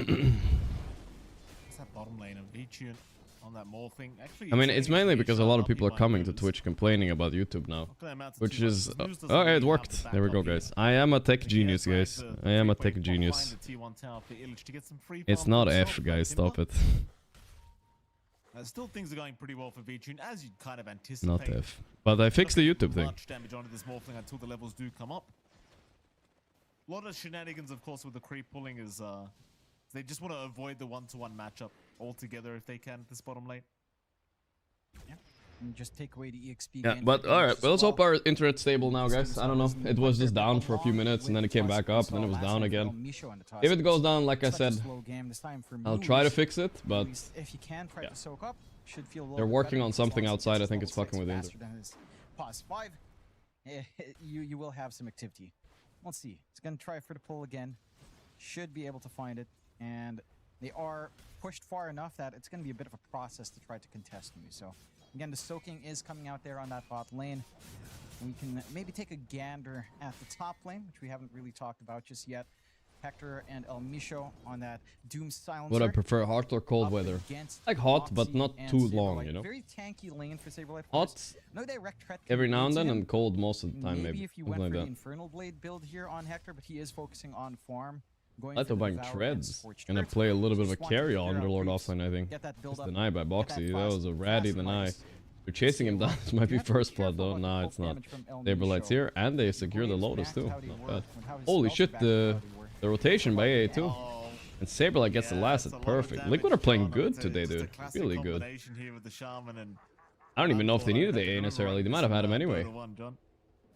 that bottom lane of Vichun on that morphing. Actually, I mean, it's mainly because a lot of people are coming to Twitch complaining about YouTube now. Which is... oh, it worked. There we go, guys. I am a tech genius, guys. I am a tech genius. It's not F, guys. Stop it. Still, things are going pretty well for Vichun, as you'd kind of anticipate. Not F. But I fixed the YouTube thing. Much damage onto this morphling until the levels do come up. A lot of shenanigans, of course, with the creep pulling is... they just want to avoid the one-to-one matchup altogether if they can at this bottom lane. Yeah. And just take away the EXP. Yeah, but alright, well, let's hope our internet's stable now, guys. I don't know. It was just down for a few minutes and then it came back up and then it was down again. If it goes down, like I said, I'll try to fix it, but if you can try to soak up, should feel they're working on something outside. I think it's fucking with Inter. Pause 5. You will have some activity. Let's see. It's gonna try for the pull again. Should be able to find it. And they are pushed far enough that it's going to be a bit of a process to try to contest me. So, again, the soaking is coming out there on that bot lane. We can maybe take a gander at the top lane, which we haven't really talked about just yet. Hector and El Micho on that Doom Silencer. Would I prefer hot or cold weather? Like hot, but not too long, you know? Very tanky lane for Saberlight. Hot no direct threat every now and then, and cold most of the time, maybe. If you went like for that. the Infernal Blade build here on Hector, but he is focusing on farm. Leto buying treads. Gonna play a little bit of a carry on Underlord offlane, I think. Just denied by Boxy. That was a ratty deny. They're chasing him down. This might be first blood though. Nah, it's not. Saberlight's here, and they secure the Lotus too. Not bad. Holy shit, the rotation by AA too. And Saberlight gets the last hit. Perfect. Liquid are playing good today, dude. Really good. I don't even know if they needed the AA necessarily. They might have had him anyway.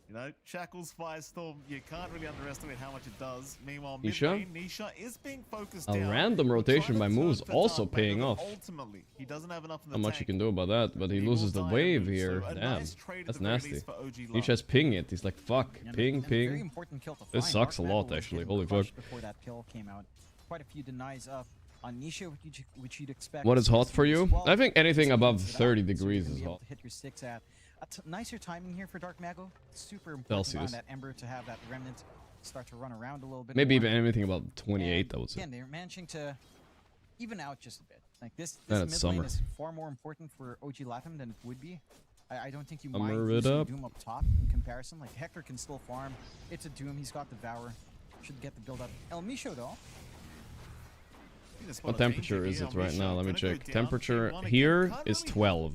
You know, Shackles, Firestorm, you can't really underestimate how much it does. Meanwhile, Nisha is being focused down. A random rotation by moves also paying off. Ultimately, he doesn't have enough in the Not much you can do about that, but he loses the wave here. Damn, that's nasty. Nisha's ping it. He's like, fuck, ping, ping. This sucks a lot, actually. Holy fuck. Quite a few denies up on Nisha, which you'd expect. What is hot for you? I think anything above 30 degrees is hot. Hit your 6 at. Nicer timing here for Dark Mago. Super important on that Ember to have that Remnant start to run around a little bit. Maybe even anything about 28, I would say. Again, they're managing to even out just a bit. Like this mid lane is far more important for OG Latam than it would be. I don't think you mind using Doom up top in comparison. Like Hector can still farm. It's a Doom. He's got Devour. Should get the build up. El Micho though. What temperature is it right now? Let me check. Temperature here is 12.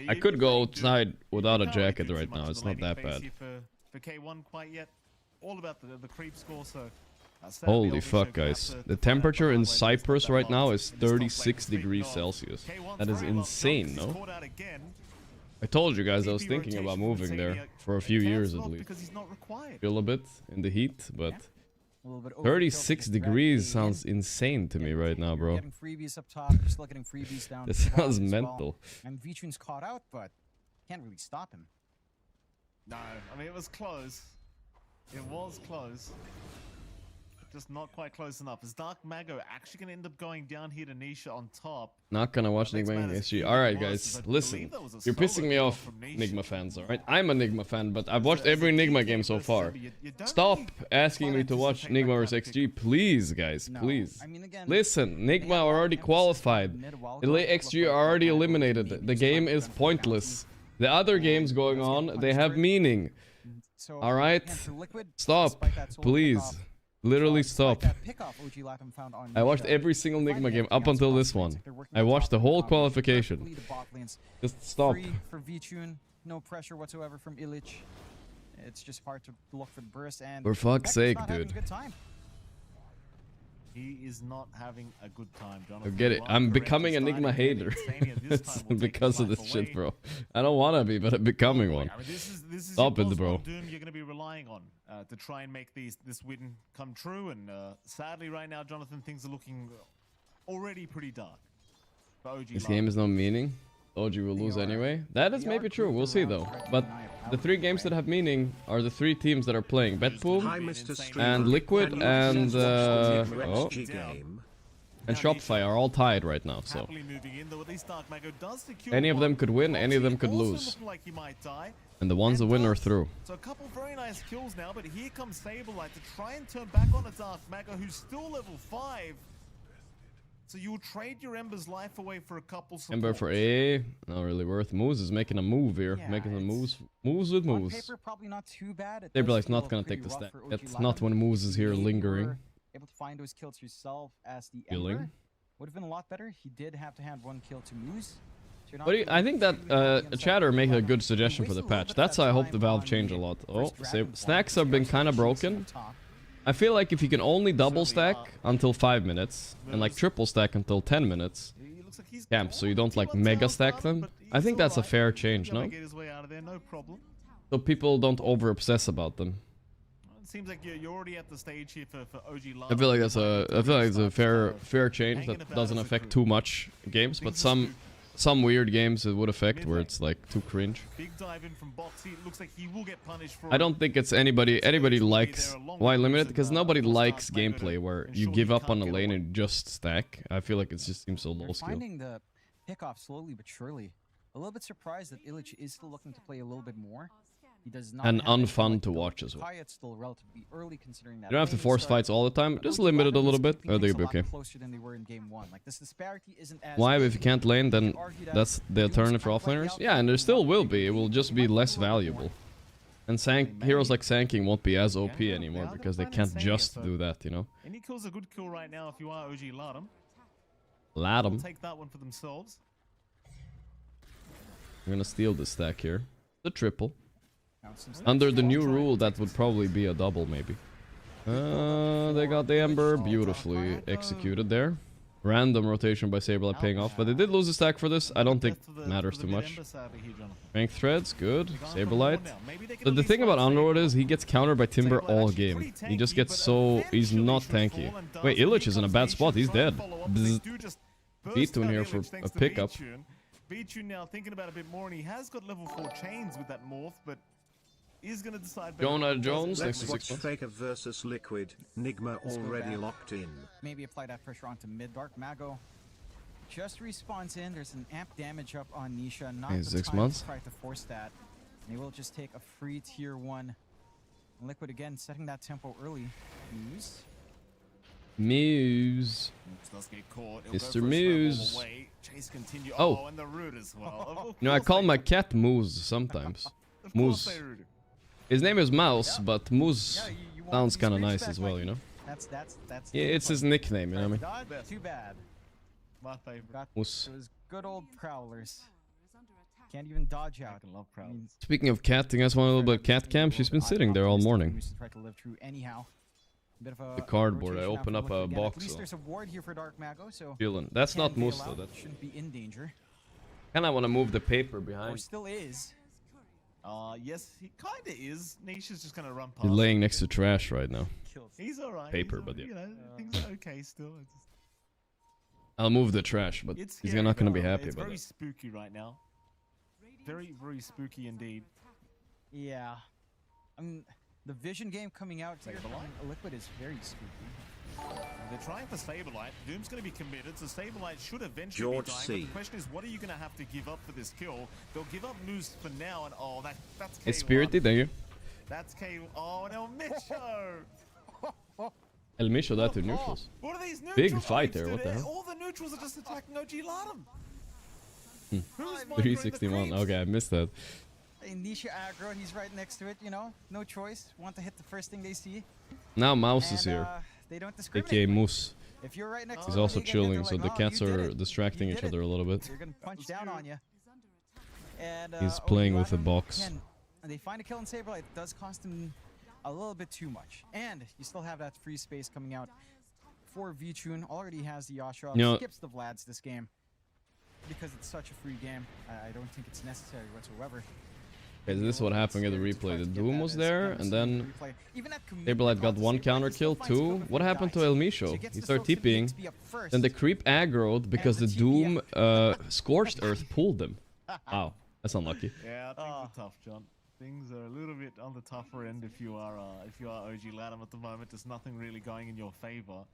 I could go outside without a jacket right now. It's not that bad. Holy fuck, guys. The temperature in Cyprus right now is 36 degrees Celsius. That is insane, no? I told you guys I was thinking about moving there for a few years at least. Feel a bit in the heat, but 36 degrees sounds insane to me right now, bro. Freebies up top, still getting freebies down. This sounds mental. And Vichun's caught out, but can't really stop him. No, I mean it was close. It was close. Just not quite close enough. Is Dark Mago actually going to end up going down here to Nisha on top? Not gonna watch Nigma SG. Alright guys, listen. You're pissing me off, Nigma fans, alright? I'm a Nigma fan, but I've watched every Nigma game so far. Stop asking me to watch Nigma vs XG, please guys, please. Listen, Nigma are already qualified. XG are already eliminated. The game is pointless. The other games going on, they have meaning. Alright? Stop, please. Literally stop. I watched every single Nigma game up until this one. I watched the whole qualification. Just stop. For Vichun, no pressure whatsoever from Illich. It's just hard to look for the burst and for fuck's sake, dude. He is not having a good time, Jonathan. I get it. I'm becoming a Nigma hater. It's because of this shit, bro. I don't want to be, but I'm becoming one. This is Stop it, bro. Doom you're going to be relying on to try and make this win come true. And sadly, right now, Jonathan, things are looking already pretty dark. For OG this game has no meaning. OG will lose anyway. That is maybe true. We'll see, though. But the 3 games that have meaning are the 3 teams that are playing Betpool and Liquid and and Shopify are all tied right now. So any of them could win, any of them could lose. And the ones that win are through. So a couple very nice kills now, but here comes Saberlight to try and turn back on a Dark Mago who's still level 5. So you'll trade your Ember's life away for a couple supports. Ember for A, not really worth. Moose is making a move here, Yeah, making some it's- moves with On moves. paper, probably not too bad. It They're does like not feel gonna pretty take the rough stack. for OG That's not when Latam. moves is here Maybe you lingering. were able to find those kills yourself as the Killing. Ember. Would have been a lot better. He did have to hand one kill to Moose. So you're not But I think that really happy on chatter side make of a Latam. good They suggestion for the wasted a little patch. bit That's of why I that hope the time Valve on change a the lot. Oh, first Dragon Ball. stacks have been kind of broken. On top. I feel like if you can only double stack until 5 minutes and like triple stack until 10 minutes, He looks like he's camp, so you gone. don't like T1 mega tails stack down, them. but I think he's that's a alright. fair He's change, gonna no? get his way out of there, no problem. So people don't over obsess about them. It seems like you're already at the stage here for OG Latam. I feel like that's a fair change that doesn't affect too much games, but some weird games it would affect where it's like too cringe. Big dive in from Boxy. It looks like he will get punished for I don't think it's anybody likes why limited because nobody likes gameplay where you give up on a lane and just stack. I feel like it just seems so low They're skill. finding the pickoff slowly but surely. A little bit surprised that Illich is still looking to play a little bit more. He does not And have anything unfun like to the watch as well. Kayet's still relatively early considering that. You don't have to lane force start. fights all the time. Just OG limit it a Latam little is bit. keeping I think things it'll be a lot okay. closer than they were in game one. Like this disparity isn't as Why? big. If you can't lane, then You could argue that that's the if you want alternative to for act like the offlaners. Yeah, and there still will be. It will just be less valuable. And heroes like Sanking won't be as OP anymore because they can't just do that, you know? Any kill's a good kill right now if you are OG Latam. Latum. Take that one for themselves. I'm gonna steal this stack here. The triple. Now, some stuff Under is the wrong. new rule, that would probably be a double, maybe. They got the Ember beautifully executed there. Random rotation by Saberlight paying off, but they did lose a stack for this. I don't think it matters too much. Strength threads, good. Saberlight. But the thing about Underlord is he gets countered by Timber all game. He just gets so... he's not tanky. Wait, Illich is in a bad spot. He's dead. Bzz. B-Tune here for a pickup. B-Tune now thinking about it a bit more, and he has got level 4 chains with that morph, but is going to decide... Jonah Jones, next to Let's 6 watch months. Faker versus Liquid. Nigma already locked in. Maybe apply that pressure onto mid. Dark Mago just respawns in. There's an amp damage up on Nisha. Not Hey, the 6 time months. to try to force that. And they will just take a free tier 1. Liquid again setting that tempo early. Muse. Does get caught. Mr. Muse. Chase continue. Oh. And the root as well. You know, I call my cat Moose sometimes. Moose. His name is Mouse, but Moose you won't sounds be kind of screeched nice back as well, like- you know? That's Yeah, it's his nickname, you know what I mean? Dodge, too bad. My favorite. Got Moose. those good old prowlers. Can't even dodge out. I love I Proud. mean, Speaking of cat, you guys want a little bit of cat cam? She's been sitting there all morning. Try to live through anyhow. Bit of a The cardboard, I rotation open now up from a Liquid again. box, At least so- there's a ward here for Dark Mago, so Chillin'. That's can not be Moose allowed, though. That's shouldn't be in danger. kind of want to move the paper Or behind. still is. Yes, he kind of is. Nisha's just going to run past. He's laying next to trash right now. Kills. He's alright. Paper, but yeah. You know, things are okay still. It's just, I'll move the trash, but it's he's scary, not going to be but happy It's about very it. spooky right now. Very, very spooky indeed. Yeah. I mean, the Vision game coming out here from Liquid is very spooky. They're trying for Saberlight. Doom's going to be committed, so Saberlight should eventually George be dying. C. But the question is, what are you going to have to give up for this kill? They'll give up Moose for now, and oh, that's K1. It's spirited, thank you. That's K1. Oh, and El Micho! El Micho that to neutrals. What are these neutrals? Big fight doing there, what the today? hell? All the neutrals are just attacking OG Latam. Hmm. Who's 361. Okay, I missed that. Hey, Nisha aggro, and he's right next to it, you know? No choice. Want to hit the first thing they see. Now Mouse And, is here. They don't discriminate. AKA Moose. If you're right next He's to also them, they get hit, chilling, they're so like, the "Oh, cats you did are it. distracting You each did other it." a little bit. They're gonna punch down on you. And He's OG playing with a Latam, box. Again, and they find a kill in Saberlight. It does cost them a little bit too much. And you still have that free space coming out for V-Tune. Already has the Yasha. You know- Skips the Vlads this game. Because it's such a free game. I don't think it's necessary whatsoever. Okay, this is what happened at the replay. The Doom was there, and then Saberlight Saberlight got one counter kill too. What happened to El Micho? He started TPing. Then the creep aggroed because the Doom Scorched Earth pulled them. Wow, that's unlucky. Yeah, things are tough, John. Things are a little bit on the tougher end if you are OG Latam at the moment. There's nothing really going in your favor.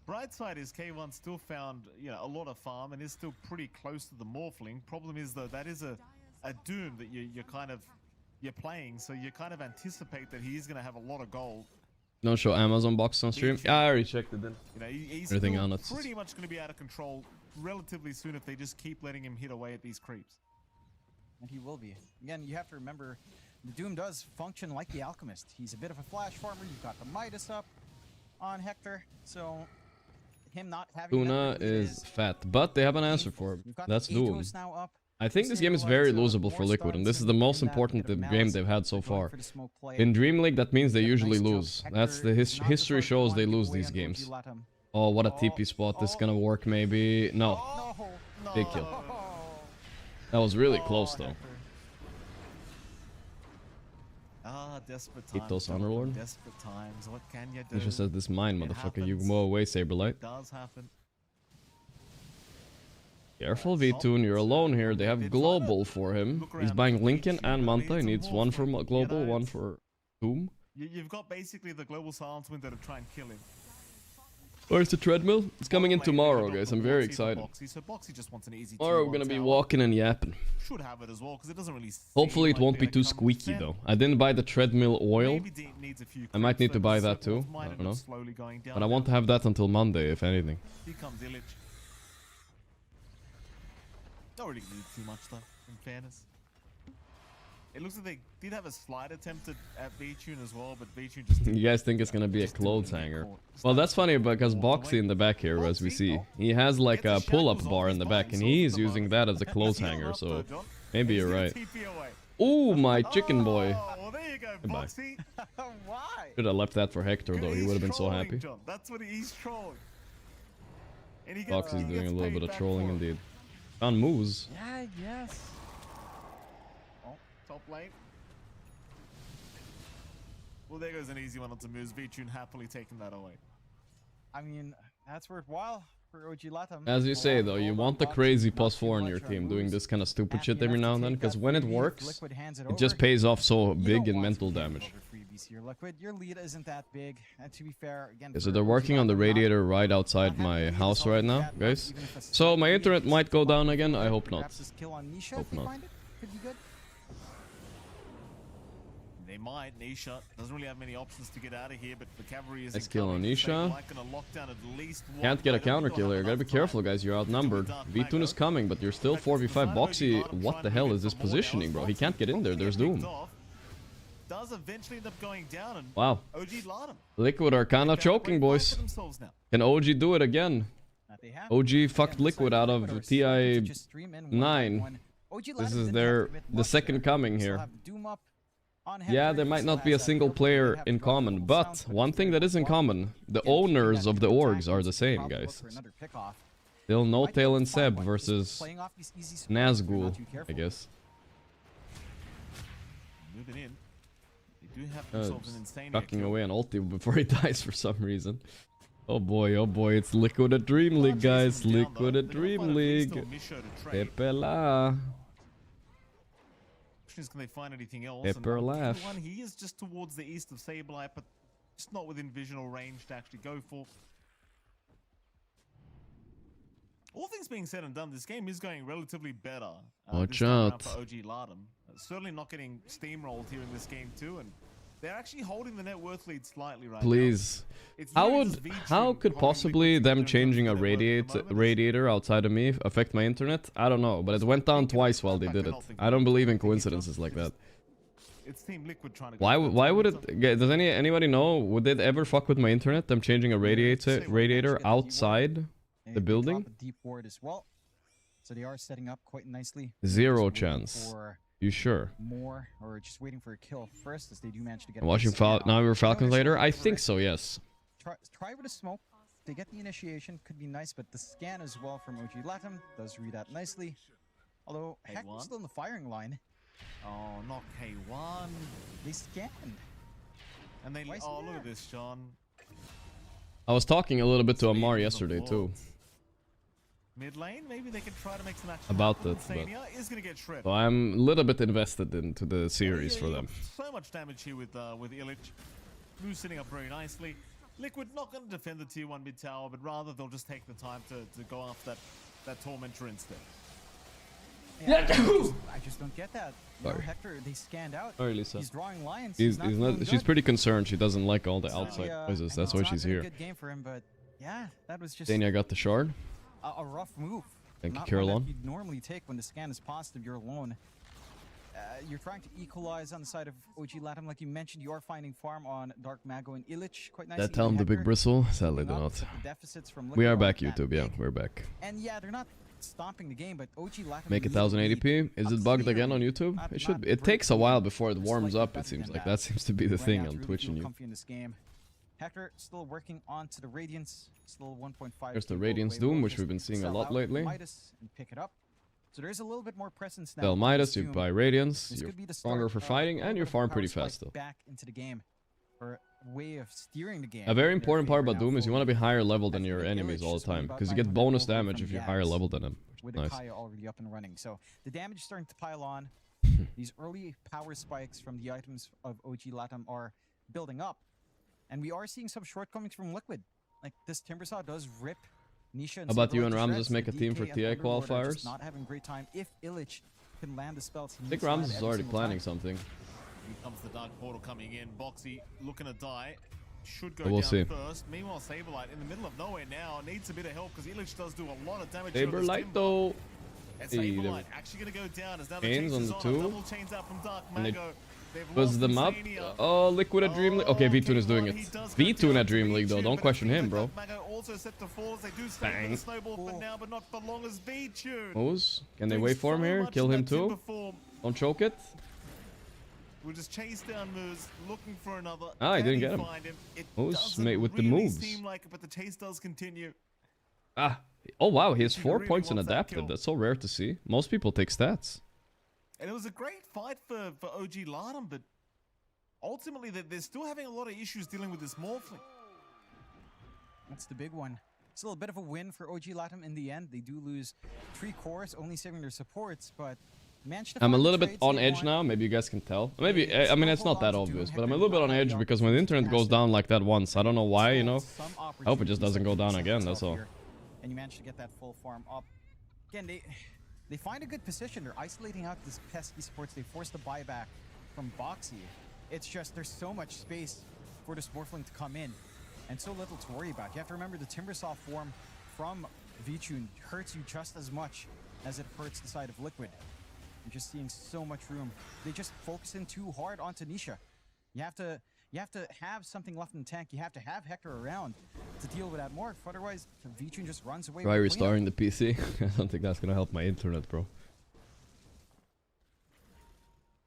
Bright side is K1 still found a lot of farm and is still pretty close to the Morphling. Problem is though that is a Doom that you're playing, so you kind of anticipate that he's going to have a lot of gold. Don't show Amazon box on stream. Yeah, I already checked it then. You know, he's Everything still on it. pretty much going to be out of control relatively soon if they just keep letting him hit away at these creeps. And he will be. Again, you have to remember, the Doom does function like the Alchemist. He's a bit of a flash farmer. You've got the Midas up on Hector, so him not having Tuna that is fat, but they have an answer for it. You've got That's the Doom. Aegos now up. I think this game is very losable for Liquid, and this is the most important game they've had so far. In Dreamleague, that means they usually lose. That's the history shows they lose these games. Oh, what a TP spot. This is gonna work maybe. No. Big kill. That was really close though. Desperate times. Keep those Underlord. Desperate times. What can you do? He just says this mine, motherfucker. You go away, Saberlight. It does happen. Careful, V-Tune, you're alone here. They have Global for him. He's buying Lincoln and Manta. He needs one for Global, one for Doom. You've got basically the global silence window to try and kill him. Where's the treadmill? It's coming in tomorrow, guys. I'm very excited. Tomorrow we're gonna be walking and yapping. Should have it as well, because it doesn't really. Hopefully it won't be too squeaky though. I didn't buy the treadmill oil. I might need to buy that too. I don't know. But I want to have that until Monday, if anything. Here comes Illich. Don't really need too much though, in fairness. It looks like they did have a slide attempt at V-Tune as well, but V-Tune just... You guys think it's gonna be a clothes hanger? Well, that's funny because Boxy in the back here, as we see, he has like a pull-up bar in the back, and he's using that as a clothes hanger, so maybe you're right. Oh, my chicken boy. Well, there you go, Goodbye. Boxy. Why? Should have left that for Hector, though. He would have been so happy. That's what he's trolling. Boxy's doing a little bit of trolling indeed. On moves. Yeah, yes. Oh, top lane. Well, there goes an easy one onto moves. V-Tune happily taking that away. I mean, that's worthwhile for OG Latam. As you say, though, you want the crazy +4 in your team doing this kind of stupid shit every now and then, because when it works, it just pays off so big in mental damage. Liquid, your lead isn't that big, and to be fair, again, Okay, so they're working on the radiator right outside my house right now, guys. So my internet might go down again. I hope not. Hope not. They might. Nisha doesn't really have many options to get out of here, but the cavalry is. Nice kill on Nisha. Can't get a counter kill here. Gotta be careful, guys. You're outnumbered. V-Tune is coming, but you're still 4v5. Boxy, what the hell is this positioning, bro? He can't get in there. There's Doom. Does eventually end up going down, and wow. OG Latam. Liquid are kind of choking, boys. Can OG do it again? OG fucked Liquid out of the TI-9. This is the second coming here. Yeah, there might not be a single player in common, but one thing that is in common, the owners of the orgs are the same, guys. Still No Tail and Seb versus Nazgul, I guess. Moving in. They do have themselves an insane ducking away an ulti before he dies for some reason. Oh boy, it's Liquid at Dreamleague, guys. Liquid at Dreamleague. Pepela. Can they find anything else? Pepper laugh. He is just towards the east of Saberlight, but just not within visual range to actually go for. All things being said and done, this game is going relatively better. Watch out. For OG Latam. Certainly not getting steamrolled here in this game too, and they're actually holding the net worth lead slightly right Please. now. How could possibly them changing a radiator outside of me affect my internet? I don't know, but it went down twice while they did it. I don't believe in coincidences like that. It's Team Liquid trying to why would it? Does anybody know? Would it ever fuck with my internet? Them changing a radiator outside the building? Deep ward as well. So they are setting up quite nicely. Zero chance. You sure? More, or just waiting for a kill first, as they do manage to get. Watching now we're Falcons later. I think so. Yes. Try with a smoke. They get the initiation, could be nice, but the scan as well from OG Latam does read out nicely. Although Hector's still in the firing line. Oh, not K1. They scanned. And they. Oh, look at this, John. I was talking a little bit to Amar yesterday too. Mid lane, maybe they can try to make some action about that, is gonna get shredded. So I'm a little bit invested into the series for them. So much damage here with Illich. Blue sitting up very nicely. Liquid not going to defend the tier 1 mid tower, but rather they'll just take the time to go after that Tormentor instead. I just don't get that. You know, Sorry. Hector, they scanned out. Sorry, Lisa. He's drawing lines. He's not not. feeling She's good. pretty concerned. She doesn't like all the outside I noises. know That's it's why not she's been here. a good game for him, but yeah, that was just Dania got the shard. a rough move. Thank you, Not one Caroline. that you'd normally take when the scan is positive. You're alone. You're trying to equalize on the side of OG Latam, like you mentioned. You are finding farm on Dark Mago and Illich quite nicely. That tell him the big Hector bristle. Sadly, they're picking up, not. but the deficits from We are Liquid back, aren't that YouTube. Yeah, big. we're back. And yeah, they're not stomping the game, but OG Latam Make it literally 1080p. Is it bugged again on clearly YouTube? not- It should not be. It breaking takes a while before it just warms slightly up. It better seems than like that. that seems to be the Right thing now, on it's Twitch really and feel YouTube. comfy in this game. Hector still working onto the Radiance, still 1.5. There's the goal Radiance away. Doom, Will which just we've been seeing a sell lot out lately. Midas and pick it up. So there's a little bit more presence now. Well, on Midas, this you Doom. buy Radiance. This You're could be the stronger start for of fighting, a and little you bit of farm power pretty spike fast still. Back into the game, or a way of steering the game. A very in their important part favor about now Doom is you fully. want to be higher level than I your think enemies Illich all the just won time, about because you get 500 bonus gold away damage from if you're higher Yaz, level than them, which with is nice. Akaya already up and running. So the damage is starting to pile on. These early power spikes from the items of OG Latam are building up. And we are seeing some shortcomings from Liquid. Like this Timbersaw does rip Nisha and How about you Saberlight and to Ramses shreds. make The a team for DK and TI Underlord are just qualifiers? not having a great time. If Illich can land the spells, he I think needs to land Ramses is every already single planning time. something. Here comes the Dark Portal coming in. Boxy looking to die. Should go But we'll down see. first. Meanwhile, Saberlight in the middle of nowhere now needs a bit of help because Illich does do a lot of damage. to this Saberlight Timber. though. And Hey, Saberlight actually going to go down as now the Chains chains on is the on. two. Double chains out from Dark And they Mago. They've buzz lost them up. Insania. Oh, Liquid at Dreamleague. Okay, V-Tune is doing it. He does go V-Tune down at to Dreamleague though. V-Tune, Don't but it question seems him, like bro. Dark Mago also set to fall as they do stay Bang. with the snowball for Cool. now, but not for long as V-Tune. Moose, can they Doing wait for him so here? much Kill in him that timber too? form. Don't choke it. We'll just chase down Moose, looking for another. Ah, he Can didn't get him. Find him? It Moose, doesn't mate, with the really moves. seem like it, but the chase does continue. Ah. Oh wow, he has He 4 really points in wants that adaptive. kill. That's so rare to see. Most people take stats. And it was a great fight for OG Latam, but ultimately they're still having a lot of issues dealing with this Morphling. That's the big one. Still a bit of a win for OG Latam in the end. They do lose 3 cores, only saving their supports, but managed to I'm a find the little bit trades on they edge want. now. Maybe you guys can tell. Maybe It's I mean not a it's whole not that lot to do. obvious, but Hector I'm a little bit on got edge out because when the internet goes fantastic. down like that once, I don't know why. You know. Some I hope it just doesn't go down opportunities again. for That's all. here, and you managed to get that full farm up. Again, they find a good position. They're isolating out this pesky supports. They force the buyback from Boxy. It's just there's so much space for this Morphling to come in, and so little to worry about. You have to remember the Timbersaw form from V-Tune hurts you just as much as it hurts the side of Liquid. You're just seeing so much room. They just focus in too hard onto Nisha. You have to have something left in the tank. You have to have Hector around to deal with that morph. Otherwise, V-Tune just runs away. Try with cleanup. restarting the PC. I don't think that's gonna help my internet, bro.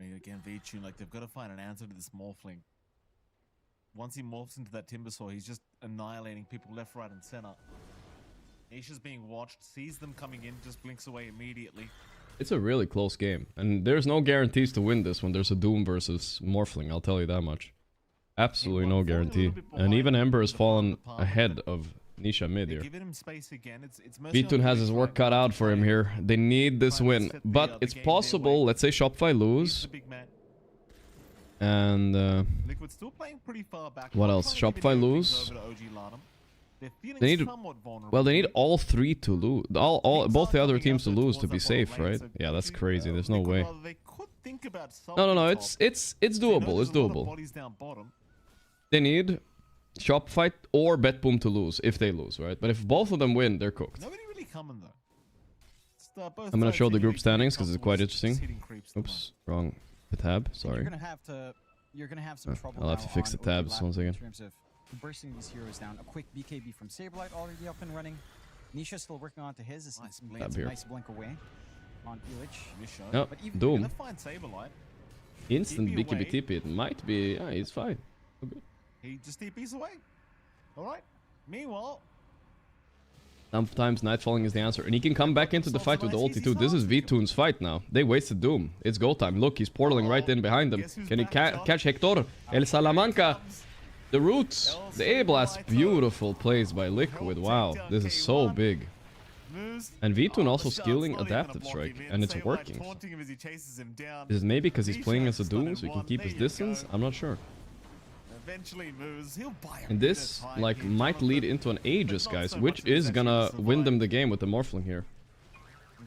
I mean, again, V-Tune, like they've got to find an answer to this Morphling. Once he morphs into that Timbersaw, he's just annihilating people left, right, and center. Nisha's being watched, sees them coming in, just blinks away immediately. It's a really close game, and there's no guarantees to win this when there's a Doom versus Morphling. I'll tell you that much. Absolutely no guarantee. And even Ember has fallen ahead of Nisha mid They're here. giving him space again. It's mostly on V-Tune the has big his work side, cut but out for him here. They need this trying to win, set but it's the game possible. their way. Let's say Shopify He's lose, the big man. and Liquid still playing pretty far back. What Not else? trying to give Shopify any lose? things over to OG Latam. They're feeling They need- somewhat vulnerable. well, they need all 3 to lose. All Things both are the other coming teams to up lose to towards be that bottom safe, lane, right? so Yeah, that's OG, crazy. There's no Liquid, way. rather, they could think about No, something no, top. it's They know doable. there's It's a lot of doable. bodies down bottom. They need Shopify or BetBoom to lose if they lose, right? But if both of them win, they're cooked. Nobody really coming though. Just, both I'm gonna sides show the seem group really standings 'cause it's comfortable quite just interesting. hitting creeps at the moment. Oops, wrong tab. And Sorry. You're gonna have some trouble. I'll have now to fix the on OG tabs Latam once again. In terms of bursting these heroes down. A quick BKB from Saberlight already up and running. Nisha still working on to his. It's Nice it's blink. a Here. nice blink away on Illich. Misha. Yep, But even Doom. they're gonna find Saberlight. Instant TP BKB away. TP. It might be. Yeah, he's fine. He just TPs away. All right. Meanwhile, Sometimes Nightfalling is the answer. And he can come back into the fight with the ulti too. This is V-Tune's fight now. They wasted Doom. It's go time. Look, he's portaling right in behind them. Guess who's Can he back, John? catch Hector? El Salamanca. The roots. The A-Blast. Beautiful plays by Liquid. Wow. This is so big. Moves. And V-Tune also Shot's skilling not even Adaptive gonna block Strike. him in. And it's Saberlight working. taunting him as he chases him down. Is it maybe because he's playing as a Nisha's done Doom in so he can one. keep his There you distance? go. I'm not sure. Eventually moves. He'll buy a And bit of this, time like, here, might lead Jonathan. into an Aegis, not guys, so which much as is actually gonna to win them survive. the game with the Morphling here.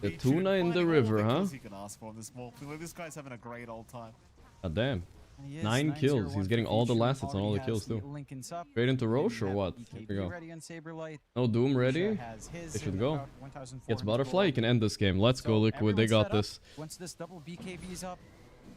The V2 tuna in the finding all river, the huh? kills he can ask for in this small thing. Like, this guy's having a great old time. God damn. And he is 9 kills. 9-0-1 He's getting for all the V2, last hits on all the already kills has the too. Lincolns up. Straight into And Roche or have what? EKB Here we go. ready on Saberlight. No Doom Nisha ready. has his They should in go. about 1,400 Gets Butterfly. You gold. can end this game. Let's go, So Liquid. They everyone's got set up. this. Once this double BKB's up,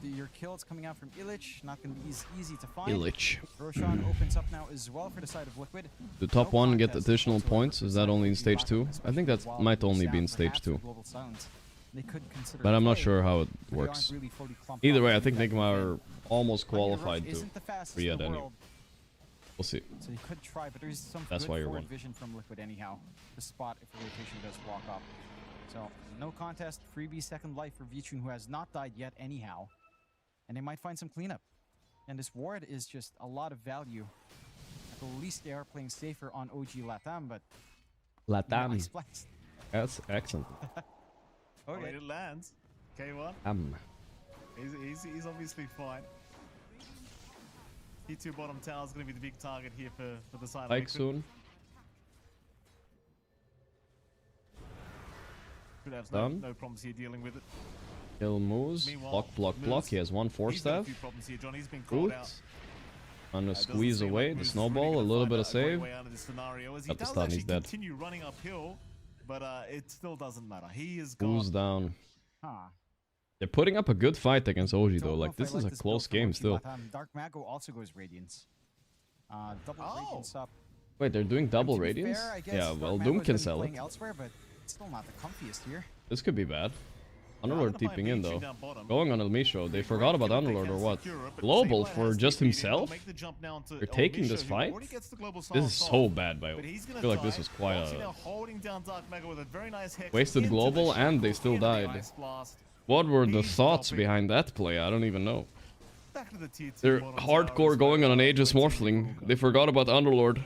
your kills coming out from Illich, not going to be easy to find. Illich. Roshan opens up now as well for the side of Liquid. The top No one get contest additional whatsoever points. for Is the that side only of in stage Latam, 2? I especially think that while might moves only down, be in stage perhaps 2. with Global Silence. They could consider But I'm not play, sure how it but they aren't works. really fully clumped Either up way, I to think that Nigma event. are almost Onion Rush qualified to isn't the fastest free in at the anyway. world, We'll see. so you could try, but there's some That's good why you're forward one. vision from Liquid anyhow. The spot if the rotation does walk up. So no contest, freebie second life for Vichun, who has not died yet anyhow. And they might find some cleanup. And this ward is just a lot of value. At least they are playing safer on OG Latam, but Latam. Ice Blast. That's excellent. Okay. It lands. K1. He's obviously fine. T2 bottom tower is going to be the big target here for the side. Like soon. Could have Done. no problems here dealing with it. Kill moves. Meanwhile, Block. He has 1 4 He's got a staff. few problems here, John. He's been called Root. out. Gonna Doesn't squeeze seem away like the Moose is snowball. really A gonna little find bit of a great save. way out of this scenario, as he Got the does stun, he's actually dead. continue running uphill, but it still doesn't matter. He is Who's gone. down? Huh. They're putting up a good fight against OG Don't though. know Like if I this is a this close build from game OG still. Latam. Dark Mago also goes Radiance. Double Oh. Radiance up. Wait, they're doing double To be radiance? fair, I guess Yeah, Dark well, Mago's Doom can been sell it. playing elsewhere, but it's still not the comfiest here. This could be bad. I'm Underlord gonna find teeping in Beach though. down bottom. Going on Elmisho. They forgot about Kill they Underlord can or what? secure it, but Global Saberlight for has just TP'd in. himself? They'll make the jump down to They're taking Elmisho, this who fight? already gets the global This silence is off, so bad by but he's I gonna feel like this die. was quite Roxy a now holding down Dark Mago with a very nice hex wasted into the global and they shackle, still into the died. Ice Blast. What were the He's thoughts helping. behind that play? I don't even know. Back to the tier 2 They're bottom tower hardcore as going well. on an Aegis Morphling. They forgot about Underlord.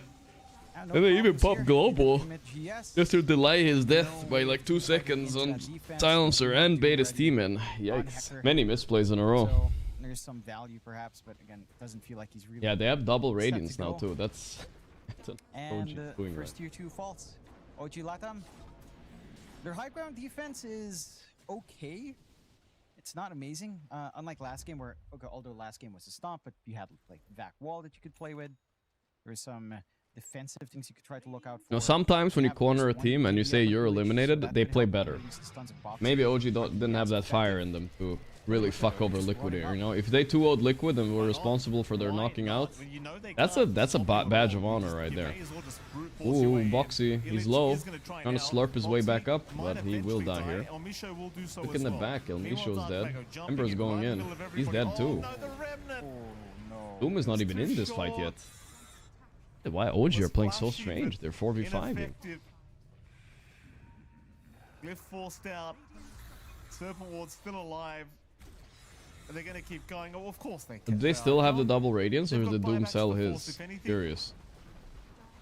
And they even popped global just to delay his death by like 2 seconds on silencer and bait his team in. Yikes. Many misplays in a row. So there's some value perhaps, but again, it doesn't feel like he's really. Yeah, they have double set to radiance now go. too. That's an And OG doing first right. tier 2 faults. OG Latam. Their high ground defense is okay. It's not amazing. Unlike last game where, okay, although last game was a stomp, but you had like Vac Wall that you could play with. There's some defensive things you could try to look out for. You know, sometimes when you have corner a just one team and you KD say up you're on the leash, so eliminated, that they could play help better. release the stuns of boxes. Maybe OG didn't have that Against fire Vector. in them to really fuck over Liquid here, you know? If they 2-0'd Liquid and were responsible for their Why knocking not? out, When you know they that's can't a stop you at badge all, of you honor just- right you there. may as well just brute force your Ooh, way in. Boxy, he's Illich low. is gonna try Trying to now. slurp his way Boxy back up, might but he will eventually die here. Elmisho will do so Look as in the well. back, El Meanwhile, Misho's Dark dead. Mago jumping Ember's in going right in. the middle of He's everybody. dead too. Oh, no, the Remnant. Oh no. Doom is not even in this fight yet. Why OG are playing so Was strange? They're 4v5ing. ineffective. Glyph forced out. Serpent Ward's still alive. Are they going to keep going? Oh, of course they can. Do they still have the No. double radiance or They've is the got Doom buybacks sell for his? force, if anything. Curious.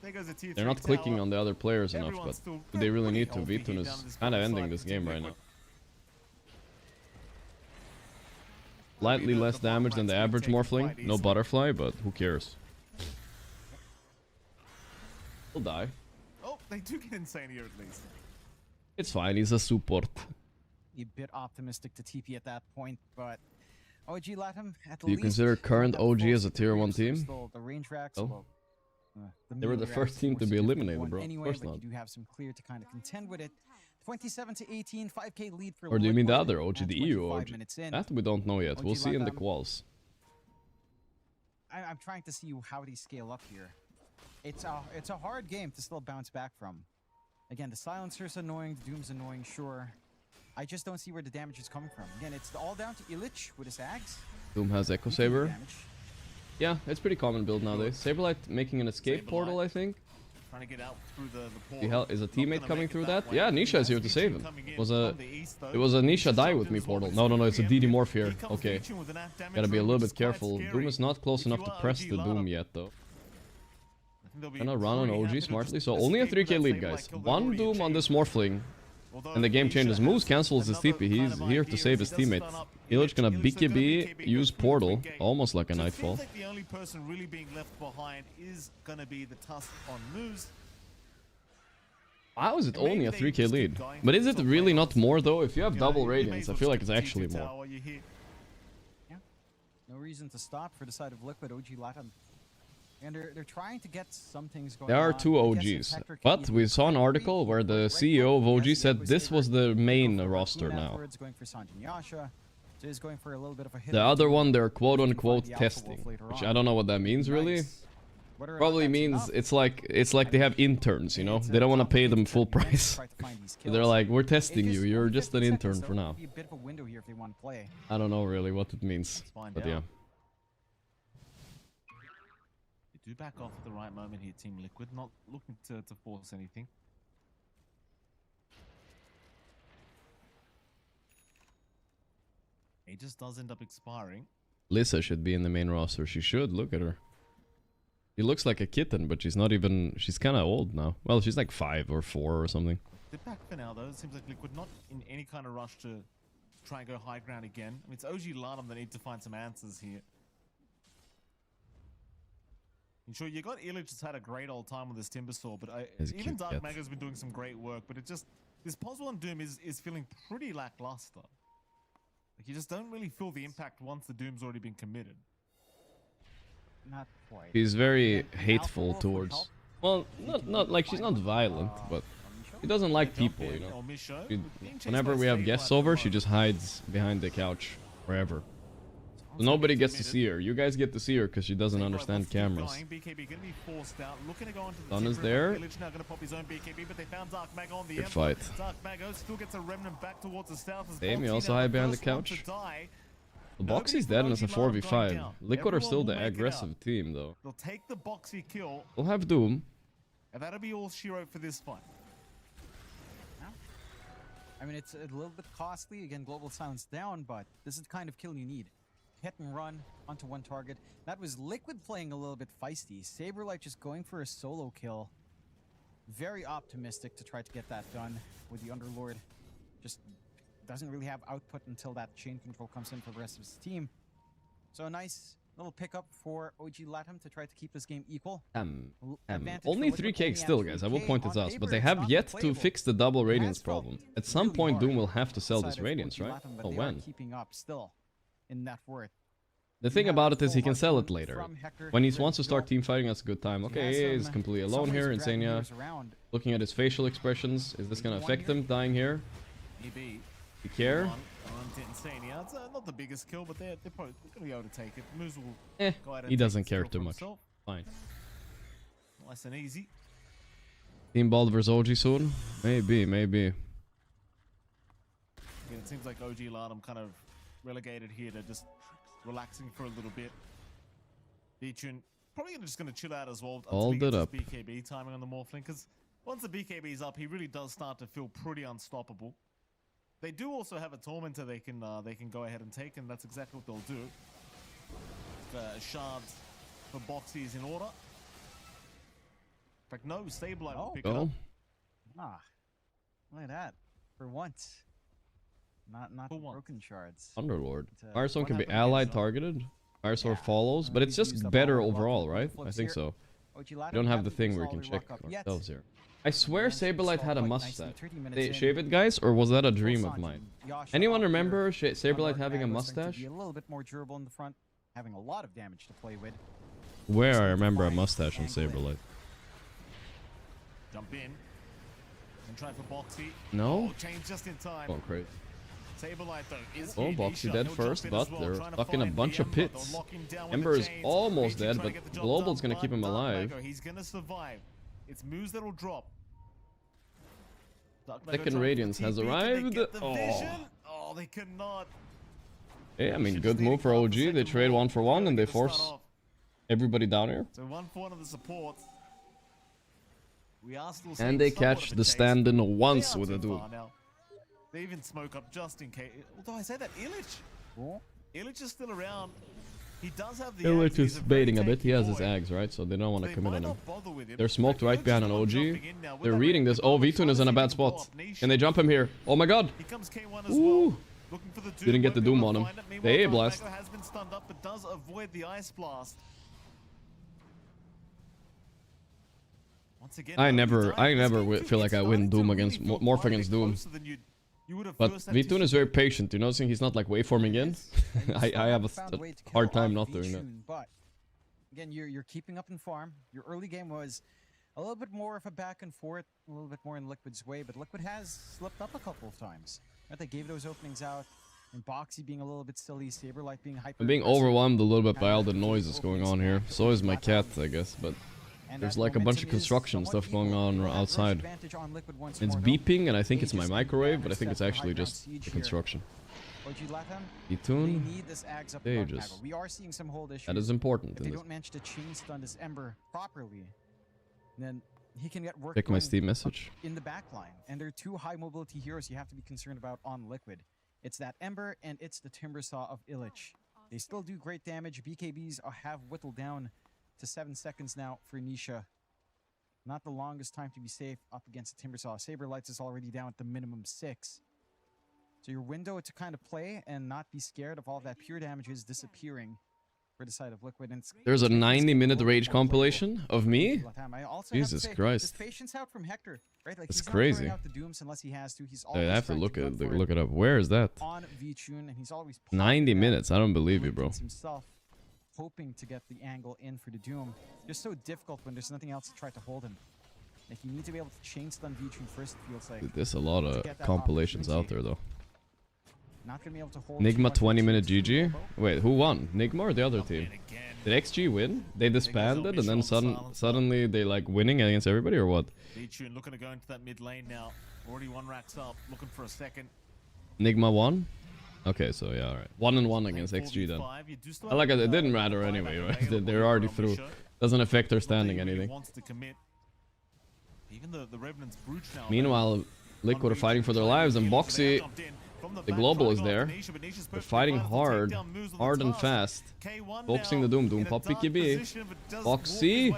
There goes a tier They're 3 not clicking tower. on the other players enough, Everyone's but still do they really pretty need to? healthy Vitun here is down this kind of bottom ending side this for game Team right now. Liquid. Slightly less damage than the average Morphling. No butterfly, but who cares? He'll die. Oh, they do get insane here at least. It's fine, he's a support. A bit optimistic to TP at that point, but OG Latam at the Do you least consider current don't have OG full as a tier 1 superior, so team? still the range racks, Oh. well, They were the melee first racks team more to be significant eliminated, one bro. Of Anyway, course but not. you do have some clear to kind of contend with it. 27 to 18, 5k lead for. Or do you mean the Liquid, other OG, and the EU 25 OG? minutes in. That we don't know yet. We'll OG see in the Latam. quals. I'm trying to see how they scale up here. It's a hard game to still bounce back from. Again, the silencer's annoying, the Doom's annoying, sure. I just don't see where the damage is coming from. Again, it's all down to Illich with his Ags. Doom has Echo He can do Saber. damage. Yeah, it's pretty common build nowadays. Saberlight making an escape Saberlight. portal, I think. Trying to get out through the The portal. hell is a Not teammate gonna coming make it through that that? way. Yeah, Nisha is He here has to save Vichun him. coming in Was from the east, though. It was a Nisha die with me Jumped in portal. as No, well, no, but it's a it's DD preempted. morph here. Here comes Okay. Vichun with an app damage Gotta be a room, little which bit is quite careful. scary. Doom is not close If enough you to are press OG the Doom Latam, yet, though. I think they'll be Gonna run on pretty OG happy to smartly. just So only a escape 3k with that lead, save guys. like they've One already Doom on achieved. this Morphling. Although And the game Nisha changes has moves, cancels his another TP. He's kind of here idea to save as his he does teammate. stun up Illich gonna Illich, so BKB, BKB use goes through portal, the gate. almost like a So it Nightfall. feels like the only person really being left behind is gonna be the Tusk on moves. How is it And maybe only a they 3k just keep lead? going But for is it top really not lanes. more though? If you have You know, double you may radiance, as I well feel just like it's keep actually TP more. tower while you're here. No reason to stop for the side of Liquid OG Latin. And they're trying to get some things going There are on. two I guess if OGs, Hector can but either we saw an crit article creep, where he the put CEO of right OG click, said he has this the was the Equus main Saber, roster Raccoon now. afterwards, going for Sanjin Yasha. So he's going for a little bit of a hit The or other two. one they're If you can find quote-unquote the Alpha Wolf testing, later which on. I don't know what that means really. Nice. Whether or not Probably that's means enough, it's like they have interns, you know? it's a They don't want to pay them full complicated price. try to find these They're kills. like, we're It testing is you, you're only just an 15 intern seconds, for though. now. Be a bit of a window here if they want to play. I don't know really what it means, Let's find but out. yeah. They do back off at the right moment here, Team Liquid. Not looking to force anything. It just does end up expiring. Lissa should be in the main roster. She should. Look at her. She looks like a kitten, but she's not even... She's kind of old now. Well, she's like 5 or 4 or something. They're back for now, though. It seems like Liquid not in any kind of rush to try and go high ground again. I mean, it's OG Lanham that need to find some answers here. And sure, you got Illich just had a great old time with this Timbersaw, but He's a even cute Dark cat. Mago's been doing some great work, but it just... This Puzzle on Doom is feeling pretty lackluster. Like, you just don't really feel the impact once the Doom's already been committed. Not quite. She's very An Alpha hateful Wolf would towards... help. Well, not like she's not violent, but she doesn't like Jump people, in, you know? or Misho, She- but being chased Whenever by we have Stable guests at the over, she moment. just hides behind the couch forever. So nobody gets to see her. You guys get to see her because she doesn't understand cameras. BKB gonna be forced out. Looking to go onto the Sun is Timber. there. Village now gonna pop his own BKB, but they found Dark Mago on the Good Emperor. fight. Dark Mago still gets a remnant back towards the south. As Same, he Boxy also now hide behind the first one to couch. die. The Nobody's Boxy's dead and it's a OG Lanham going 4v5. down. Liquid are Everyone still will the make it out. aggressive team, though. They'll take the Boxy kill, We'll have Doom. and that'll be all she wrote for this fight. I mean, it's a little bit costly. Again, Global Silence down, but this is the kind of kill you need. Hit and run onto one target. That was Liquid playing a little bit feisty. Saberlight just going for a solo kill. Very optimistic to try to get that done with the Underlord. Just doesn't really have output until that chain control comes in for the rest of his team. So a nice little pickup for OG Latam to try to keep this game equal. Advantage Only for Liquid, 3k only still, at guys. I will 3K. point On this out. paper, But they it's have not yet to unplayable. fix the double It radiance has felt problem. At some really point, hard Doom will have to sell side this of radiance, OG right? Latam, but Oh, they are when? keeping up still in that worth. The You thing have about the it is he full can sell it Harpoon later. from Hector, When he ready wants to start go. team fighting, that's a good time. He Okay, has he's some- completely some alone ways here. of dragging Insania heroes around. looking at his facial expressions. Is this gonna One affect here. him dying here? Maybe. You care? On to Insania. It's not the biggest kill, but they're probably going to be able to take it. Moose will Eh, go ahead and he take doesn't this care kill too for much. himself. Fine. Nice and easy. Team Bald vs OG soon? Maybe. Yeah, it seems like OG Lardham kind of relegated here to just relaxing for a little bit. D-Tune probably just going to chill out as well until Hold he gets it up. his BKB timing on the Morphling, because once the BKB is up, he really does start to feel pretty unstoppable. They do also have a Tormentor they can go ahead and take, and that's exactly what they'll do. Shards for Boxy is in order. In fact, no, Sableye will pick it up. Go. Ah, look at that. For once. Not For the once. broken shards. Underlord. But, Firestorm what can be happened ally against, targeted. Firestorm Yeah, follows, but it's he's just used up better all the overall, buffs. right? I Flips think here. so. OG We Latam don't have the haven't thing used where we all can their check rock up yet. ourselves here. I swear And should Saberlight stall had a quite mustache. nicely, 30 minutes They in. shave it, guys, or was that a Full dream of Sanjin. mine? Yasha Anyone up here. remember Saberlight Unmarked having a Mago is going to mustache? Be a little bit more durable in the front, having a lot of damage to play with. Where I remember a mustache on Saberlight. Jump in and try for Boxy. No? Oh, change just in time. Oh, crazy. Saberlight though is Oh, in. Boxy He's shot. dead He'll jump first, in but as well, they're trying to stuck in a find bunch the of Ember. pits. They'll lock him down with Ember the is chains. almost Agent dead, trying but to get the job Global's done, gonna keep but him Dark alive. Mago, he's gonna survive. It's Moose that'll drop. Dark Mago Second trying for Radiance the has TP. Can they arrived. get the Oh. vision? Oh, they cannot. Hey, I mean, Should good just need move to for come up the OG. They second trade ball. 1 for 1 and they Get the start force off. everybody down here. So 1 for 1 of the supports. We are still And seeing they somewhat catch of a the chase. stand-in They once are with too a Doom. far now. They even smoke up just in case. Although I say that Illich. Cool. Illich is still around. He does have the Illich Ags, he's is a very baiting a bit. He tanky has his boy. Ags, right? So they don't want to They commit might on him. not bother with him. They're smoked But right Illich behind is an the one OG. jumping in now with They're that reading red this. pick. Oh, They're V-Tune trying is to in a see bad if he can blow spot. up Nation. Can they jump him here? Oh my god. Here comes K1 as Ooh. well. Looking for the Doom. Didn't get the Won't be Doom able on to him. find it. The Meanwhile, A Dark blast. Mago has been stunned up, but does avoid the Ice Blast. I never feel like I win Doom against Morph against Doom. But V2 is very patient. You know, he's not like waveforming in. I have a hard time not doing that. But again, you're keeping up in farm. Your early game was a little bit more of a back and forth, a little bit more in Liquid's way, but Liquid has slipped up a couple of times. Right? They gave those openings out, and Boxy being a little bit silly, Saberlight being hyper. I'm being overwhelmed a little bit by all the noises going on here. So is my cat, I guess, but there's like a bunch of construction stuff going on outside. It's beeping, and I think it's my microwave, but I think it's actually just the construction. Detune stages. We are seeing some hold issues. That is important. If they don't manage to chain stun this Ember properly, then he can get work. Check my Steam message. In the back line. And there are two high mobility heroes you have to be concerned about on Liquid. It's that Ember and it's the Timbersaw of Illich. They still do great damage. BKBs have whittled down to 7 seconds now for Nisha. Not the longest time to be safe up against the Timbersaw. Saberlights is already down at the minimum 6. So your window to kind of play and not be scared of all that pure damage is disappearing for the side of Liquid. And there's a 90-minute rage compilation of me? Jesus Christ. Patience out from Hector, right? Like that's crazy. Out the dooms unless he has to. He's I have to look it up. Where is that? On V-Tune, and he's always 90 minutes. I don't believe you, bro. Himself hoping to get the angle in for the Doom. Just so difficult when there's nothing else to try to hold him. Like you need to be able to chain stun V-Tune first, it feels like. There's a lot of compilations out there though. Not gonna be able to hold Nigma 20-minute GG? Wait, who won? Nigma or the other team? Did XG win? They disbanded and then suddenly they like winning against everybody or what? V-Tune looking to go into that mid lane now. Already 1 racks up, looking for a second. Nigma won? Okay, so yeah, alright. 1-1 against XG then. I like it, it didn't matter anyway, right? They're already through. Doesn't affect their standing anything. Meanwhile, Liquid are fighting for their lives and Boxy, the global is there. They're fighting hard and fast. Focusing the Doom. Doom pop PKB. Boxy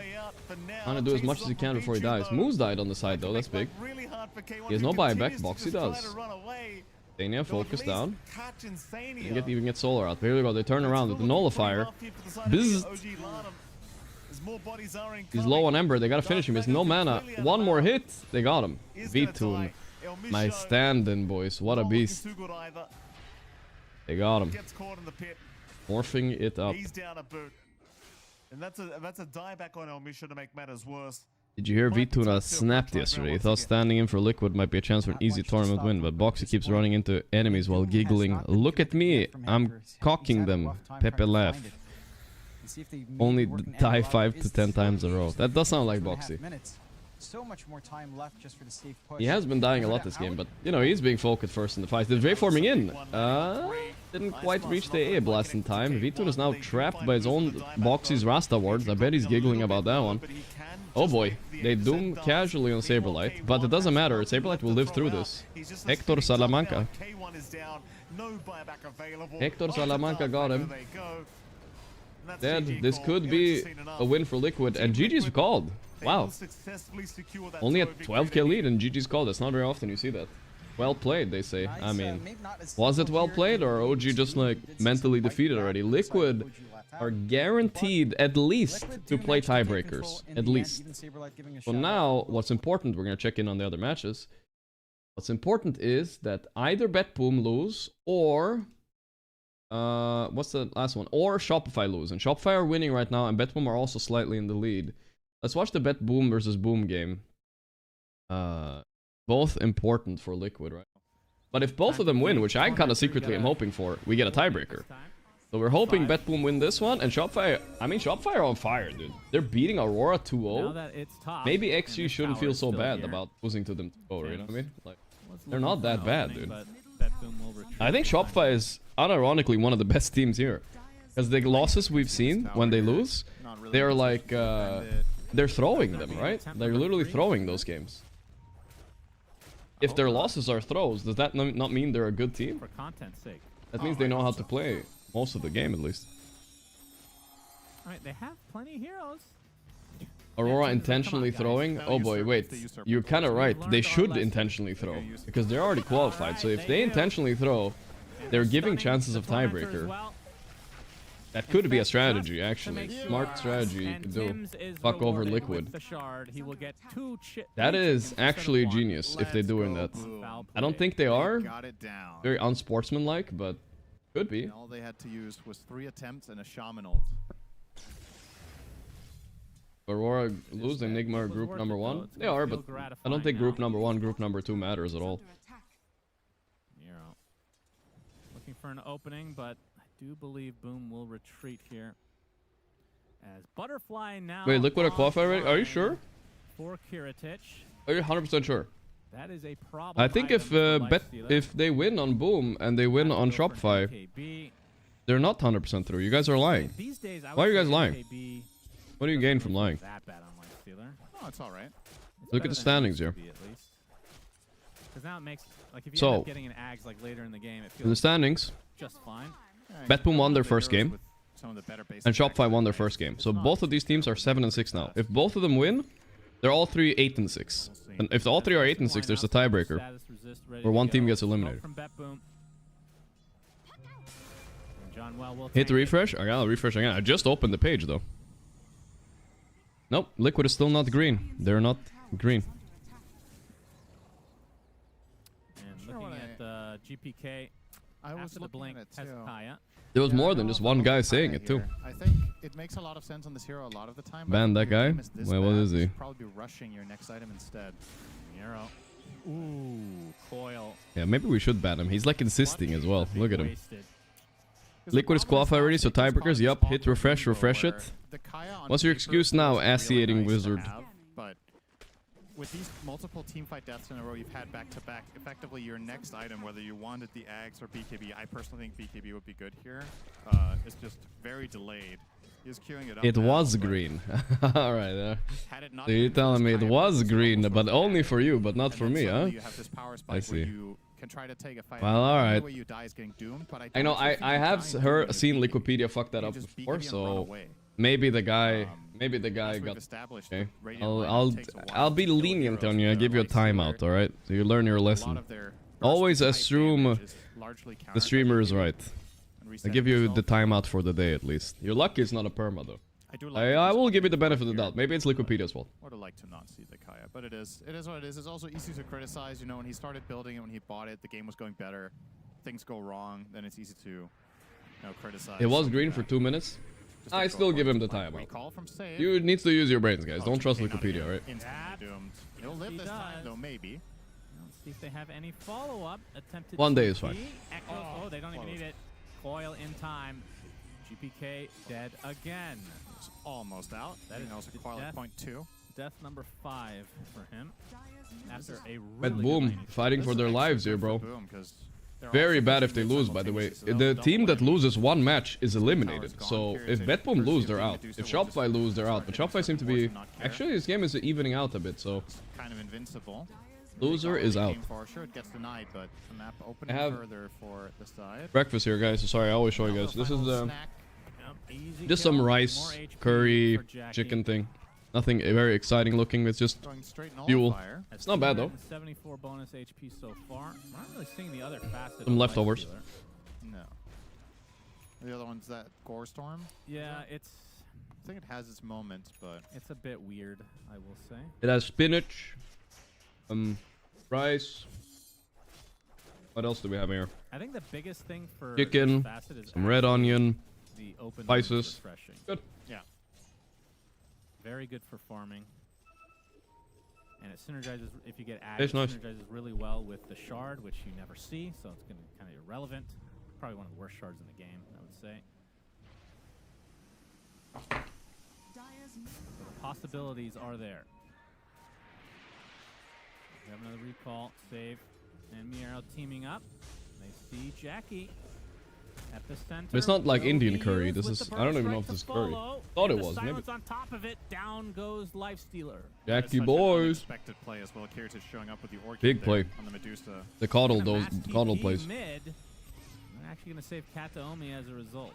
trying to do as much as he can before he dies. Moose died on the side though, that's big. He has no buyback, Boxy does. Dania focus down. Even get Solar out. But here we go, they turn around with the Nullifier. Bzzz. He's low on Ember, they gotta finish him. He has no mana. One more hit, they got him. V-Tune. My stand-in, boys. What a beast. They got him. Morphing it up. And that's a dieback on Elmisha to make matters worse. Did you hear V-Tuna snapped yesterday? He thought standing in for Liquid might be a chance for an easy tournament win, but Boxy keeps running into enemies while giggling. Look at me, I'm cocking them. Pepe laugh. Only die 5 to 10 times in a row. That does sound like Boxy. So much more time left just for the safe push. He has been dying a lot this game, but you know, he's being focused first in the fight. The waveforming in. Didn't quite reach the A blast in time. V-Tune is now trapped by his own Boxy's Rasta wards. I bet he's giggling about that one. Oh boy, they Doom casually on Saberlight, but it doesn't matter. Saberlight will live through this. Hector Salamanca. Hector Salamanca got him. Dead. This could be a win for Liquid, and GG's called. Wow. Only a 12k lead and GG's called. That's not very often you see that. Well played, they say. I mean, was it well played or OG just like mentally defeated already? Liquid are guaranteed at least to play tiebreakers. At least. So now, what's important, we're going to check in on the other matches. What's important is that either BetBoom lose or... what's the last one? Or Shopify lose. And Shopify are winning right now and BetBoom are also slightly in the lead. Let's watch the BetBoom versus Boom game. Both important for Liquid, right? But if both of them win, which I kind of secretly am hoping for, we get a tiebreaker. So we're hoping BetBoom win this one, and Shopify... I mean, Shopify are on fire, dude. They're beating Aurora 2-0. Maybe XG shouldn't feel so bad about losing to them 2-0, you know what I mean? Like, they're not that bad, dude. I think Shopify is, unironically, one of the best teams here. Because the losses we've seen, when they lose, they're like... they're throwing them, right? They're literally throwing those games. If their losses are throws, does that not mean they're a good team? For content's sake. That means they know how to play most of the game, at least. Alright, they have plenty of heroes. Aurora intentionally throwing? Oh boy, wait. You're kind of right. They should intentionally throw. Because they're already qualified. So if they intentionally throw, they're giving chances of tiebreaker. That could be a strategy, actually. Smart strategy you could do. Fuck over Liquid. The shard. He will get That is actually genius if they're doing that. I don't think they are. Got it down. Very unsportsmanlike, but could be. And all they had to use was 3 attempts and a shaman ult. Aurora losing Enigma group number 1? They are, but I don't think group number 1, group number 2 matters at all. Nero looking for an opening, but I do believe Boom will retreat here. As Butterfly now. Wait, Liquid are qualified already? Are you sure? For Kiritich. Are you 100% sure? That is a problem. I think if they win on Boom and they win on Shopify, they're not 100% through. You guys are lying. Why are you guys lying? What do you gain from lying? Oh, it's all right. Look at the standings here. Because now it makes like if you So, end up getting an Ags like later in the game, it feels in the standings, just fine. Betboom won their first game, and Shopify won their first game. So both of these teams are 7 and 6 now. If both of them win, they're all 3 8 and 6. And if all 3 are 8 and 6, there's a tiebreaker, where one team gets eliminated. Hit the refresh. I gotta refresh again. I just opened the page though. Nope, Liquid is still not green. They're not green. And looking at GPK, I was after the looking blink, at it too. Hezekiah. There was more than just one guy saying it too. Here. I think it makes a lot of sense on this hero a lot of the time. but Ban that if your guy? game is this Wait, what bad, is you he? should probably be rushing your next item instead. Nero. Ooh, coil. Yeah, maybe we should ban him. He's like insisting as well. Look at him. Wasted. Liquid is qualified already, so tiebreakers. Yup, hit refresh, refresh it. What's your excuse now, ass-eating wizard? But with these multiple teamfight deaths in a row you've had back-to-back, effectively your next item, whether you wanted the Ags or BKB, I personally think BKB would be good here, is just very delayed. He's queuing it up. It now, was but green. Alright, had it not so you're been for telling this me it tiebreaker, was this green, almost but would only have for you, but not and for then me, suddenly huh? You have this power spike I see. where you can try to take a fight. Well, The only alright. way you die is getting doomed, but I know, don't I think have dying seen doomed is Liquipedia fuck that you up just before, BKB and run so away. maybe the guy As we've got... established, Okay, the Radiant lineup takes a while I'll be to build lenient heroes on you. I with give you a the right timeout, stealer. alright? So you learn your A lot lesson. of their Always burst type assume damage is largely the countered streamer by is BKB right. and I resetting give you yourself. the timeout for the day at least. Your luck is not a perma though. I do like I this will one give you the benefit of the here, doubt. Maybe it's Liquipedia's fault. Would have liked to not see the Kaya, but it is what it is. It's also easy to criticize. You know, when he started building it, when he bought it, the game was going better. Things go wrong, then it's easy to criticize. It was something green that for 2 minutes. just I didn't go still give him the according to timeout. plan. Recall from save. You need to use your brains, guys. Oh, Don't trust 2K not Wikipedia, again. right? Instantly doomed. It'll live He this time, does. though, maybe. Let's see if they have any follow-up attempted. One day is TP. fine. Echoes. Oh, they don't even need it. Coil in time. GPK dead again. It's almost out. That That is is also the quality death. point 2. Death number 5 for him. After a really But good boom, lane. fighting for their lives here, bro. Boom, 'cause they're Very also bad if they pushing lose, by the way. simultaneously, so The they'll team that win. loses one match is eliminated. Tower's So gone. if Curious Betboom if lose, they're Medusa out. will If just Shopify lose, they're out. start But hitting Shopify seem to be... certain boards and not care. Actually, this game is evening out a bit, so... It's kind of invincible. Loser is out. For sure, it gets denied, but the map I opening have- further for the side. Breakfast here, guys. Sorry, I always show you guys. This is Final the... snack. Easy Just kill, some more rice, HP curry, for Jackie. chicken thing. Nothing very exciting looking. It's just... Going straight Fuel. nullifier. It's not bad, though. 74 bonus HP so far. We're not really seeing the other facet. Some of leftovers. Lifestealer. No. The other one's that Gore Storm. Yeah, it's I think it has its moments, but a bit weird, I will say. It has spinach, rice. What else do we have here? I think the biggest thing for Chicken, this facet is some red actually onion. the open spices. refreshing. Good. yeah. Very good for farming. And it synergizes, if you get It's added, nice. synergizes really well with the shard, which you never see, so it's going to be kind of irrelevant. Probably one of the worst shards in the game, I would say. So the possibilities are there. We have another recall, save, and Miero teaming up. They see Jackie at the center. But it's not like No Indian heals curry. with This the is... I don't even know if burst this is right curry. to follow. Thought it And the was, maybe. silence on top of it, down goes Lifestealer. That's Jackie such an boys. unexpected play as well. Kiritich showing up with the orchid Big there play. on the Medusa. The coddle, And a those mass coddle TP plays. Mid. They're actually going to save Kataomi as a result.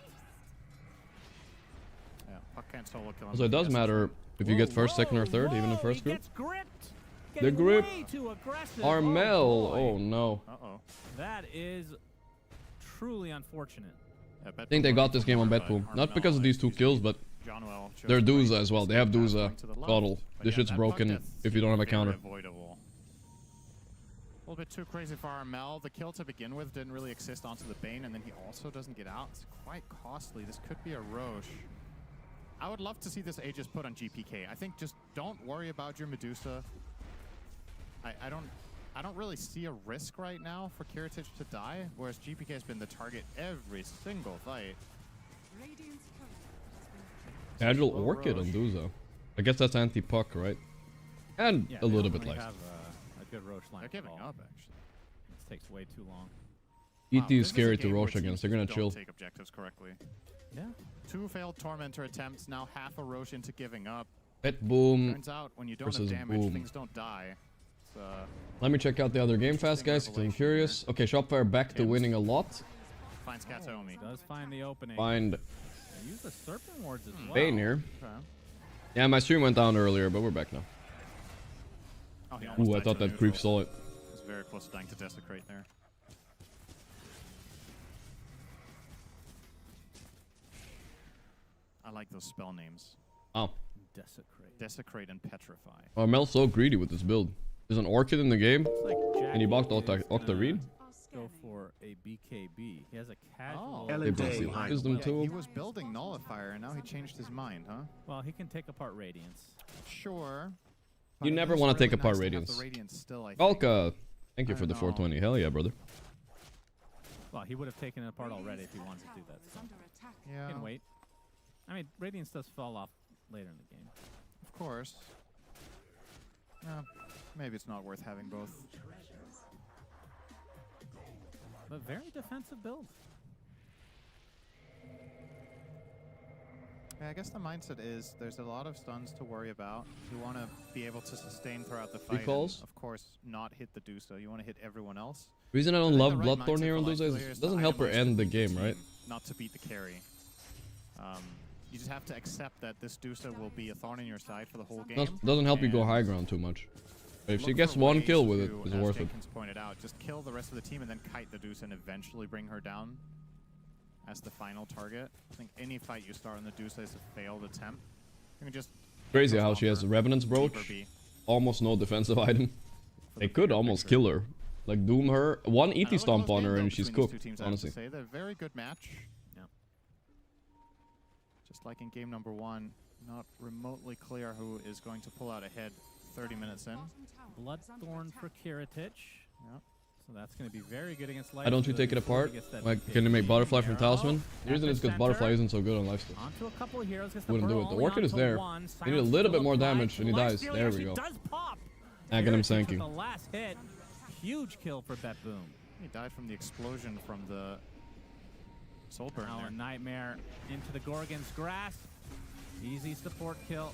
Yeah, Puck can't solo kill him. Also, it does Yes, matter if you get first, second, or third, even in first He group. gets gripped. The Getting grip. way too aggressive. Armel. boy. Oh, no. Uh-oh. That is truly unfortunate. I think they got this game on bet pool. Not because of these 2 kills, but they're Duza as well. They have Duza. Total. This shit's broken if you don't have a counter. Avoidable. A little bit too crazy for Armel. The kill to begin with didn't really exist onto the Bane, and then he also doesn't get out. It's quite costly. This could be a Roche. I would love to see this Aegis put on GPK. I think just don't worry about your Medusa. I don't really see a risk right now for Kiritich to die, whereas GPK has been the target every single fight. Agile Orchid on Duza. I guess that's anti-puck, right? And Yeah, a little bit they less. have a good Roche line. They're giving call. up, actually. This takes way too long. ET This is a scary to game where Roche against. They're teams gonna just chill. don't take objectives correctly. Yeah. 2 failed Tormentor attempts, now half a Roche into giving up. Bet boom. Turns out when you don't have versus damage, boom. things don't die. It's, Let me check out the other game fast, guys, because I'm curious. Okay, Shopfire back to Tim's. winning a lot. finds Kataomi. Does find the opening. Find Use the Serpent Wards as well. Bane here. Okay. Yeah, my stream went down earlier, but we're back now. Oh, he almost Ooh, I died thought to the that creep neutral. saw it. Was very close to dying to Desecrate there. I like those spell names. Oh. Desecrate. Desecrate and Petrify. Mel's so greedy with this build. There's an Orchid in the game, Looks like and he blocked Jackie is Octa gonna Reed. Go for a BKB. He has a casual. Oh. They both do. Wisdom He too. was building Nullifier and now he changed his mind, huh? Well, he can take apart Radiance. Sure. You But it never is want to really take apart nice to have Radiance. the Radiance still, I think. Valka, thank you I for the know. 420. Hell yeah, brother. Well, he would have taken it apart already if he wanted to do that. So Yeah, he can wait. I mean, Radiance does fall off later in the game. of course. Yeah, maybe it's not worth having both. But very defensive build. Yeah, I guess the mindset is there's a lot of stuns to worry about. You want to be able to sustain throughout the fight. Recalls? And of course, not hit the Dusa. You want to hit everyone else. Reason I I don't think love the right Bloodthorn mindset here for on Light those Player is is doesn't to help her idolize end the team, game, right? Not to beat the carry. You just have to accept that this Dusa will be a thorn in your side for the whole game. Doesn't help you go and high ground too much. If she look gets for one ways kill with it, to, it's as worth it. Jenkins pointed out, just kill the rest of the team and then kite the Dusa and eventually bring her down as the final target. I think any fight you start on the Dusa is a failed attempt. You can just Crazy how she has her, Revenant's keep her Brooch, be almost no defensive item. for They the could bigger almost picture. kill her. Like doom her. One And a ET stomp close on game, her though, and she's between these cooked, two teams, I have honestly. to say. They're a very good match. Yeah. Just like in game number 1, not remotely clear who is going to pull out ahead 30 minutes in. Bloodthorn for Kiritich. Yep. So that's going to be very good against Light. Why don't you take it apart? Like, can you make Butterfly from Talisman? The reason is because Butterfly isn't so good on lifesteal. Onto a couple of heroes. Gets the Wouldn't do burrow it. The only Orchid is onto there. one. They need a Silence little bit still more applied. damage and he dies. Lifesteal There we actually go. does pop. I get him Kiritich with sanking. the last hit. Huge kill for Bet Boom. He died from the explosion from the soul burn Now there. a Nightmare into the Gorgon's grasp. Easy support kill.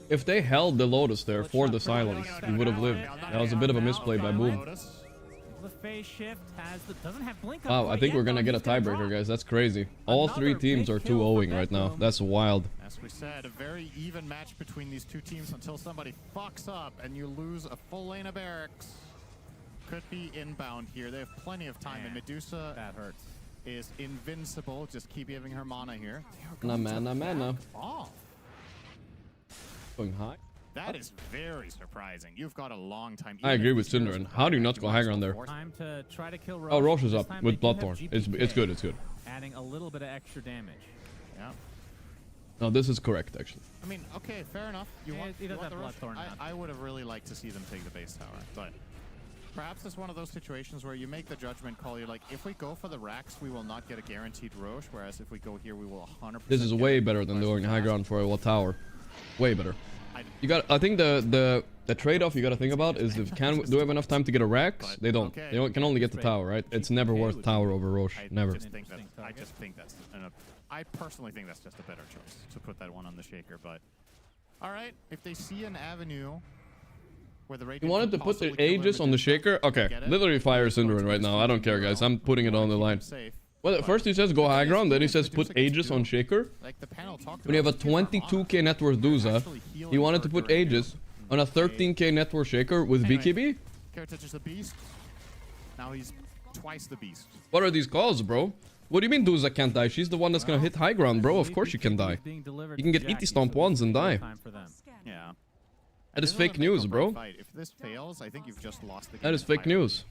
If they held the Lotus there for the silence, he would have lived. That was a bit of a misplay by Boom. Lotus. The phase shift doesn't have blink up Wow, I quite think yet, we're gonna though. get a He's gonna tiebreaker, drop. guys. That's crazy. All three Another teams big are kill for 2-0 right now. Bedroom. That's wild. As we said, a very even match between these two teams until somebody fucks up and you lose a full lane of barracks. Could be inbound here. They have plenty of time, and Man, Medusa That hurts. is invincible. Just keep giving her mana here. Nah, mana, mana. Off. Going high. That is very surprising. You've got a long time. I even agree if with these heroes Synderen. are How do you high, not go might high as ground well there? force it. Time to try to kill Roche. Oh, Roche is This up time with they do have Bloodthorn. GPK, It's good. It's good. Adding a little bit of extra damage. Yeah. No, this is correct actually. I mean, okay, fair enough. You Yeah, want, he you does want have the Roche? Bloodthorn now. I would have really liked to see them take the base tower, but perhaps it's one of those situations where you make the judgment call. You're like, if we go for the racks, we will not get a guaranteed Roche, whereas if we go here, we will 100%. This is get way a better than question going high fast. ground for a tower. Way better. I- You got. I think the trade-off you got to think about is if do we have enough time to get a Rax? They don't. Okay. They can only get the tower, right? It's never worth tower over Roche. Never. Just think that, Interesting I target. just think that's. I personally think that's just a better choice to put that one on the shaker. But all right, if they see an avenue where the You wanted to put the Aegis on the shaker? Okay, literally fire Synderen right now. I don't care, guys. I'm putting it on the line. Well, first he says go high ground, then he says put Aegis on shaker. Like the panel talked When you have a about, just give her 22k net worth Duza, he wanted to put Aegis on a 13k net worth shaker with Anyway. BKB? Kiritich is the beast. Now he's twice the beast. What are these calls, bro? What do you mean Duza can't die? She's the one that's gonna hit high ground, bro. Of course she can die. You can get 80 stomp ones and die. Yeah. That is fake news, bro. If this fails, I think you've just lost the game. That is fake news.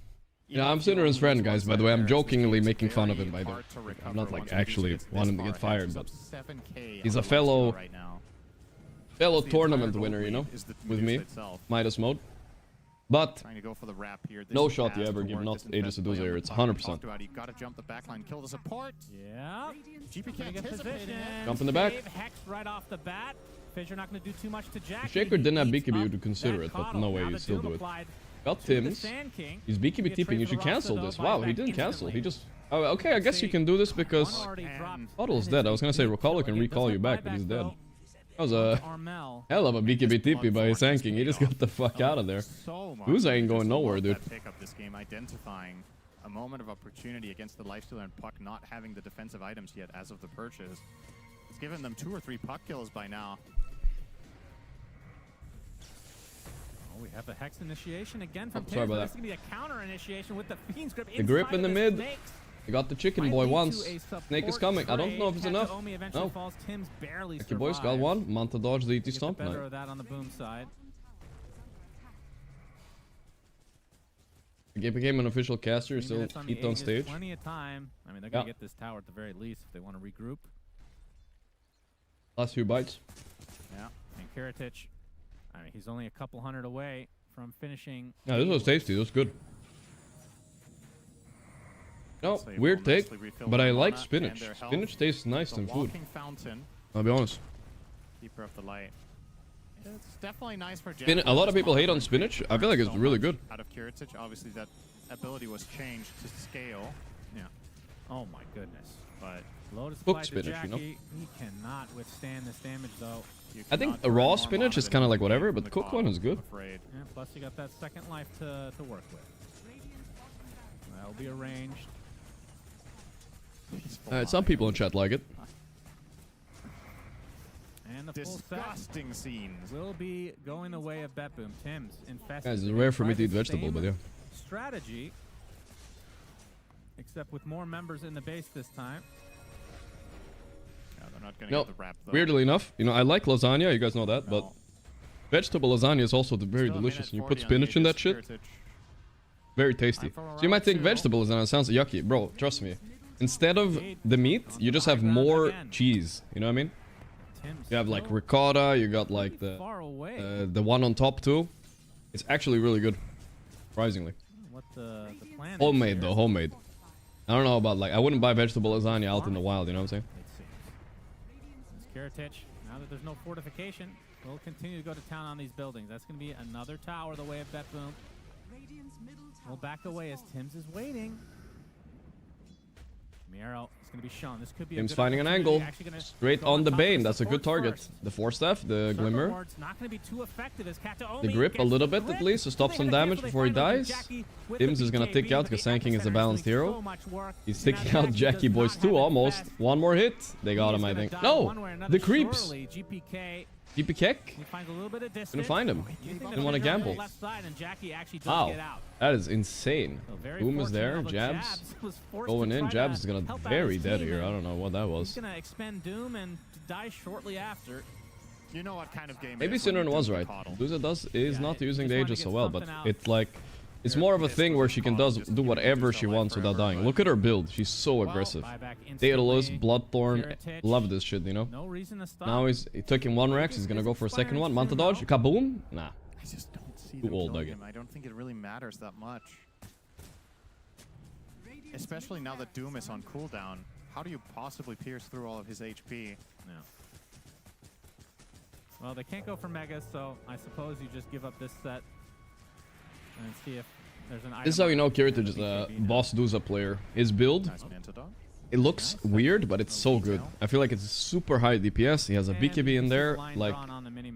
Yeah, I'm Cinderen's friend, guys, by the way. I'm jokingly making fun of him, by the way. I'm not, like, actually wanting to get fired, but... He's a fellow tournament winner, you know? With me. Midas mode. But no shot you ever give, not Aegis Aduza here. It's 100%. Gotta jump the backline, kill the support. Yeah. GPK anticipating. Jump in the back. Hex right off the bat. Fissure not going to do too much to Jackie. Shaker didn't have BKB to consider it, but no way, you still do it. Got Tim's. He's BKB tipping. You should cancel this. Wow, he didn't cancel. He just... Oh, okay, I guess you can do this because... Puddle's dead. I was gonna say Rocaller can recall you back, but he's dead. That was a hell of a BKB TP by his Sanking. He just got the fuck out of there. Duza ain't going nowhere, dude. Pick up this game, identifying a moment of opportunity against the Lifestealer and Puck not having the defensive items yet as of the purchase. It's given them 2 or 3 Puck kills by now. We have a Hex initiation again from Sorry about that. This is going to be a counter initiation with the Fiend's Grip. The grip in the mid. You got the chicken boy once. Snake is coming. I don't know if it's enough. No. Lucky boys got one. Manta dodge the ET stomp. Better of that on the boom side. The game became an official caster. Still eat on stage. Plenty of time. I mean, they're going to get this tower at the very least if they want to regroup. Last few bites. Yeah. And Kiritich, I mean, he's only a couple hundred away from finishing. Yeah, this was tasty. This was good. No, weird take, but I like spinach. Spinach tastes nice in food. I'll be honest. Keeper of the light. It's definitely nice for a lot of people hate on spinach. I feel like it's really good. Out of Kiritich, obviously that ability was changed to scale. Yeah. Oh my goodness. But Lotus cooked spinach, you know. He cannot withstand this damage though. I think a raw spinach is kind of like whatever, but the cooked one is good. Yeah, plus you got that second life to work with. That'll be arranged. Some people in chat like it. And the full disgusting scenes will be going the way of Bet Boom. Tim's infested. Guys, it's rare for me to eat vegetable, but yeah. Strategy, except with more members in the base this time. Yeah, they're not gonna No, get the wrap, though. weirdly enough, you know, I like lasagna. You guys know that, but vegetable lasagna is also very Still delicious. And you 40 put on spinach in that Kiritich. shit, very tasty. So you might think vegetable lasagna sounds yucky, bro. Trust me. Instead of the meat, you just have more cheese. You know what I mean? You have like ricotta. You got like the one on top too. It's actually really good, surprisingly. What the plan Homemade though, homemade. I don't know about like I wouldn't buy vegetable lasagna out in the wild. You know what I'm saying? Kiritich, now that there's no fortification, will continue to go to town on these buildings. That's going to be another tower the way of Bet Boom. We'll back away as Tim's is waiting. Miero is going to be shown. This could be Tim's finding an angle. Straight on the Bane. That's a good target. The Force Staff, the Glimmer. Not going to be too effective as the grip a little bit at least to stop some damage before he dies. Tim's is going to tick out because Sanking is a balanced hero. He's ticking out Jackie Boys too almost. One more hit. They got him, I think. No! The creeps! GP Couldn't find him. Didn't want to gamble. Wow. That is insane. Boom is there. Jabs going in. Jabs is gonna very dead here. I don't know what that was. He's gonna expend Doom and die shortly after. You know what kind of game maybe Synderen was right. Duza is not using the Aegis so well, but it's like it's more of a thing where she can do whatever she wants without dying. Look at her build. She's so aggressive. Daedalus, Bloodthorn, love this shit, you know? Now he took him one Rex. He's gonna go for a second one. Manta dodge. Kaboom? Nah. I just don't see Too old again. I don't think it really matters that much. Especially now that Doom is on cooldown. How do you possibly pierce through all of his HP? No. Well, they can't go for Megas, so I suppose you just give up this set and see if there's an item. This is how you know Kiritich is a boss Duza player. His build, it looks weird, but it's so good. I feel like it's super high DPS. He has a BKB in there. Like,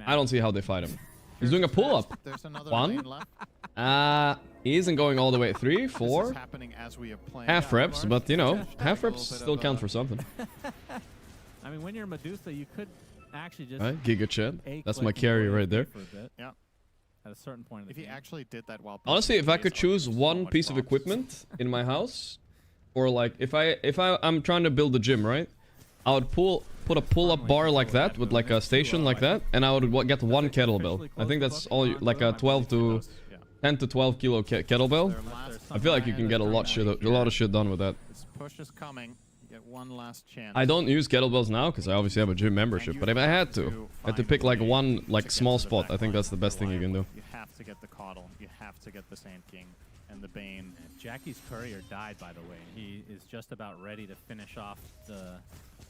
I don't see how they fight him. He's doing a pull-up. One. He isn't going all the way. 3, 4. Half reps, but you know, half reps still count for something. I mean, when you're Medusa, you could actually just... Right, Giga Chat. That's my carry right there. Yeah. At a certain point in the if he game. actually did that while... Honestly, if I could choose one piece of equipment in my house, or like if I'm trying to build a gym, right? I would put a pull-up bar like that with like a station like that, and I would get one kettlebell. I think that's all. Like a 10 to 12 kilo kettlebell. I feel like you can get a lot of shit done with that. This push is coming. Get one last chance. I don't use kettlebells now because I obviously have a gym membership, but if I had to pick like one like small spot, I think that's the best thing you can do. You have to get the Coddle. You have to get the Sand King and the Bane. Jackie's courier died, by the way. He is just about ready to finish off the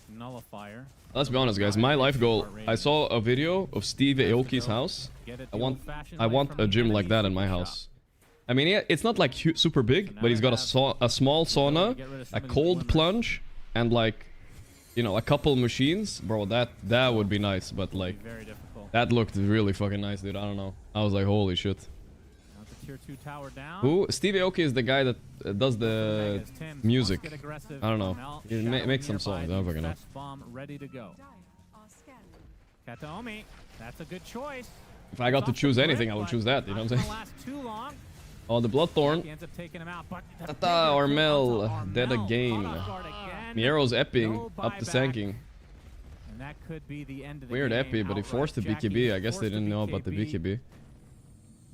nullifier. Let's be honest, guys. My life goal. I saw a video of Steve Aoki's house. I want a gym like that in my house. I mean, yeah, it's not like super big, but he's got a small sauna, a cold plunge, and like, you know, a couple machines. Bro, that would be nice, but like, that looked really fucking nice, dude. I don't know. I was like, holy shit. Tier 2 tower down. Who? Steve Aoki is the guy that does the music. I don't know. He makes some songs. I don't fucking know. Bomb ready to go. Kataomi, that's a good choice. If I got to choose anything, I would choose that. You know what I'm saying? Oh, the Bloodthorn. Tata Armel dead again. Miero's epping up the Sanking. And that could be the end of the Weird game. epi, but he forced the BKB. I guess they didn't know about the BKB.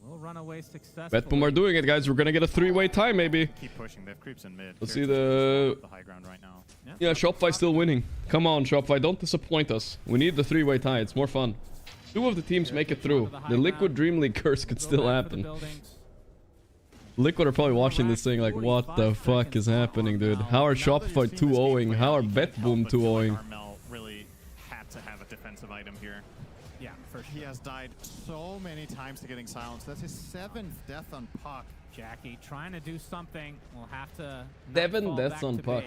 Runaway success. Betboom are doing it, guys. We're gonna get a 3-way tie, maybe. Keep pushing. They have creeps in mid. Let's see the high ground right now. Yeah, Shopify still winning. Come on, Shopify, don't disappoint us. We need the 3-way tie. It's more fun. 2 of the teams make it through. The Liquid Dreamleague curse could still happen. Liquid are probably watching this thing like, what the fuck is happening, dude? How are Shopify 2-0ing? How are Betboom 2-0ing? Armel really had to have a defensive item here. Yeah, for sure. He has died so many times to getting silenced. That's his 7th death on Puck. Jackie trying to do something. We'll have to. 7 deaths on Puck.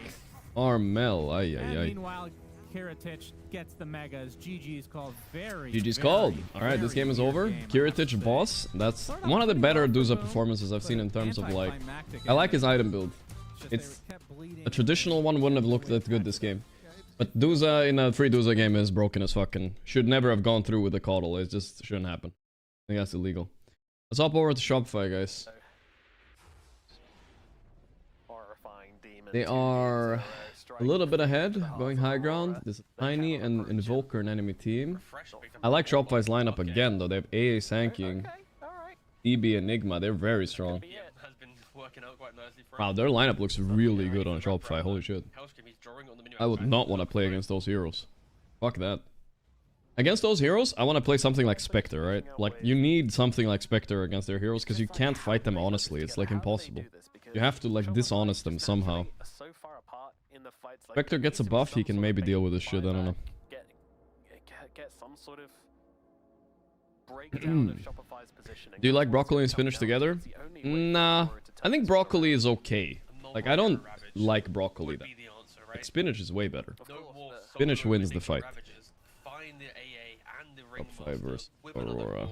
Armel, ay. Meanwhile, Kiritich gets the megas. GG's called GG's called. Alright, this game is over. Kiritich boss. That's one of the better Duza performances I've seen in terms of like... I like his item build. It's... A traditional one wouldn't have looked that good this game. But Duza in a free Duza game is broken as fuck and should never have gone through with the Coddle. It just shouldn't happen. I think that's illegal. Let's hop over to Shopify, guys. They are a little bit ahead, going high ground. There's Tiny and Invoker an enemy team. I like Shopify's lineup again, though. They have AA Sanking, DB, Enigma. They're very strong. Wow, their lineup looks really good on Shopify. Holy shit. I would not want to play against those heroes. Fuck that. Against those heroes, I want to play something like Spectre, right? Like, you need something like Spectre against their heroes, because you can't fight them honestly. It's, like, impossible. You have to, like, dishonest them somehow. Spectre gets a buff, he can maybe deal with this shit, I don't know. Do you like broccoli and spinach together? Nah, I think broccoli is okay. Like, I don't like broccoli that. Like, spinach is way better. Spinach wins the fight. Top 5 versus Aurora.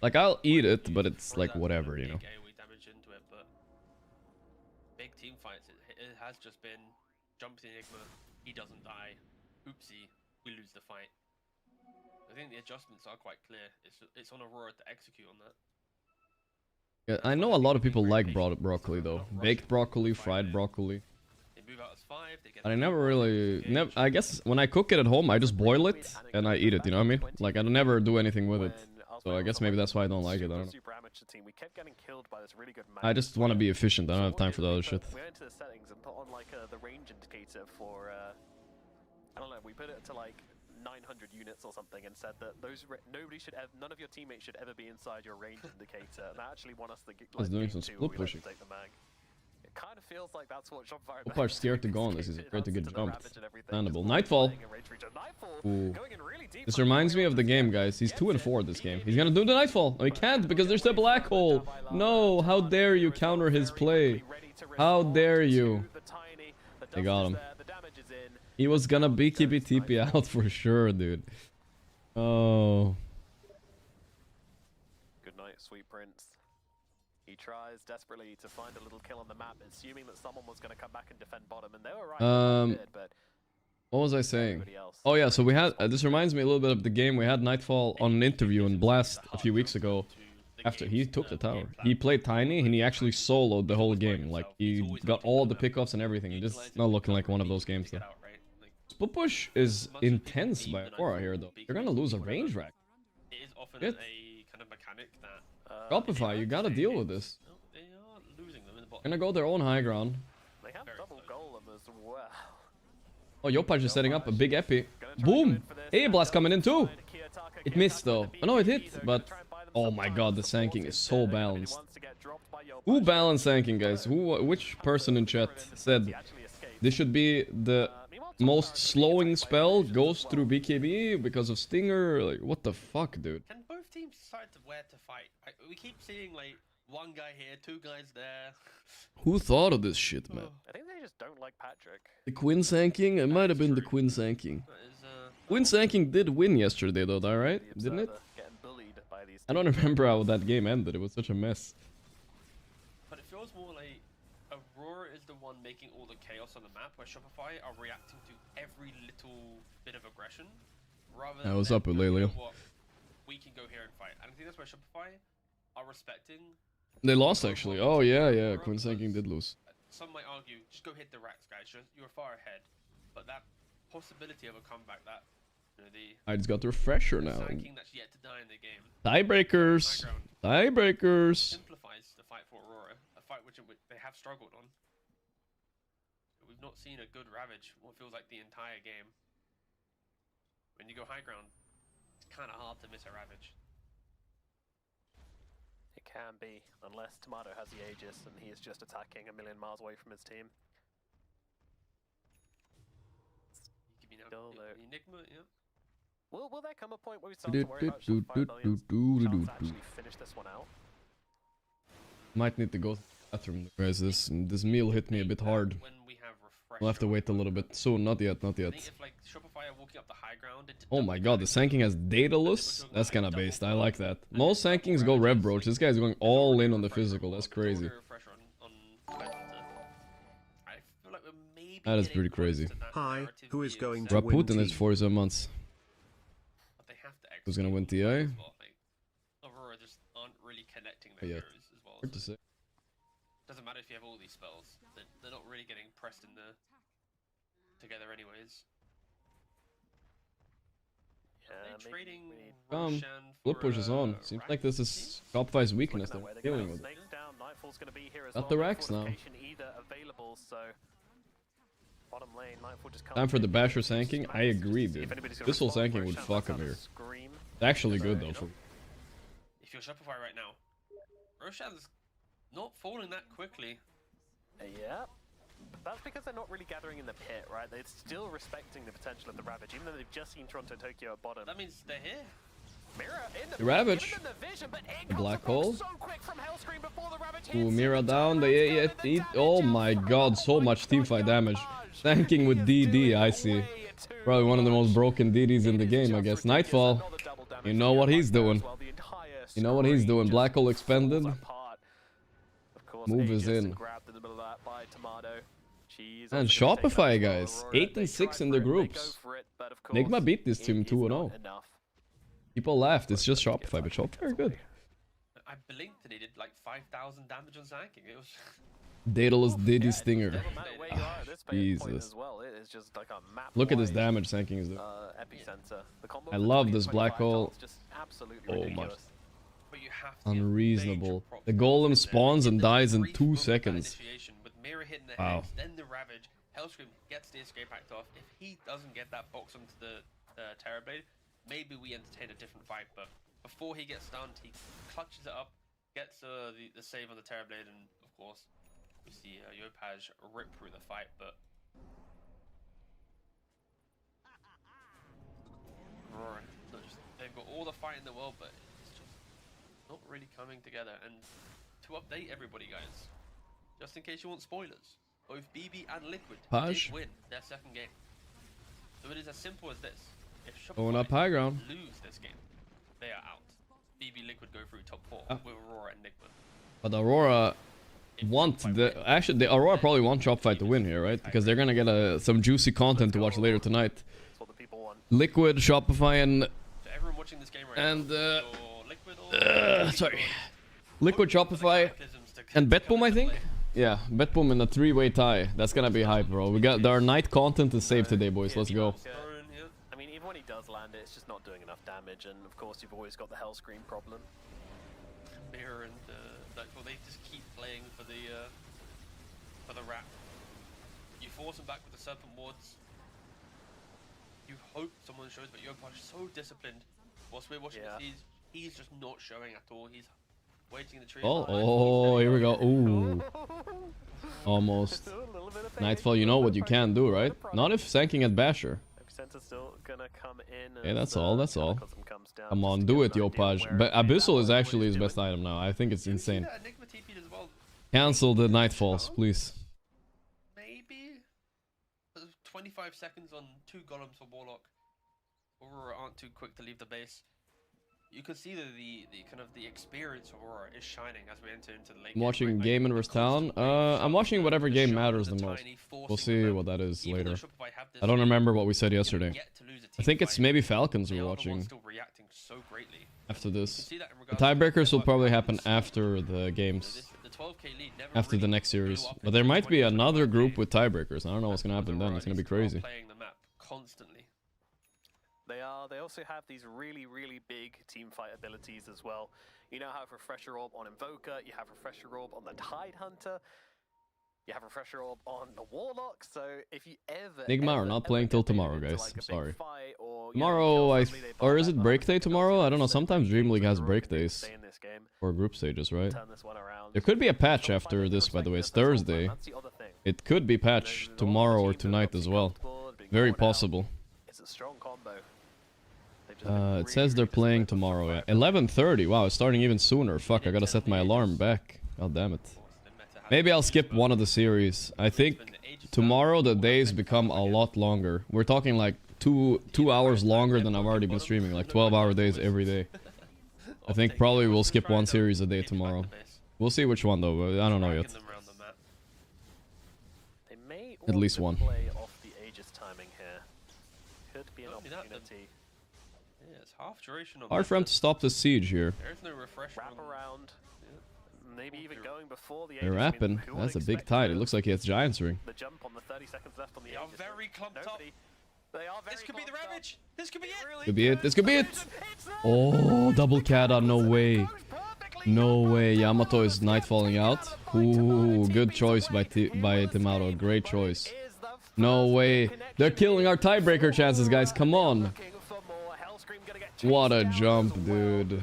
Like, I'll eat it, but it's like whatever, you know. Big team fights, it has just been jump the Enigma, he doesn't die, oopsie, we lose the fight. I think the adjustments are quite clear. It's on Aurora to execute on that. Yeah, I know a lot of people like broccoli though. Baked broccoli, fried broccoli. They move out as 5, they get But I never really... I guess when I cook it at home, I just boil it and I eat it, you know what I mean? Like, I don't never do anything with it. So I guess maybe that's why I don't like it, I don't know. I just want to be efficient, I don't have time for the other shit. We went into the settings and put on like the range indicator for, I don't know, we put it to like 900 units or something and said that none of your teammates should ever be inside your range indicator. And that actually want us to get like, doing some split pushing. Take the mag. It kind of feels like that's what Shopify People are scared to go on this, he's afraid to get jumped. Understandable. Nightfall. Ooh. This reminds me of the game, guys. He's 2-4 this game. He's gonna do the Nightfall. No, he can't because there's the black hole. No, how dare you counter his play. How dare you. They got him. He was gonna BKB TP out for sure, dude. Oh. Good night, sweet prince. He tries desperately to find a little kill on the map, assuming that someone was going to come back and defend bottom, and they were right. But what was I saying? Oh yeah, so we had this reminds me a little bit of the game we had Nightfall on an interview in Blast a few weeks ago. After he took the tower, he played tiny and he actually soloed the whole game. Like he got all the pickoffs and everything. This is not looking like one of those games though. Split push is intense by Aurora here though. They're gonna lose a range rack. It is often Shit. a kind of mechanic that Shopify, you gotta deal with this. they are losing them in the bottom. Gonna go their own high ground. They have double golem as well. Oh, Yopaj is setting up a big epi. Boom! Hey, blast coming in too. It missed though. Oh no, it hit, but oh my god, the sanking is so balanced. Who balanced sanking, guys? Which person in chat said this should be the most slowing spell goes through BKB because of Stinger? Like, what the fuck, dude? Can both teams decide where to fight? We keep seeing like one guy here, two guys there. Who thought of this shit, man? I think they just don't like Patrick. The Quinn sanking? It might have been the Quinn sanking. Quinn sanking did win yesterday though, right? Didn't it? Getting bullied by these I don't remember how that game ended. It was such a mess. But it feels more like Aurora is the one making all the chaos on the map, where Shopify are reacting to every little bit of aggression, rather than What's up with Lelio? We can go here and fight. And I think that's where Shopify are respecting. They lost actually. Oh yeah. Quinn sanking did lose. Some might argue, just go hit the racks, guys. You're far ahead. But that possibility of a comeback, that I just got the refresher now. sanking that's yet to die in the game. Tiebreakers. Tiebreakers. Simplifies the fight for Aurora, a fight which they have struggled on. We've not seen a good Ravage, what feels like the entire game. When you go high ground, it's kind of hard to miss a Ravage. It can be, unless Tomato has the Aegis and he is just attacking a million miles away from his team. The Enigma, yeah. Will there come a point where we start to worry about Shopify Billions' chance to actually finish this one out? Might need to go to the bathroom, guys. This meal hit me a bit hard. When we have We'll have to wait a little bit. Soon, not yet, not I yet. think if like Shopify are walking up the high ground into Oh my god, the sanking has Daedalus? That's kinda based. I like that. Most sankings go Rev Broach. This guy's going all in on the physical. That's crazy. That is pretty crazy. Hi, who is going to Rob win Putin is team? 47 months. Who's gonna win TI? Aurora just aren't really connecting their Yeah. heroes as well. Hard to say. Doesn't matter if you have all these spells; they're not really getting pressed in the together, anyways. Yeah, They're trading Flip Roshan push is for, on. Seems like this is Shopify's weakness. They're dealing with it. Got the racks now. Time for the Basher sanking. I agree, dude. This whole sanking would fuck him here. It's actually good though. For If you're Shopify right now, Roshan's not falling that quickly. Yeah. That's because they're not really gathering in the pit, right? They're still respecting the potential of the Ravage, even though they've just seen Toronto Tokyo at bottom. That means they're here. Mira in the Ravage. The black hole. Ooh, Mira down. They eat. Oh my god, so much teamfight damage. Tanking with DD, I see. Probably one of the most broken DDs in the game, I guess. Nightfall. You know what he's doing. You know what he's doing. Black hole expended. Move is in. And Shopify, guys. 8 and 6 in the groups. Nigma beat this team 2-0. People laughed. It's just Shopify, but Shopify are good. I blinked and he did like 5,000 damage on Zanking. It was. Daedalus Diddy Stinger. Jesus. Look at this damage Sanking is doing. I love this black hole. Oh my. Unreasonable. The golem spawns and dies in 2 seconds. Wow. Then the Ravage. Hellscream gets the escape act off. If he doesn't get that box onto the Terrorblade, maybe we entertain a different fight. But before he gets stunned, he clutches it up, gets the save on the Terrorblade, and of course, we see Yopaj rip through the fight. But Aurora, they've got all the fight in the world, but it's just not really coming together. And to update everybody, guys, just in case you want spoilers, both BB and Liquid did win their second game. So it is as simple as this. If Going up Shopify high ground. lose this game, they are out. BB Liquid go through top 4 with Aurora and Enigma. But Aurora want the Aurora probably want Shopify to win here, right? Because they're gonna get some juicy content to watch later tonight. Liquid, Shopify, and So everyone watching this game right and now, Liquid or sorry, Liquid Shopify and BetBoom, I think. Yeah, BetBoom in a 3-way tie. That's gonna be hype, bro. We got our night content to save today, boys. Let's go. I mean, even when he does land it, it's just not doing enough damage, and of course, you've always got the hell screen problem. Mirror and well, they just keep playing for the wrap. You force them back with the serpent wards. You hope someone shows, but Yopaj is so disciplined. Whilst we're watching this, he's just not showing at all. He's waiting in the tree. Oh, here we go. Ooh. Almost. Nightfall, you know what you can do, right? Not if sanking at Basher. Okay, that's all, that's all. Come on, do it, Yopaj. But Abyssal is actually his best item now. I think it's insane. Cancel the Nightfalls, please. Maybe 25 seconds on 2 golems for Warlock. Aurora aren't too quick to leave the base. You can see that the kind of the experience of Aurora is shining as we enter into the late game. Watching game in Rust Town. I'm watching whatever game matters the most. We'll see what that is later. I don't remember what we said yesterday. I think it's maybe Falcons we're watching after this. The tiebreakers will probably happen after the games. After the next series. But there might be another group with tiebreakers. I don't know what's gonna happen then. It's gonna be crazy. They also have these really, really big team fight abilities as well. You now have Refresher Orb on Invoker, you have Refresher Orb on the Tide Hunter, you have Refresher Orb on the Warlock, so if you ever... Nigma are not playing till tomorrow, guys. I'm sorry. Tomorrow, or is it break day tomorrow? I don't know. Sometimes Dreamleague has break days. Or group stages, right? There could be a patch after this, by the way. It's Thursday. It could be patch tomorrow or tonight as well. Very possible. It's a strong combo. It says they're playing tomorrow. Yeah. 11:30. Wow, it's starting even sooner. Fuck, I gotta set my alarm back. God damn it. Maybe I'll skip one of the series. I think tomorrow the days become a lot longer. We're talking like two hours longer than I've already been streaming. Like 12-hour days every day. I think probably we'll skip one series a day tomorrow. We'll see which one though. I don't know yet. At least one. Play off the Aegis timing here. Could be an opportunity. Half duration on hard for him to stop the siege here. There's no refresh. Wrap around. Maybe even going before the They're wrapping. That's a big tide. It looks like he has Giant's Ring. The jump on the 30 seconds left on the They are very clumped up. They are very This could be the Ravage. This could be it. Could be it. This could be it. Oh, double Kata. No way. No way. Yamato is nightfalling out. Ooh, good choice by Timato. Great choice. No way. They're killing our tiebreaker chances, guys. Come on. What a jump, dude.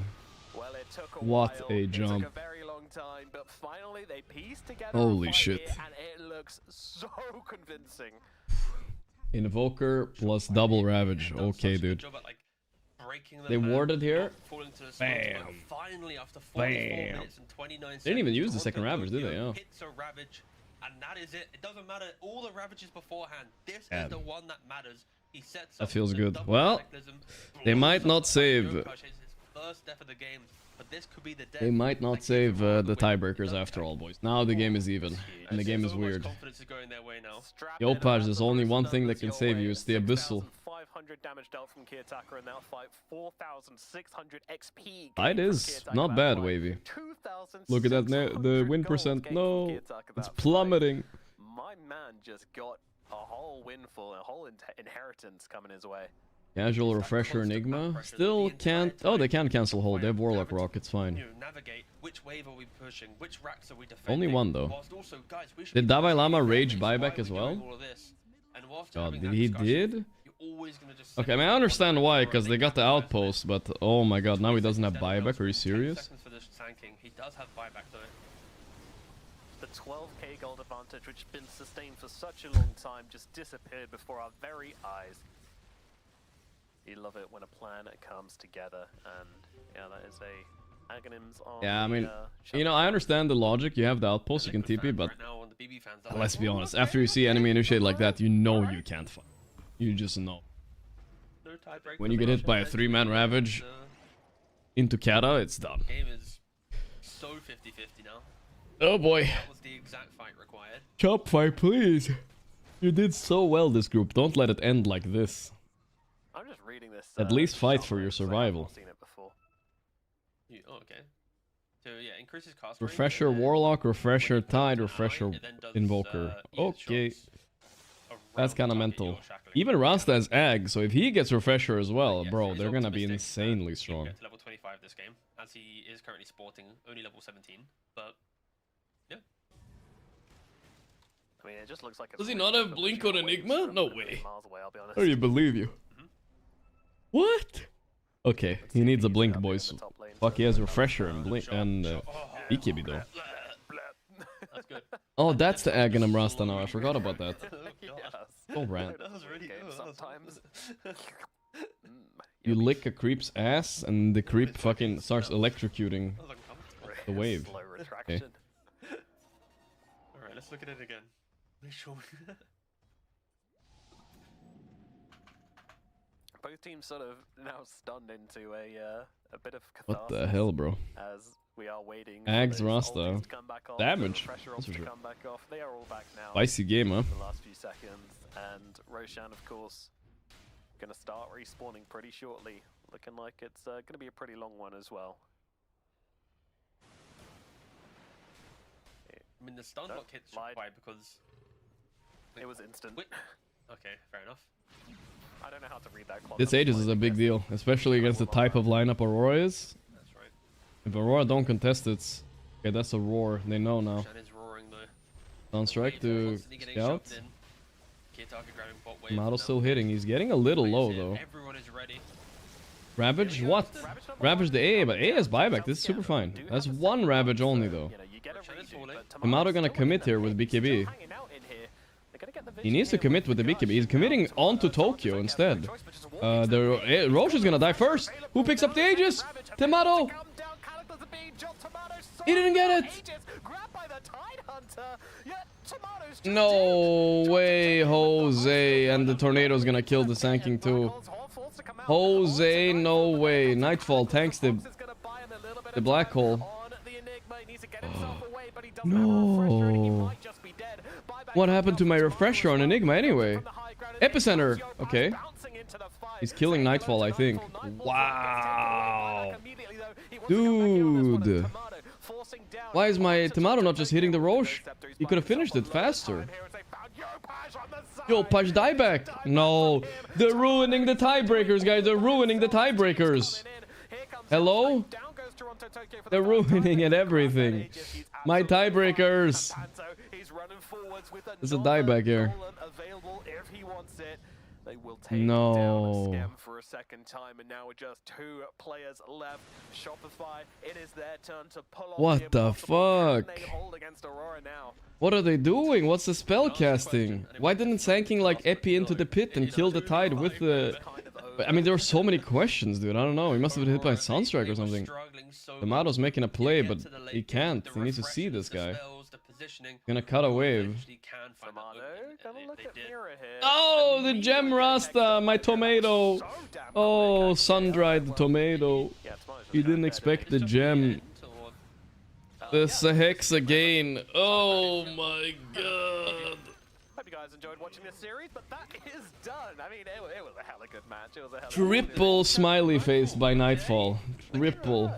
What a jump. Holy shit. And it looks so convincing. Invoker plus double Ravage. Okay, dude. They warded here. Bam. Bam. They didn't even use the second Ravage, did they? Oh. And that is it. It doesn't matter all the Ravages beforehand. This is the one that matters. He sets that feels good. Well, they might not save. They might not save the tiebreakers after all, boys. Now the game is even, and the game is weird. Yopaj, there's only one thing that can save you. It's the Abyssal. 500 damage dealt from key attacker, and now fight 4,600 XP. It is not bad, Wavy. Look at that, the win percent. No, it's plummeting. My man just got a whole windfall, a whole inheritance coming his way. Casual Refresher Enigma still can't. Oh, they can cancel hold. They have Warlock Rock. It's fine. Only one though. Did Dalai Lama rage buyback as well? God, he did? Okay, I mean I understand why, because they got the outpost, but oh my god, now he doesn't have buyback. Are you serious? He does have buyback though. The 12k gold advantage, which has been sustained for such a long time, just disappeared before our very eyes. You love it when a plan comes together, and yeah, that is a Aghanims on. Yeah, I mean, you know, I understand the logic. You have the outpost, you can TP, but let's be honest. After you see enemy initiate like that, you know you can't fight. You just know. When you get hit by a 3-man Ravage into Kata, it's done. Game is so 50-50 now. Oh boy. That was the exact fight required. Chop fight, please. You did so well this group. Don't let it end like this. I'm just reading this. At least fight for your survival. Oh, okay. So yeah, increases cast range, Refresher and then Warlock, Refresher when it Tide, goes to Refresher ally, it then does, Invoker. ES Okay. shots That's around kind the of target mental. you're shackling. Even Rasta has Ag, so if he gets Refresher as well, Yes, bro, he's they're gonna be optimistic that insanely he can strong. get to level 25 this game, as he is currently sporting only level 17. But yeah, I mean, it just looks like a Does he really not have difficult Blink shot on away Enigma? from No a million way. miles away, I'll be honest. I don't even believe you. Mm-hmm. What? Okay, he needs a Blink, boys. Fuck, he has Refresher and Blink and BKB though. that's good. Oh, that's the Aghanim Rasta now. I forgot about that. Yes. Oh, rant. That was really Game good. sometimes. You lick a creep's ass and the creep fucking starts electrocuting That was uncomfortable. the wave. Slow retraction. Alright, let's look at it again. Make sure. Both teams sort of now stunned into a bit of What the catharsis hell, bro? as we are waiting Ags for those Rasta. ultis to come back on, Damage, the pressure that's ults for to sure. come back off. They are all back now Spicy game, huh? in the last few seconds, and Roshan, of course, gonna start respawning pretty shortly. Looking like it's gonna be a pretty long one as well. I mean, the stun Don't block hit lie. Shopify because. It was instant. Wait. Okay, fair enough. I don't know how to read that clock. This Aegis is a big deal, especially against the type of lineup Aurora is. That's right. If Aurora don't contest it, okay, that's a roar. They know now. Shannon's roaring though. Down strike to Constantly getting scout. shoved in. Kitaka grabbing bot wave. Model now. still hitting. He's getting a little Plays low in, though. Everyone is ready. Ravage what? Ravage the A, but A has buyback. This is super fine. That's one Ravage only though. Yamato gonna commit here with BKB. He needs to commit with the BKB. He's committing onto Tokyo instead. Roche is gonna die first. Who picks up the Aegis? Yamato. He didn't get it. No way, Jose. And the tornado's gonna kill the Sanking too. Jose, no way. Nightfall tanks the black hole. No. What happened to my refresher on Enigma anyway? Epicenter. Okay. He's killing Nightfall, I think. Wow. Dude. Why is my Tomato not just hitting the Roche? He could have finished it faster. Yo, Pudge dieback. No. They're ruining the tiebreakers, guys. They're ruining the tiebreakers. Hello? They're ruining it, everything. My tiebreakers. There's a dieback here. They will take No. down Scam for a second time, and now with just 2 players left. Shopify, it is their turn to pull off What the impossible. Can fuck? they hold against Aurora now? What are they doing? What's the spell casting? Why didn't Sanking like Epi into the pit and kill the tide with the... I mean, there were so many questions, dude. I don't know. He must have been hit by a Sunstrike or something. Tomato's making a play, but he can't. He needs to see this guy. Gonna cut a wave. Oh, the gem Rasta, my tomato. Oh, sun-dried tomato. He didn't expect the gem. This hex again. Oh my god. Hope you guys enjoyed watching this series, but that is done. I mean, it was a hella good match. It was a hella Triple smiley face by Nightfall. Triple.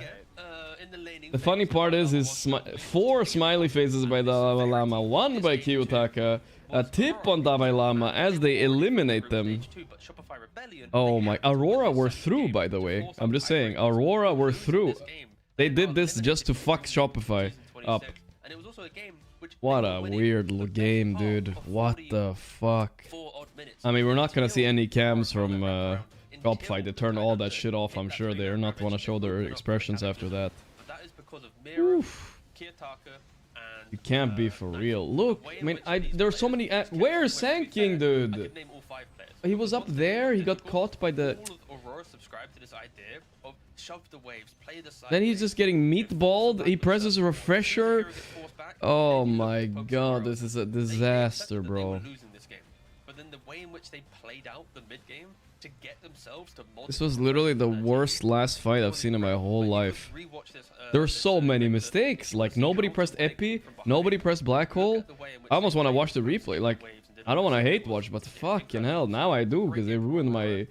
The funny part is 4 smiley faces by Dalai Lama, 1 by Kiyotaka, a tip on Dalai Lama as they eliminate them. Oh my, Aurora were through, by the way. I'm just saying, Aurora were through. They did this just to fuck Shopify up. What a weird little game, dude. What the fuck? I mean, we're not gonna see any cams from Shopify. They turn all that shit off, I'm sure. They're not wanna show their expressions after that. Oof. You can't be for real. Look, I mean, there are so many... Where's Sanking, dude? He was up there, he got caught by the... Then he's just getting meatballed, he presses a refresher. Oh my god, this is a disaster, bro. But then the way in which they played out the mid game to get themselves to This was literally the worst last fight I've seen in my whole life. There were so many mistakes, like nobody pressed Epi, nobody pressed Black Hole. I almost want to watch the replay, like, I don't want to hate watch, but fucking hell, now I do, because they ruined my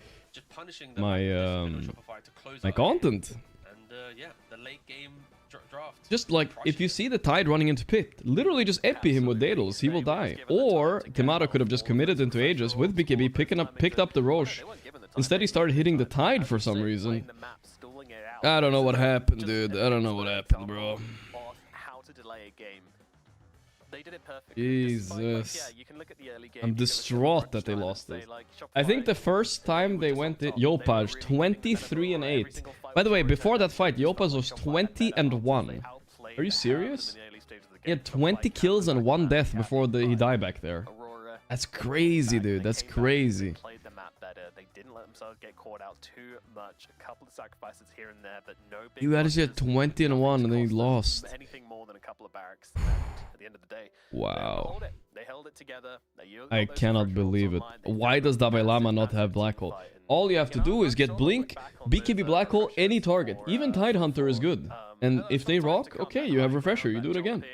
content. And yeah, the late game draft. Just like, if you see the Tide running into pit, literally just epi him with Daedalus, he will die. Or Timado could have just committed into Aegis with BKB, picked up the Roche. Instead, he started hitting the Tide for some reason. I don't know what happened, dude. I don't know what happened, bro. How to delay a game. They did it perfectly. Jesus. I'm distraught that they lost it. I think the first time they went it, Yopaj 23-8. By the way, before that fight, Yopaj was 20-1. Are you serious? He had 20 kills and 1 death before he died back there. That's crazy, dude. That's crazy. They didn't let themselves get caught out too much. A couple of sacrifices here and there, but no big. You actually had 20-1 and then he lost. Anything more than a couple of barracks. And at the end of the day, wow. They held it together. I cannot believe it. Why does Dalai Lama not have Black Hole? All you have to do is get Blink, BKB Black Hole, any target. Even Tidehunter is good. And if they rock, okay, you have Refresher, you do it again.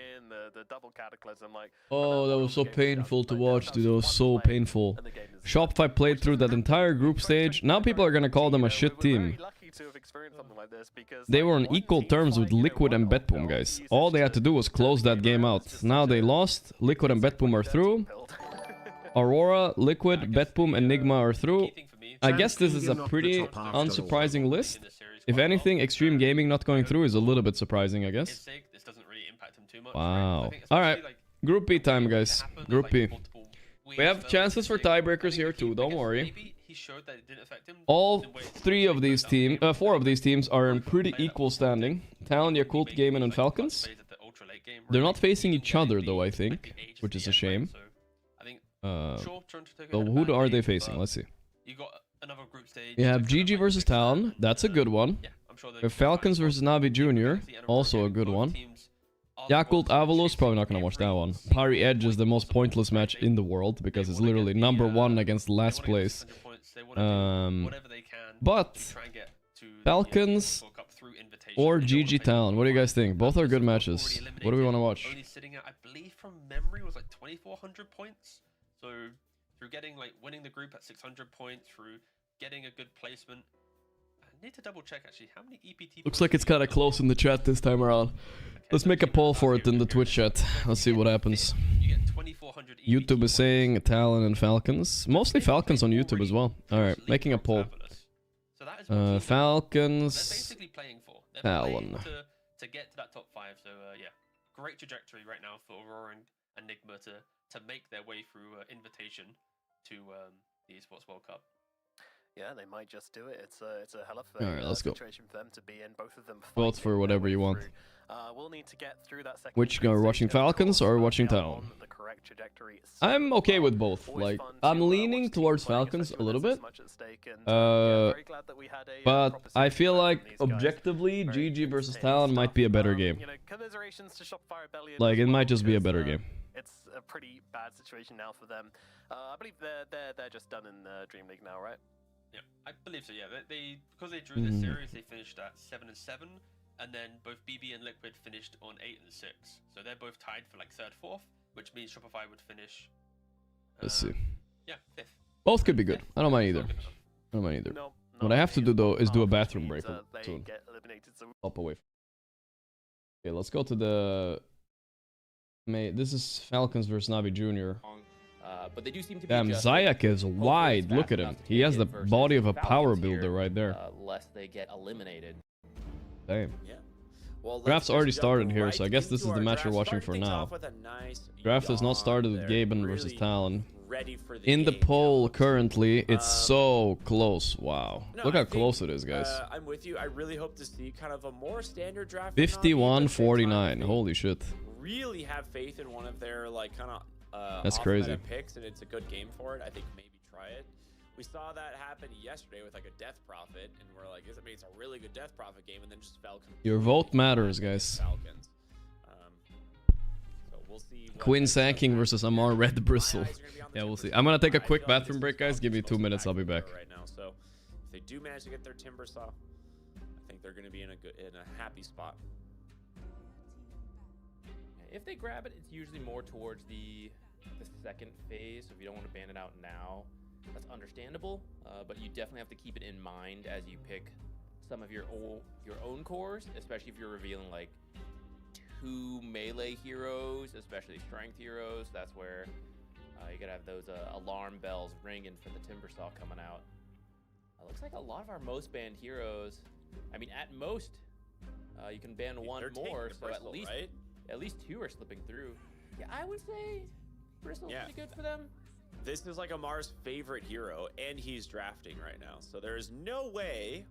Oh, that was so painful to watch, dude. That was so painful. Shopify played through that entire group stage. Now people are gonna call them a shit team. They were on equal terms with Liquid and Betboom, guys. All they had to do was close that game out. Now they lost. Liquid and Betboom are through. Aurora, Liquid, Betboom, and Nigma are through. I guess this is a pretty unsurprising list. If anything, Extreme Gaming not going through is a little bit surprising, I guess. Wow. Alright. Group B time, guys. Group B. We have chances for tiebreakers here too, don't worry. All 4 of these teams are in pretty equal standing. Talon, Yakult, Gaiman, and Falcons. They're not facing each other though, I think, which is a shame. So who are they facing? Let's see. You have GG versus Talon, that's a good one. We have Falcons versus Navi Jr., also a good one. Yakult Avalos, probably not gonna watch that one. Pari Edge is the most pointless match in the world because it's literally #1 against last place. But Falcons or GG Talon, what do you guys think? Both are good matches. What do we want to watch? Only sitting at, I believe from memory, was like 2,400 points. So through getting winning the group at 600 points, through getting a good placement. I need to double check actually how many EPT. Looks like it's kind of close in the chat this time around. Let's make a poll for it in the Twitch chat. Let's see what happens. YouTube is saying Talon and Falcons. Mostly Falcons on YouTube as well. Alright, making a poll. Falcons. Talon. To get to that top 5. So yeah, great trajectory right now for Aurora and Enigma to make their way through invitation to the Esports World Cup. Yeah, they might just do it. It's a hell of a situation for them to be in. Both of them vote for whatever you want. We'll need to get through that second. Which are watching Falcons or watching Talon? I'm okay with both. Like, I'm leaning towards Falcons a little bit. But I feel like objectively, GG versus Talon might be a better game. Like, it might just be a better game. It's a pretty bad situation now for them. I believe they're just done in Dreamleague now, right? Yeah, I believe so. Yeah, because they drew this series, they finished at 7-7, and then both BB and Liquid finished on 8-6. So they're both tied for like 3rd, 4th, which means Shopify would finish. Let's see. Yeah, 5th. Both could be good. I don't mind either. I don't mind either. No, what I have to do though is do a bathroom break soon. Up away. Okay, let's go to the. This is Falcons versus Navi Jr. But they do seem to be. Damn, Zayak is wide. Look at him. He has the body of a power builder right there. Lest they get eliminated. Damn. Yeah. Well, Draft's already started here, so I guess this is the match we're watching for now. Draft has not started with Gaben versus Talon. In the poll currently, it's so close. Wow. Look how close it is, guys. I'm with you. I really hope to see kind of a more standard draft. 51-49. Holy shit. Really have faith in one of their kind of that's crazy picks, and it's a good game for it. I think maybe try it. We saw that happen yesterday with a Death Prophet, and we're like, I mean, it's a really good Death Prophet game, and then just Falcons. Your vote matters, guys. Falcons. So we'll see. Quinn Sanking versus Amar Red Bristle. Yeah, we'll see. I'm gonna take a quick bathroom break, guys. Give me 2 minutes. I'll be back. Right now, so if they do manage to get their Timber Saw, I think they're gonna be in a happy spot. If they grab it, it's usually more towards the second phase. So if you don't want to ban it out now, that's understandable. But you definitely have to keep it in mind as you pick some of your own cores, especially if you're revealing like 2 melee heroes, especially strength heroes, that's where you gotta have those alarm bells ringing for the Timbersaw coming out. Looks like a lot of our most banned heroes, I mean, at most, you can ban one more, so Bristol, at least 2 are slipping through. Yeah, I would say Bristol's pretty good for them. This is like Amar's favorite hero, and he's drafting right now, so there is no way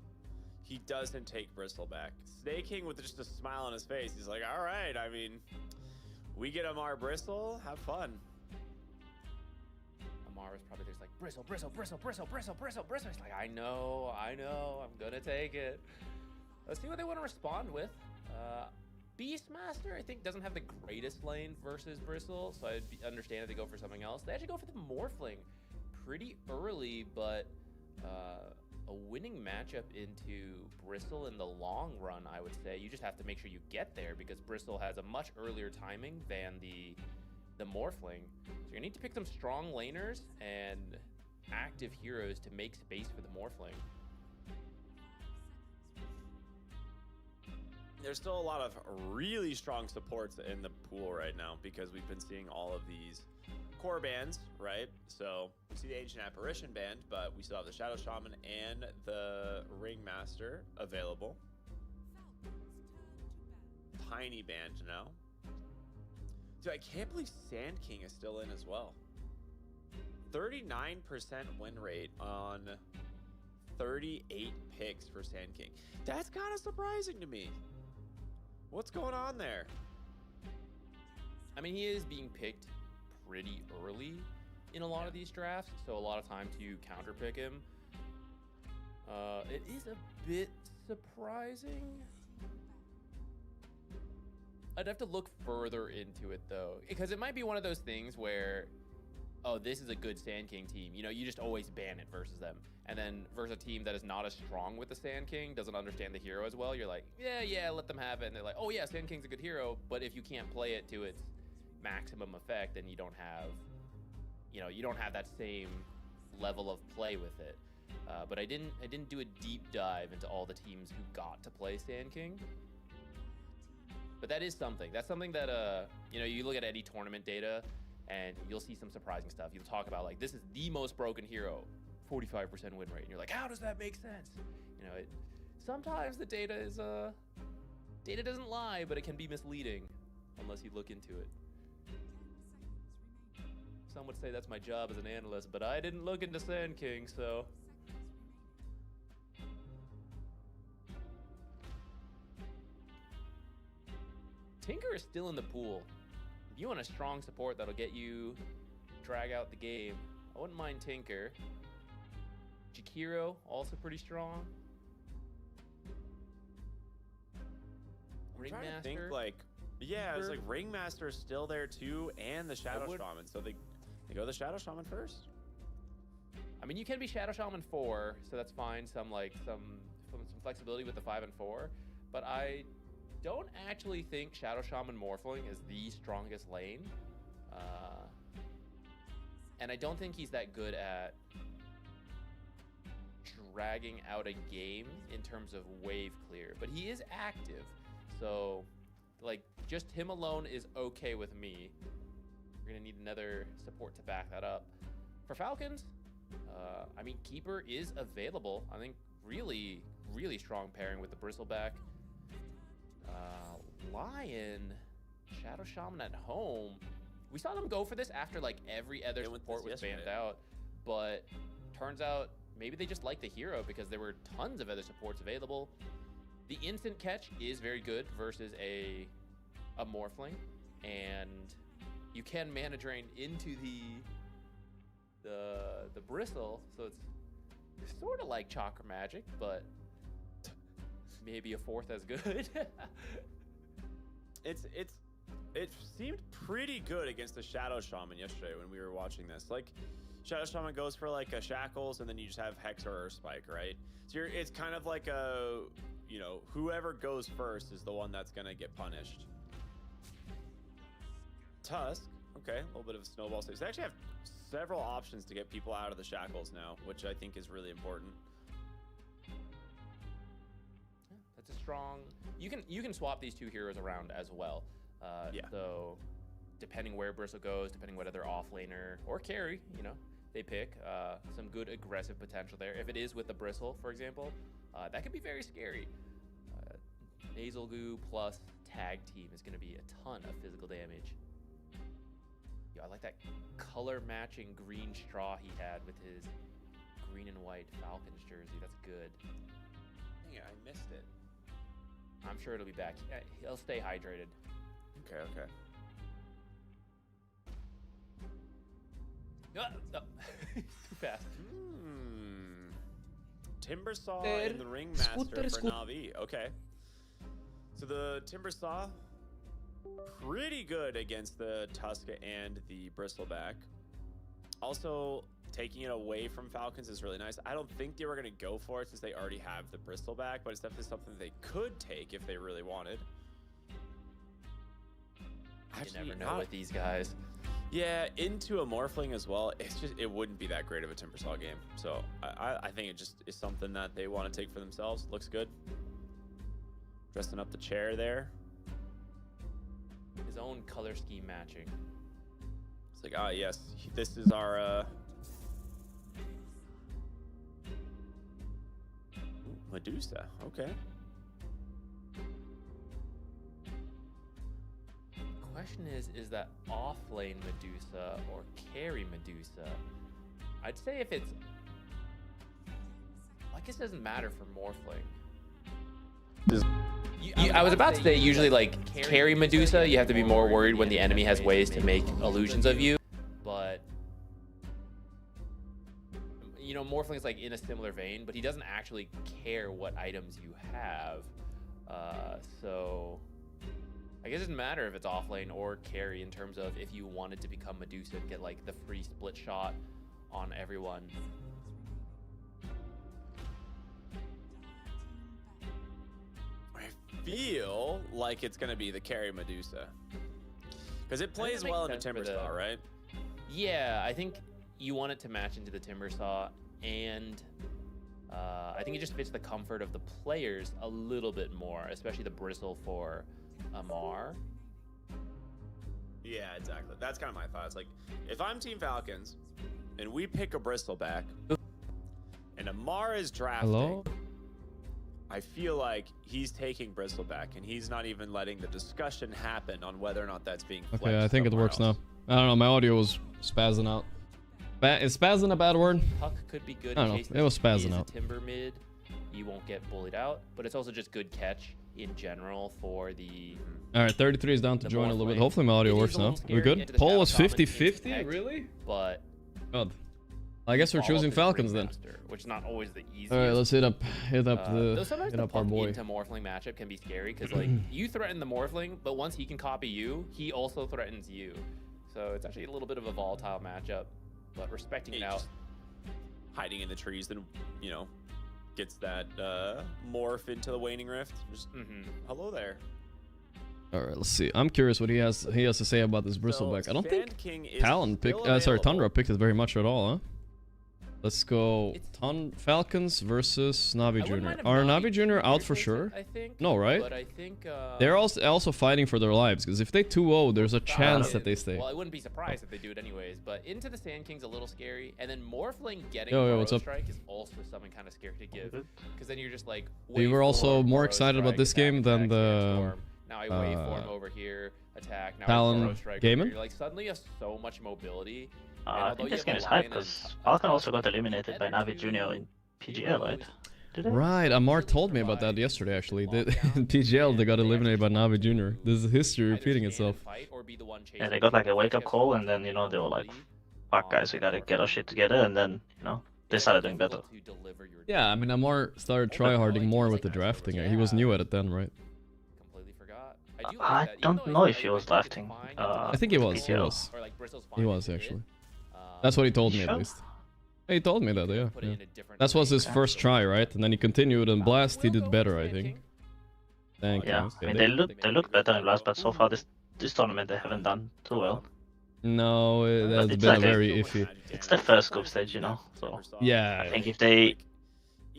he doesn't take Bristol back. Snake King with just a smile on his face, he's like, all right, I mean, we get Amar Bristol, have fun. Amar was probably just like, Bristle, Bristle, Bristle, Bristle, Bristle, Bristle, Bristle. He's like, I know, I'm gonna take it. Let's see what they want to respond with. Beastmaster, I think, doesn't have the greatest lane versus Bristle, so I'd understand if they go for something else. They actually go for the Morphling pretty early, but a winning matchup into Bristle in the long run, I would say. You just have to make sure you get there because Bristle has a much earlier timing than the Morphling. So you're gonna need to pick some strong laners and active heroes to make space for the Morphling. There's still a lot of really strong supports in the pool right now because we've been seeing all of these core bans, right? So we see the Ancient Apparition banned, but we still have the Shadow Shaman and the Ringmaster available. Tiny banned now. Dude, I can't believe Sand King is still in as well. 39% win rate on 38 picks for Sand King. That's kind of surprising to me. What's going on there? I mean, he is being picked pretty early in a lot of these drafts, so a lot of times you counter pick him. It is a bit surprising. I'd have to look further into it though, because it might be one of those things where, oh, this is a good Sand King team. You know, you just always ban it versus them. And then versus a team that is not as strong with the Sand King, doesn't understand the hero as well, you're like, yeah, let them have it. And they're like, oh yeah, Sand King's a good hero, but if you can't play it to its maximum effect, then you don't have, you don't have that same level of play with it. But I didn't do a deep dive into all the teams who got to play Sand King. But that is something. That's something that, you look at any tournament data and you'll see some surprising stuff. You'll talk about like, this is the most broken hero, 45% win rate. And you're like, how does that make sense? Sometimes the data is, data doesn't lie, but it can be misleading unless you look into it. Some would say that's my job as an analyst, but I didn't look into Sand King, so. Tinker is still in the pool. If you want a strong support that'll get you drag out the game, I wouldn't mind Tinker. Jakiro, also pretty strong. I'm trying to Ringmaster. think, like, yeah, it's like Ringmaster's still there too, and the Shadow Shaman. So they go the Shadow Shaman first. I mean, you can be Shadow Shaman 4, so that's fine. Some flexibility with the 5 and 4, but I don't actually think Shadow Shaman Morphling is the strongest lane. And I don't think he's that good at dragging out a game in terms of wave clear, but he is active. So, like, just him alone is okay with me. We're gonna need another support to back that up. For Falcons, I mean, Keeper is available. I think really, really strong pairing with the Bristleback. Lion, Shadow Shaman at home. We saw them go for this after like every other support was banned out, but turns out maybe they just like the hero because there were tons of other supports available. The instant catch is very good versus a Morphling, and you can mana drain into the Bristle, so it's sort of like Chakra Magic, but maybe a fourth as good. It seemed pretty good against the Shadow Shaman yesterday when we were watching this. Like, Shadow Shaman goes for like a Shackles, and then you just have Hex or Spike, right? So it's kind of like a, whoever goes first is the one that's gonna get punished. Tusk, okay, a little bit of a snowball save. They actually have several options to get people out of the Shackles now, which I think is really important. That's a strong. You can swap these two heroes around as well. So depending where Bristle goes, depending what other offlaner or carry, you know, they pick, some good aggressive potential there. If it is with the Bristle, for example, that could be very scary. Nasal Goo plus tag team is going to be a ton of physical damage. Yo, I like that color matching green straw he had with his green and white Falcons jersey. That's good. Yeah, I missed it. I'm sure it'll be back. He'll stay hydrated. Okay, okay. Too fast. Timbersaw in the Ringmaster for Na'Vi. Okay. So the Timbersaw, pretty good against the Tuska and the Bristleback. Also, taking it away from Falcons is really nice. I don't think they were going to go for it since they already have the Bristleback, but it's definitely something they could take if they really wanted. You never know with these guys. Yeah, into a Morphling as well. It's just, it wouldn't be that great of a Timbersaw game. So I think it just is something that they want to take for themselves. Looks good. Dressing up the chair there. His own color scheme matching. It's like, ah, yes, this is our Medusa. Okay. Question is that off-lane Medusa or carry Medusa? I'd say if it's... I guess it doesn't matter for Morphling. I was about to say, usually like carry Medusa, you have to be more worried when the enemy has ways to make illusions of you. But, you know, Morphling is like in a similar vein, but he doesn't actually care what items you have. So... I guess it doesn't matter if it's offlane or carry in terms of if you wanted to become Medusa and get like the free split shot on everyone. I feel like it's going to be the carry Medusa. Because it plays well in the Timbersaw, right? Yeah, I think you want it to match into the Timbersaw, and I think it just fits the comfort of the players a little bit more, especially the Bristle for Amar. Yeah, exactly. That's kind of my thoughts. Like, if I'm Team Falcons and we pick a Bristleback and Amar is drafting, I feel like he's taking Bristleback and he's not even letting the discussion happen on whether or not that's being flexed. Okay, I think it works now. I don't know, my audio was spazzing out. Is spazzing a bad word? Puck could be good. I don't know, it was spazzing out. Timber mid, you won't get bullied out, but it's also just good catch in general for the... All right, 33 is down to join a little bit. Hopefully my audio works now. We're good? Poll was 50-50? Really? But... God. I guess we're choosing Falcons then. Which is not always the easiest. All right, let's hit up our boy. Into Morphling matchup can be scary because like you threaten the Morphling, but once he can copy you, he also threatens you. So it's actually a little bit of a volatile matchup, but respecting it out. Hiding in the trees, then, you know, gets that morph into the Waning Rift. Just hello there. All right, let's see. I'm curious what he has to say about this Bristleback. I don't think Talon picked, Tundra picked it very much at all, huh? Let's go Falcons versus Na'Vi Jr. Are Na'Vi Jr. out for sure? I think, no, right? But I think, they're also fighting for their lives, because if they 2-0, there's a chance that they stay. Well, I wouldn't be surprised if they do it anyways, but into the Sand King's a little scary, and then Morphling getting what's up? Strike is also something kind of scary to give, because then you're just like... We were also more excited about this game than the... Now I wave form over here, attack, now Talon Gaiman? You're like, suddenly you have so much mobility. I think this game is hype because Falcon also got eliminated by Na'Vi Jr. in PGL, right? Did they? Right, Amar told me about that yesterday, actually. In PGL, they got eliminated by Na'Vi Jr. This is history repeating itself. Yeah, they got like a wake-up call, and then, you know, they were like, fuck guys, we gotta get our shit together, and then, you know, they started doing better. Yeah, I mean, Amar started tryharding more with the drafting. He was new at it then, right? I don't know if he was drafting. I think he was. He was actually. That's what he told me at least. He told me that, yeah. That was his first try, right? And then he continued and Blast, he did better, I think. Thank you. Yeah, I mean, they look better in Blast, but so far this tournament they haven't done too well. No, it has been very iffy. It's the first group stage, you know. So yeah, I think if they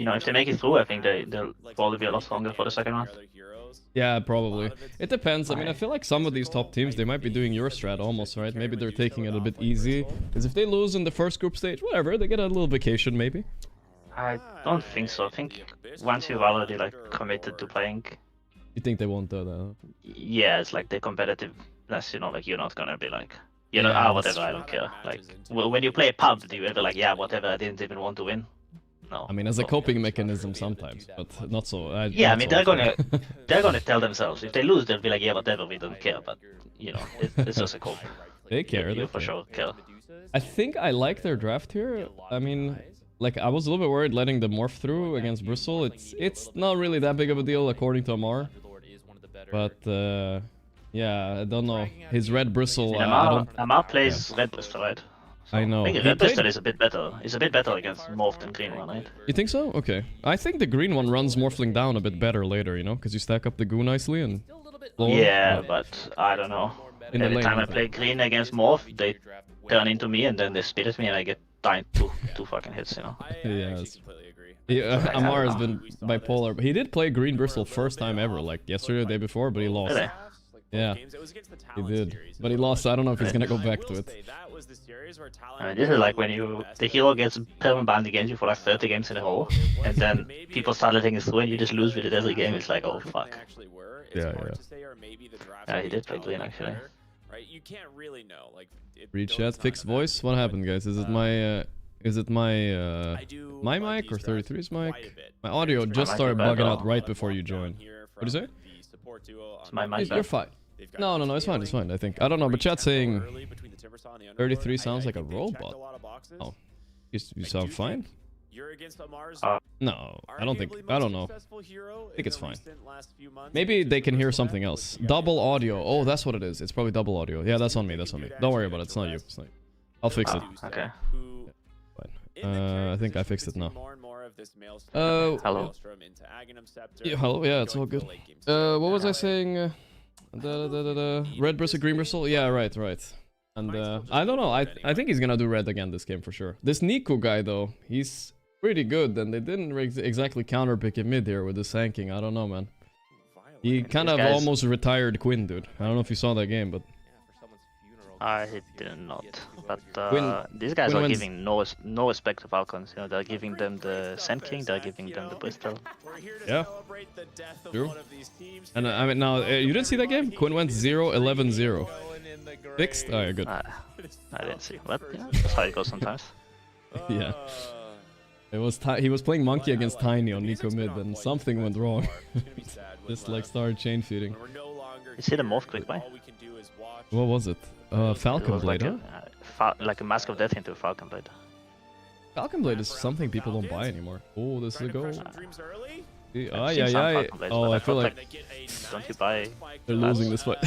you know, if they make it through, I think they'll probably be a lot stronger for the second round. Yeah, probably. It depends. I mean, I feel like some of these top teams, they might be doing your strat almost, right? Maybe they're taking it a bit easy. Because if they lose in the first group stage, whatever, they get a little vacation maybe. I don't think so. I think once you've already like committed to playing, You think they won't do that? yeah, it's like the competitiveness, you know, like you're not gonna be like, you know, Yeah, whatever, I don't care. Like, when you play pub, do you ever like, yeah, whatever, I didn't even want to win? No. I mean, as a coping mechanism sometimes, but not so. Yeah, I not mean, so often. they're gonna tell themselves. If they lose, they'll be like, yeah, whatever, we don't care. But, you know, it's just a cope. They care. You They for care. sure care. I think I like their draft here. I mean, like I was a little bit worried letting the morph through against Bristle. It's not really that big of a deal according to Amar. But yeah, I don't know. His red Bristle. I don't. Amar plays red Bristol, right? So I know. I think He red played- Bristol is a bit better. It's a bit better against morph than green one, right? You think so? Okay. I think the green one runs Morphling down a bit better later, you know, because you stack up the goo nicely and. lower. Yeah, but I don't know. In the Every lane, time I I think. play green against morph, they turn into me and then they spirit me and I get two fucking hits, you know. Yes. Yeah, Amar has been bipolar, but he did play green Bristle first time ever, like yesterday or the day before, but he lost. Really? Yeah, he did. But he lost, I don't know if he's gonna go back to it. I mean, this is like when the hero gets permanent banned against you for like 30 games in a row, and then people start letting it through and you just lose with it every game. It's like, oh fuck. Yeah. Yeah, he did play green actually. Right? You can't really know. Like, Read chat, fixed voice. What happened, guys? Is it my my mic or 33's mic? My audio just started bugging out right before you joined. What do you say? It's my mic. You're fine. No, it's fine. It's fine. I think. I don't know, but chat's saying 33 sounds like a robot. Oh, you sound fine? No, I don't think. I don't know. I think it's fine. Maybe they can hear something else. Double audio. Oh, that's what it is. It's probably double audio. Yeah, that's on me. That's on me. Don't worry about it. It's not you. It's not you. I'll fix it. Okay. I think I fixed it now. Hello. Yeah, hello. Yeah, it's all good. What was I saying? Red Bristle, green Bristle. Yeah, right. And I don't know. I think he's gonna do red again this game for sure. This Nico guy though, he's pretty good, and they didn't exactly counterpick him mid here with the sanking. I don't know, man. He kind of almost retired Quinn, dude. I don't know if you saw that game, but I did not. But Quinn- these guys Quinn are wins- giving no respect to Falcons. You know, they're giving them the Sand King, they're giving them the Bristol. yeah, true. And I mean, now you didn't see that game? Quinn went 0-11-0. Fixed? Oh, yeah, good. I didn't see. But yeah, that's how it goes sometimes. Yeah. It was he was playing monkey against Tiny on Nico mid, and something went wrong. Just like started chain feeding. You see the morph quick by? What was it? Falcon Blade, huh? Like a Mask of Death into a Falcon Blade. Falcon Blade is something people don't buy anymore. Oh, this is a goal. I've seen some Falcon Blades, Oh, but I feel thought, like don't you buy? they're losing this fight.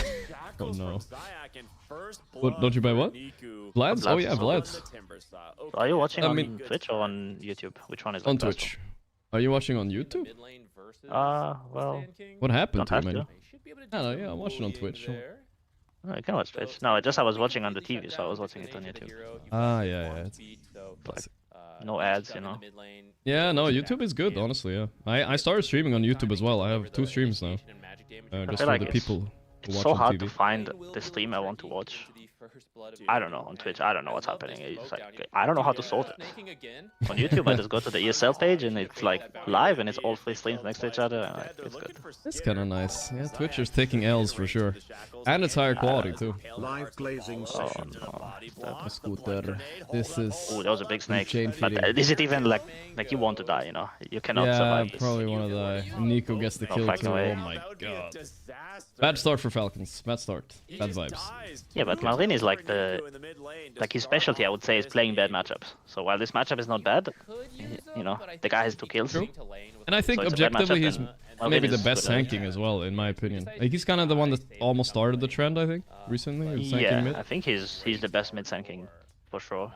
Oh no. What, don't you buy what? Vlads? Oh yeah, Vlads. Are you watching I on mean- Twitch or on YouTube? Which one is On like best Twitch. Are you watching on YouTube? Well, What happened don't to you, have man? I don't know, yeah, I'm watching on Twitch. no, you can watch Twitch. No, I was watching on the TV, so I was watching it on YouTube. Ah, yeah. Like, no ads, you know. Yeah, no, YouTube is good, honestly, yeah. I started streaming on YouTube as well. I have 2 streams now. Just for like the people who It's watch so on hard TV. to find the stream I want to watch. I don't know, on Twitch, I don't know what's happening. It's like, I don't know how to sort it. On YouTube, I just go to the ESL page and it's like live and it's all 3 streams next to each other. And like, it's good. It's kind of nice. Yeah, Twitch is taking L's for sure. And it's higher quality too. Live glazing Oh session. no. Scooter. This is... Oh, that was a big snake. chain But feeding. is it even like you want to die, you know? You cannot Yeah, survive this. probably wanna die. Nico gets the kill fucking too. way. Oh my god. Bad start for Falcons. Bad start. Bad vibes. Yeah, but Malvin is like his specialty, I would say, is playing bad matchups. So while this matchup is not bad, you know, the guy has 2 kills. True. And I think So it's a bad objectively matchup, he's and maybe Malvin the is best good at it. tanking as well, in my opinion. Like he's kind of the one that almost started the trend, I think, recently. With tanking Yeah, mid. I think he's the best mid Sand King for sure.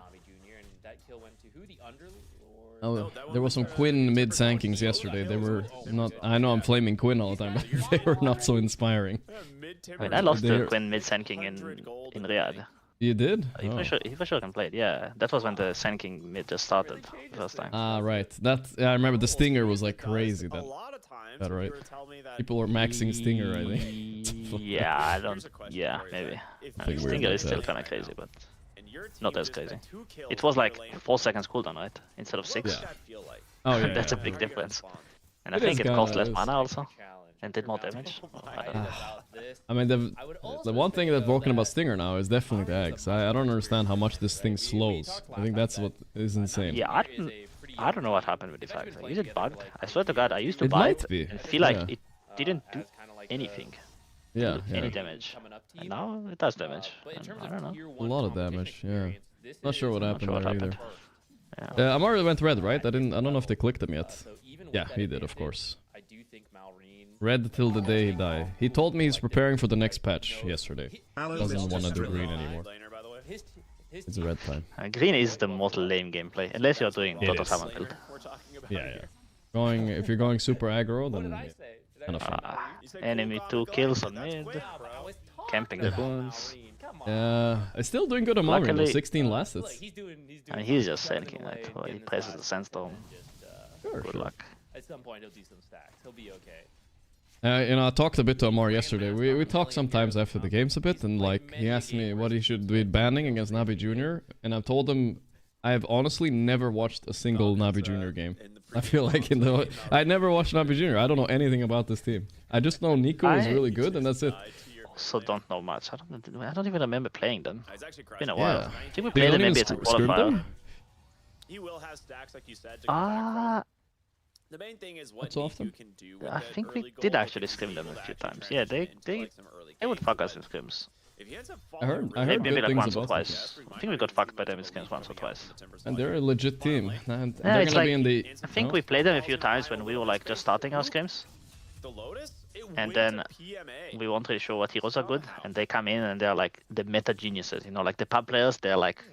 Oh, there was some Quinn mid sankings yesterday. They were not. I know I'm flaming Quinn all the time, but they were not so inspiring. I mean, I lost They're- to Quinn mid Sand King in Riyadh. You did? He for sure can play it. Yeah, that was when the Sand King mid just started the first time. Ah, right. That I remember the Stinger was like crazy then. That right. People were maxing Stinger, I think. Yeah, I don't. Yeah, maybe. Stinger is still kind of crazy, but not as crazy. It was like 4 seconds cooldown, right? Instead of 6. Yeah. Oh yeah. That's a big difference. And I think it cost less mana also. And did more damage. I mean, the one thing that's broken about Stinger now is definitely the eggs. I don't understand how much this thing slows. I think that's what is insane. Yeah, I don't know what happened with this eggs. Is it bugged? I swear to God, I used to buy it and feel like it didn't do anything. Yeah, any damage. And now it does damage. I don't know. A lot of damage, yeah. Not sure what happened there either. Yeah. Amar went red, right? I don't know if they clicked him yet. Yeah, he did, of course. Red till the day he died. He told me he's preparing for the next patch yesterday. Doesn't want to do green anymore. It's a red time. Green is the most lame gameplay, unless you're doing Dota Summon build. Yeah. If you're going super aggro, then kind of fun. Enemy 2 kills on mid. Camping the boons. Yeah, it's still doing good on Mallory though. 16 last. I mean, he's just sinking, right? Well, he presses the sandstorm. Good luck. At some point he'll do some stacks. He'll be okay. I talked a bit to Amar yesterday. We talk sometimes after the games a bit, and like he asked me what he should do banning against Navi Jr. And I've told him I have honestly never watched a single Navi Jr. game. I feel like I never watched Navi Jr. I don't know anything about this team. I just know Nico is really good, and that's it. Also don't know much. I don't even remember playing them. It's been a while. Yeah. I think we played them maybe at a qualifier. He will have stacks like you said. The main thing is what you can do. I think we did actually scrim them a few times. Yeah, they would fuck us in scrims. I heard maybe like once or about twice. I think we got fucked by them in scrims once or twice. And they're a legit team. And yeah, they're it's gonna like, be in the. I think we played them a few times when we were like just starting our scrims. And then we weren't really sure what heroes are good, and they come in and they're like the meta geniuses, you know, like the pub players. They're like.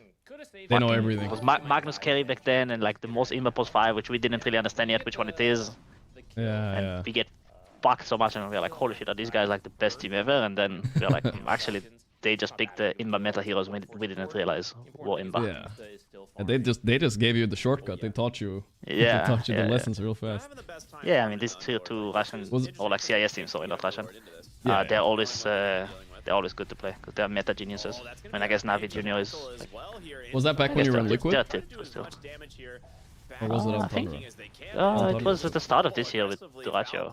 They know everything. It was Magnus carry back then, and like the most Imba 5, which we didn't really understand yet which one it is. Yeah, we get fucked so much, and we're like, holy shit, are these guys like the best team ever? And then we're like, actually, they just picked the Imba meta heroes we didn't realize were Imba. Yeah. And they just gave you the shortcut. They taught you. Yeah. They taught you the lessons real fast. Yeah, I mean these tier 2 Russian or like CIS teams, sorry, not Russian. They're always good to play because they're meta geniuses. I mean, I guess Navi Junior is. Like, was that back when you were in Liquid? Yeah, still. Or was it on Thunder? It was at the start of this year with Duracho.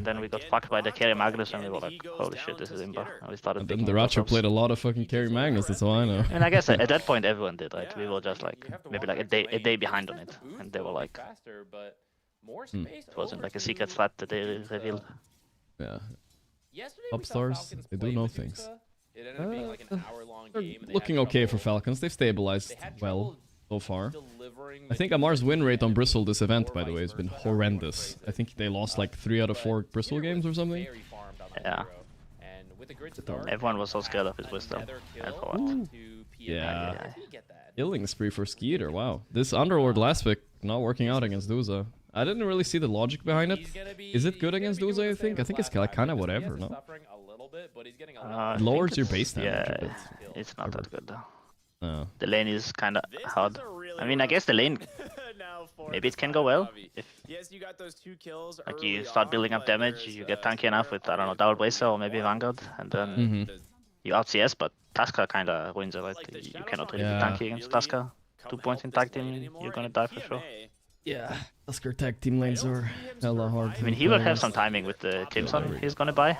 Then we got fucked by the carry Magnus, and we were like, holy shit, this is Imba. And we started. And then Duracho played a lot of fucking carry Magnus. That's all I know. And I guess at that point everyone did, right? We were just like maybe like a day behind on it, and they were like, it wasn't like a secret strat that they revealed. Yeah. Upstars, they do know things. They're looking okay for Falcons. They've stabilized well so far. I think Amar's win rate on Bristle this event, by the way, has been horrendous. I think they lost like 3 out of 4 Bristle games or something. Yeah. Everyone was so scared of his Bristle. And for what? Yeah. Killing spree for Skeeter, wow. This Underlord last pick not working out against Duza. I didn't really see the logic behind it. Is it good against Duza, I think? I think it's kind of whatever, no? It lowers your base damage a bit. It's not that good though. No. The lane is kind of hard. I mean, I guess the lane, maybe it can go well. If like you start building up damage, you get tanky enough with, I don't know, Double Bracer or maybe Vanguard, and then you out CS, but Tusker kind of ruins it, right? You cannot really be tanky against Tusker. 2 points in tag team, you're gonna die for sure. Yeah, Tusker tag team lanes are hella hard. I mean, he will have some timing with the Crimson he's gonna buy.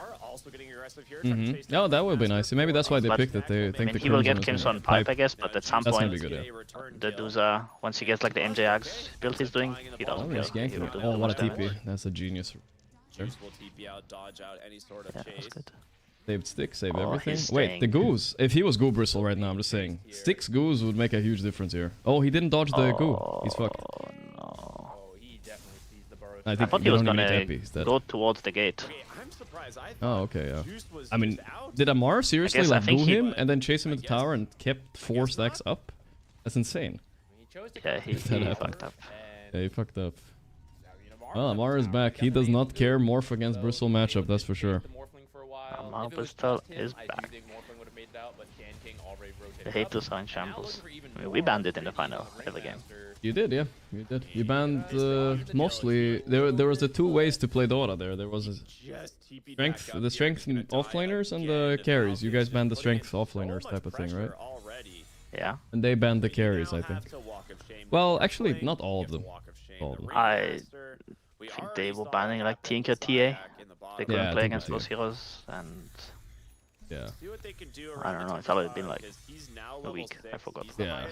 No, that would be nice. Maybe that's why they picked it. They think the he will get Crimson pipe, I guess, but at some point, be good, the Duza, once he gets like the MJ Axe build he's doing, he doesn't care. Oh, what a TP. That's a genius. Sure. Yeah, that's good. Saved Stick, saved everything. Wait, the Goose. If he was Goo Bristle right now, I'm just saying. Stick's Goose would make a huge difference here. Oh, he didn't dodge the Goo. He's fucked. No. I thought he was gonna go towards the gate. Oh, okay, yeah. I mean, did Amar seriously like Goo him and then chase him in the tower and kept 4 stacks up? That's insane. Yeah, he fucked up. Yeah, he fucked up. Well, Amar is back. He does not care morph against Bristle matchup, that's for sure. while. My If it was pistol just him, is I do back. think Morphling would have made it out, but Sand King already rotated The up. haters are in Now shambles. looking for even I mean, we more banned it in the creeping final on the every game. Ringmaster. You did, yeah. You did. You banned mostly. There was the two ways to play Dota there. There was a strength, the strength offlaners and the carries. You guys banned the strength offlaners type of thing, right? Yeah. And they banned the carries, I think. Well, actually, not all of them. All of them. I think they were banning like Tinker TA. They couldn't Yeah, play Tinker against TA. those heroes, and Yeah. I don't know. It's already been like a week. I forgot. Yeah.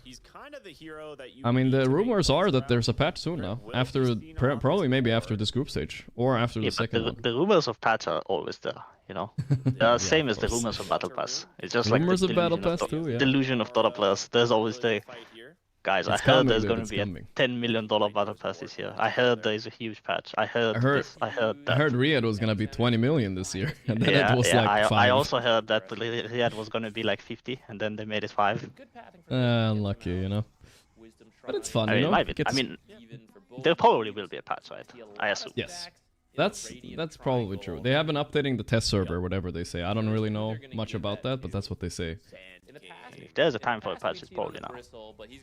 He's kind of the hero that you I mean, need the to make rumors the are most that there's a valuable. patch soon now. Will After, his phenom probably is maybe more. after this group stage. Or after Yeah, the but second one. the rumors of patch are always there, you know? Yeah, Same of as the course. rumors of Battle Pass. It's just Rumors like of the Battle delusion Pass too, yeah. delusion of Dota players. There's always the guys. It's I heard coming, there's dude, going to it's be coming. a $10 million Battle Pass this year. I heard there is a huge patch. I heard this. I heard that. I heard Riyadh was gonna be 20 million this year, and then yeah, it was yeah, like 5. I also heard that Riyadh was going to be like 50, and then they made it 5. Unlucky, you know. But it's fun, I you mean, know. it might be. Gets- I mean, there probably will be a patch, right? I assume. Yes. That's probably true. They have been updating the test server, whatever they say. I don't really know much about that, but that's what they say. If there's a time for a patch, it's probably now.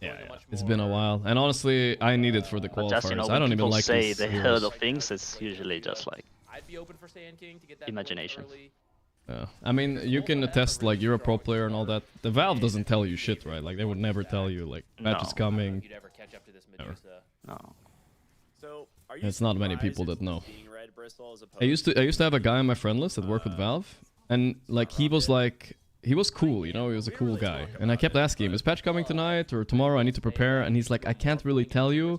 Yeah. It's been a while, and honestly, I need it for the But just, you know, qualifiers. I when don't even people like say these they heroes. heard of things, it's usually just like I'd be open for Sand King to get that imagination. Yeah. I mean, you can attest like you're a pro player and all that. The Valve doesn't tell you shit, right? Like they would never tell you like patch is No. coming. You'd ever catch up to this Never. Medusa. No. So, are you It's not many surprised people it's that know. being Red Bristle as I used to have a guy on my friend list that worked with Valve, and like he was cool, you know, he was a cool guy. And I kept asking him, is patch coming tonight or tomorrow? I need to prepare. And he's like, I can't really tell you.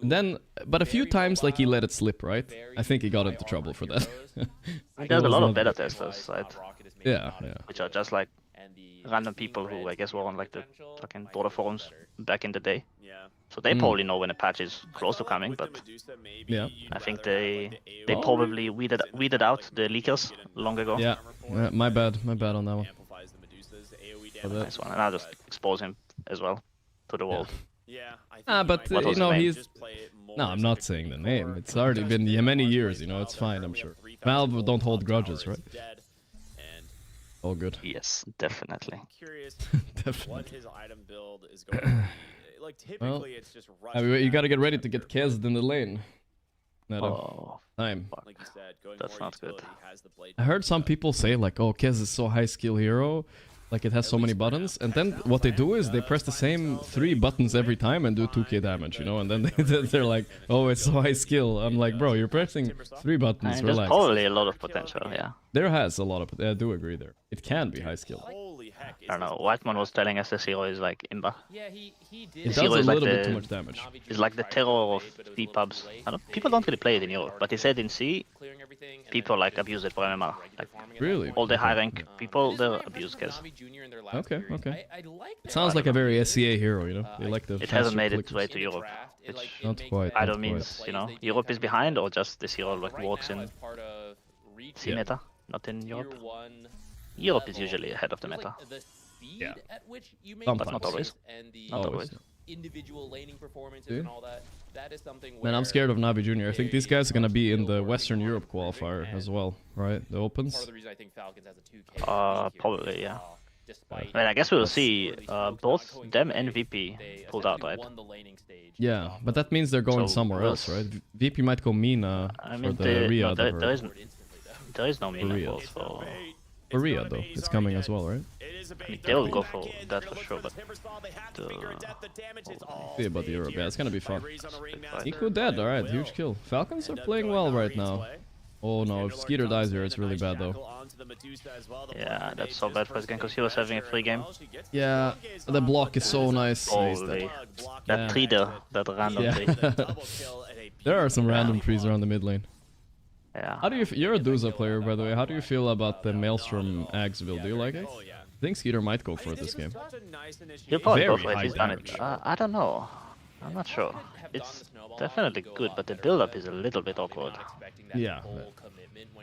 And then, but a few times like he let it slip, right? I think he got into trouble for that. There's a lot of bad beta testers, right? Yeah, yeah. Which are just like random people who I guess were on like the fucking Dota forums back in the day. Yeah. So they probably know when a patch is close to coming, but Yeah. I think they probably weeded out the leakers long ago. Yeah, my bad on that one. Amplifies the Medusa's AoE For damage. that. Nice one, and I'll just expose him as well to the world. Yeah, I think Ah, he but might you just know, play- he's- just play it more No, as I'm like not a saying the core. name. It's already been many years, you know, it's fine, I'm sure. Valve don't hold grudges, right? Dead, and All good. Yes, definitely. curious what Definitely. his item build is going to be. Like typically, it's just rush. I mean, you gotta get back, ready to get Kezd in the lane. Not Oh, time. Like you said, going That's more not good. utility, has the blade I heard some people say like, oh, Kez is so high skill hero, like it has so many buttons, and then what they do is they press the same 3 buttons every time and do 2k damage, you know, and then they're like, oh, it's so high skill. I'm like, bro, you're pressing 3 I buttons, mean, there's relax. probably a lot of potential, yeah. There has a lot of, I do agree there. It can be high skill. Holy heck! I don't know, Whiteman was telling us this hero is like Imba. Yeah, he did. It does Zero a is like little bit the- too much damage. It's like the terror of C pubs. People don't really play it in Europe, but he said in C, people like abuse it for MMR. Like Really? all the high rank people, they abuse Kez. Okay, okay. It sounds like a very SEA hero, you know? They like the It hasn't faster made click. its way to Europe, which Not quite. either not means, you know, Europe is behind or just this hero like works in C Yeah. meta, not in Europe. Europe is usually ahead of the meta. Yeah. But not always. Not Always. always. Individual laning performances See? and all that. That is something Man, I'm scared of Navi Jr. I think these guys are gonna be in the Western Europe qualifier as well, right? The Part Opens? of the reason I think Falcons has a 2K. Probably, yeah. Despite I mean, I guess we'll see both them and VP pulled out, right? won the laning stage. Yeah, but that means they're going So, somewhere we'll else, right? VP might go Mina I for mean, the no, Riyadh. there or- is no Mina Riyadh. goal, so For Riyadh, though. It's coming as well, right? I mean, they'll go for that for sure, but See about the Europe. Yeah, it's gonna be fun. Nico dead, alright, huge kill. Falcons are playing well right now. Oh no, if Skeeter dies here, it's really bad though. yeah, that's so bad for his game because he was having a free game. Yeah, the block is so nice. Holy, that Yeah. tree there, that random Yeah. tree. There are some random trees around the mid lane. Yeah. How do you? You're a Duza player, by the way. How do you feel about the Maelstrom Ags build? Do you like it? I think Skeeter might go for it this game. He'll probably go Very for it. high He's done it. damage. I don't know. I'm not sure. It's definitely good, but the build-up is a little bit awkward. Yeah.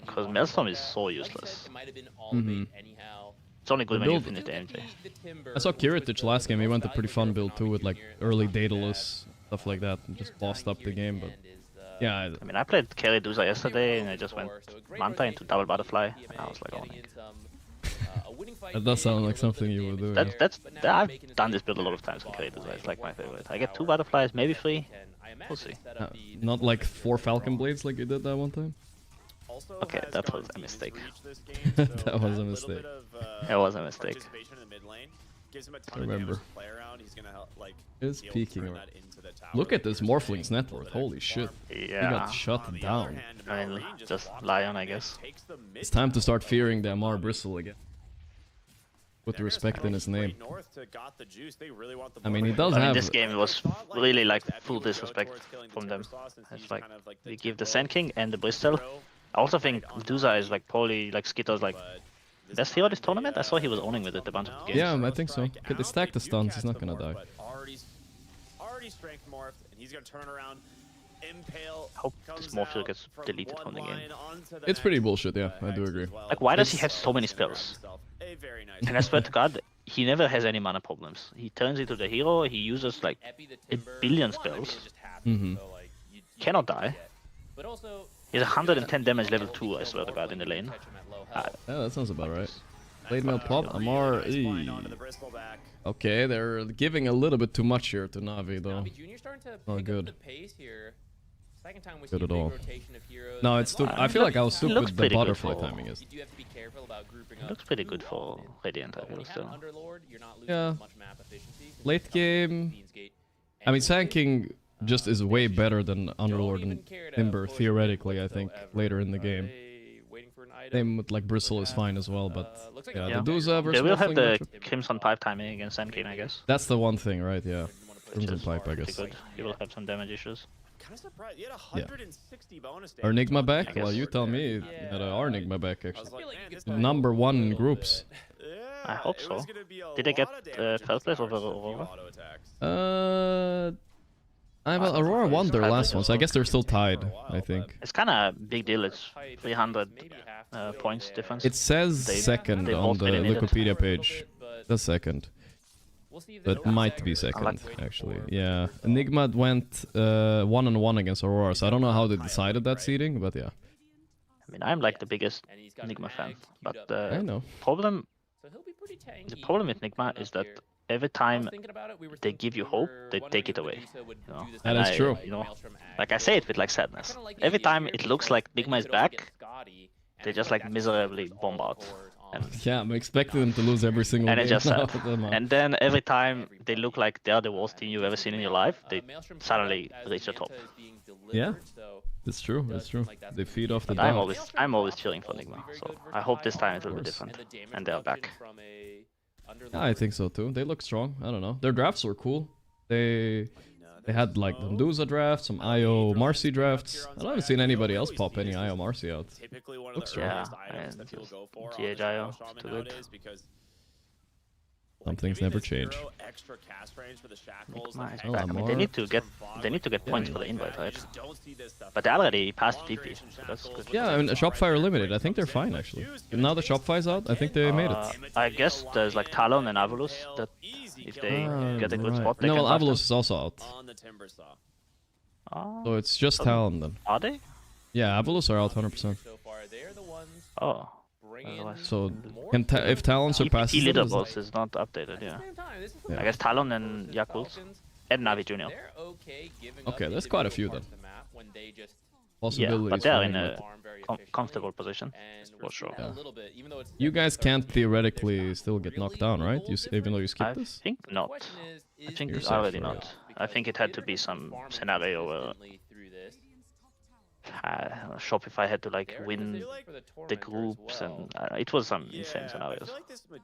Because Maelstrom is so useless. Mhm. It's only good The when you build- finish the MJ. I saw Kiritich last game. He went a pretty fun build too, with like early Daedalus stuff like that, and just bossed up the game. But Yeah. I mean, I played carry Dusa yesterday, and I just went Manta into double butterfly, and I was like, oh. That does sound like something you would do. I've done this build a lot of times in carry Dusa. It's like my favorite. I get 2 butterflies, maybe 3. We'll see. Not like 4 Falcon Blades like you did that one time? Okay, that was a mistake. That was a mistake. It was a mistake. I remember. It's peeking. Look at this Morphling's net worth. Holy shit. Yeah. He got shut down. I mean, just Lion, I guess. It's time to start fearing the Amar Bristle again. Put the respect in his name. I mean, he does have... this game was really like full disrespect from them. It's like, they give the Sand King and the Bristol. I also think Dusa is like probably like Skitter's like best hero this tournament. I saw he was owning with it a bunch of games. Yeah, I think so. Could they stack the stuns? He's not gonna die. Already strength morphed, and he's gonna turn around. Impale. I hope this Morphle gets deleted from the game. It's pretty bullshit, yeah, I do agree. Like, why does he have so many spells? And I swear to God, he never has any mana problems. He turns into the hero, he uses like a billion spells. Cannot die. He's 110 damage level 2, I swear to God, in the lane. Yeah, that sounds about right. Blade Mail pop, Amar. Okay, they're giving a little bit too much here to Navi, though. Not good. Good at all. No, it's stupid. I feel like I was stupid with the butterfly timing is. Looks pretty good for Radiant, I feel still. Yeah. Late game. I mean, Sand King just is way better than Underlord and Timber, theoretically, I think, later in the game. Same with like Bristle is fine as well, but yeah, the Dusa versus they will have the matchup. Crimson Pipe timing against Sand King, I guess. That's the one thing, right? Yeah. Crimson Pipe, I guess. Good. He will have some damage issues. Kind of surprised. He had 160 bonus Are Nigma back? Well, you tell me that our Nigma back actually. Number 1 in groups. I hope so. Did they get first place over Aurora? Well, Aurora won their last one, so I guess they're still tied, I think. It's kind of a big deal. It's 300 points difference. It says second on the Wikipedia page. The second. That might be second, actually. Yeah. Enigma went 1-1 against Aurora, so I don't know how they decided that seeding, but yeah. I mean, I'm like the biggest Enigma fan, but I know. the problem with Enigma is that every time they give you hope, they take it away. You know? That is true. You know, like I say it with like sadness. Every time it looks like Enigma is back, they just like miserably bomb out. Yeah, I'm expecting them to lose every single game. And it's just sad. And then every time they look like they're the worst team you've ever seen in your life, they suddenly reach the top. Yeah, it's true. It's true. They feed off the I'm always cheering for Enigma, so I hope this time it will be different, and they're back. Yeah, I think so too. They look strong. I don't know. Their drafts were cool. They had like the Dusa draft, some IO Marcy drafts. I haven't seen anybody else pop any IO Marcy out. Looks strong. Yeah, and GH IO, too good. Some things never change. I mean, they need to get points for the invite, right? But they already passed DP, so that's good. Yeah, I mean, Shopify are limited. I think they're fine actually. Now the Shopify's out, I think they made it. I guess there's like Talon and Avalus that if they get a good spot, they no, can well, Avalus is also out. So it's just Talon then. Are they? Yeah, Avalus are out 100%. Oh. So if Talon surpasses EPT them, leaderboards is not updated, yeah. I guess Talon and Yakult and Navi Junior. Okay, there's quite a few then. Yeah, but they're in a comfortable position, for sure. Yeah. You guys can't theoretically still get knocked down, right? Even though you skipped this? I think not. I think it's already not. I think it had to be some scenario where Shopify had to like win the groups, and it was some insane scenarios.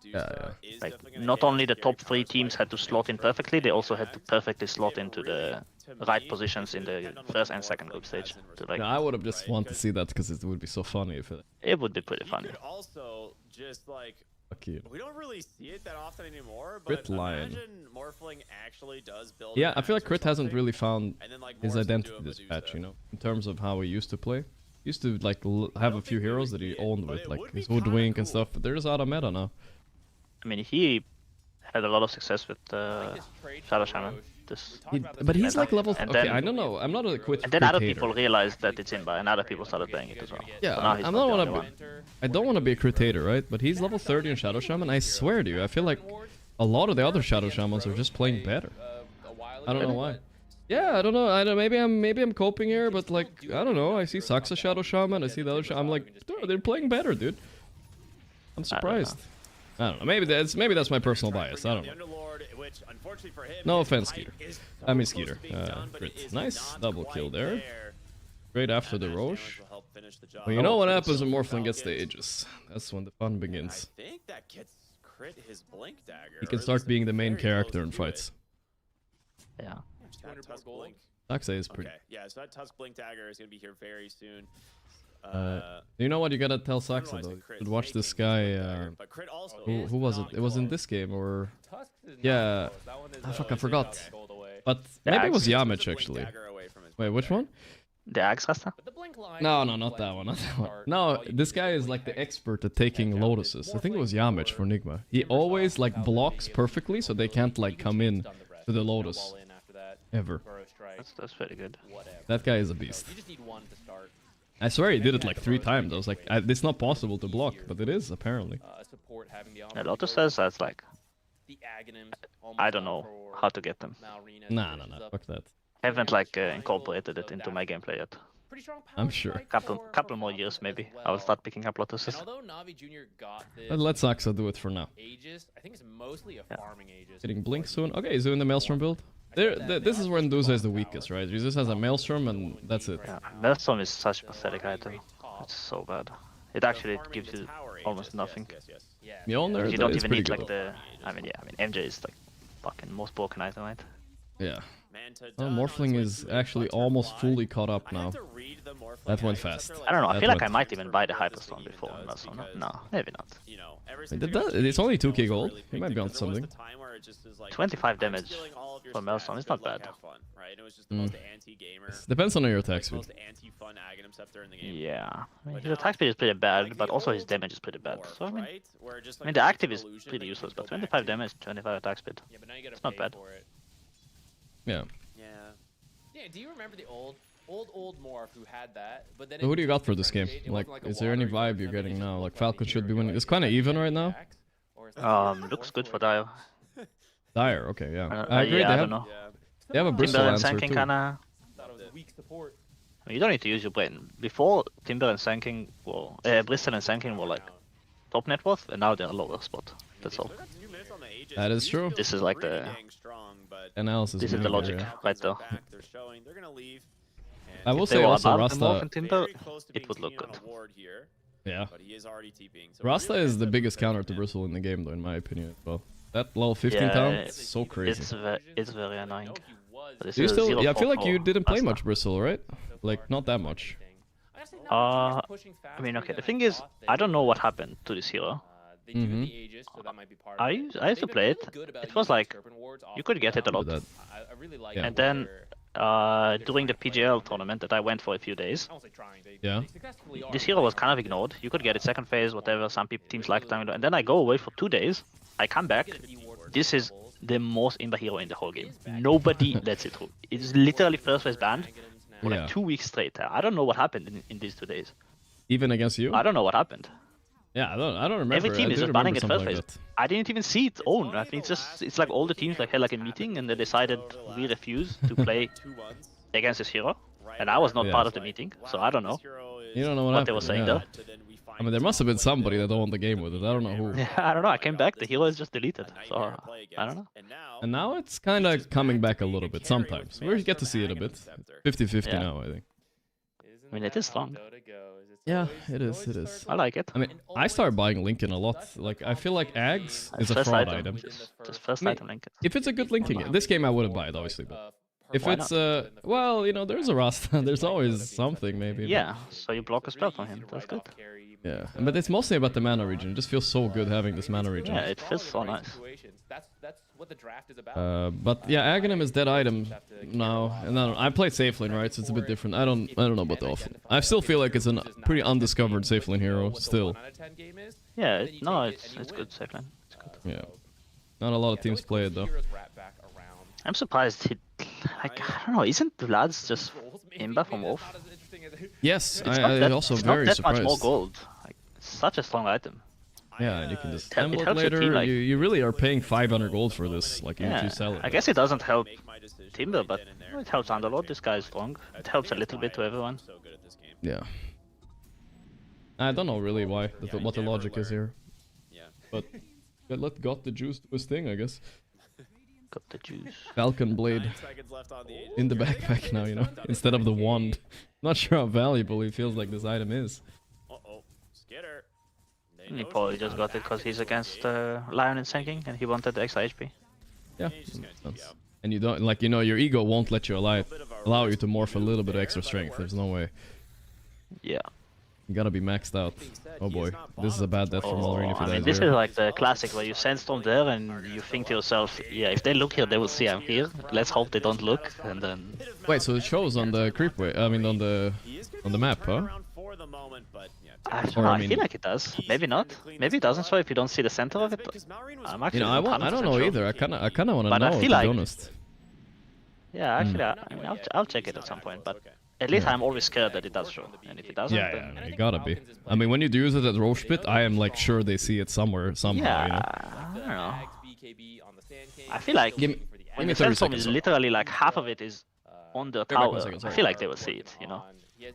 Yeah. Like not only the top 3 teams had to slot in perfectly, they also had to perfectly slot into the right positions in the first and second group stage. To, like, yeah, I would have just wanted to see that because it would be so funny if it would be pretty funny. Also, just like you. We don't really see it that often anymore, Crit but Lion. imagine Morphling actually does build. Yeah, I feel like Crit hasn't really found like his identity this patch, you know, in terms of how he used to play. He used to like have a few heroes that he owned with, like his Hoodwink and stuff, but they're just out of meta now. I mean, he had a lot of success with Shadow Shaman. this. But he's like level. And Okay, then- I don't know. I'm not a quit. And then other hater. people realized that it's Imba, and other people started playing it as well. Yeah, So now he's I'm not not the wanna only be, one. I don't want to be a crit hater, right? But he's level 30 in Shadow Shaman. I swear to you, I feel like a lot of the other Shadow Shamans are just playing better. I don't know why. Yeah, I don't know. Maybe I'm coping here, but like I don't know. I see Saxa Shadow Shaman. I see the other. I'm like, they're playing better, dude. I'm surprised. I don't know. Maybe that's my personal bias. I don't know. No offense, Skeeter. I mean Skeeter. Crit. Nice double kill there. Straight after the Roche. Well, you know what happens when Morphling gets the Aegis. That's when the fun begins. I think that gets crit his blink dagger. He can start being the main character in fights. Yeah. Saxa is pretty. Okay, yeah, so that Tusk Blink Dagger is going to be here very soon. You know what? You gotta tell Saxa though. You should watch this guy. Who was it? It was in this game or? Yeah. Oh, fuck, I forgot. But maybe it was Yamich actually. Wait, which one? The Axe Rasta? No, not that one. Not that one. No, this guy is like the expert at taking lotuses. I think it was Yamich for Nigma. He always like blocks perfectly so they can't like come in to the lotus ever. That's very good. That guy is a beast. I swear he did it like 3 times. I was like, it's not possible to block, but it is apparently. Yeah, Lotus says that's like, I don't know how to get them. Nah, fuck that. I haven't like incorporated it into my gameplay yet. I'm sure. Couple more years maybe. I will start picking up Lotuses. But let Saxa do it for now. Getting Blink soon. Okay, he's doing the Maelstrom build. This is where Nduza is the weakest, right? Jesus has a Maelstrom and that's it. Yeah, Maelstrom is such a pathetic item. It's so bad. It actually gives you almost nothing. Mjolnir, You don't even need good. like the... I mean, MJ is like fucking most broken item, right? Yeah. Well, Morphling is actually almost fully caught up now. That went fast. I don't know, I feel like I might even buy the Hyperstone before Maelstrom. No, maybe not. It's only 2k gold. He might be on something. 25 damage for Maelstrom is not bad. Depends on your attack speed. Yeah, I mean, his attack speed is pretty bad, but also his damage is pretty bad. So I mean the active is pretty useless, but 25 damage, 25 attack speed. It's not bad. Yeah. Yeah, do you remember the old Morph who had that? But then Who do you got for this game? Like, is there any vibe you're getting now? Like, Falcons should be winning. It's kind of even right now. Looks good for Dire. Dire, okay, yeah. I agree. Yeah, I don't know. They have a Bristol Timber and answer Sanking too. kinda... You don't need to use your brain. Before, Timber and Sanking were... Bristol and Sanking were like top net worth, and now they're a lower spot. That's all. That is true. This is like the... Analysis. This is the logic, right there. I will If they say were also above the Morph Rasta. and Timber, it would look good. Yeah. Rasta is the biggest counter to Bristle in the game, though, in my opinion. Well, that level 15 Yeah, town, it's so crazy. It's very annoying. But You still, yeah, I feel like 0-4 you didn't play Rasta. much Bristle, right? Like, not that much. I mean, okay, the thing is, I don't know what happened to this hero. I used to play it. It was like, you could get it a lot. Yeah. And then, during the PGL tournament that I went for a few days, Yeah. this hero was kind of ignored. You could get it second phase, whatever, some teams like time. And then I go away for 2 days, I come back, this is the most Imba hero in the whole game. Nobody lets it through. It's literally first phase banned for like 2 weeks straight. I don't know what happened in these 2 days. Even against you? I don't know what happened. Yeah, I don't remember. Every team I is do just banning remember it first something phase. like I didn't even see it own. I think it's like all the teams like had like a meeting and they decided we refuse to play against this hero. And I was not part of the meeting, so I don't know You don't know what what happened, they were saying yeah. there. I mean, there must have been somebody that don't want the game with it. I don't know who. Yeah, I don't know. I came back, the hero is just deleted. So I don't know. And now it's kind of coming back a little bit sometimes. We get to see it a bit. 50-50 Yeah. now, I think. I mean, it is fun. Yeah, it is, it is. I like it. I mean, I started buying Lincoln a lot. Like, I feel like Ags is a First fraud item. Just first I mean, item Lincoln. If it's a good Lincoln game, this game I wouldn't buy it, obviously. But if Why it's, well, you know, there's a Rasta. There's always something, maybe. but- Yeah, so you block a spell from him. That's good. Yeah, but it's mostly about the mana region. It just feels so good having this mana region. Yeah, it feels so nice. That's what the draft is about. But yeah, Aghanim is dead item now, and I played safe lane, right? So it's a bit different. I don't know about the off. I still feel like it's a pretty undiscovered safe lane hero still. Yeah, no, it's good safe lane. It's good. Yeah, not a lot of teams play it though. I'm surprised he, like, I don't know, isn't Vlad's just imba from off? Yes, It's I also it's very not that surprised. much more gold. Like, it's such a strong item. Yeah, and you can just it assemble it helps your later. team, like- You really are paying 500 gold for this. Like, you Yeah, just sell it. I guess it doesn't help Timber, but it helps Underlord. This guy is strong. It helps a little bit to everyone. Yeah. I don't know really why, what the logic is here. But let got the juice do his thing, I guess. Got the juice. Falcon blade in the backpack now, you know, instead of the wand. Not sure how valuable he feels like this item is. Skitter. He probably just got it because he's against Lion and Sanking, and he wanted the extra HP. Yeah, and you don't, like, you know, your ego won't let you allow you to morph a little bit of extra strength. There's no way. Yeah. You gotta be maxed out. Oh boy, this is a bad death from Walreen if he I mean, dies this here. is like the classic where you sandstorm there and you think to yourself, yeah, if they look here, they will see I'm here. Let's hope they don't look, and then. Wait, so it shows on the creepway? I mean, on the map, huh? I don't know, I feel like it does. Maybe not. Maybe it doesn't show if you don't see the center of it. I'm actually You know, I don't know sure. either. I kinda wanna But know, I to feel be like- honest. Yeah, actually, I mean, I'll check it at some point, but at least I'm always scared that it does show. And if it doesn't, Yeah, then... yeah, it gotta be. I mean, when you do use it at Roche Pit, I am like sure they see it somewhere, somehow, Yeah, you know? I don't know. I feel like Give when me the 30 sandstorm is seconds. literally like half of it is on the 30 tower, seconds, I sorry. feel like they will see it, you know?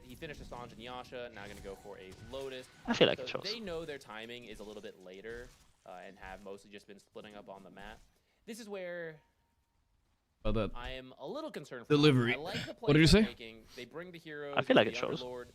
He finished a Sanj and Yasha, now gonna go for a Lotus. I feel like So it shows. They know their timing is a little bit later, and have mostly just been splitting up on the map. This is where About that. I am a little concerned. For Delivery. I like the What did you plays they're say? making. They bring the heroes. I feel like the it shows. Underlord,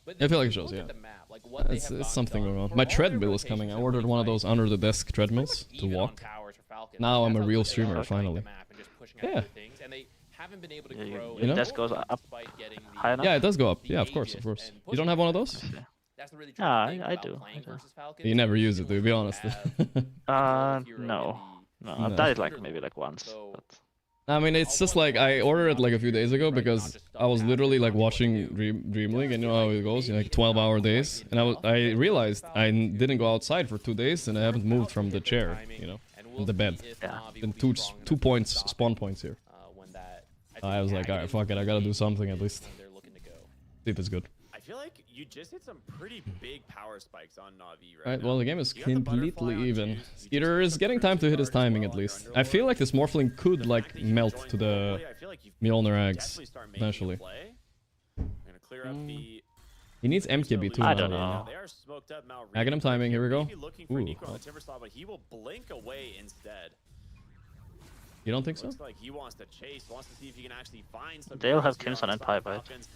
but I feel like if it you shows, look yeah. at the map, like what they It's have something done going on. for My all their treadmill is coming. I rotations ordered and one of those fights, under the desk they're treadmills pretty to much even on walk. towers for Falcons. Now I'm That's a how real good they streamer, are at finally. the map and just pushing out Yeah. other things, and they haven't been able to Yeah, grow. your know? desk goes up despite getting the- high enough. Yeah, it does go up. the Yeah, of course, of Aegis course. and You don't have one of those? Okay. That's the really Yeah, tricky thing I about do. playing versus Falcons. You never use it, to be honest. No. No, I've No. done it like maybe like once. So- But... I mean, it's just like I ordered it like a few days ago because I was literally like watching Dreamleague, and you know how it goes, you know, like 12-hour days, and I realized I didn't go outside for 2 days, and I haven't moved from the chair, you know, in the bed. Yeah. Been two points, spawn points here. I was like, alright, fuck it, I gotta do something at least. See if it's good. I feel like you just hit some pretty big power spikes on Na'Vi right Alright, now. well, the game is You got the butterfly completely on even. juice, you Skeeter just is took getting the time to hit first his charge timing well at on your least. I Underlord. feel like this Morphling could The like fact that you melt joined to the early, I feel like you Mjolnir eggs definitely start making a eventually. play. I'm gonna clear up the He needs MKB too. I now, don't you know. They are smoked up. Malrine I get him timing, here we go. maybe looking for Ooh, Nico on oh. the timber slot, but he will blink away instead. You don't think so? Looks like he wants to chase, wants to see if he can actually find some. They'll have damage Crimson and alongside Pipe, right? Falcons.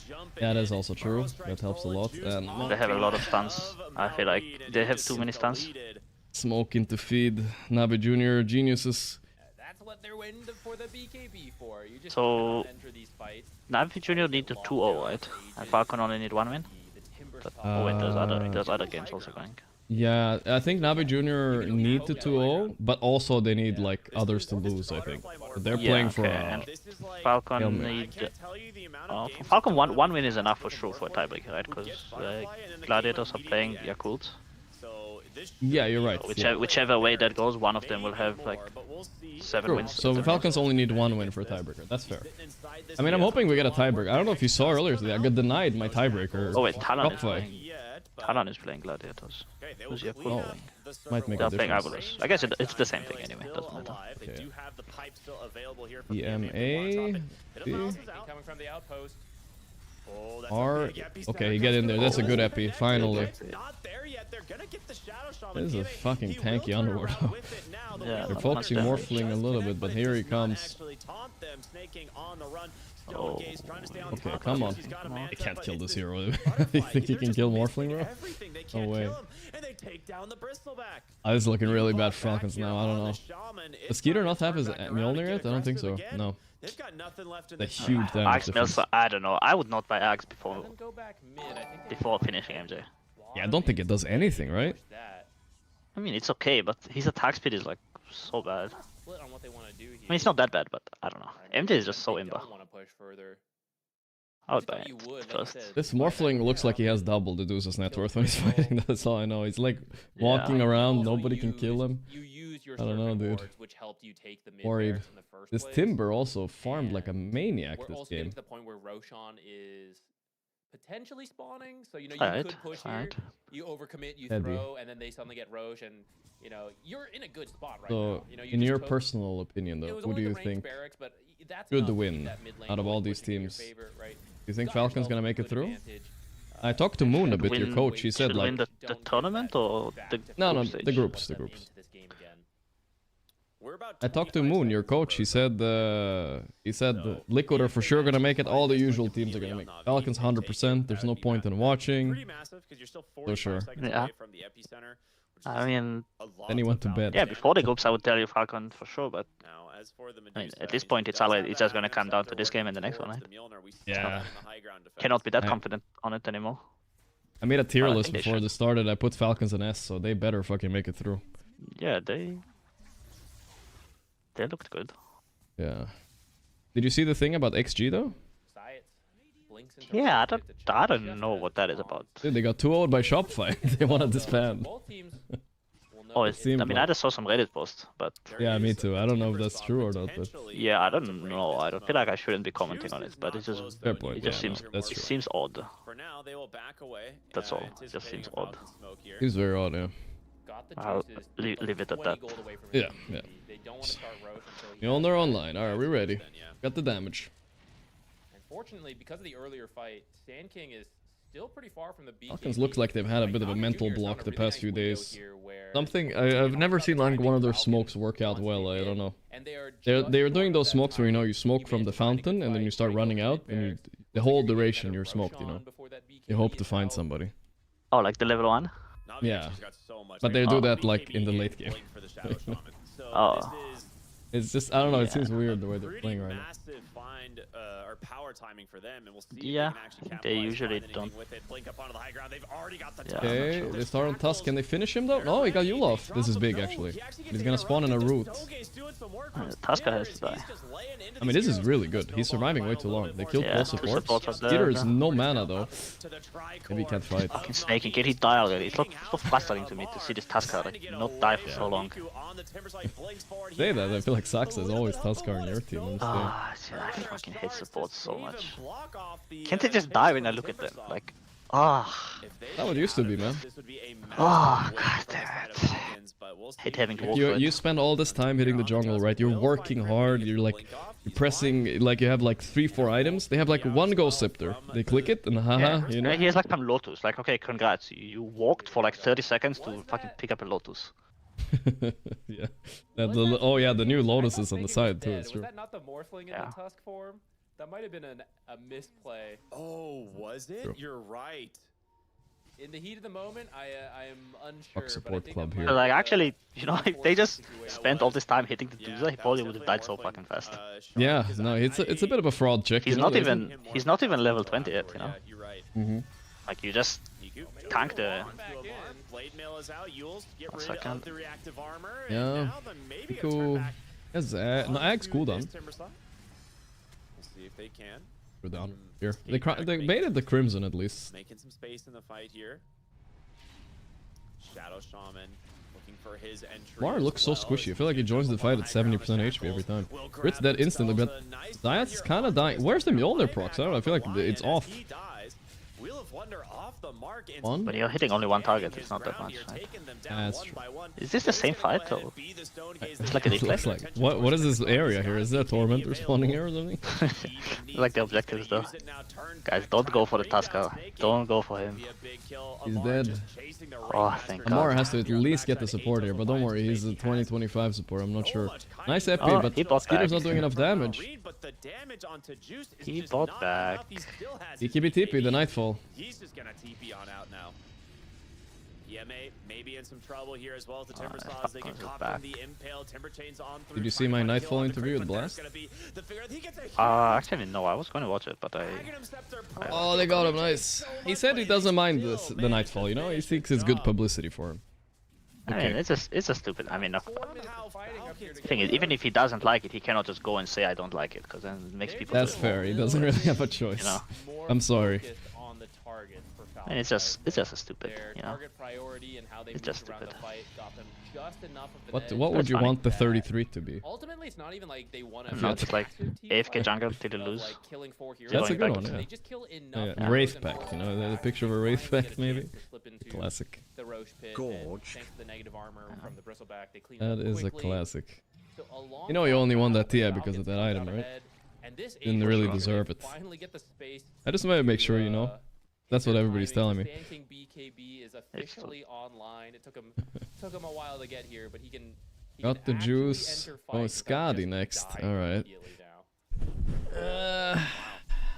Jump Yeah, that in, is also true. burrow strikes That helps a rolling, lot. juice And off They have a lot of of stuns. I feel like Malrine, and they he have just too many gets stuns. deleted. Smoke into feed. Navi Jr. geniuses. That's what they're waiting for the BKB for. You just So, cannot enter these fights. Navi Junior need a 2-0, right? And Falcon only need 1 win? But, oh wait, there's other games also going. Yeah, I think Navi Jr. need to 2-0, but also they need like others to lose, I think. But they're Yeah, playing for okay, a... and This is like, Falcon Helmet. I need... can't tell you the amount of games Falcon that one win is enough for sure for a tiebreaker, right? Because Gladiators are playing Yakult. So this Yeah, you're right. yeah. Whichever way that goes, one of them will have like 7 True. wins. So the Falcons only need 1 win for a tiebreaker. That's fair. I mean, I'm hoping we get a tiebreaker. I don't know if you saw earlier today, I got denied my tiebreaker. Oh wait, Talon Top is fight. playing. Talon is playing Gladiators. Who's Yakult playing? Might make They're a playing difference. Ivolus. I guess it's the same thing anyway, doesn't matter. Okay. EMA. EMA. Coming from the outpost. R. Okay, he get in there. That's a good epi. Finally. Not there yet. They're gonna get the Shadow Shaman. This is a Give it. fucking He will tanky turn Underlord. around with it now. The Yeah, wheel They're not focusing much Morphling a little bit, but here he does not comes. actually taunt them. Snaking on the run. Oh. Stonegaze trying to stay on Okay, top come of on. it. He's got a He Manta, can't but kill it's this the hero. You butterfly. think he They're can just kill missing Morphling, bro? everything. They can't way. kill him, and they take down the Bristleback. Oh, this is looking really bad for Back Falcons here now. I on don't the know. Shaman. Does It's Skeeter time not to have his turn back around and Mjolnir get yet? I don't think aggressive so. again. No. They've got nothing left in The the huge tank. damage Axe difference. Mills, I don't know. I would not buy Axe before Doesn't go back mid. I think they finishing MJ. Yeah, I don't think it does anything, right? push that. I mean, it's okay, but his attack speed is like so bad. Split on what they want to do here. I mean, it's not that bad, but I don't know. MJ is just so They imba. don't want to push further. I would buy thought you it would, like I first. said. This Morphling looks like he has double Dedusa's net worth when he's fighting. That's all I know. He's like walking around, nobody can kill him. You use your I don't know, dude. rewards, which helped you take the mid Worried. barracks in the first This place. Timber also farmed like a And maniac we're this also getting game. to the point where Roshan is potentially spawning, so you know you Alright, could push here, alright. you overcommit, you Heady. throw, and then they suddenly get Roche, and you know you're in a good spot right So, now. You know, you in just your took- personal opinion, it though, was who do only the you ranged think barracks, but that's should enough to keep win that mid lane out of going, all these pushing in your teams? favor, right? Do you think Got Falcons yourself gonna a make it good through? advantage. I talked to Moon a bit, your Win- coach. He said should like win the tournament or the no, group the stage? groups. I talked to Moon, your coach. He said Liquid are for sure gonna make it. All the usual teams are gonna make it. Falcons 100%. There's no point in watching. Pretty massive because you're still So 45 sure. seconds Yeah. away from the epicenter. Which I is mean, a lot Then he went to bed. yeah, before the groups, I would tell you Falcon for sure, but Now, as for the I mean, Medusa, at this he point, it's does already have it's that just gonna come down to interceptor this game and the working next one, towards right? the Mjolnir. We still Yeah. have the high ground defense. Cannot be that I- confident on it anymore. I made a tier I list think they before should. this started. I put Falcons and S, so they better fucking make it through. Yeah, they looked good. Yeah. Did you see the thing about XG though? Yeah, I don't know what that is about. Dude, they got 2-0 by Shopify. They want to disband. Oh, I seemed mean, like- I just saw some Reddit posts, but Yeah, me too. I don't know if that's true or not, but yeah, I don't know. I don't feel like I shouldn't be commenting on it, but it just fair point. it just Yeah, seems no, that's it true. seems odd. For now, they will back away. That's all. It just anticipating seems a odd. Falcon smoke here. He's very odd, yeah. I'll leave it at that. Yeah, yeah. Mjolnir online. Alright, we're ready. Then, yeah. Got the damage. Unfortunately, because of the earlier fight, Sand King is still pretty far from the BKB. Falcons looks like they've had a bit of a Naka mental Jr.'s block found a the really past nice few window days. here where Something they I've never seen like Falcons one of their Falcons smokes work out wants to well. I hit, don't know. and they are They're just doing short those of that smokes where you know you time. smoke from the fountain and then you start running out and you the whole duration you're smoked. You know. You hope to find somebody. Oh, like the level 1? Navi Yeah. actually's got so much But they range. do Oh. that like in the BKB late game. playing for the Shadow Shaman. So Oh. this is It's just I don't know. It Yeah. seems weird the way they're pretty playing right now. massive find or power timing for them, and we'll see Yeah, if they can actually they capitalize, usually find anything don't. with it. Blink up onto the high ground. They've already got the Yeah. touch. Okay, sure. they start on Tusk. Can they finish him though? No, he got Yulof. This is big actually. He's gonna spawn in a root. Tusker has to die. I mean, this is really good. He's surviving way too long. They killed Yeah, all two supports. supports are there, Skeeter is yeah. no mana though. Maybe he can't fight. Fucking snaking, can he die already? It's so frustrating to me to see this Tusker like not die for so long. Say that, I feel like Saxa is always Tuskar in your team. I'm just saying. Ah, I fucking hate supports so much. Can't they just die when I look at them? Like, ah, That what it used to be, man. ah, god damn it. Hate having to walk for You it. spend all this time hitting the jungle, right? You're working hard. You're like you're pressing, like you have like 3-4 items. They have like one Go Scepter. They click it and haha, you know. He has like some Lotus. Like, okay, congrats. You walked for like 30 seconds to fucking pick up a Lotus. Yeah. Oh yeah, the new Lotus is on the side too. It's Was true. that not the Morphling in Yeah. the Tusk form? That might have been a misplay. Oh, was it? True. You're right. In the heat of the moment, I am unsure. but I support think club that here. might So, like, be a actually, you know, if they just situation. spent all this time hitting the Yeah, Duza, he that probably was would have kind died of so Morphling, fucking fast. shot, Yeah, 'cause no, it's a bit of a fraud check. He's you know, not isn't even level 20 yet, you know. Yeah, you're right. Mm-hmm. Like, you just tank the... Blade mail is out. Yules get One rid second. of the reactive armor. Yeah. And now then maybe a turn Cool. back Yes, no, Ag's cooldown. this Timbersaw. We'll see if they can. Go down here. They baited the Crimson at least. Making some space in the fight here. Shadow Shaman looking for his entry. Mar as looks so well. squishy. I feel like he joins the fight at 70% HP every time. Crit's dead instantly, but Zayat's kind of dying. Where's the Mjolnir procs? I don't know. I feel like it's off. Wheel of Wonder off the mark. One? When you're hitting only one target, it's not that much, right? That's true. Is this the same fight, or...? It's like a It looks like. What is this area here? Is there a Tormentor spawning here or something? like the objectives, though. Guys, don't go for the Tusker. Don't go for him. He's dead. Oh, thank God. Amar has to at least get the support here, but don't worry, he's a 20-25 support. I'm not sure. Nice epi, Oh, but he bought Skeeter's back. not doing enough damage. He bought back. EKB TP, the Nightfall. He's just gonna TP on out now. EMA maybe in some trouble here as well as the Timber Saws. They get Falcons are caught back. from the impale. Timber chains on through. Did you see my Nightfall interview with Blast? Actually, no, I was going to watch it, but I... Oh, they got him, nice. He said he doesn't mind this, the Nightfall, you know? He thinks it's good publicity for him. I mean, it's a stupid... I mean, the thing is, even if he doesn't like it, he cannot just go and say, I don't like it, because then it makes people... That's do it. fair, he doesn't really have a choice. You know? I'm sorry. On the target for And it's just a stupid, Their you know. target priority and how they It's moved just around stupid. the fight got them just enough of an What edge. would That's you funny. want the 33 to be? Ultimately, it's not even like they want to. No, it's like AFK jungle till you lose. Like killing 4 heroes. That's a going good back one, to- yeah. They just kill enough. Yeah, heroes Wraith and pack, force you them know, the back picture of a to Wraith try and pack, get a chance maybe. to slip into Classic. The Roche pit, Gorgc. and thanks to the negative armor from the bristleback, they clean That up is a quickly. classic. So You know you only won that TI Falcons because of that comes item, out right? ahead, and this Didn't April really Shocker, deserve they it. finally get the space I just want to make sure, you know. to, That's what their everybody's timing. telling me. So Sand King BKB is officially online. It took him a while to get here, but he can Got the actually juice. enter Oh, fights without Skadi just next. dying Alright. immediately now.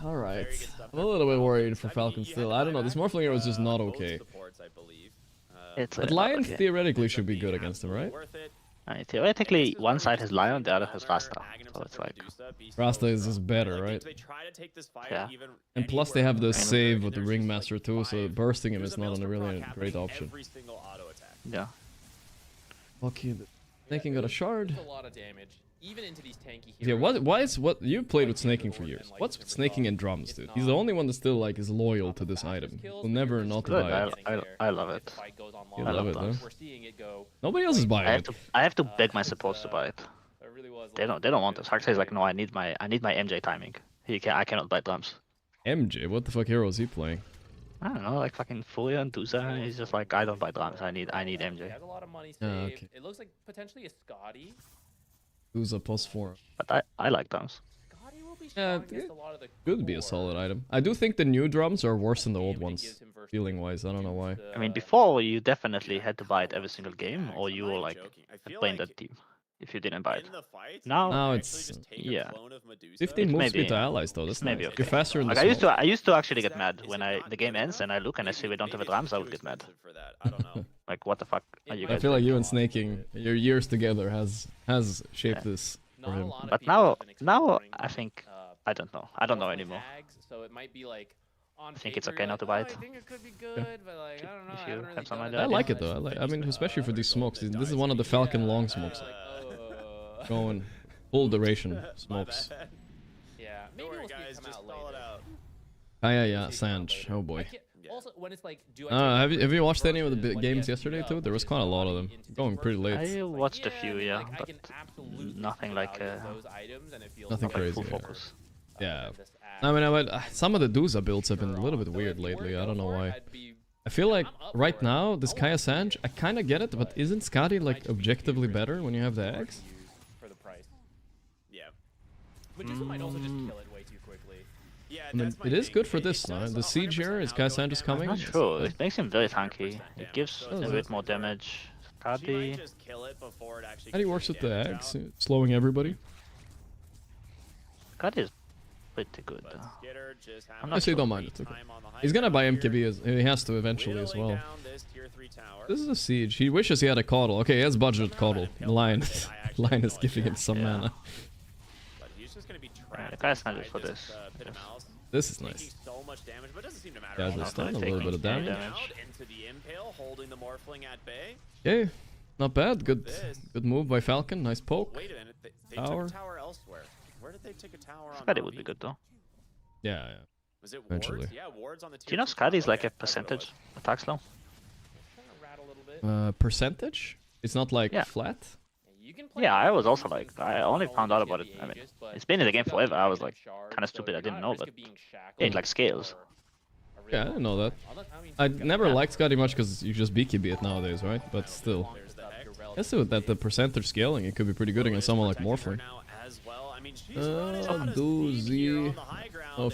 Alright. I'm a little bit worried for Falcons still. I don't know. This Morphling hero was just not okay. It's But Lion theoretically should be good against him, right? I mean, theoretically, one side has Lion, the other has Rasta. So it's like, Rasta is just better, right? yeah. And plus they have the save with the Ringmaster too, so bursting him is not a really great option. Yeah. Okay, Snaking got a shard. It's a lot of damage, even into these tanky heroes. Yeah, why is you played with Snaking for years? What's with Snaking and drums, dude? He's the only one that still like is loyal to this item. Will never not Good, buy it. I love it. You I love love it, huh? that. We're seeing it go. Nobody else is buying it. I have to beg my supports to buy it. It really was They don't want this. Hack says like, no, I need my MJ timing. I cannot buy drums. MJ, what the fuck hero is he playing? I don't know, like fucking Furia and Dusa. He's just like, I don't buy drums. I need He MJ. has a lot of money saved. Ah, okay. It looks like potentially a Scotty. Who's a +4? But I like drums. Scotty will be Yeah, strong against a lot of the Could be a core. solid item. I do think the new drums are worse than the old Game, and it ones, gives him versus feeling wise. I don't know why. I mean, before you definitely had to buy it every single game, or you were like playing that team if you didn't buy it. Now, Now it's yeah. 15 moves maybe- speed to allies though. That's it's maybe nice. okay. You're faster in the Like smoke. I used to actually get mad when the game ends and I look and I see we don't have a drums. I would get mad. Like, what the fuck are you I guys feel like doing? you and Snaking, your years together has shaped this for Not a him. lot of But people now have been exploring, I think uh, I don't know. I don't know Morphling anymore. tags, so it might be like on I think it's paper, okay you're not to like, buy "Oh, it." I think it could be good, but like, I don't know. If I you haven't have really some done idea. I that like it much." though. I mean, especially for these smokes. This is one of the Falcon long smokes. Going full duration smokes. Yeah, maybe we'll see it come out later. Yeah, Sanj. Oh boy. Also, when it's like, do I Have take you watched any of the versus when games he has yesterday beat too? up, There was which quite a is lot of them. into Going different pretty late. I watched a yeah, few, I mean, yeah, like, I but can absolutely see nothing the like value of those items, and it feels Nothing like crazy. full yeah. focus. Yeah. this I mean, some of the Dusa builds have been a little bit weird lately. I don't know why. I feel like right now this Kaya Sanj, I kind of get it, but isn't Scotty like objectively better when you have the eggs? for the price. Yeah. Medusa might also just kill it way too quickly. Yeah, I mean, it is good for this now. The siege here is Kaya Sanj is coming. I'm not sure. It makes him very tanky. It gives a bit more damage. Skadi. How he works with the eggs, slowing everybody. Skadi is pretty good. I'm I not say sure. don't mind it. Okay. He's gonna buy MKB as he has to eventually as well. This is a siege. He wishes he had a coddle. Okay, he has budget coddle. Lion, Lion is giving him some mana. The guy's not just for this. This is nice. Yeah, just done a little bit of damage. Okay, not bad. Good move by Falcon. Nice poke. Wait a minute, they Tower. took a tower elsewhere. Where did they take a tower on? Skadi would be good though. Yeah. Was it eventually. wards? Yeah, wards on the Do you know tier 2 Skadi is tower? like a Okay, that's what it percentage attack slow? Percentage? It's not like Yeah. flat. Yeah, I was also like, I only found out about it. I mean, it's been in the game forever. I was like, kind of stupid. I didn't know, but it like scales. Yeah, I didn't know that. I never liked Scotty much because you just BKB it nowadays, right? But still. Let's do it that the percentage scaling, it could be pretty good against someone like Morphling. Doozy. Oh,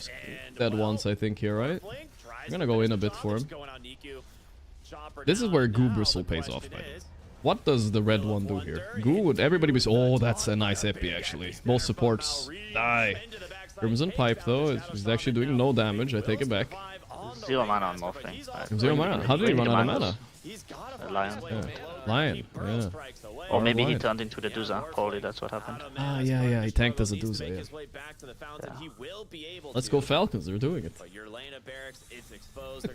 dead once, I think, here, right? I'm gonna go in a bit for him. This is where Goo Bristle pays off, by the way. What does the red one do here? Goo would everybody be oh, that's a nice epi actually. Both supports die. Crimson Pipe though is actually doing no damage. I take it back. 0 mana on Morphling. 0 mana. How did he run out of mana? Lion. Yeah. Lion. Yeah. Or maybe he Lion. turned into the Dusa. Probably that's what happened. Ah, yeah. He tanked as a Dusa. Yeah. Let's go Falcons. They're doing it.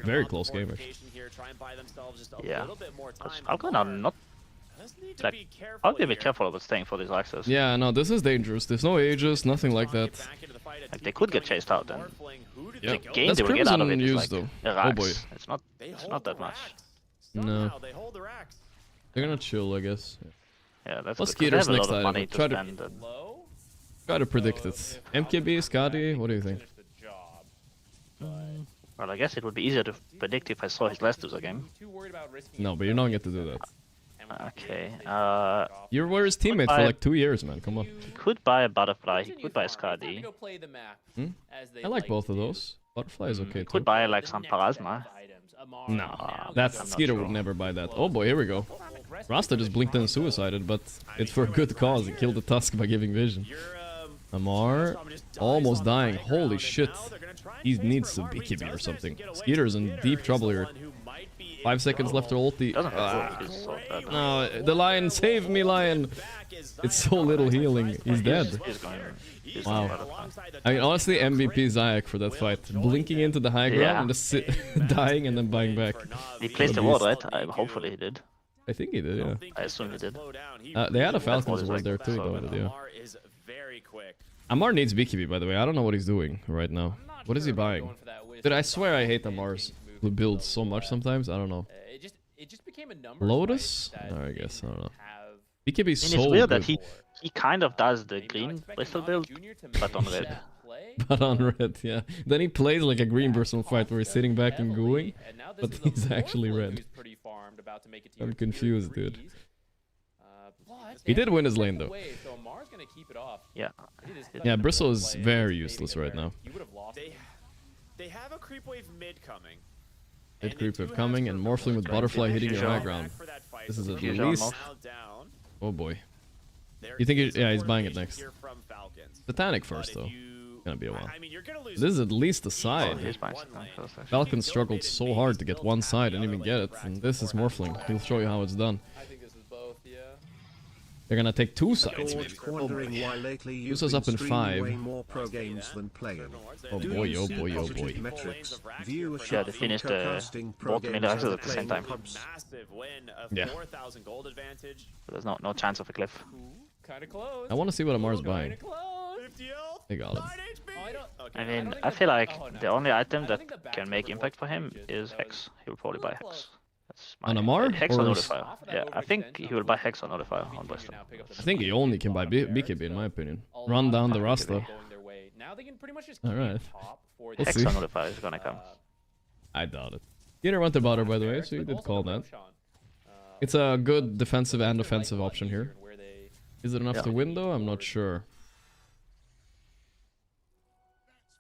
Very close game actually. Yeah. Because Falcon are not Like, I'll be a bit careful about staying for these access. Yeah, no, this is dangerous. There's no Aegis, nothing like that. Like, they could get chased out, and Yeah, the gain that's they will get out of it is used like though. a Oh Rax. boy. It's not that much. No. They're gonna chill, I guess. Yeah, that's Let's good. 'Cause Skeeter's they have next a lot of item. money to Try to- spend, and Try to predict it. MKB, Skadi, what do you think? well, I guess it would be easier to predict if I saw his last user game. No, but you're not going to do that. Okay. You were his teammate for like 2 years, man. Come on. He could buy a butterfly. He could buy a Skadi. I like both of those. Butterfly is okay too. Could buy like some Parasma. No, that's Skeeter would never buy that. Oh boy, here we go. Rasta just blinked and suicided, but it's for a good cause. He killed the Tusk by giving vision. Amar almost dying. Holy shit. He needs a BKB or something. Skeeter's in deep trouble here. 5 seconds left to ulti. No, the lion, save me, lion. It's so little healing. He's dead. Wow. I mean, honestly, MVP Zayak for that fight. Blinking into the high ground and just dying and then buying back. He placed the ward, right? Hopefully he did. I think he did, yeah. I assume he did. They had a Falcons ward there too, though. Yeah. Amar needs BKB, by the way. I don't know what he's doing right now. What is he buying? Dude, I swear I hate Amar's build so much sometimes. I don't know. Lotus? No, I guess. I don't know. BKB is so it's weird good. that he kind of does the green Bristol build, but on red. But on red, yeah. Then he plays like a green personal fight where he's sitting back and gooing, but he's actually red. I'm confused, dude. He did win his lane though. Yeah. Yeah, Bristle is very useless right now. They have a creep wave mid coming. Mid creep wave coming and Morphling with Butterfly hitting your background. This is at least... Oh boy. You think he's buying it next. Titanic first though. Gonna be a while. This is at least a side. Falcons struggled so hard to get one side and even get it, and this is Morphling. He'll show you how it's done. They're gonna take 2 sides, maybe. This is up in 5. Oh boy, oh boy, oh boy. Yeah, they finished the both middle axis at the same time. Yeah. There's no chance of a cliff. I want to see what Amar's buying. They got it. I mean, I feel like the only item that can make impact for him is Hex. He will probably buy Hex. On Amar? Hex or Notifier. Yeah, I think he will buy Hex or Notifier on Bristol. I think he only can buy BKB in my opinion. Run down the Rasta. Alright. We'll Hex see. or Notifier is gonna come. I doubt it. Peter went to butter, by the way, so you did call that. It's a good defensive and offensive option here. Is it enough to win though? I'm not sure.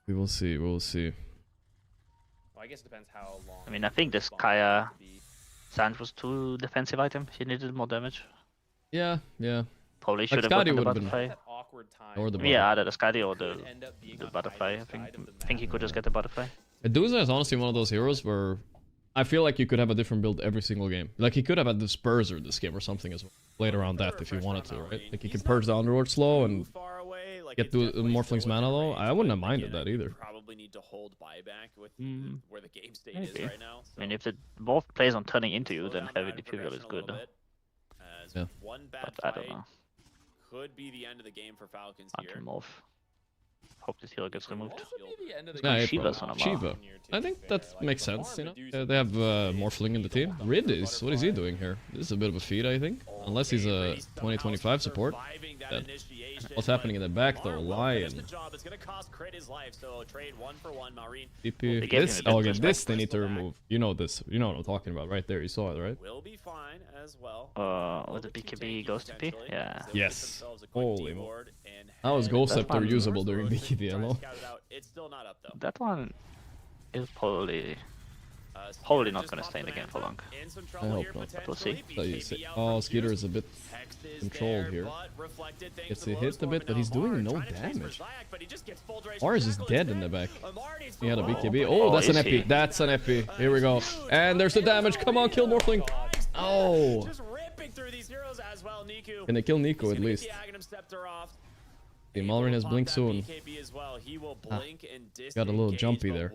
We will see, we will see. Well, I guess it depends how long. I mean, I think this Kaya Sand was too defensive item. He needed more damage. Yeah, yeah. Probably should have Skadi gotten the would have butterfly. Or the butterfly. Yeah, either the Skadi or the butterfly. I think he could just get the butterfly. Medusa is honestly one of those heroes where I feel like you could have a different build every single game. Like he could have had the Spurzer this game or something as well. Played around that if you wanted to, right? Like he could purge the Underworld slow and get to Morphling's mana low. I wouldn't have minded that either. Probably need to hold buyback with where the game state is right now. I mean, if the wolf plays on turning into you, then heavy Imperial is good. Yeah. But I don't know. Could be the end of the game for Falcons here. Anti-morph. Hope this hero gets removed. Yeah, Shiva's on a Shiva. I think that makes sense, you know. They have Morphling in the team. Rid is, what is he doing here? This is a bit of a feat, I think. Unless he's a 2025 support. Dead. What's happening in the back though? Lion. DP. This, oh, again, this they need to remove. You know this. You know what I'm talking about right there. You saw it, right? With the BKB Ghost TP? Yeah. Yes. Holy mo. How is Ghost Scepter usable during BKB, hello? That one is probably not gonna stay in the game for long. I hope not. But we'll see. So you see. Oh, Skeeter is a bit controlled here. Gets a hit a bit, but he's doing no damage. Mars is dead in the back. He had a BKB. Oh, that's an epi. That's an epi. Here we go. And there's the damage. Come on, kill Morphling. Oh. Can they kill Nico at least? Okay, Malrin has blink soon. Got a little jumpy there.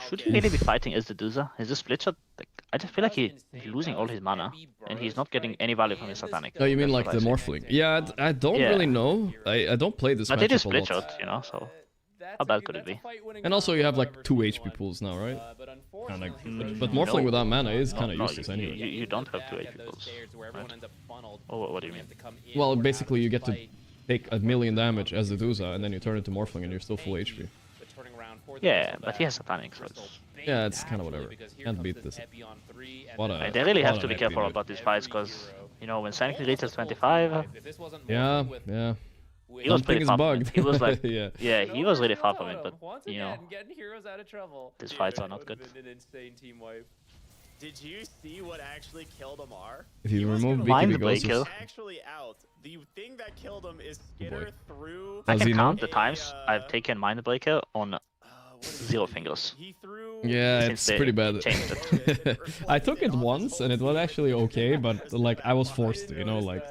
Should he really be fighting as the Duza? Is the split shot Like, I just feel like he's losing all his mana, and he's not getting any value from his Satanic. No, you mean That's like what the I see. Morphling? Yeah, I don't Yeah. really know. I don't play this But they matchup just a split lot. shot, you know, so how bad could it be? And also you have like 2 HP pools now, right? Kinda, but Morphling no. without mana is kind of No, useless anyway. you don't have 2 HP pools. Right? Oh, what do you mean? Well, basically you get to take 1,000,000 damage as the Duza, and then you turn into Morphling and you're still full HP. Yeah, but he has Satanic, so it's... Yeah, it's kind of whatever. Can't beat this. What a, They really have what to be an careful epic about these fights, because, you know, when Sonic reaches 25, yeah, yeah. he was Something pretty is far from it. bugged. He was like, yeah. yeah, he was really far from it, but, you know, these fights are not good. Did you see what actually killed Amar? If you remove Mind BKB breaker. Ghosts, Actually out. The thing that killed him is Skitter through. I Does he can know? count the times I've taken Mind Breaker on 0 fingers. He threw. yeah, Since it's they pretty bad. changed it. I took it once and it was actually okay, but like I was forced to, you know, like.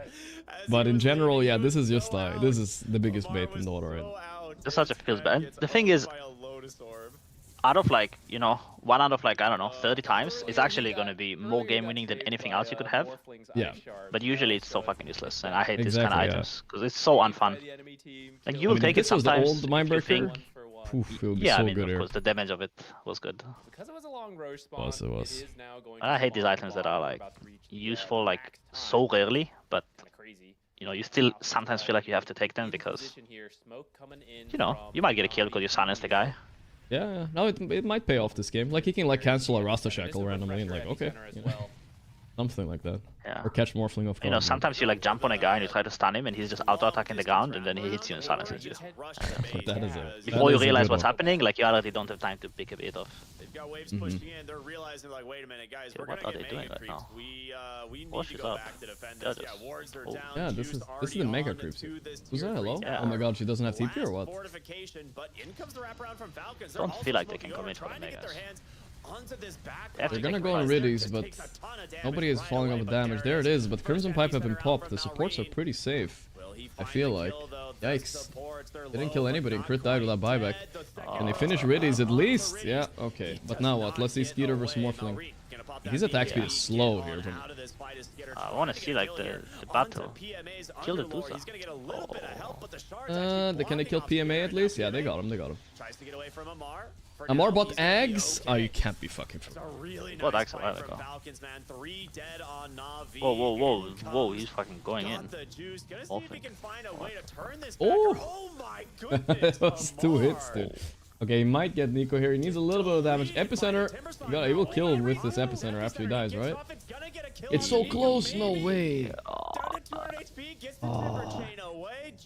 But in general, yeah, this is just like this is the biggest bait in the order. Right? This such a feels bad. The thing is, out of like, you know, 1 out of like, I don't know, 30 times, it's actually gonna be more game winning than anything else you could have. Yeah. But usually it's so fucking useless, and I hate this Exactly, kind of yeah. items because it's so unfun. Like you will I mean, take if it this was the sometimes. old if you Mindbreaker, think, Oof, it would be yeah, so I mean, good of here. course, the damage of it was good. Because it was a long roche spawn, It was. And I hate these items that are like useful like so rarely, but you know, you still sometimes feel like you have to take them because, you know, you might get a kill because you silence the guy. Yeah, no, it might pay off this game. Like he can like cancel a Rasta Shackle randomly and like okay, you know, something like that. Yeah. Or catch Morphling off guard. You know, sometimes you like jump on a guy and you try to stun him and he's just auto-attacking the ground and then he hits you and silences you. That is a, Before you that is a realize good what's one. happening, like you already don't have time to pick a bit off. They've got waves pushing in. They're realizing like, wait a minute, guys, we're what gonna are get they doing mega right creeps. now? We need Wash to is go up. back to defend Yeah, this. Yeah, just- wards are oh. down. Yeah, this Juice is the already mega on creeps. to this Who's tier that? Hello? three Yeah. Oh my god, she doesn't have TP or Last what? fortification, but in comes the wraparound from Falcons. Don't They're feel like also they can smoking come over, in for the trying to get megas. their hands onto this back They have to They're gonna take go on the Riddies, but nobody is falling off with damage. There it is, but Crimson Pipe have been popped. The supports are pretty safe. I feel like. Yikes. They didn't kill anybody and crit died without buyback. Can they finish Riddies at least? Yeah, okay. But now what? Let's see Skeeter versus Morphling. His attack speed is slow here. I want to see like the battle. Kill the Dusa. Can they kill PMA at least? Yeah, they got him. They got him. Tries to get away from Amar. Amar bought Ags? Oh, you can't be fucking for What Ags a while ago? Whoa, whoa, whoa, whoa, he's fucking going in. Oh! That was 2 hits, dude. Okay, he might get Nico here. He needs a little bit of damage. Epicenter. He will kill with this Epicenter after he dies, right? It's so close. No way.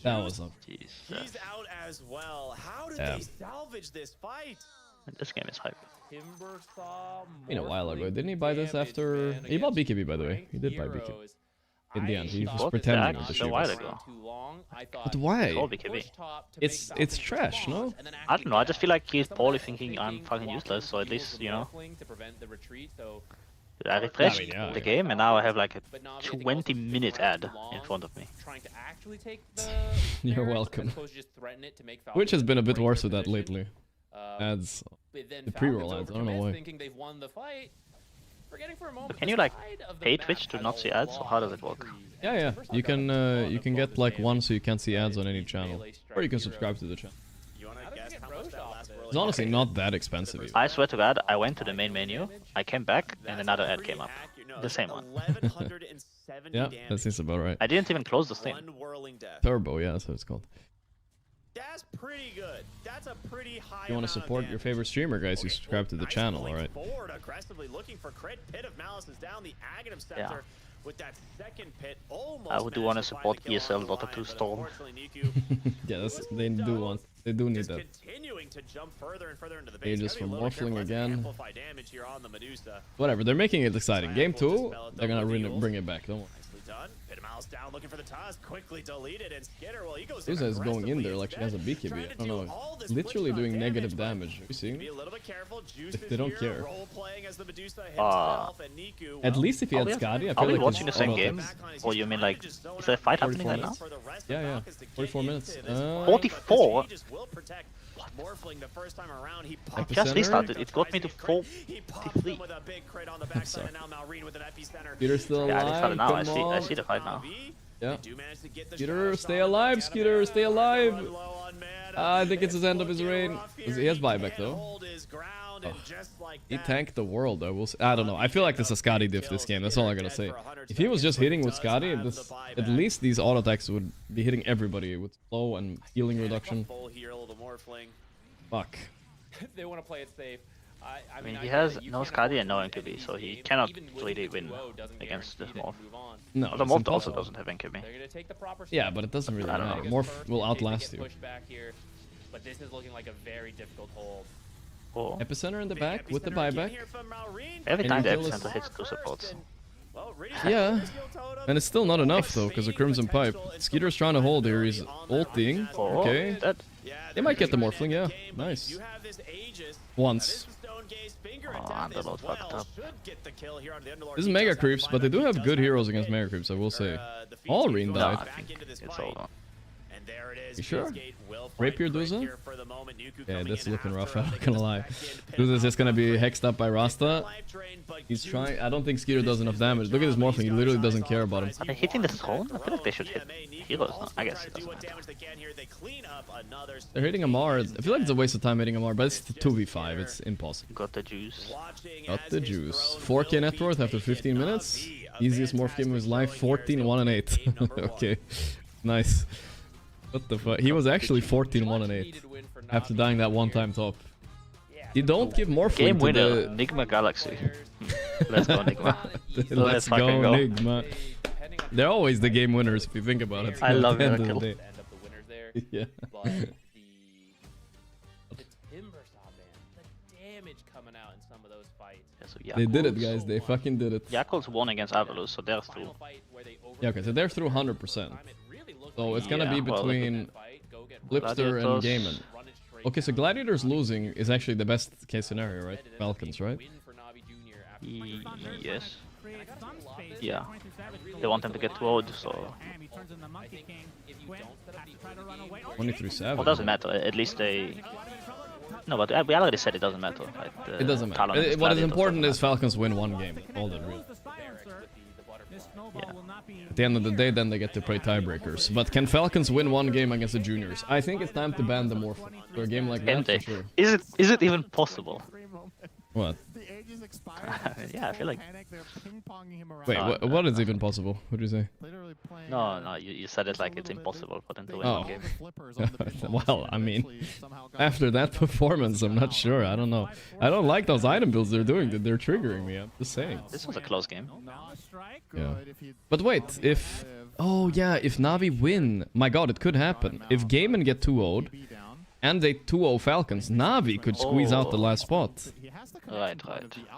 That was a... He's out as well. How did they salvage this fight? This game is hype. In a while ago. Didn't he buy this after... He bought BKB, by the way. He did buy BKB. In the end, he was bought pretending the with the Axe a while Shivas. ago. But why? All BKB. It's trash, no? I don't know, I just feel like he's probably thinking I'm fucking useless, so at least, you know. I refreshed yeah. the game and now I have like a 20-minute ad in front of me. You're welcome. Twitch has been a bit worse with that lately. Ads. The pre-roll ads, I don't know why. But can you like pay Twitch to not see ads, or how does it work? Yeah, yeah. You can get like one so you can't see ads on any channel. Or you can subscribe to the channel. It's honestly not that expensive either. I swear to God, I went to the main menu, I came back, and another ad came up. The same one. Yeah, that seems about right. I didn't even close the stream. Turbo, yeah, that's what it's called. That's pretty good. That's a pretty high. If you want to support your favorite streamer, guys, you subscribe to the channel, alright? Aggressively looking for crit. Pit of Malice is down. The Aghanim Scepter Yeah. with that second pit almost. I would do want to support ESL Dota 2 Storm. Yeah, that's, they do want. They do need that. Continuing to jump further and further into the base. Aegis Gotta be from a little bit Morphling careful as they again. amplify damage here on the Medusa. Whatever, they're making it exciting. Game 2, they're gonna bring it back, don't worry. Nicely done. Pit of Malice down, looking for the Taz. Quickly deleted, and Skitter, well, he goes Uza is going in there like she has a BKB. I don't know. Literally doing negative damage. Are you seeing? Be a little bit careful. Juice They don't is care. here, role playing as the Medusa himself, and Niku, At least if he had Skadi, I feel Are we like watching the his same auto game? attacks- Or you mean like, is there a fight happening 44 right now? minutes? Yeah, yeah. 44 minutes. 44? Morphling the first time around, he I popped just Epicenter? restarted. It got me to he popped 43. him with a big crit on the backside, sorry. and now Malrine with an epicenter. Skeeter still Yeah, I alive. restarted now. I Come see the on. fight now. Yeah. They do manage to get the Skeeter, shot stay on the alive. back Skeeter, end. stay alive. Run low on mana. I think it's his end of his Looking reign. rough here. He has buyback can't though. hold his ground, and just like He that, tanked the world though. I don't know. I feel like this is Scotty diff this game. That's all I'm gonna say. If he was just hitting with Scotty, at least these auto attacks would be hitting everybody with slow and healing reduction. full heal, the Morphling. Fuck. They want to play it safe. I mean, he has no Skadi and no NQB, so he cannot really win against this Morph. No, The it's Morph also impossible. doesn't have NQB. They're gonna take the proper Yeah, steps. but it doesn't really I don't matter. know. Morph will outlast you. Push back here, but this is looking like a very difficult hold. Oh. Epicenter in the back with the buyback. Every And time the he kills- epicenter hits 2 supports. Yeah, and it's still not enough though, because of Crimson Pipe. Skeeter's trying to hold here. He's ulting. Oh, Okay. dead. They might get the Morphling, yeah. Nice. Once. Oh, Underlord fucked up. This is Mega Creeps, but they do have good heroes against Mega Creeps, I will say. Allreen No, died. I think it's all on. You sure? Rapier Duza? Yeah, that's looking rough, I'm not gonna lie. Duza's just gonna be hexed up by Rasta. He's trying. I don't think Skeeter does enough damage. Look at this Morphling, he literally doesn't care about him. Are they hitting the throne? I feel like they should hit heroes. No, I guess it doesn't matter. They're hitting Amar. I feel like it's a waste of time hitting Amar, but it's 2v5, it's impossible. Got the juice. Got the juice. 4k net worth after 15 minutes. Easiest morph game of his life, 14, 1 and 8. Okay, nice. What the fuck? He was actually 14, 1 and 8 after dying that one time top. You don't give Morphling Game to winner, the... Nigma Galaxy. Let's go, Nigma. Let's go, fucking go. Nigma. They're always the game winners if you think about it. I love At the end of Miracle. the day. End up the winners there. Yeah. But the Timbersaw, man, the damage coming out in some of those fights. Yeah, so They did it, Yakul's- guys. They fucking did it. Yakul's won against Avalus, so they're through. Final fight where they Yeah, okay, so they're through 100%. So it's gonna be Yeah, well, between Blipster and Gladiators- Gaiman. Okay, so Gladiators losing is actually the best case scenario, right? Falcons, right? Yes. Yeah. They want them to get too old, so... 23 Savage. Well, doesn't matter. At least they... No, but we already said it doesn't matter. Right? It doesn't matter. Talon against What is Gladiators important doesn't is Falcons win one game. All that really. Yeah. At the end of the day, then they get to play tiebreakers. But can Falcons win one game against the juniors? I think it's time to ban the Morph for a game like Can that, they? for sure. Is it even possible? What? Yeah, I feel like... Wait, what is even possible? What did you say? No, you said it like it's impossible for them to win Oh. one game. Well, I mean, after that performance, I'm not sure. I don't know. I don't like those item builds they're doing. They're triggering me. I'm just saying. This was a close game. Yeah. But wait, if... Oh, yeah, if Navi win... My god, it could happen. If Gaiman get 2-0'd, and they 2-0 Falcons, Navi could squeeze out the last spot. Right.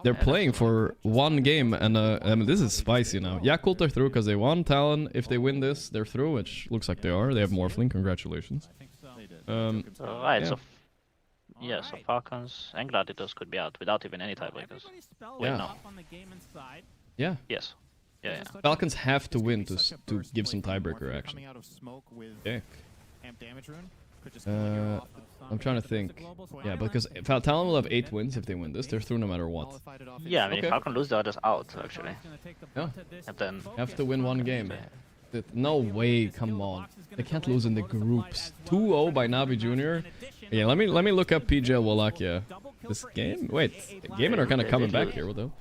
They're playing for one game, and I mean, this is spicy now. Yakult are through because they won. Talon, if they win this, they're through, which looks like they are. They have Morphling, congratulations. Right, yeah. so... Yeah, so Falcons and Gladiators could be out without even any tiebreakers. Wait, Yeah. no. Yeah. Yes. Yeah. Falcons have to win to give some tiebreaker action. Okay. I'm trying to think. Yeah, because Talon will have 8 wins if they win this. They're through no matter what. Yeah, I mean, Okay. if Falcon lose, the others out, actually. Yeah. And then... Have to win one game. No way, come on. They can't lose in the groups. 2-0 by Navi Jr. Yeah, let me look up PGL Wallachia. This game? Wait, Gaiman are kind of coming back here, though.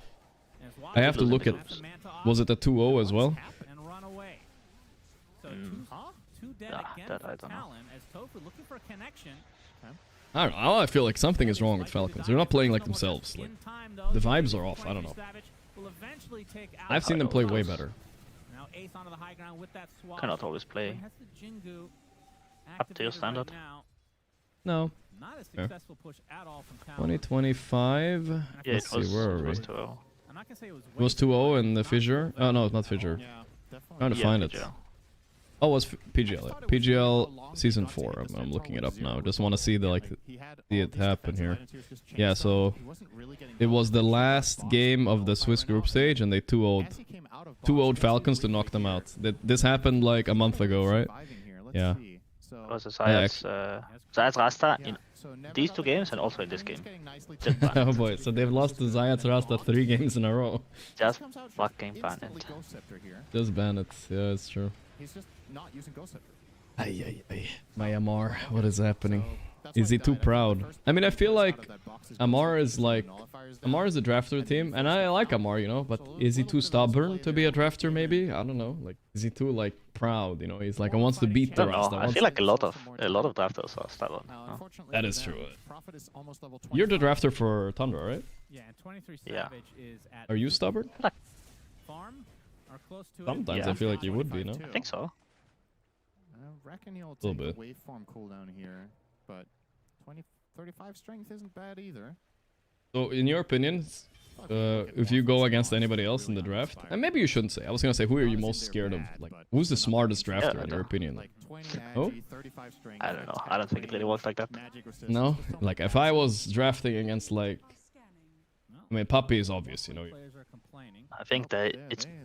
I have to look at... Was it a 2-0 as well? That I don't know. I don't know. I feel like something is wrong with Falcons. They're not playing like themselves. Like, the vibes are off. I don't know. I've seen them play way better. Cannot always play up to your standard. No. Fair. 2025. Yeah, Let's it was, see, where are it we? was 2-0. It was 2-0 in the Fissure. Oh no, not Fissure. Trying to Yeah, find it. PGL. Oh, it was PGL. Yeah. PGL season 4. I'm looking it up now. Just want to see the see it happen here. Yeah, so it was the last game of the Swiss group stage, and they 2-0'd Falcons to knock them out. This happened like a month ago, right? Yeah. Because Zayas Rasta these 2 games and also in this game. Just ban Oh it. boy, so they've lost to Zayatrasta 3 games in a row. Just fucking ban it. Just ban it. Yeah, it's true. He's just not using Ghost Scepter. Ay, ay, ay. My Amar, what is happening? Is he too proud? I mean, I feel like Amar is like... Amar is a drafter team, and I like Amar, you know, but is he too stubborn to be a drafter, maybe? I don't know. Like, is he too, like, proud, you know? He's like, I wants to beat the rest. I feel like a lot of drafters are stubborn. No? That is true. You're the drafter for Tundra, right? Yeah, 23 Yeah. Savage is at Are you stubborn? farm or close to Sometimes Yeah. I feel like you would be, no? I think so. I reckon he'll Little take bit. the waveform cooldown here, but 35 strength isn't bad either. So, in your opinion, if you go against anybody else in the draft, and maybe you shouldn't say. I was gonna say, who are you most scared of? Like, who's the smartest drafter in your opinion? Like, oh? I don't know. I don't think it really works like that. No? Like, if I was drafting against, like... I mean, Puppy is obvious, you know. players are complaining. I think that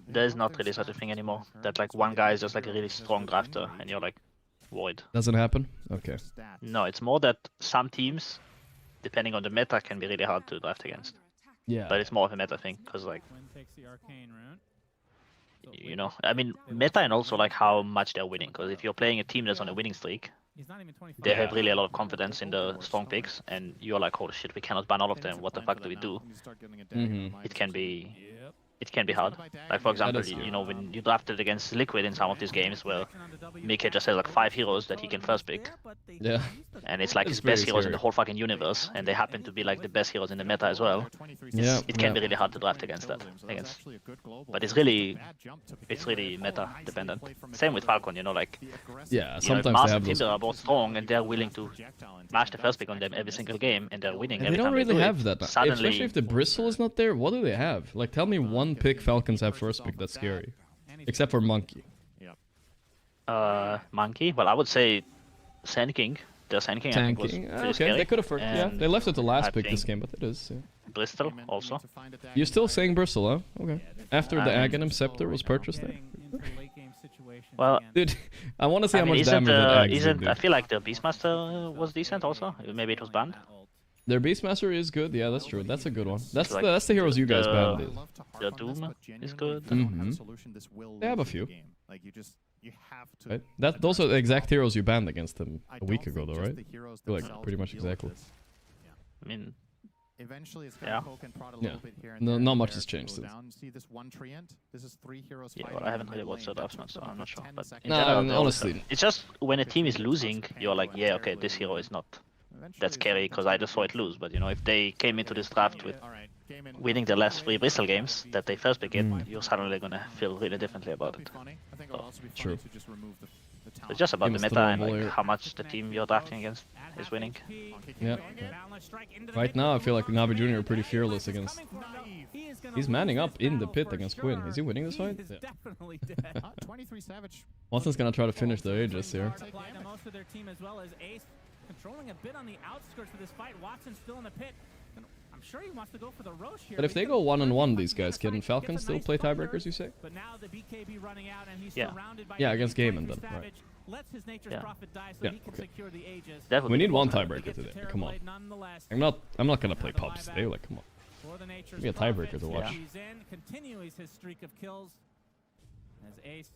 there's not really such a thing anymore. That like one guy is just like a really strong drafter and you're like void. Doesn't happen? Okay. No, it's more that some teams, depending on the meta, can be really hard to draft against. Yeah. But it's more of a meta thing, because like, Quinn takes the arcane rune. you know, I mean, meta and also like how much they're winning. Because if you're playing a team that's on a winning streak, He's not even 25. they have really a lot of confidence in the strong picks, and you're like, holy shit, we cannot ban all of them. What the fuck do we do? It can be, it can be hard. Like for example, you know, when you drafted against Liquid in some of these games, where Mika just has like 5 heroes that he can first pick, Yeah. and it's like That's his best very heroes in scary. the whole fucking universe, and they happen to be like the best heroes in the meta as well. Yeah. It can be really hard to draft against that. But it's really meta dependent. Same with Falcon, you know, like Yeah, you know, sometimes they Master have teams those... that are both strong and they're willing to smash the first pick on them every single game, and they're winning And every they don't time really do it. have that. Suddenly, Especially if the Bristle is not there, what do they have? Like, tell me one pick Falcons have first pick that's scary. Except for Monkey. Monkey. Well, I would say Sand King. The Sand King, I think, was Tanking. pretty Okay, scary. they could have... Yeah, And they left it to last I pick this think game, but it is. Yeah. Bristol also. You're still saying Bristle, huh? Okay. After the I mean- Aghanim Scepter was purchased there? Well, Dude, I want to see I how mean, much damage that Ag did, isn't dude. I feel like the Beastmaster was decent also. Maybe it was banned. Their Beastmaster is good, yeah, that's true. That's a good one. That's Like, that's the heroes you guys the- banned. Dude. The Doom is good. They have a few. Like you have to. Right? Those are the exact heroes you banned against them I a week don't ago, think though, just right? the heroes Like, themselves pretty will much deal with exactly. this. I mean, Eventually, it's Yeah. gonna poke and prod a Yeah. little bit here and No- there not and much there has to go changed since. down. See this one treant? This is 3 heroes yeah, fighting well, I in haven't the really mid watched the lane. That drafts, took so them I'm not sure. 10 But seconds. in No, general, and they always honestly- have- it's just when a team is losing, you're like, yeah, okay, this hero is not that scary because I just saw it lose. But you know, if they came into this draft with winning the last 3 Bristol games that they first pick it, you're suddenly gonna feel really differently about it. True. It's just about Game the is meta still and on like player. how much the team you're drafting against is winning. Yeah. Right now, I feel like Navi Jr. are pretty fearless against... He's manning up in the pit against Quinn. Is he winning this fight? Yeah. Definitely dead. 23 Savage. Watson's gonna try to finish the Aegis here. Supply to most of their team as well as Ace controlling a bit on the outskirts of this fight. Watson's still in the pit. I'm sure he wants to go for the Roche here. But if they go 1-on-1, these guys, can Falcons still play tiebreakers, you say? But now the BKB running out and he's Yeah. surrounded by Yeah, against enemies. Gaiman then, 23 right. Savage lets his nature's Yeah. prophet die so Yeah, he can okay. secure the Aegis. That would We be need one cool. tiebreaker today. Come on. Nonetheless, I'm not gonna play pubs today. Like, come on. for the nature's Give me a prophet, tiebreaker to watch. he's in, continues his streak of kills as Ace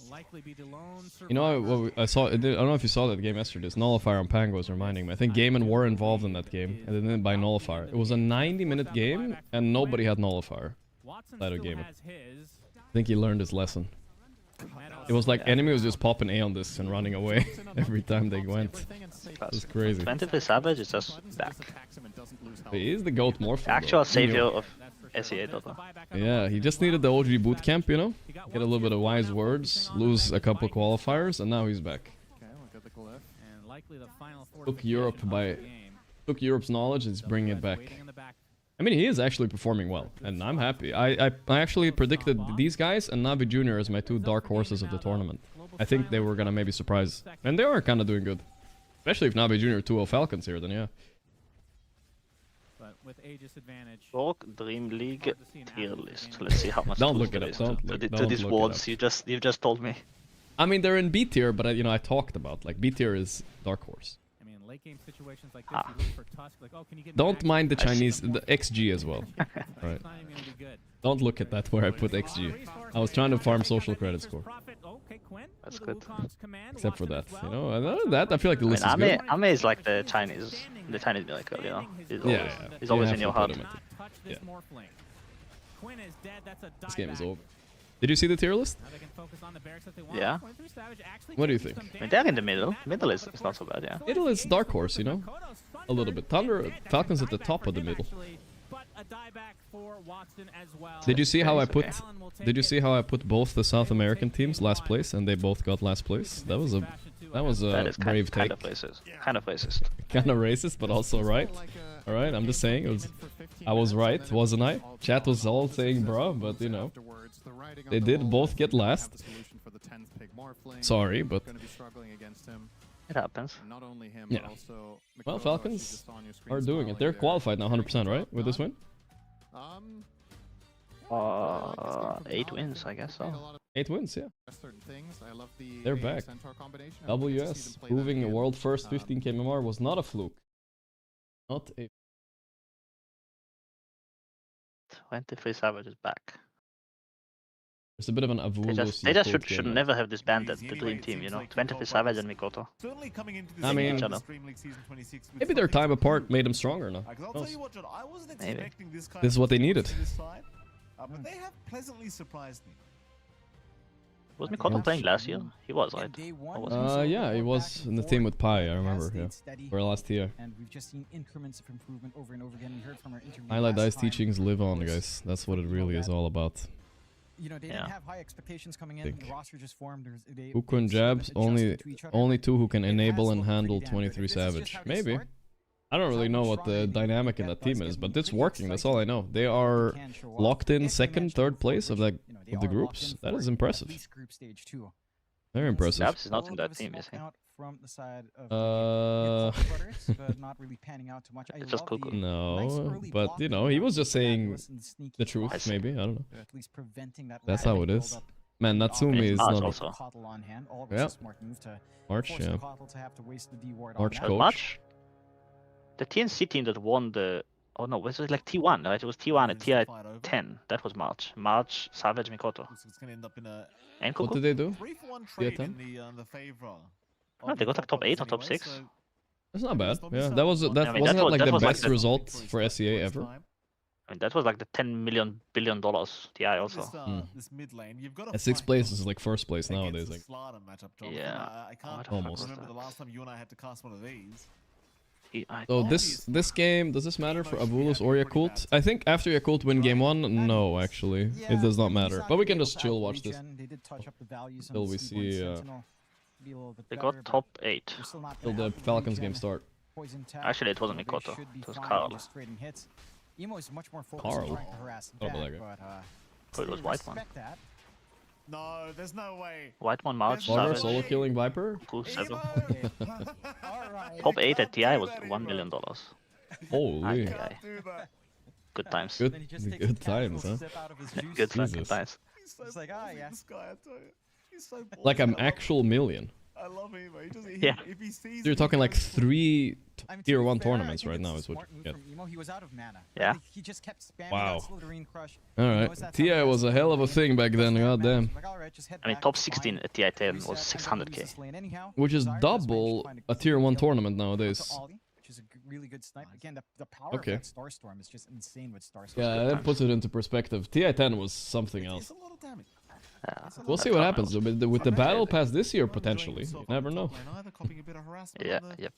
will likely be the lone survivor. You know, I saw. I don't know if you saw that game yesterday. This Nullifier on Pango was reminding me. I think Gaiman were involved in that game, and they didn't buy Nullifier. It was a 90-minute game, and nobody had Nullifier. Watson That still game. has his. I think he learned his lesson. It was like enemy was just popping A on this and running away every time they went. It's crazy. 23 Savage is just back. He is the GOAT Morphin. though. Actual He knew. savior of SEA Dota. Yeah, he just needed the OG boot camp, you know? Get a little bit of wise words, lose a couple qualifiers, and now he's back. Okay, look at the glyph. And likely the final Took Europe fortification by... of the game. Took Europe's knowledge and is bringing it back. Waiting in the back. I mean, he is actually performing well, and I'm happy. I actually predicted these guys and Navi Jr. as my 2 dark horses of the tournament. I think they were gonna maybe surprise. And they are kind of doing good. Especially if Navi Jr. 2-0 Falcons here, then yeah. But with Aegis advantage. Gorgc Dreamleague tier list. Let's see how much. Don't tools look it there up, is don't to, look- to don't these look it words up. you just told me. I mean, they're in B tier, but I talked about, like, B tier is dark horse. I mean, late game situations like this, you look for Tusk, like, oh, can you get Don't mind the Chinese, the XG as well. Right. It's not even gonna be good. Don't look at that where I put XG. I was trying to farm social credit score. That's good. Except for that, you know. Other than that, I feel like the list is good. Ame is like the Chinese miracle, you know. He's always in your heart. Yeah. This game is over. Did you see the tier list? Yeah. What do you think? I mean, they're in the middle. Middle is not so bad, yeah. Middle is dark horse, you know. A little bit. Falcons at the top of the middle. Did you see how I put? Did you see how I put both the South American teams last place, and they both got last place? That was a brave take. Kind of racist. Kind of racist, but also right. All right, I'm just saying I was right, wasn't I? Chat was all saying bro, but you know, they did both get last. Sorry, but it happens. Yeah. Well, Falcons are doing it. They're qualified now, 100%, right? With this win? 8 wins, I guess so. 8 wins, yeah. They're back. WS proving a world first 15k MMR was not a fluke. Not a 23 Savage is back. There's a bit of an Avulus. They just should never have disbanded the dream team, you know. 23 Savage and Mikoto. I mean, maybe their time apart made them stronger now. Maybe. This is what they needed. But they have pleasantly surprised me. Was Mikoto playing last year? He was, right? Yeah, he was in the team with Pi, I remember, yeah. For last year. And we've just seen increments of improvement over and over again. We heard from our interview Highlight Dice teachings live on, guys. That's what it really is all about. You know, they didn't have high expectations coming in. The roster just formed. Hook and jabs, only two who can enable and handle 23 Savage. Maybe. I don't really know what the dynamic in that team is, but it's working. That's all I know. They are locked in second, third place of the groups. That is impressive. Very impressive. Jabs is not in that team, is he? It's just Cuckoo. No, but you know, he was just saying the truth, maybe. I don't know. That's how it is. Man, Natsumi is not... Also. Yeah. March, yeah. March coach. March? The TNC team that won the... Oh no, was it like T1, right? It was T1 and TI10. That was March. March, Savage, Mikoto. And Cuckoo? What did they do? TI10? No, they got like top 8 or top 6. That's not bad. Yeah, that wasn't that like the best result for SEA ever. I mean, that was like the $10 billion TI also. At 6th place is like 1st place nowadays. Like. Yeah, I can't almost. remember the last time you and I had to cast one of these. So this game, does this matter for Avulus or Yakult? I think after Yakult win game 1, no, actually. It does not matter. But we can just chill watch this. Until we see... they got top 8. Till the Falcons game start. Actually, it wasn't Mikoto. It was Carl. Carl? Oh, that guy. Oh, it was Whitemon. No, there's no way. Whitemon, March, Water, Savage. solo killing Viper? Cool, 7. Top 8 at TI was $1 million. Holy. Good times. Good times, huh? Good times. He's like, this guy, I tell you. He's so like an actual million. I love him. Yeah. If he sees You're talking like 3 tier 1 tournaments right now is what you get. He was out of mana. Yeah. He just kept spamming Wow. that Slytherin crush. Alright. TI was a hell of a thing back then, goddamn. I mean, top 16 at TI10 was 600k. Which is double a tier 1 tournament nowadays. Which is a really good snipe. Again, the power of that Starstorm is just insane with Starstorm. Yeah, that puts it into perspective. TI10 was something else. It's a lot of damage. We'll see what happens with the battle pass this year potentially. You never know. Yeah, yep.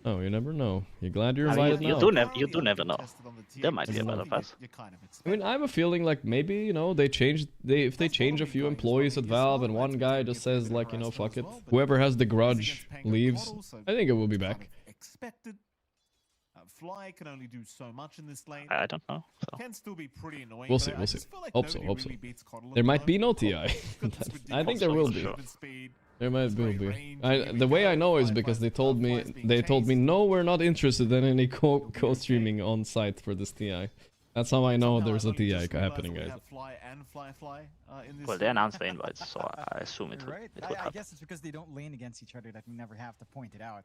Oh, you never know. You're glad you're invited now. You do never know. There might be a battle pass. I mean, I have a feeling like maybe, you know, if they change a few employees at Valve and one guy just says like, you know, fuck it. Whoever has the grudge leaves. I think it will be back. Expected. Fly can only do so much in this lane. I don't know. So. Can still be pretty annoying. We'll see. Hope so. There might be no TI. I think there will be. There might be. The way I know is because they told me no, we're not interested in any co-streaming on site for this TI. That's how I know there's a TI happening, guys. Well, they announced the invites, so I assume it would happen. I guess it's because they don't lane against each other that we never have to point it out.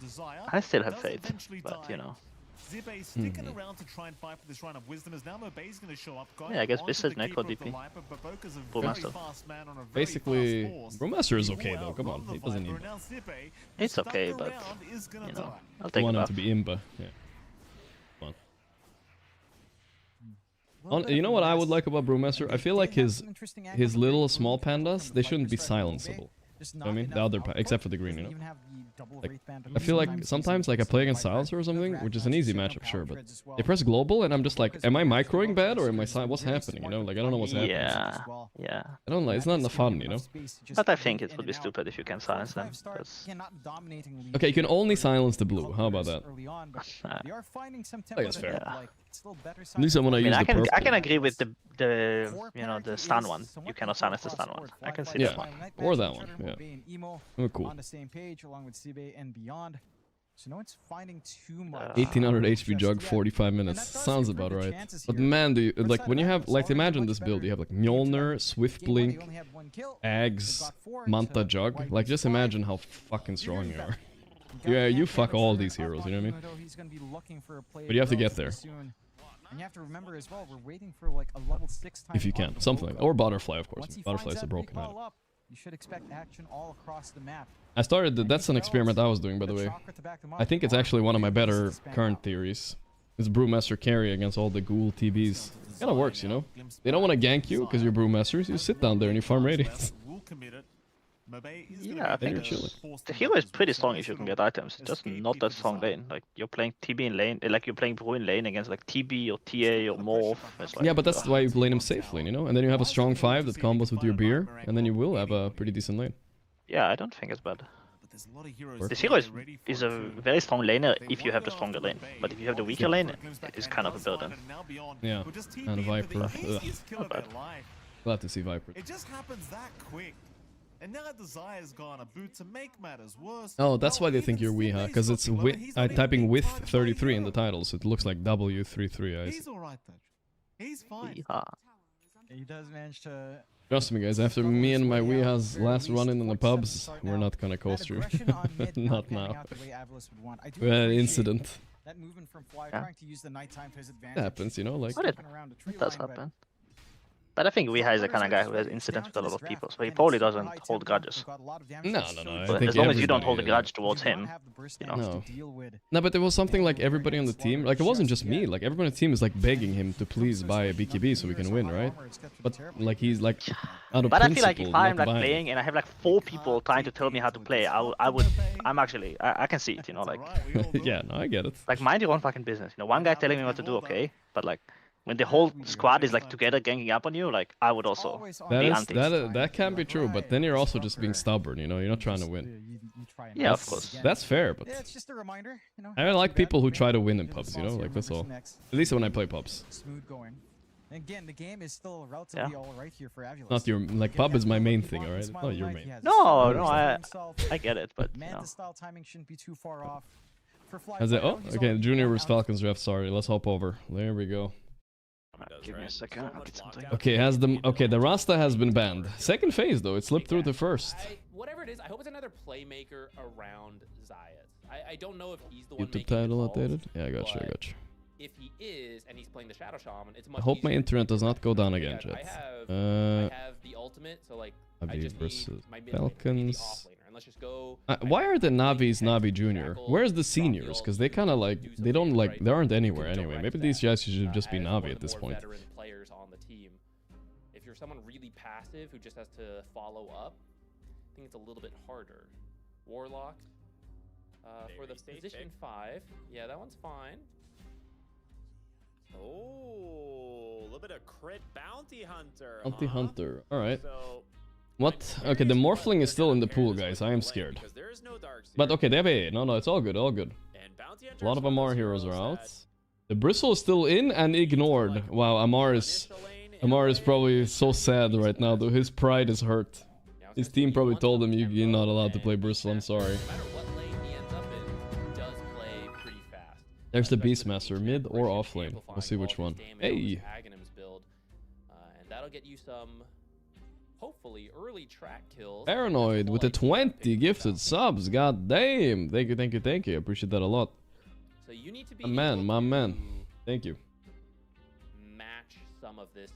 and Desire. I still have Does faith, eventually but die. you know. Zibe sticking around to try and fight for this run of wisdom as now Mobay's going to show up. Yeah, I guess onto Business the Neck for keeper of the DP. Viper, but Boka's a Brewmaster. very fast man on a very Basically, fast horse. Brewmaster is He will okay though. Come on, outrun the he doesn't Viper, need. and now Zibe, It's stuck okay, but around, is gonna you know, die. I'll I take want it him off. to be Imba. Yeah. Little You bit know of what a I would mess. like about Brewmaster? I feel like They have his some interesting his angles. little They small really control pandas, from they the shouldn't be Viper strike. silenceable. Just I not mean, the enough other output. except for the green, you Doesn't know. even have the Wraith Band. I feel like sometimes like I play against Silencer or something, which is an easy matchup, sure, but they press global and I'm just like, am I microing bad or am I what's happening? You know, like I don't know what's happening. Yeah. I don't like. It's not enough fun, you know. But I think it would be stupid if you can silence them. Okay, you can only silence the blue. How about that? I guess fair. Yeah. At least when I use the purple. I can agree with the the stun one. You cannot silence the stun one. I can see that one. Or that one. Yeah. Oh, cool. On the same page along with Sibe and beyond. So no one's finding too much. 1800 HP jug, 45 minutes. Sounds about right. But man, do you, like when you have like imagine this build, you have like Mjolnir, Swift Blink, Ags, Manta Jug. Like just imagine how fucking strong you are. Yeah, you fuck all these heroes, you know what I mean? But you have to get there. And you have to remember as well, we're waiting for like a level 6 time. If you can, something like that. Or Butterfly, of course. Butterfly's a broken item. You should expect action all across the map. I started, that's an experiment I was doing, by the way. I think it's actually one of my better current theories. It's Brewmaster carry against all the ghoul TBs. It kinda works, you know? They don't want to gank you because you're Brewmasters. You sit down there and you farm radiance. Yeah, I think the hero is pretty strong if you can get items. It's just not that strong lane. Like you're playing TB in lane, like you're playing Brew in lane against like TB or TA or Morph. Like, yeah, but that's why you lane him safe lane, you know? And then you have a strong 5 that combos with your beer, and then you will have a pretty decent lane. Yeah, I don't think it's bad. This hero is a very strong laner if you have the stronger lane, but if you have the weaker lane, it's kind of a burden. Yeah, and a Viper. Not bad. Glad to see Viper. It just happens that quick. And now Desire's gone a boot to make matters worse. Oh, that's why they think you're Weeha, because it's typing with 33 in the title, so it looks like W33. He's alright though. He's fine. He does manage to. Trust me, guys. After me and my Weeha's last run-in the pubs, we're not gonna coast through. Not now. We had an incident. That movement from Fly, trying to use the nighttime to his advantage. It happens, you know, like. It does happen. But I think Weeha is the kind of guy who has incidents with a lot of people, so he probably doesn't hold grudges. No. But as long as you don't hold a grudge towards him, you know. No, but there was something like everybody on the team, like it wasn't just me, like everybody on the team is like begging him to please buy a BKB so we can win, right? But like he's like out of But I feel like principle, if I'm not like buying. playing and I have like 4 people trying to tell me how to play, I can see it, you know, like. Yeah, no, I get it. Like mind your own fucking business, you know. One guy telling me what to do, okay, but like. When the whole squad is like together ganging up on you, like I would also be anti. That can be true, but then you're also just being stubborn, you know. You're not trying to win. Yeah, of course. That's fair, but it's just a reminder, you know. I like people who try to win in pubs, you know. Like that's all. At least when I play pubs. Smooth going. Again, the game is still relatively all right here for Avulus. Not your like pub is my main thing, alright. It's not your main. No, I get it, but you know. Style timing shouldn't be too far off. For Fly, Oh, okay. Junior vs Falcons ref. Sorry, let's hop over. There we go. Give me a second. I'll get something. Okay, the Rasta has been banned. Second phase though, it slipped through the first. Whatever it is, I hope it's another playmaker around Zayat. I don't know if he's the one YouTube making title the calls, updated. Yeah, I got you. If he is and he's playing the Shadow Shaman, it's much I hope my easier. internet does not go down again, chat. I have the ultimate, so like I just need my mid laner, maybe the off laner, and let's just go. Why are the Navis Navi Junior? Where's the seniors? Because they kind of like they don't like they aren't anywhere anyway. Maybe these guys should just be Navi at this point. Veteran players on the team. If you're someone really passive who just has to follow up, I think it's a little bit harder. Warlock for the position 5. Yeah, that one's fine. Oh, a little bit of crit bounty hunter. Bounty hunter. All right. So, what? Okay, the Morphling is still in the pool, guys. I am scared. But okay, they have AA. No, it's all good. All good. A lot of Amar heroes are out. The Bristle is still in and ignored. Wow, Amar is probably so sad right now, though. His pride is hurt. His team probably told him you're not allowed to play Bristle. I'm sorry. There's the Beastmaster, mid or off lane. We'll see which one. Hey! And that'll get you some, hopefully, early track kills. Paranoid with the 20 gifted subs. God damn! Thank you. I appreciate that a lot. So you need to be my man. Thank you. Match some of this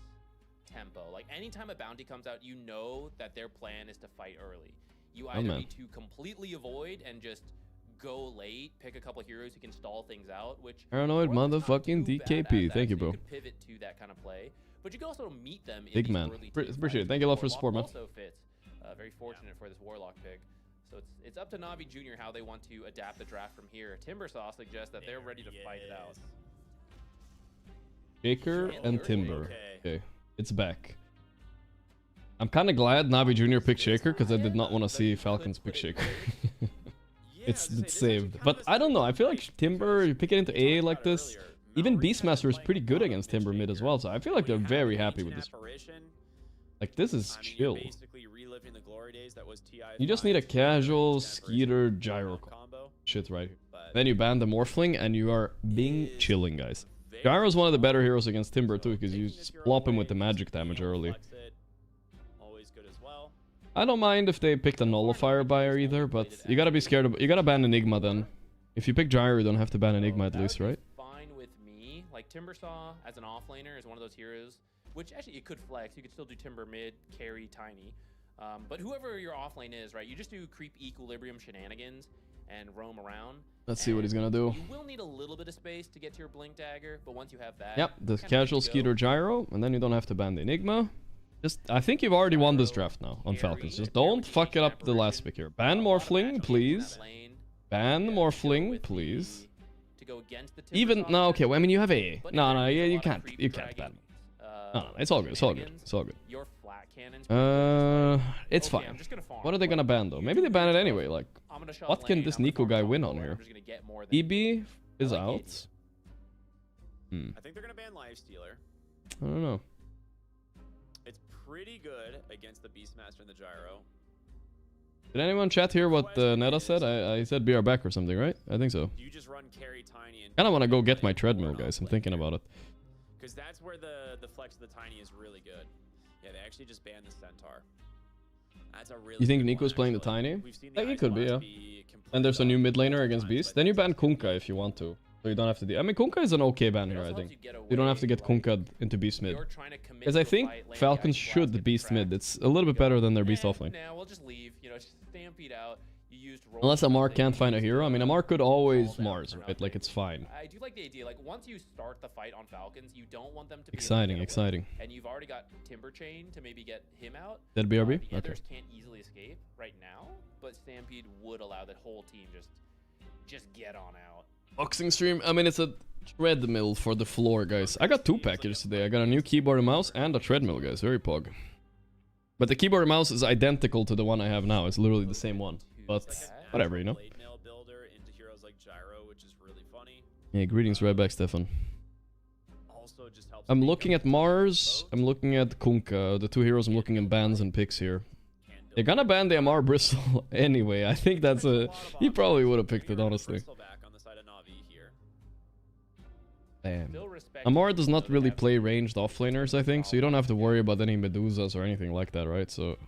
tempo. Like anytime a bounty comes out, you know that their plan is to fight early. You either need to completely avoid and just go late, pick a couple heroes who can stall things out, which Paranoid motherfucking DKP. Thank you, bro. You could pivot to that kind of play, but you can also meet them in Big man. Appreciate it. Thank you a lot for the support, man. Also fits. Very fortunate for this Warlock pick. So it's up to Na'Vi Jr. how they want to adapt the draft from here. Timbersaw suggests that they're ready to fight it out. Shaker and Timber. Okay, it's back. I'm kind of glad Na'Vi Jr. picked Shaker because I did not want to see Falcons pick Shaker. it's saved. But I don't know. I feel like Timber, you pick it into AA like this. Even Beastmaster is pretty good against Timber mid as well. So I feel like they're very happy with this. Like, this is chill. You just need a casual Skeeter Gyro shit right here. Then you ban the Morphling and you are being chilling, guys. Gyro is one of the better heroes against Timber too, because you plop him with the magic damage early. I don't mind if they picked a Nullifier buyer either, but you gotta be scared of. You gotta ban Enigma then. If you pick Gyro, you don't have to ban Enigma at least, right? Fine with me. Like Timbersaw as an offlaner is one of those heroes, which actually it could flex. You could still do Timber mid, carry, tiny. But whoever your offlane is, right? You just do creep equilibrium shenanigans and roam around. Let's see what he's gonna do. You will need a little bit of space to get to your Blink Dagger, but once you have that... Yep, the casual Skeeter Gyro, and then you don't have to ban the Enigma. I think you've already won this draft now on Falcons. Just don't fuck it up the last pick here. Ban Morphling, please. Ban Morphling, please. Even... No, okay, well, I mean, you have AA. No, yeah, you can't ban. No, it's all good, it's all good, it's all good. It's fine. What are they gonna ban though? Maybe they ban it anyway, like... What can this Nico guy win on here? EB is out. I think they're gonna ban Lifestealer. I don't know. It's pretty good against the Beastmaster and the Gyro. Did anyone chat here what Neta said? I said BR back or something, right? I think so. You just run carry tiny and... Kinda wanna go get my treadmill, guys. I'm thinking about it. Because that's where the flex of the tiny is really good. Yeah, they actually just banned the Centaur. That's a really... You think Nico's playing the tiny? Like, he could be, yeah. And there's a new mid laner against Beast. Then you ban Kunkka if you want to. So you don't have to do... I mean, Kunkka is an okay ban here, I think. You don't have to get Kunkka into Beast mid. Because I think Falcons should Beast mid. It's a little bit better than their Beast offlane. Nah, we'll just leave. You know, just stampede out. Unless Amar can't find a hero. I mean, Amar could always Mars, right? Like, it's fine. I do like the idea. Like, once you start the fight on Falcons, you don't want them to be exciting, exciting. And you've already got Timber Chain to maybe get him out. Dead BRB? The others can't easily escape right now, but Stampede would allow that whole team just get on out. Boxing stream. I mean, it's a treadmill for the floor, guys. I got 2 packages today. I got a new keyboard and mouse and a treadmill, guys. Very pog. But the keyboard and mouse is identical to the one I have now. It's literally the same one. But whatever, you know. Yeah, greetings, Redback Stefan. I'm looking at Mars. I'm looking at Kunkka. The 2 heroes I'm looking at bans and picks here. They're gonna ban the Amar Bristle anyway. I think that's a... He probably would have picked it, honestly. Damn. Amar does not really play ranged offlaners, I think, so you don't have to worry about any Medusas or anything like that, right? So...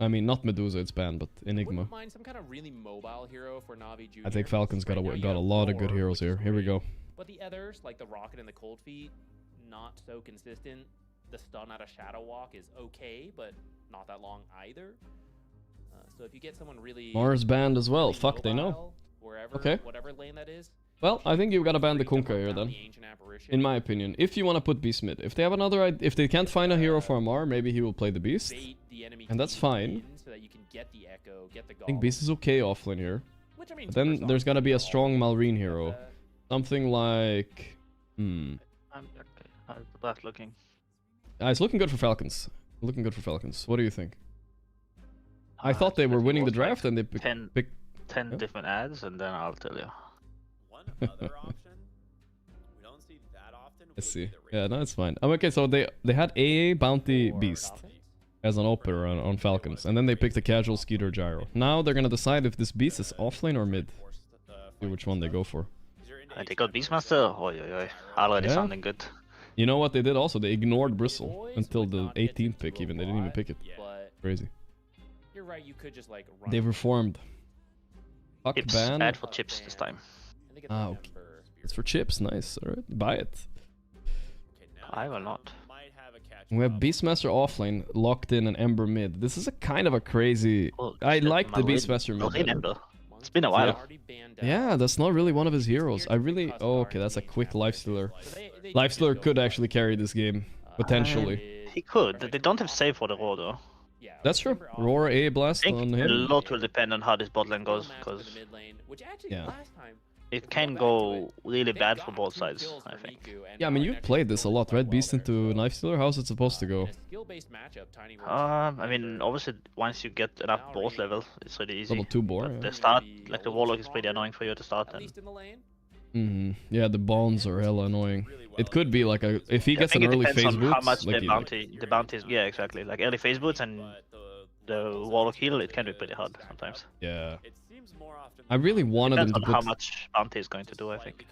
I mean, not Medusa, it's banned, but Enigma. Mind some kind of really mobile hero for Na'Vi Jr. I think Falcons got a lot of good heroes here. Here we go. But the others, like the Rocket and the Cold Feet, not so consistent. The stun out of Shadow Walk is okay, but not that long either. So if you get someone really... Mars banned as well. Fuck, mobile, they know. Wherever, okay. Whatever lane that is. Well, I think you've got to ban the Kunkka here then. In my opinion, if you want to put Beast mid. If they have another, if they can't find a hero for Amar, maybe he will play the Beast. And that's fine. So that you can get the Echo, get the I think Beast is okay offlane here. But then there's got to be a strong Malrine hero. Something like... I'm back looking. It's looking good for Falcons. Looking good for Falcons. What do you think? I thought they were winning the draft and they picked... 10 different ads and then I'll tell you. One other option we don't see that often. Let's see. Yeah, no, it's fine. Okay, so they had AA Bounty Beast as an opener on Falcons, and then they picked a casual Skeeter Gyro. Now they're gonna decide if this Beast is offlane or mid. See which one they go for. And they got Beastmaster. Already sounding good. You know what they did also? They ignored Bristle until the 18th pick even. They didn't even pick it. Crazy. You're right, you could just like run. They've reformed. Fuck chips. ban. Add for chips this time. Ah, okay. It's for chips, nice. Alright, buy it. I will not. We have Beastmaster offlane, locked in, and Ember mid. This is a kind of a crazy... I like the Beastmaster mid. Ember. It's been a while. Yeah, that's not really one of his heroes. I really... Oh, okay, that's a quick Lifestealer. Lifestealer could actually carry this game, potentially. He could. They don't have save for the raw though. Yeah, That's true. Roar A blast I on think a him. lot will depend on how this bot lane goes, because Yeah. it can go really bad for both sides, I think. Yeah, I mean, you've played this a lot, right? Beast into Knife Stealer, how's it supposed to go? I mean, obviously, once you get enough both levels, it's really easy. Level 2 boar, But yeah. the start, like the Warlock is pretty annoying for you at the start, and Yeah, the bonds are hella annoying. It could be like a... If he I gets think an it early depends phase on boots... how much like, the bounties, yeah, exactly. Like early phase boots and the Warlock heal, it can be pretty hard sometimes. Yeah. I really wanted them Depends to on put... how much bounty is going to do, I think.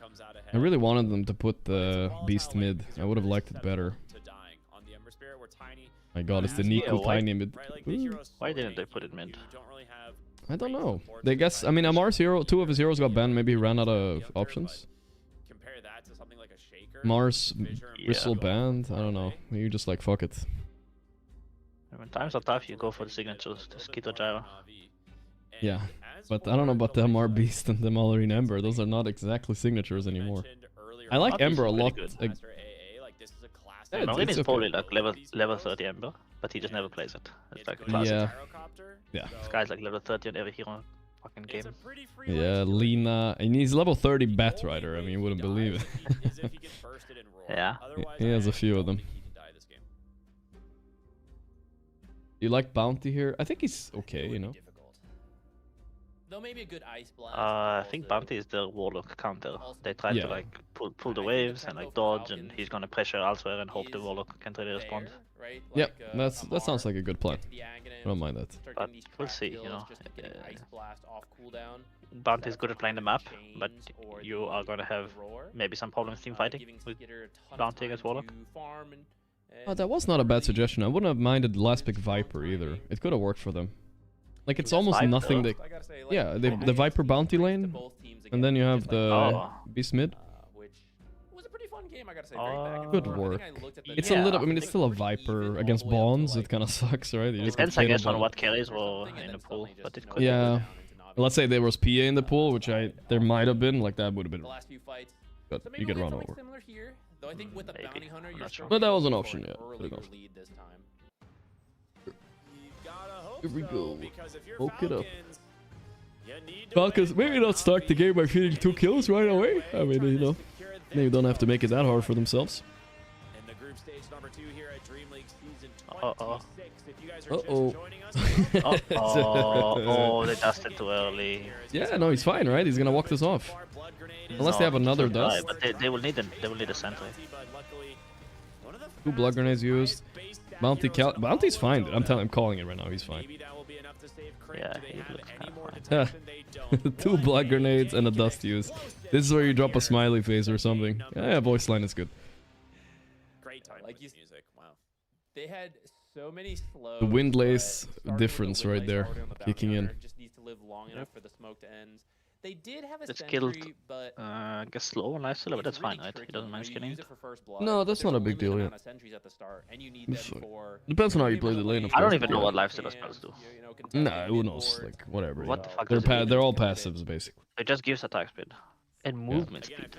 I really wanted them to put the Beast mid. I would have liked it better. My god, it's the Nico tiny mid. Ooh. Why didn't they put it mid? I don't know. They guess... I mean, Amar's hero... 2 of his heroes got banned. Maybe he ran out of options. Mars whistle banned. I don't know. You just like, fuck it. When times are tough, you go for the signatures, the Skito Gyro. Yeah. But I don't know about the Amar Beast and the Malorine Ember. Those are not exactly signatures anymore. I like Ember a lot. Like, yeah, Malorine is okay. probably like level 30 Ember, but he just never plays it. It's like a classic. Yeah. Yeah. This guy's like level 30 on every hero fucking game. Yeah, Lina. And he's level 30 Bat Rider. I mean, you wouldn't believe it. Yeah. He has a few of them. You like Bounty here? I think he's okay, you know. Though maybe a good ice blast. I think Bounty is the Warlock counter. They try to like pull the waves and like dodge, and he's gonna pressure elsewhere and hope the Warlock can really respond. Yep, that sounds like a good plan. I don't mind that. But we'll see, you know. Bounty is good at playing the map, but you are gonna have maybe some problems team fighting with Bounty against Warlock. Oh, that was not a bad suggestion. I wouldn't have minded the last pick Viper either. It could have worked for them. Like, it's almost Viper? nothing that... Yeah, the Viper bounty lane, and then you have the Beast mid. Could work. It's a little... I mean, it's still a Viper against Bonds. It kind of sucks, right? You just Depends, I guess, on what carries were in the pool, but it could yeah. Let's say there was PA in the pool, which there might have been. Like, that would have been... But you get run over. Maybe. I'm not sure. But that was an option, yeah. Here we go. Woke it up. Falcons maybe not start the game by feeding 2 kills right away. I mean, you know, they don't have to make it that hard for themselves. Uh-oh. Uh-oh. Oh, they dusted too early. Yeah, no, he's fine, right? He's gonna walk this off. Unless they have another dust. But they will need a sentry. 2 blood grenades used. Bounty's fine, dude. I'm calling it right now. He's fine. Yeah, he looks kind of fine. 2 blood grenades and a dust use. This is where you drop a smiley face or something. Yeah, voice line is good. Like music. Wow. They had so many slow. The wind lace difference right there, kicking in. Just needs to live long enough for the smoke to end. They did have a it's killed, sentry, but I guess slow on life steal, but that's fine, right? He doesn't mind killing it. No, that's not a big deal, yeah. Depends on how you play the lane, of course. I don't even know what life steal spells do. Nah, who knows? Like, whatever. What the fuck they're all passives, basically. It just gives attack speed. And movement speed.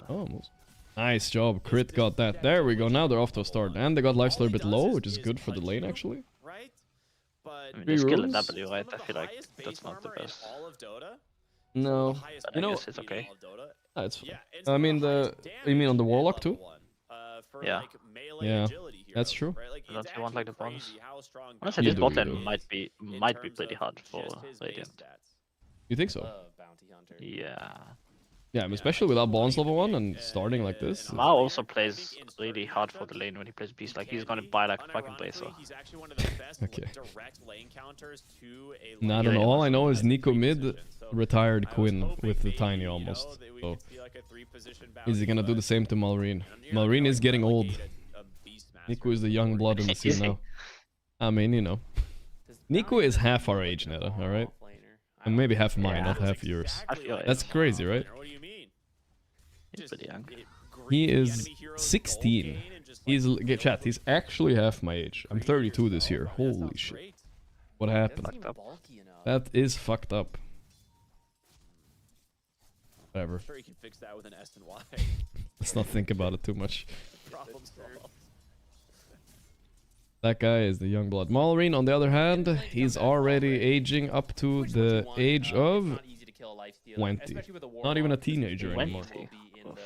Almost. Nice job. Crit got that. There we go. Now they're off to a start. And they got lifesteal a bit low, which is good for the lane, actually. I mean, they skill at W, right? I feel like that's not the best. No. But You know, I guess it's okay. ah, it's fine. I mean, you mean on the Warlock, too? Yeah. Yeah, that's true. Don't you want like the bonus? Honestly, this bot lane might be pretty hard for Radiant. You think so? Yeah. Yeah, I mean, especially without Bonds level 1 and starting like this. Mao also plays really hard for the lane when he plays Beast. Like, he's gonna buy like a fucking Bracer. Okay. Nah, I don't know. All I know is Nico mid retired Quinn with the tiny almost. So, is he gonna do the same to Malrine? Malrine is getting old. Nico is the young blood in the scene now. I mean, you know. Nico is half our age, Neta, alright? And maybe half mine, not half yours. That's crazy, right? He's pretty young. He is 16. Chat, he's actually half my age. I'm 32 this year. Holy shit. What happened? That is fucked up. Whatever. I'm sure you can fix that with an S and Y. Let's not think about it too much. Problem solved. That guy is the young blood. Malrine, on the other hand, he's already aging up to the age of 20. Not even a teenager anymore.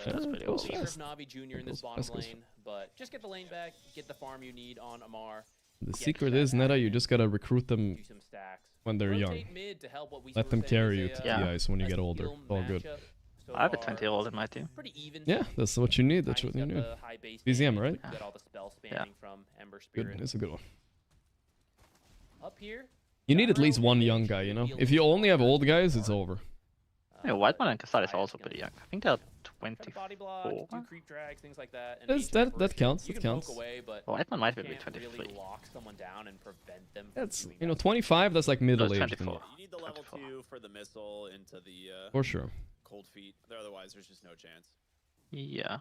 That's pretty old. Navi Jr. in this bottom lane, but just get the lane back, get the farm you need on Amar. The secret is, Neta, you just gotta recruit them when they're young. Let them carry you to the ice when you get older. It's all good. I have a 20-year-old in my team. Yeah, that's what you need. That's what you need. BZM, right? Yeah. Good. It's a good one. Up here, you need at least one young guy, you know? If you only have old guys, it's over. Yeah, Whiteman and Casares are also pretty young. I think they're 24. That counts. That counts. Whiteman might be 23. That's, you know, 25, that's like middle age. 24. You need the level 2 for the missile into the for sure. cold feet. Otherwise, there's just no chance. Yeah.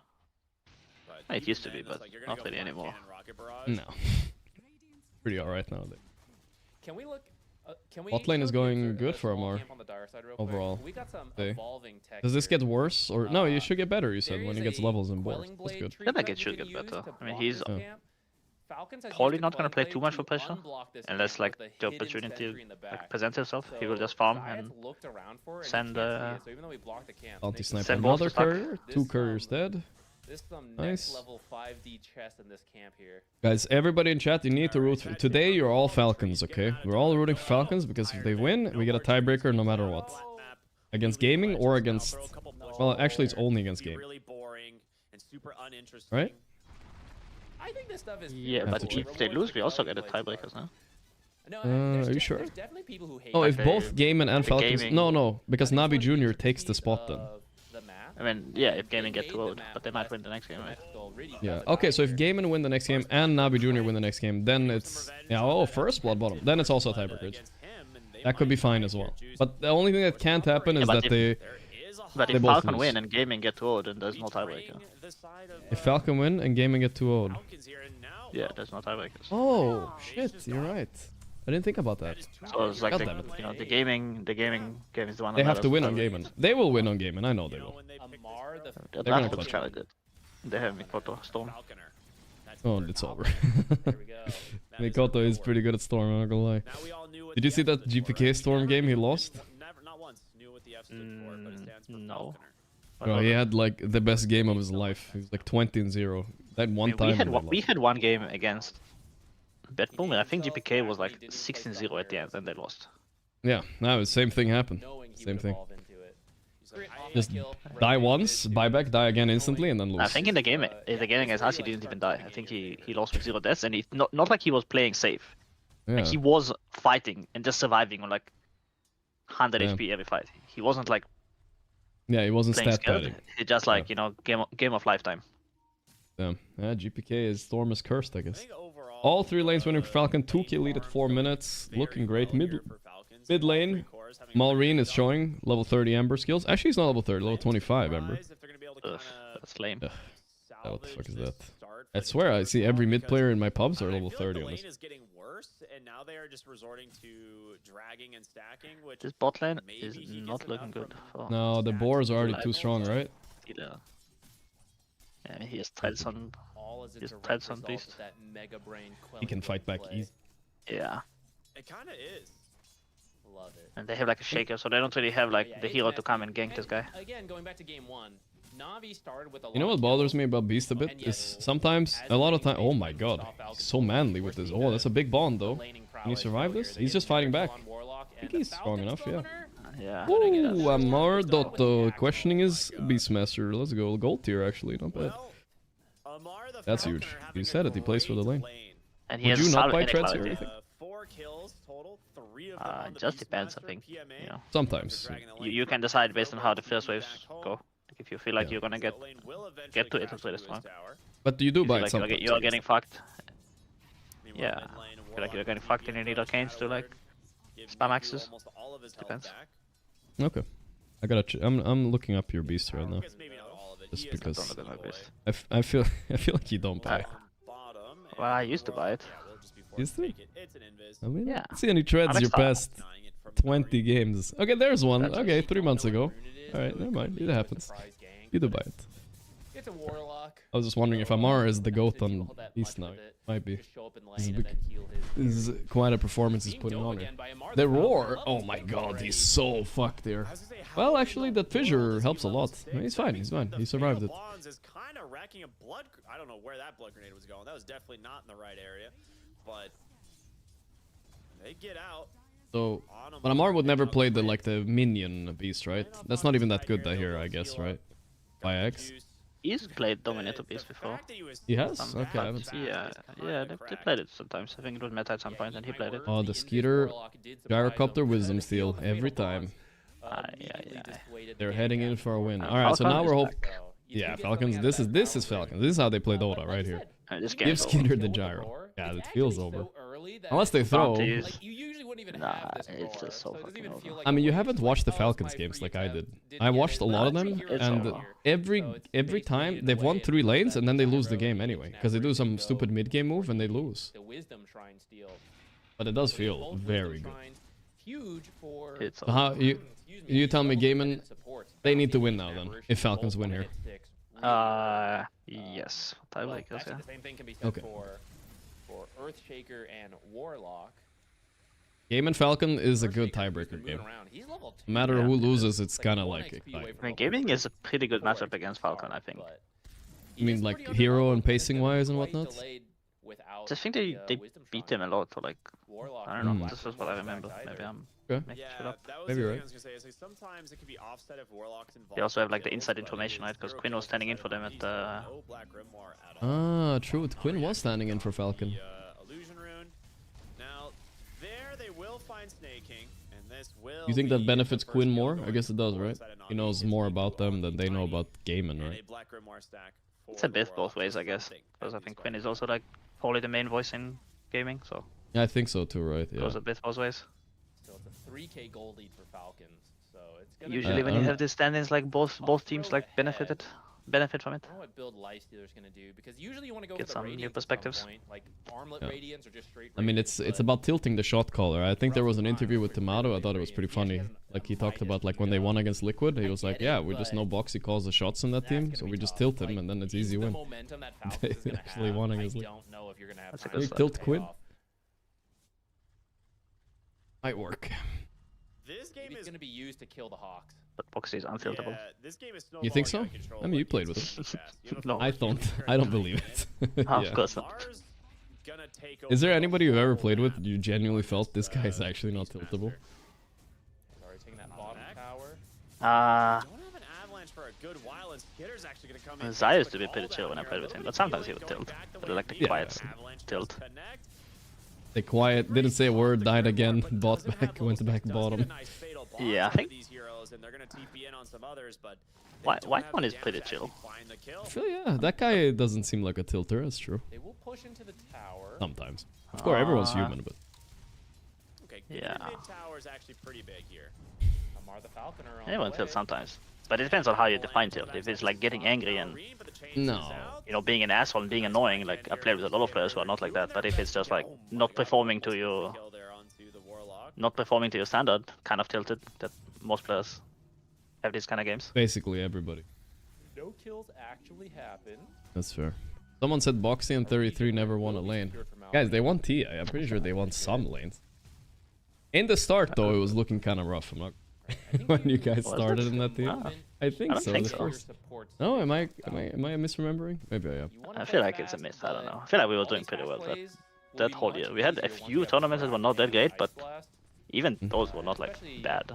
But It used to be, then, but it's like, not really anymore. No. Pretty alright now. can we look? Can we Bot lane is show going the good for small Amar. camp on the dire side real Overall. quick? We got some Okay. evolving tech Does this here. get worse? Or no, you should get better, you said, There when is he gets a levels and boards. Quelling That's Blade good. tree Climax trunk should you get can use better. to I mean, block he's this camp. Falcons has probably used not the gonna play Quelling too Blade much for to pressure, unblock this unless camp like with the hidden opportunity sentry in the like back. presents himself. He will So just farm Gaia's and looked around for it and send he can't see it. So even though we blocked the camp, Bounty Snake sniper. Send balls Another to stack. courier. Two couriers dead. This is some Nice. next level 5D chess in this camp here. Guys, everybody in chat, you need to root for... Today, you're all Falcons, okay? We're all rooting for Falcons because if they win, we get a tiebreaker no matter what. Against gaming or against... Well, actually, it's only against game. Right? I think this stuff is yeah, but if they lose, we also get a tiebreakers, no? No, Are you sure? There's definitely people who hate Oh, if Like both Gaming and the Falcons... gaming- No, because Navi Jr. takes the spot then. the map. I mean, yeah, if gaming get too old, but they might win the next game, right? Yeah, okay, so if Gaming win the next game and Navi Jr. win the next game, then it's... Yeah, oh, first blood bottom. Then it's also a tiebreaker. That could be fine as well. But the only thing that can't happen is but that they... But They if both Falcon lose. win and gaming get too old, then there's no tiebreaker. If Falcon win and Gaming get too old. Yeah, there's no tiebreakers. Oh, shit, you're right. I didn't think about that. So it's like God the, damn it. you know, the gaming game is the one. They that have to matters. win on Gaming. They will win on Gaming, I know they will. Amar, the The They're gonna last clutch. was good. They have Mikoto Storm. Oh, it's over. there we go. Mikoto is pretty good at Storm, I'm not gonna lie. Did you see that GPK Storm game he lost? No. Bro, he had like the best game of his life. He was like 20-0. That one time. We had one game against Betboom, and I think GPK was like 16-0 at the end, and they lost. Yeah, no, the same thing happened. Knowing he Same would thing. evolve into it. Great off Just kill, die right once, into buy back, die again instantly, and then lose. I think in the game against us, he didn't even die. I think he lost with 0 deaths, and he not like he was playing safe. Yeah. Like he was fighting and just surviving on like 100 Yeah. HP every fight. He wasn't like Yeah, he wasn't playing stat scared. padding. He just like you know game of lifetime. Yeah, GPK is Storm is cursed, I guess. All three lanes winning for Falcon, 2 kill lead at 4 minutes. Looking great. Mid lane, Malrine is showing level 30 Ember skills. Actually, he's not level 30, level 25 Ember. Ugh, that's lame. Ugh. What the fuck is that? I swear I see every mid player in my pubs are level 30 on this. is getting worse, and now they are just resorting to dragging and stacking, which This bot lane maybe is he not gets looking enough good. from For No, the boars are already too strong, right? either. Yeah, he has tiles on. all as a Just direct type some result beast. of that Mega Brain He Quelling can fight back play. easy. Yeah, it kind of is. Love it. and they have like a shaker, so they don't really have like Yeah, the it's hero to messy. come and gank this guy. Again, going back to game one, Navi started with a You know what bothers me about Beast a bit is sometimes, a lot of time. Oh my god, he's so manly with this. Oh, that's a big bond though. Can he survive this? He's just fighting back. I think he's strong enough, yeah. Yeah. Ooh, Amar Dotto questioning his Beastmaster. Let's go. Gold tier actually, not bad. That's huge. You said it, he plays for the lane. And he Would has you not Salve buy and treads Equality. here, you think? 4 kills total, 3 of them on the Just depends, I Beastmaster think. PMA. You know, Sometimes. you can decide based on how the first waves go. Like if you feel like Yeah. you're gonna get Lane will eventually get to it crash and play the into strong. his tower. But you do you buy feel it like sometimes. you're getting fucked. Meanwhile, Yeah, mid lane, feel like Warlock you're getting and fucked and you need Beast arcanes to like giving spam you axes. almost all of his health Depends. back. Okay. I gotta. I'm looking up your beast right now. I guess maybe not all of it. Just He is because- Don't look at my beast. I feel I feel like you don't buy. Alright. Bottom, Well, I used to buy it. yeah, we'll just be forced Used to to? take it. It's an invis. I mean, Yeah. see any treads I'm your excited. past Denying it from 20 games. Okay, there's one. That's- Okay, 3 months ago. Alright, never mind. It happens. You do buy it. It's a warlock. I was just wondering if Amar is the GOAT on East now. Might be. This is quite a performance he's putting on here. The roar! Oh my god, he's so fucked here. Well, actually, that fissure helps a lot. He's fine, he's fine. He survived it. Is kind of racking a blood. I don't know where that blood grenade was going. That was definitely not in the right area. But they get out. So, but Amar would never play the minion beast, right? That's not even that good here, I guess, right? By X. He's played Dominator Beast before. He has? Okay, I haven't seen it. Yeah, they played it sometimes. I think it was meta at some point and he played it. Oh, the Skeeter, Gyrocopter, Wisdom Steel, every time. Yeah. They're heading in for a win. Alright, so now we're hoping... Yeah, Falcons, this is Falcons. This is how they play Dota, right here. Give Skeeter the gyro. Yeah, it feels over. Unless they throw... Nah, it's just so fucking over. I mean, you haven't watched the Falcons games like I did. I watched a lot of them, and every time they've won 3 lanes and then they lose the game anyway, because they do some stupid mid-game move and they lose. But it does feel very good. So how you tell me, Gaiman, they need to win now then, if Falcons win here. Yes. Tiebreakers, yeah. The same thing can be said for Earthshaker and Warlock. Gaiman Falcon is a good tiebreaker game. No matter who loses, it's kind of like exciting. I mean, Gaming is a pretty good matchup against Falcon, I think. You mean like hero and pacing wise and whatnot? I think they beat him a lot, or like, I don't know, this is what I remember. Maybe I'm making shit up. Maybe right. Sometimes it can be offset if Warlock's involved. They also have like the inside information, right? Because Quinn was standing in for them at the... Ah, true. Quinn was standing in for Falcon. You think that benefits Quinn more? I guess it does, right? He knows more about them than they know about Gaiman, right? It's a bit both ways, I guess. Because I think Quinn is also like probably the main voice in gaming, so... Yeah, I think so too, right? Yeah. Goes a bit both ways. Still, it's a 3k gold lead for Falcons, so it's gonna usually when you have these stand-ins, like both teams like benefit from it. I don't know what build Lifestealer's gonna do, because usually you want to go get for some the new perspectives. Like armlet radiance or just straight I mean, it's about tilting the shot caller. I think there was an interview with Tomato. I thought it was pretty funny. Like he talked about like when they won against Liquid, he was like, yeah, we just know Boxy calls the shots on that team, so we just tilt him and then it's easy win. They actually won against Liquid. That's a good start. Tilt Quinn. Might work. This game is gonna be used to kill the Hawks. But Boxy is untiltable. Yeah, this game is You think so? I mean, you played with him. No. I don't believe it. Of course not. Is there anybody you've ever played with you genuinely felt this guy is actually not tiltable? Zai used to be pretty chill when I played with him, but sometimes he would tilt. But like the quiet tilt. The quiet, didn't say a word, died again, bought back, went back bottom. Yeah, I think White one is pretty chill. I feel, yeah, that guy doesn't seem like a tilter, that's true. They will push into the tower. Sometimes. Of course, everyone's human, but... Yeah. Anyone tilts sometimes. But it depends on how you define tilt. If it's like getting angry and... No. You know, being an asshole and being annoying, like I played with a lot of players who are not like that. But if it's just like not performing to your standard, kind of tilted, that most players have these kind of games. Basically everybody. No kills actually happen. That's fair. Someone said Boxy and 33 never won a lane. Guys, they won TI. I'm pretty sure they won some lanes. In the start, though, it was looking kind of rough. I'm not when you guys started in that team. I think so. No, am I misremembering? Maybe I am. I feel like it's a myth. I don't know. I feel like we were doing pretty well that whole year. We had a few tournaments that were not that great, but even those were not like bad.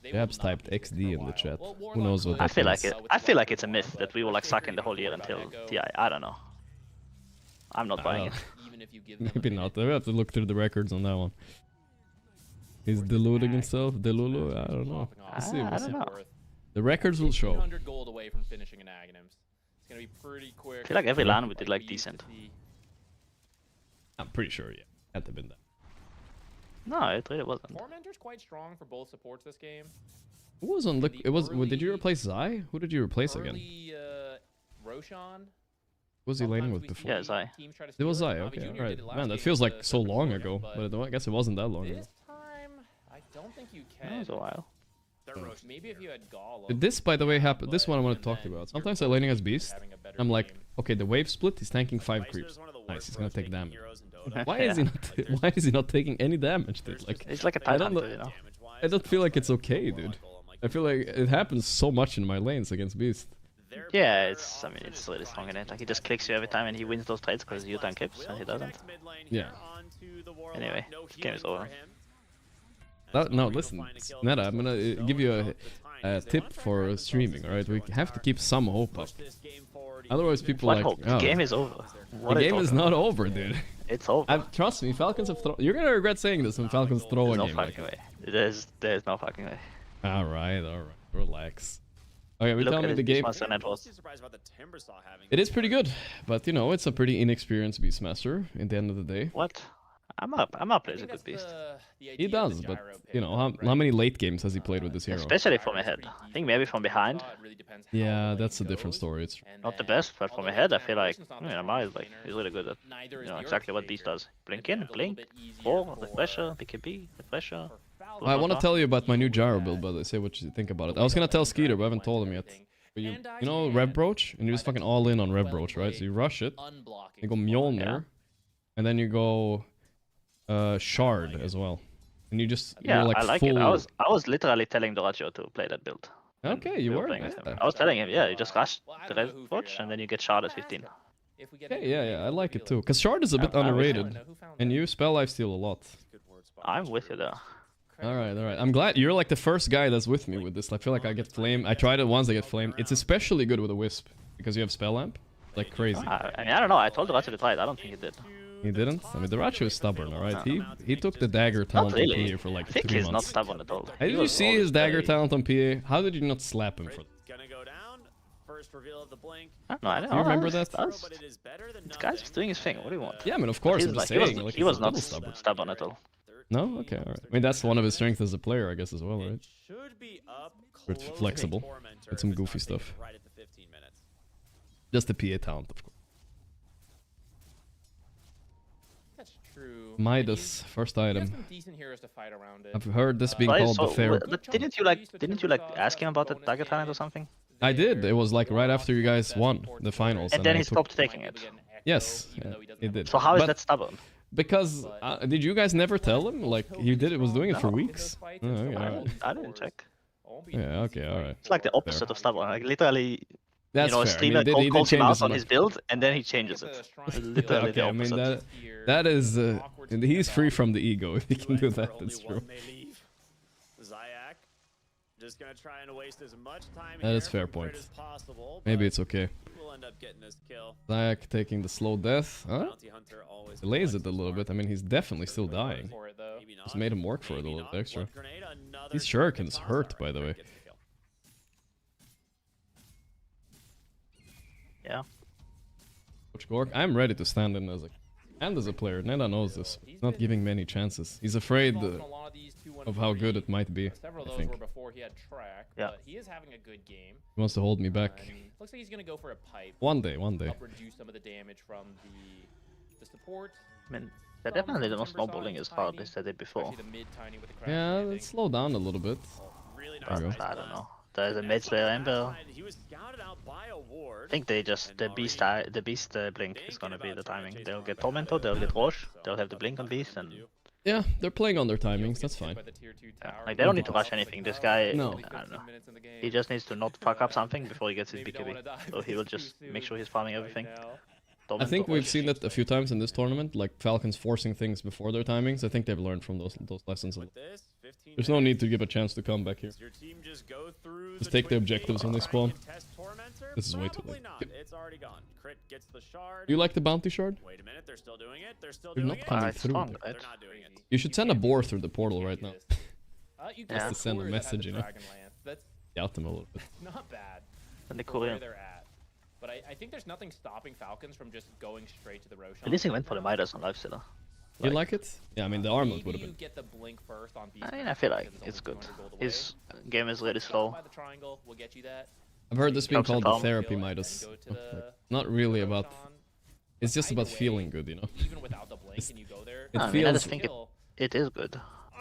Perhaps typed XD in the chat. Who knows what that I feel like it's a myth that we were like sucking the whole year until TI. I don't know. I'm not buying it. Maybe not. I have to look through the records on that one. He's deluding himself. Delulu? I don't know. We'll see. I don't know. The records will show. 200 gold away from finishing an Aghanims. It's gonna be pretty quick. I feel like every LAN we did like decent. I'm pretty sure, yeah. Had to have been that. No, it really wasn't. Tormentor's quite strong for both supports this game. Who was on? It was. Did you replace Zai? Who did you replace again? Roshan. Who was he laning with before? Yeah, Zai. It was Zai. Okay, all right. Man, that feels like so long ago, but I guess it wasn't that long ago. This time, I don't think you can. It was a while. Maybe if you had Gall. This, by the way, happened. This one I want to talk about. Sometimes I laning as Beast. I'm like, okay, the wave split. He's tanking 5 creeps. Nice, he's gonna take damage. Why is he not? Why is he not taking any damage, dude? Like, it's like a tight hunter, you know. I don't feel like it's okay, dude. I feel like it happens so much in my lanes against Beast. Yeah, I mean, it's really strong in it. Like, he just clicks you every time and he wins those trades because you tank kips and he doesn't. Yeah. Anyway, game is over. No, listen, Netta, I'm gonna give you a tip for streaming, alright? We have to keep some hope up. Otherwise people What like... hope? Oh, The game is over. the game is not over, dude. It's over. Trust me, Falcons have thrown... You're gonna regret saying this when Falcons throw a There's no game fucking like way. There's no fucking way. Alright, relax. Okay, we tell me the game... It is pretty good, but you know, it's a pretty inexperienced Beastmaster at the end of the day. What? I'm up plays a good Beast. He does, but you know, how many late games has he played with this hero? Especially from ahead. I think maybe from behind. Yeah, that's a different story. It's Not the best, but from ahead I feel like Mai is like he's really good at exactly what Beast does. Blink in, blink, 4, refresher, BKB, refresher. I want to tell you about my new gyro build, but say what you think about it. I was gonna tell Skeeter, but I haven't told him yet. But you know Rev Broach, and you just fucking all in on Rev Broach, right? So you rush it, you go Mjolnir, and then you go Shard as well, and you just I like it. I was literally telling Doraccio to play that build. Okay, you were. I was telling him, yeah, you just rush the Rev Broach and then you get Shard at 15. Yeah, I like it too. Cause Shard is a bit underrated, and you spell lifesteal a lot. I'm with you there. Alright. I'm glad you're like the first guy that's with me with this. I feel like I get flamed. I tried it once, I get flamed. It's especially good with a Wisp, because you have spell lamp. Like crazy. I mean, I don't know, I told Doraccio to try it, I don't think he did. He didn't? I mean, Doraccio is stubborn, alright? He took the dagger talent Not really. on PA for like 3 months. I think he's not stubborn at all. How did you see his dagger talent on PA? How did you not slap him for that? I don't know. Do you remember that? This guy's just doing his thing, what do you want? Yeah, I mean, of course, I'm just saying. He was not stubborn at all. No? Okay, alright. I mean, that's one of his strengths as a player, I guess, as well, right? It's flexible. With some goofy stuff. Just the PA talent, of course. That's true. Midas, first item. Some decent heroes to fight around it. I've heard this being called the fair. Didn't you like ask him about the dagger talent or something? I did. It was like right after you guys won the finals. And then he stopped taking it. Yes, he did. So how is that stubborn? Because did you guys never tell him? Like he was doing it for weeks. Oh, okay, I didn't check. Yeah, okay, alright. It's like the opposite of stubborn. Like literally, that's a streamer calls him out on his build and then he changes it. Literally the opposite. I mean that is he's free from the ego if he can do that. That's true. Just gonna try and waste as much time that is fair point. Maybe it's okay. Zayak taking the slow death. Huh? Delays it a little bit. I mean, he's definitely still dying. Just made him work for it a little bit extra. These shurikens hurt, by the way. Yeah. Coach Gorgc, I'm ready to stand in as a player. Neda knows this. He's not giving many chances. He's afraid of how good it might be. Several of those were before he had track, but he is having a good game. He wants to hold me back. Looks like he's gonna go for a pipe. One day. Help reduce some of the damage from the support. I mean, they're definitely not snowballing as hard as they did before. Yeah, let's slow down a little bit. I don't know. There's a mid slayer Ember. I think they just the beast blink is gonna be the timing. They'll get Tormentor, they'll get Roche, they'll have the blink on beast, and yeah, they're playing on their timings. That's fine. Yeah, like they don't need to rush anything. This guy, no. I don't know. He just needs to not fuck up something before he gets his BKB. So he will just make sure he's farming everything. I think we've seen that a few times in this tournament, like Falcons forcing things before their timings. I think they've learned from those lessons. There's no need to give a chance to come back here. Just take the objectives when they spawn. This is way too late. Do you like the bounty shard? Wait a minute, they're still doing it. They're still doing it. Coming through. Fun, right? You should send a boar through the portal right now. Just to send a message, you know. Doubt them a little bit. Not bad. And the Korean. But I think there's nothing stopping Falcons from just going straight to the Roshan. At least he went for the Midas on Lifestealer. You like it? Yeah, I mean the armament would have been. Get the blink first on I mean, I feel like it's good. His game is really slow. I've heard this being called the therapy Midas. Not really about. It's just about feeling good, you know. Even without the blink, and you go there. I just think it is good.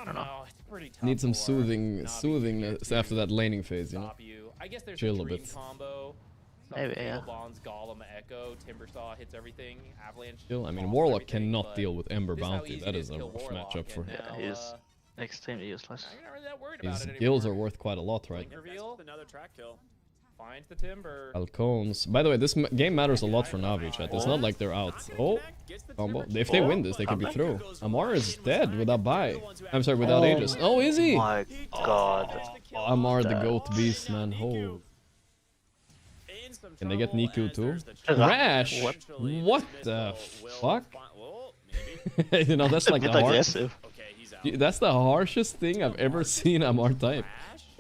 I don't know. It's pretty tough Need some for soothingness Navi after that laning phase, you know. stop you. I guess there's Chill a a dream bit. combo. Maybe, yeah. Bonds, Golem, Echo, Timbersaw hits everything. Avalanche. Chill. I mean, bombs Warlock everything, cannot but deal with Ember this is how Bounty. easy That it is a kill rough Warlock, matchup for and him. Yeah, now, he's extremely useless. you're not really that worried about His it gills are anymore. worth quite a lot, right? Blink reveal. Another track kill. Finds the Timber. Falcons. By the way, this game matters a lot for Navi, chat. It's not like they're out. Oh, combo. If they win this, they could be through. Amar is dead without buy. I'm sorry, without Aegis. Oh, is he? My god. Amar the goat beast, man. Oh. Can they get Niku too? Crash! What the fuck? You know, that's like a the bit harshest. aggressive. That's the harshest thing I've ever seen Amar type.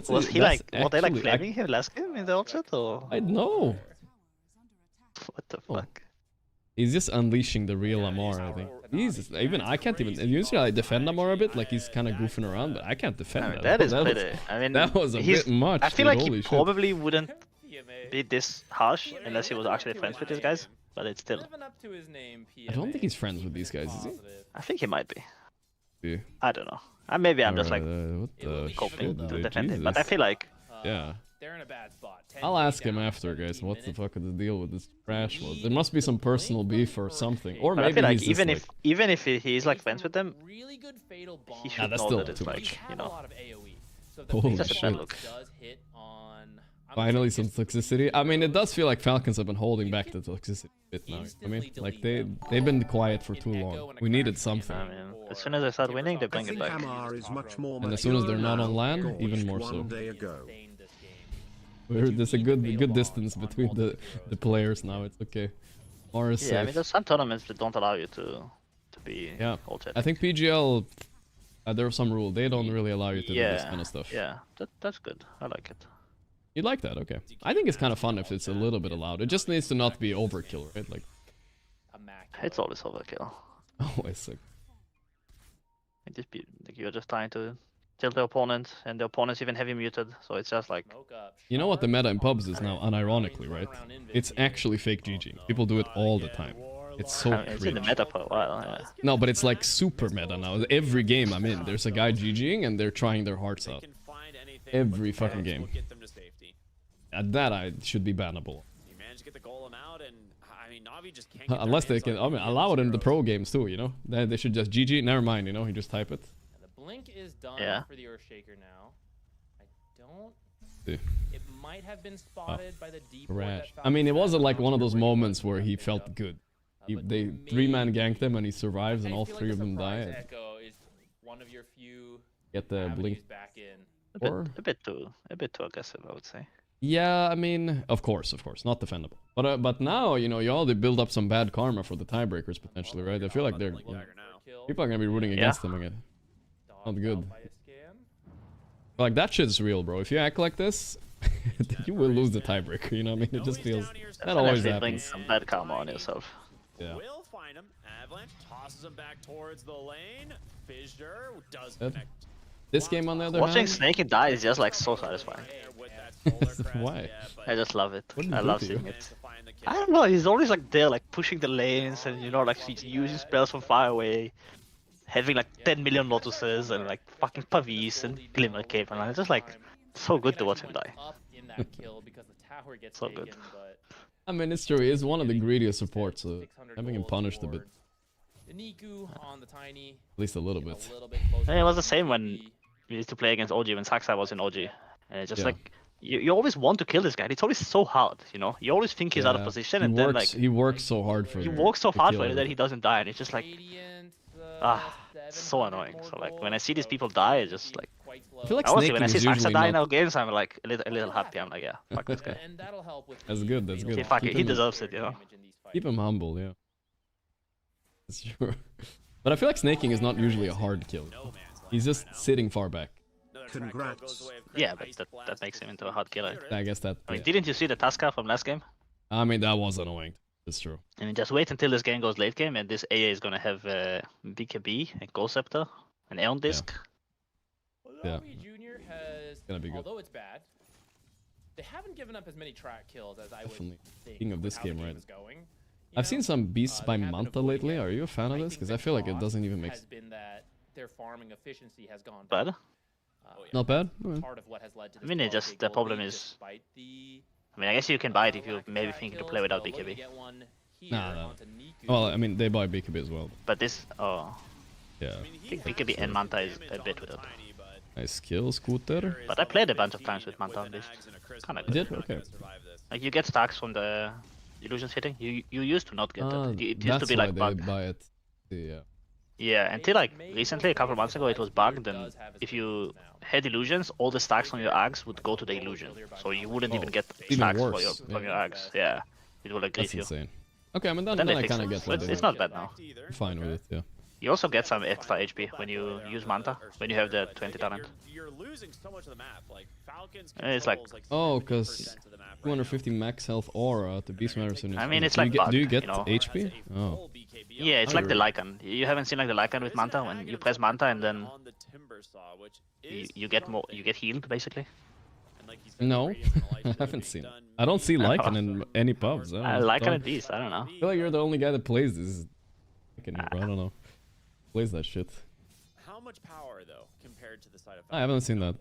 Was he like, were they like flaming him last game in the outset or? I know. What the fuck? He's just unleashing the real Amar, I think. He's even I can't even. Usually I defend Amar a bit, like he's kind of goofing around, but I can't defend I mean, that. that is was, pretty. I mean, that was a bit much. I feel dude, like holy he shit. probably wouldn't be this harsh unless he was actually friends with these guys. But it's still. Living up to his name, I don't think he's friends with these guys, is he? I think he might be. Yeah. I don't know. Maybe I'm just like what the coping shit, to dude, defend him. But I Jesus. feel like Yeah. They're in a bad spot. I'll ask him after, guys. What the fuck is the deal with this crash was? There must be some personal beef or something, or but I maybe feel like he's just even if he's like friends with them, Really good fatal bomb. he should that's know still that it's too like much. you know. Holy Just a shit. bad look. Does hit on, Finally some toxicity. I mean, it does feel like Falcons have been holding back the toxicity a bit now. I mean, like they've been quiet for too long. We needed something. I mean, as soon as they start winning, they I bring it think back. Amar is much more And as soon as they're not mature on land, now. even more Gorgc so. one day ago. There's a good distance between the players now. It's okay. Mar is Yeah, I safe. mean, there's some tournaments that don't allow you to be Yeah, ulted. I think PGL, there's some rule. They don't really allow you to do this kind of stuff. Yeah, that's good. I like it. You like that? Okay. I think it's kind of fun if it's a little bit allowed. It just needs to not be overkill, right? Like, It's always overkill. always like. Like you're just trying to tilt the opponent, and the opponent's even heavy muted, so it's just like. You know what the meta in pubs is now, unironically, right? It's actually fake GG. People do it all the time. It's so I mean, it's in the cringe. meta for a while. Yeah. No, but it's like super meta now. Every game I'm in, there's a guy GGing and they're trying their hearts out. Every fucking game. That should be bannable. You managed to get the golem out, and I mean, Navi just can't. Get Unless their they hands can, on I mean, allow it in the pro games too, you know? They should just GG, never mind, you know? You just type it. The blink is done Yeah. for the Earthshaker now. I don't. Yeah. It might have been spotted by the deep. Rash. I mean, it wasn't like one of those moments where he felt good. They three-man ganked him and he survives and all three of them die. Echo is one of your few Get the blink. back in. A bit too aggressive, I would say. Yeah, I mean, of course, not defendable. But now, you know, you already build up some bad karma for the tiebreakers potentially, right? I feel like they're people are gonna be rooting against them again. Not good. Like that shit's real, bro. If you act like this, you will lose the tiebreaker. You know what I mean? It just feels that always Brings happens. some bad karma on yourself. Yeah. Will find him. Avalanche tosses him back towards the lane. Fissure does Good. connect. This game on the other Watching hand, Snake die is just like so satisfying. why? I just love it. What did he I do love to you? seeing it. I don't know. He's always like there, like pushing the lanes, and you know, like he's using spells from far away, having like 10 million lotuses and like fucking pavis and glimmer cape, and it's just like so good to watch him die. So good. I mean, it's true. He is one of the greediest supports, so having him punished a bit, The Niku on the tiny. at least a little bit. And it was the same when we used to play against OG when Saxa was in OG, and it's just Yeah. like you always want to kill this guy. It's always so hard, you know. You always think he's out of Yeah. position, He and then works- like he works so hard for he it works so to hard kill for it him. that he doesn't die, and it's just like it's so annoying. So like when I see these people die, it's just like I feel like honestly, snaking when I see is Saxa usually die in not- our games, I'm like a little happy. I'm like, yeah, fuck this guy. That's good. That's good. Okay, fuck it, Keep he him- deserves it, you know. Keep him humble, yeah. That's true. But I feel like snaking is not usually a hard kill. He's just sitting far back. Congrats. Yeah, but that makes him into a hard killer. I guess that. I mean, Yeah. didn't you see the Tasca from last game? I mean, that was annoying. It's true. I mean, just wait until this game goes late game, and this AA is gonna have BKB, a Ghost an Aeon Disc. Yeah. Junior has, Gonna be good. although it's bad, they haven't given up as many track kills as I would Definitely. think. Speaking of with this how the game, right? is going. You I've know? seen some beasts by They haven't Manta avoided lately. it. Are you a fan of I this? think Because the I feel like it cost doesn't even make has been that their farming efficiency has gone Bad. down. Not bad. Part of what has led to I mean, it just the problem is. I mean, I guess you can buy it if you maybe think to play without BKB. Nah. Well, I mean, they buy BKB as well. But this, oh. Yeah. I think BKB and Manta is a bit with it. Nice kill, Scooter. But I played a bunch of times with Manta on this. Kinda good. You did? Okay. Like you get stacks from the illusions hitting. You used to not get that. It used to be like bug. bug. Buy it. Yeah. Yeah, until like recently, a couple of months ago, it was bugged. And if you had illusions, all the stacks on your Ags would go to the illusion, so you wouldn't even get stacks for from your Ags. Yeah, it would like grief you. That's insane. Okay, I mean then I kind of get it. It's not bad now. I'm fine with it. Yeah. You also get some extra HP when you use Manta, when you have the 20 talent. You're losing so much of the map. Like Falcons It's like oh, because 250 max health aura to beast matters. I mean, it's like bug, do you get you know? HP? Oh. Yeah, it's like the Lycan. You haven't seen like the Lycan with Manta when you press Manta and then you get more. You get healed basically. No, I haven't seen it. I don't see Lycan in any pubs. Lycan and Beast, I don't know. I feel like you're the only guy that plays this. I don't know. Plays that shit. How much power though compared to the side of I haven't seen that.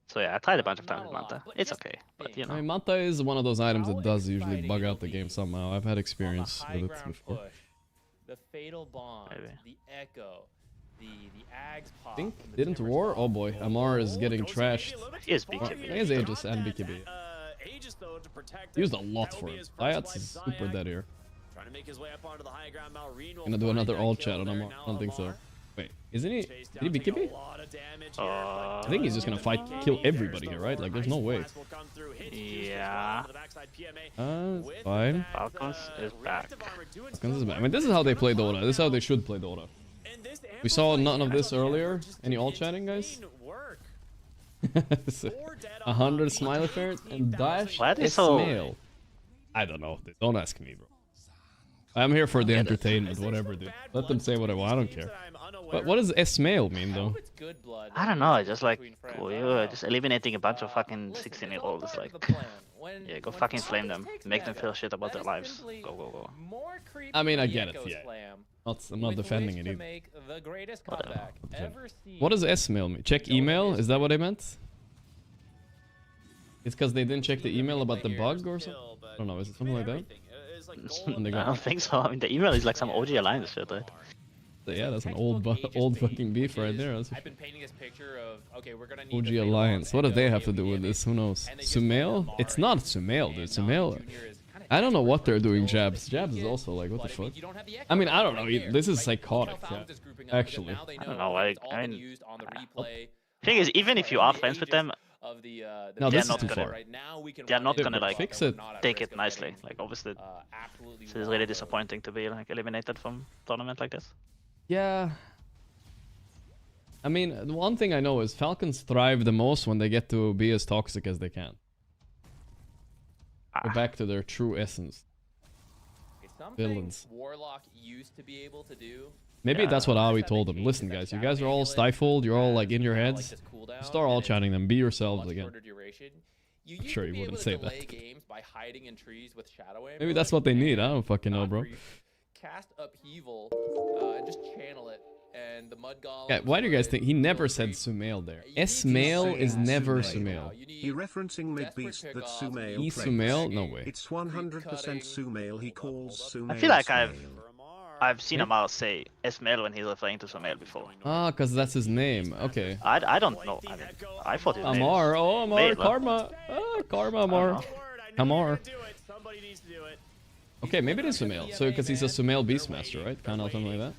So yeah, I tried a bunch of times with Manta. It's okay, but you know. I mean, Manta is one of those items that does usually bug out the game somehow. I've had experience with it before. The fatal bond, the echo, the Ags pop. Didn't war? Oh boy, Amar is getting trashed. He is BKB. He has Aegis and BKB. Used a lot for it. Ayats is super dead here. Trying to make his way up onto the high ground. Gonna do another alt chat on Amar. I don't think so. Wait, isn't he? Did he BKB? I think he's just gonna kill everybody here, right? Like, there's no way. Yeah. Fine. Falcons is back. Falcons is back. I mean, this is how they play Dota. This is how they should play Dota. We saw none of this earlier. Any alt chatting, guys? 100 smiley ferret and dash Ismail. I don't know. Don't ask me, bro. I'm here for the entertainment, whatever, dude. Let them say what I want. I don't care. But what does Ismail mean, though? I don't know. Just like you're just eliminating a bunch of fucking 16-year-olds. Like, yeah, go fucking flame them. Make them feel shit about their lives. Go, go, go. I mean, I get it. Yeah. I'm not defending it either. What does Ismail mean? Check email? Is that what I meant? It's because they didn't check the email about the bug or something? I don't know. Is it something like that? I don't think so. I mean, the email is like some OG Alliance shit, right? Yeah, that's an old fucking beef right there. I've been painting this picture of, okay, we're gonna need OG Alliance. What do they have to do with this? Who knows? Sumail? It's not Sumail, dude. Sumail. I don't know what they're doing, Jabs. Jabs is also like, what the fuck? I mean, I don't know. This is psychotic, yeah. Actually. I don't know. I mean, thing is, even if you are friends with them, no, this is too far. They're not gonna like fix it. Take it nicely. Like obviously, it's really disappointing to be like eliminated from tournament like this. Yeah. I mean, one thing I know is Falcons thrive the most when they get to be as toxic as they can. Go back to their true essence. Villains. Warlock used to be able to do. Maybe that's what Aoi told them. Listen, guys, you guys are all stifled. You're all like in your heads. Start all chatting them. Be yourselves again. I'm sure you wouldn't say that. Maybe that's what they need. I don't fucking know, bro. Cast upheaval and just channel it. And the mud golem. Yeah, why do you guys think he never said Sumail there? Ismail is never Sumail. He referencing mid-beast that Sumail He's Sumail? No way. It's 100% Sumail. He calls Sumail. I feel like I've seen Amar say Ismail when he's referring to Sumail before. Ah, because that's his name. Okay. I don't know. I mean, I thought his name Amar. Oh, Amar. Karma. Ah, Karma, Amar. Amar. Okay, maybe it is Sumail. So, because he's a Sumail Beastmaster, right? Kind of something like that.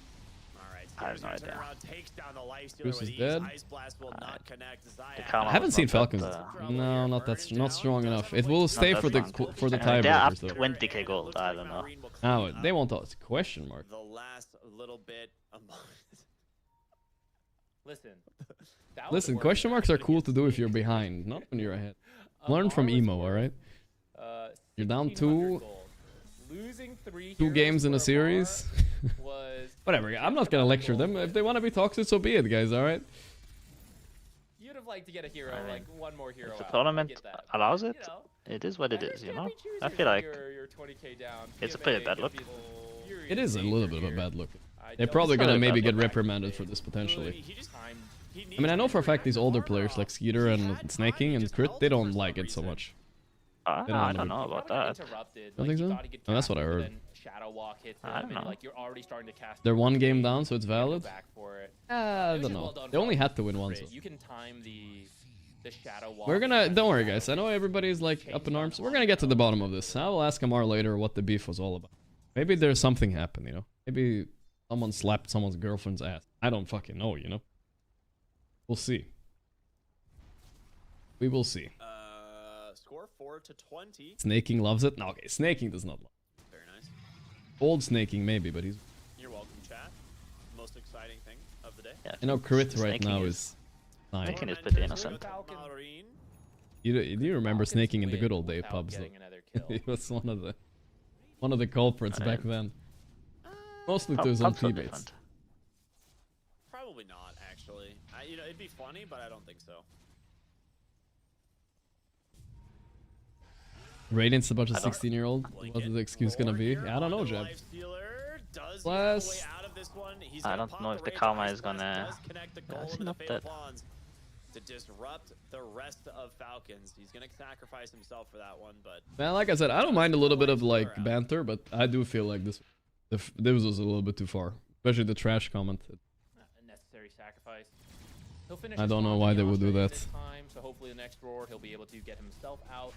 I have no idea. Bruce is dead. I haven't seen Falcons. No, not strong enough. It will stay for the tiebreakers. They're up though. 20k gold. I don't know. Oh, they won't. It's a question mark. The last little bit. Listen, question marks are cool to do if you're behind, not when you're ahead. Learn from emo, all right? You're down 2. Losing 2 games in a series. Whatever. I'm not gonna lecture them. If they want to be toxic, so be it, guys. All right. You'd have liked to get a hero, like one more hero. If the tournament allows it, it is what it is. You know. I feel like it's a pretty bad look. It is a little bit of a bad look. They're probably gonna maybe get reprimanded for this potentially. I mean, I know for a fact these older players like Skeeter and Snaking and Crit, they don't like it so much. I don't know about that. Don't think so? Oh, that's what I heard. I don't know. They're one game down, so it's valid? I don't know. They only had to win once. So. We're gonna... Don't worry, guys. I know everybody's like up in arms. We're gonna get to the bottom of this. I will ask Amar later what the beef was all about. Maybe there's something happened, you know? Maybe someone slapped someone's girlfriend's ass. I don't fucking know, you know? We'll see. We will see. Score 4-20. Snaking loves it? No, okay. Snaking does not love it. Very nice. Old Snaking, maybe, but he's... You're welcome, chat. Most exciting thing of the day. Yeah, you know, Crit right now is... Snaking is pretty innocent. Do you remember Snaking in the good old day pubs, though? He was one of the culprits back then. Mostly to his own teammates. Probably not, actually. You know, it'd be funny, but I don't think so. Radiant's a bunch of 16-year-old. What's the excuse gonna be? I don't know, Jeb. Plus, I don't know if the karma is gonna... Is not dead. To disrupt the rest of Falcons. He's gonna sacrifice himself for that one, but... Man, like I said, I don't mind a little bit of like banter, but I do feel like this was a little bit too far. Especially the trash comment. Unnecessary sacrifice. I don't know why they would do that. So hopefully the next roar he'll be able to get himself out.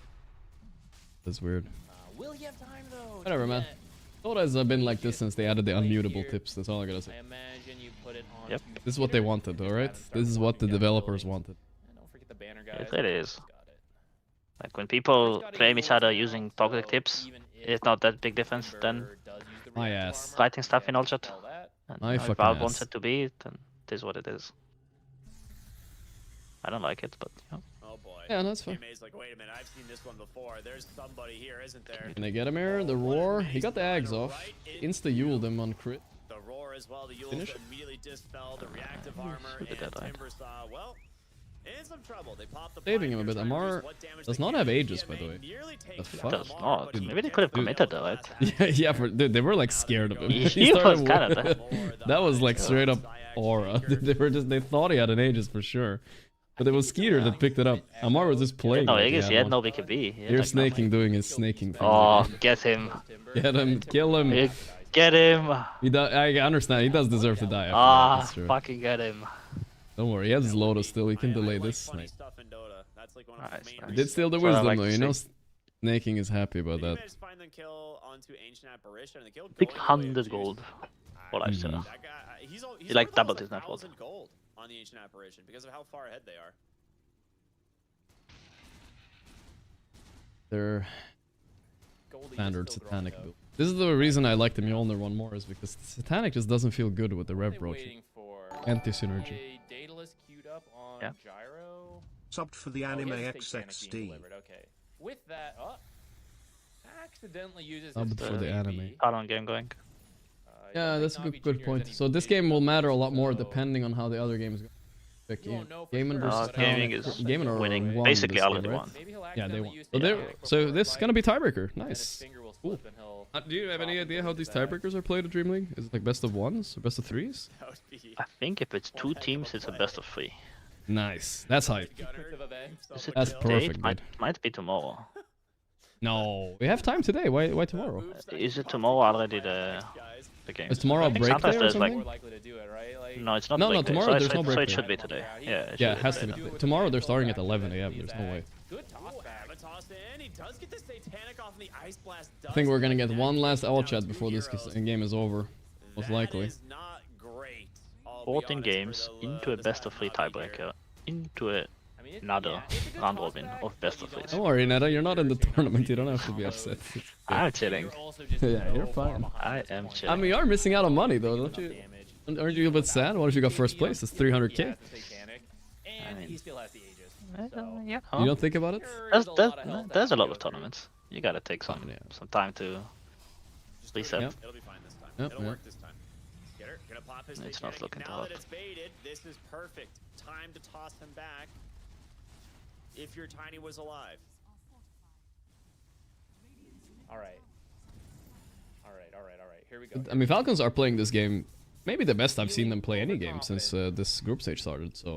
That's weird. Will he have time though? Whatever, man. Sodas have been like this since they added the unmutable tips. That's all I gotta say. I imagine you put it on. Yep. This is what they wanted, alright? This is what the developers wanted. And don't forget the banner guys. Yes, it is. Like when people claim each other using toxic tips, it's not that big difference. Then My ass. writing stuff in all chat. My If fucking Valve ass. wants it to be, then it is what it is. I don't like it, but yeah. Oh boy. Yeah, that's fine. Teammate's like, wait a minute, I've seen this one before. There's somebody here, isn't there? Can I get him here? The roar. He got the Ags off. Insta-Yuled him on Crit. The roar as well. The Yules Finish. immediately dispel the reactive armor, Look at and that eye. Timber saw, well, in some trouble. They popped the Saving him a bit. Pioneers, trying to Amar reduce what damage does they not can. have ages, by PMA the way. nearly The takes fuck? Does Amar, not. but he Maybe they gets could have the committed kill though, last right? time. Yeah, dude, they were like scared of him. He was kind of That was like straight up aura. They thought he had an Aegis for sure. But it was Skeeter that picked it up. Amar was just playing. No, like I guess he he had one. no BKB. He had You're like no snaking doing his snaking thing. Oh, get him. Get him, kill him. Get him. I understand, he does deserve to die. After that, Ah, that's true. fucking get him. Don't worry, he has his Lotus still, he can delay this. Funny stuff in Dota. That's like one of Nice, the main nice. He did steal the That's what I wisdom like though, to you know, see. snaking is happy about that. Just find them kill onto Ancient Apparition, and the kill Big going away 100 to gold. Alright, What I've seen. that guy, he's like worth doubled almost his net worth. 1,000 gold on the Ancient Apparition because of how far ahead they are. Their standard Satanic build. This is the reason I like the Mjolnir one more, is because the Satanic just doesn't feel good with the Rev Broaching. Anti-synergy. Yeah. Subbed for the anime XXD. Okay. With that, accidentally uses Subbed for the anime. Talon game going. Yeah, that's a good point. So this game will matter a lot more depending on how the other games go. Gaming versus Gaming is Gaming are winning. won Basically this already game, right? won. Yeah, they won. So this is gonna be tiebreaker. Nice. Cool. Do you have any idea how these tiebreakers are played at Dreamleague? Is it like best of ones or best of threes? I think if it's 2 teams, it's a best of 3. Nice. That's hype. Is it That's today? perfect, Might be tomorrow. No, we have time today. Why tomorrow? Is it tomorrow already the game? Is tomorrow a break Sometimes day or there's something? No, it's not. No, break day, tomorrow so there's no so break it day. should be today. Yeah. Yeah, it has to be. Tomorrow they're starting at 11 a.m. There's no way. I think we're gonna get one last L chat before this game is over, most likely. 14 games into a best of 3 tiebreaker, into another round robin of best of 3s. Don't worry, Netta, you're not in the tournament. You don't have to be upset. I'm chilling. Yeah, you're fine. I am chilling. I mean, you are missing out on money though, don't you? Aren't you a bit sad? What if you got first place? It's 300k. I mean, yeah. You don't think about it? There's a lot of tournaments. You gotta take some time to reset. Yep. It'll be fine this time. Yep, It'll yep. work this time. Get her, gonna pop his It's not Satanic. looking too Now hot. that it's baited, this is perfect. Time to toss him back. If your Tiny was alive. Alright. Here we go. I mean, Falcons are playing this game maybe the best I've seen them play any game since this group stage started. So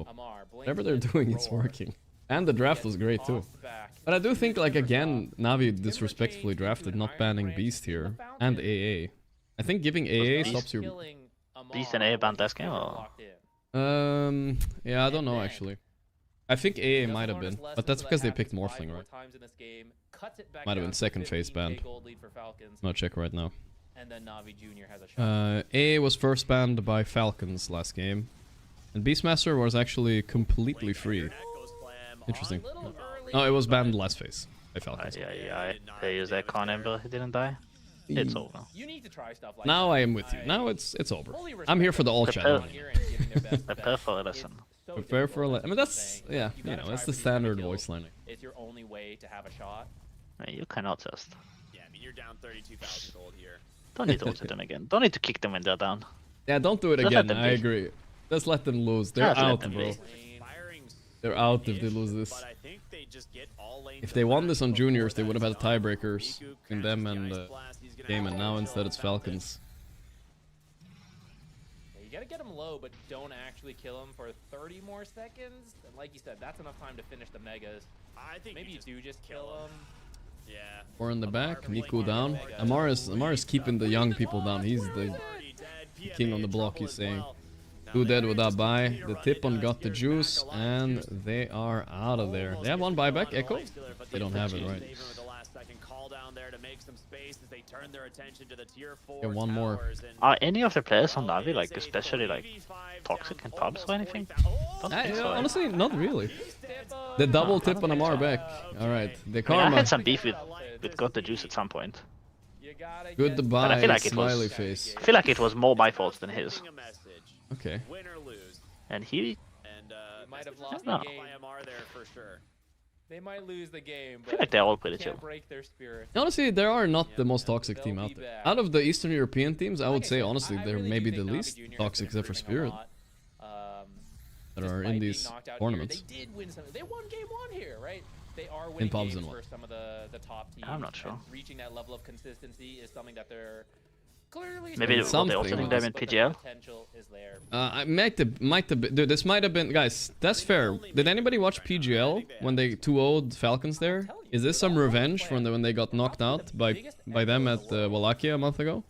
whatever they're doing, it's working. And the draft was great too. But I do think, like, again, Navi disrespectfully drafted not banning Beast here and AA. I think giving AA stops your... Beast and AA banned last game, or? Yeah, I don't know actually. I think AA might have been, but that's because they picked Morphling, right? Might have been second phase banned. I'm gonna check right now. And then Navi Jr. has a shot. AA was first banned by Falcons last game. And Beastmaster was actually completely free. Interesting. No, it was banned last phase by Falcons. Yeah. They used Echo on him, but he didn't die. It's over. You need to try stuff like now I am with you. Now it's over. I'm here for the all chat. Prepare for a lesson. Prepare for a lesson. I mean, that's, yeah, you know, that's the standard voice learning. It's your only way to have a shot. You cannot just... Yeah, I mean, you're down 32,000 gold here. Don't need to ulti them again. Don't need to kick them when they're down. Yeah, don't do it again. I agree. Just let them lose. They're out, bro. They're out if they lose this. If they won this on juniors, they would have had tiebreakers in them and game, and now instead it's Falcons. You gotta get him low, but don't actually kill him for 30 more seconds. And like you said, that's enough time to finish the megas. I think maybe you do just kill him. Yeah. Or in the back, Nico down. Amar is keeping the young people down. He's the king on the block, he's saying. 2 dead without buy. The Tip-on got the juice, and they are out of there. They have one buyback, Echo? They don't have it, right? Yeah, one more. Are any of the players on Navi, like, especially, like, toxic in pubs or anything? Honestly, not really. The double tip on Amar back. Alright, the karma. I mean, I had some beef with Got the Juice at some point. Goodbye, I feel like smiley face. I feel like it was more my fault than his. Okay. And he... might have lost no. the game. They might lose the game, but I feel like they're all pretty chill. break their spirit. Honestly, they are not the most toxic team out there. Out of the Eastern European teams, I would say, honestly, they're maybe the least toxic, except for Spirit, that are in these tournaments. They did win something. They won game 1 here, right? They are winning games for some of the top teams. I'm not sure. And reaching that level of consistency is something that they're clearly... Maybe they also think them in PGL? I might have been, dude, this might have been, guys, that's fair. Did anybody watch PGL when they 2-0'd Falcons there? Is this some revenge from when they got knocked out by them at Wallachia a month ago?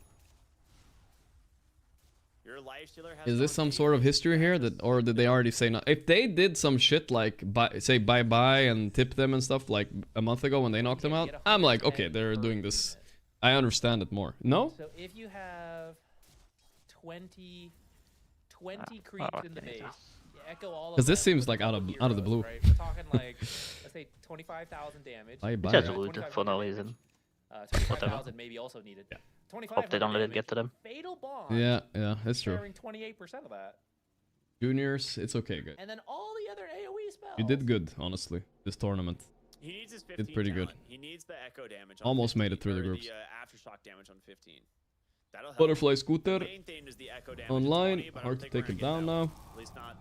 Is this some sort of history here, or did they already say no? If they did some shit like say bye-bye and tip them and stuff like a month ago when they knocked them out, I'm like, okay, they're doing this. I understand it more. No? So if you have 20 creeps in the base, echo all of because this them seems like out of the blue. Right? We're talking like, let's say 25,000 damage. Bye-bye. Just looted for no reason. 25,000 maybe also needed. Yeah. Hope they don't let it get to them. Fatal bomb. Yeah, that's true. 28% of that. Juniors, it's okay, good. And then all the other AoE spells. You did good, honestly, this tournament. He needs his 15 did pretty good. He needs the echo damage. On almost 15, made it through the groups. Aftershock damage on 15. That'll help. Butterfly Scooter The main thing is the echo damage online. 20, Hard to take it down now. At least not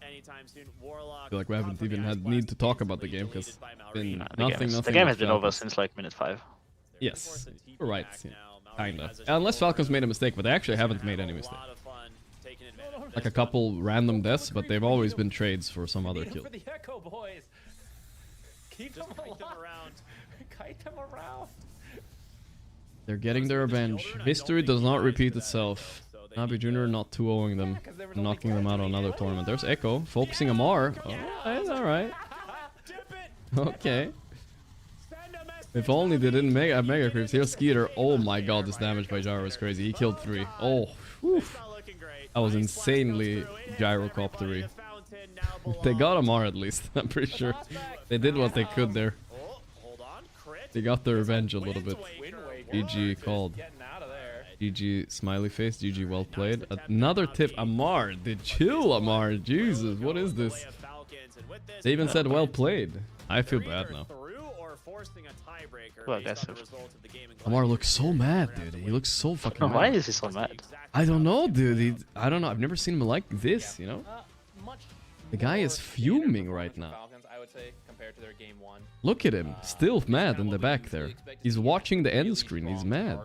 anytime soon. Warlock. I feel like we haven't even had need to talk about the game because been nothing. The game has been over since like minute 5. Yes, you're right. Yeah. Kinda. Unless Falcons made a mistake, but they actually haven't made any mistake. Like a couple random deaths, but they've always been trades for some other kill. For the Echo boys. Keep them around. Kite them around. They're getting their revenge. History does not repeat itself. Navi Jr. not 2-0ing them, knocking them out on another tournament. There's Echo, focusing Amar. Alright, alright. Okay. If only they didn't have Mega Creeps. Here's Skeeter. Oh my god, this damage by Gyro is crazy. He killed 3. Oh, whew. That was insanely gyrocoptery. They got Amar at least, I'm pretty sure. They did what they could there. They got their revenge a little bit. GG called. GG smiley face, GG well played. Another tip, Amar. Did chill, Amar. Jesus, what is this? They even said well played. I feel bad now. Well, I guess Amar looks so mad, dude. He looks so fucking mad. Why is he so mad? I don't know, dude. I don't know. I've never seen him like this, you know? The guy is fuming right now. Look at him. Still mad in the back there. He's watching the end screen. He's mad.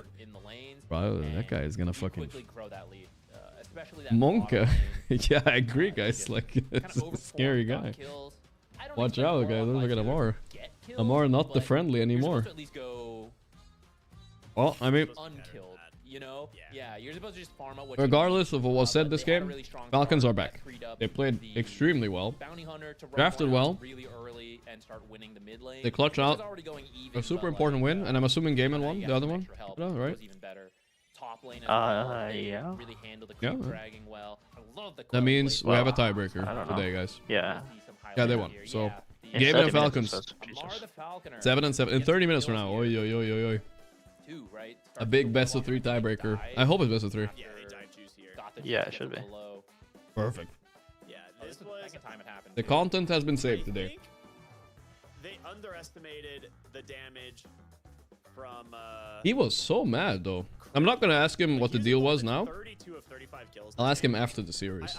Bro, that guy is gonna fucking... especially that Monka. bottom lane. Yeah, I agree, guys. Like, it's Kinda a scary overperformed on guy. kills. I don't Watch expect out, Gorgc guys. Look at to Amar. get kills, Amar not the but friendly you're anymore. supposed to at least go Well, I mean, unkilled, you know? Yeah, you're supposed to just farm out what regardless you of need, what was said but this they had a game, really strong Falcons start are that back. freed up They played the extremely well. bounty hunter to run Drafted one well. really early and start winning the mid lane. They clutch which is out already going even, a super but, important like, win, and I'm assuming Gaiman won you the got other some one. extra help, Yeah, which right? was even better. Top lane as well, they Yeah. really handled the Yeah, creep right. dragging well. I love the That clone means play. we have a I don't tiebreaker know. today, guys. Yeah. See some Yeah, they highlights won. here. So, Yeah, Yeah, Gaiman 30 and minutes, Falcons. that's Amar Jesus. the Falconer 7 and 7 in gets 30 the minutes from kills now. here. Oi, oi, oi, oi, oi. Two, right? A Starts big to best roll of 3 on, I think, tiebreaker. dive I hope it's best of 3. Yeah, they dive juicier. got the Yeah, it juice should from be. below. Perfect. Yeah, Oh, this this was the was. second time it happened. The too. content has been I saved today. think they underestimated the damage from. He was so mad, though. I'm not gonna ask him what the deal was now. 32 of 35 kills. I'll ask him after the series.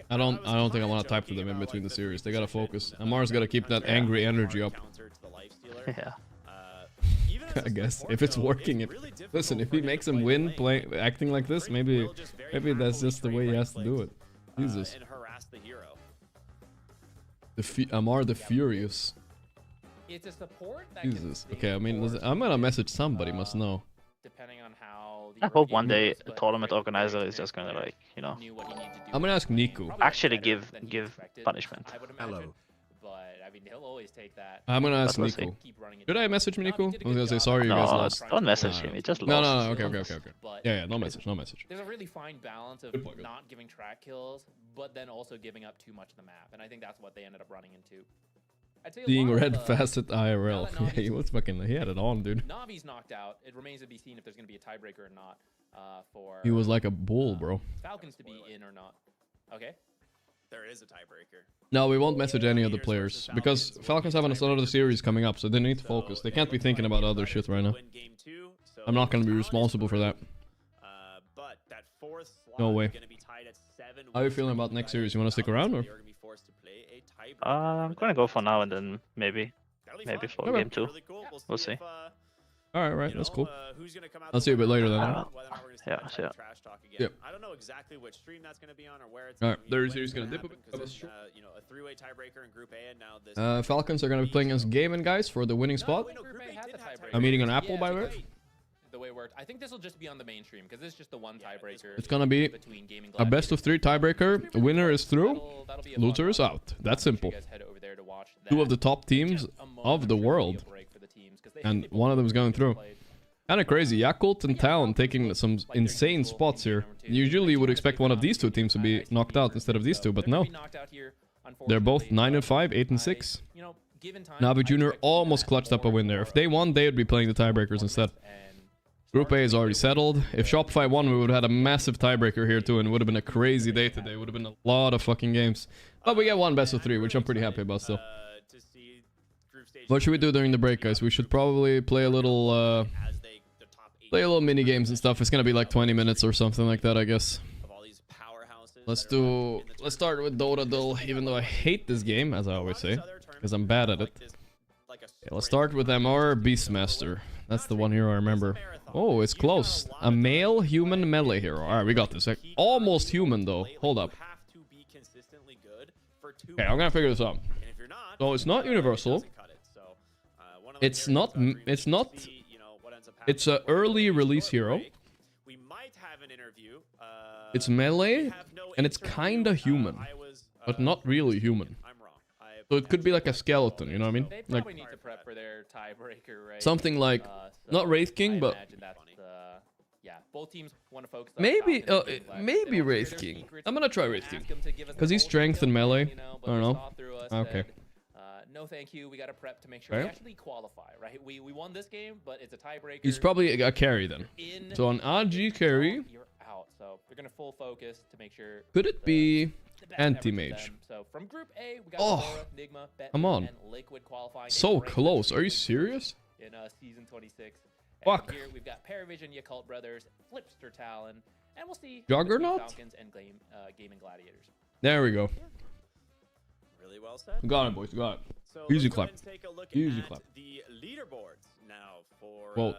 I don't think I want to type for them in between the series. They gotta focus. Amar's gotta keep that angry energy up. Yeah. I guess if it's working, listen. If he makes him win, acting like this, maybe that's just the way he has to do it. Jesus. And harass the hero. Amar the Furious. It's a support that can Jesus. stay Okay, I mean, listen, I'm gonna message somebody. Must know. depending on how the I hope early one game day goes, the but tournament right organizer now, is just gonna, like, you know, knew what he needed to do. I'm gonna ask Niku. Probably actually better than he give expected, punishment. I would imagine. Hello. But I mean, he'll always take that. I'm gonna ask But we'll see. Niku. Keep running it Should I down. message No, he Niku? did a I was good gonna say job. sorry, you guys No, lost. don't message him. He just No, lost. no, no. Okay. But Yeah, no message, no message. there's a really fine balance of Good point, good. not giving track kills, but then also giving up too much of the map, and I think that's what they ended up running into. I'd say a Being lot of red the- facet IRL. now that Yeah, he Navi's- was fucking. He had it on, dude. Navi's knocked out. It remains to be seen if there's going to be a tiebreaker or not for He was like a bull, bro. Falcons to be in or not. Okay. There is a tiebreaker. No, we won't message any of the players because Falcons have another series coming up, so they need to focus. They can't be thinking about other shit right now. I'm not gonna be responsible for that. But that fourth slot No way. is gonna be tied at 7 How are you feeling about next series? You want to stick around, or? They're gonna be forced to play a tiebreaker I'm gonna go for now and then maybe That'll be maybe fun. for Okay. game 2. Really cool. We'll see. If, All right, right, you that's know, cool. Who's gonna come out I'll the see you a bit winner later then, on huh? that, whether or not we're gonna see Yeah, that see ya. trash talk again. Yep. I don't know exactly which stream that's gonna be on or where it's All right, gonna be, their when series it's gonna gonna dip a happen, bit, 'cause that's there's, you know, a three-way tiebreaker in Group A, and now this. Falcons are gonna be playing as Gaiman, guys, for the winning spot. Group A had the tiebreaker. I'm eating an apple, Yeah, by the because way. The way it worked. I think this will just be on the mainstream because this is just the one tiebreaker. It's gonna be between Gaming a best of 3 tiebreaker. Winner is through. That'll be a fun Loser is one. out. That's Make sure simple. you guys head over there to watch 2 of that. the top teams Just a of the momentary world, break for the teams, 'cause they- and they one of both them is going through. played. Kind of crazy. Yakult and Talon taking some insane spots here. Usually you would expect one of these 2 teams to be knocked out instead of these 2, but no. They're both 9 and 5, 8 and 6. Navi Jr. almost clutched up a win there. If they won, they would be playing the tiebreakers instead. Group A is already settled. If Shopify won, we would have had a massive tiebreaker here too, and it would have been a crazy day today. It would have been a lot of fucking games. But we get one best of 3, which I'm pretty happy about still. To see group stage What should we do during the break, guys? We should probably play a little, as the top 8 play a little mini games and stuff. It's gonna be like 20 minutes or something like that, I guess. of all these powerhouses. Let's that are do. in the Let's start with Dota Dull, even though I hate this game, as I always say, because I'm bad at it. Okay, let's start with MR Beastmaster. That's the one hero I remember. Oh, it's close. A male human melee hero. Alright, we got this. Almost human, though. Hold up. Okay, I'm gonna figure this out. So it's not universal. It's not. It's not. It's a early release hero. It's melee, and it's kinda human, but not really human. So it could be like a skeleton, you know what I mean? They Like probably need to prep for their tiebreaker, right? something like not Wraith King, I but imagine that's yeah, both teams want to focus on maybe Falcons and Climax. They maybe don't share Wraith their King. secrets. I'm gonna try We Wraith ask King them to give us because the he's whole strength detail, and melee. you know, I but don't they know. saw through us Okay. and, no, thank you. We got to prep to make sure Okay. we actually qualify, right? We won this game, but it's a tiebreaker. He's probably a carry then. In So an AG carry. You're out, so they're gonna full focus to make sure. Could it be the best anti-mage? ever to them. So from Group A, we got Oh, Aurora, Nigma, Betman, come on. and Liquid qualifying. So They close. Are you ranked serious? in season 26? Fuck. And here we've got Paravision, Yakult Brothers, Flipster Talon, and we'll see Juggernaut? between Falcons and Gaming Gladiators. There we go. Really well said. We got it, boys. We got it. So Easy let's go clap. ahead and take a look Easy at clap. the leaderboards now for. Whoa.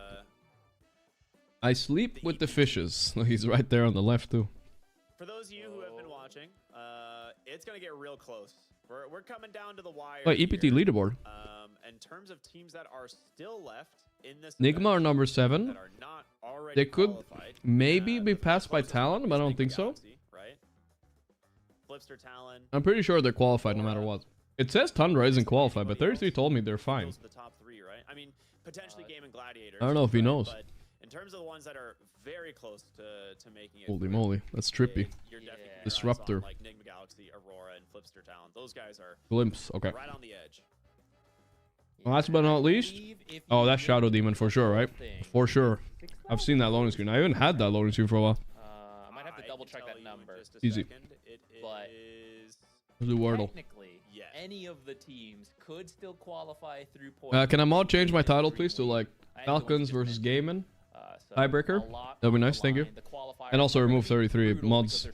I sleep with the fishes. He's right there on the left too. for those of you who have been watching, it's gonna get real close. We're coming down to the wire. Oh, EPT here. leaderboard. In terms of teams that are still left in this Nigma are number 7. that are not already They could qualified, maybe be the passed by closest one Talon, but I is don't Nigma think so. Galaxy, right? Flipster Talon. I'm pretty sure they're qualified no matter what. It says Tundra isn't qualified, but 33 told me they're fine. Those are the top 3, right? I mean, potentially Game and Gladiators. I don't know if he knows. But in terms of the ones that are very close to making it, Holy moly, that's trippy. You're definitely keeping your eyes Disruptor. on, like Nigma Galaxy, Aurora, and Flipster Talon. Those guys are Glimpse, okay. right on the edge. Last but not least, oh, that's Shadow Demon for sure, right? For sure. I've seen that loading screen. I haven't had that loading screen for a while. I might have to double check that number. Easy. But The Wordle. technically, any of the teams could still qualify through points. Can I mod change my title, please, to like Falcons versus Gaiman? Tiebreaker? That'd be nice, thank you. And also remove 33 mods.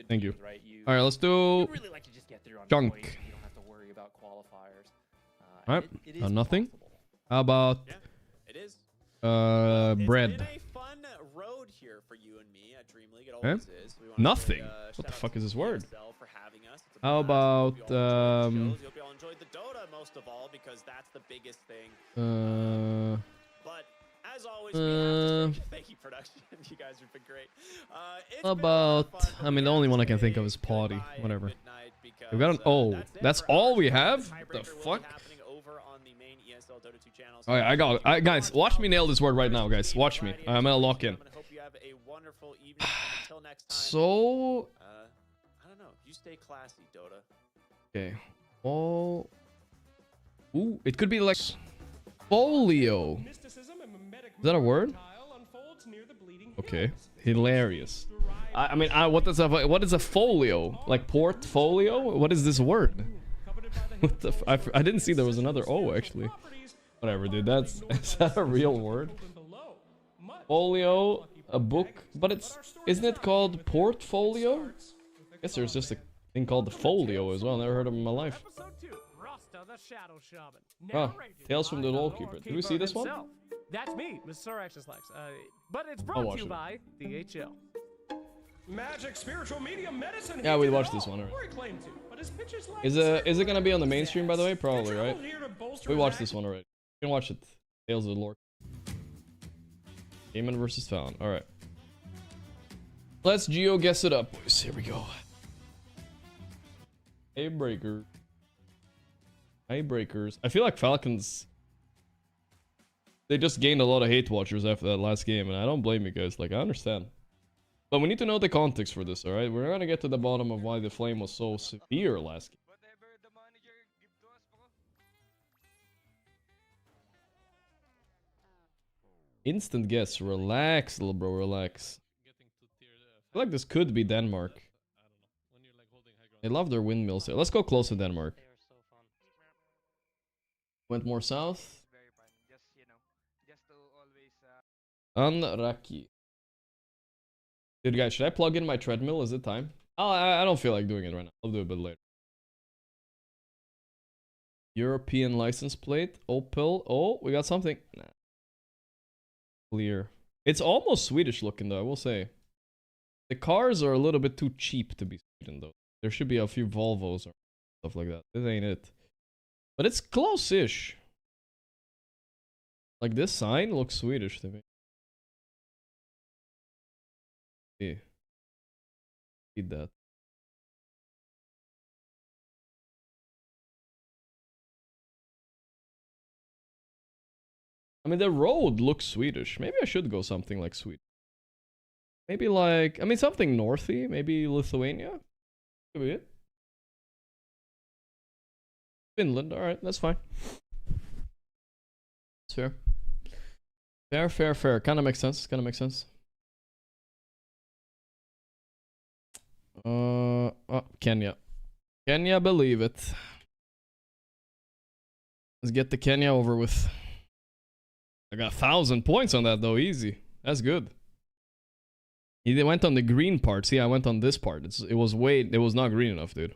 Thank you. Alright, let's do Junk. Alright, nothing. How about bread? A fun road here for you and me at Dreamleague. It Okay. always is. We wanna Nothing. say, What shout the out fuck to is this word? ESL for having us. It's a How blast. about Hope you all enjoyed the shows. Hope you all enjoyed the Dota most of all, because that's the biggest thing. But as always, we have to say thank you, production. You guys have been great. It's been a lot of about fun, but I mean, we the have only to one I can say think of is goodbye Potty. and Whatever. good night, because, We've got an oh, that's it that's for all our we show. have? Tiebreaker The will be fuck? happening over on the main ESL Dota 2 channel. Oh yeah, I got it. Guys, watch me nail this word right now, guys. Watch me. I'm gonna lock in. Hope you have a wonderful evening. And until next time. So I don't know. You stay classy, Dota. okay. Oh. Ooh, it could be like folio. Is that a word? Okay. Hilarious. I mean, what is a folio? Like portfolio? What is this word? What the I didn't see there was another O actually. Whatever, dude. Is that a real word? Folio, a book, but isn't it called portfolio? I guess there's just a thing called the folio as well. Never heard of it in my life. Oh, Tales from the Goalkeeper. Did we see this one? That's me, Mr. S26. But it's brought to you by DHL. Magic, spiritual medium, medicine. Yeah, we watched this one already. Is it gonna be on the mainstream, by the way? Probably, right? We watched this one already. You can watch it. Tales of the Lord. Gaiman versus Fallon. All right. Let's geo guess it up, boys. Here we go. Tiebreakers. I feel like Falcons. They just gained a lot of hate watchers after that last game, and I don't blame you guys. Like, I understand. But we need to know the context for this, alright? We're gonna get to the bottom of why the flame was so severe last game. Instant guess. Relax, little bro, relax. I feel like this could be Denmark. They love their windmills there. Let's go close to Denmark. Went more south. Unlucky. Dude, guys, should I plug in my treadmill? Is it time? Oh, I don't feel like doing it right now. I'll do it a bit later. European license plate. Opel. Oh, we got something. Nah. Clear. It's almost Swedish looking, though, I will say. The cars are a little bit too cheap to be Sweden, though. There should be a few Volvos or stuff like that. This ain't it. But it's close-ish. Like, this sign looks Swedish to me. Yeah. Need that. I mean, the road looks Swedish. Maybe I should go something like Sweden. Maybe like, I mean, something northy. Maybe Lithuania. Could be it. Finland. All right, that's fine. It's fair. Fair. Kind of makes sense. Kenya. Kenya, believe it. Let's get the Kenya over with. I got 1,000 points on that though, easy. That's good. He went on the green part. See, I went on this part. It was not green enough, dude.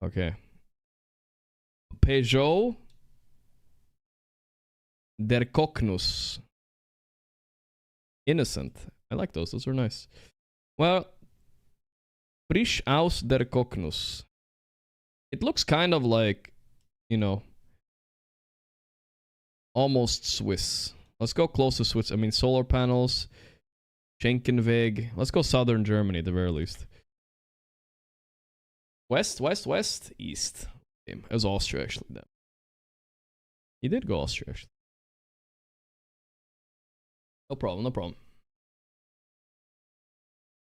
Okay. Peugeot. Der Koknus. Innocent. I like those. Those are nice. Well, Frisch aus der Koknuss. It looks kind of like, you know, almost Swiss. Let's go close to Swiss. I mean, solar panels, Schenkenweg. Let's go southern Germany at the very least. West, west, west, east. It was Austria actually. Then he did go Austria actually. No problem, no problem.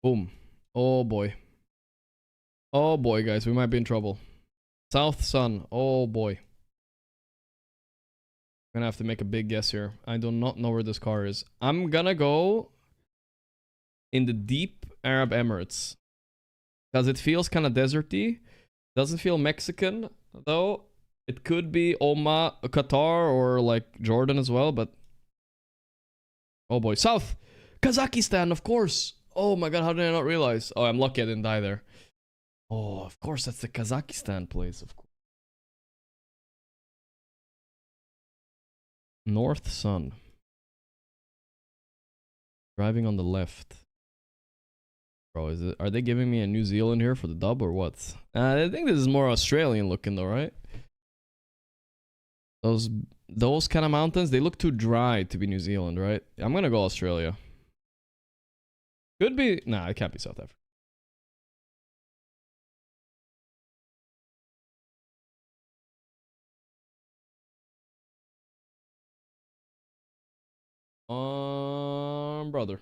Boom. Oh boy. Oh boy, guys, we might be in trouble. South Sun. Oh boy. I'm gonna have to make a big guess here. I do not know where this car is. I'm gonna go in the deep Arab Emirates. Because it feels kind of deserty. Doesn't feel Mexican, though. It could be Oman, Qatar, or like Jordan as well, but... Oh boy. South! Kazakhstan, of course! Oh my god, how did I not realize? Oh, I'm lucky I didn't die there. Oh, of course, that's the Kazakhstan place, of course. North Sun. Driving on the left. Bro, are they giving me a New Zealand here for the dub or what? I think this is more Australian looking though, right? Those kind of mountains, they look too dry to be New Zealand, right? I'm gonna go Australia. Could be... Nah, it can't be South Africa. Brother.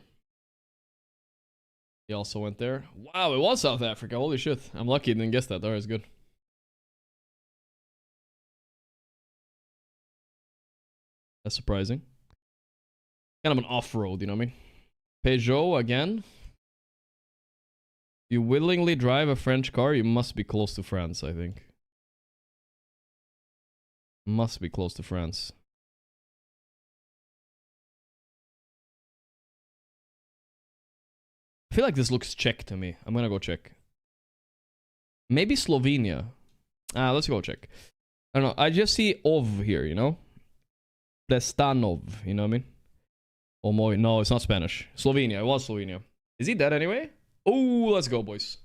He also went there. Wow, it was South Africa. Holy shit. I'm lucky I didn't guess that. Alright, it's good. That's surprising. Kind of an off-road, you know what I mean? Peugeot again. You willingly drive a French car, you must be close to France, I think. Must be close to France. I feel like this looks Czech to me. I'm gonna go check. Maybe Slovenia. Let's go check. I don't know. I just see Ov here, you know? Prestanov, you know what I mean? Oh my, no, it's not Spanish. Slovenia, it was Slovenia. Is he dead anyway? Oh, let's go, boys.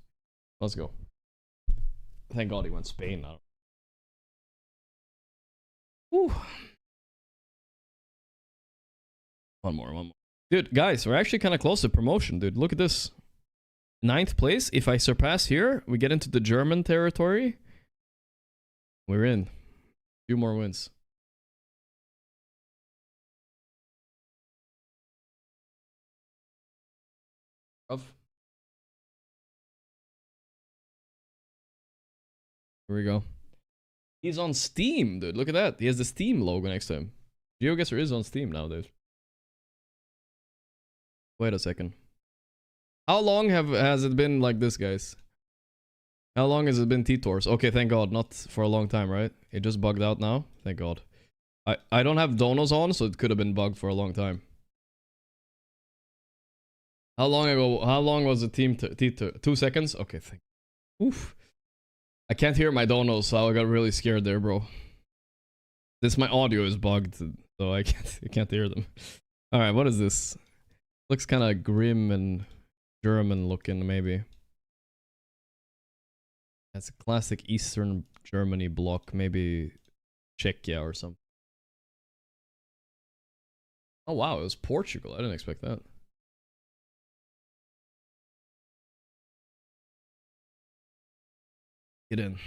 Let's go. Thank God he went Spain now. Whew. One more. Dude, guys, we're actually kind of close to promotion, dude. Look at this. 9th place. If I surpass here, we get into the German territory. We're in. 2 more wins. Rough. Here we go. He's on Steam, dude. Look at that. He has the Steam logo next to him. GeoGuessr is on Steam now, dude. Wait a second. How long has it been like this, guys? How long has it been T-Tors? Okay, thank God. Not for a long time, right? It just bugged out now. Thank God. I don't have donos on, so it could have been bugged for a long time. How long ago? How long was the team? 2 seconds? Okay, thank you. Oof. I can't hear my donos, so I got really scared there, bro. My audio is bugged, so I can't hear them. Alright, what is this? Looks kind of grim and German looking, maybe. That's a classic Eastern Germany block, maybe Czechia or something. Oh wow, it was Portugal. I didn't expect that. Get in.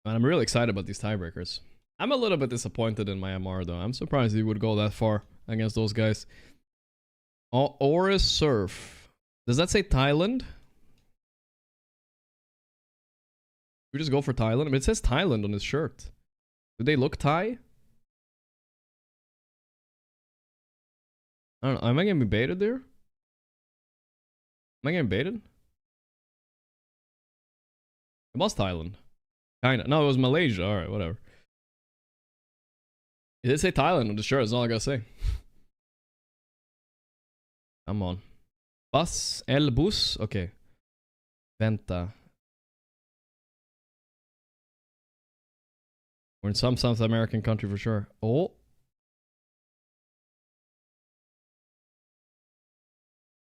Man, I'm really excited about these tiebreakers. I'm a little bit disappointed in my MR though. I'm surprised he would go that far against those guys. Oris Surf. Does that say Thailand? We just go for Thailand? I mean, it says Thailand on his shirt. Do they look Thai? I don't know. Am I getting baited there? Am I getting baited? It was Thailand. Kinda. No, it was Malaysia. Alright, whatever. It did say Thailand on the shirt. That's all I gotta say. Come on. Bus. El Bus. Okay. Venta. We're in some South American country for sure. Oh.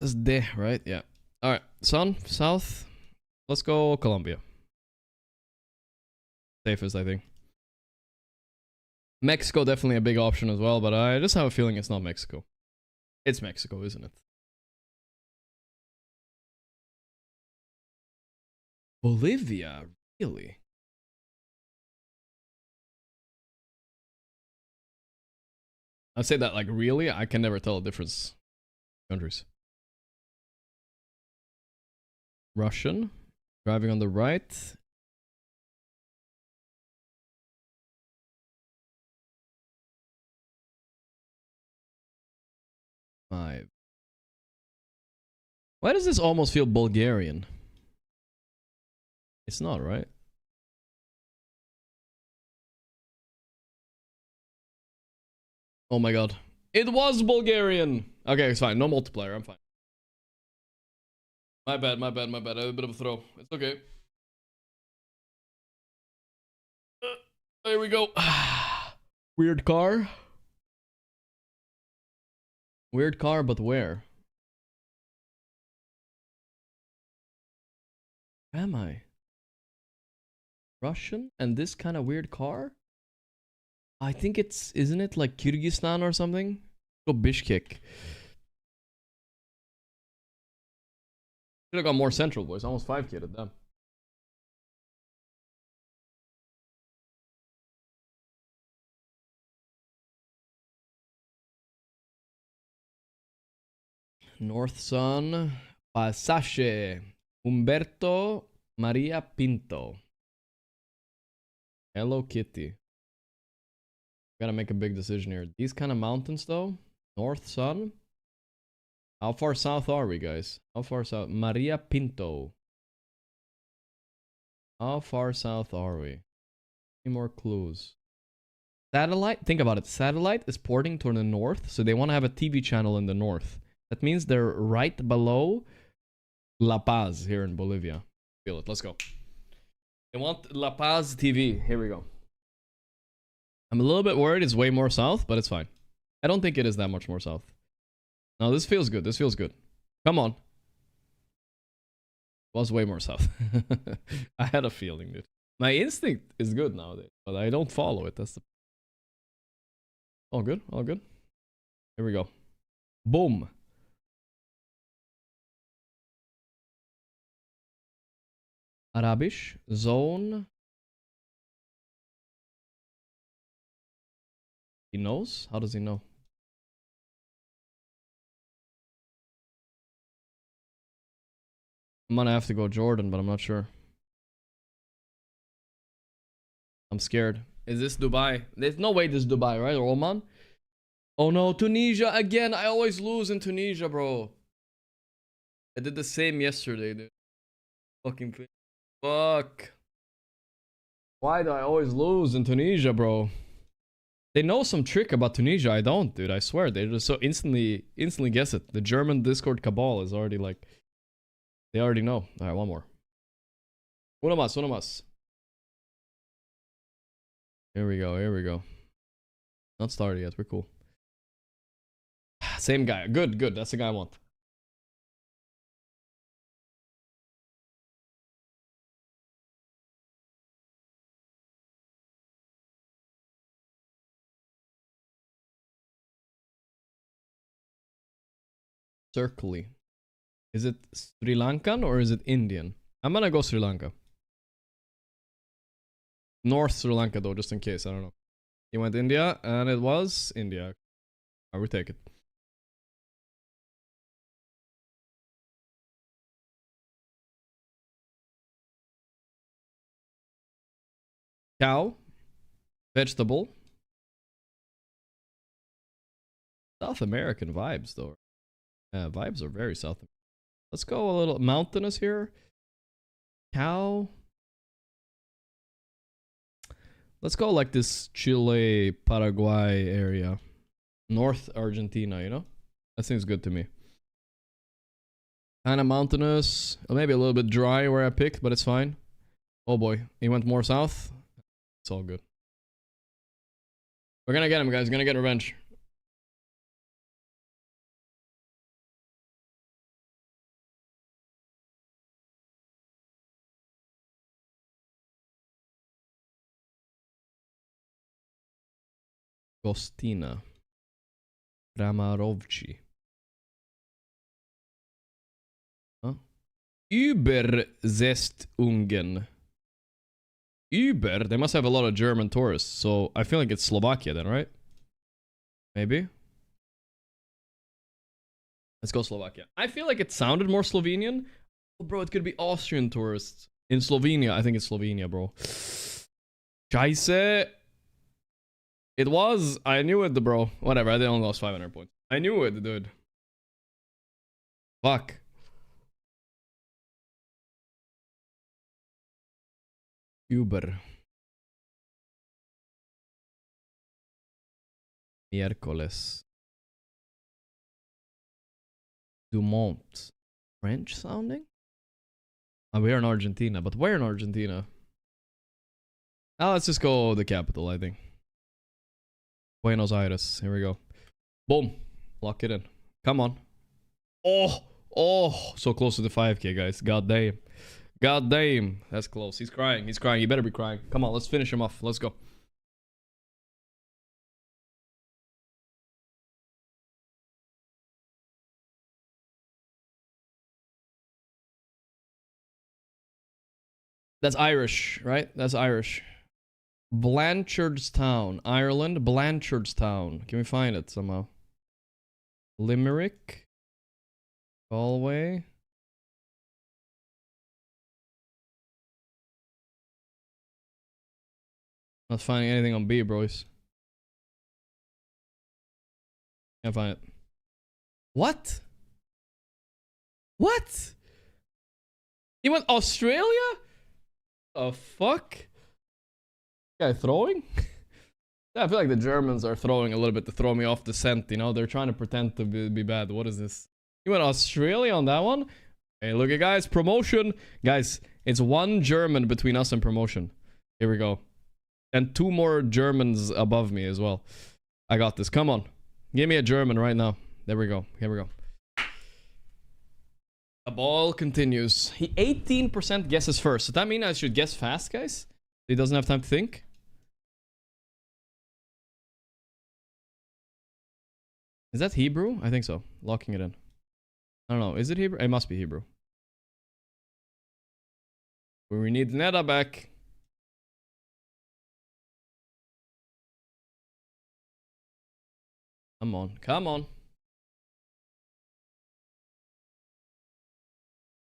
That's D, right? Yeah. Alright. Sun. South. Let's go Colombia. Safest, I think. Mexico definitely a big option as well, but I just have a feeling it's not Mexico. It's Mexico, isn't it? Bolivia, really? I say that like really, I can never tell the difference. Countries. Russian, driving on the right. Five. Why does this almost feel Bulgarian? It's not, right? Oh my god. It was Bulgarian! Okay, it's fine. No multiplier. I'm fine. My bad, my bad, my bad. I had a bit of a throw. It's okay. There we go. Weird car. Weird car, but where? Where am I? Russian? And this kind of weird car? I think it's... Isn't it like Kyrgyzstan or something? Go Bishkek. Should have got more central, boys. Almost 5k at them. North Sun. Pasaje. Humberto Maria Pinto. Hello Kitty. Gotta make a big decision here. These kind of mountains though. North Sun. How far south are we, guys? How far south? Maria Pinto. How far south are we? Any more clues? Satellite? Think about it. Satellite is porting toward the north, so they want to have a TV channel in the north. That means they're right below La Paz here in Bolivia. Feel it. Let's go. They want La Paz TV. Here we go. I'm a little bit worried it's way more south, but it's fine. I don't think it is that much more south. No, this feels good. This feels good. Come on. It was way more south. I had a feeling, dude. My instinct is good nowadays, but I don't follow it. That's the... All good. All good. Here we go. Boom. Arabisch. Zone. He knows? How does he know? I'm gonna have to go Jordan, but I'm not sure. I'm scared. Is this Dubai? There's no way this is Dubai, right? Or Oman? Oh no, Tunisia again. I always lose in Tunisia, bro. I did the same yesterday, dude. Fucking fuck. Why do I always lose in Tunisia, bro? They know some trick about Tunisia. I don't, dude. I swear. They just so instantly guess it. The German Discord cabal is already like... They already know. Alright, one more. Uno más, uno más. Here we go, here we go. Not started yet. We're cool. Same guy. Good, good. That's the guy I want. Circly. Is it Sri Lankan or is it Indian? I'm gonna go Sri Lanka. North Sri Lanka though, just in case. I don't know. He went India and it was India. I will take it. Cow. Vegetable. South American vibes though. Vibes are very South American. Let's go a little mountainous here. Cow. Let's go like this Chile, Paraguay area. North Argentina, you know? That seems good to me. Kind of mountainous. Maybe a little bit dry where I picked, but it's fine. Oh boy, he went more south. It's all good. We're gonna get him, guys. We're gonna get revenge. Gostina. Kramarovci. Huh? Überzestungen. Uber, they must have a lot of German tourists, so I feel like it's Slovakia then, right? Maybe? Let's go Slovakia. I feel like it sounded more Slovenian. Oh, bro, it could be Austrian tourists. In Slovenia, I think it's Slovenia, bro. Scheiße. It was. I knew it, bro. Whatever, I only lost 500 points. I knew it, dude. Fuck. Uber. Miércoles. Dumont. French sounding? Oh, we're in Argentina, but where in Argentina? Oh, let's just go the capital, I think. Buenos Aires. Here we go. Boom. Lock it in. Come on. Oh! Oh! So close to the 5k, guys. God damn. God damn. That's close. He's crying. He's crying. He better be crying. Come on, let's finish him off. Let's go. That's Irish, right? That's Irish. Blanchardstown, Ireland. Blanchardstown. Can we find it somehow? Limerick. Galway. Not finding anything on B, bros. Can't find it. What? What? You went Australia? The fuck? Guy throwing? Yeah, I feel like the Germans are throwing a little bit to throw me off the scent, you know? They're trying to pretend to be bad. What is this? You went Australia on that one? Hey, look at guys, promotion. Guys, it's one German between us and promotion. Here we go. And 2 more Germans above me as well. I got this. Come on. Give me a German right now. There we go. Here we go. The ball continues. He 18% guesses first. Does that mean I should guess fast, guys? He doesn't have time to think? Is that Hebrew? I think so. Locking it in. I don't know. Is it Hebrew? It must be Hebrew. We need Neda back. Come on. Come on.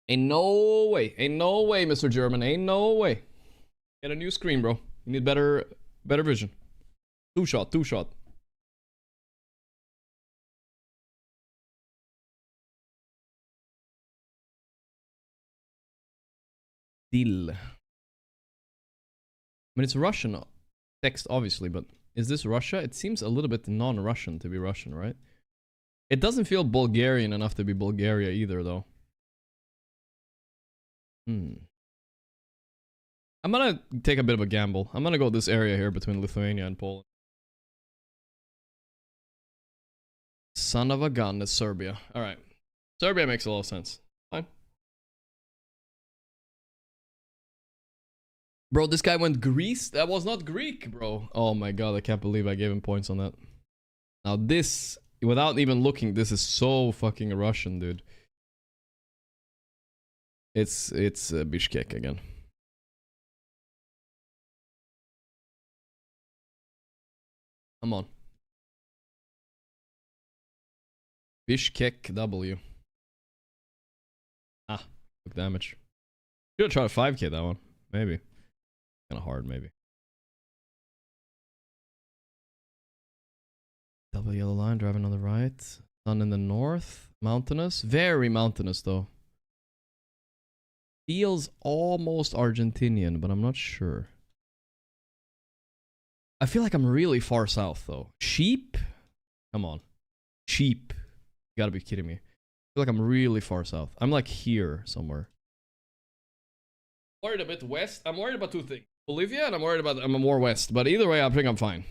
Ain't no way. Ain't no way, Mr. German. Ain't no way. Get a new screen, bro. You need better vision. 2-shot, 2-shot. Deal. I mean, it's Russian text, obviously, but is this Russia? It seems a little bit non-Russian to be Russian, right? It doesn't feel Bulgarian enough to be Bulgaria either, though. I'm gonna take a bit of a gamble. I'm gonna go this area here between Lithuania and Poland. Son of a gun, it's Serbia. Alright. Serbia makes a lot of sense. Fine. Bro, this guy went Greece? That was not Greek, bro. Oh my god, I can't believe I gave him points on that. Now this, without even looking, this is so fucking Russian, dude. It's Bishkek again. Come on. Bishkek W. Ah, took damage. Should have tried 5k that one. Maybe. Kind of hard, maybe. Double yellow line, driving on the right. Sun in the north. Mountainous. Very mountainous, though. Feels almost Argentinian, but I'm not sure. I feel like I'm really far south, though. Sheep? Come on. Sheep. You gotta be kidding me. I feel like I'm really far south. I'm like here somewhere. Worried a bit west. I'm worried about 2 things. Bolivia, and I'm worried about I'm more west. But either way, I think I'm fine.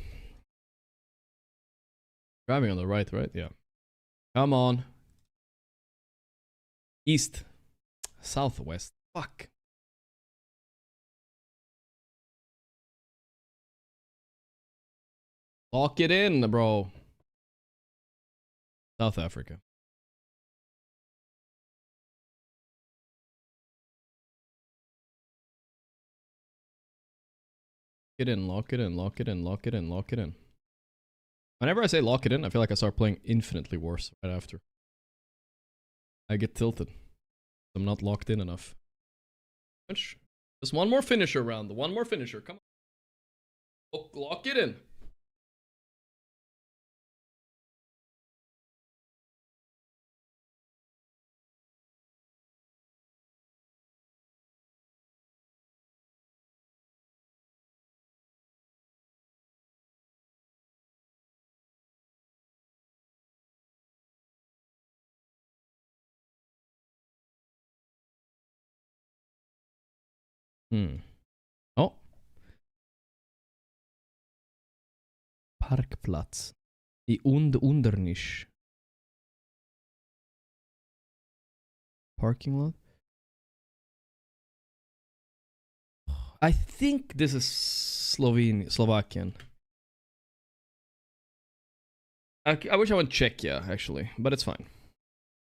Driving on the right? Yeah. Come on. East. Southwest. Fuck. Lock it in, bro. South Africa. Lock it in, lock it in, lock it in, lock it in, lock it in. Whenever I say lock it in, I feel like I start playing infinitely worse right after. I get tilted. I'm not locked in enough. Just one more finisher round. The one more finisher. Come on. Lock it in. Oh. Parkplatz. I Undernisch. Parking lot. I think this is Slovakian. I wish I went Czechia, actually, but it's fine.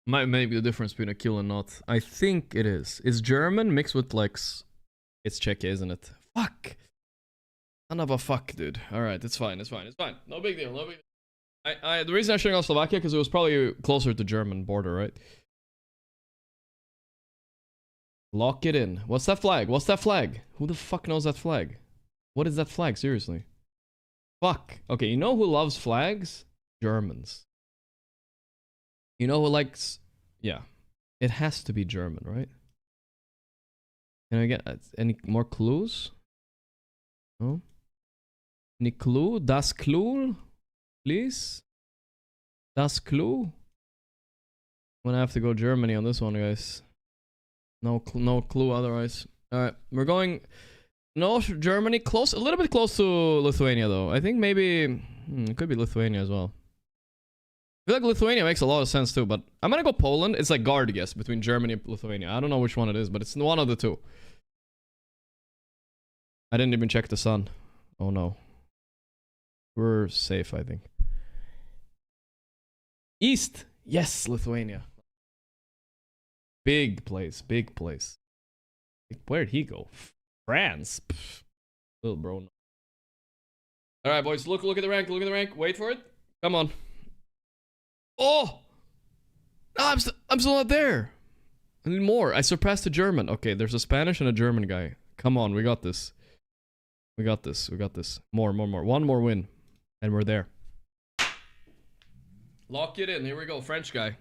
Might be the difference between a kill and not. I think it is. It's German mixed with like... It's Czechia, isn't it? Fuck! Son of a fuck, dude. Alright, it's fine, it's fine, it's fine. No big deal, no big deal. The reason I showed off Slovakia, because it was probably closer to German border, right? Lock it in. What's that flag? What's that flag? Who the fuck knows that flag? What is that flag, seriously? Fuck. Okay, you know who loves flags? Germans. You know who likes... Yeah. It has to be German, right? Can I get any more clues? No? Any clue? Das Clue? Please? Das Clue? I'm gonna have to go Germany on this one, guys. No clue otherwise. Alright, we're going... No, Germany. Close, a little bit close to Lithuania, though. I think maybe... it could be Lithuania as well. I feel like Lithuania makes a lot of sense, too, but I'm gonna go Poland. It's like guard guess between Germany and Lithuania. I don't know which one it is, but it's one of the two. I didn't even check the sun. Oh no. We're safe, I think. East! Yes, Lithuania. Big place, big place. Where'd he go? France? Pff. Little bro. Alright, boys, look at the rank, look at the rank. Wait for it. Come on. Oh! No, I'm still not there. I need more. I surpassed the German. Okay, there's a Spanish and a German guy. Come on, we got this. We got this. We got this. More. One more win. And we're there. Lock it in. Here we go. French guy.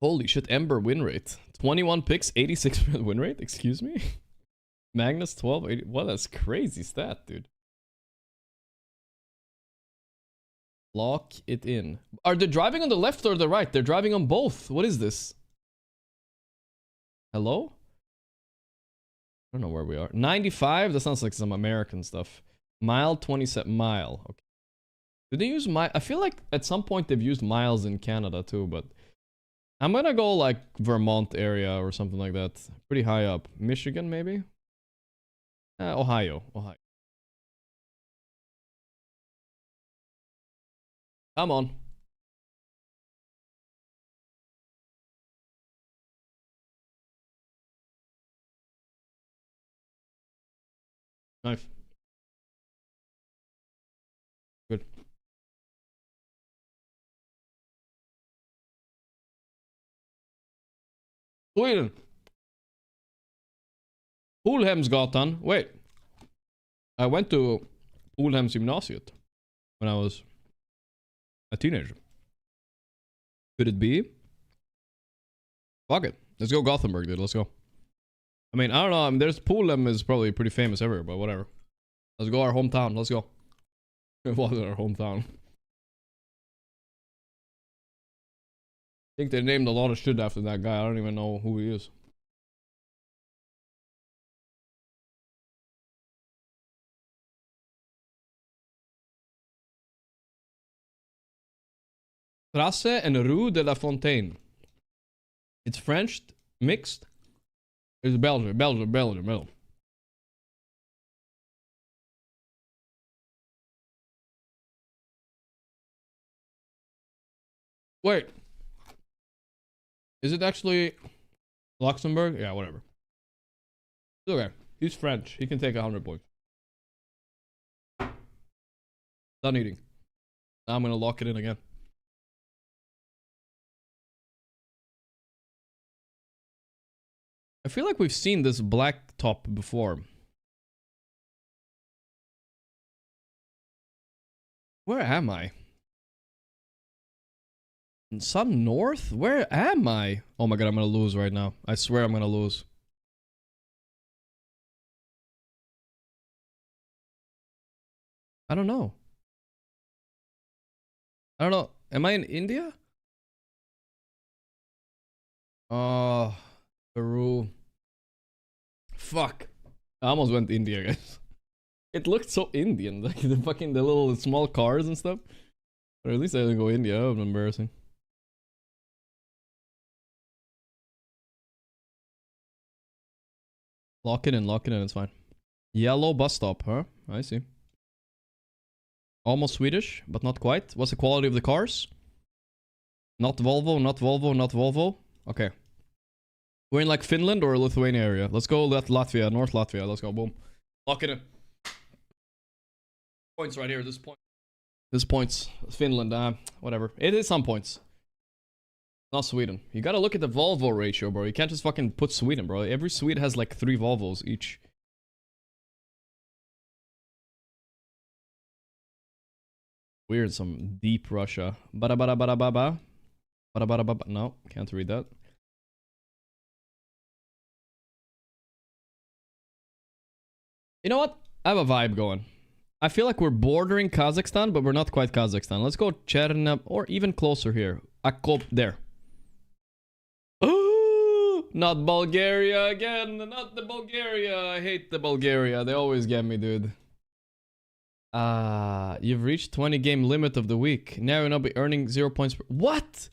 Holy shit. Ember win rate. 21 picks, 86% win rate. Excuse me? Magnus 12, 80. What? That's crazy stat, dude. Lock it in. Are they driving on the left or the right? They're driving on both. What is this? Hello? I don't know where we are. 95? That sounds like some American stuff. Mile 27. Mile. Okay. Do they use mile? I feel like at some point they've used miles in Canada too, but I'm gonna go like Vermont area or something like that. Pretty high up. Michigan, maybe? Ohio. Come on. Nice. Good. Sweden. Polhemsgatan. Wait. I went to Polhems gymnasiet when I was a teenager. Could it be? Fuck it. Let's go Gothenburg, dude. Let's go. I mean, I don't know. I mean, there's Polhem is probably pretty famous everywhere, but whatever. Let's go our hometown. Let's go. It wasn't our hometown. I think they named a lot of shit after that guy. I don't even know who he is. Trace and Rue de la Fontaine. It's French mixed. It's Belgium. Wait. Is it actually Luxembourg? Yeah, whatever. It's okay. He's French. He can take 100 points. Done eating. Now I'm gonna lock it in again. I feel like we've seen this black top before. Where am I? In Sun North? Where am I? Oh my god, I'm gonna lose right now. I swear I'm gonna lose. I don't know. I don't know. Am I in India? Oh, Peru. Fuck. I almost went to India, guys. It looked so Indian, like the little small cars and stuff. Or at least I didn't go India. That was embarrassing. Lock it in, it's fine. Yellow bus stop, huh? I see. Almost Swedish, but not quite. What's the quality of the cars? Not Volvo, not Volvo, not Volvo. Okay. We're in like Finland or Lithuania area. Let's go Latvia, North Latvia. Let's go, boom. Lock it in. Points right here, this point. This points. Finland, whatever. It is some points. Not Sweden. You gotta look at the Volvo ratio, bro. You can't just fucking put Sweden, bro. Every Swede has like 3 Volvos each. Weird, some deep Russia. Bada bada bada baba. Bada bada baba. No, can't read that. You know what? I have a vibe going. I feel like we're bordering Kazakhstan, but we're not quite Kazakhstan. Let's go Chernobyl, or even closer here. Akop, there. Not Bulgaria again. Not the Bulgaria. I hate the Bulgaria. They always get me, dude. You've reached 20 game limit of the week. Now you'll not be earning 0 points per— What?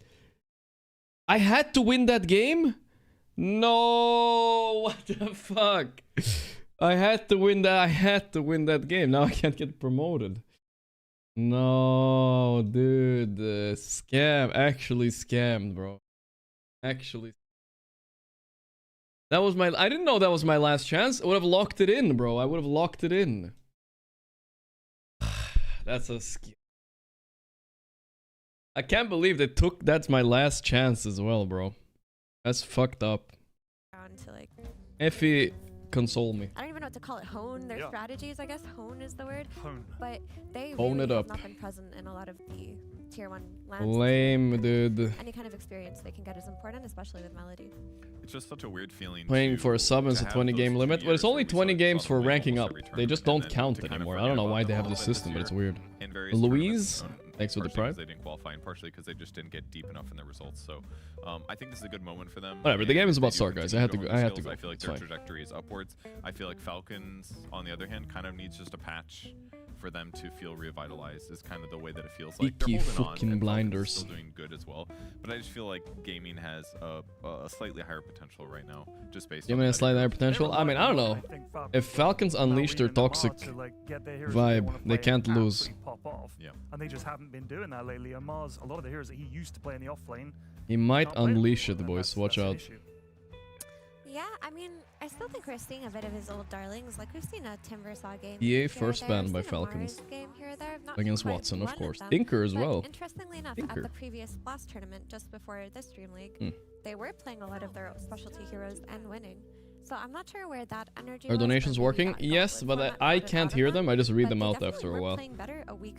I had to win that game? No. What the fuck? I had to win that. I had to win that game. Now I can't get promoted. No, dude. Scam. Actually scammed, bro. Actually. That was my— I didn't know that was my last chance. I would have locked it in, bro. I would have locked it in. That's a scam. I can't believe they took— that's my last chance as well, bro. That's fucked up. To like Effie, console me. I don't even know what to call it. Hone their strategies, I guess. Hone is the word. Hone. But they Hone really it have up. not been present in a lot of the tier 1 lands. Lame, dude. Any kind of experience they can get is important, especially with Melody. It's just such a weird feeling. Playing for a sub is a 20 game limit, but it's only 20 games for ranking up. They just don't count anymore. I don't know why they have this system, but it's weird. Louise, thanks for the prime. They didn't qualify, and partially because they just didn't get deep enough in their results. So I think this is a good moment for them. Whatever, the game is about start, guys. I had to go. I feel like their trajectory is upwards. I feel like Falcons, on the other hand, kind of needs just a patch for them to feel revitalized. Is kind of the way that it feels like. Icky they're holding fucking on, and blinders. still doing good as well. But I just feel like gaming has a slightly higher potential right now, just based on Gaming has slightly higher potential. I mean, I don't know. If Falcons unleash their toxic vibe, they can't lose. Yeah. And they just haven't been doing that lately. And Mars, a lot of the heroes that he used to play in the off lane. He might unleash it, boys. Watch out. Yeah, I mean, I still think we're seeing a bit of his old darlings. Like, we've seen a Timbersaw game. EA first ban by Falcons. Against Watson, of course. Tinker as well. Interestingly enough, Tinker. at the previous Blast tournament, just before this Dreamleague, they were playing a lot of their specialty heroes and winning. So I'm not sure where that energy Are donations working? Yes, but I can't hear them. I just read them out after a while.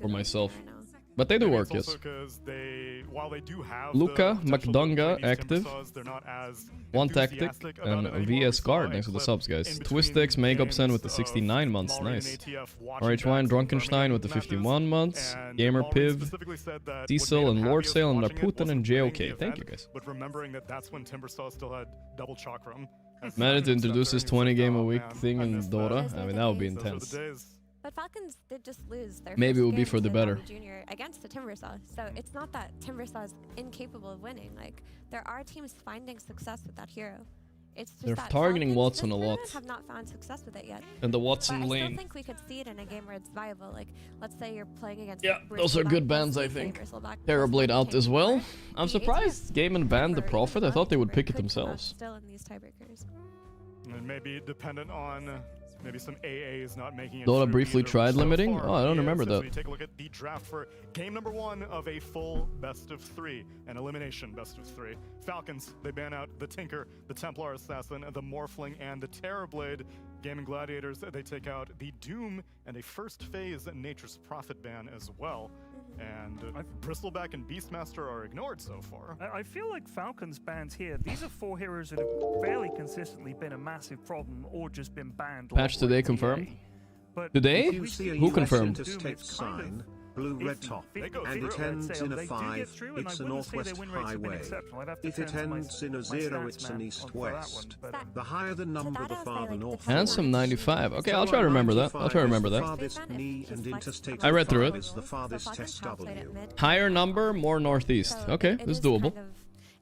For myself. But they do work, yes. Luca, McDonga, active. One Tactic, and VS Guard, thanks for the subs, guys. Twistix, Megopsen with the 69 months, nice. RH1, Drunkenstein with the 51 months. Gamer Piv, Cecil and Lord Sale, and Raputin and JOK. Thank you, guys. But remembering that that's when Timbersaw still had double chakram. Managed to introduce this 20 game a week thing in Dota. I mean, that would be intense. But Falcons did just lose their Maybe it will first be game for the to better. Nami Junior against the Timbersaw. So it's not that Timbersaw is incapable of winning. Like, there are teams finding success with that hero. It's just They're that targeting Falcons Watson a this lot. tournament have not found success with it yet. And the Watson but I lane. still think we could see it in a game where it's viable. Like, let's say you're playing against. Yeah, those are good bans, I think. Terrorblade out as well. I'm surprised Gaiman banned the Prophet. I thought they would pick it themselves. Still in these tiebreakers. And maybe dependent on maybe some AAs not making it. Dota through briefly either. tried So limiting? far, Oh, I don't remember as that. we take a look at the draft for game number 1 of a full best of 3, an elimination best of 3. Falcons, they ban out the Tinker, the Templar Assassin, the Morphling, and the Terrorblade. Gaming Gladiators, they take out the Doom and a first phase Nature's Prophet ban as well. And Bristleback and Beastmaster are ignored so far. I feel like Falcons bans here, these are 4 heroes that have fairly consistently been a massive problem or just been banned. Patch today confirmed? Today? Who confirmed? Sign, blue-red top, and it ends in a 5, it's a northwest highway. If it ends in a 0, it's an east-west. The higher the number, the farther north. Handsome 95. Okay, I'll try to remember that. I'll try to remember that. I read through it. The farthest SW. Higher number, more northeast. Okay, this is doable.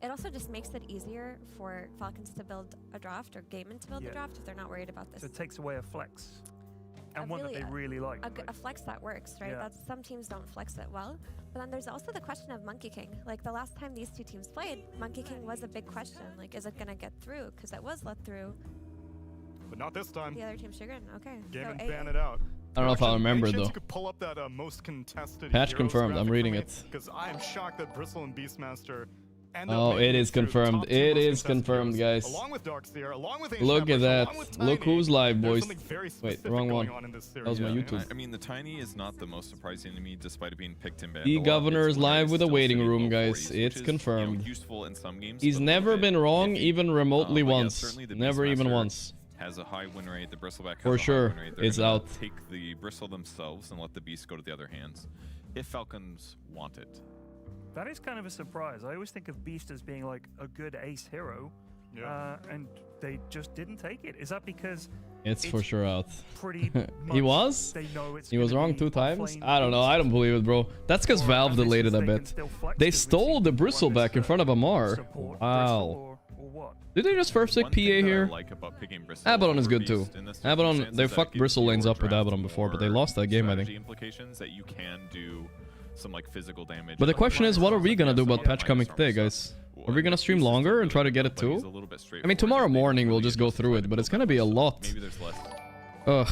It also just makes it easier for Falcons to build a draft or Gaiman to build a draft if they're not worried about this. So it takes away a flex. And one that they really like. A flex that works, right? That's, some teams don't flex it well. But then there's also the question of Monkey King. Like, the last time these two teams played, Monkey King was a big question. Like, is it going to get through? Because it was let through. But not this time. The other team Chagrin, okay. Gaming so ban it out. I don't know if I'll remember it, You though. could pull up that most contested Patch confirmed. I'm reading it. Because I am shocked that Bristle and Beastmaster. Oh, it is confirmed. It is confirmed, guys. Look at that. Look who's live, boys. Wait, wrong one. That was my YouTube. I mean, the Tiny is not the most surprising to me, despite it being picked and banned. The governor is live with a waiting room, guys. It's confirmed. Useful in some games. He's never been wrong, even remotely once. Never even once. Has a high win rate. The Bristleback has For a sure, high win rate. They're it's gonna out. Take the Bristle themselves and let the Beast go to the other hands, if Falcons want it. That is kind of a surprise. I always think of Beast as being like a good ace hero, and they just didn't take it. Is that because it's for sure out? Pretty He was? They know it's He was wrong 2 times? I don't know. I don't believe it, bro. That's because Valve delayed it a bit. They stole the Bristleback in front of Amar. Wow. Did they just first pick PA here? Abaddon is good too. Abaddon, they fucked Bristle lanes up with Abaddon before, but they lost that game, I think. Implications that you can do some like physical damage. But the question is, what are we gonna do about patch coming today, guys? Are we gonna stream longer and try to get it too? I mean, tomorrow morning we'll just go through it, but it's gonna be a lot. Ugh.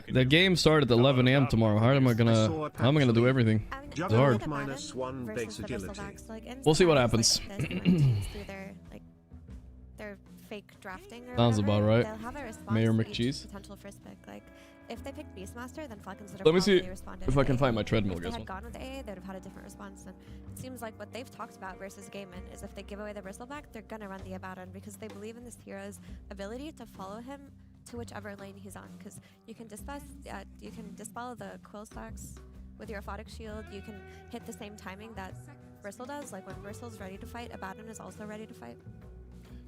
The game started at 11 AM tomorrow. How am I gonna do everything? It's hard. -1 base agility. We'll see what happens. Their fake drafting or Sounds whatever, about right. they'll have a response Mayor to each McCheese. potential first pick. Like, if they picked Beastmaster, then Falcons would have Let me see probably responded if I with can A. find my treadmill, If they guys. had gone with A, they'd have had a different response. And it seems like what they've talked about versus Gaiman is if they give away the Bristleback, they're gonna run the Abaddon because they believe in this hero's ability to follow him to whichever lane he's on. Because you can dispel the Quill Stacks with your Aphotic Shield. You can hit the same timing that Bristle does. Like when Bristle's ready to fight, Abaddon is also ready to fight.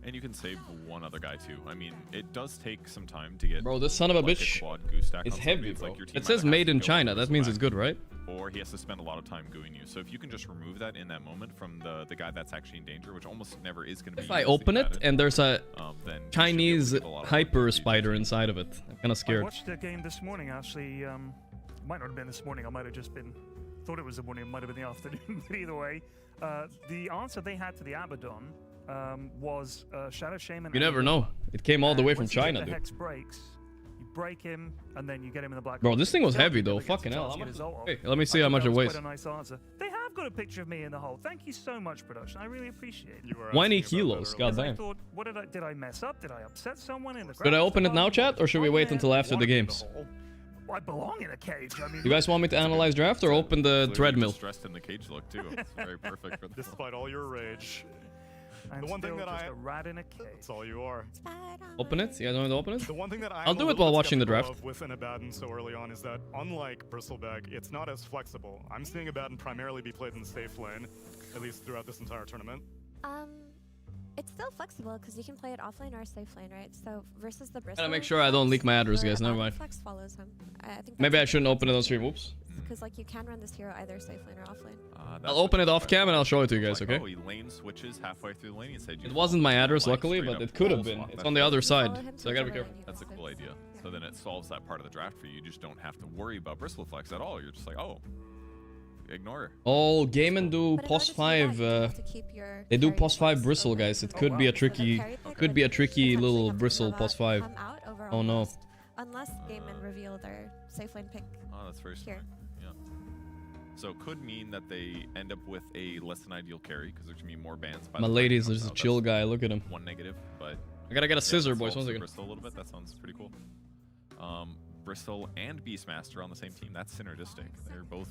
And you can save one other guy too. I mean, it does take some time to get. Bro, this son of a bitch is heavy, bro. It says made in China. That means it's good, right? Or he has to spend a lot of time gooing you. So if you can just remove that in that moment from the guy that's actually in danger, which almost never is going to be. If I open it and there's a Chinese hyper spider inside of it, I'm kind of scared. I watched the game this morning, actually. It might not have been this morning. I might have just thought it was the morning. It might have been the afternoon. But either way, the answer they had to the Abaddon was Shadow Shaman. You never know. It came all the way from once you get China, the dude. Hex breaks, you break him, and then you get him in the black. Bro, this thing was Still, heavy though. never gets a Fucking hell. chance to get a result Hey, of. let me see I how thought much that it was weighs. quite a nice answer. They have got a picture of me in the hole. Thank you so much, production. I really appreciate it. 20 kilos. Because I Goddamn. thought, did I mess up? Did I upset someone in the? Should I open it now, chat, or should we wait until after the games? I belong in a cage. I mean, You guys want me to analyze draft or open the treadmill? Dressed in the cage look too. It's very perfect for this. Despite all your rage. I'm the one thing still that just a rat in a cage. That's all you are. Open it? You guys want me to open it? The one thing that I'll do it while watching the draft. With an Abaddon so early on is that unlike Bristleback, it's not as flexible. I'm seeing Abaddon primarily be played in the safe lane, at least throughout this entire tournament. It's still flexible because you can play it offlane or safe lane, right? So versus the Bristol. Gotta make sure I don't leak my address, guys. Never mind. Flex follows him. I think Maybe I shouldn't open it on stream. Oops. because like you can run this hero either safe lane or off lane. I'll open it off cam and I'll show it to you guys, okay? Oh, he lane switches halfway through the lane. He said it wasn't my address, luckily, but it could have been. It's on the other side, so I gotta be careful. That's a cool idea. So then it solves that part of the draft for you. You just don't have to worry about Bristleflex at all. You're just like, oh, ignore her. Oh, game and do pos 5. They do pos 5 bristle, guys. It could be a tricky, little bristle pos 5. Oh no. Unless game and reveal their safe lane pick. Oh, that's very smart. Yeah. So it could mean that they end up with a less than ideal carry because there's gonna be more bans. My ladies, there's a chill guy. Look at him. One negative, but I gotta get a scissor, boys. 1 second. Bristle a little bit. That sounds pretty cool. Bristle and Beastmaster on the same team. That's synergistic. They're both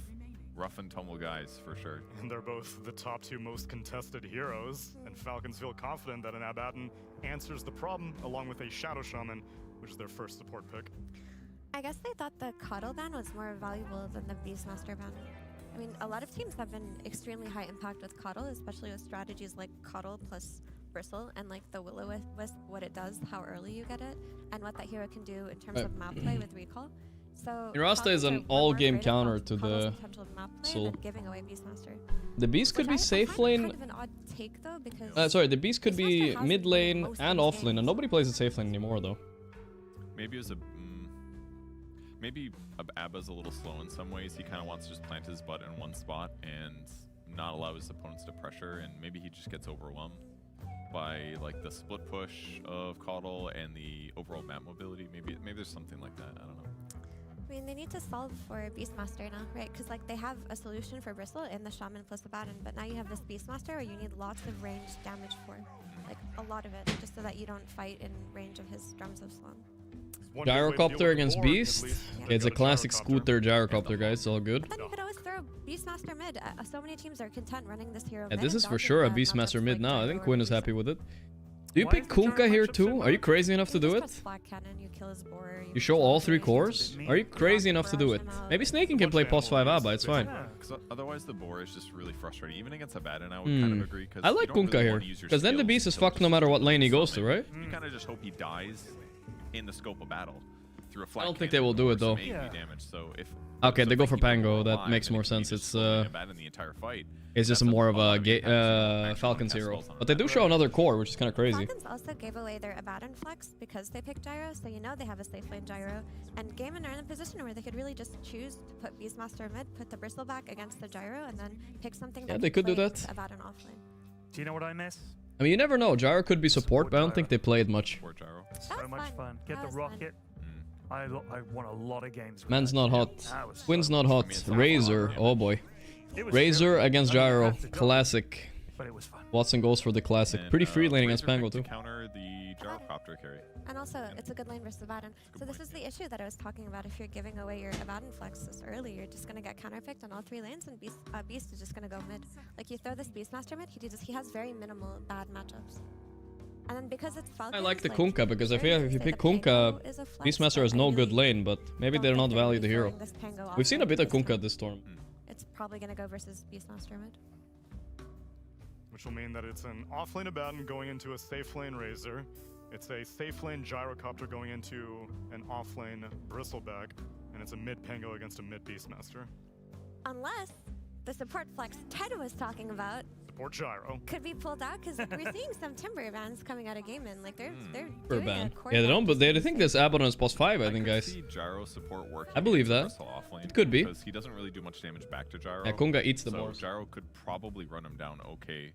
rough and tumble guys for sure. And they're both the top 2 most contested heroes, and Falcons feel confident that an Abaddon answers the problem along with a Shadow Shaman, which is their first support pick. I guess they thought the Coddle ban was more valuable than the Beastmaster ban. I mean, a lot of teams have been extremely high impact with Coddle, especially with strategies like Coddle plus Bristle and like the Will-O-Wisp, what it does, how early you get it, and what that hero can do in terms of map play with recall. So Rasta is an all-game counter to the Soul. The Beast could be safe lane. Kind of an odd take, though, because sorry, the Beast could be mid lane and off lane, and nobody plays it safe lane anymore, though. Maybe it was maybe Abba's a little slow in some ways. He kind of wants to just plant his butt in one spot and not allow his opponents to pressure, and maybe he just gets overwhelmed by like the split push of Coddle and the overall map mobility. Maybe there's something like that. I don't know. I mean, they need to solve for Beastmaster now, right? Because like they have a solution for Bristle in the Shaman plus Abaddon, but now you have this Beastmaster where you need lots of ranged damage for, like a lot of it, just so that you don't fight in range of his Drums of Slum. Gyrocopter against Beast. Okay, it's a classic scooter gyrocopter, guys. It's all good. But then you could always throw Beastmaster mid. So many teams are content running this hero. Yeah, this is for sure a Beastmaster mid now. I think Quinn is happy with it. Do you pick Kunkka here too? Are you crazy enough to do it? You show all 3 cores? Are you crazy enough to do it? Maybe Snaking can play pos 5 Abba, it's fine. Because otherwise the boar is just really frustrating. Even against Abaddon, I would kind of agree. I like Kunkka here. Because then the Beast is fucked no matter what lane he goes to, right? You kind of just hope he dies in the scope of battle. Through a flat I don't think they will do it though. Damage. So if okay, they go for Pango. That makes more sense. It's just more of a Falcons hero. But they do show another core, which is kind of crazy. Falcons also gave away their Abaddon flex because they picked Gyro, so you know they have a safe lane Gyro. And Gaiman are in a position where they could really just choose to put Beastmaster mid, put the Bristle back against the Gyro, and then pick something that they could do that. Abaddon offlane. Do you know what I miss? I mean, you never know. Gyro could be support, but I don't think they played much. So much fun. Get the rocket. I won a lot of games. Man's not hot. Quinn's not hot. Razor. Oh boy. Razor against Gyro. Classic. But it was fun. Watson goes for the classic. Pretty free lane against Pango too. Counter the Gyrocopter carry. And also, it's a good lane versus Abaddon. So this is the issue that I was talking about. If you're giving away your Abaddon flex this early, you're just going to get counterpicked on all 3 lanes, and Beast is just going to go mid. Like, you throw this Beastmaster mid, he has very minimal bad matchups. And then because it's Falcons, I like the Kunkka because I feel like if you pick Kunkka, Beastmaster has no good lane, but maybe they're not value the hero. We've seen a bit of Kunkka this storm. It's probably going to go versus Beastmaster mid. Which will mean that it's an off-lane Abaddon going into a safe lane Razor. It's a safe lane Gyrocopter going into an off-lane Bristleback. And it's a mid-Pango against a mid-Beastmaster. Unless the support flex Ted was talking about support Gyro could be pulled out, because we're seeing some Timber bans coming out of Gaiman. Like they're For doing ban. a core Yeah, they don't, but they think this Abaddon is pos 5, I think, could guys. see Gyro support working I believe that. It could be. Because he doesn't really do much damage back to Gyro. Yeah, Kunkka eats the so boars. Gyro could probably run him down okay.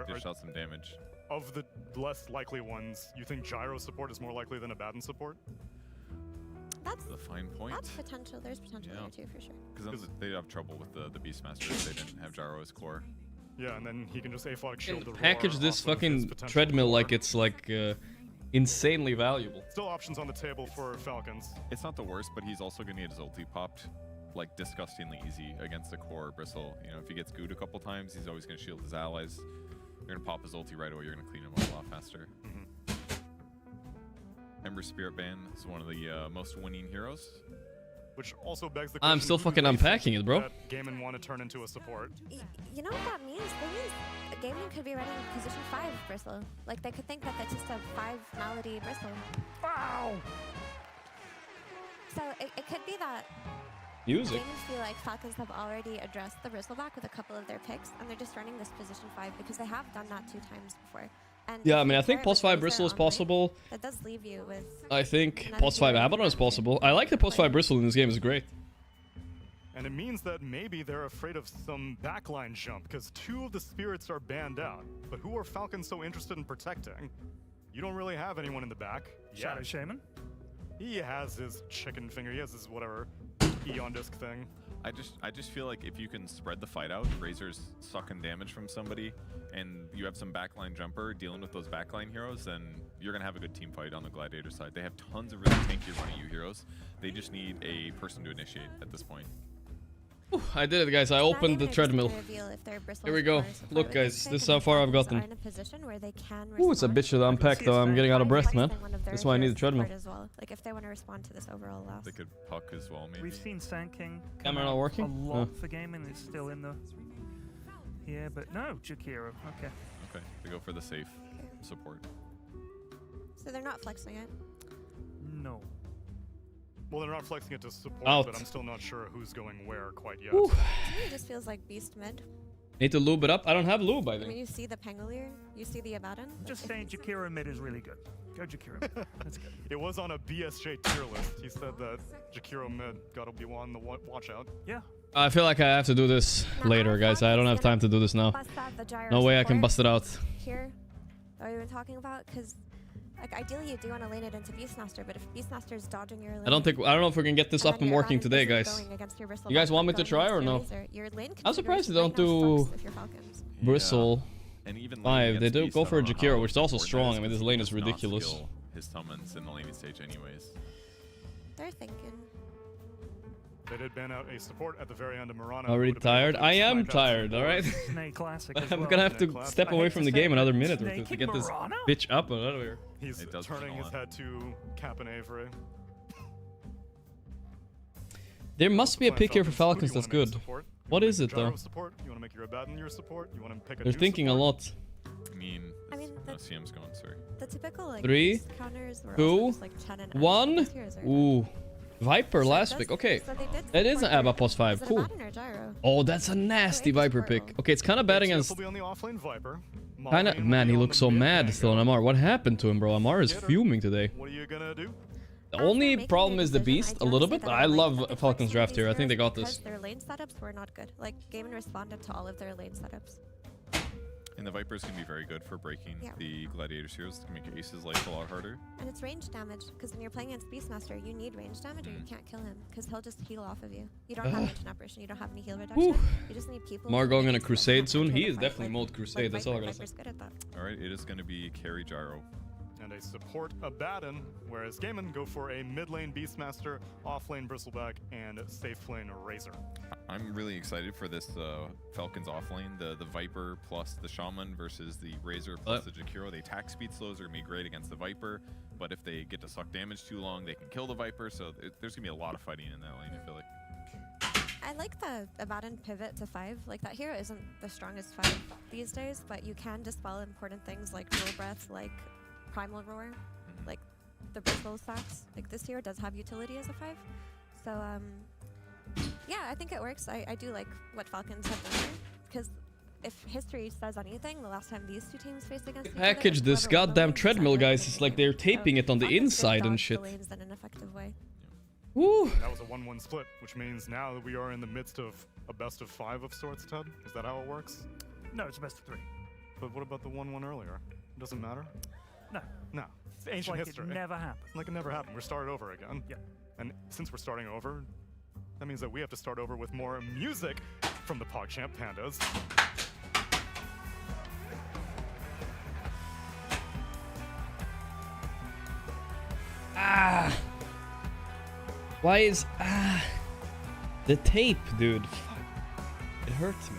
Dish out some damage. Of the less likely ones, you think Gyro support is more likely than Abaddon support? That's the fine point. That's potential. There's potential there too, for sure. Because they'd have trouble with the Beastmaster if they didn't have Gyro as core. Yeah, and then he can just Aphotic shield the Package this fucking treadmill like it's like insanely valuable. Still options on the table for Falcons. It's not the worst, but he's also gonna get his ulti popped like disgustingly easy against the core Bristle. You know, if he gets gooed a couple times, he's always gonna shield his allies. You're gonna pop his ulti right away. You're gonna clean him up a lot faster. Ember Spirit Band is one of the most winning heroes. Which also begs the question, I'm still fucking unpacking it, bro. that Gaiman want to turn into a support. You know what that means? That means Gaiman could be running position 5 Bristle. Like they could think that that's just a 5 malady Bristle. Wow! So it could be that Music. I feel like Falcons have already addressed the bristleback with a couple of their picks, and they're just running this position 5 because they have done that 2 times before. And Yeah, I if mean, you I think pair it plus with 5 Razor Bristle is on lane, possible. that does leave you with. I think another plus 5 hero Abaddon is in the possible. I like the plus 5 Bristle in this game. Is great. And it means that maybe they're afraid of some backline jump, because 2 of the spirits are banned out. But who are Falcons so interested in protecting? You don't really have anyone in the back. Shadow Shaman? He has his chicken finger, he has his whatever Eon Disc thing. I just feel like if you can spread the fight out, Razor's sucking damage from somebody, and you have some backline jumper dealing with those backline heroes, then you're gonna have a good team fight on the Gladiator side. They have tons of really tanky running you heroes. They just need a person to initiate at this point. Whew, I did it, guys. I opened the treadmill. Here we go. Look, guys, this is how far I've gotten. Ooh, it's a bitch to unpack, though. I'm getting out of breath, man. That's why I need the treadmill. Like if they want to respond to this overall loss. They could puck as well, maybe. We've seen Sand King Camera not working? a lot for gaming. It's still in the here, but no, Jakiro. Okay. Okay, they go for the safe support. So they're not flexing it. No. Well, they're not flexing it to support, Out. but I'm still not sure who's going where quite yet. Whew. To me, it just feels like Beast mid. Need to lube it up. I don't have lube, I I mean, think. you see the Pangolier, you see the Abaddon. Just saying, Jakiro mid is really good. Go Jakiro. That's good. It was on a BSJ tier list. He said that Jakiro mid gotta be on the watch out. Yeah. I feel like I have to do this later, guys. I don't have time to do this now. No way I can bust it out. Here, that we've been talking about, because like ideally you do want to lane it into Beastmaster, but if Beastmaster is dodging your lane, I don't know if we can get this up and working today, guys. You guys want me to try or no? I'm surprised they don't do Bristle. And even 5. They do Beast, go for a I don't know Jakiro, how which is also important strong. that I mean, because this he lane is does not ridiculous. skill his summons in the laning stage anyways. They're thinking. They did ban out a support at the very end of Murano. Already tired? I am tired, alright? Snake Classic as I'm well. gonna have to step away from the game another minute or two Snake to in get this Murano? bitch up and out of here. He's turning his head to Cap and Avery. There must be a pick here for Falcons that's good. What is it though? Support? You want to make your Abaddon your support? You want to pick a They're new thinking a support? lot. I mean, the, CM's going, sorry. The typical like 3, beast counters were 2, also just, like 10 and 1. heroes are Ooh. Viper last pick. Okay. so they did That is an ABBA plus 5. Is it Cool. Abaddon or Gyro? Oh, that's a nasty Viper pick. Okay, it's kind of bad against... Will be on the offlane Viper. Kinda, man, he looks so mad still on Amar. What happened to him, bro? Amar is fuming today. What are you gonna do? The only problem is the Beast a little bit. I love Falcons draft here. I think they got Because this. their lane setups were not good. Like Gaiman responded to all of their lane setups. And the Viper's can be very good for breaking Yeah. the Gladiator's heroes. It can make Ace's life a lot harder. And it's range damage, because when you're playing against Beastmaster, you need range damage or you can't kill him, because he'll just heal off of you. You don't have range apparition, you don't have any heal reduction. Whew. You just need people. Mar who going on a just crusade have soon. control He the is fight. definitely Like- mode crusade. like That's all I gotta Viper's say. good at that. Alright, it is going to be carry Gyro. And a support Abaddon, whereas Gaiman go for a mid lane Beastmaster, off lane Bristleback, and safe lane Razor. I'm really excited for this Falcons offlane. The Viper plus the Shaman versus the Razor plus the Jakiro. The attack speed slows are going to be great against the Viper, but if they get to suck damage too long, they can kill the Viper, so there's going to be a lot of fighting in that lane, I feel like. I like the Abaddon pivot to 5. Like that hero isn't the strongest 5 these days, but you can dispel important things like Dual Breath, like Primal Roar, like the Bristle stacks. Like this hero does have utility as a 5. So yeah, I think it works. I do like what Falcons have done here, because if history says anything, the last time these two teams faced against each other, Package this whoever won the goddamn lane treadmill, decided guys. to It's win. like they're taping it on the Falcons did inside and dodge shit. the lanes in an effective way. Woo. That was a 1-1 split, which means now that we are in the midst of a best of 5 of sorts, Ted? Is that how it works? No, it's a best of 3. But what about the 1-1 earlier? It doesn't matter? No. No. It's ancient like history. It never happened. Like it never happened. We're started over again. Yeah. And since we're starting over, that means that we have to start over with more music from the PogChamp Pandas. Ah. Why is the tape, dude? Fuck. It hurts me.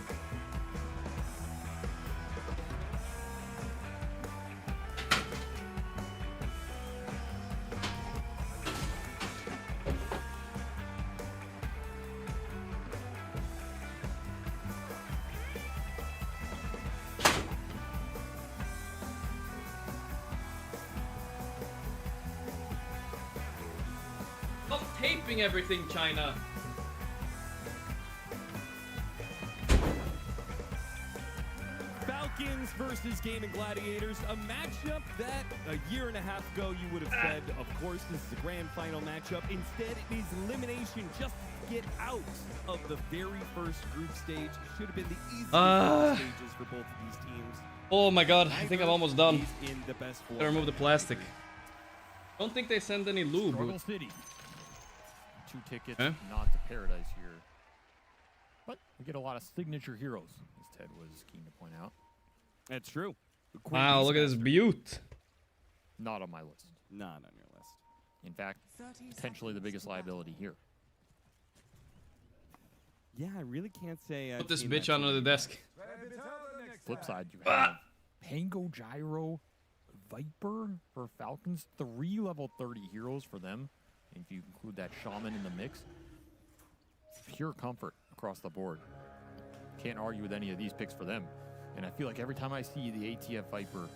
Stop taping everything, China. Falcons versus Gaming Gladiators, a matchup that a year and a half ago you would have said, of course, this is a grand final matchup. Instead, it is elimination just to get out of the very first group stage. Should have been the easiest stages for both of these teams. Oh my god, I think I'm almost done. In the best form. Gotta remove the plastic. Don't think they send any lube. Struggle City. 2 tickets, Eh? not to paradise here. But we get a lot of signature heroes, as Ted was keen to point out. That's true. Wow, look at this beaut. Not on my list. Not on your list. In fact, potentially the biggest liability here. Yeah, I really can't say. Put this bitch under the desk. Flip side, you have Pango, Gyro, Viper for Falcons. 3 level 30 heroes for them. If you include that Shaman in the mix, pure comfort across the board. Can't argue with any of these picks for them. And I feel like every time I see the ATF Viper,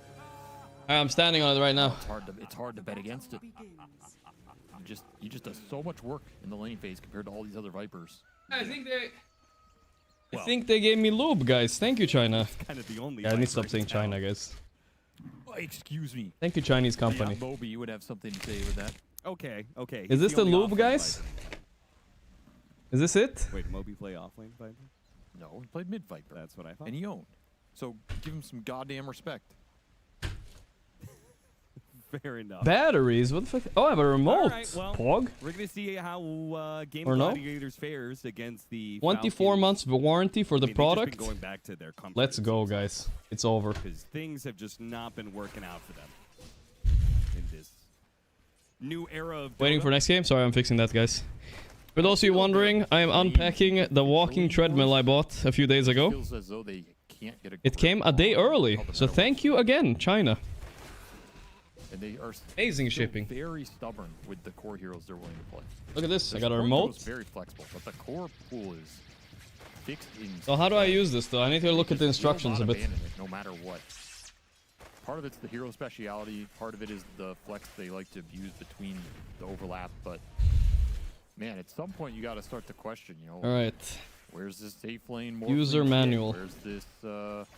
I'm standing on it right now. it's hard to bet against it. You just does so much work in the lane phase compared to all these other Vipers. I think they gave me lube, guys. Thank you, China. Kind of the only Yeah, I need to stop saying China, guys. Excuse me. Thank you, Chinese company. Yeah, Moby, you would have something to say with that. Okay. Is this the lube, guys? Is this it? Wait, Moby play offlane Viper? No, he played mid Viper. That's what I thought. And he owned. So give him some goddamn respect. Fair enough. Batteries? What the fuck? Oh, I have a remote. All right, well, Pog? We're going to see how Game Or of no? Gladiators fares against the 24 Falcons. months of warranty for the I mean, they've just been product. going back to their comfort Let's go, guys. It's over. because things have just not been working out for them in this new era of Waiting Dota. for next game? Sorry, I'm fixing that, guys. For those of you wondering, I am unpacking the walking treadmill I bought a few days ago. Feels as though they can't get a It came a day early, so thank you again, China. And they are Amazing still shipping. very stubborn with the core heroes they're willing to play. Look at this, I Their got a core remote. hero's very flexible, but the core pool is fixed in. So how do I use this, though? I need to look at the Just will instructions not a bit. abandon it, no matter what. Part of it's the hero speciality, part of it is the flex they like to abuse between the overlap, but man, at some point you got to start to question, you know. Alright. Where's this safe lane? User manual. Where's this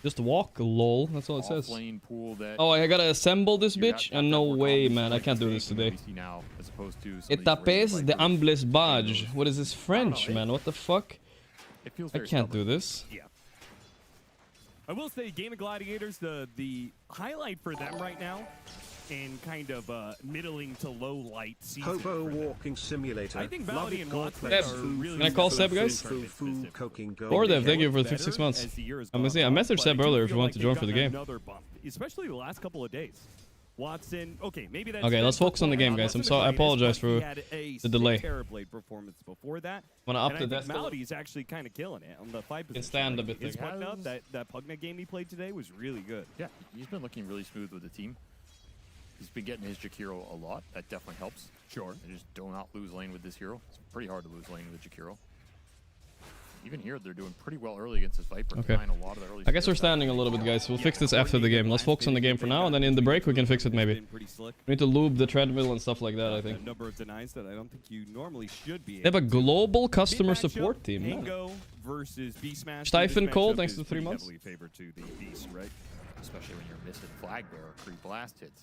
Just walk, lol. That's all it says. lane pool that Oh, I gotta assemble this you got- bitch? got And that no work on way, this man. I like can't do mistake this that today. we see now, as opposed to some Et of these races tapes like de this. ambles badge. What is this French, know, man? What the fuck? It feels I very can't stubborn. do this. Yeah. I will say, Game of Gladiators, the highlight for them right now, in kind of middling to low light season. Hobo for them. walking simulator. I think Love Valdi it, and God Watson bless. are Seb, really can I call Seb, good guys? Coking gold. Or Dev, They thank you look for the better 6 months. as the year has I'm gone messaging. I on, messaged but Seb do earlier if feel you want like to they've join for the gotten game. Another bump, especially the last couple of days. Watson, okay, maybe that's Okay, let's focus on the game, guys. I'm sorry. I apologize for the delay. Terrorblade performance before that. Wanna up And the I think desk a little? Mallory's actually kind of killing it on the 5 position. stand a bit His there. Pugna, that Pugna game he played today was really good. Yeah, he's been looking really smooth with the team. He's been getting his Jakiro a lot. That definitely helps. Sure. They just do not lose lane with this hero. It's pretty hard to lose lane with Jakiro. Even here, they're doing pretty well early against this Viper. Okay. denying a lot of the early I guess we're skills. standing a little bit, guys. We'll fix this after the game. Let's focus on the game for now, and then in the break we can fix it maybe. Pretty slick. We need to lube the treadmill and stuff like that, I A think. number of denies that I don't think you normally should be. They have a global customer Mid-matchup, support team. Yeah. Pango versus Beastmaster. Stipend This cold matchup thanks is to 3 pretty months. heavily favored to the Beast, right? Especially when you're missing flag bearer, free blast hits.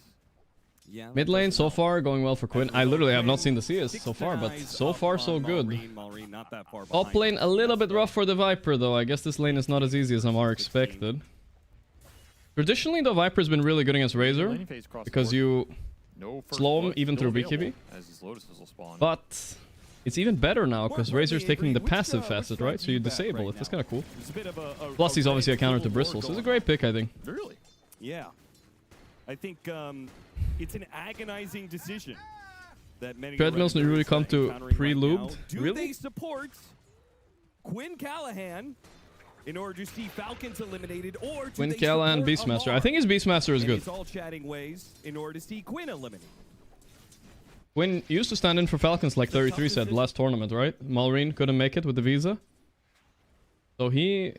Yeah. Mid lane so far going well for Quinn. I literally have not seen the CS so far, but so far so good. Maureen, not that far Top behind. lane a little bit rough for the Viper though. I guess this lane is not as easy as Amar expected. Traditionally the Viper's been really good against Razor Lane phase across the because board. you No first slow him blood even still through available BKB. as his Lotuses will spawn. But it's even better now because Razor's taking the passive facet, right? So you disable it. That's kind of cool. There's a bit of a Plus he's obviously a counter to red Bristol, so it's a going great pick, I think. Really? Yeah. I think it's an agonizing decision that many Treadmills Redditors really are come to encountering right pre-lubed? now. Do Really? they support Quinn Callahan in order to see Falcons eliminated, or do Quinn they Callahan, support Beastmaster. Amar I think his Beastmaster is and good. his all chatting ways in order to see Quinn eliminated? Quinn used to stand in for Falcons like 33 said last tournament, right? Maureen couldn't make it with the visa. So he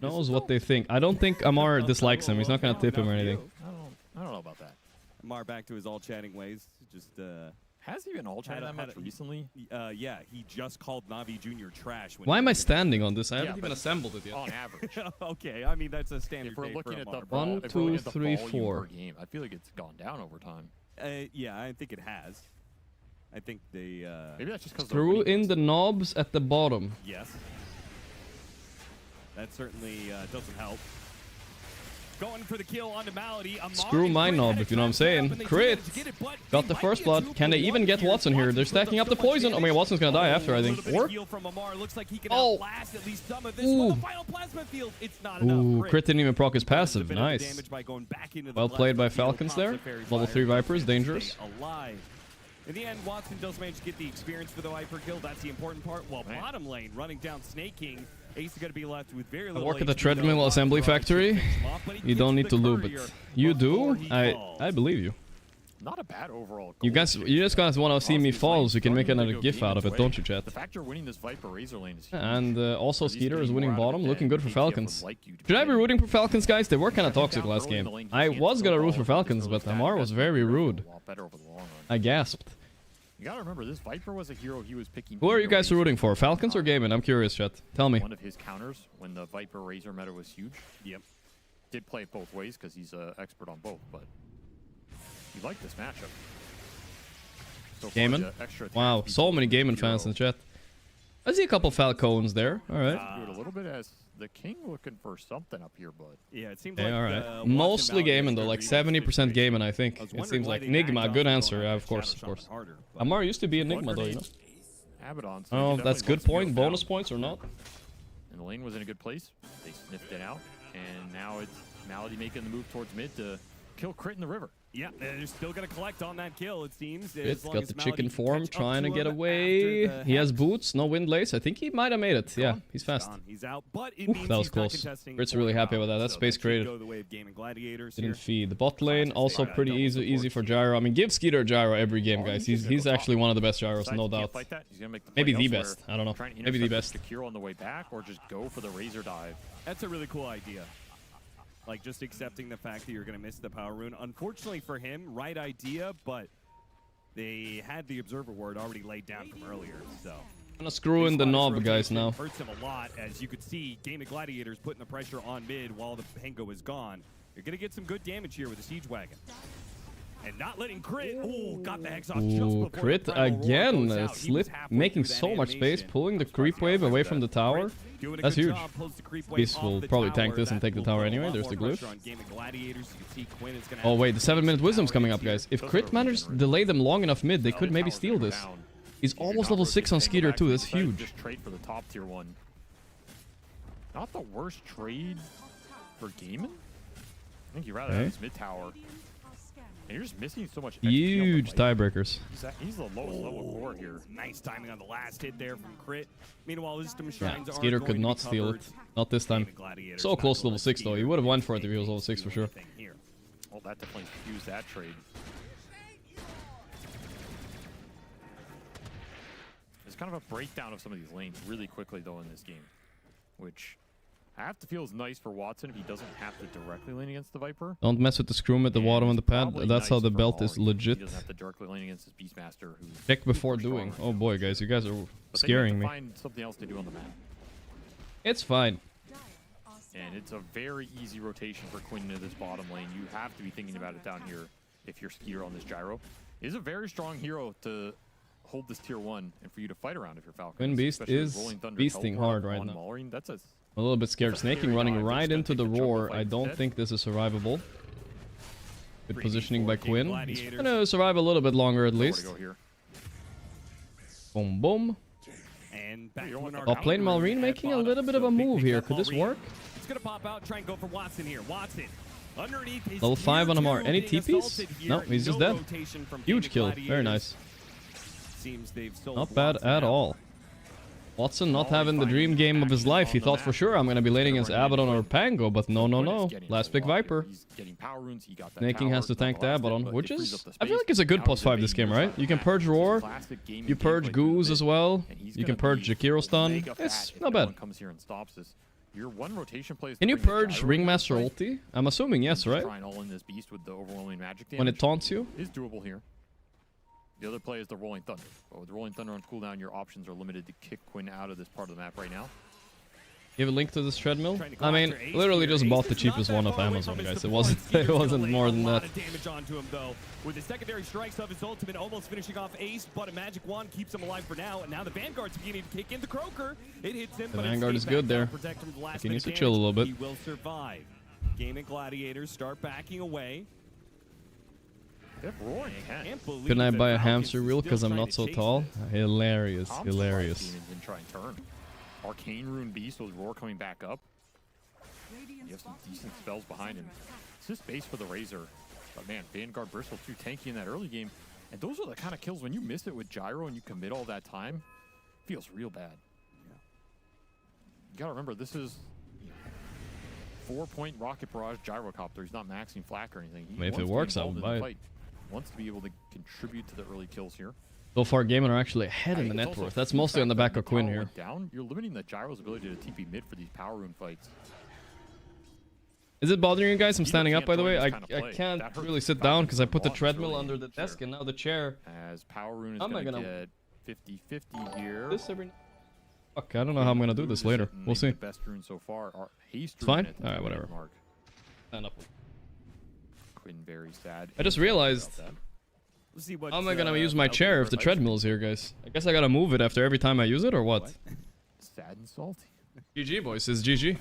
knows what they think. I don't think Amar dislikes him. He's not going to tip him or anything. I don't know about that. Amar back to his all chatting ways, just Has he been all chatting that much recently? Yeah, he just called Navi Jr. trash. Why am I standing on this? I haven't even assembled it yet. On average. Okay, I mean, that's a standard. If we're day looking for at a the Marv. vol- One, if we're looking two, at the three, volume four. per game, I feel like it's gone down over time. Yeah, I think it has. I think they. Maybe that's just because Screw in the knobs at the bottom. Yes. That certainly doesn't help. Going for the kill onto Malady. Screw my knob, if you know what I'm saying. Crit! Got the first blood. Can they even get Watson here? They're stacking up the poison. Oh my god, Watson's gonna die after, I think. Or? Oh! Ooh, Crit didn't even proc his passive. Nice. Well played by Falcons there. Level 3 Vipers, dangerous. In the end, Watson does manage to get the experience for the Viper kill. That's the important part. While bottom lane, running down Snake King, Ace is going to be left with very little. I work at the treadmill assembly factory. You don't need to lube it. You do? I believe you. Not a bad overall. You just guys want to see me fall, so you can make another gif out of it, don't you, chat? The fact you're winning this Viper Razor lane is huge. And also Skeeter is winning bottom, looking good for Falcons. Should I be rooting for Falcons, guys? They were kind of toxic last game. I was gonna root for Falcons, but Amar was very rude. I gasped. You gotta remember, this Viper was a hero he was picking. Who are you guys rooting for, Falcons or Gaimin? I'm curious, chat. Tell me. One of his counters when the Viper Razor meta was huge. Yep. Did play it both ways because he's an expert on both, but you like this matchup. So Gaimin? Wow, so many Gaimin fans in the chat. I see a couple Falcons there. All right. Do it a little bit as the King looking for something up here, bud. Yeah, it seems Yeah, like all right. Mostly Gaimin though, like 70% Gaimin, I think. It seems like Nigma, good answer. Yeah, of course, of course. Amar used to be Enigma though, you know. Abaddon. I don't know if that's good point, bonus points or not. And the lane was in a good place. They sniffed it out, and now it's Malady making the move towards mid to kill Crit in the river. Yeah, they're still going to collect on that kill, it seems. It's got the chicken form, trying to get away. He has boots, no wind lace. I think he might have made it. Yeah, he's fast. He's out, but it Oof, means that was he's not close. contesting Grit's for really happy round, about that. That's so space they should created. go the way of Gaming Gladiators Didn't here. feed. The bot lane, also pretty easy for Gyro. I mean, give Skeeter a Gyro every game, guys. He's actually one of the best Gyros, no doubt. Maybe the best. I don't know. Maybe the best. Secure on the way back, or just go for the Razor dive. That's a really cool idea. Like, just accepting the fact that you're going to miss the power rune. Unfortunately for him, right idea, but they had the Observer ward already laid down from earlier, so. I'm gonna screw in the knob, guys, now. Hurts him a lot, as you could see, Game of Gladiators putting the pressure on mid while the Pango is gone. You're going to get some good damage here with the Siege Wagon. And not letting Crit. Ooh, got the Hex off just before Crit the primal roar again. goes out. He was Slip, halfway making through that so much space, animation. pulling the creep wave away from the tower. Doing a That's good huge. job, pulls the creep wave Beast off will the probably tank tower. this and That take the will tower put a anyway. lot There's the more glyph. pressure on Game of Gladiators. You can see Quinn is gonna Oh have wait, to the 7-minute power wisdom's coming up, into guys. If Crit manages to delay them long enough mid, they could maybe steal this. He's almost level 6 on Skeeter too. That's huge. Just trade for the top tier one. Not the worst trade for Gaimin. I think you'd rather have this mid tower. And you're just missing so much. Huge tiebreakers. He's the lowest level core here. Nice timing on the last hit there from Crit. Meanwhile, Wisdom Yeah, Shrines are Skeeter going could to not be steal covered. it. Not this time. So close to level 6 though. He would have won for it if he was level 6 for sure. Well, that definitely fused that trade. There's kind of a breakdown of some of these lanes really quickly though in this game, which I have to feel is nice for Watson if he doesn't have to directly lane against the Viper. Don't mess with the screw at the bottom of the pad. That's how the belt is legit. He doesn't have to directly lane against his Beastmaster. Check before doing. Oh boy, guys, you guys are scaring me. Find something else to do on the map. It's fine. And it's a very easy rotation for Quinn into this bottom lane. You have to be thinking about it down here if you're Skeeter on this Gyro. He's a very strong hero to hold this tier 1 and for you to fight around if you're Falcons. Quinn Beast is beasting hard right now. Maulering. That's a little bit scared. Snaking running right into the roar. I don't think this is survivable. Good positioning by Quinn. He's gonna survive a little bit longer at least. Boom, boom. And back to Oh, playing Malrine making a little bit of a move here. Could this work? It's gonna pop out. Try and go for Watson here. Watson underneath his Level 5 on Amar. Any being TPs? assaulted here. No, he's just dead. Rotation from Huge Game kill. of Very nice. Seems they've sold Not bad Watson at out. all. Watson not having the dream game of his life. He thought for sure I'm going to be laning against Abaddon or Pango, but no, no, no. Last pick Viper. Snaking has to tank the Abaddon, which is... I feel like it's a good plus 5 this game, right? You can purge Roar, you purge Goose as well, you can purge Jakiro stun. It's not bad. Your one rotation play is Can you purge Ringmaster ulti? I'm assuming yes, right? Trying all in this beast with the overwhelming magic damage When it taunts you? is doable here. The other play is the Rolling Thunder. But with Rolling Thunder on cooldown, your options are limited to kick Quinn out of this part of the map right now. You have a link to this treadmill? I mean, literally just bought the cheapest one off Amazon, guys. It wasn't more than that. Damage onto him though, with the secondary strikes of his ultimate almost finishing off Ace, but a magic wand keeps him alive for now. And now the Vanguard's beginning to kick in. The Croaker, it hits him. The Vanguard is good there. He needs to chill a little bit. He will survive. Gaming Gladiators start backing away. Can I buy a hamster wheel because I'm not so tall? Hilarious, hilarious. Try and turn. Arcane Rune Beast with Roar coming back up. You have some decent spells behind him. It's just base for the Razor. But man, Vanguard Bristle too tanky in that early game. And those are the kind of kills when you miss it with Gyro and you commit all that time. Feels real bad. Yeah. You gotta remember, this is 4-point rocket barrage gyrocopter. He's not maxing flak or anything. I mean, if it works, I would buy it. Wants to be able to contribute to the early kills here. So far, Gaming are actually ahead in the net worth. That's mostly on the back of Quinn here. Down, you're limiting the Gyro's ability to TP mid for these power rune fights. Is it bothering you guys? I'm standing up, by the way. I can't really sit down because I put the treadmill under the desk and now the chair. As power rune is going to get 50-50 here. Fuck, I don't know how I'm gonna do this later. We'll see. The best rune so far. It's fine. All right, whatever. Stand up. Quinn very sad. I just realized. How am I gonna use my chair if the treadmill's here, guys? I guess I gotta move it after every time I use it, or what? Sad and salty. GG, boys. Is GG.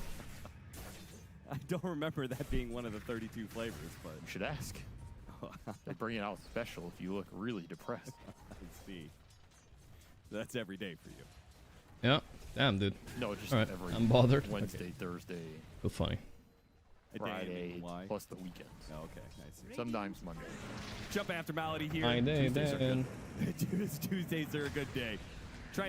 I don't remember that being one of the 32 flavors, but you should ask. They bring it out special if you look really depressed. Let's see. That's every day for you. Yeah. Damn, dude. No, just all right. every I'm bothered. Wednesday, Thursday. So funny. Friday, plus the weekends. Oh, okay, I see. Sometimes Monday. Jump after Malady here. My day, Dan. Tuesdays are a good day.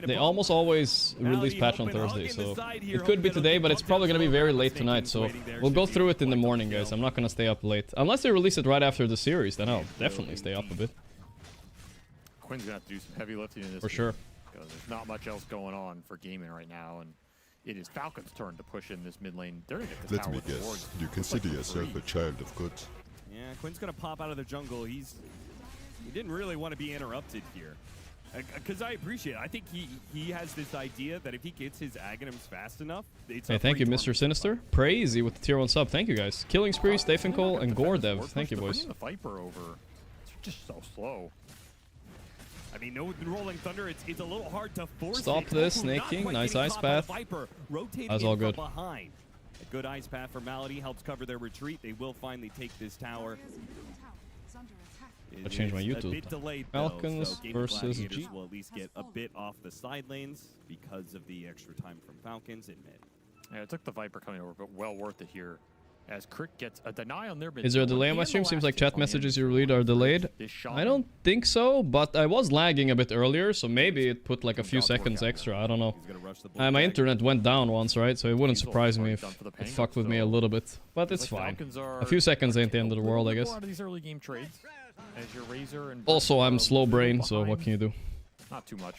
They almost always release patch on Thursday, so it could be today, but it's probably going to be very late tonight, so we'll go through it in the morning, guys. I'm not going to stay up late. Unless they release it right after the series, then I'll definitely stay up a bit. Quinn's going to have to do some heavy lifting in this for sure. Because there's not much else going on for gaming right now, and it is Falcons' turn to push in this mid lane. They're going to get this Let me guess, you consider yourself a child of good. Yeah, Quinn's going to pop out of the jungle. He didn't really want to be interrupted here. Because I appreciate it. I think he has this idea that if he gets his Aghanims fast enough, it's hey, thank you, Mr. Sinister. Crazy with the tier 1 sub. Thank you, guys. Killing Spree, Stephenko, and Gordev. Thank you, boys. The Viper over. It's just so slow. I mean, no Rolling Thunder, it's a little hard to force. Stop this, Snake King. Nice ice path. That's all good. Behind. A good ice path for Malady helps cover their retreat. They will finally take this tower. I changed my YouTube. A bit delayed, Falcons though, so versus G. will at least get a bit off the side lanes because of the extra time from Falcons in mid. Yeah, it took the Viper coming over, but well worth it here. As Crick gets a deny on their mid. Is there a delay on my stream? Seems like chat messages you read are delayed. I don't think so, but I was lagging a bit earlier, so maybe it put like a few seconds extra. I don't know. My internet went down once, right? So it wouldn't surprise me if it fucked with me a little bit. But it's fine. A few seconds ain't the end of the world, I guess. These early game trades as your Razor and also, I'm slow brain, so what can you do? Not too much.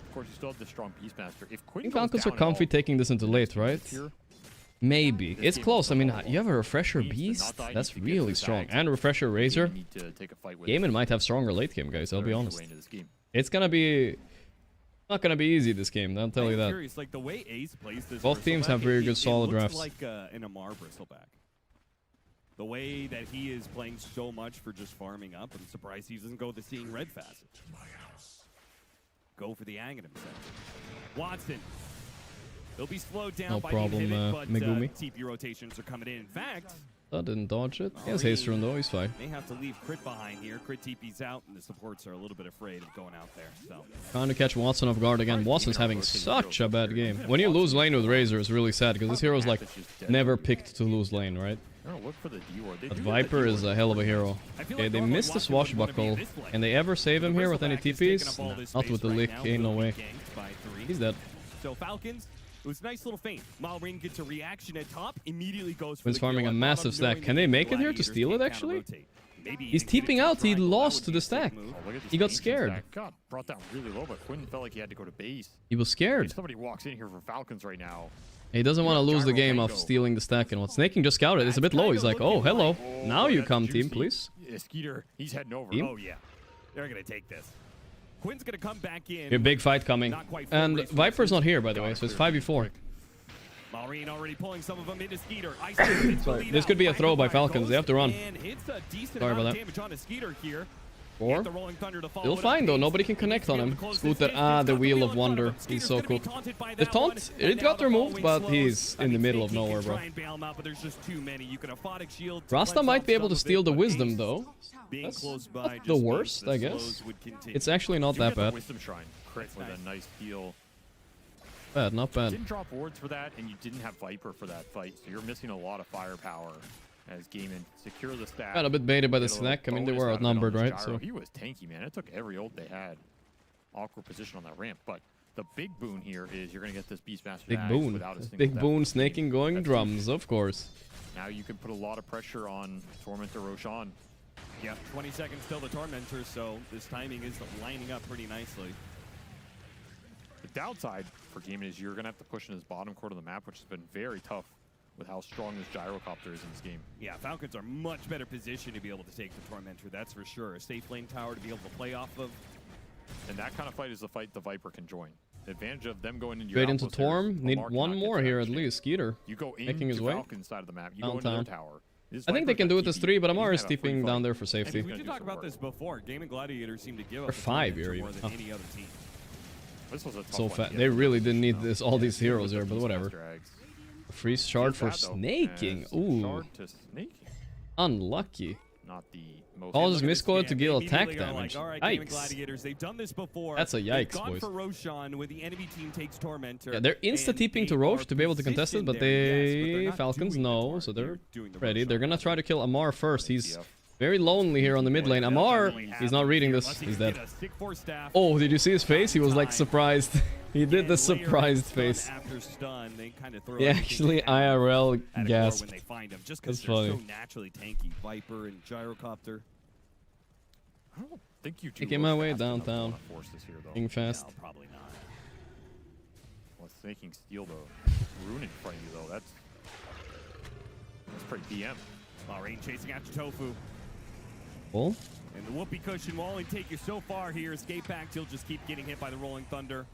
Of course, you still have the strong Beastmaster. If Quinn I think Falcons are comfy taking this into late, right? Maybe. It's close. I mean, you have a Refresher Beast? That's really strong. And Refresher Razor? Gaming might have stronger late game, guys. I'll be honest. It's gonna be... not gonna be easy, this game. I'll tell you that. Like the way Ace plays this both teams have very good solid drafts. Like an Amar Bristleback. The way that he is playing so much for just farming up, I'm surprised he doesn't go the Seeing Red fast. Go for the Aghanim set. Watson. He'll be slowed down no by problem, the inhibit, but Megumi. TP rotations are coming in. In fact, I didn't dodge it. He has haste rune though, he's fine. They have to leave Crit behind here. Crit TP's out, and the supports are a little bit afraid of going out there. So trying to catch Watson off guard again. Watson's having such a bad game. When you lose lane with Razor, it's really sad because this hero's like never picked to lose lane, right? But Viper is a hell of a hero. Okay, they missed the swashbuckle. Can they ever save him here with any TPs? No, not with the lick, ain't no way. He's dead. So Falcons. It was a nice little feint. Malrine gets a reaction at top, immediately goes for Quinn's farming a massive stack. Can they make it here to steal it, actually? He's TPing out. He lost to the stack. He got scared. Got brought down really low, but Quinn felt like he had to go to base. He was scared. If somebody walks in here for Falcons right now. He doesn't want to lose the game of stealing the stack and what. Snaking just scouted. It's a bit low. He's like, oh, hello. Now you come, team, please. Skeeter, he's heading over. Oh, yeah. They're going to take this. Quinn's gonna come back in. A big fight coming. And Viper's not here, by the way, so it's 5v4. Maureen already pulling some of them into Skeeter. Sorry, this could be a throw by Falcons. They have to run. Sorry about that. Damage on a Skeeter here. 4. Still fine though, nobody can connect on him. Scooter, the Wheel of Wonder. He's so cooked. The taunt, it got removed, but he's in the middle of nowhere, bro. Rasta might be able to steal the Wisdom though. That's not the worst, I guess. It's actually not that bad. Wisdom Shrine. Crit with a nice heal. Bad, not bad. You didn't drop wards for that, and you didn't have Viper for that fight, so you're missing a lot of firepower. As Gaiman secure the stack. Got a bit baited by the snack. I mean, they were outnumbered, right? So he was tanky, man. It took every ult they had. Awkward position on that ramp, but the big boon here is you're gonna get this Beastmaster big boon. without a single Big death. boon, snaking, going drums, of course. Now you can put a lot of pressure on Tormentor Roshan. Yeah, 20 seconds till the Tormentor, so this timing is lining up pretty nicely. The downside for Gaiman is you're gonna have to push in his bottom quarter of the map, which has been very tough with how strong this gyrocopter is in this game. Yeah, Falcons are much better positioned to be able to take the Tormentor, that's for sure. A safe lane tower to be able to play off of. And that kind of fight is the fight the Viper can join. The advantage of them going into straight into Torm. Need one more here at least. Skeeter you go making his way. Falcons side of the map. You go into their tower. I think they can do it as 3, but Amar is steeping down there for safety. We did talk about this before. Gaming Gladiators seem to give up 5 here more even. than any other team. This was a tough So one. fat. They really didn't need this. All these heroes here, but whatever. Freeze shard for snaking. Ooh. Unlucky. Not the most Causes miscoil to deal attack Like, damage. all right, Yikes. They've done this before. That's a yikes, They've gone boys. for Roshan when the enemy team takes Tormentor. Yeah, they're insta-teeping to Roche to be able to contest it, but they... Falcons, no, so they're ready. They're gonna try to kill Amar first. He's very lonely here on the mid lane. Amar, he's not reading this. He's dead. Oh, did you see his face? He was like surprised. He did the surprised face. He actually IRL gasped. That's funny. So naturally tanky. Viper and gyrocopter. I don't think you Taking my way downtown. Being fast. No, probably not. Well, snaking steel though. Rune in front of you though. That's pretty BM. Maureen chasing after Tofu. Cool. And the whoopee cushion will only take you so far here. Escape back, he'll just keep getting hit by the Rolling Thunder.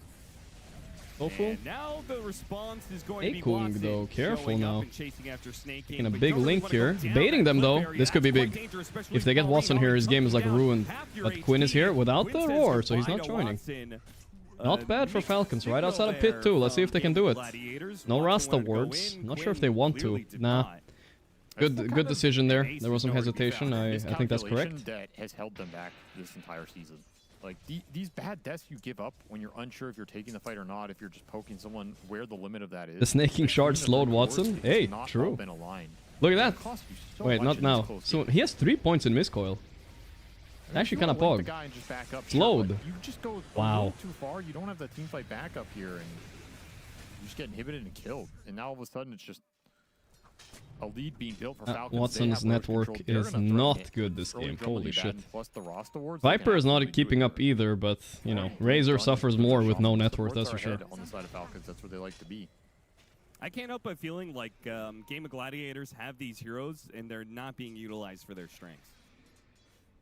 Tofu. And now the response is going to be Akung though, careful now. Taking a big link here. Baiting them though. This could be big. If they get Watson here, his game is like ruined. But Quinn is here without the roar, so he's not joining. Not bad for Falcons, right outside of pit too. Let's see if they can do it. No Rasta wards. Not sure if they want to. Nah. Good decision there. There was some hesitation. I think that's correct. That has held them back this entire season. Like, these bad deaths you give up when you're unsure if you're taking the fight or not, if you're just poking someone where the limit of that is. The snaking shard slowed Watson? Hey, true. Look at that. Wait, not now. So he has 3 points in miscoil. Actually kind of pog. Slowed. You just go wow. too far. You don't have the team fight backup here, and you just get inhibited and killed. And now all of a sudden it's just a lead being built for Falcons. Watson's network is not good this game. Holy shit. Plus the Rasta wards, Viper is not keeping up either, but, you know, Razor suffers more with no network, that's for sure. On the side of Falcons, that's where they like to be. I can't help but feeling like Game of Gladiators have these heroes, and they're not being utilized for their strengths.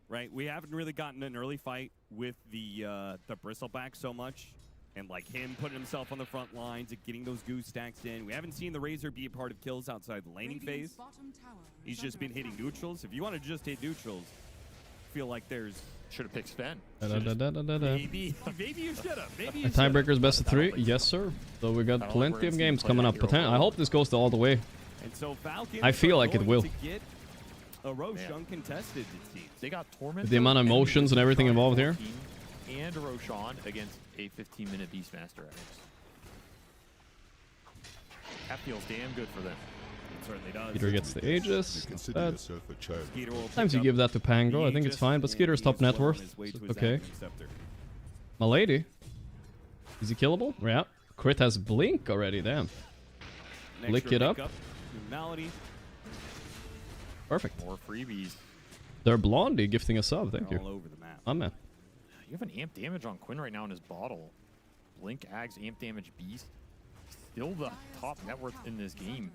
Right? We haven't really gotten an early fight with the Bristleback so much. And like him putting himself on the front lines and getting those goose stacks in. We haven't seen the Razor be a part of kills outside the laning phase. He's just been hitting neutrals. If you want to just hit neutrals, I feel like there's... Should have picked Sven. Maybe you should have. Maybe you Tiebreaker's best of 3? Yes, sir. So we got plenty of games coming up. I hope this goes to all the way. And so Falcons I feel like it will. A Roche uncontested, it seems. They got Torment. The amount of emotions and everything involved here. And Roshan against a 15-minute Beastmaster. That feels damn good for them. It certainly does. Skeeter gets the Aegis. Consider yourself a child. Sometimes you give that to Pango. I think it's fine, but Skeeter's top net worth. So it's okay. My lady. Is he killable? Yeah. Crit has Blink already, damn. Lick it up. Perfect. More freebies. They're Blondie gifting a sub, thank you. All over the map. Oh man. You have an amp damage on Quinn right now in his bottle. Blink, Ags, amp damage, Beast. Still the top net worth in this game.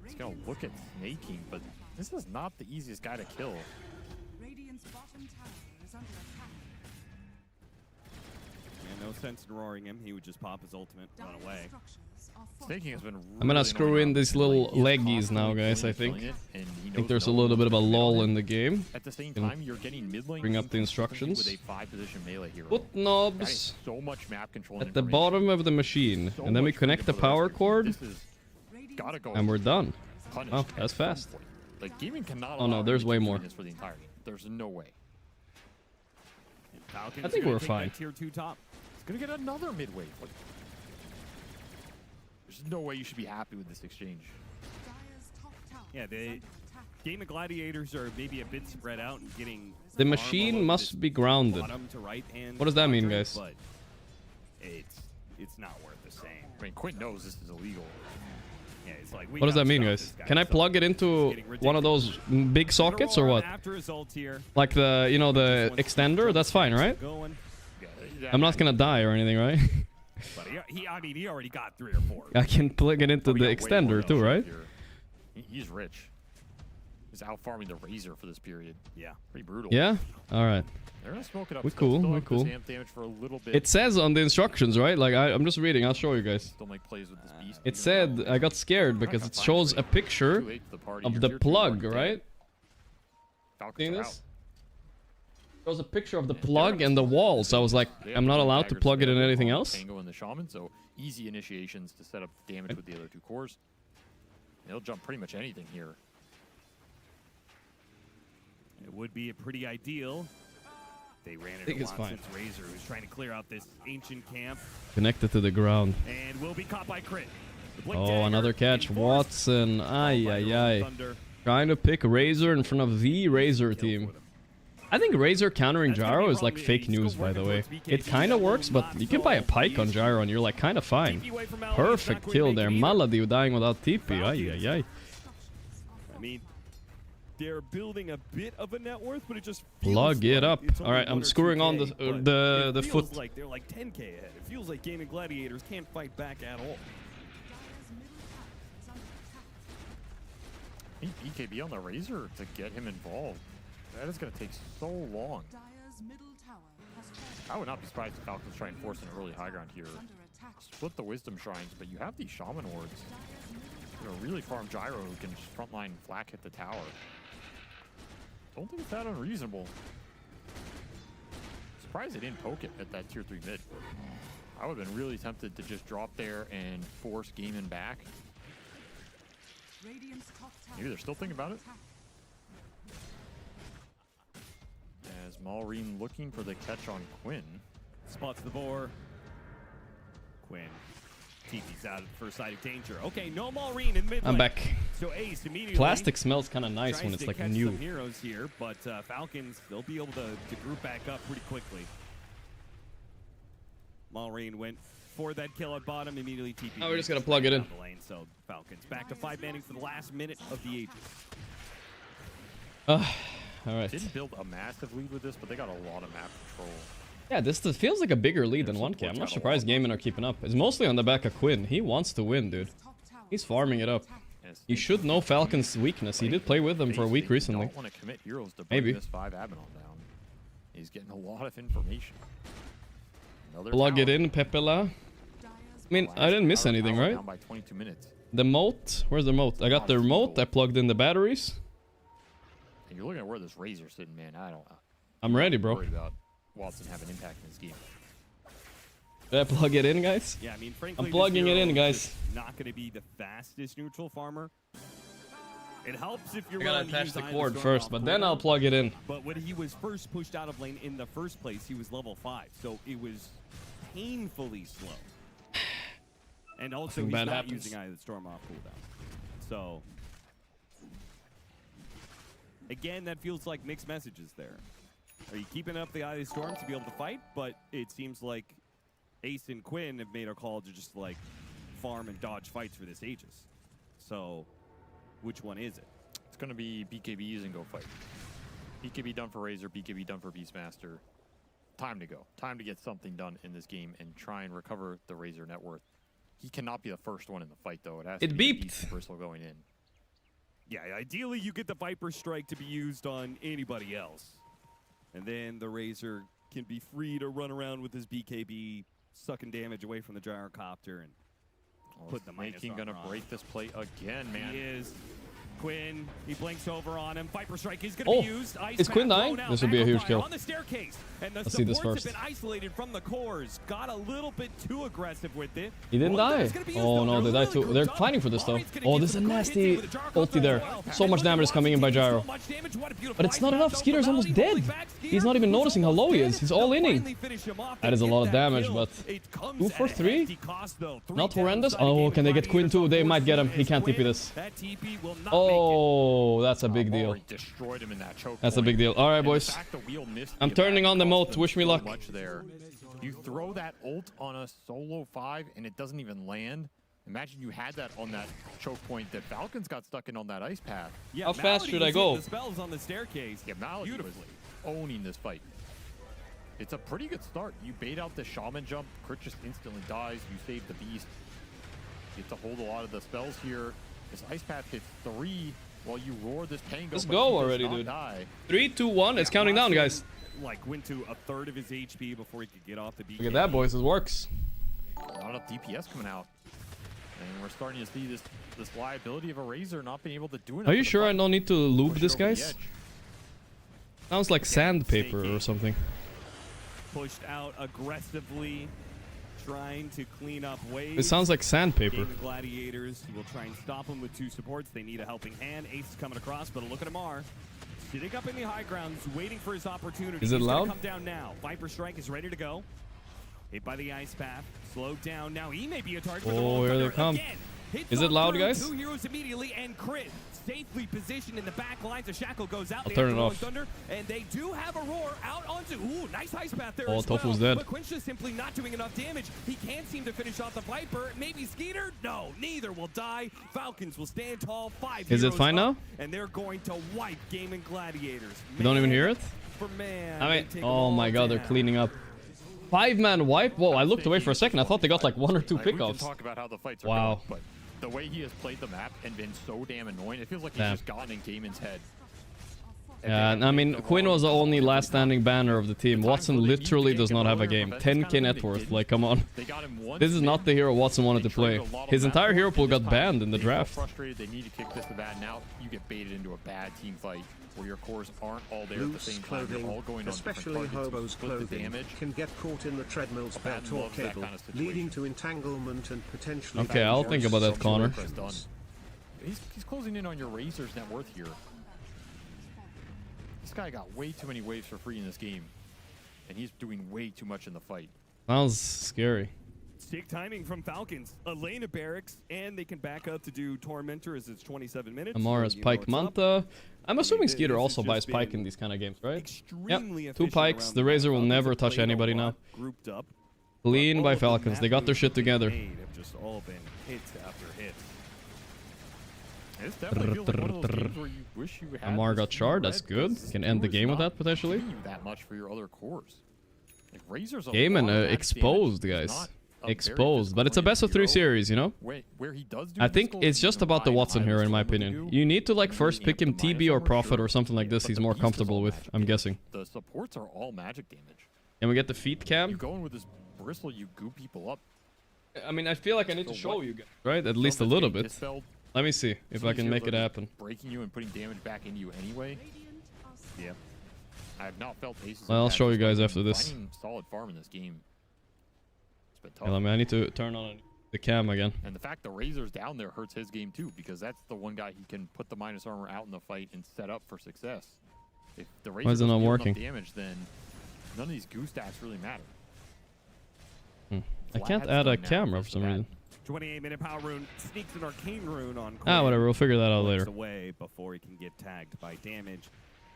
He's gonna look at snaking, but this is not the easiest guy to kill. No sense in roaring him. He would just pop his ultimate, run away. Staking has been I'm gonna screw in these little leggies now, guys, I think. I think there's a little bit of a lull in the game. At the same time, you're getting mid lane. Bring up the instructions. With a 5-position melee hero. Put knobs so much map control at the bottom of the machine. And then we connect the power cord. Gotta go. And we're done. Oh, that's fast. Like, gaming cannot Oh no, there's way more. For the entirety. There's no way. I think we're fine. Tier 2 top. It's gonna get another mid-wave. Like, there's no way you should be happy with this exchange. Yeah, the Game of Gladiators are maybe a bit spread out and getting... The machine must be grounded. To right hand What does that mean, guys? But it's not worth the same. I mean, Quinn knows this is illegal. Yeah, it's like, What does that mean, guys? Can I plug it into one of those big sockets or what? Like the, you know, the extender? That's fine, right? I'm not gonna die or anything, right? But I mean, he already got 3 or 4. I can plug it into the extender too, right? He's rich. He's out farming the Razor for this period. Yeah. Pretty brutal. Yeah? Alright. They're gonna smoke it up. We're cool, we're cool. Damage for a little bit. It says on the instructions, right? Like, I'm just reading, I'll show you guys. Don't make plays with this beast. It said, I got scared because it shows a picture of the plug, right? Seeing this? Shows a picture of the plug and the wall, so I was like, I'm not allowed to plug it in anything else? Tango and the Shaman, so easy initiations to set up damage with the other 2 cores. They'll jump pretty much anything here. It would be a pretty ideal. They ran it think a it's lot fine. since Razor, who's trying to clear out this ancient camp. Connected to the ground. And will be caught by crit. Oh, another catch. Watson. Ay, ay, ay. Trying to pick Razor in front of the Razor team. I think Razor countering Gyro is like fake news, by the way. It kind of works, but you can buy a Pike on Gyro and you're like kind of fine. Perfect kill there. Maladiv dying without TP. Ay, ay, ay. I mean, they're building a bit of a net worth, but it just plug it up. All right, I'm screwing on the foot. Feels like they're like 10k ahead. It feels like Gaming Gladiators can't fight back at all. EKB on the Razor to get him involved. That is going to take so long. I would not be surprised if Falcons try and force an early high ground here. Split the Wisdom Shrines, but you have these Shaman Wards. You know, really farm Gyro who can just frontline flak hit the tower. Don't think it's that unreasonable. Surprised they didn't poke it at that tier 3 mid. I would have been really tempted to just drop there and force Gaiman back. Maybe they're still thinking about it. As Malrine looking for the catch on Quinn. Spots the boar. Quinn. TP's out of the first sight of danger. Okay, no Malrine in mid lane. I'm back. So Ace immediately. Plastic smells kind of nice when it's like new. Some heroes here, but Falcons, they'll be able to group back up pretty quickly. Malrine went for that kill at bottom, immediately TP. Oh, we're just gonna plug it in. The lane, so Falcons back to 5 manning for the last minute of the Aegis. All right. Didn't build a massive lead with this, but they got a lot of map control. Yeah, this feels like a bigger lead than 1K. I'm not surprised Gaiman are keeping up. It's mostly on the back of Quinn. He wants to win, dude. He's farming it up. He should know Falcon's weakness. He did play with them for a week recently. Don't want to commit heroes to maybe this 5 Abaddon down. He's getting a lot of information. Plug it in, Pepela. I mean, I didn't miss anything, right? Down by 22 minutes. The moat? Where's the moat? I got the remote. I plugged in the batteries. And you're looking at where this Razor's sitting, man. I'm ready, bro. Worried about Watson having impact in this game. Did I plug it in, guys? Yeah, I mean, frankly, I'm plugging it in, guys. Not going to be the fastest neutral farmer. It helps if you're I gotta attach the cord first, but then I'll plug it in. But when he was first pushed out of lane in the first place, he was level 5, so it was painfully slow. And also, he's not using Eye of the Storm off cooldown. So, again, that feels like mixed messages there. Are you keeping up the Eye of the Storm to be able to fight? But it seems like Ace and Quinn have made a call to just like farm and dodge fights for this Aegis. So, which one is it? It's going to be BKBs and go fight. BKB done for Razor, BKB done for Beastmaster. Time to go. Time to get something done in this game and try and recover the Razor net worth. He cannot be the first one in the fight, though. It has to be beeped. Bristle going in. Yeah, ideally you get the Viper Strike to be used on anybody else. And then the Razor can be free to run around with his BKB, sucking damage away from the gyrocopter and put the minus Making gonna break this play again, man. He is. Quinn, he blinks over on him. Viper Strike is going to be used. Ice is Quinn dying? This would be a huge kill. On the staircase. And the Let's see this supports first. have been isolated from the cores. Got a little bit too aggressive with it. He didn't die. Oh no, they died too. They're fighting for this though. Oh, this is a nasty ulti there. So much damage is coming in by Gyro. But it's not enough. Skeeter's almost dead. He's not even noticing how low he is. He's all inning. That is a lot of damage, but 2 for 3? Not horrendous. Oh, can they get Quinn too? They might get him. He can't TP this. Oh, that's a big deal. That's a big deal. All right, boys. I'm turning on the moat. Wish me luck. You throw that ult on a solo 5 and it doesn't even land. Imagine you had that on that choke point that Falcons got stuck in on that ice path. Yeah, how fast should I go? The spells on the staircase. Yeah, Malady was owning this fight. It's a pretty good start. You bait out the shaman jump, Crit just instantly dies. You save the beast. You get to hold a lot of the spells here. This ice path hits 3 while you roar this Pango. Let's go already, dude. 3, 2, 1. It's counting down, guys. Like went to a third of his HP before he could get off the beat. Look at that, boys. This works. A lot of DPS coming out. And we're starting to see this liability of a Razor not being able to do enough. Are you sure I don't need to loop this, guys? Sounds like sandpaper or something. Pushed out aggressively, trying to clean up waves. It sounds like sandpaper. Game of Gladiators will try and stop him with 2 supports. They need a helping hand. Ace is coming across, but look at Amar. Sitting up in the high grounds, waiting for his opportunity. Is it loud? Come down now. Viper Strike is ready to go. Hit by the ice path. Slowed down. Now he may be a target. Oh, here they come. Is it loud, guys? 2 heroes immediately and Crit safely positioned in the back lines. The shackle goes out. I'll turn it off. Thunder, and they do have a roar out onto. Ooh, nice ice path there. Oh, as Tofu's well. dead. But Quinch is simply not doing enough damage. He can't seem to finish off the Viper. Maybe Skeeter? No, neither will die. Falcons will stand tall. 5 Is it heroes fine up, now? And they're going to wipe Game and Gladiators. You don't even hear it? For man. I mean, oh my god, they're cleaning up. 5-man wipe? Whoa, I looked away for a second. I thought they got like 1 or 2 We can pickoffs. talk about how the fights are Wow. going, but the way he has played the map and been so damn annoying, it feels like he's just gotten in Gaiman's head. Yeah, I mean, Quinn was the only last standing banner of the team. Watson literally does not have a game. 10k net worth, like, come on. This is not the hero Watson wanted to play. His entire hero pool got banned in the draft. Frustrated, they need to kick this to bad. Now you get baited into a bad team fight where your cores aren't all there at the same time. They're all going on especially hobos clothing, can get caught in the treadmill's belt or cable, leading to entanglement and potentially... Okay, I'll think about that, Connor. He's closing in on your Razor's net worth here. This guy got way too many waves for free in this game, and he's doing way too much in the fight. Sounds scary. Sick timing from Falcons. Elena barracks, and they can back up to do Tormentor as it's 27 minutes. Amara's Pike Manta. I'm assuming Skeeter also buys Pike in these kind of games, right? Yep, 2 Pikes. The Razor will never touch anybody now. Clean by Falcons. They got their shit together. Have just all been hits after hits. It's definitely feels like one of those games where you wish you had Amar got shard. That's good. Can end the game with that potentially. That much for your other cores. Like Razor's Game and exposed, guys. Exposed, but it's a best of 3 series, you know. Where he does do I think it's just about the Watson here, in my opinion. You need to like first pick him TB or Prophet or something like this. He's more comfortable with, I'm guessing. The supports are all magic damage. Can we get the feet cam? You go in with this bristle, you goo people up. I mean, I feel like I need to show you guys, right? At least a little bit. Let me see if I can make it happen. Breaking you and putting damage back into you anyway. Yeah. I have not felt aces. Well, I'll show you guys after this. Finding solid farm in this game. It's been tough. Yeah, I need to turn on the cam again. And the fact the Razor's down there hurts his game too, because that's the one guy he can put the minus armor out in the fight and set up for success. If the Razor Why is it not doesn't do enough working? damage, then none of these goo stats really matter. I can't add a camera for some reason. 28-minute power rune sneaks an arcane rune on Quinn. Ah, whatever. We'll figure that out later. Away before he can get tagged by damage.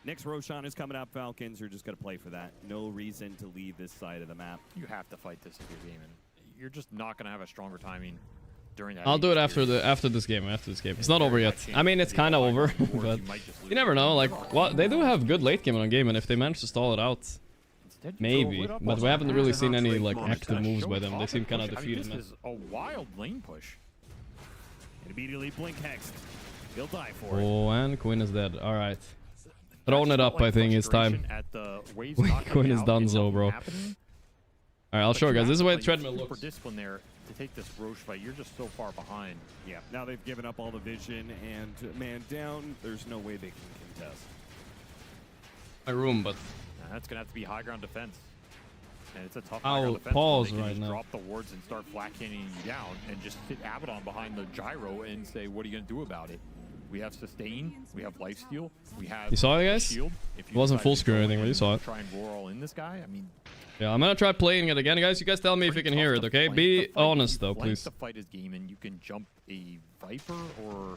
Next Roshan is coming up. Falcons are just going to play for that. No reason to leave this side of the map. You have to fight this if you're gaming. You're just not going to have a stronger timing during that. I'll do it after this game. It's not over yet. I mean, it's kind of over, but you never know. Like, what they do have good late game on game, and if they manage to stall it out, maybe. But we haven't really seen any like active moves by them. They seem kind of defeated. This is a wild lane push. And immediately blink hexed. He'll die for it. Oh, and Quinn is dead. All right. Throwing it up, I think, it's time. Quinn is done so, bro. Alright, I'll show you guys. This is the way the treadmill looks. For discipline there to take this Roche fight, you're just so far behind. Yeah, now they've given up all the vision, and man down, there's no way they can contest. My room, but... That's going to have to be high ground defense. And it's a tough I'll defense. pause They can right just now. Drop the wards and start flat canning you down and just sit Abaddon behind the gyro and say, what are you going to do about it? We have sustain, we have lifesteal, we have You saw it, guys? shield. It wasn't full screen or anything, but you saw it. Try and roar all in this guy. I mean, Yeah, I'm gonna try playing it again, guys. You guys tell me if you can hear it, okay? Be honest, though, please. The fight is game, and you can jump a Viper or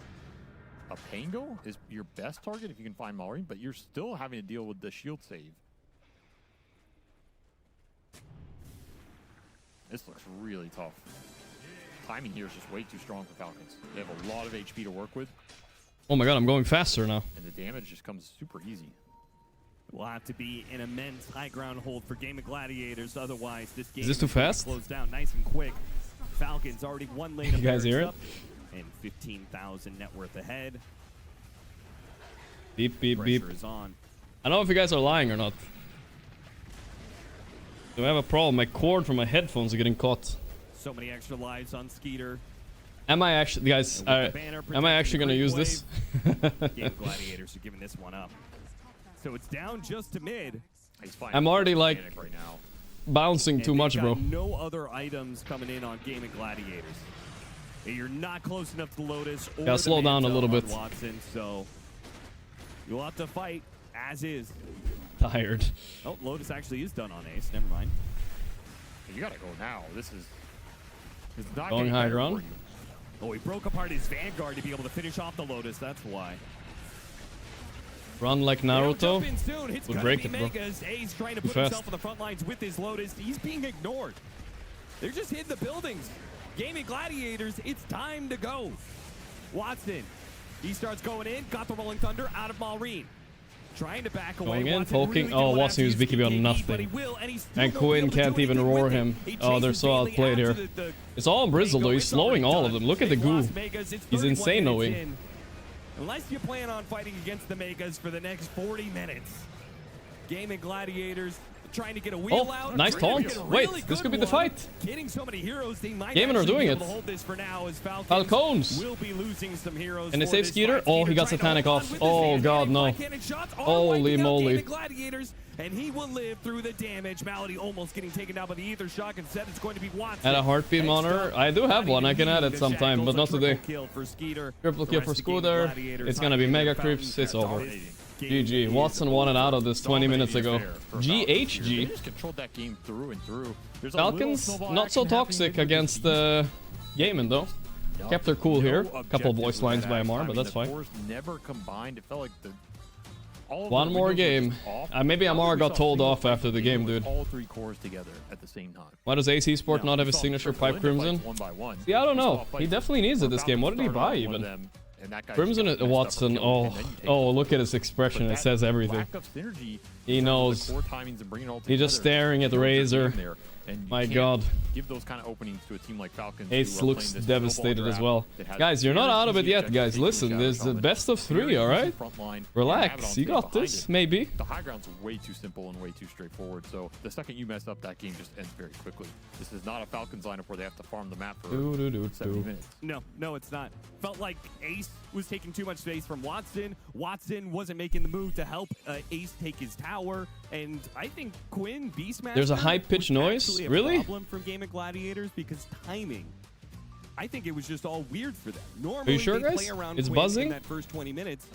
a Pango is your best target if you can find Maureen, but you're still having to deal with the shield save. This looks really tough. Timing here is just way too strong for Falcons. They have a lot of HP to work with. Oh my god, I'm going faster now. And the damage just comes super easy. It will have to be an immense high ground hold for Game of Gladiators. Otherwise, this game Is this too fast? Close down nice and quick. Falcons already one lane of You guys hear it? up and 15,000 net worth ahead. Beep, beep, Pressure beep. is on. I don't know if you guys are lying or not. Do I have a problem? My cord from my headphones are getting caught. So many extra lives on Skeeter. Am I actually, guys, am I actually gonna use this? Game Gladiators are giving this one up. So it's down just to mid. I'm already like right now. bouncing And too they've much, got bro. No other items coming in on Game of Gladiators. You're not close enough to Lotus. Or Gotta slow down a Manta little on bit. Watson, so you'll have to fight as is. Tired. Oh, Lotus actually is done on Ace. Never mind. You gotta go now. This is not Going getting high better ground. for you. Oh, he broke apart his Vanguard to be able to finish off the Lotus. That's why. Run like Naruto. Jump in soon. It's Would gonna break be it, bro. Megas. Ace trying to Too put fast. himself on the front lines with his Lotus. He's being ignored. They're just hitting the buildings. Gaming Gladiators, it's time to go. Watson, he starts going in. Got the Rolling Thunder out of Maureen. Trying to back away. Going in, Watson poking. really Oh, going Watson after used his BKB on BKB, but he nothing. will, and he's still And gonna be Quinn able to do can't even anything roar with it. him. He Oh, they're chases so Bailey outplayed here. after the It's all Brizzle, though. He's It's already slowing all of done. them. Look at the They've goo. lost Megas. It's He's 31 insane, minutes knowing. in. Unless you plan on fighting against the Megas for the next 40 minutes. Gaming Gladiators trying to get a wheel out. Nice trying to taunt. get a Wait, really this good could be the one. fight. Getting so many heroes, they might Gaming are actually doing be it. able to hold this for now as Falcons. will be losing some heroes. And they for save this Skeeter. fight. Oh, he got Skeeter trying to Satanic hold off. on with his Oh, hand. God, no. Cannon shots are Holy wiping out moly. Gaming Gladiators, and he will live through the damage. Malady almost getting taken down by the Ether Shock. Instead, it's going to be Watson. Add a heartbeat monitor. I do have one. I can add it sometime, but not today. Kill for Skeeter. Triple The kill rest for of Gaming Scooter. Gladiators It's gonna be hiding mega their creeps. fountain. It's over. Dominating. GG. Watson won it out of this 20 minutes ago. They GHG. just controlled that game through and through. There's a Falcons, little snowball not so action happening toxic with against Gaming, though. Kept their cool here. Couple voice lines by Amar, but that's the fine. cores never combined. It felt like all of One the more windows were game. just off. Maybe I don't Amar think we got saw a told single off after the game, dude. all three cores together at the same time. Why does AC Sport not have his signature pipe Crimson? See, I don't know. He definitely needs it this game. What did he buy even? Crimson Watson. Oh, look at his expression. It says everything. He knows. He's just staring at the Razor. My God. Give those kind of openings to a team like Falcons. Ace looks devastated as well. Guys, you're not out of it yet, guys. Listen, there's the best of 3, alright? Relax, you got this, maybe. The high ground's way too simple and way too straightforward, so the second you mess up, that game just ends very quickly. This is not a Falcons lineup where they have to farm the map for 70 minutes. No, it's not. Felt like Ace was taking too much space from Watson. Watson wasn't making the move to help Ace take his tower, and I think Quinn, Beastmaster... There's a high-pitched noise? Really? Problem from Game of Gladiators because timing. I think it was just all weird for them. Normally, Are you sure, they guys? play around It's Quinn buzzing? in that first 20 minutes.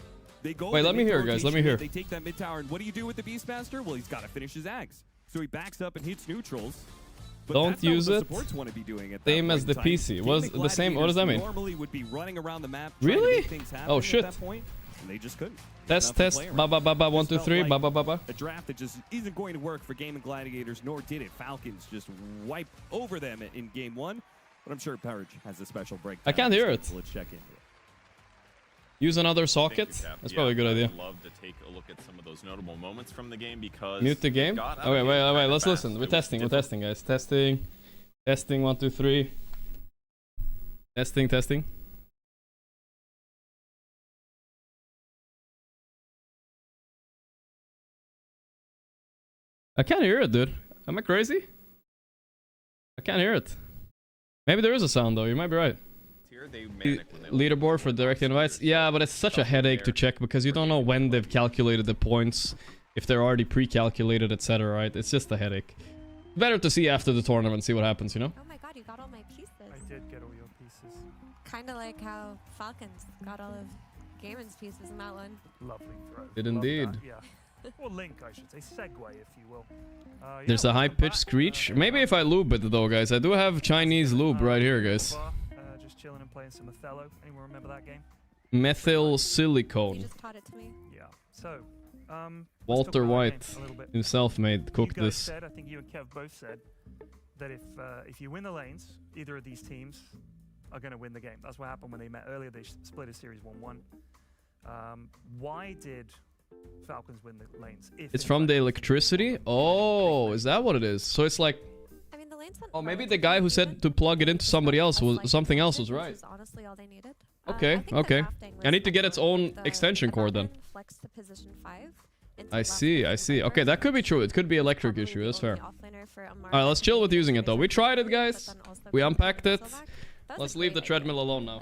They go Wait, to let me mid hear, guys. Let me rotation, hear. They take that mid tower, and what do you do with the Beastmaster? Well, he's got to finish his Ags. So he backs up and hits neutrals. But Don't that's not use what the it. supports want to be doing at that Same point as in the time. PC. Game Was of the same? What does that mean? Normally would be running around the map trying to Really? make things happen Oh, at shit. that point, and they just couldn't. Test, Nothing test. playing Ba around. ba ba ba. 1, This 2, felt 3. like Ba ba ba ba. a draft that just isn't going to work for Game of Gladiators, nor did it. Falcons just wipe over them in game 1. But I'm sure Parrish has a special break. I can't hear it. Let's check in. Use another socket. That's probably a good idea. I'd love to take a look at some of those notable moments from the game because Mute the game. Okay, wait. Let's listen. We're testing. We're testing, guys. Testing. Testing. 1, 2, 3. Testing. I can't hear it, dude. Am I crazy? I can't hear it. Maybe there is a sound though. You might be right. Leaderboard for direct invites. Yeah, but it's such a headache to check because you don't know when they've calculated the points, if they're already pre-calculated, etc. Right? It's just a headache. Better to see after the tournament, see what happens, you know? Oh my god, you got all my pieces. I did get all your pieces. Kind of like how Falcons got all of Gaiman's pieces in that one. Lovely throw. Did indeed. Yeah. Or link, I should say. Segue, if you will. There's a high-pitched screech. Maybe if I lube it though, guys. I do have Chinese lube right here, guys. Just chilling and playing some Othello. Anyone remember that game? Methyl silicone. You just taught it to me. Yeah. So, Walter White himself cooked this. Said, I think you and Kev both said that if you win the lanes, either of these teams are going to win the game. That's what happened when they met earlier. They split a series 1-1. Why did Falcons win the lanes? It's from the electricity? Oh, is that what it is? So it's like... I mean, the lanes oh, maybe the guy who said to plug it into somebody else was something else was right. Honestly, all they needed. Okay, okay. I need to get its own extension cord then. Flex to position 5. I see, I see. Okay, that could be true. It could be electric issue. That's fair. Alright, let's chill with using it though. We tried it, guys. We unpacked it. Let's leave the treadmill alone now.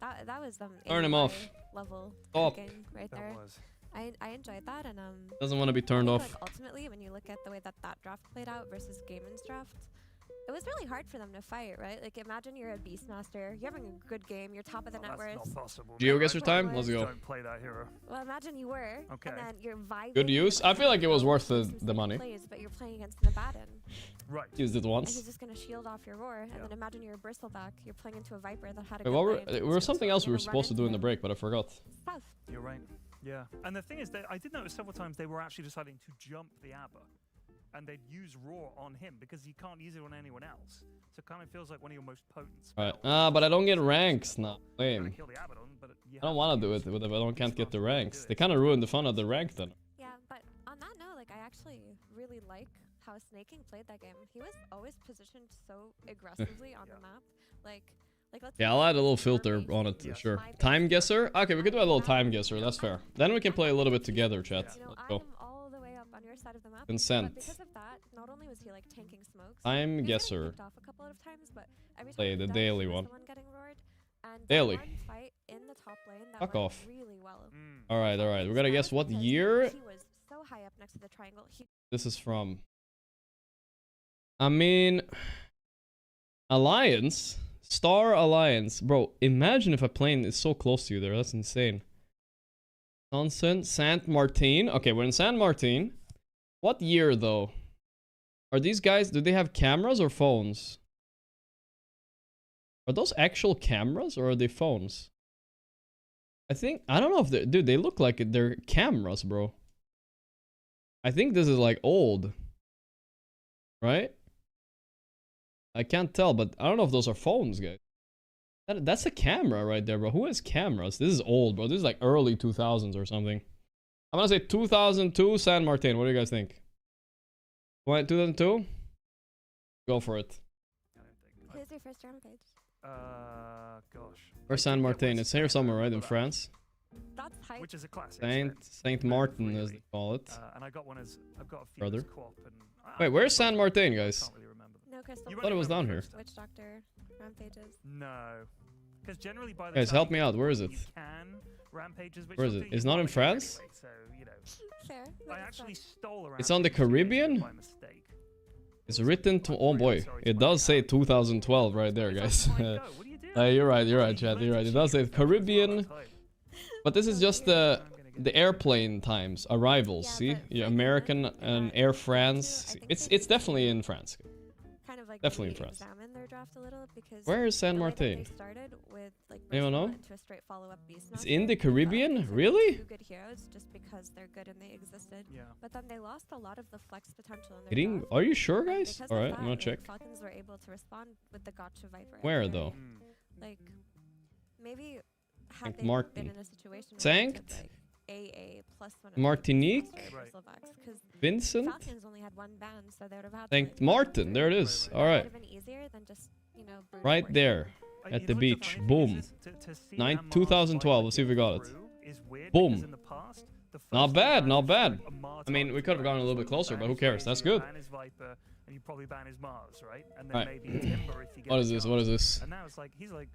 That was them. Turn him off. Level Stop. Right there. I enjoyed that, and doesn't want to be turned off. Like, ultimately, when you look at the way that draft played out versus Gaiman's draft, it was really hard for them to fight, right? Like, imagine you're a Beastmaster, you're having a good game, you're top of the net worth. That's not possible. GeoGuessr time? Let's go. Don't play that hero. Well, imagine you were, okay. And then you're vibing. Good use. I feel like it was worth the money. But you're playing against Nabadan. Right. Used it once. And he's just gonna shield off your roar, and then imagine you're a bristleback. You're playing into a viper that had a. Wait, what were something else we were supposed to do in the break, but I forgot. Stuff. You're right. Yeah. And the thing is that I did notice several times they were actually deciding to jump the Abba, and they'd use roar on him because you can't use it on anyone else. So it kind of feels like one of your most potent spells. Right. But I don't get ranks now. Lame. I don't want to do it if I can't get the ranks. They kind of ruined the fun of the rank then. Yeah, but on that note, like I actually really like how Snaking played that game. He was always positioned so aggressively on the map. Like let's yeah, I'll add a little filter on it, sure. Time guesser? Okay, we could do a little time guesser, that's fair. Then we can play a little bit together, chat. Let's go. All the way up on your side of the map. Consent. But because of that, not only was he like tanking smokes, time guesser. Off a couple of times, but every time play the daily one. And daily. Fight in the top lane that fuck off. Really well. Alright, we're gonna guess what year. He was so high up next to the triangle. This is from. I mean, Alliance, Star Alliance, bro. Imagine if a plane is so close to you there. That's insane. Johnson, Saint Martin. Okay, we're in Saint Martin. What year though? Are these guys? Do they have cameras or phones? Are those actual cameras or are they phones? I don't know if they, dude. They look like they're cameras, bro. I think this is like old, right? I can't tell, but I don't know if those are phones, guys. That's a camera right there, bro. Who has cameras? This is old, bro. This is like early 2000s or something. I'm gonna say 2002 San Martin. What do you guys think? 2002? Go for it. Who's your first rampage? Gosh. Where's San Martin? It's here somewhere, right? In France? That's hype. Which is a classic. Saint Martin, as they call it. And I got one as I've got a few brother. Co-op and wait, where's San Martin, guys? No, Crystal. I thought it was down here. Witch Doctor rampages. No, because generally by the guys, help me out. Where is it? Rampages. Where is it? It's not in France. Anyway, so you know. Fair. I actually stole a it's on the Caribbean. By mistake. It's written to. Oh boy, it does say 2012 right there, guys. You're right, Chad. You're right. It does say Caribbean, but this is just the airplane times, arrivals. See, American and Air France. It's definitely in France. Kind of like definitely in France. Examine their draft a little because where is San Martin? They started with like anyone know? Into a straight follow-up beast it's in the Caribbean, really? Two good heroes just because they're good and they existed. Yeah. But then they lost a lot of the flex potential in their draft. Are you sure, guys? All right, I'm gonna check. Falcons were able to respond with the Gorgc Viper. Where though? Like maybe had they been in a situation Sankt? like AA plus one Martinique? Vincent? Falcons only had one ban, so they would have had Sankt Martin, there it is. Alright. It would have been easier than just, right there. At the beach. Boom. 2012. Let's see if we got it. Boom. Not bad, not bad. I mean, we could have gone a little bit closer, but who cares? That's good. Ban his Viper, and you probably ban his Mars, right? And then Right. maybe Timber if you get What a is this? chance. What is this? And now it's like he's like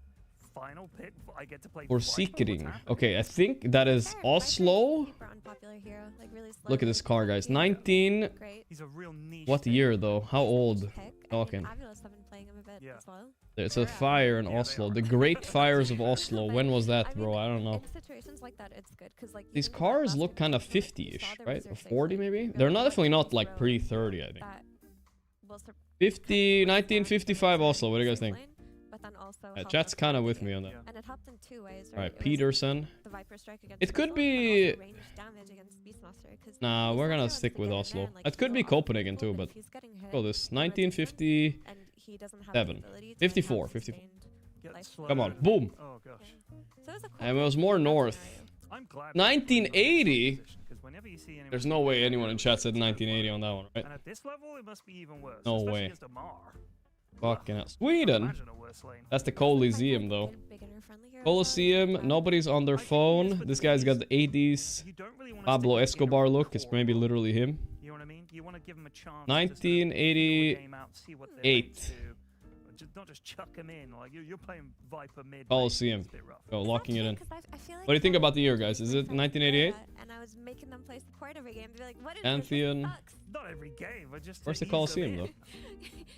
final pick. I get to play. Or Viper? What's Seekering. happening? Okay, I think that is Oslo. Super unpopular hero, like really slow. Look at this car, guys. 19. Great. He's a real niche. What year though? How old? Pick. Talking. Fabulous. I've been playing him a bit as well. It's a fire in Oslo. The Great Fires of Oslo. When was that, bro? I don't know. In situations like that, it's good because like These cars look kind of 50-ish, right? Or 40 maybe? They're not definitely not like pre-30, I think. 1955 Oslo. What do you guys think? But then also Chat's kind of with me on that. and it helped in two ways. Right? Alright, Peterson. The Viper strike against It could Bristol, and also be... ranged damage against Beastmaster, 'cause Nah, we're gonna Beastmaster stick wants with to get in Oslo. there and, like, It could be heal off Copenhagen people, too, but... if he's getting hit Go this. by a movement, 1957. and he doesn't have the ability to, like, 54, have 54. sustained life Come on, support. boom. Oh gosh. So it was a cool And it was more north. I'm glad 1980? because whenever you see anyone There's no way anyone in chat said 1980 on that one, right? and at this level it must be even worse. No especially way. against a Mar. Fucking hell. Sweden? Imagine a worse lane. That's the Coliseum, though. Coliseum, nobody's on their phone. This guy's got the 80s Pablo Escobar look. It's maybe literally him. You know what I mean? You want to give them a chance. 1988. Not just chuck them in. Like you're playing Viper mid. Coliseum. Go, locking it in. I feel like What do you think about the year, guys? Is it 1988? and I was making them play support every game. Be like, what is Pantheon. this? This sucks. Not every game. I just. Where's the Coliseum, though?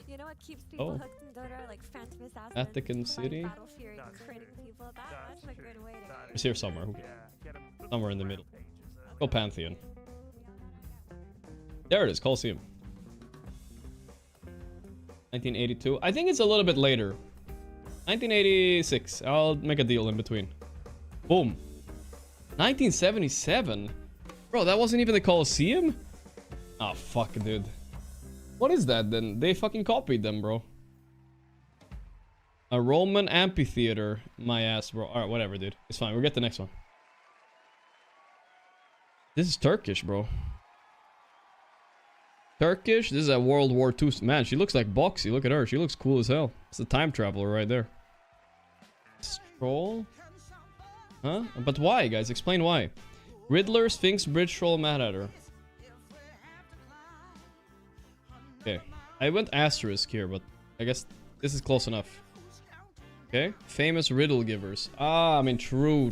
You know what keeps people Oh. hooked in Dota? Like Phantom Assassin. Vatican City? Battle Fury, critting people. That's a good way to. It's here somewhere. Who cares? Somewhere in the middle. Go Pantheon. There it is, Coliseum. 1982. I think it's a little bit later. 1986. I'll make a deal in between. Boom. 1977. Bro, that wasn't even the Coliseum? Oh, fuck, dude. What is that then? They fucking copied them, bro. A Roman amphitheater. My ass, bro. Alright, whatever, dude. It's fine. We'll get the next one. This is Turkish, bro. Turkish? This is a World War II. Man, she looks like Boxy. Look at her. She looks cool as hell. It's a time traveler right there. Stroll? Huh? But why, guys? Explain why. Riddler, Sphinx, Bridge Troll, Mad Hatter. Okay. I went asterisk here, but I guess this is close enough. Okay. Famous riddle givers. Ah, I mean, true.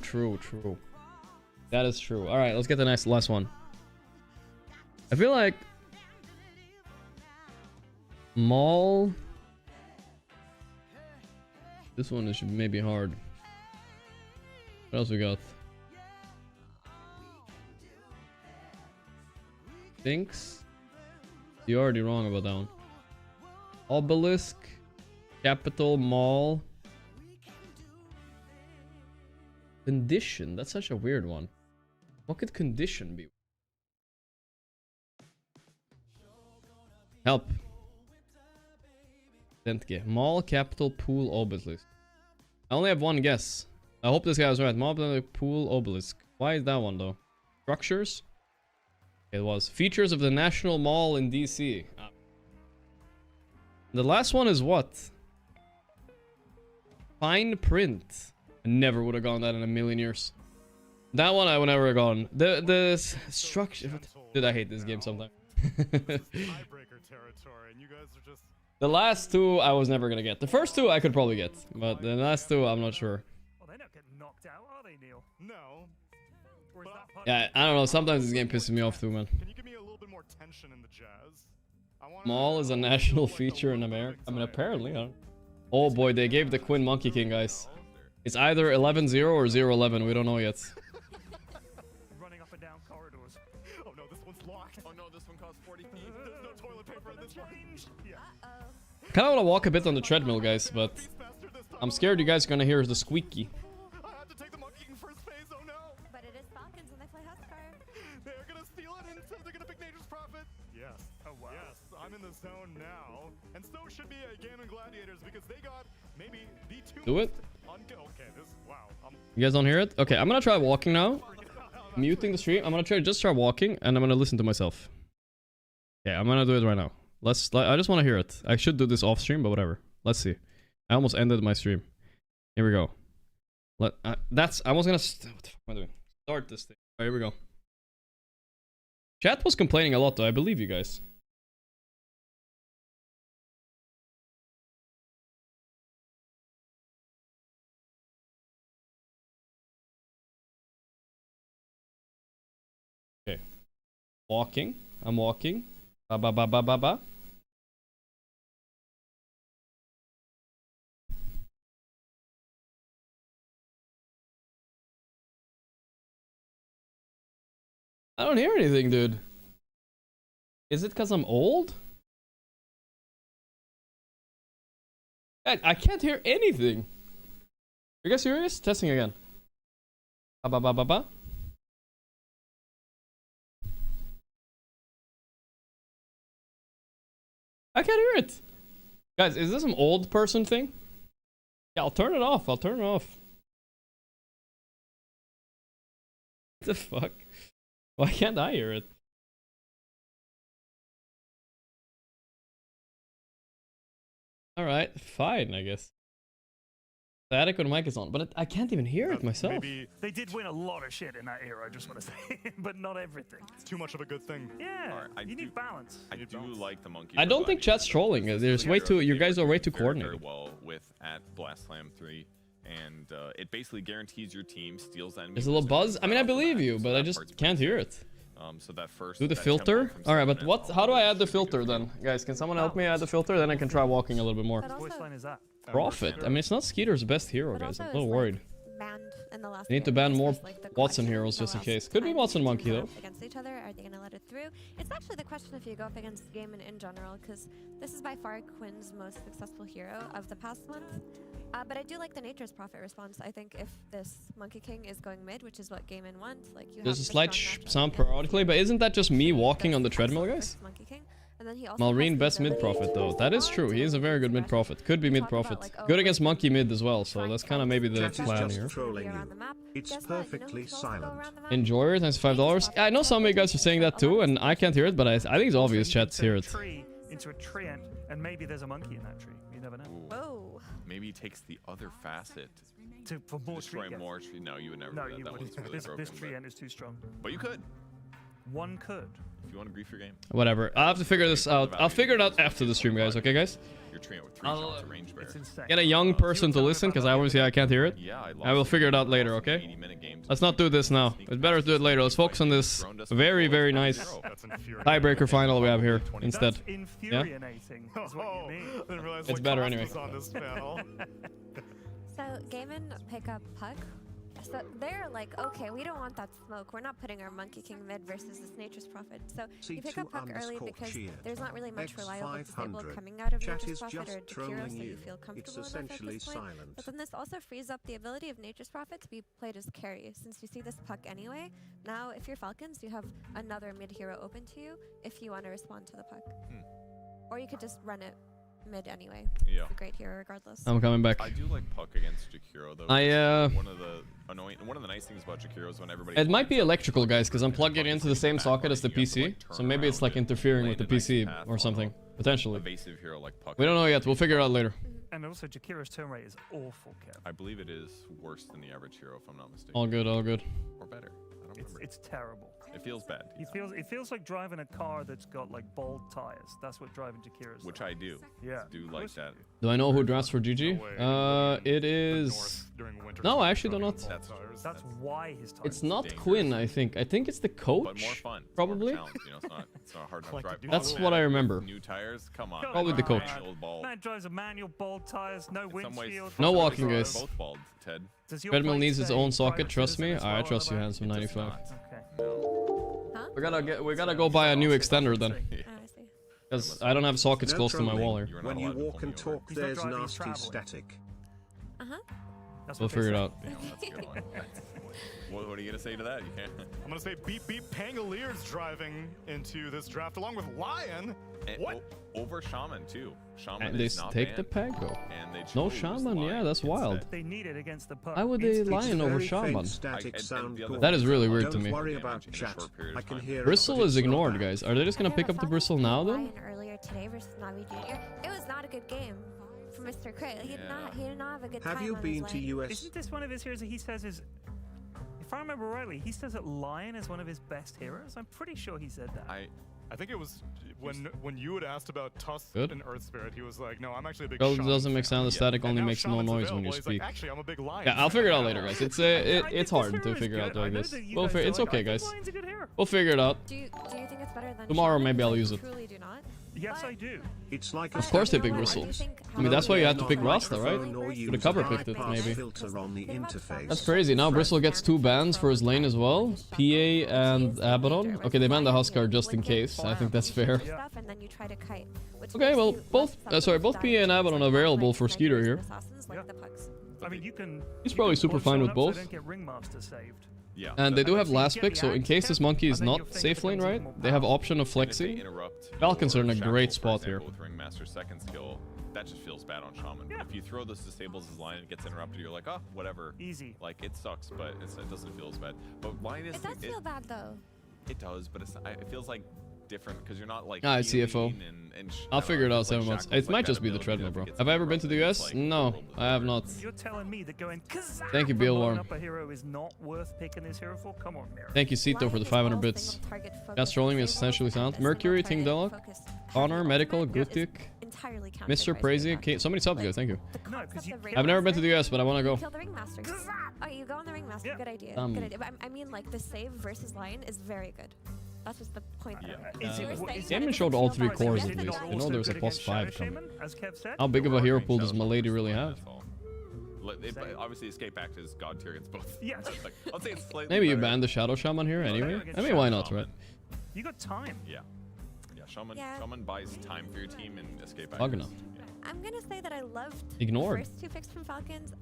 That is true. Alright, let's get the last one. I feel like... Mall. This one is maybe hard. What else we got? Sphinx. You're already wrong about that one. Obelisk. Capital. Mall. Condition. That's such a weird one. What could condition be? Help. Mall, capital, pool, obelisk. I only have one guess. I hope this guy was right. Mall, pool, obelisk. Why is that one though? Structures? It was features of the National Mall in DC. The last one is what? Fine print. I never would have gone that in a million years. That one I would never have gone. The structure. Dude, I hate this game sometimes. Tiebreaker territory, and you guys are just. The last two I was never gonna get. The first two I could probably get, but the last two I'm not sure. Well, they're not getting knocked out, are they, Neil? No. Or is that part Yeah, I don't know. Sometimes this game pisses me off too, man. Can you give me a little bit more tension in the jazz? Mall is a national feature in America. I mean, apparently. I don't... Oh boy, they gave the Quinn Monkey King, guys. It's either 11-0 or 0-11. We don't know yet. Running up and down corridors. Oh no, this one's locked. Oh no, this one costs 40 feet. There's no toilet paper in this one. Yeah. Kind of want to walk a bit on the treadmill, guys, but I'm scared you guys are gonna hear the squeaky. I have to take the Monkey King first phase. Oh no. But it is Falcons and they play Huskar. They're gonna steal it, and so they're gonna pick Nature's Prophet. Yes. Oh wow. Yes, I'm in the zone now, and so should be a game of Gladiators because they got maybe the two. Do it. Okay, this. Wow. You guys don't hear it? Okay, I'm gonna try walking now. Muting the stream. I'm gonna just try walking, and I'm gonna listen to myself. Yeah, I'm gonna do it right now. I just want to hear it. I should do this off stream, but whatever. Let's see. I almost ended my stream. Here we go. I was gonna. What the fuck am I doing? Start this thing. All right, here we go. Chat was complaining a lot though, I believe you guys. Okay. Walking. I'm walking. Ba ba ba ba ba ba. I don't hear anything, dude. Is it because I'm old? I can't hear anything. You guys serious? Testing again. Ba ba ba ba ba. I can't hear it. Guys, is this some old person thing? Yeah, I'll turn it off. I'll turn it off. What the fuck? Why can't I hear it? Alright, fine, I guess. Static when the mic is on, but I can't even hear it myself. Maybe they did win a lot of shit in that era, I just want to say, but not everything. It's too much of a good thing. Yeah, you need balance. I do like the monkey. I don't think chat's trolling. There's way too. You guys are way too coordinated. Very well with at Blast Slam 3, and it basically guarantees your team steals that. There's a little buzz. I mean, I believe you, but I just can't hear it. So that first. Do the filter? All right, but what? How do I add the filter then, guys? Can someone help me add the filter? Then I can try walking a little bit more. What voice line is that? Profit. I mean, it's not Skeeter's best hero, guys. I'm a little worried. In the last You need to ban more Watson heroes just in case. Could be Watson Monkey though. Against each other, are they gonna let it through? It's actually the question if you go up against the game in general, because this is by far Quinn's most successful hero of the past month. But I do like the Nature's Prophet response. I think if this Monkey King is going mid, which is what Game In wants, like you There's have a slight sound periodically, but isn't that just me walking on the treadmill, guys? Monkey King. And then he also Malrine best mid prophet though. That is true. He is a very good mid prophet. Could be mid prophet. Good against monkey mid as well. So that's kind of maybe the plan here. It's perfectly silent. Enjoyer, thanks for $5. Yeah, I know some of you guys are saying that too, and I can't hear it, but I think it's obvious chats hear it. Into a tree, and maybe there's a monkey in that tree. You never know. Whoa. Maybe he takes the other facet. For more destroy tree more tree. No, you would never. No, do that. you That wouldn't. one's really broken, This tree end is too strong. But you could. One could. If you want to grief your game. Whatever. I'll have to figure this out. I'll figure it out after the stream, guys. Okay, guys? You're treating it with 3 shots of range bear. Get a young person to listen, because I can't hear it. I will figure it out later, okay? Let's not do this now. It's better to do it later. Let's focus on this very, very nice tiebreaker final we have here instead. Yeah? It's better anyway. So Gaiman pick up Puck. So they're like, okay, we don't want that smoke. We're not putting our Monkey King mid versus this Nature's Prophet. So you pick up Puck early because there's not really much reliable disable coming out of Nature's Prophet or Jakiro, so you feel comfortable enough at this point. But then this also frees up the ability of Nature's Prophet to be played as carry. Since you see this Puck anyway, now if you're Falcons, you have another mid hero open to you if you want to respond to the Puck. Or you could just run it mid anyway. Yeah. It's a great hero regardless. I'm coming back. I do like Puck against Jakiro though. One of the nice things about Jakiro is when everybody. It might be electrical, guys, because I'm plugged it into the same socket as the PC, so maybe it's like interfering with the PC or something potentially. Evasive hero like Puck. We don't know yet. We'll figure it out later. And also, Jakiro's turn rate is awful, Kev. I believe it is worse than the average hero, if I'm not mistaken. All good, all good. Or better. I don't remember. It's terrible. It feels bad. It feels like driving a car that's got like bald tires. That's what driving Jakiro's. Which I do. Yeah. Do like that. Do I know who drafts for GG? It is. No, I actually do not. That's why his tires. It's not Quinn, I think. I think it's the coach. But more fun. Probably. More it's not hard enough drive. That's what I remember. New tires? Come on. Probably the coach. Man drives a manual, bald tires, no windshield. No walking, guys. Both bald, Ted. Treadmill needs its own socket. Trust me. I trust you, Handsome 95. We gotta go buy a new extender then. Because I don't have sockets close to my wall here. When you walk and talk, there's nasty static. We'll figure it out. What are you gonna say to that? You can't. I'm gonna say beep beep Pangoliers driving into this draft along with Lion. What? Over Shaman too. Shaman And they is not take the banned. Pango. And they No chose Shaman, Lion yeah, that's wild. They need it against the Puck. Why would they Lion over Shaman? That is really weird to me. Don't worry about chat. I can hear Bristle is ignored, guys. Are they just gonna pick up the Bristle now then? Lion earlier today versus Navi Jr. It was not a good game for Mr. Crit. He did not have a good time. Have you been to US? Isn't this one of his heroes that he says is, if if I remember rightly, he says that Lion is one of his best heroes. I'm pretty sure he said that. I think it was when you had asked about Tusk Good. and Earth Spirit, he was like, no, I'm actually a big Gold Shaman doesn't make fan." sound. The static only And now makes no Shaman's noise when you available. He's like, speak. actually, I'm a big Lion Yeah, I'll fan." figure it out later, guys. It's hard to figure out like this. We'll it's okay, guys. We'll figure it out. Do you think it's better than Tomorrow, Shaman? maybe I'll Like, use it. Truly do not. Yes, I do. It's like Of course they pick Bristle. I mean, that's why you had to pick Rasta, right? The cover picked it, maybe. Filter on the interface. That's crazy. Now Bristle gets 2 bans for his lane as well. PA and Abaddon. Okay, they banned the Huskar just in case. I think that's fair. Stuff, and then you try to kite, which Okay, makes well, you both less both PA and Abaddon are available for Skeeter here. assassins like the pugs. I mean, you can. He's probably super fine with both. Don't get Ringmaster saved. Yeah. And they do have last pick, so in case this monkey is not safe lane, right? They have option of flexi. Falcons are in a great spot here. With Ringmaster's second skill, that just feels bad on Shaman. But if you throw those disables as Lion and it gets interrupted, you're like, oh, whatever. Easy. Like, it sucks, but it doesn't feel as bad. But Lion is... It does feel bad though. It does, but it feels like different because you're not like... Ah, it's CFO. I'll figure it out 7 months. It might just be the treadmill, bro. Have I ever been to the US? No, I have not. You're telling me that going Thank you, Beal Warm. up a hero is not worth picking this hero for? Come on, Mira. Thank you, Sito, for the 500 bits. That's trolling me is essentially sound. Mercury, Ting Delok, Honor, Medical, Gutik, Mr. Prazy. Okay, so many subs, guys. Thank you. I've never been to the US, but I want to go. Kill the Ringmaster. Oh, you go on the Ringmaster. Good idea. Good idea. But I mean, like, the save versus Lion is very good. That's just the point. Damon showed all 3 cores at least. You know there's a +5 coming. How big of a hero pool does Milady really have? Obviously, Escape Act is God tier against both. Yeah. Like, I'll say it's slightly Maybe you better. ban the Shadow Shaman here anyway? I mean, why not, right? You got time. Yeah. Shaman buys time for your team and Escape Act. Agna. I'm gonna say that I loved Ignored. the first 2 picks from Falcons.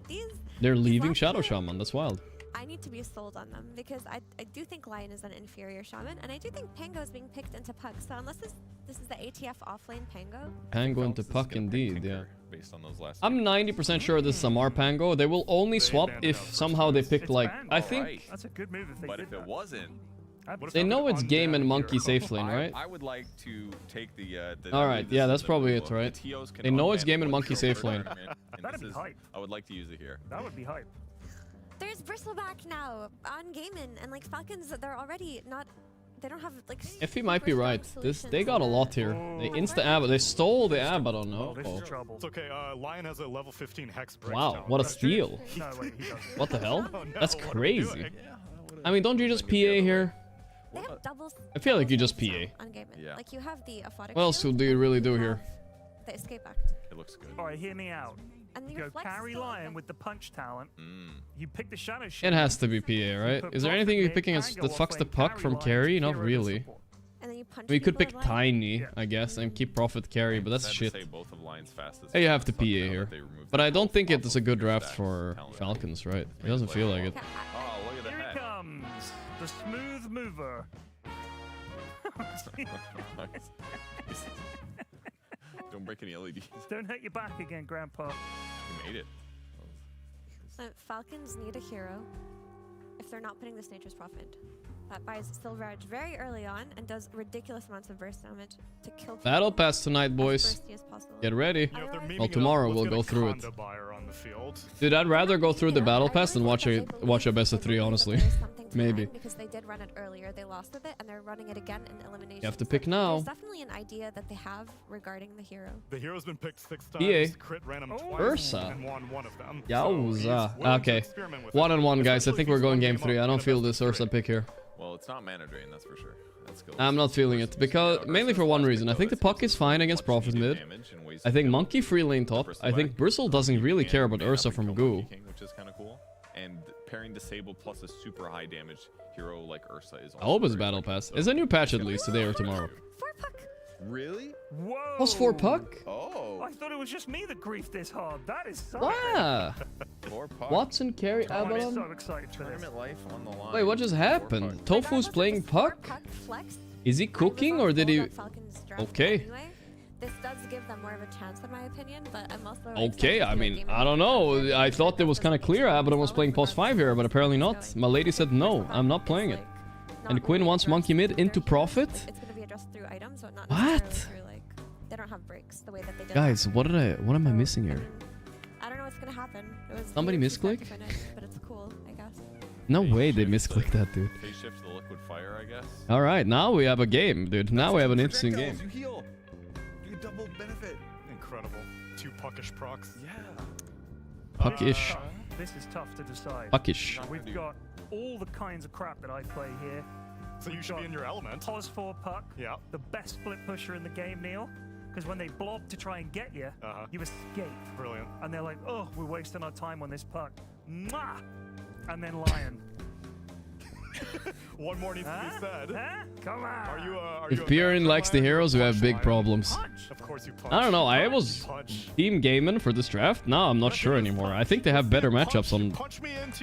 They're leaving Shadow Shaman. That's wild. I need to be sold on them because I do think Lion is an inferior shaman, and I do think Pango is being picked into Puck. So unless this is the ATF offlane Pango. Pango into Puck indeed, yeah. Based on those last I'm 90% sure this is a Mar Pango. They will only swap if somehow they pick like I think That's a good move if they But did if it wasn't, they know it's game and monkey safe lane, right? I would like to take the All right, yeah, that's probably it, right? They know it's game and monkey safe lane. That'd be hype. I would like to use it here. That would be hype. There's Bristleback now on Gaimin, and like Falcons, they're already not. They don't have like. If he might be right, they got a lot here. They they stole the Abaddon. Oh, this Oh. is trouble. It's okay. Lion has a level 15 hex break. Wow, what a steal! No, wait, he doesn't. What the hell? Oh, no, That's what are we crazy. doing? I mean, don't you just PA here? They have doubles. I feel like you just PA. On Gaimin. Like you have the Aphotic. What else do you really do here? The Escape Act. It looks good. All right, hear me out. And You your go flex carry still Lion with the punch talent. You pick the Shadow It Shaman. has to be PA, right? Is there anything you're picking that fucks the puck from carry? Not really. And then you punch We could people pick with Lion. Tiny, I guess, and keep profit carry, but that's Sad to shit. say both of Lion's fastest Hey, you have to PA now that here. they removed But I don't think it is a good draft stacks for talent. Falcons, right? It doesn't feel like it. Oh, look at Here that. he comes, the smooth mover. Don't break any LEDs. Don't hurt your back again, Grandpa. You made it. So Falcons need a hero if they're not putting this Nature's Prophet. That buys Silver Edge very early on and does ridiculous amounts of burst damage to kill people Battle Pass tonight, boys. bursty as possible. Get ready. You know, if they're Well, memeing it tomorrow up, we'll let's go get a through it. Conda buyer on the field. Dude, I'd rather go through the Battle Pass than watch a best of 3, honestly. Maybe. Because they did run it earlier, they lost a bit, and they're running it again in elimination. You have to pick now. There's definitely an idea that they have regarding the hero. The hero's been picked 6 PA. times, crit ran him twice, Ursa. and won one of them. Yowza. willing to Okay. experiment with 1-on-1, guys. I Especially think if we're he's going one game game 3. up, I don't get a feel best this of Ursa pick here. Well, it's not mana drain, that's for sure. That's good. I'm not feeling it because mainly for one reason. I think the puck is fine against Prophet mid. I think Monkey free lane top. I think Bristle doesn't really care about Ursa from Goo. Which is kind of cool. And pairing disable plus a super high damage hero like Ursa is. I hope it's Battle Pass. It's a new patch at least today or tomorrow. Really? Whoa. Plus 4 puck? Oh. I thought it was just me that griefed this hard. That is so. Wow. Watson carry Oh, I'm Abaddon? so excited for this. Tournament life on the line. Wait, what just happened? Tofu's playing puck? Flex. Is he cooking or did he... Okay. This does give them more of a chance, in my opinion, but I'm also Okay, I mean, I don't know. I thought it was kind of clear Abaddon was playing plus 5 here, but apparently not. My lady said no, I'm not playing it. And Quinn wants Monkey mid into Profit? It's going to be addressed through items, so not What? necessarily through, like, they don't have breaks the way that they did. Guys, what am I missing here? I don't know what's going to happen. It was Somebody weird to start misclick? to finish, but it's cool, I guess. No way they misclicked that, dude. Phase shift to the liquid fire, I guess. All right, now we have a game, dude. Now we have an interesting game. You heal. You get double benefit. Incredible. 2 puckish procs. Yeah. Puckish. This is tough to decide. Puckish. We've got all the kinds of crap that I play here. So you should be in your element. Pos 4 puck. Yeah. The best split pusher in the game, Neil. Because when they blob to try and get you, you escape. Brilliant. And they're like, oh, we're wasting our time on this puck. Mwah! And then Lion. One more needs to be said. Come on. Are you If Bjorn likes the heroes who have big problems. Of course you punch. I don't know. I was team gaming for this draft. Now I'm not sure anymore. I think they have better matchups on.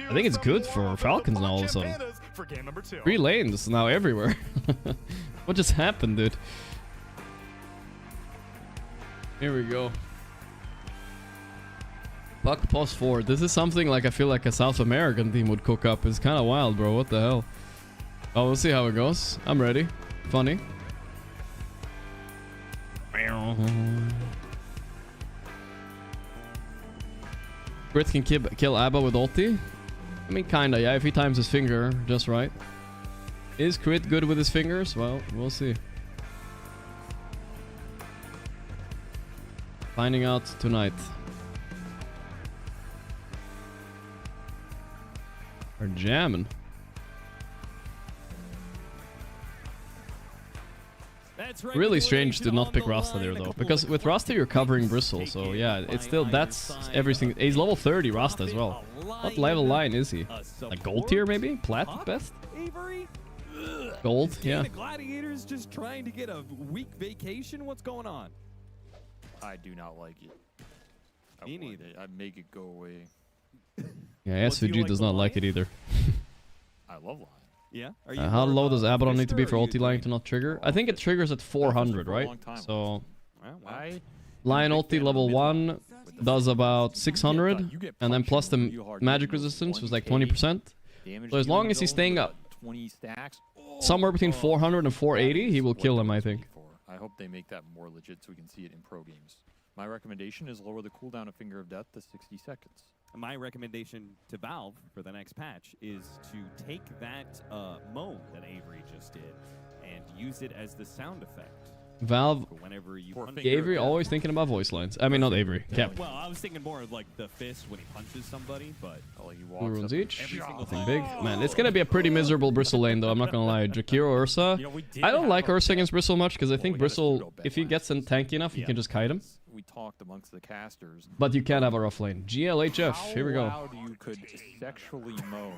I think it's good for Falcons now all of a sudden. For game number 2. 3 lanes now everywhere. What just happened, dude? Here we go. Puck pos 4. This is something like I feel like a South American team would cook up. It's kind of wild, bro. What the hell? Oh, we'll see how it goes. I'm ready. Funny. Grit can kill Abba with ulti. I mean, kinda, yeah. If he times his finger just right. Is Crit good with his fingers? Well, we'll see. Finding out tonight. We're jamming. Really strange to not pick Rasta there though, because with Rasta you're covering Bristle, so yeah, it's still, that's everything. He's level 30 Rasta as well. What level line is he? Like gold tier maybe? Plat at best? Gold, yeah. The Gladiators just trying to get a week vacation? What's going on? I do not like it. Me neither. I'd make it go away. Yeah, SVG does not like it either. I love Lion. Yeah? How low does Abaddon need to be for ulti Lion to not trigger? I think it triggers at 400, right? So, Lion ulti level 1 does about 600, and then plus the magic resistance was like 20%. So as long as he's staying up somewhere between 400 and 480, he will kill him, I think. I hope they make that more legit so we can see it in pro games. My recommendation is lower the cooldown of Finger of Death to 60 seconds. My recommendation to Valve for the next patch is to take that moan that Avery just did and use it as the sound effect. Valve, whenever you Avery always thinking about voice lines. I mean, not Avery, Cap. Well, I was thinking more of like the fist when he punches somebody, but 2 runes each. Nothing big. Man, it's gonna be a pretty miserable Bristle lane though, I'm not gonna lie. Jakiro, Ursa. I don't like Ursa against Bristle much because I think Bristle, if he gets in tanky enough, you can just kite him. We talked amongst the casters. But you can have a rough lane. GLHF, here we go. How loud you could sexually mow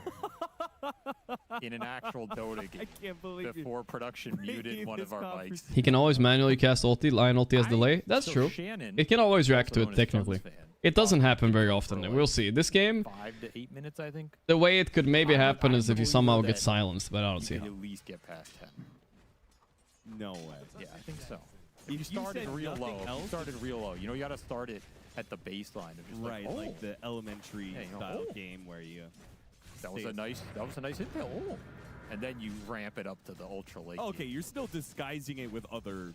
in an actual Dota game. I can't believe before production muted one of our mics. He can always manually cast ulti. Lion ulti has delay. That's true. It can always react to it technically. It doesn't happen very often. We'll see. This game, 5 to 8 minutes, I think. The way it could maybe happen is if he somehow gets silenced, but I don't see how. At least get past 10. No way. Yeah, I think so. If you started real low, you know, you gotta start it at the baseline of just right, like, like the elementary style game where you. That was a nice intel. Oh. And then you ramp it up to the ultra late. Okay, you're still disguising it with other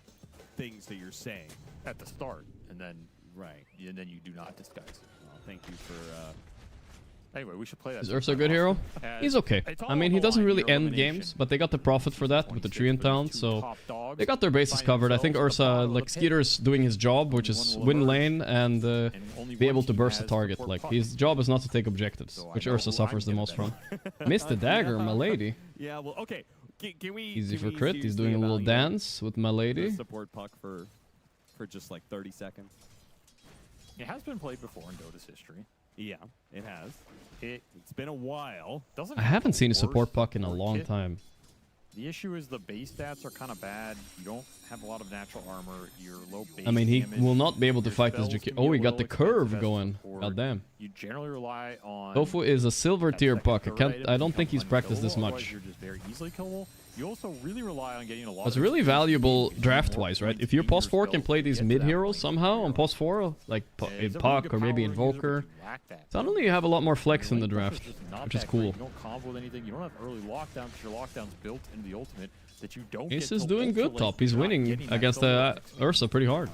things that you're saying at the start, and then and then you do not disguise it. Well, thank you for. Anyway, we should play that. Is Ursa a good hero? He's okay. I mean, he doesn't really end games, but they got the profit for that with the tree in town, so they got their bases covered. I think Ursa, like, Skeeter's doing his job, which is win lane and be able to burst the target. Like, his job is not to take objectives, which Ursa suffers the most from. Missed the dagger, my lady. Yeah, well, okay. Can we... Easy for crit. He's doing a little dance with my lady. Support puck for just, like, 30 seconds. It has been played before in Dota's history. Yeah, it has. It's been a while. I haven't seen a support puck in a long time. The issue is the base stats are kind of bad. You don't have a lot of natural armor. You're low base I mean, he damage. will not be able to fight this Jakiro. Oh, he got the curve going. God damn. You generally rely on... Tofu is a silver tier puck. I don't think he's practiced this Otherwise, much. you're just very easily killable. You also really rely on getting a lot It's of really valuable draft-wise, right? If your POS 4 can play these mid-heroes somehow on POS 4, like in Puck or maybe Invoker, suddenly you have a lot more flex in the draft, which is cool. You don't combo with anything. You don't have early lockdown because your lockdown's built into the ultimate that you don't Ace get is till doing good ultra top. late. He's You're not winning getting that against till Ursa pretty hard.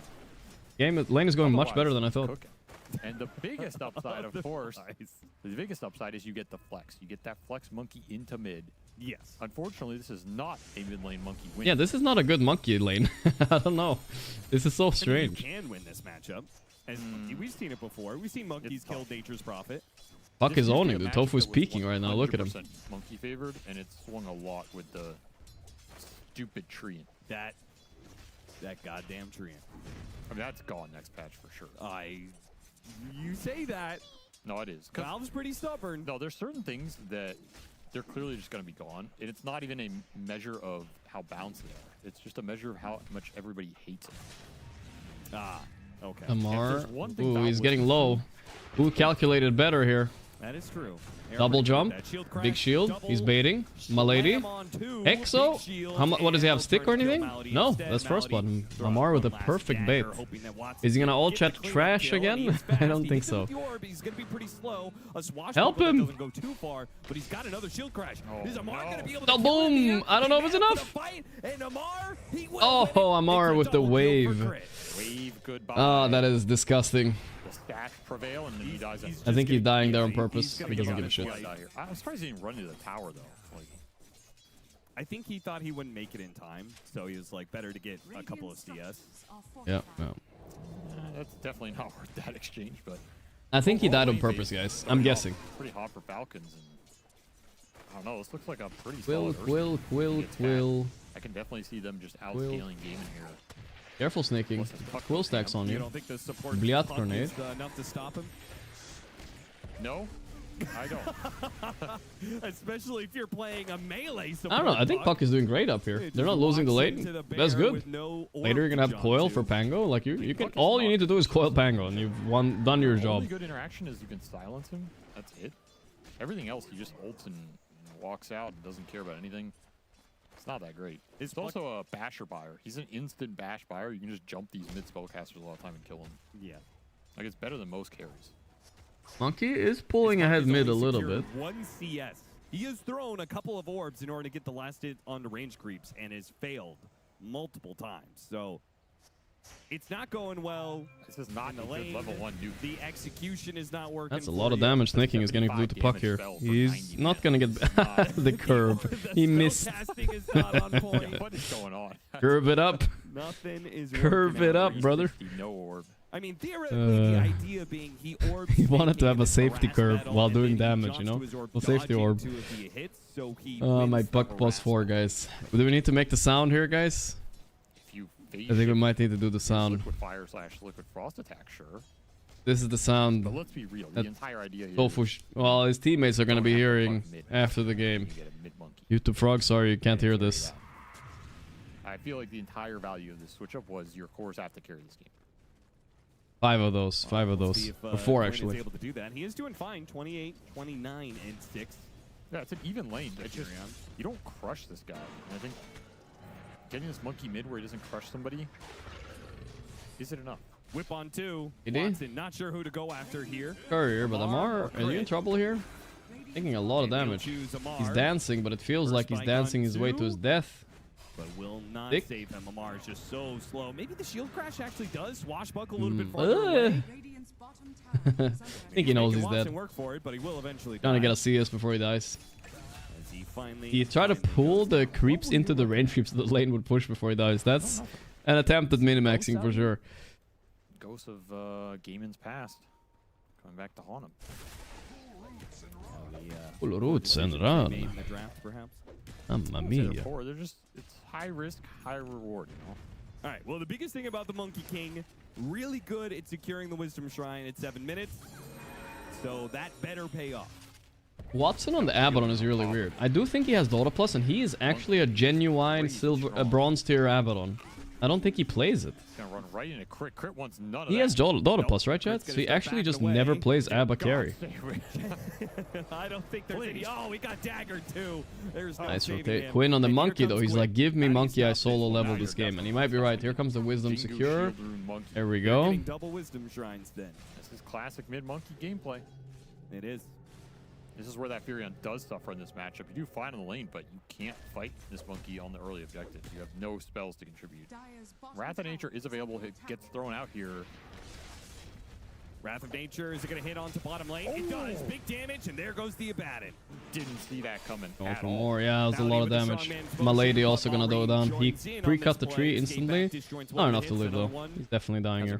Lane is going much better than I thought. And the biggest upside, of course, the biggest upside is you get the flex. You get that flex monkey into mid. Yes. Unfortunately, this is not a mid lane monkey win. Yeah, this is not a good monkey lane. I don't know. This is so strange. You can win this matchup. As we've seen it before. We've seen monkeys kill Nature's Prophet. Puck is owning. The Tofu's peeking right now. Look at him. Monkey favored, and it's swung a lot with the stupid treant. That goddamn treant. I mean, that's gone next patch for sure. You say that. No, it is. Valve's pretty stubborn. No, there's certain things that they're clearly just going to be gone. And it's not even a measure of how balanced they are. It's just a measure of how much everybody hates it. Okay. Amar. Ooh, he's getting low. Who calculated better here? That is true. Double jump, big shield, he's baiting. Milady, Exo, what does he have, stick or anything? No, that's first blood. Amar with a perfect bait. Is he gonna all chat trash again? I don't think so. Help him! Oh, boom! I don't know if it's enough. Oh, Amar with the wave. Oh, that is disgusting. Prevail and he dies. I think he's dying there on purpose. He doesn't give a shit. I'm surprised he didn't run into the tower though. Like, I think he thought he wouldn't make it in time, so he was like, better to get a couple of CS. Yeah. That's definitely not worth that exchange, but I think he died on purpose, guys. I'm guessing. Pretty hot for Falcons. And I don't know. This looks like a pretty Quill. I can definitely see them just outscaling game in here. Careful snaking. Quill stacks on you. Don't think the support Bliat grenade. Enough to stop him? No, I don't. Especially if you're playing a melee support. I don't know. I think Puck is doing great up here. They're not losing the lane. That's good. Later you're gonna have coil for Pango. Like you can. All you need to do is coil Pango, and you've done your job. The only good interaction is you can silence him. That's it. Everything else, he just ults and walks out and doesn't care about anything. It's not that great. It's also a basher buyer. He's an instant bash buyer. You can just jump these mid spellcasters a lot of time and kill them. Yeah. Like, it's better than most carries. Monkey is pulling ahead mid a little bit. 1 CS. He has thrown a couple of orbs in order to get the last hit on the range creeps and has failed multiple times. So it's not going well. This is not a good level 1 nuke. The execution is not working. That's a lot of damage. Snaking is getting blue to Puck here. He's not gonna get the curve. He missed. Is not on point. What is going on? Curve it up. Nothing is curve it up, brother. No orb. I mean, theoretically, the idea being he orbs. He wanted to have a safety curve while doing damage, you know? Well, safety orb. My Puck +4, guys. Do we need to make the sound here, guys? I think we might need to do the sound. Liquid fire / liquid frost attack, sure. This is the sound. But let's be real. The entire idea here. Well, his teammates are going to be hearing after the game. YouTube Frog, sorry, you can't hear this. I feel like the entire value of this switch up was your cores have to carry this game. 5 of those. 5 of those. Or 4, actually. Able to do that. He is doing fine. 28, 29, and 6. Yeah, it's an even lane. It's just, you don't crush this guy. And I think getting this monkey mid where he doesn't crush somebody, is it enough? Whip on 2. Watson, not sure who to go after here. Courier, but Amar, are you in trouble here? Taking a lot of damage. He's dancing, but it feels like he's dancing his way to his death. But will not save him. Amar is just so slow. Maybe the shield crash actually does swashbuckle a little bit farther away. I think he knows he's dead. Work for it, but he will eventually Trying to get a CS before he dies. He tried to pull the creeps into the range creeps so the lane would push before he dies. That's an attempt at minimaxing for sure. Ghosts of Gaiman's past coming back to haunt him. Pull roots and run. The draft, perhaps. Mamma mia. They're just, it's high risk, high reward, you know? All right, well, the biggest thing about the Monkey King, really good at securing the Wisdom Shrine at 7 minutes. So that better pay off. Watson on the Abaddon is really weird. I do think he has Dota Plus, and he is actually a genuine bronze tier Abaddon. I don't think he plays it. He's gonna run right into crit. Crit wants none of he that. has Dota Plus, right, chat? So he actually just never plays Abba carry. I don't think there's any. Oh, we got Dagger too. There's no nice rotate. Quinn on the Monkey, though. He's like, give me Monkey, I solo level this game. And he might be right. Here comes the Wisdom Secure. There we go. Double Wisdom Shrines then. This is classic mid-monkey gameplay. It is. This is where that Furion does suffer in this matchup. You do fine in the lane, but you can't fight this monkey on the early objectives. You have no spells to contribute. Wrath of Nature is available. It gets thrown out here. Wrath of Nature, is it going to hit onto bottom lane? It does. Big damage, and there goes the Abaddon. Didn't see that coming. Going for more. Yeah, it was a lot of damage. My lady also gonna go down. He pre-cut the tree instantly. Not enough to live though. He's definitely dying here.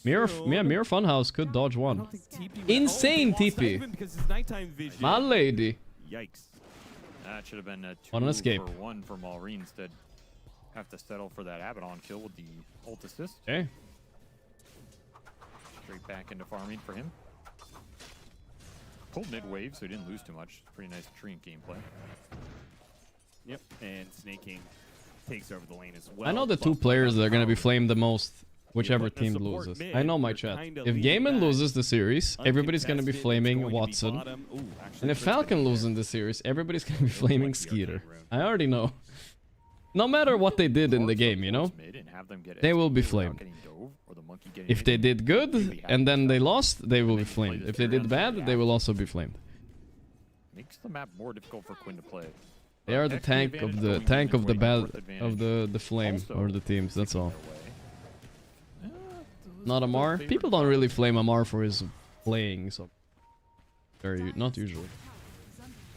Mirror. Mirror Funhouse could dodge one. Insane TP. My lady. Yikes. That should have been a 2 What an escape. for 1 for Malrine instead. Have to settle for that Abaddon kill with the ult assist. Okay. Straight back into farming for him. Pulled mid wave, so he didn't lose too much. Pretty nice Treant gameplay. Yep, and Snake King takes over the lane as well. I know the two players that are gonna be flamed the most, whichever team loses. I know my chat. If Gaiman loses the series, everybody's gonna be flaming Watson. And if Falcon loses the series, everybody's gonna be flaming Skeeter. I already know. No matter what they did in the game, you know? They will be flamed. If they did good and then they lost, they will be flamed. If they did bad, they will also be flamed. Makes the map more difficult for Quinn to play. They are the tank of the flame or the teams. That's all. Not Amar. People don't really flame Amar for his playing, so not usually.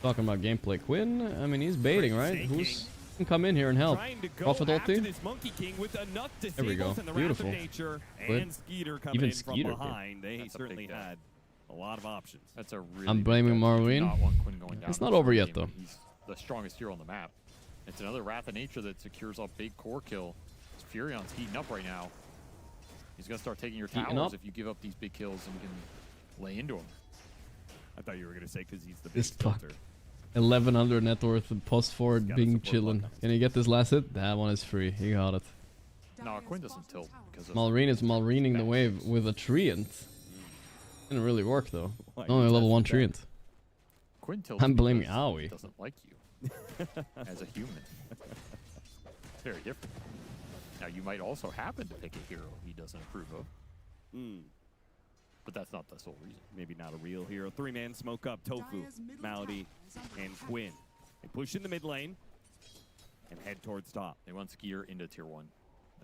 Talking about gameplay, Quinn. I mean, he's baiting, right? Who's can come in here and help? Prophet ulti. There we go. Beautiful. Even Skeeter. They certainly had a lot of options. That's a really I'm blaming Marwin. It's not over yet, though. He's the strongest hero on the map. It's another Wrath of Nature that secures a big core kill. Furion's heating up right now. He's gonna start taking your towers if you give up these big kills and you can lay into him. I thought you were gonna say because he's the big This fuck. filter. 1100 net worth and post forward being chillin'. Can you get this last hit? That one is free. He got it. No, Quinn doesn't tilt because of Malrine is Malrining the wave with a treant. Didn't really work though. Only level 1 treant. Quinn tilts. I'm blaming because Aoi. he doesn't like you as a human. It's very different. Now you might also happen to pick a hero he doesn't approve of. But that's not the sole reason. Maybe not a real hero. 3-man smoke up. Tofu, Malady, and Quinn. They push in the mid lane and head towards top. They want Skier into tier 1.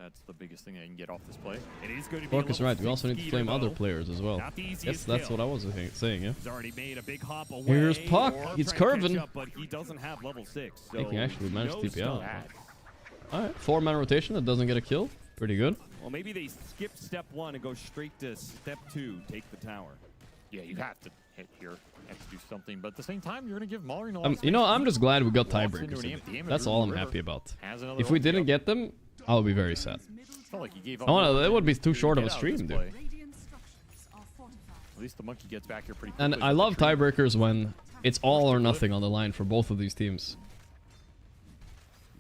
That's the biggest thing they can get off this play. It is going to be Gorgc is right. We also need to flame other players as well. Yes, that's what I was saying, yeah. He's already made a big hop away. Here's Puck. It's curving. But he doesn't have level 6. So He can actually manage to TP out. Alright, 4-man rotation that doesn't get a kill. Pretty good. Well, maybe they skip step 1 and go straight to step 2, take the tower. Yeah, you have to hit here and do something, but at the same time, you're going to give Malrine a lot You know, I'm just glad we got tiebreakers. That's all I'm happy about. If we didn't get them, I'll be very sad. Felt like he gave up. That would be too short of a stream, dude. At least the monkey gets back here pretty quickly. And I love tiebreakers when it's all or nothing on the line for both of these teams.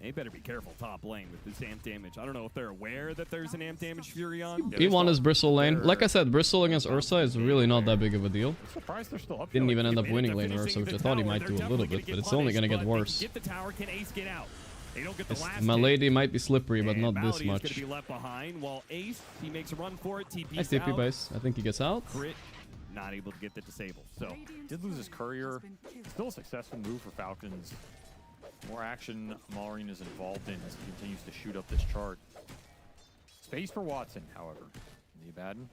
They better be careful top lane with this amp damage. I don't know if they're aware that there's an amp damage Furion. He won his Bristle lane. Like I said, Bristle against Ursa is really not that big of a deal. Surprised they're still up. Didn't even end up winning lane Ursa, which I thought he might do a little bit, but it's only gonna get worse. Get the tower, can Ace get out? They don't get the last My lady might be slippery, but not this Malady is much. gonna be left behind, while Ace, he makes a run for it. TP's Nice TP out. base. I think he gets out. Crit, not able to get the disable. So did lose his courier. Still a successful move for Falcons. More action Malrine is involved in as he continues to shoot up this chart. Space for Watson, however. The Abaddon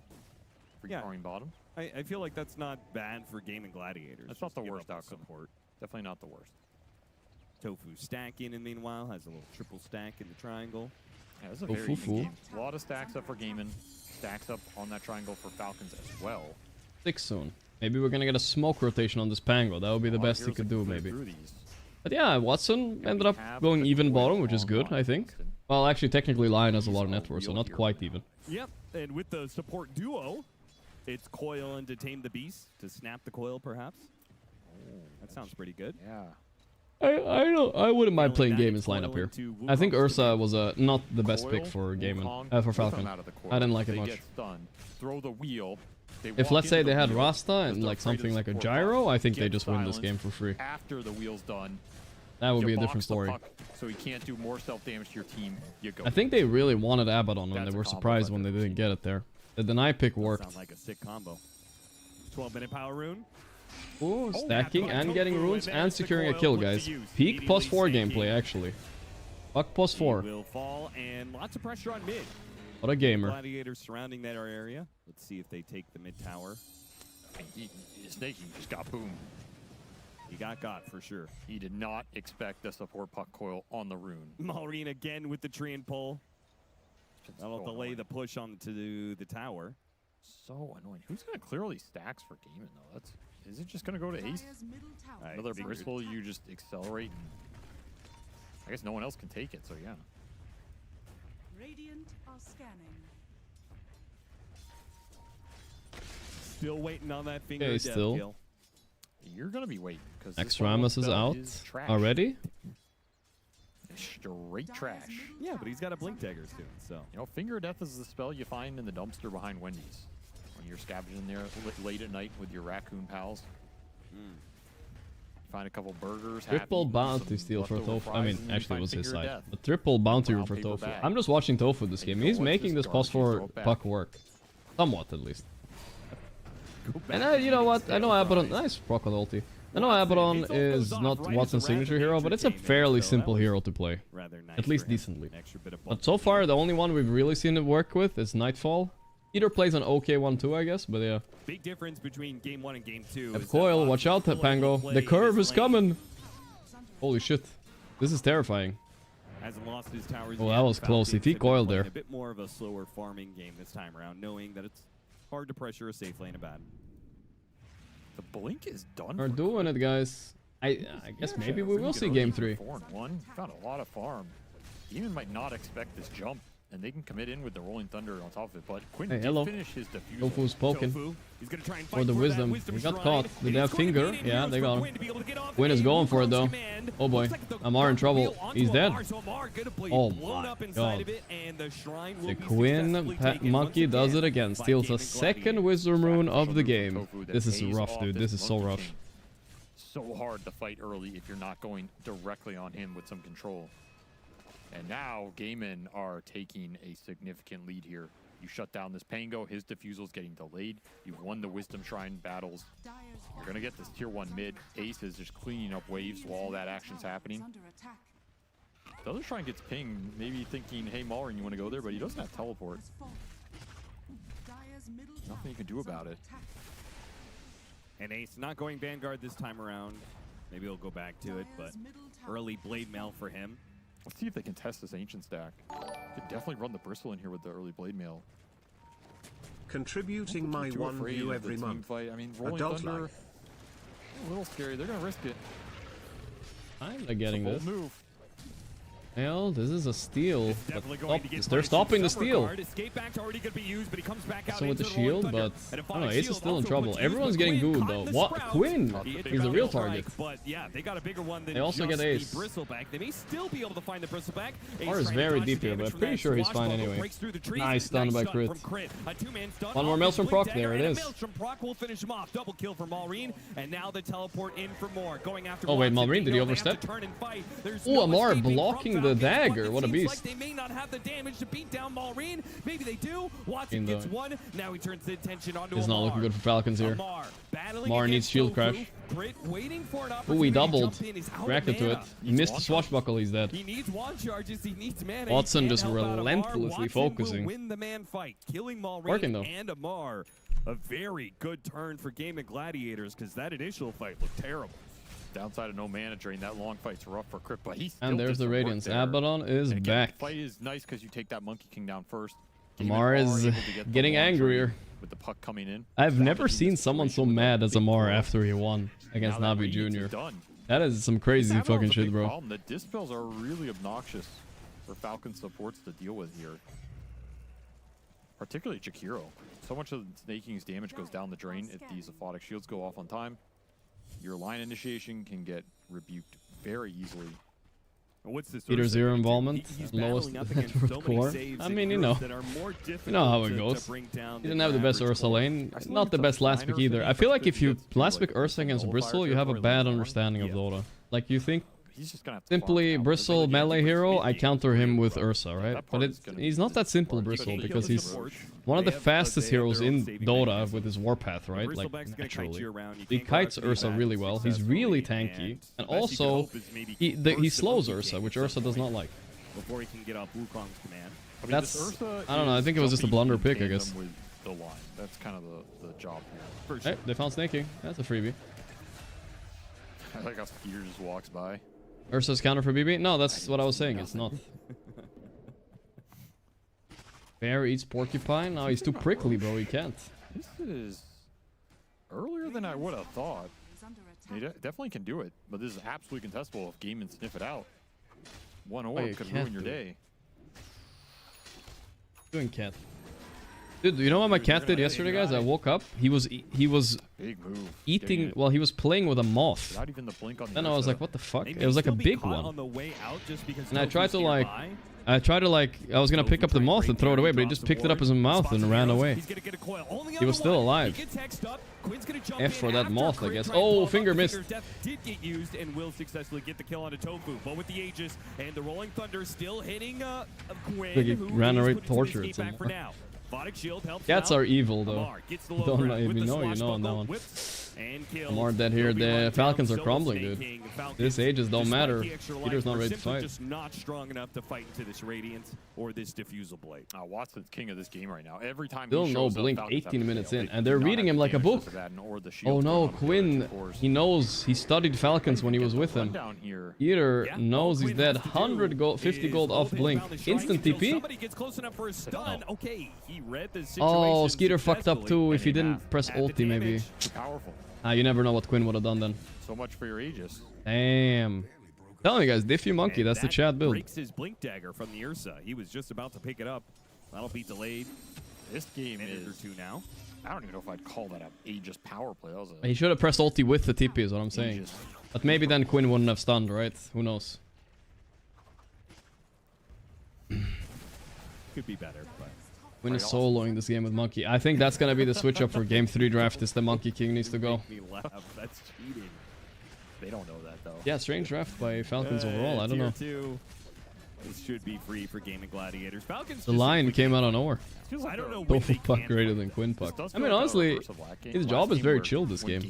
free bottom. I feel like that's not bad for Game and Gladiators. That's not the worst outcome. Definitely not the worst. Tofu stacking, and meanwhile has a little triple stack in the triangle. Yeah, this is a very even game. A lot of stacks up for Gaiman. Stacks up on that triangle for Falcons as well. 6 soon. Maybe we're gonna get a smoke rotation on this Pango. That would be the best he could do, maybe. But yeah, Watson ended up going even bottom, which is good, I think. Well, actually, technically, Lion has a lot of net worth, so not quite even. Yep, and with the support duo, it's Coil and to tame the beast, to snap the coil, perhaps. That sounds pretty good. Yeah. I wouldn't mind playing Gaiman's lineup here. I think Ursa was not the best pick for Gaiman, for Falcon. I didn't like it much. Throw the wheel. If let's say they had Rasta and like something like a gyro, I think they just win this game for free. After the wheel's done, that would be a different story. So he can't do more self-damage to your team. You go. I think they really wanted Abaddon when they were surprised when they didn't get it there. The deny pick worked. Sounds like a sick combo. 12-minute power rune. Ooh, stacking and getting runes and securing a kill, guys. Peak +4 gameplay, actually. Fuck +4. Will fall and lots of pressure on mid. What a gamer. Gladiators surrounding that area. Let's see if they take the mid tower. Snaking just got boom. He got for sure. He did not expect the support puck coil on the rune. Maureen again with the tree and pull. That'll delay the push onto the tower. So annoying. Who's gonna clear all these stacks for gaming though? Is it just gonna go to ace? Another bristle, you just accelerate, and I guess no one else can take it. So yeah. Radiant are scanning. Still waiting on that finger Okay, death still. kill. You're gonna be waiting because X Ramos is out already. Straight trash. Yeah, but he's got a blink dagger soon, so. You know, finger death is the spell you find in the dumpster behind Wendy's when you're scavenging there late at night with your raccoon pals. You find a couple burgers. Triple bounty steal for Tofu. I mean, actually, it was his side. A triple bounty for Tofu. I'm just watching Tofu this game. He's making this pause for puck work. Somewhat, at least. And you know what? I know Abaddon. Nice proc on ulti. I know Abaddon is not Watson's signature hero, but it's a fairly simple hero to play. At least decently. But so far, the only one we've really seen it work with is Nightfall. Either plays an okay one too, I guess, but yeah. Big difference between game 1 and game 2. Have coil, watch out, Pango. The curve is coming. Holy shit. This is terrifying. Hasn't lost his towers Oh, yet. that was close. Falcons He have been coiled playing there. A bit more of a slower farming game this time around, knowing that it's hard to pressure a safe lane about. The blink is done. We're doing it, guys. I guess maybe we will see game 3. 4-1. Found a lot of farm. Demon might not expect this jump, and they can commit in with the Rolling Thunder on top of it. But Quinn did finish his defusal. Tofu's poking. Tofu, he's gonna try and fight For the for wisdom. that wisdom He got shrine. caught. Did they have finger? Yeah, they got him. Quinn is going for it though. Oh boy. Amar in trouble. He's dead. Oh my god. The Quinn monkey does it again. Steals a second wisdom rune of the game. This is rough, dude. This is so rough. So hard to fight early if you're not going directly on him with some control. And now Gaiman are taking a significant lead here. You shut down this Pango, his defusal is getting delayed. You've won the Wisdom Shrine battles. You're gonna get this tier 1 mid. Ace is just cleaning up waves while all that action's happening. The other shrine gets pinged, maybe thinking, hey Maulrin, you wanna go there, but he doesn't have teleport. Nothing you can do about it. And Ace not going Vanguard this time around. Maybe he'll go back to it, but early Blade Mail for him. Let's see if they can test this Ancient stack. Could definitely run the Bristle in here with the early Blade Mail. Contributing my one view every month. Fight. I mean, Rolling Adult Thunder, life. a little scary. They're gonna risk it. I'm not getting Bold this. move. Hell, this is a steal. But They're they're stopping the steal. Escape back's already gonna be used, but he comes back out So with the into Rolling shield, Thunder. but And I don't know, Ace is still in trouble. Everyone's getting gooed though. What? Quinn? He's a real target. But yeah, they got a bigger one than They also just get Ace. the Bristleback. They may still be able to find the Bristleback. Or is very deep here, but I'm pretty sure he's fine anyway. Nice stun by Crit. One more Maelstrom proc, there it is. Maelstrom proc will finish him off. Double kill for Maureen, and now the teleport in for more. Going after Oh wait, Watson. Maureen, did he They have to overstep? turn and fight. There's Oh, no Amar escaping blocking from the Falcons, but dagger. it What a seems beast. like they may not have the damage to beat down Maureen. Maybe they do. Watson gets one. Now he turns the attention onto It's not Amar. looking good for Falcons here. Battling Amar needs against shield Tofu. crash. Grit waiting for an Oh, he opportunity to doubled. jump in. He's out of Reacted to it. mana. He missed the swashbuckle, he's dead. He needs wand charges. He needs mana. Watson He can't just help out Amar. relentlessly Watson focusing. will win the man fight, killing Maureen Working, though. and Amar. A very good turn for Game of Gladiators because that initial fight looked terrible. Downside of no mana drain, that long fight's rough for Crit, but he still And there's did the some work Radiance. there. Abaddon is And again, back. The fight is nice because you take that Monkey King down first. Amar is getting angrier. With the puck coming in. I've never seen someone so mad as Amar after he won against Now that Navi Radiance is Jr. done. That is some crazy Abaddon's fucking a shit, big bro. problem. The dispels are really obnoxious for Falcon supports to deal with here. Particularly Jakiro. So much of Snaking's damage goes down the drain if these aphotic shields go off on time. Your line initiation can get rebuked very easily. What's this? Peter zero involvement, lowest core. I mean, you know how it goes. He didn't have the best Ursa lane, not the best last pick either. I feel like if you last pick Ursa against Bristle, you have a bad understanding of Dota. Like you think simply Bristle melee hero, I counter him with Ursa, right? But he's not that simple, Bristle, because he's one of the fastest heroes in Dota with his warpath, right? Like naturally, he kites Ursa really well. He's really tanky, and also he slows Ursa, which Ursa does not like. Before he can get off Wukong's command. I don't know. I think it was just a blunder pick, I guess. With the line. That's kind of the job here. Hey, they found snaking. That's a freebie. I like how Skier just walks by. Ursa's counter for BB? No, that's what I was saying. It's not. Bear eats porcupine? No, he's too prickly, bro. He can't. This is earlier than I would have thought. They definitely can do it, but this is absolutely contestable if Game and sniff it out. One orb could ruin your day. Doing cat. Dude, you know what my cat did yesterday, guys? I woke up. He was big move. Eating while he was playing with a moth. Without even the blink on the Then I was like, what the fuck? It was like a big one. And I tried to like, I was gonna pick up the moth and throw it away, but he just picked it up in his mouth and ran away. He was still alive. F for that moth, I guess. Oh, finger missed. Did get used and will successfully get the kill onto Tofu, but with the Aegis and the Rolling Thunder still hitting Quinn, Like he ran right towards her. Cats are evil, though. Don't know if you know on that one. Amar dead here. The Falcons are crumbling, dude. This Aegis don't matter. Peter's not ready to fight. Just not strong enough to fight into this Radiant or this Diffusal Blade. Watson's king of this game right now. Every time still no blink, 18 minutes in, and they're reading him like a book. Oh no, Quinn, he knows. He studied Falcons when he was with them. Peter knows he's dead. 100 gold, 50 gold off blink. Instant TP. Somebody gets close enough for a stun. Okay, he read the situation. Oh, Skeeter fucked up too. If he didn't press ulti, maybe. Too powerful. You never know what Quinn would have done then. So much for your Aegis. Damn. Telling you guys, Diffy Monkey, that's the chat build. Breaks his blink dagger from the Ursa. He was just about to pick it up. That'll be delayed. This game minute or two now. I don't even know if I'd call that a Aegis power play. That was He should have pressed ulti with the TP is what I'm saying. Aegis. But maybe then Quinn wouldn't have stunned, right? Who knows? Could be better, but Quinn is soloing this game with Monkey. I think that's gonna be the switch up for game 3 draft. Is the Monkey King needs to go. That's cheating. They don't know that though. Yeah, strange draft by Falcons overall. I don't know. This should be free for Game and Gladiators. Falcons. The line came out of nowhere. I don't know. Tofu puck greater than Quinn puck. I mean, honestly, his job is very chill this game.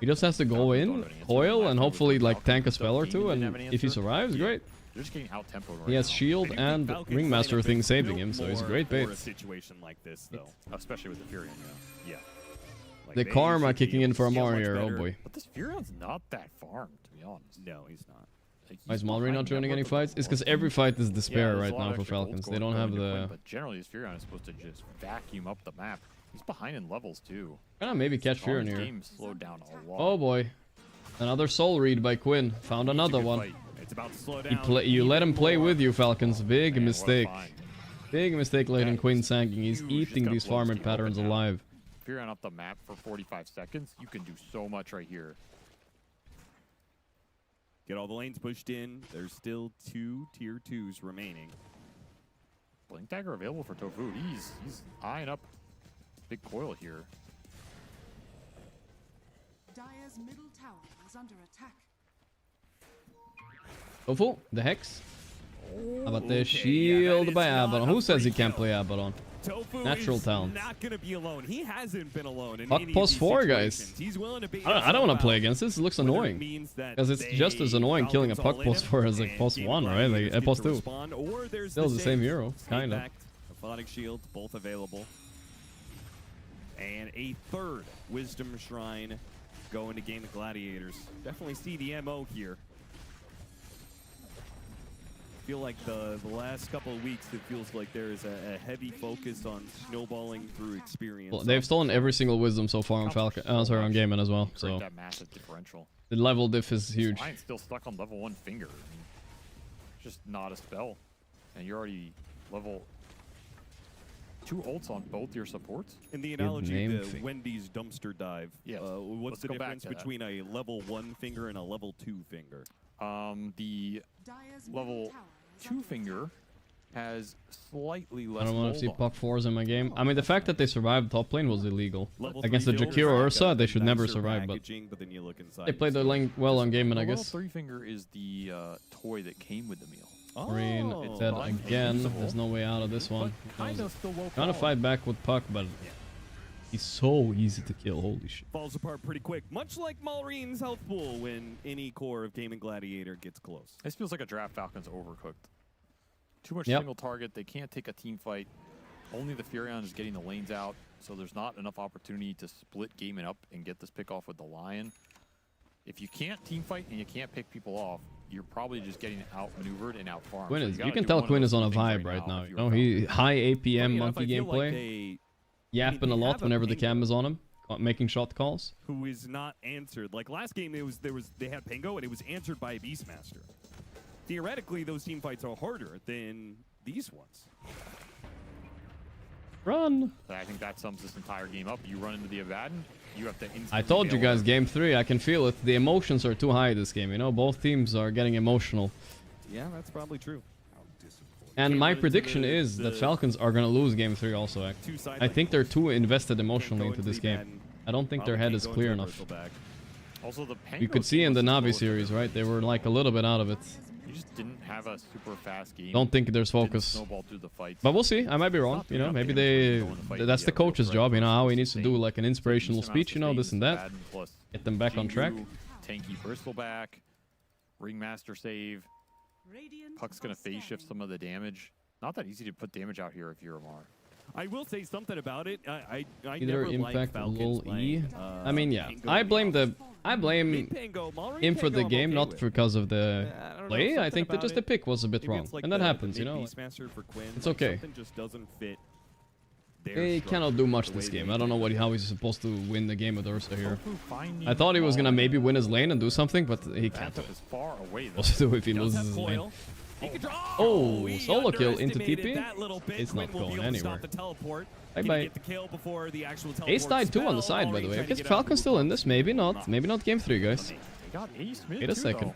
He just has to go in, coil, and hopefully like tank a spell or two. And if he survives, great. They're just getting out tempo right He has shield and Ringmaster thing saving him, so he's a great bait. A situation like this, though, especially with the Furion. Yeah. Like the karma kicking in for Amar here. Oh boy. But this Furion's not that farmed, to be honest. No, he's not. Why is Mallory not joining any fights? It's because every fight is despair right now for Falcons. They don't have the. But generally, this Furion is supposed to just vacuum up the map. He's behind in levels too. Can I maybe catch Furion here? Game slowed down a lot. Oh boy. Another soul read by Quinn. Found another one. It's about to slow down. You let him play with you, Falcons. Big mistake. Big mistake letting Quinn sanking. He's eating these farming patterns alive. Furion up the map for 45 seconds. You can do so much right here. Get all the lanes pushed in. There's still 2 tier 2s remaining. Blink dagger available for Tofu. He's eyeing up big coil here. Dire's middle tower is under attack. Tofu, the Hex. How about the shield by Abaddon? Who says he can't play Abaddon? Tofu Natural talent. Not gonna be alone. He hasn't been alone in Fuck any post of these 4, guys. situations. He's willing to be I don't want to play against this. It looks annoying. Because it's just as annoying killing a puck post 4 as like post 1, right? Like a post 2. Still the same hero, kind of. Aphotic shield, both available. And a third Wisdom Shrine going to Game of Gladiators. Definitely see the MO here. Feel like the last couple of weeks, it feels like there is a heavy focus on snowballing through experience. Well, they've stolen every single wisdom so far on Falcon. Sorry, on Gaiman as well. So that massive differential. The level diff is huge. Mine's still stuck on level 1 finger. I mean, just not a spell, and you're already level 2 ults on both your supports. In the analogy, the Wendy's dumpster dive. Yes. What's the difference between a level 1 finger and a level 2 finger? The level 2 finger has slightly less. I don't want to see mobile. puck 4s in my game. I mean, the fact that they survived top lane was illegal. Level Against the 3 Jakiro Ursa, they should never nicer survive, but packaging, then you look inside they played their lane well on Gaiman, I Level guess. 3 finger is the toy that came with the meal. Green, it's dead again. There's no way out of this one. Trying to fight back with puck, but he's so easy to kill. Holy shit. Falls apart pretty quick, much like Malreen's health pool when any core of Game and Gladiator gets close. This feels like a draft Falcons overcooked. Too much single target. They can't take a team fight. Only the Furion is getting the lanes out, so there's not enough opportunity to split game it up and get this pick off with the Lion. If you can't team fight and you can't pick people off, you're probably just getting outmaneuvered and outfarmed. Quinn is, So you can tell Quinn is on a vibe right now. You know, he high APM monkey gameplay, yapping a lot whenever the cam is on him, making shot calls. Who is not answered. Like last game, they had Pango and it was answered by a Beastmaster. Theoretically, those team fights are harder than these ones. Run. I think that sums this entire game up. You run into the Abaddon, you have to instantly I told you bail guys, out. game 3, I can feel it. The emotions are too high this game, you know? Both teams are getting emotional. Yeah, that's probably true. And my prediction is that Falcons are going to lose game 3 also. I think they're too invested emotionally into this game. I don't think their head is clear enough. Also, the You could see in the Navi series, right? They were like a little bit out of it. You just didn't have a super fast game. Don't think there's Didn't focus. snowball through the fights. But we'll see. I might be wrong. You know, maybe that's the coach's job. You know how he needs to do like an inspirational speech. You know, this and that. Get them back on track. Tanky bristleback, ringmaster save. Puck's gonna phase shift some of the damage. Not that easy to put damage out here if you're Amar. I will say something about it. I Either never impact liked Falcons lol E. playing, I mean, yeah. Pango. I blame him for the game, not because of the play. I think that just the pick was a bit wrong, and that happens, you know. It's okay. Just doesn't fit. He cannot do much this game. I don't know how he's supposed to win the game with Ursa here. I thought he was gonna maybe win his lane and do something, but he can't. What's to do if he loses his lane? Oh, solo kill into TP? It's not going anywhere. Bye-bye. Ace died too on the side, by the way. Is Falcon still in this? Maybe not. Maybe not game 3, guys. Wait a second.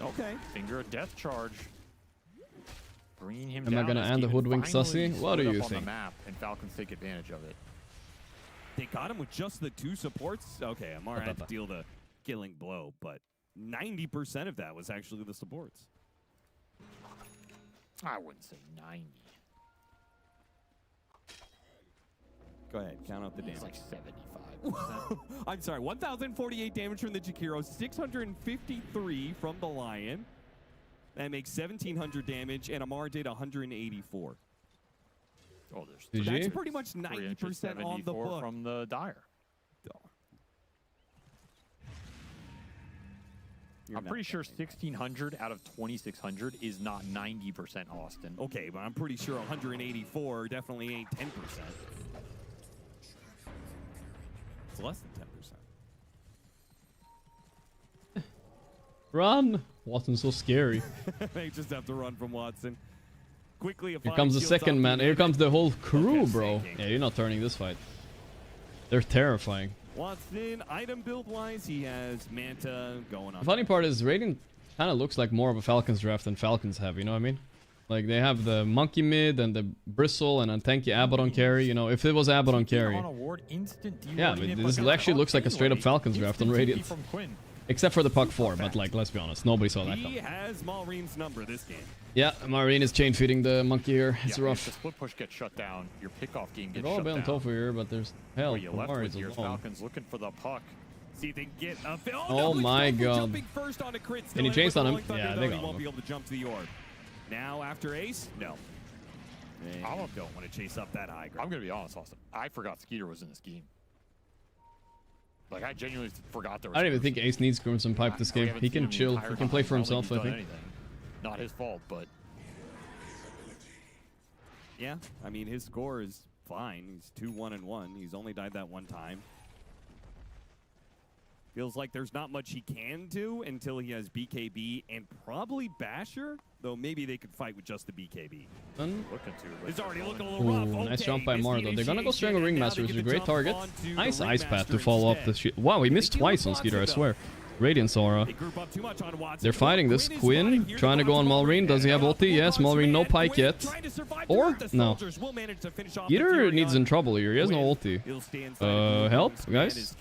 Okay. Finger of death charge. Bringing him Am I down gonna as end the Steven hoodwink finally sussy? What do slowed you up on think? the map, and Falcons take advantage of it. They got him with just the 2 supports. Okay, Amar had to deal the killing blow, but 90% of that was actually the supports. I wouldn't say 90. Go ahead, count out the damage. It's like 75%. I'm sorry, 1,048 damage from the Jakiro, 653 from the Lion. That makes 1,700 damage, and Amar did 184. Oh, there's That's pretty much 90% on the book. From the Dire. I'm pretty sure 1,600 out of 2,600 is not 90% Austin. Okay, but I'm pretty sure 184 definitely ain't 10%. It's less than 10%. Run! Watson's so scary. They just have to run from Watson. Quickly, Here comes the second man. Here comes the whole crew, bro. Yeah, you're not turning this fight. They're terrifying. Watson, item build-wise, he has Manta going on. The funny part is Radiant kind of looks like more of a Falcons draft than Falcons have, you know what I mean? Like, they have the monkey mid and the bristle and a tanky Abaddon carry, you know, if it was Abaddon carry. Yeah, but this actually looks like a straight-up Falcons draft on Radiant. Except for the puck 4, but like, let's be honest, nobody saw that He coming. has Malreen's number this game. Yeah, Marine is chain feeding the monkey here. It's Yeah, rough. if the split push gets shut down, your pickoff game They're gets all shut been down. tofu here, but there's hell. What you left Mari's with here is alone. Falcons looking for the puck. See if they can get a Oh my god. jumping first on a crit. Can he Still chase in on with him? the Rolling Yeah, Thunder, they though, got he won't him. be able to jump to the orb. Now after Ace, no. I don't want to chase up that high ground. I'm going to be honest, Austin. I forgot Skeeter was in this game. Like, I genuinely forgot there was I don't even think Ace needs Crimson Pipe this game. He can chill. He can play for himself, I think. Not his fault, but... Yeah, I mean, his score is fine. He's 2-1-1. He's only died that one time. Feels like there's not much he can do until he has BKB and probably Basher, though maybe they could fight with just the BKB. It's already looking a little rough. Ooh, nice Okay, jump by Mar, though. They're gonna go Strangle initiation, Ringmaster, and which is now a they great get to target. jump onto Nice the Ice Path to Ringmaster follow up the instead. shit. Wow, he missed twice on Skeeter, I swear. Radiance Aura. They group up too much on Watson. They're fighting this. Quinn trying to go on Malreen. Does he have ulti? Yes, Malreen no pike yet. Or? No. Skeeter needs in trouble here. He has no ulti. Help, guys.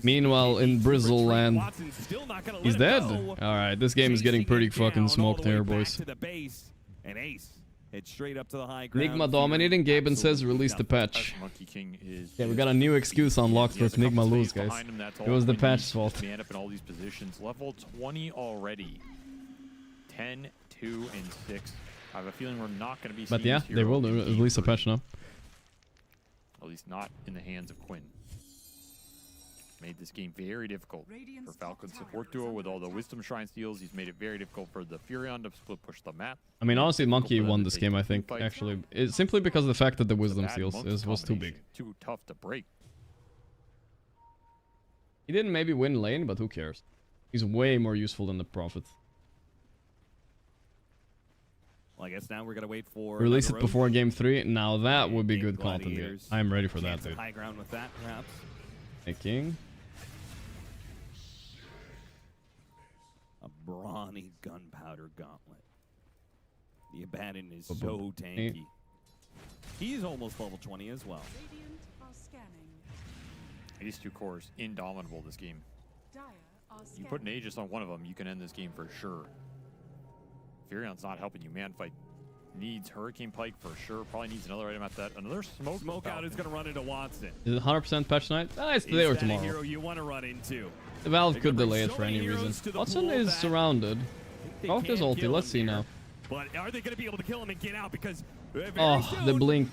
Meanwhile, in Brizzle land, he's dead. Alright, this game is getting pretty fucking smoked here, boys. And Ace head straight up to the high ground. Nigma dominating. Gaben says release the patch. Yeah, we got a new excuse unlocked for if Nigma lose, guys. It was the patch's fault. Man up in all these positions. Level 20 already. 10, 2, and 6 I have a feeling we're not going to be. But yeah, they will release a patch now. At least not in the hands of Quinn. Made this game very difficult for Falcons support duo with all the Wisdom Shrine steals. He's made it very difficult for the Furion to split push the map. I mean, honestly, Monkey won this game, I think, actually. It's simply because of the fact that the Wisdom steals was too big. Too tough to break. He didn't maybe win lane, but who cares? He's way more useful than the Prophet. Well, I guess now we're gonna wait for release it before game 3. Now that would be good content here. I am ready for that, dude. High ground with that, perhaps. Taking a brawny gunpowder gauntlet. The Abaddon is so tanky. He's almost level 20 as well. These two cores, indomitable this game. You put an Aegis on one of them, you can end this game for sure. Furion's not helping you. Manfight needs Hurricane Pike for sure. Probably needs another item at that. Another smoke out is going to run into Watson. Is it 100% patch tonight? It's today or tomorrow. Hero you want to run into. The Valve could delay it for any reason. Watson is surrounded. Falcons is ulti. Let's see now. But are they going to be able to kill him and get out? Because the blink.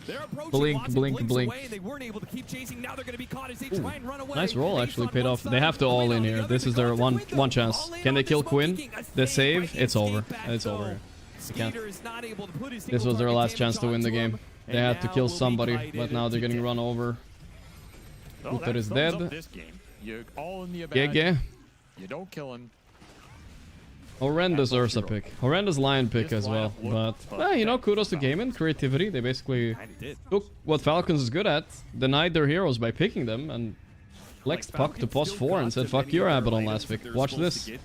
Blink. They weren't able to keep chasing. Now they're going to be caught as they try and run away. Nice roll actually paid off. They have to all in here. This is their one chance. Can they kill Quinn? The save? It's over. It's over. This was their last chance to win the game. They had to kill somebody, but now they're getting run over. Uther is dead. GG. You don't kill him. Horrendous Ursa pick. Horrendous Lion pick as well. But, you know, kudos to Gaimin. Creativity. They basically took what Falcons is good at, denied their heroes by picking them, and flexed Puck to +4 and said, fuck your Abaddon last pick. Watch this. It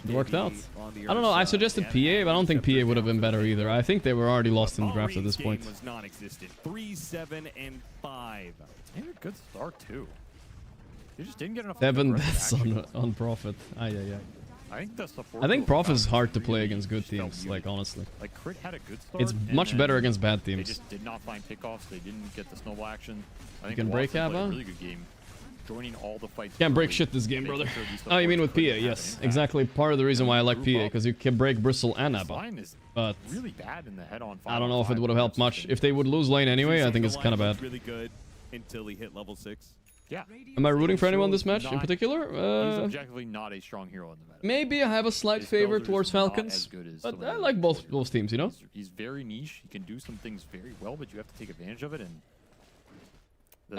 worked out. I don't know, I suggested PA, but I don't think PA would have been better either. I think they were already lost in the draft at this point. 3, 7, and 5. They had a good start too. They just didn't get enough. 7 deaths on Prophet. I think Prophet is hard to play against good teams, like honestly. Like Crit had a good start. It's much better against bad teams. They just did not find pickoffs. They didn't get the snowball action. I think you can break Abba. Really good game. Joining all the fights. Can't break shit this game, brother. Oh, you mean with PA? Yes, exactly. Part of the reason why I like PA, because you can break Bristle and Abba. But really bad in the head-on. I don't know if it would have helped much. If they would lose lane anyway, I think it's kind of bad. Really good until he hit level 6. Yeah. Am I rooting for anyone this match in particular? He's objectively not a strong hero in the meta. Maybe I have a slight favor towards Falcons, but I like both teams, you know? He's very niche. He can do some things very well, but you have to take advantage of it. And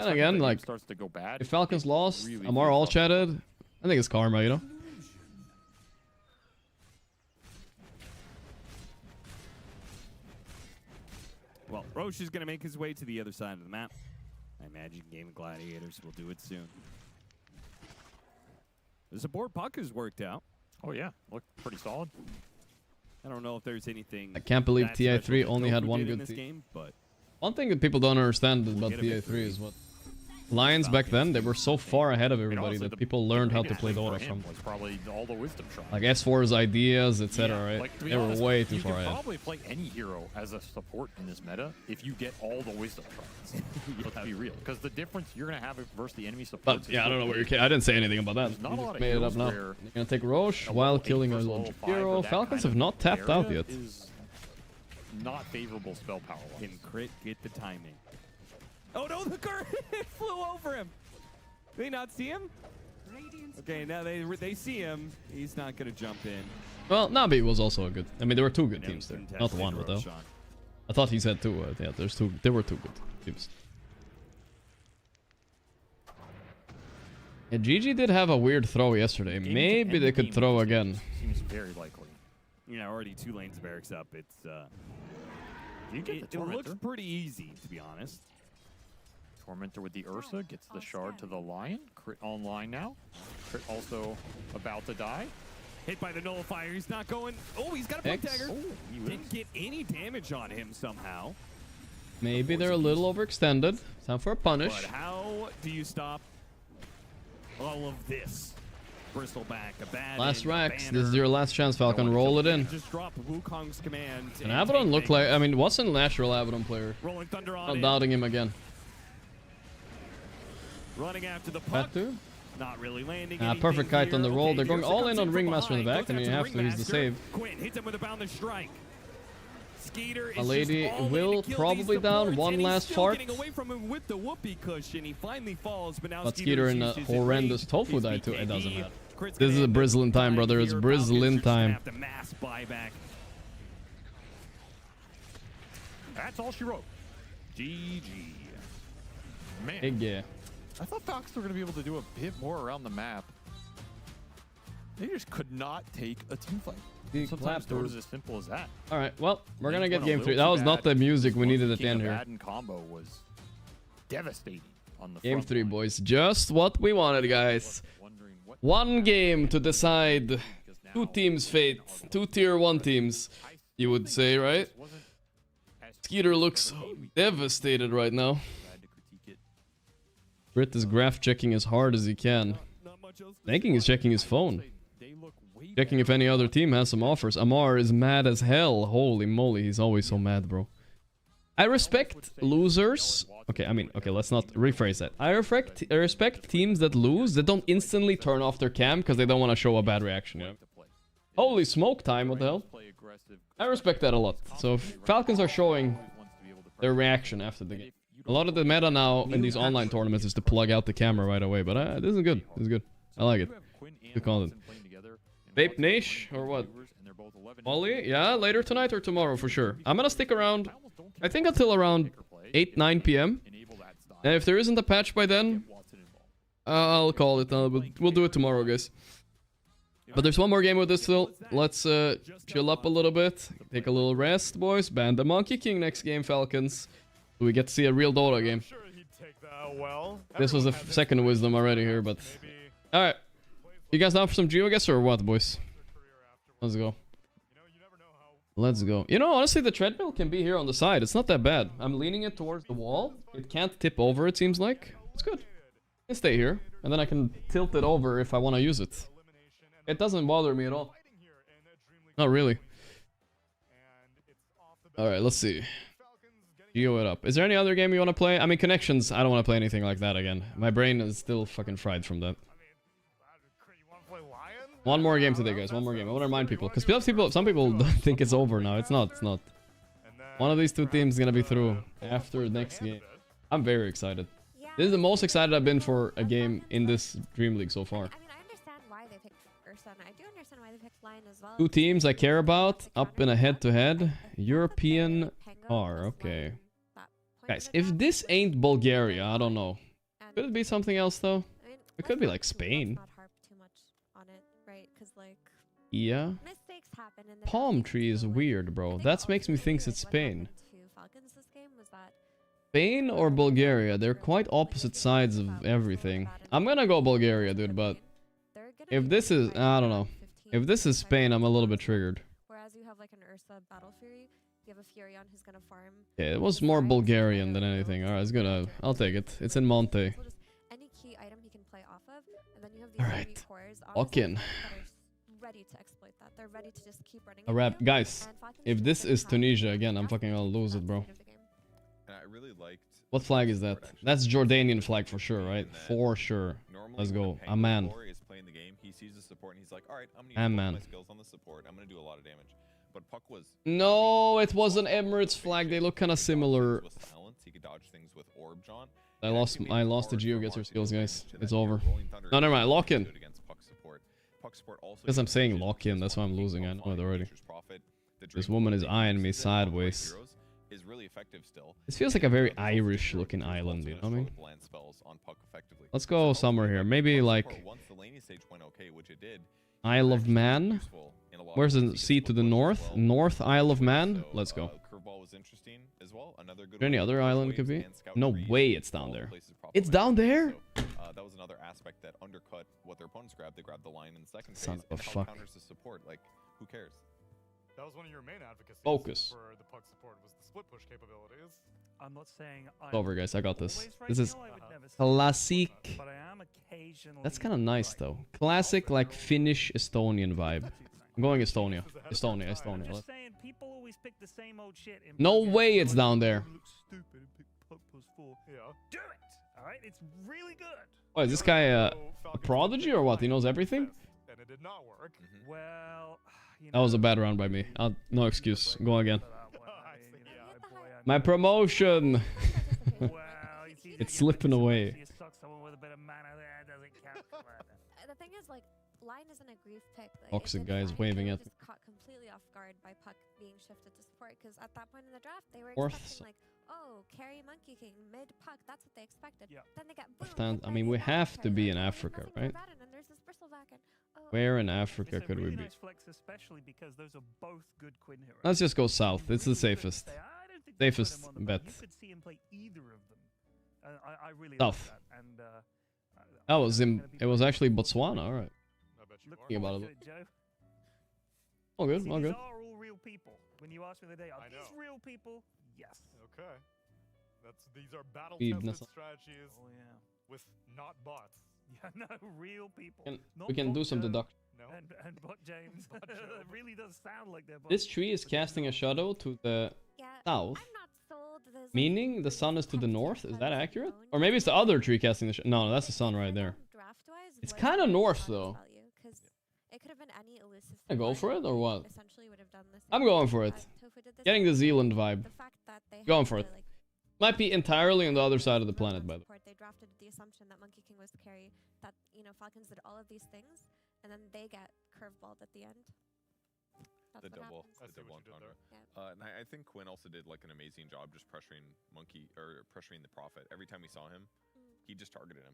again, like, starts to go bad, if Falcons lost, Amar all chatted, I think it's karma, you know? Well, Roche is going to make his way to the other side of the map. I imagine Game of Gladiators will do it soon. The support puck has worked out. Oh yeah, looked pretty solid. I don't know if there's anything. I can't believe TI3 only had one good team. But one thing that people don't understand about TI3 is what Lions back then, they were so far ahead of everybody that people learned how to play Dota from. Was probably all the wisdom shrines. Like S4's ideas, etc. Right? Like, they were way too far ahead. You can probably play any hero as a support in this meta if you get all the wisdom shrines. Let's be real, because the difference you're gonna have versus the enemy support. But yeah, I don't know where you're. I didn't say anything about that. You just made it up now. You're gonna take Roche while killing a logic hero. Falcons have not tapped out yet. Not favorable spell power. Can Crit get the timing? Oh no, the car flew over him. Did they not see him? Okay, now they see him. He's not going to jump in. Well, Nabi was also a good. I mean, there were two good teams there. Not one, but though. I thought he said two. Yeah, there's two. There were two good teams. Yeah, GG did have a weird throw yesterday. Maybe they could throw again. Seems very likely. Yeah, already 2 lanes of barracks up. It's it looks pretty easy, to be honest. Tormentor with the Ursa gets the shard to the Lion. Crit online now. Crit also about to die. Hit by the nullifier. He's not going. Oh, he's got a bug dagger. Oh, didn't get any damage on him somehow. Maybe they're a little overextended. Time for a punish. But how do you stop all of this? Bristleback, Abaddon, last Rax. This is your last chance, Falcon. Roll it in. Just drop Wukong's command. And Abaddon looked like. I mean, what's a natural Abaddon player? Rolling Thunder on I'm doubting him again. Running after the puck. Not really landing. Perfect kite on the roll. They're going all in on Ringmaster in the back. I mean, you have to use the save. Quinn hits him with a boundless strike. Skeeter is A lady just all will in to kill probably these down. supports, One and he's last still fart. getting away from him with the whoopee cushion. He finally falls, but now But Skeeter in a uses his horrendous rage. tofu His die too. It BKB. doesn't matter. Crit's This is gonna a end up Brizzlin time, brother. It's dying here. Falcons Brizzlin just gonna time. have to mass buyback. That's all she wrote. GG. Man. Big yeah. I thought Falcons were going to be able to do a bit more around the map. They just could not take a team fight. Sometimes it was as simple as that. All right, well, we're gonna Things get went a game little 3. too That was not bad. the music we needed at the King end of here. Madden combo was devastating on the Game front 3, line. boys. Just what we wanted, guys. One game to decide 2 teams' fate. 2 tier 1 teams, you would say, right? Skeeter looks devastated right now. Brit is graph checking as hard as he can. Thinking is checking his phone. Checking if any other team has some offers. Amar is mad as hell. Holy moly, he's always so mad, bro. I respect losers. Okay, I mean, okay, let's not rephrase that. I respect teams that lose, that don't instantly turn off their cam because they don't want to show a bad reaction, you know? Holy smoke time, what the hell? I respect that a lot. So if Falcons are showing their reaction after the game. A lot of the meta now in these online tournaments is to plug out the camera right away, but this is good. This is good. I like it. Good content. Vape Nish or what? Ollie? Yeah, later tonight or tomorrow for sure. I'm gonna stick around, I think until around 8, 9 p.m. And if there isn't a patch by then, I'll call it. We'll do it tomorrow, guys. But there's one more game with this still. Let's chill up a little bit. Take a little rest, boys. Ban the Monkey King next game, Falcons. So we get to see a real Dota game. This was the second wisdom already here, but... Alright. You guys down for some Geo, I guess, or what, boys? Let's go. Let's go. You know, honestly, the treadmill can be here on the side. It's not that bad. I'm leaning it towards the wall. It can't tip over, it seems like. It's good. I can stay here, and then I can tilt it over if I want to use it. It doesn't bother me at all. Not really. Alright, let's see. Geo it up. Is there any other game you want to play? I mean, Connections, I don't want to play anything like that again. My brain is still fucking fried from that. One more game today, guys. One more game. I want to remind people. Because some people think it's over now. It's not. It's not. One of these 2 teams is going to be through after next game. I'm very excited. This is the most excited I've been for a game in this Dream League so far. I mean, I understand why they picked Ursa, and I do understand why they picked Lion as well. 2 teams I care about. Up in a head-to-head. European R. Okay. Guys, if this ain't Bulgaria, I don't know. Could it be something else, though? It could be like Spain. Yeah. Palm tree is weird, bro. That makes me think it's Spain. Spain or Bulgaria? They're quite opposite sides of everything. I'm gonna go Bulgaria, dude, but if this is... I don't know. If this is Spain, I'm a little bit triggered. Whereas you have like an Ursa Battle Fury, you have a Furion who's gonna farm. Yeah, it was more Bulgarian than anything. Alright, it's good. I'll take it. It's in Monte. Any key item he can play off of, and then you have these Alright. cores Lock in. ready to exploit that. They're ready to just keep running. A wrap. Guys, if this is Tunisia again, I'm fucking gonna lose it, bro. And I really liked... What flag is that? That's Jordanian flag for sure, right? For sure. Let's go. A man. Is playing the game. He sees the support and he's like, all right, I'm gonna use my skills on the support. I'm gonna do a lot of damage. But Puck was... No, it was an Emirates flag. They look kind of similar. He could dodge things with Orb John. I lost the Geo Gets her skills, guys. It's over. No, never mind. Lock in. Because I'm saying lock in, that's why I'm losing. I know it already. This woman is eyeing me sideways. This feels like a very Irish looking island, you know what I mean? Let's go somewhere here. Maybe like Isle of Man. Where's the sea to the north? North Isle of Man? Let's go. Is there any other island it could be? No way it's down there. It's down there? That was another aspect that undercut what their opponents grabbed. They grabbed the line in the second phase. Son of a fuck. Counters the support. Like, who cares? That was one of your main advocacies Focus. for the puck support was the split push capabilities. I'm not saying It's over, guys. I got this. This is classic. That's kind of nice, though. Classic, like, Finnish Estonian vibe. I'm going Estonia. Estonia. Let's... No way it's down there. Do it! Alright, it's really good. Oh, is this guy a prodigy or what? He knows everything? And it did not work. Well, That was a bad round by me. No excuse. Go again. My promotion. It's slipping away. The thing is, like, Line isn't a grief pick. Like, Toxic guys waving at me. Just caught completely off guard by Puck being shifted to support, because at that point in the draft, they were Fourth. expecting, like, oh, carry Monkey King mid Puck. That's what they expected. Then they got I mean, we have to be in Africa, right? Where in Africa could we be? Let's just go south. It's the safest. Safest bet. South. That was in. It was actually Botswana. All right. Thinking about it. All good. All good. These are all real people. When you asked me the other day, are these real people? Yes. Okay. These are battle Speed, tested strategies with not bots. Yeah, no, real people. We can do some deduction. No. And Bot James. It really does sound like they're bots. This tree is casting a shadow to the south. Meaning the sun is to the north. Is that accurate? Or maybe it's the other tree casting the shadow. No, that's the sun right there. It's kind of north though. I go for it or what? I'm going for it. Getting the Zealand vibe. Going for it. Might be entirely on the other side of the planet, by the way. They drafted the assumption that Monkey King was the carry, that, you know, Falcons did all of these things, and then they get curveballed at the end. That's The double entendre. Yeah. And I think Quinn also did like an amazing job just pressuring pressuring the Prophet. Every time we saw him, he just targeted him.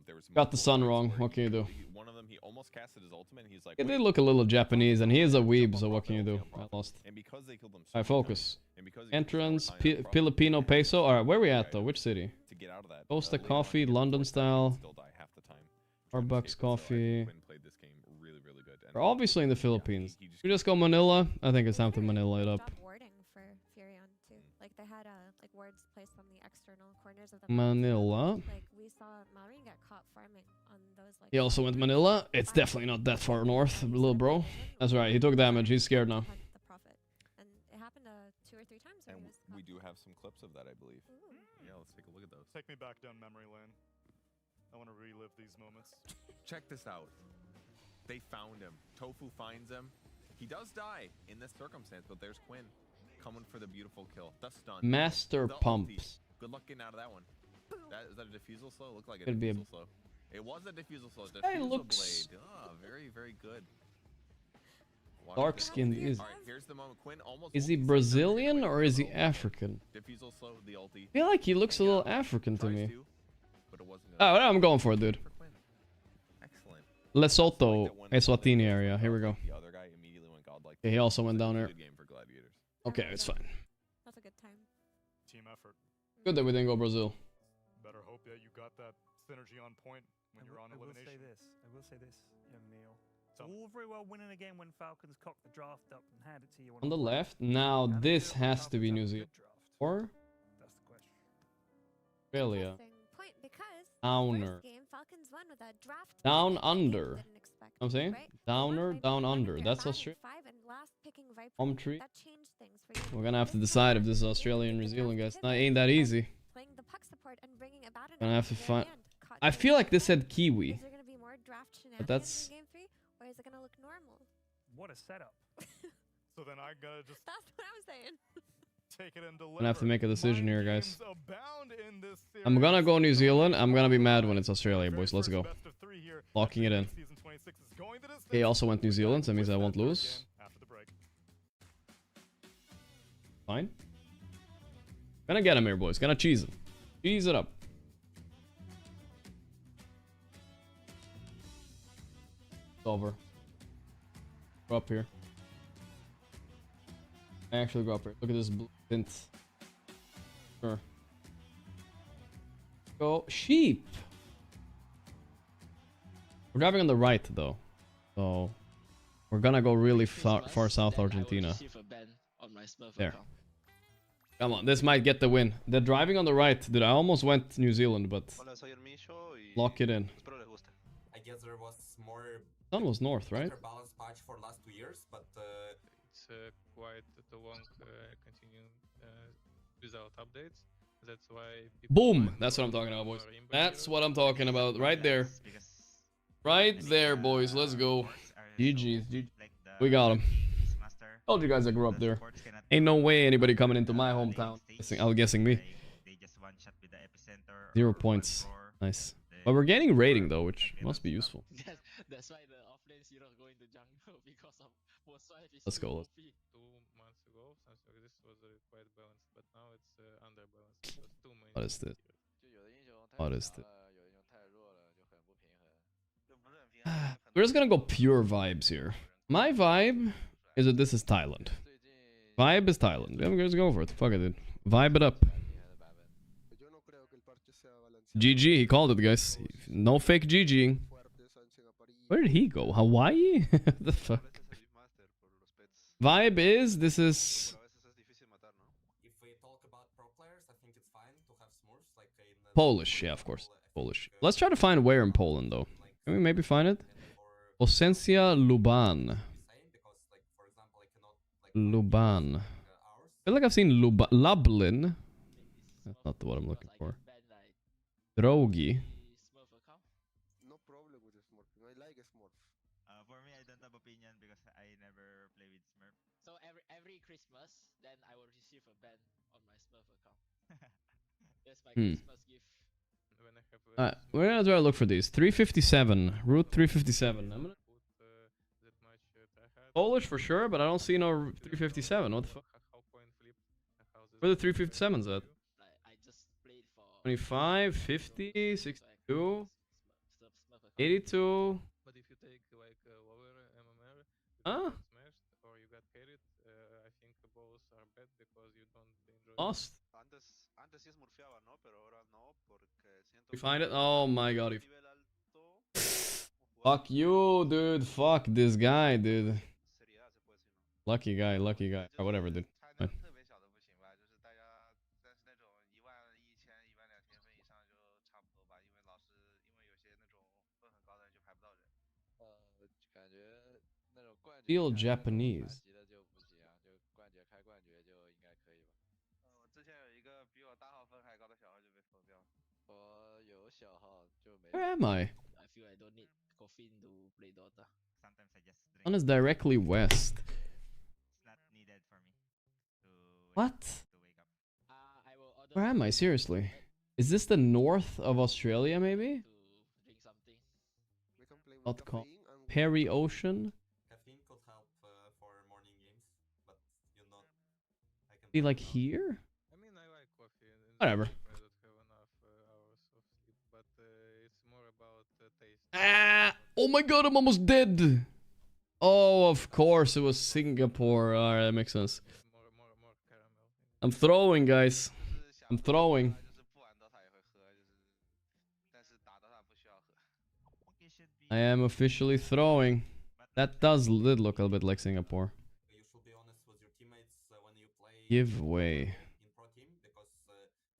There was Got the sun wrong. What can you do? One of them, he almost casted his ultimate. And he's like, It did look a little Japanese, and he is a weeb, so what can you do? I lost. And because they killed him Alright, focus. Entrance, Filipino peso. Alright, where we at though? Which city? To get out of that. Costa coffee, London style. Starbucks coffee. We're obviously in the Philippines. We just go Manila. I think it's time to Manila it up. Warding for Furion too. Like they had like wards placed on the external corners of the Manila. Like we saw Marine get caught farming on those. Like He also went Manila. It's definitely not that far north, little bro. That's right. He took damage. He's scared now. The Prophet, and it happened 2 or 3 times. And we do have some clips of that, I believe. Yeah, let's take a look at those. Take me back down memory lane. I want to relive these moments. Check this out. They found him. Tofu finds him. He does die in this circumstance, but there's Quinn coming for the beautiful kill. The stun. Master the pumps. Ulti. Good luck getting out of that one. Is that a diffusal slow? Looked like a Could be diffusal slow. It was a diffusal slow. Hey, Diffusal looks- blade. Oh, very, very good. Dark skinned is. All right, here's the moment. Quinn almost Is he Brazilian or is he African? diffusal slow, the ulti. I feel like he looks a little African to me. But it wasn't Oh, I'm going for it, dude. excellent. Lesotho, Eswatini area. Here we go. The other guy immediately went godlike. Okay, he also went down there. Good game for gladiators. Okay, it's fine. That's a good time. Team effort. Good that we didn't go Brazil. Better hope that you got that synergy on point when you're on I will say elimination. this. I will say this, young Neil. It's all very well winning a game when Falcons cock the draft up and hand it to you. On the left. Now this has to be New Zealand. Or That's the question. Australia. Point because Downer. first game Falcons won with a draft Down pick that they under. didn't expect, I'm saying? right? Downer, down under. That's Australia. 5 and last picking Viper. Home tree. That changed things for you. We're gonna have to decide if this is Australia and New Zealand, guys. That ain't that easy. Playing the puck support and bringing it back Gonna have to find. I feel like this said Kiwi. Is there going to be more draft But shenanigans that's. in game 3 or is it going to look normal? What a setup. So then I gotta just That's what I'm saying. take it and deliver. Gonna have to make a decision here, guys. Games abound in this I'm series. gonna go New Zealand. I'm gonna be mad when it's Australia, boys. Let's go. Best of 3 here. Locking it in. Season 26 is going the distance. He also went New Zealand, so that means I won't lose. Again after the break. Fine. Gonna get him here, boys. Gonna cheese him. Cheese it up. It's over. Go up here. I actually go up here. Look at this blue tint. Sure. Go sheep. We're driving on the right though, so we're gonna go really far south Argentina. There. Come on, this might get the win. They're driving on the right, dude. I almost went New Zealand, but lock it in. I guess there was more Sun was north, right? balanced patch for last 2 years, but it's quite a long continue without updates. That's why Boom! That's what I'm talking about, boys. That's what I'm talking about, right there. Right there, boys. Let's go. GG's. We got him. Told you guys I grew up there. Ain't no way anybody coming into my hometown. Outguessing me. 0 points. Nice. But we're gaining rating though, which must be useful. That's why the offlane zero going to jungle because of both sides. Let's go. 2 months ago, something like this was quite balanced, but now it's underbalanced. Because 2 main. What is this? What is this? We're just gonna go pure vibes here. My vibe is that this is Thailand. Vibe is Thailand. Yeah, let's go for it. Fuck it, dude. Vibe it up. GG, he called it, guys. No fake GGing. Where did he go? Hawaii? The fuck? Vibe is, this is... Polish, yeah, of course. Polish. Let's try to find where in Poland, though. Can we maybe find it? Osensia Luban. Luban. I feel like I've seen Lublin. That's not what I'm looking for. Drogi. No problem with the Smurf. I like a Smurf. For me, I don't have opinion because I never play with Smurf. So every Christmas, then I will receive a ban on my Smurf account. That's my Christmas gift. We're gonna try to look for these. 357. Route 357. I'm gonna... Polish for sure, but I don't see no 357. What the fuck? Where are the 357s at? 25, 50, 62, 82. But if you take like lower MMR, Huh? smashed or you got carried, I think both are bad because you don't enjoy. Lost. We find it? Oh my god. Fuck you, dude. Fuck this guy, dude. Lucky guy, lucky guy. Or whatever, dude. Fine. Feel Japanese. Where am I? I feel I don't need caffeine to play Dota. Sometimes I just drink. Sun is directly west. It's not needed for me to What? wake up. Where am I? Seriously? Is this the north of Australia, maybe? .com. Perry Ocean? Caffeine could help for morning games, but you not. I can Be like here? I mean, I like coffee. Whatever. I don't have enough hours of sleep, but it's more about taste. Ah! Oh my god, I'm almost dead! Oh, of course, it was Singapore. Alright, that makes sense. I'm throwing, guys. I'm throwing. I am officially throwing. That did look a little bit like Singapore. You should be honest with your teammates when you play. Give way. In pro team because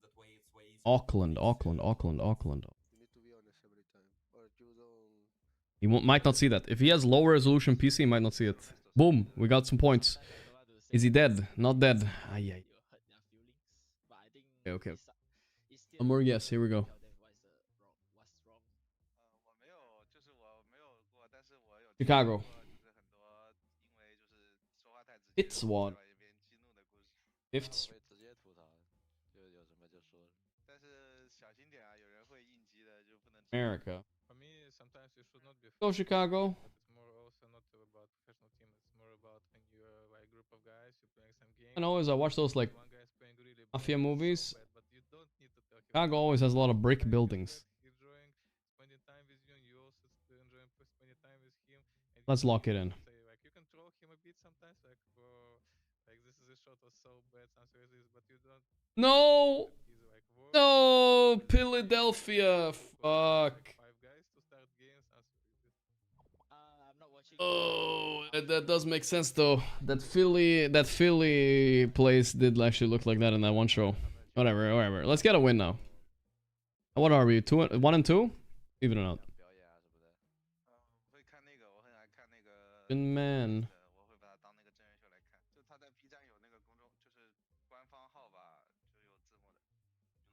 that way it's way easier. Auckland. He might not see that. If he has lower resolution PC, he might not see it. Boom, we got some points. Is he dead? Not dead. Ay. Okay. One more guess. Here we go. Chicago. Fitzwad. Fifth. America. For me, sometimes you should not be. Go Chicago. It's more also not about professional team. It's more about when you're like group of guys, you're playing some games. And always I watch those like One guy's playing really mafia movies. bad, but you don't need to tell him. Chicago always has a lot of brick buildings. He's enjoying spending time with you, and you also enjoying spending time with him. And Let's lock it in. say, like, you can troll him a bit sometimes, like, like this shot was so bad, something like this, but you don't. No! He's like, whoa. No! Philadelphia! Fuck. Oh, that does make sense though. That Philly place did actually look like that in that one show. Whatever. Let's get a win now. What are we? 1 and 2? Even it out. Good man.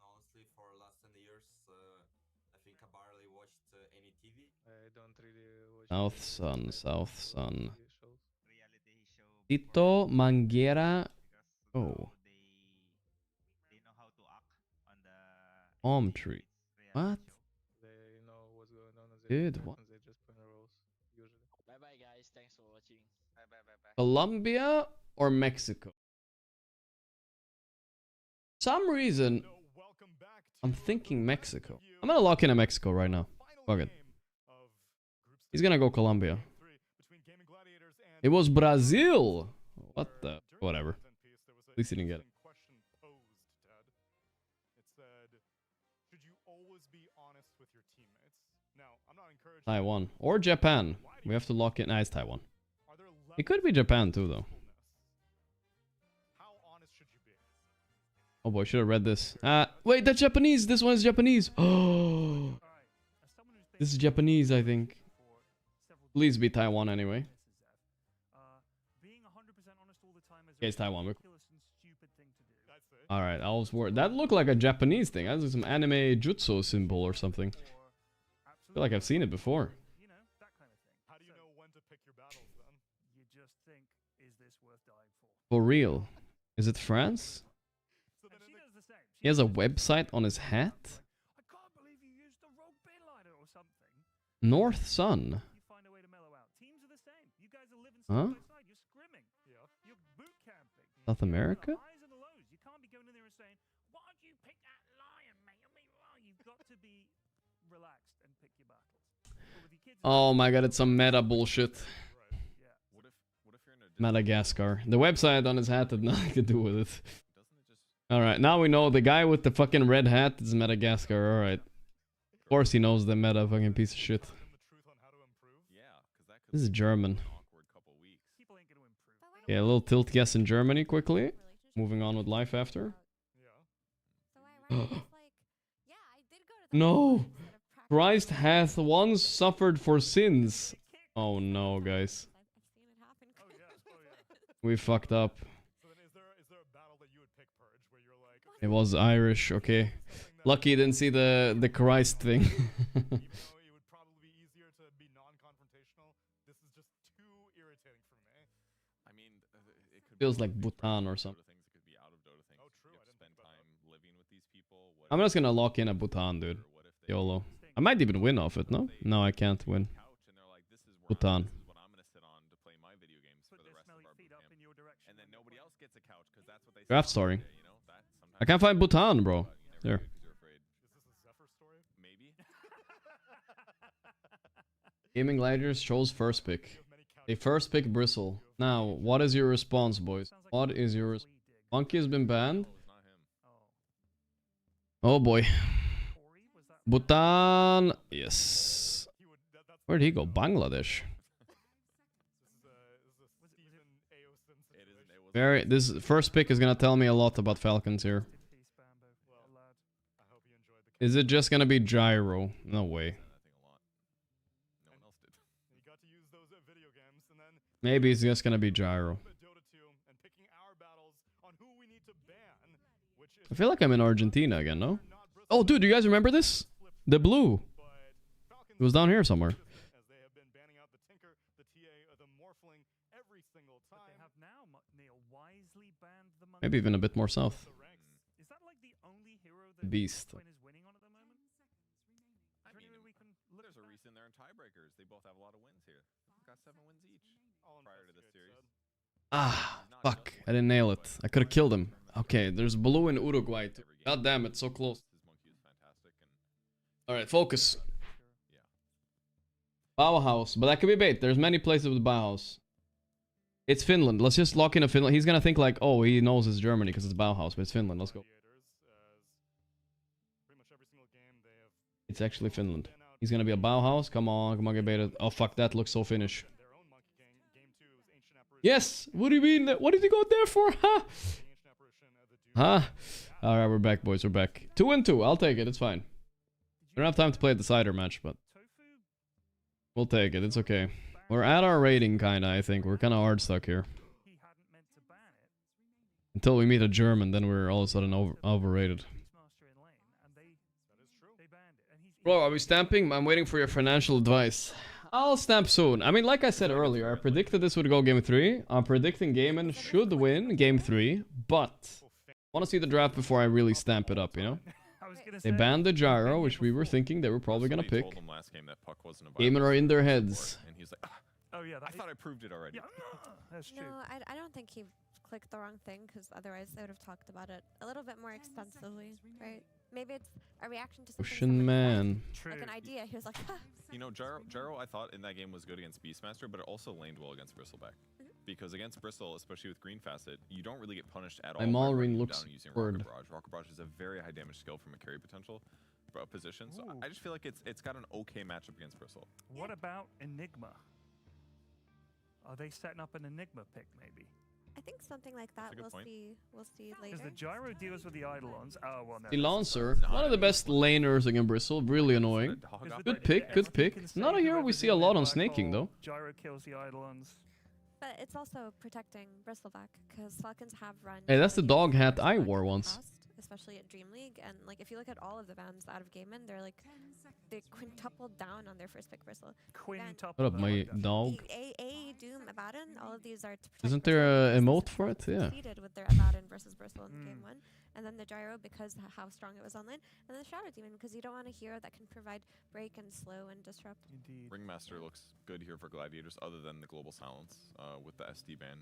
Honestly, for last 10 years, I think I barely watched any TV. I don't really watch South Sun. Tito Manguera Oh. They know how to act on the Palm tree. What? They know what's going on. Dude, what? They just play roles usually. Bye bye guys. Thanks for watching. bye bye bye bye. Colombia or Mexico? Some reason I'm thinking Mexico. I'm gonna lock in a Mexico right now. Fuck it. He's gonna go Colombia. It was Brazil. What the? Whatever. At least he didn't get it. Taiwan or Japan. We have to lock in. Nah, it's Taiwan. It could be Japan too, though. Oh boy, should have read this. Wait, that's Japanese. This one is Japanese. Oh, this is Japanese, I think. Please be Taiwan anyway. Okay, it's Taiwan. All right, I was worried. That looked like a Japanese thing. That was some anime jutsu symbol or something. I feel like I've seen it before. For real? Is it France? He has a website on his hat? North Sun. Huh? South America? Oh my god, it's some meta bullshit. Madagascar. The website on his hat had nothing to do with it. Alright, now we know the guy with the fucking red hat is Madagascar, alright. Of course he knows the meta fucking piece of shit. This is German. Yeah, a little tilt guess in Germany quickly. Moving on with life after. No! Christ hath once suffered for sins. Oh no, guys. We fucked up. It was Irish, okay. Lucky you didn't see the Christ thing. Feels like Bhutan or something. I'm just gonna lock in a Bhutan, dude. YOLO. I might even win off it, no? No, I can't win. Bhutan. Draft story. I can't find Bhutan, bro. There. Gaming Gladiators chose first pick. They first pick Bristle. Now, what is your response, boys? What is your response? Monkey has been banned. Oh boy. Bhutan. Yes. Where'd he go? Bangladesh. This first pick is gonna tell me a lot about Falcons here. Is it just gonna be Gyro? No way. Maybe it's just gonna be Gyro. I feel like I'm in Argentina again, no? Oh, dude, do you guys remember this? The blue. It was down here somewhere. Maybe even a bit more south. Beast. There's a reason they're in tiebreakers. They both have a lot of wins here. Got 7 wins each prior to this series. Ah, fuck. I didn't nail it. I could have killed him. Okay, there's blue in Uruguay too. God damn it, so close. Alright, focus. Bauhaus. But that could be bait. There's many places with Bauhaus. It's Finland. Let's just lock in a Finland. He's gonna think like, oh, he knows it's Germany because it's Bauhaus, but it's Finland. Let's go. It's actually Finland. He's gonna be a Bauhaus. Come on, get baited. Oh fuck, that looks so Finnish. Yes! What do you mean? What did he go there for? Huh? Huh? Alright, we're back, boys. We're back. 2-2. I'll take it. It's fine. We don't have time to play a decider match, but we'll take it. It's okay. We're at our rating, kinda, I think. We're kinda hard stuck here. Until we meet a German, then we're all of a sudden overrated. Bro, are we stamping? I'm waiting for your financial advice. I'll snap soon. I mean, like I said earlier, I predicted this would go game 3. I'm predicting Gaiman should win game 3, but I want to see the draft before I really stamp it up, you know? They banned the gyro, which we were thinking they were probably going to pick. Gaiman are in their heads. And he's like, oh yeah, I thought I proved it already. That's true. No, I don't think he clicked the wrong thing, because otherwise they would have talked about it a little bit more extensively, right? Maybe it's a reaction to something. Ocean man. Like an idea. He was like, ha. You know, Gyro, I thought in that game was good against Beastmaster, but it also laned well against Bristleback. Because against Bristle, especially with Green Facet, you don't really get punished at all. My by Maulring running looks down using word. Rocket Barrage. Rocket Barrage is a very high damage skill from a carry potential position, so I just feel like it's got an okay matchup against Bristle. What about Enigma? Are they setting up an Enigma pick, maybe? I think something like that. We'll see later. Because the gyro deals with the Eidolons. Oh well, no. The Lancer, one of the best laners against Bristle, really annoying. Good pick, good pick. Not a hero we see a lot on snaking though. Gyro kills the Eidolons. But it's also protecting Bristleback, because Falcons have run. Hey, that's the dog hat I wore once. Especially at Dreamleague, and like if you look at all of the bans out of Gaiman, they're like they quintupled down on their first pick Bristle. Quintupled. What up, my dog? A Doom Abaddon, all of these are. Isn't there a emote for it? Yeah. Succeeded with their Abaddon versus Bristle in game 1, and then the gyro because how strong it was on lane, and then the Shadow Demon because you don't want a hero that can provide break and slow and disrupt. Indeed. Ringmaster looks good here for Gladiators, other than the global silence with the SD ban.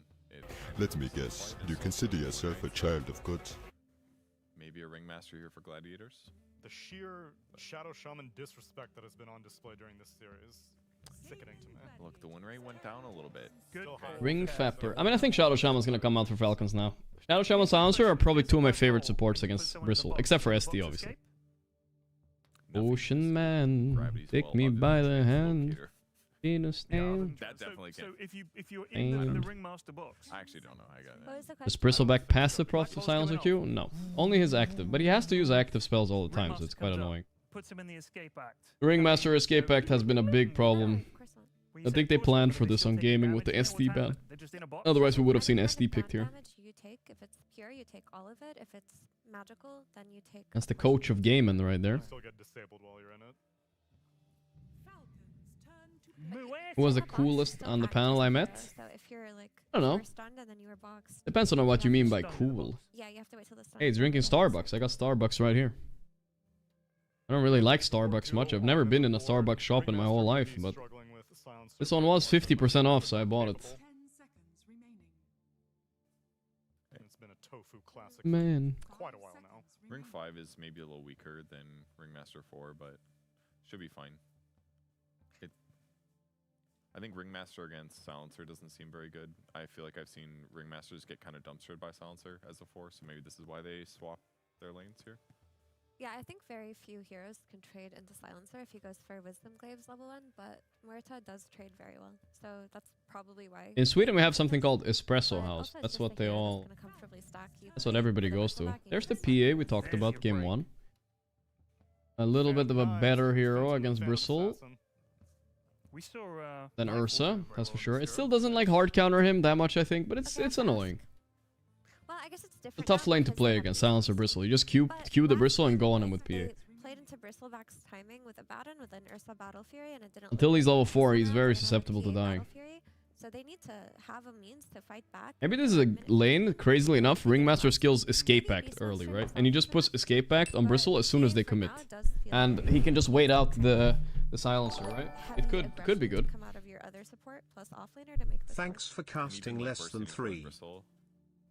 Let me guess, you consider yourself a child of good. Maybe a Ringmaster here for Gladiators. The sheer Shadow Shaman disrespect that has been on display during this series. Sickening to me. Look, the win rate went down a little bit. Good. Ring Factor. I mean, I think Shadow Shaman's gonna come out for Falcons now. Shadow Shaman and Silencer are probably two of my favorite supports against Bristle, except for SD, obviously. Ocean man, take me by the hand. That definitely so if you're in the Ringmaster box, I actually don't know. I got it. Does Bristleback passive prof to Silencer Q? No. Only his active, but he has to use active spells all the time, so it's quite annoying. Puts him in the escape act. The Ringmaster escape act has been a big problem. I think they planned for this on gaming with the SD ban. Otherwise we would have seen SD picked here. You take if it's pure, you take all of it. If it's magical, then you take. That's the coach of gaming right there. Still get disabled while you're in it. Who was the coolest on the panel I met? So if you're like I don't know. stunned and then you were boxed. Depends on what you mean by cool. Yeah, you have to wait till the stun. Hey, it's drinking Starbucks. I got Starbucks right here. I don't really like Starbucks much. I've never been in a Starbucks shop in my whole life, but this one was 50% off, so I bought it. It's been a tofu classic Man. for quite a while now. Ring 5 is maybe a little weaker than Ringmaster 4, but should be fine. I think Ringmaster against Silencer doesn't seem very good. I feel like I've seen Ringmasters get kind of dumpstered by Silencer as a 4, so maybe this is why they swap their lanes here. Yeah, I think very few heroes can trade into Silencer if he goes for Wisdom Glaives level 1, but Muerta does trade very well. So that's probably why. In Sweden we have something called Espresso House. That's what they all... That's what everybody goes to. There's the PA we talked about game 1. A little bit of a better hero against Bristle we saw than Ursa, that's for sure. It still doesn't like hard counter him that much, I think, but it's annoying. Well, I guess it's different. It's a tough lane to play against Silencer Bristle. You just Q the Bristle and go on him with PA. Played into Bristleback's timing with Abaddon with an Ursa Battle Fury, and it didn't. Until he's level 4, he's very susceptible to dying. So they need to have a means to fight back. Maybe this is a lane, crazily enough, Ringmaster skills Escape Act early, right? And he just puts Escape Act on Bristle as soon as they commit. And he can just wait out the Silencer, right? It could be good. Come out of your other support plus offlaner to make this Thanks for casting less than 3.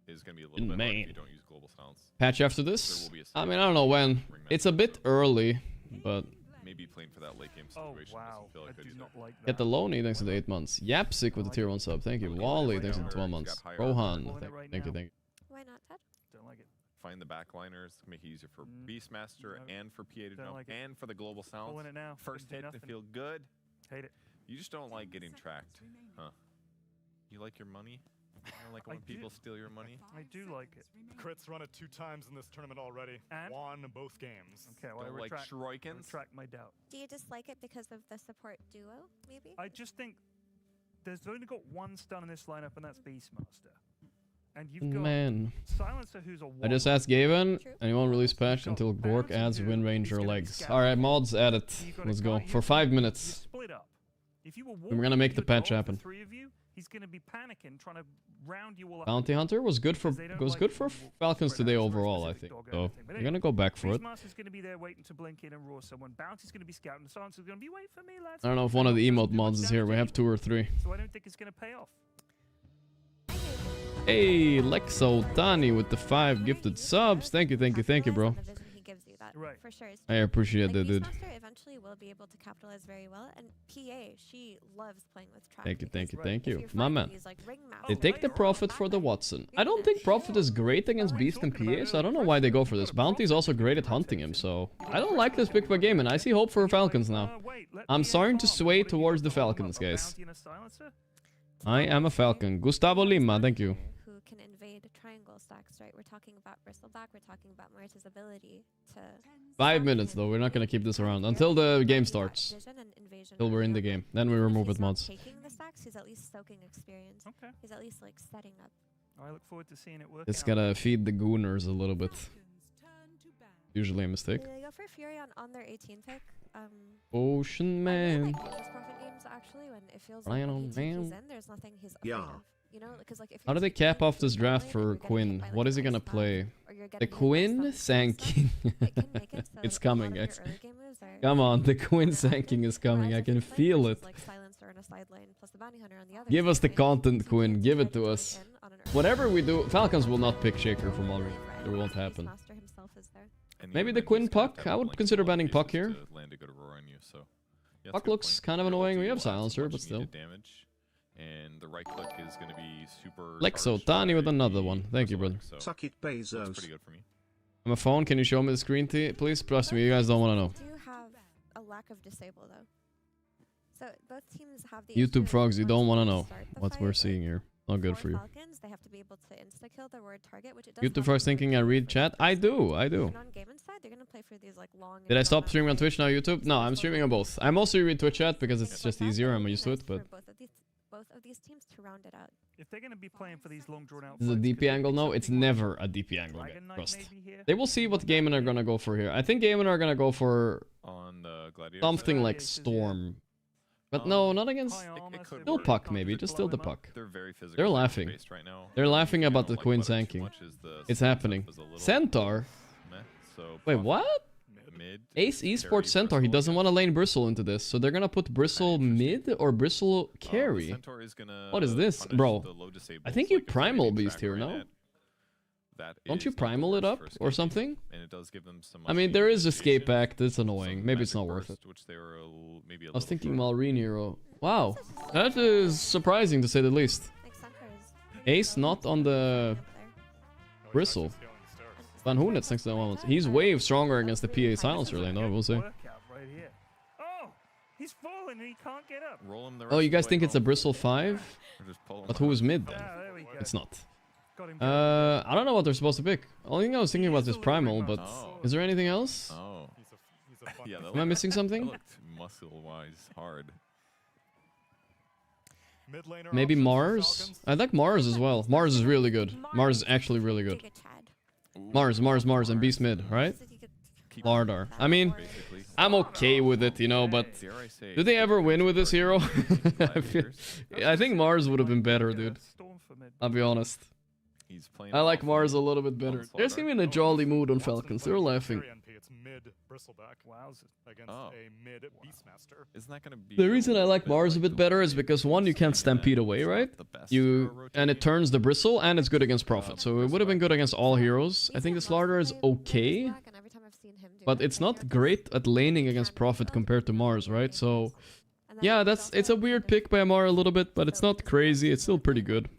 Is going to be a little bit hard if you don't use global silence. Patch after this? I mean, I don't know when. It's a bit early, but... Maybe playing for that late game situation. Oh, wow. Feel like I do not like that. Get the Loney, thanks to the 8 months. Yapsik with the tier 1 sub, thank you. Wally, thanks to the 12 months. Rohan, thank you. Why not, Ted? Don't like it. Find the backliners, make it easier for Beastmaster and for PA to jump, like and for the global silence. Pulling it now. First hit to feel good. Hate it. You just don't like getting tracked, huh? You like your money? You don't like when people steal your money? I do like it. Crits run it 2 times in this tournament already. And? Won both games. Okay, well, Don't I like retract my doubt. Do you dislike it because of the support duo, maybe? I just think there's only got one stun in this lineup, and that's Beastmaster. And you've got Silencer, who's a I just asked Gavin, and he won't release patch until Gorgc adds Wind Ranger legs. Alright, mods, add it. Let's go. For 5 minutes. Split up. If you were We're gonna make the patch happen. the three of you, he's gonna be panicking, trying to round you all up. Bounty Hunter was good for Falcons today overall, I think. So we're gonna go back for it. Beastmaster's gonna be there waiting to blink in and roar someone. Bounty's gonna be scouting. Silencer's gonna be wait for me, lads. I don't know if one of the emote mods is here. We have 2 or 3. So I don't think it's gonna pay off. Hey, Lexo Tani with the 5 gifted subs. Thank you, bro. Right. For sure. I appreciate that, dude. Beastmaster eventually will be able to capitalize very well, and PA, she loves playing with track. Thank you. My man. They take the Prophet for the Watson. I don't think Prophet is great against Beast and PA, so I don't know why they go for this. Bounty is also great at hunting him, so I don't like this pick by game, and I see hope for Falcons now. I'm starting to sway towards the Falcons, guys. I am a Falcon. Gustavo Lima, thank you. Who can invade triangle stacks, right? We're talking about Bristleback, we're talking about Marita's ability to... 5 minutes, though. We're not gonna keep this around until the game starts. Till we're in the game. Then we remove it mods. Taking the stacks, he's at least soaking experience. Okay. He's at least, like, setting up. I look forward to seeing it work. It's gotta feed the Gooners a little bit. Usually a mistake. They go for Fury on their 18 pick. Ocean Man. I really like Prophet games, actually, when it feels like when he's in, there's nothing he's afraid of. You know, because like if How do they cap off this draft for Quinn? What is he gonna play? The Quinn Sanking. It's coming, guys. Come on, the Quinn Sanking is coming. I can feel it. Give us the content, Quinn. Give it to us. Whatever we do, Falcons will not pick Shaker from already. It won't happen. Maybe the Quinn Puck. I would consider banning Puck here. Puck looks kind of annoying. We have Silencer, but still. And the right click is going to be super. Lexo Tani with another one. Thank you, brother. Suck it, Bezos. That's pretty good for me. I'm a phone. Can you show me the screen, please? Trust me, you guys don't want to know. Do have a lack of disable though. So both teams have the YouTube frogs, you don't want to know what we're seeing here. Not good for you. Falcons, they have to be able to insta kill their word target, which it does. YouTube frogs thinking I read chat. I do. On game inside, they're gonna play for these like long. Did I stop streaming on Twitch now, YouTube? No, I'm streaming on both. I mostly read Twitch chat because it's just easier. I'm used to it, but. Both of these teams to round it out. If they're going to be playing for these long drawn out This is a DP angle? No, it's never a DP angle. Trust. They will see what Gaiman are gonna go for here. I think Gaiman are gonna go for something like Storm. But no, not against... Still Puck, maybe. Just still the Puck. They're laughing. Right now. They're laughing about the Quinn Sanking. It's happening. Centaur? Wait, what? Ace Esports Centaur, he doesn't want to lane Bristle into this, so they're gonna put Bristle mid or Bristle carry. What is this? Bro, I think you Primal Beast here, no? Don't you Primal it up or something? I mean, there is Escape Act, it's annoying. Maybe it's not worth it. I was thinking Malrine Hero. Wow, that is surprising to say the least. Ace not on the Bristle. Van Hoonet's next to the one. He's way stronger against the PA Silencer lane, though, we'll see. Oh, he's falling and he can't get up. Oh, you guys think it's a Bristle 5? But who is mid then? It's not. I don't know what they're supposed to pick. Only thing I was thinking about is Primal, but is there anything else? Oh. Yeah, Am I missing something? Muscle-wise hard. Maybe Mars? I like Mars as well. Mars is really good. Mars is actually really good. Mars, and Beast mid, right? Lardar. I mean, I'm okay with it, you know, but did they ever win with this hero? I think Mars would have been better, dude. I'll be honest. I like Mars a little bit better. They're seeming in a jolly mood on Falcons. They're laughing. Isn't that gonna be the reason I like Mars a bit better is because one, you can't stampede away, right? And it turns the Bristle and it's good against Prophet. So it would have been good against all heroes. I think the Slaughter is okay, but it's not great at laning against Prophet compared to Mars, right? So yeah, it's a weird pick by Amar a little bit, but it's not crazy. It's still pretty good.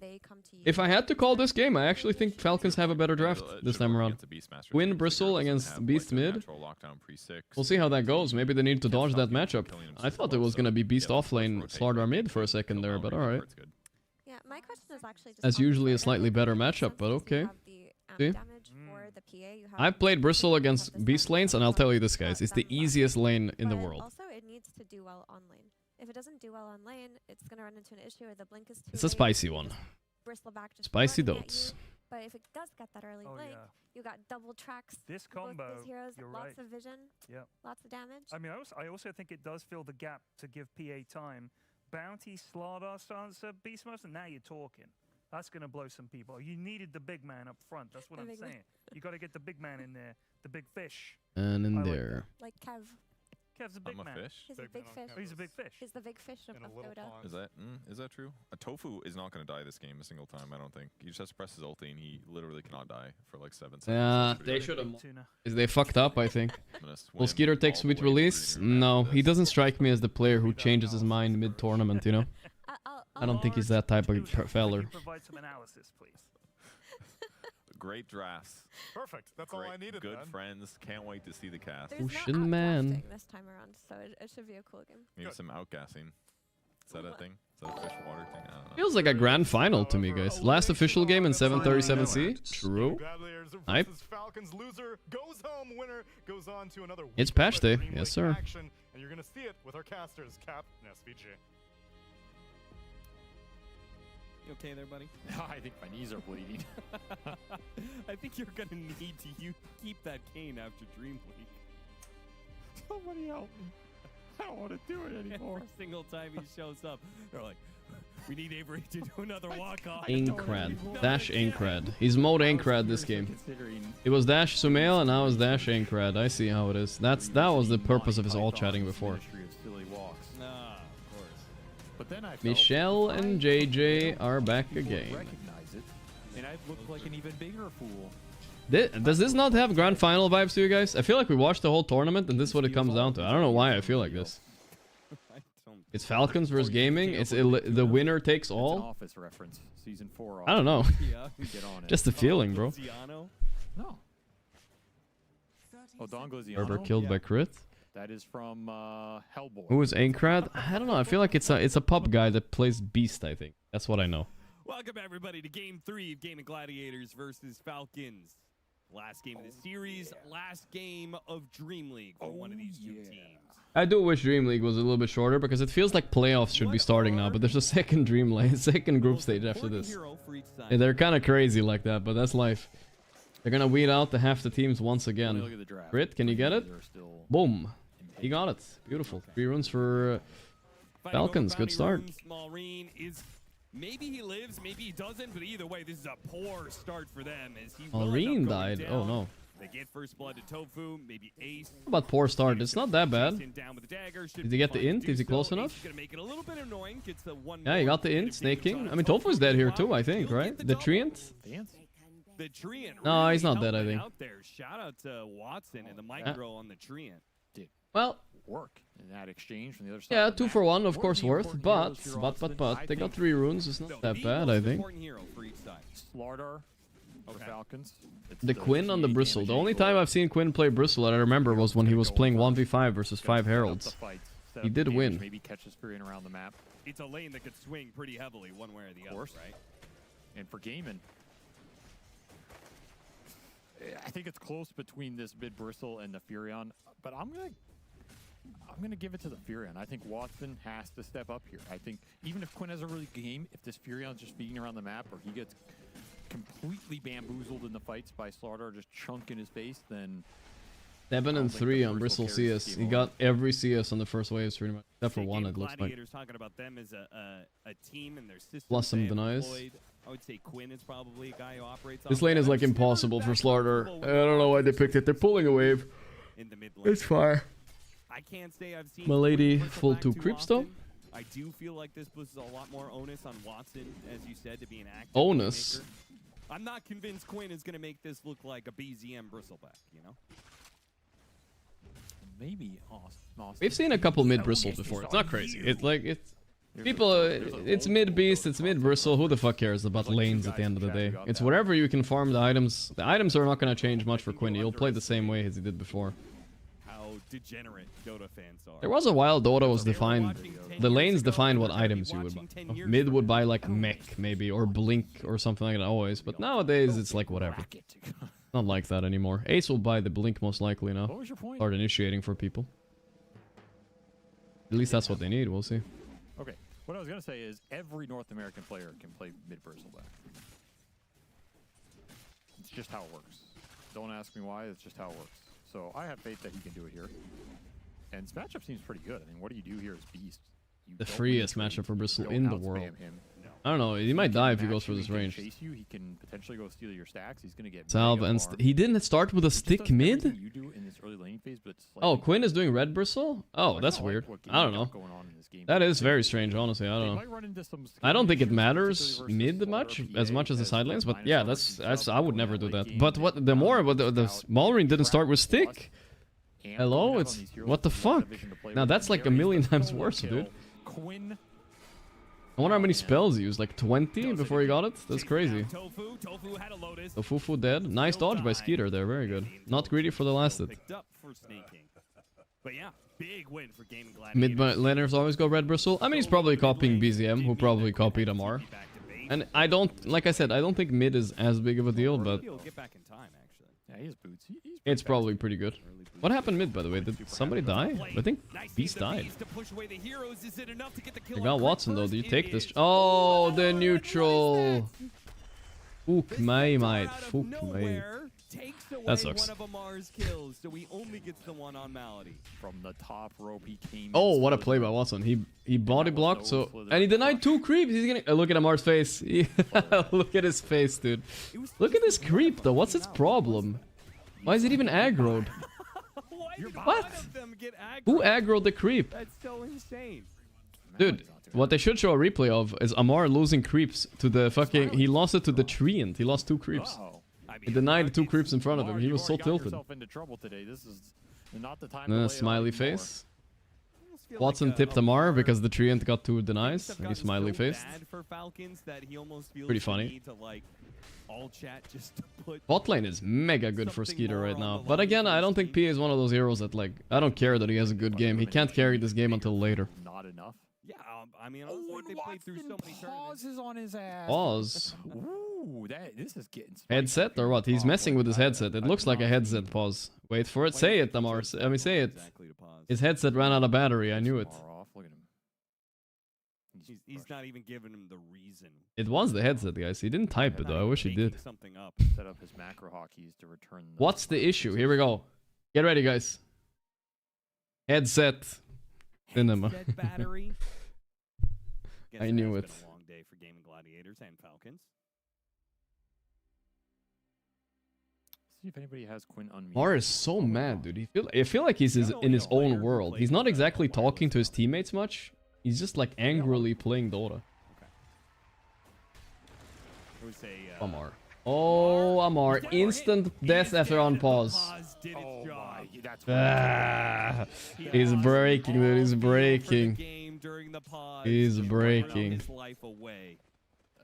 If I had to call this game, I actually think Falcons have a better draft this time around. Win Bristle against Beast mid. We'll see how that goes. Maybe they need to dodge that matchup. I thought it was going to be Beast offlane, Slardar mid for a second there, but alright. Yeah, my question is actually just as usually a slightly better matchup, but okay. See? I've played Bristle against Beast lanes, and I'll tell you this, guys. It's the easiest lane in the world. Also, it needs to do well on lane. If it doesn't do well on lane, it's going to run into an issue where the blink is too It's a spicy one. Bristleback just Spicy dotes. But if it does get that early blink, you got double tracks. This combo, both these heroes, you're lots right. of vision, lots of damage. I mean, I also think it does fill the gap to give PA time Bounty, Slardar, Stancer, Beastmaster, now you're talking. That's going to blow some people. You needed the big man up front. That's what I'm saying. You got to get the big man in there. The big fish. And in there. Like Kev. Kev's a big I'm a man. fish? He's a big fish. He's a big fish. He's the big fish of Dota. Is that true? A Tofu is not going to die this game a single time, I don't think. He just has to press his ulti and he literally cannot die for like 7 seconds. Yeah, they should have. They fucked up, I think. Will Skeeter take sweet release? No, he doesn't strike me as the player who changes his mind mid-tournament, you know? I don't think he's that type of feller. Provide some analysis, please. Great drafts. Perfect. That's all I needed. Good friends. Can't wait to see the cast. There's Ocean Man. This time around, so it should be a cool game. Maybe some outgassing. Is that a thing? Is that a fish water thing? I don't know. Feels like a grand final to me, guys. Last official game in 737C. True. Hype. Falcons loser goes home. Winner goes on to another. It's patch day. Yes, sir. Action, and you're gonna see it with our casters, Cap and SVG. You okay there, buddy? I think my knees are bleeding. I think you're gonna need to keep that cane after Dreamleague. Somebody help me. I don't want to do it anymore. Every single time he shows up, they're like, we need Avery to do another walk-off. Aincrad. Dash Aincrad. He's mode Aincrad this game. It was Dash Sumail and now it's Dash Aincrad. I see how it is. That was the purpose of his all chatting before. Michelle and JJ are back again. And I've looked like an even bigger fool. Does this not have grand final vibes to you guys? I feel like we watched the whole tournament and this is what it comes down to. I don't know why I feel like this. It's Falcons versus gaming. It's the winner takes all. Office reference, season 4. I don't know. Just a feeling, bro. No. Oh, Don Glaziano? Berber killed by crit. That is from Hellboy. Who is Aincrad? I don't know. I feel like it's a pub guy that plays Beast, I think. That's what I know. Welcome everybody to Game 3 of Gaming Gladiators versus Falcons. Last game of the series, last game of Dreamleague for one of these two teams. I do wish Dreamleague was a little bit shorter because it feels like playoffs should be starting now, but there's a second second group stage after this. Yeah, they're kind of crazy like that, but that's life. They're gonna weed out the half the teams once again. Crit, can you get it? Boom. He got it. Beautiful. 3 runes for Falcons. Good start. Maybe he lives, maybe he doesn't, but either way, this is a poor start for them as he Maureen died. Oh no. They get first blood to Tofu, maybe Ace. How about poor start? It's not that bad. Did he get the int? Is he close enough? Yeah, he got the int. Snaking. I mean, Tofu's dead here too, I think, right? The treant? The treant. No, he's not dead, I think. Shout out to Watson and the micro on the treant. Well, work in that exchange from the other side. yeah, 2 for 1, of course, worth, but they got 3 runes. It's not that bad, I think. Slardar for Falcons. The Quinn on the Bristle. The only time I've seen Quinn play Bristle that I remember was when he was playing 1v5 versus 5 Heralds. He did win. Maybe catches Furion around the map. It's a lane that could swing pretty heavily one way or the other, right? And for Gaiman, I think it's close between this mid Bristle and the Furion, but I'm gonna give it to the Furion. I think Watson has to step up here. I think even if Quinn has a really good game, if this Furion's just being around the map or he gets completely bamboozled in the fights by Slardar just chunking his face, then 7 and 3 on Bristle CS. He got every CS on the first waves pretty much, except for 1 it looks like. Talking about them as a team and their system. Plus some denies. I would say Quinn is probably a guy who operates. This lane is like impossible for Slardar. I don't know why they picked it. They're pulling a wave. In the mid lane. It's fire. I can't say I've seen Milady full 2 creeps though. I do feel like this puts a lot more onus on Watson, as you said, to be an active onus. Playmaker. I'm not convinced Quinn is going to make this look like a BZM bristleback, you know? Maybe Austin. We've seen a couple mid bristles before. It's not crazy. It's like it's mid beast, it's mid bristle. Who the fuck cares about lanes at the end of the day? It's wherever you can farm the items. The items are not going to change much for Quinn. He'll play the same way as he did before. How degenerate Dota fans are. There was a while Dota was defined. The lanes defined what items you would buy. Mid would buy like mech maybe or blink or something like that always, but nowadays it's like whatever. Not like that anymore. Ace will buy the blink most likely now. What was your point? Start initiating for people. At least that's what they need. We'll see. Okay. What I was going to say is every North American player can play mid bristleback. It's just how it works. Don't ask me why. It's just how it works. So I have faith that he can do it here. And this matchup seems pretty good. I mean, what do you do here is beast. the freest matchup for Bristle in the world. I don't know. He might die if he goes for this range. Chase you, he can potentially go steal your stacks. He's gonna get Salve and he didn't start with a stick mid. you do in this early laning phase, but Oh, Quinn is doing red Bristle? Oh, that's weird. I don't know. That is very strange, honestly. I don't know. I don't think it matters mid much as the side lanes, but yeah, that's I would never do that. But what the Malrine didn't start with stick. Hello, it's what the fuck? Now that's like a million times worse, dude. I wonder how many spells he used, like 20 before he got it? That's crazy. So Fufu dead. Nice dodge by Skeeter there, very good. Not greedy for the last hit. But yeah, big win for Gaming Mid laners always go red Bristle. I mean, he's probably copying BZM, who probably copied Amar. And I don't, like I said, I don't think mid is as big of a deal, but it's probably pretty good. What happened mid, by the way? Did somebody die? I think Beast died. I got Watson, though. Do you take this? Oh, the neutral. Fuck me, mate. Fuck me. That sucks. From the top rope, he came. Oh, what a play by Watson. He body blocked, so and he denied 2 creeps. He's gonna look at Amar's face. Look at his face, dude. Look at this creep, though. What's its problem? Why is it even aggroed? What? Who aggroed the creep? That's so insane. Dude, what they should show a replay of is Amar losing creeps to the fucking... He lost it to the Treant. He lost 2 creeps. He denied 2 creeps in front of him. He was so tilted. And then a smiley face. Watson tipped Amar because the Treant got 2 denies. And he smiley faced. Pretty funny. Bot lane is mega good for Skeeter right now. But again, I don't think P is one of those heroes that, like, I don't care that he has a good game. He can't carry this game until later. Not enough. Yeah, I mean, they played through so many pauses on his ass. Pause. Ooh, this is getting headset or what? He's messing with his headset. It looks like a headset pause. Wait for it. Say it, Amar. I mean, say it. His headset ran out of battery. I knew it. He's not even giving him the reason. It was the headset, guys. He didn't type it, though. I wish he did. Set up his macro hotkeys to return. What's the issue? Here we go. Get ready, guys. Headset. Cinema. Battery. I knew it. Been a long day for Gaming Gladiators and Falcons. See if anybody has Quinn unmuted. Mar is so mad, dude. I feel like he's in his own world. He's not exactly talking to his teammates much. He's just like angrily playing Dota. Amar. Oh, Amar. Instant death after on pause. He's breaking, dude. He's breaking. He's breaking.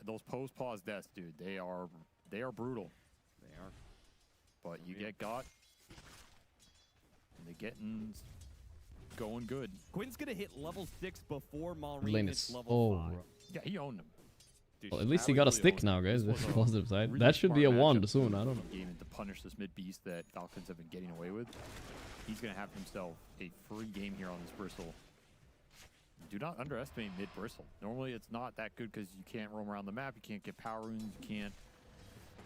Those post-pause deaths, dude, they are brutal. They are. But you get got. And the getting's going good. Quinn's gonna hit level 6 before Malrine Lane hits is level 5. Yeah, he owned him. Well, at least he got a stick now, guys. That's the positive side. That should be a wand soon. I don't know. To punish this mid beast that Falcons have been getting away with, he's gonna have himself a free game here on this Bristle. Do not underestimate mid Bristle. Normally, it's not that good because you can't roam around the map, you can't get power runes, you can't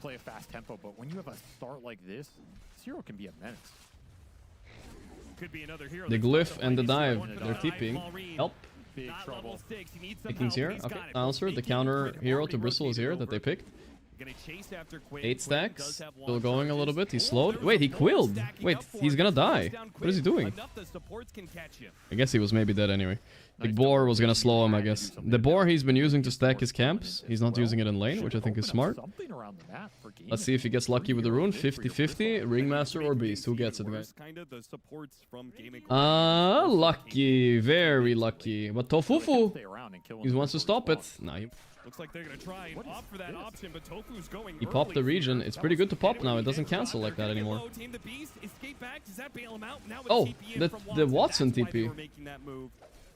play a fast tempo. But when you have a start like this hero can be a menace. Could be another hero. The glyph and the dive, they're TPing. Help. Big trouble. Picking's here. Okay, answer. The counter hero to Bristle is here that they picked. 8 stacks. Still going a little bit. He's slowed. Wait, he quilled. Wait, he's gonna die. What is he doing? I guess he was maybe dead anyway. The boar was gonna slow him, I guess. The boar he's been using to stack his camps. He's not using it in lane, which I think is smart. Let's see if he gets lucky with the rune. 50-50. Ringmaster or beast. Who gets it, guys? Lucky. Very lucky. But Tofufu, he wants to stop it. Nah, looks like they're gonna try and opt for that option, but Tofu's going he popped the region. It's pretty good to pop now. It doesn't cancel like that anymore. Oh, the Watson TP.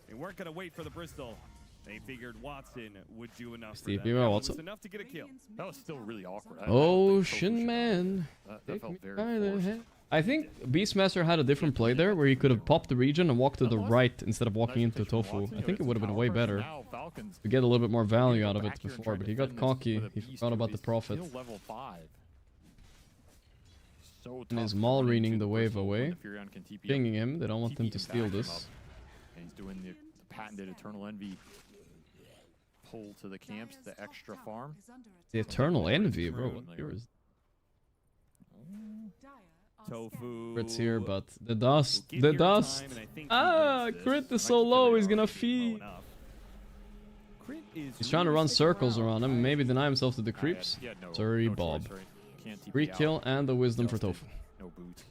They weren't gonna wait for the Bristol. They figured Watson would do enough for TP them. by Watson. Enough to get a kill. That was still really awkward. Ocean man. That felt very I think Beastmaster had a different play there where he could have popped the region and walked to the right instead of walking into Tofu. I think it would have been way better to get a little bit more value out of it before, but he got cocky. He forgot about the profit. And is Malrining the wave away. Pinging him. They don't want him to steal this. He's doing the patented Eternal Envy pull to the camps, the extra farm. The Eternal Envy, bro. What hero is Tofu. Crit's here, but the dust. The dust. Ah, Crit is so low, he's gonna feed. He's trying to run circles around him, maybe deny himself to the creeps. Sorry, Bob. Free kill and the wisdom for Tofu. No boot.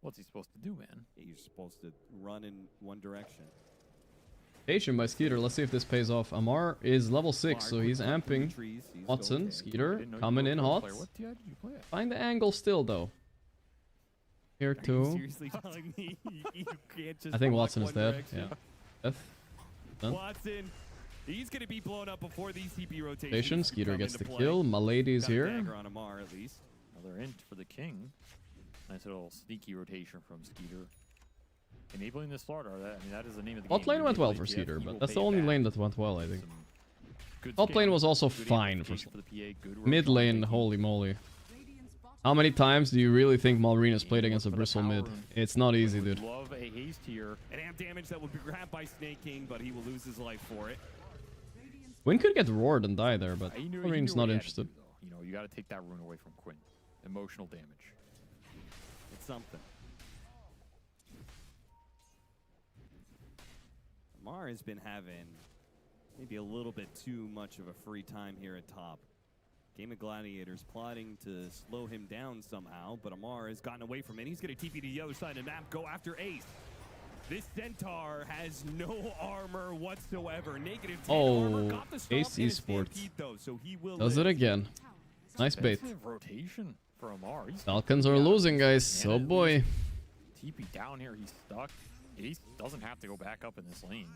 What's he supposed to do, man? You're supposed to run in one direction. Patient by Skeeter. Let's see if this pays off. Amar is level 6, so he's amping. Watson, Skeeter, coming in hot. Find the angle still, though. Here too. Seriously telling me you can't just I think block Watson is one dead. direction? Yeah. Death. Done. Watson, he's gonna be blown up before these TP rotations. Patient, Skeeter come gets into the play. kill. Malady is Got a here. dagger on Amar, at least. Another int for the king. Nice little sneaky rotation from Skeeter. Enabling the slaughter. I mean, that is the name of the Bot game. lane went well Enabling for TF, Skeeter, he but will that's the pay only back. lane that went well, I think. Good Top lane scale. was also Good fine for amplification the PA, good mid rotation lane. Holy moly! How many times do you really think Malrina's played against a Bristle mid? It's not easy, dude. Love a haste here. And amp damage that will be grabbed by Snake King, but he will lose his life for it. Quinn could get roared and die there, but He knew Malrina's what not he had to interested. do, though. You know, you got to take that rune away from Quinn. Emotional damage. It's something. Amar has been having maybe a little bit too much of a free time here at top. Game of Gladiators plotting to slow him down somehow, but Amar has gotten away from it. He's going to TP to the other side of the map, go after Ace. This Centaur has no armor whatsoever. Negative 10 armor. Oh, Got the stop Ace in a Esports stampede, though, so he will does it live. again. Nice bait. Expensive rotation for Amar. He's Falcons are losing, guys. Oh boy. TP down here. He's stuck. Ace doesn't have to go back up in this lane.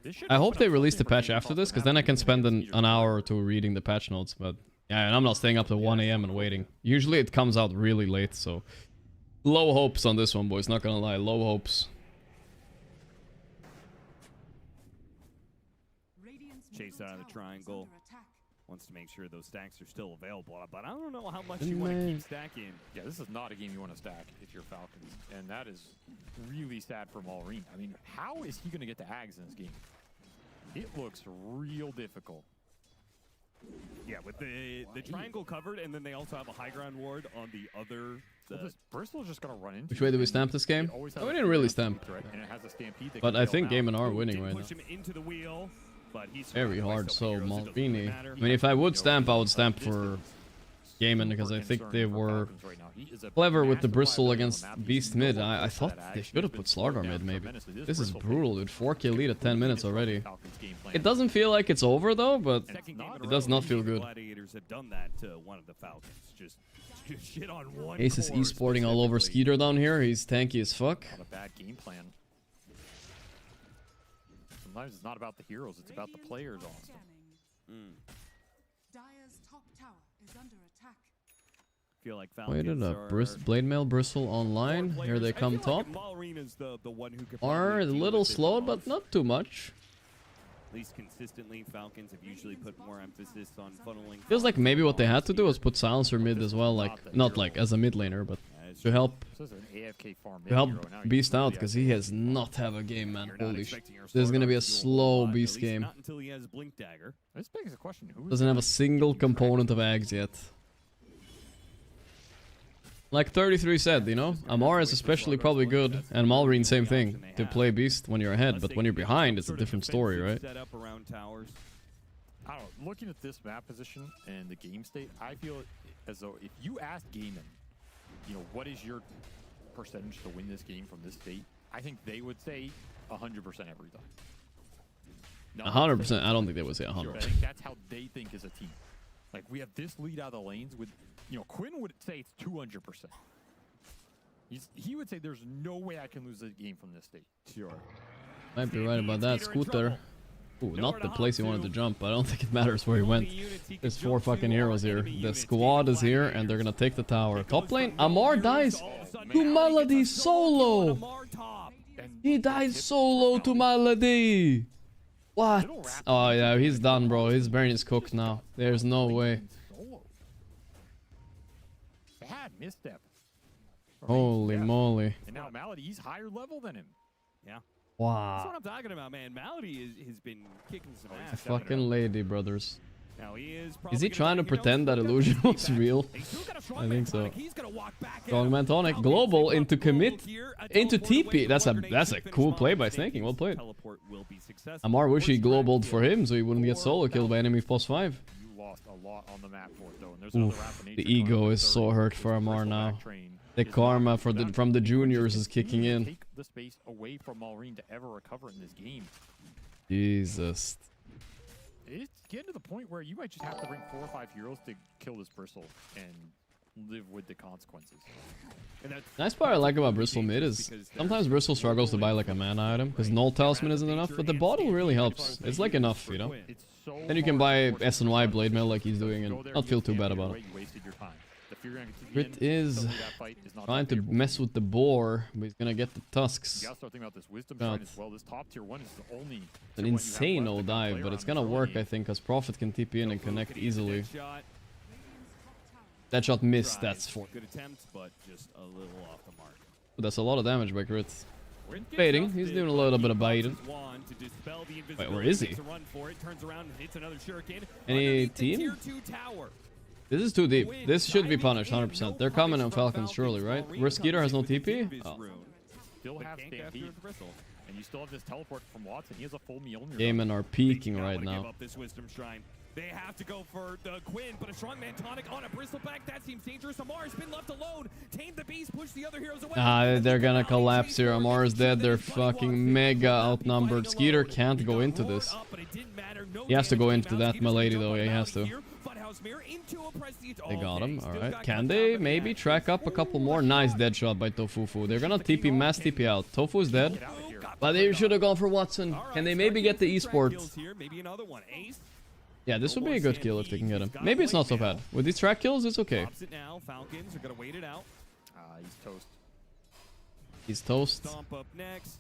This should I hope open they up release the something for patch him after across this, the because map then I to can do spend with an hour or two reading the patch notes. But yeah, and I'm not staying up to 1 AM and waiting. Usually it comes out really late, so low hopes on this one, boys. Not gonna lie, low hopes. Chase out of the triangle. Wants to make sure those stacks are still available, but I don't know how much you want to keep stacking. Yeah, this is not a game you want to stack if you're Falcons, and that is really sad for Malrine. I mean, how is he going to get the Ags in this game? It looks real difficult. Yeah, with the triangle covered, and then they also have a high ground ward on the other. Bristol's just going to run into. Which way do we stamp this game? It always Oh, has we a didn't really stampede stamp. threat, and it has a stampede that But can I bail think him Game out. and R winning right now. Push him into the wheel, but he's Very surrounded by hard, so so many heroes, it doesn't really Malrini. matter. I mean, if I would stamp, I would stamp for Gaiman, because I think they were clever with the Bristle against Beast mid. I thought they should have put Slardar mid, maybe. This is brutal, dude. 4K lead at 10 minutes already. It doesn't feel like it's over, though, but it does not feel good. Gladiators have done that to one of the Falcons. Just shit on one. Ace is core esporting all over Skeeter down here. He's tanky as fuck. Not a bad game plan. Sometimes it's not about the heroes, it's about the players, Austin. Dire's top tower is under attack. Feel like Waited Falcons up. are Blade Mail Bristle online. Here they come top. Malrina's the one who could Are probably a deal little with it slow, the but most. not too much. At least consistently, Falcons have usually put more emphasis on funneling. Feels like maybe what they had to do was put Silencer mid as well, like not like as a mid laner, but to help This is an AFK farm to help hero. Now you Beast really out, have because to he go has not have a game, man. Holy shit. expecting your This is gonna be a Slardar to do slow lot, at Beast least game. Not until he has Blink Dagger. This begs the question, who Doesn't have a single component of Ags yet. Like 33 said, you know, Amar is especially probably good, and Malrine same thing, to play Beast when you're ahead, but when you're behind, it's a different story, right? Set up around towers. I don't know, looking at this map position and the game state, I feel as though if you asked Gaiman, you know, what is your percentage to win this game from this state, I think they would say 100% every time. 100%, I don't think they would say I 100%. think that's how they think as a team. Like, we have this lead out of the lanes with, you know, Quinn would say it's 200%. He would say there's no way I can lose this game from this state. Sure. Might be right about that. Scooter. Ooh, not the place he wanted to jump, but I don't think it matters where he went. There's 4 fucking heroes here. The squad is here, and they're gonna take the tower. Top lane, Amar dies to Malady solo! He dies solo to Malady! What? Oh yeah, he's done, bro. His brain is cooked now. There's no way. Bad misstep. Holy moly. And now Malady, he's higher level than him. Yeah. Wow. That's what I'm talking about, man. Malady has been kicking some ass. Fucking lady, brothers. Now he Is he trying to pretend that illusion was real? I think so. Strongman tonic, global into commit, into TP. That's a cool play by Snaking. Well played. Amar wish he globaled for him so he wouldn't get solo killed by enemy +5. You lost a lot on the map for it, though. And there's another Rapid Nature The ego is so hurt for Amar now. The karma from the juniors is kicking in. Take the space away from Malrine to ever recover in this game. Jesus. It's getting to the point where you might just have to bring 4 or 5 heroes to kill this Bristle and live with the consequences. Nice part I like about Bristle mid is sometimes Bristle struggles to buy like a mana item because Null Talisman isn't enough, but the bottle really helps. It's like enough, you know? Then you can buy SNY Blade Mail like he's doing and not feel too bad about it. Crit is trying to mess with the boar, but he's gonna get the tusks. You gotta start thinking about this Wisdom Shrine as well. This top tier 1 is the only an insane old dive, but it's gonna work, I think, because Prophet can TP in and connect easily. That shot missed, that's for. Good attempt, but just a little off the mark. That's a lot of damage by crit. Baiting, he's doing a little bit of baiting. Wait, where is he? Any team? This is too deep. This should be punished 100%. They're coming on Falcons surely, right? Where Skeeter has no TP? Oh. Still have Stampede, and you still have this teleport from Watson. He has a full Mjolnir. Gamen are peaking right now. They have to go for the Quinn, but a strongman tonic on a bristleback. That seems dangerous. Amar's been left alone. Tame the beast, push the other heroes away. They're gonna collapse here. Amar is dead. They're fucking mega outnumbered. Skeeter can't go into this. He has to go into that Milady though. Yeah, he has to. They got him. Alright. Can they maybe track up a couple more? Nice dead shot by Tofufu. They're gonna TP, mass TP out. Tofu is dead. But they should have gone for Watson. Can they maybe get the esports? Yeah, this would be a good kill if they can get him. Maybe it's not so bad. With these track kills, it's okay. Falcons are gonna wait it out. He's toast. He's toast. Stomp up next.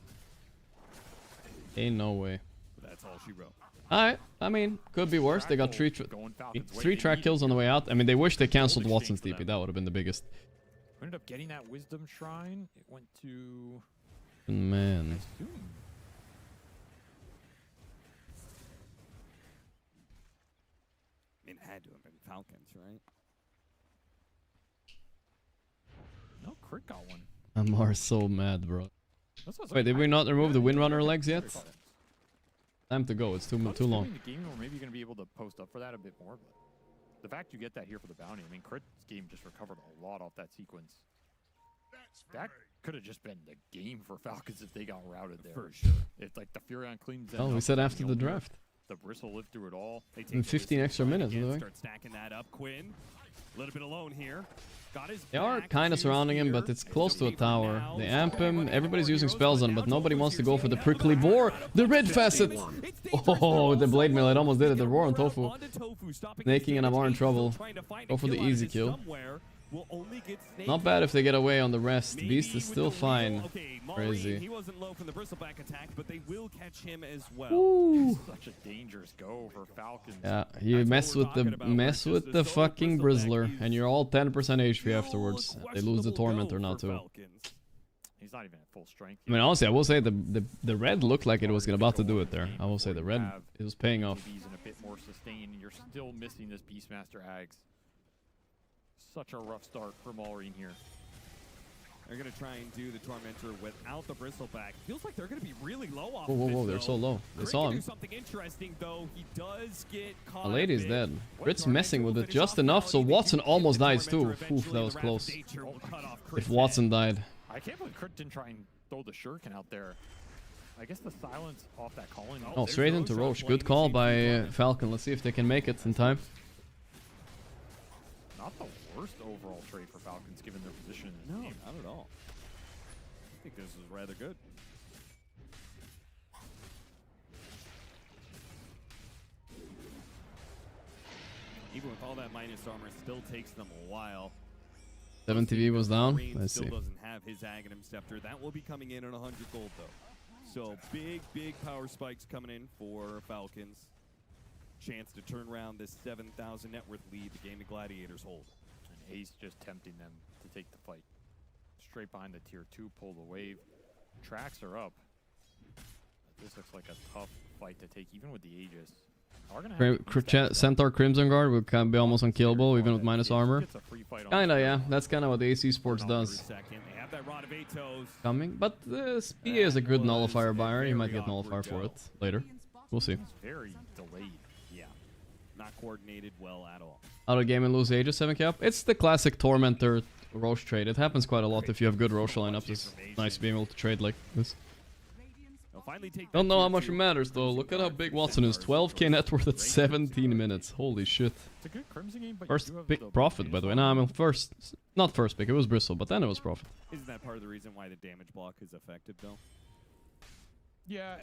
Ain't no way. That's all she wrote. Alright, I mean, could be worse. They got three track kills on the way out. I mean, they wish they cancelled Watson's TP. That would have been the biggest. We ended up getting that Wisdom Shrine. It went to... Man. It had to have been Falcons, right? No, Crit got one. Amar's so mad, bro. Wait, did we not remove the Windrunner legs yet? Time to go. It's too long. The game, or maybe you're gonna be able to post up for that a bit more. But the fact you get that here for the bounty, I mean, Crit's game just recovered a lot off that sequence. That could have just been the game for Falcons if they got routed there. For sure. It's like the Furion cleans. Oh, we said after the draft. The Bristle lived through it all. In 15 extra minutes, by Start stacking that up. Quinn, a little bit alone here. They are kind of surrounding him, but it's close to a tower. They amp him. Everybody's using spells on him, but nobody wants to go for the prickly boar. The red facet. Oh, the blade mail. It almost did it. The roar on Tofu. Snaking and Amar in trouble. Go for the easy kill. Not bad if they get away on the rest. Beast is still fine. Crazy. He wasn't low from the bristleback attack, but they will catch him as well. Ooh. Such a dangerous go for Falcons. Yeah, you mess with the fucking Brizzler, and you're all 10% HP afterwards. They lose the Tormentor now too. He's not even at full strength. I mean, honestly, I will say the red looked like it was about to do it there. I will say the red it was paying off. He's in a bit more sustained. You're still missing this Beastmaster Ags. Such a rough start for Malrine here. They're going to try and do the Tormentor without the Bristleback. Feels like they're going to be really low off Whoa, they're so low. They saw him. Something interesting, though. He does get caught. The lady's dead. Crit's messing with it just enough, so Watson almost dies too. Oof, that was close. If Watson died. I can't believe Crit didn't try and throw the shuriken out there. I guess the silence off that calling. Oh, straight into Roche. Good call by Falcon. Let's see if they can make it in time. Not the worst overall trade for Falcons given their position in this game. Not at all. I think this is rather good. Even with all that minus armor, it still takes them a while. 7 TV was down. Let's still see. Doesn't have his Aghanim Scepter. That will be coming in at 100 gold though. So big power spikes coming in for Falcons. Chance to turn around this 7,000 net worth lead the Game of Gladiators hold. And Ace just tempting them to take the fight. Straight behind the tier 2, pull the wave. Tracks are up. This looks like a tough fight to take, even with the Aegis. Centaur Crimson Guard will be almost unkillable, even with minus armor. Kinda, yeah. That's kinda what AC Sports does. Coming, but this PA is a good nullifier buyer. He might get nullifier for it later. We'll see. Very delayed. Yeah, not coordinated well at all. Out of game and lose Aegis 7 cap. It's the classic Tormentor Roche trade. It happens quite a lot if you have good Roche lineups. It's nice being able to trade like this. Don't know how much it matters though. Look at how big Watson is. 12k net worth at 17 minutes. Holy shit. It's a good Crimson game, but First pick profit, by the way. No, I mean first, not first pick. It was Bristle, but then it was profit. Isn't that part of the reason why the damage block is effective though? Yeah,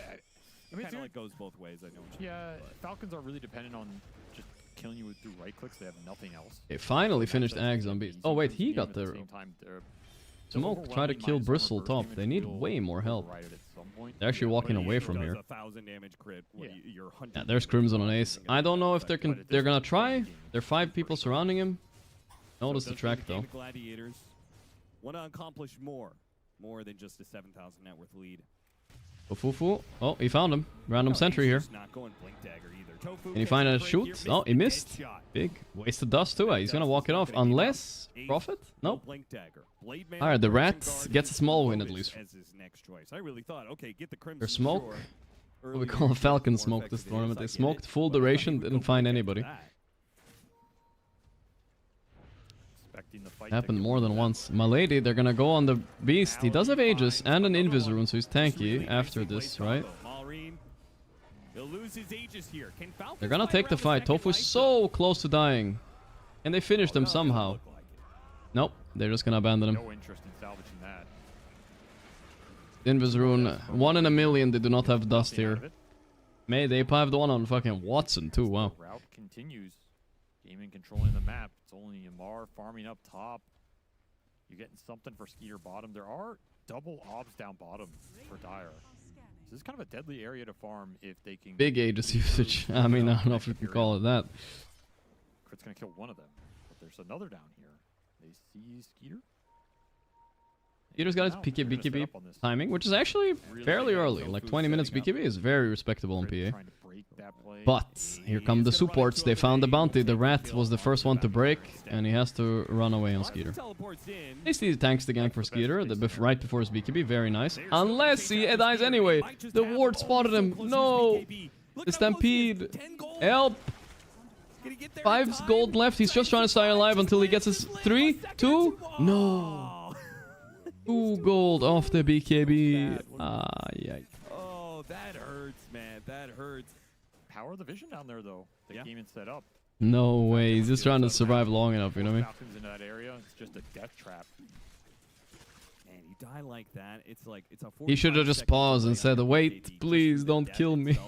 I mean, Kind of like goes both ways. I know. What you yeah, mean, but Falcons are really dependent on just killing you through right clicks. They have nothing else. They finally finished Ags on Beast. Oh wait, he got the Smoke. Try to kill Bristle top. They need way more help. They're actually walking away from here. Yeah, there's Crimson on Ace. I don't know if they're gonna try. There are 5 people surrounding him. Notice the track though. Gladiators want to accomplish more than just a 7,000 net worth lead. Fufu. Oh, he found him. Random sentry here. Not going blink dagger either. Tofu Can he find a shoot? Oh, he missed. Big. Wasted dust too. He's gonna walk it off. Unless... Profit? Nope. Alright, the Rat gets a small win at least. I really thought, okay, get the Crimson. Their smoke. What we call a Falcon smoke this tournament. They smoked full duration, didn't find anybody. Happened more than once. Milady, they're gonna go on the Beast. He does have Aegis and an Invis rune, so he's tanky after this, right? They're gonna take the fight. Tofu's so close to dying. And they finished him somehow. Nope, they're just gonna abandon him. No interest in salvaging that. Invis rune, 1 in a million. They do not have dust here. May they have the one on fucking Watson too. Wow. Route continues. Gaming controlling the map. It's only Yamar farming up top. You're getting something for Skeeter bottom. There are double obs down bottom for Dire. This is kind of a deadly area to farm if they can. Big Aegis usage. I mean, I don't know if you can call it that. Crit's gonna kill one of them, but there's another down here. They see Skeeter. Skeeter's got his BKB timing, which is actually fairly early. Like 20 minutes BKB is very respectable in PA. But here come the supports. They found the bounty. The Rat was the first one to break, and he has to run away on Skeeter. Tasty tanks the gang for Skeeter right before his BKB. Very nice. Unless he dies anyway. The ward spotted him. No. The Stampede. Help. 5 gold left. He's just trying to stay alive until he gets his 3, 2. No. 2 gold off the BKB. Yeah. Oh, that hurts, man. That hurts. Power of the vision down there, though. The game is set up. No way. He's just trying to survive long enough, you know what I mean? Falcons into that area. It's just a death trap. Man, you die like that. It's like it's a. He should have just paused and said, "Wait, please don't kill me.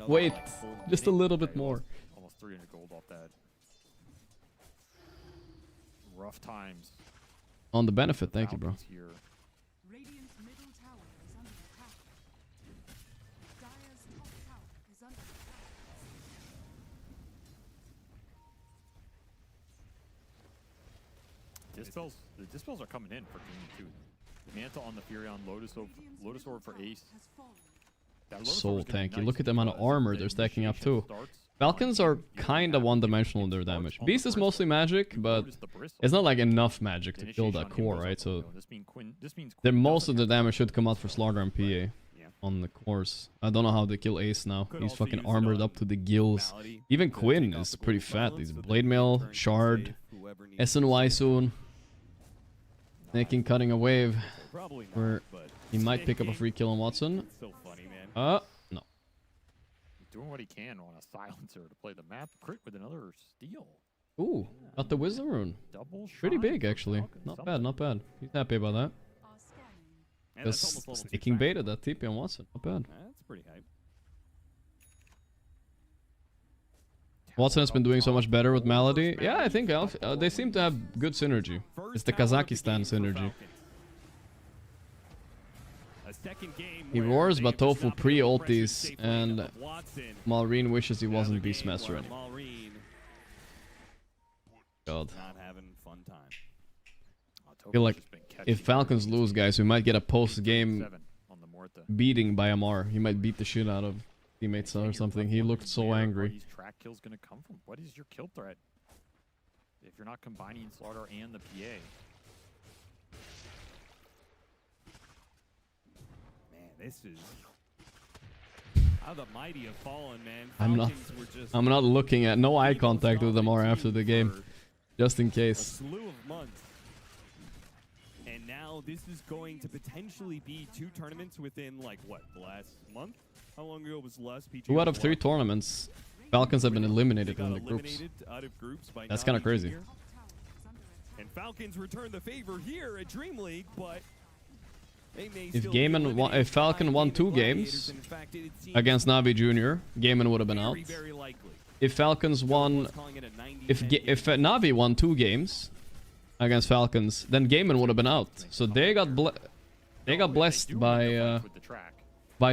Wait, just a little bit more." Almost 300 gold off that. Rough times. On the benefit, thank you, bro. Radiant's middle tower is under attack. Dire's top tower is under attack. The dispels are coming in for Game 2. Manta on the Furion, Lotus Orb for Ace. So tanky. Look at the amount of armor they're stacking up too. Falcons are kind of one-dimensional in their damage. Beast is mostly magic, but it's not like enough magic to kill that core, right? So most of the damage should come out for Slaughter and PA on the cores. I don't know how they kill Ace now. He's fucking armored up to the gills. Even Quinn is pretty fat. He's Blade Mail, Shard, SNY soon. Making cutting a wave where he might pick up a free kill on Watson. No. Doing what he can on a silencer to play the map. Crit with another steal. Ooh, got the Wisdom Rune. Pretty big, actually. Not bad, not bad. He's happy about that. Just sneaking bait at that TP on Watson. Not bad. That's pretty hype. Watson has been doing so much better with Malady. Yeah, I think they seem to have good synergy. It's the Kazakhstan synergy. He roars, but Tofu pre-ultis, and Malrine wishes he wasn't Beastmaster anymore. God. I feel like if Falcons lose, guys, we might get a post-game beating by Amar. He might beat the shit out of teammates or something. He looked so angry. Where track kills gonna come from? What is your kill threat if you're not combining Slaughter and the PA? Man, this is how the mighty have fallen, man. I'm not looking at no eye contact with Amar after the game, just in case. A slew of months. And now this is going to potentially be 2 tournaments within, like, what, the last month? How long ago was the last PGA? 2 out of 3 tournaments. Falcons have been eliminated in the groups. That's kind of crazy. And Falcons return the favor here at Dreamleague, but if Falcon won 2 games against Navi Jr., Gaiman would have been out. If Falcons won, if Navi won 2 games against Falcons, then Gaiman would have been out. So they got blessed by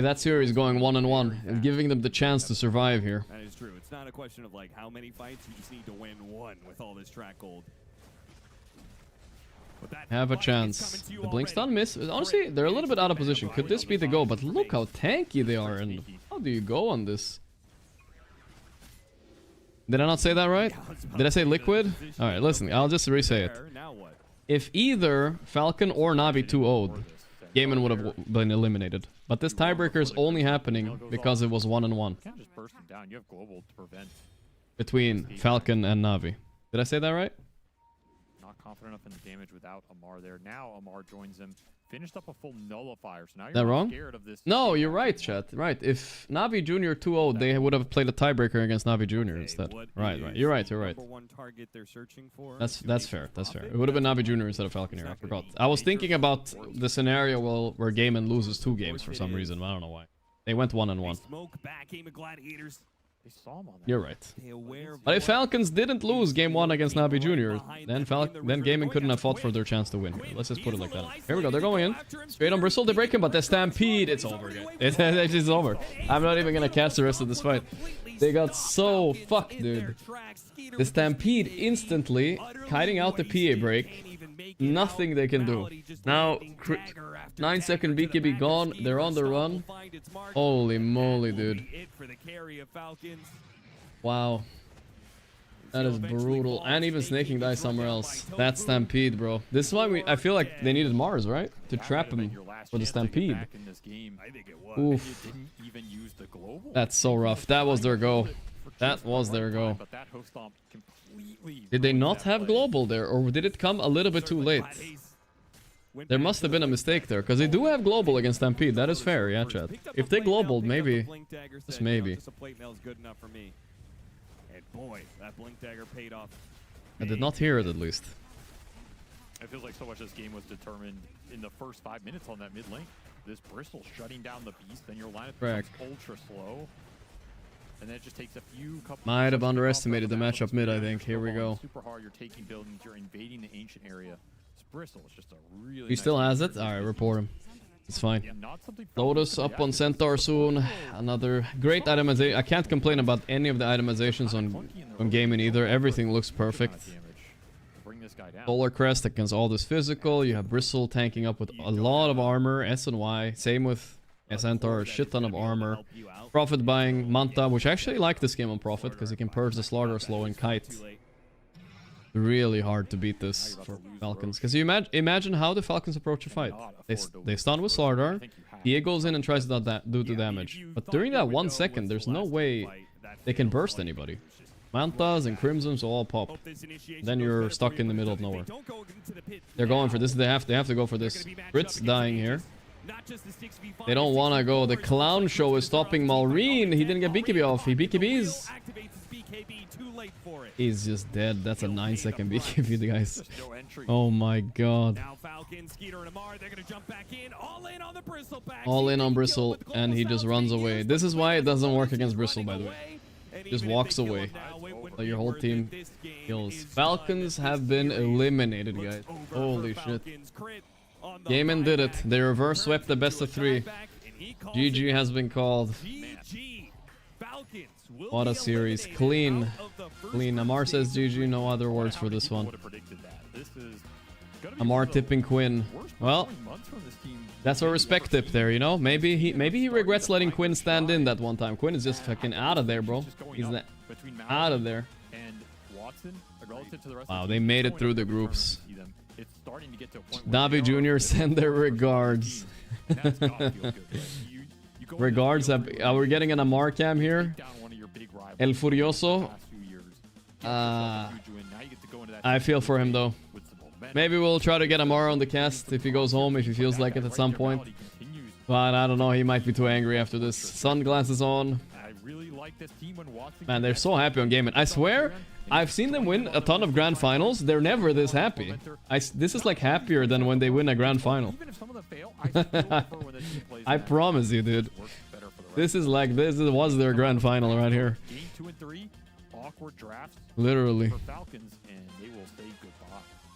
that series going 1-1 and giving them the chance to survive here. That is true. It's not a question of like how many fights, you just need to win 1 with all this track gold. Have a chance. The blink stun miss. Honestly, they're a little bit out of position. Could this be the go? But look how tanky they are, and how do you go on this? Did I not say that right? Did I say liquid? Alright, listen, I'll just re-say it. If either Falcon or Navi 2-0'd, Gaiman would have been eliminated. But this tiebreaker is only happening because it was 1-1. Between Falcon and Navi. Did I say that right? Not confident enough in the damage without Amar there. Now Amar joins him. Finished up a full nullifier. So now that you're wrong? scared of this. No, you're right, chat. Right. If Navi Jr. 2-0, they would have played a tiebreaker against Navi Jr. instead. Right. You're right. You're right. That's fair. That's fair. It would have been Navi Jr. instead of Falcon here. I forgot. I was thinking about the scenario where Gaiman loses 2 games for some reason. I don't know why. They went 1-1. You're right. But if Falcons didn't lose game 1 against Navi Jr., then Gaiman couldn't have fought for their chance to win here. Let's just put it like that. Here we go. They're going in. Straight on Bristle. They break him, but the Stampede, it's over again. It's over. I'm not even going to catch the rest of this fight. They got so fucked, dude. The Stampede instantly kiting out the PA break. Nothing they can do. Now, 9-second BKB gone. They're on the run. Holy moly, dude. Wow. That is brutal. And even snaking dies somewhere else. That's Stampede, bro. This is why I feel like they needed Mars, right? To trap him for the Stampede. Oof. That's so rough. That was their go. That was their go. Did they not have global there, or did it come a little bit too late? There must have been a mistake there, because they do have global against Stampede. That is fair, yeah, chat. If they globaled, maybe. Just maybe. I did not hear it, at least. It feels like so much of this game was determined in the first 5 minutes on that mid lane. This Bristol shutting down the beast, then your lineup becomes ultra slow. And then it just takes a few might have underestimated the matchup mid, I think. Here we go. Super hard, you're taking buildings, you're invading the ancient area. Bristle is just a really he still has it? Alright, report him. It's fine. Lotus up on Centaur soon. Another great itemization. I can't complain about any of the itemizations on Gaiman either. Everything looks perfect. Solar Crest against all this physical. You have Bristle tanking up with a lot of armor. S and Y. Same with Centaur. A shit ton of armor. Prophet buying Manta, which I actually like this game on Prophet because he can purge the Slaughter slow and kite. Really hard to beat this for Falcons. Because you imagine how the Falcons approach a fight. They stun with Slaughter. EA goes in and tries to do the damage. But during that 1 second, there's no way they can burst anybody. Mantas and Crimsons will all pop. Then you're stuck in the middle of nowhere. They're going for this. They have to go for this. Brit's dying here. They don't want to go. The Clown Show is stopping Malrine. He didn't get BKB off. He BKBs. He's just dead. That's a 9-second BKB, guys. Oh my god. All in on Bristle, and he just runs away. This is why it doesn't work against Bristle, by the way. Just walks away. So your whole team kills. Falcons have been eliminated, guys. Holy shit. Gaiman did it. They reverse swept the best of 3. GG has been called. What a series. Clean. Clean. Amar says GG. No other words for this one. Amar tipping Quinn. Well, That's a respect tip there, you know? Maybe he regrets letting Quinn stand in that one time. Quinn is just fucking out of there, bro. He's out of there. Wow, they made it through the groups. Davi Jr. send their regards. Regards. Are we getting an Amar cam here? El Furioso. I feel for him though. Maybe we'll try to get Amar on the cast if he goes home, if he feels like it at some point. But I don't know, he might be too angry after this. Sunglasses on. Man, they're so happy on Game. I swear, I've seen them win a ton of grand finals. They're never this happy. This is like happier than when they win a grand final. I promise you, dude. This was their grand final right here. Literally.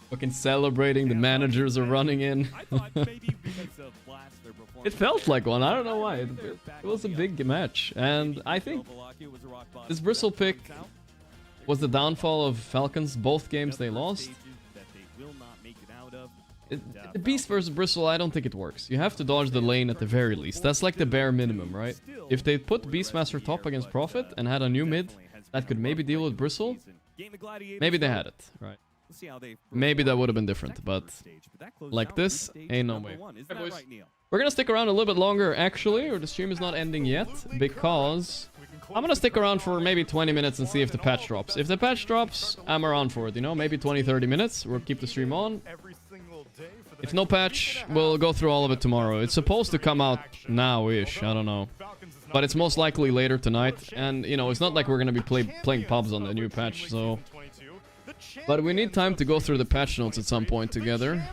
Fucking celebrating, the managers are running in. It felt like one, I don't know why. It was a big match. And I think this Bristle pick was the downfall of Falcons. Both games they lost. The Beast versus Bristle, I don't think it works. You have to dodge the lane at the very least. That's like the bare minimum, right? If they put Beastmaster top against Prophet and had a new mid that could maybe deal with Bristle, maybe they had it, right? Maybe that would have been different, but like this, ain't no way. Right, boys. We're gonna stick around a little bit longer, actually, or the stream is not ending yet, because I'm gonna stick around for maybe 20 minutes and see if the patch drops. If the patch drops, I'm around for it, you know, maybe 20-30 minutes. We'll keep the stream on. If no patch, we'll go through all of it tomorrow. It's supposed to come out now-ish, I don't know. But it's most likely later tonight, and, you know, it's not like we're gonna be playing pubs on the new patch, so... But we need time to go through the patch notes at some point together.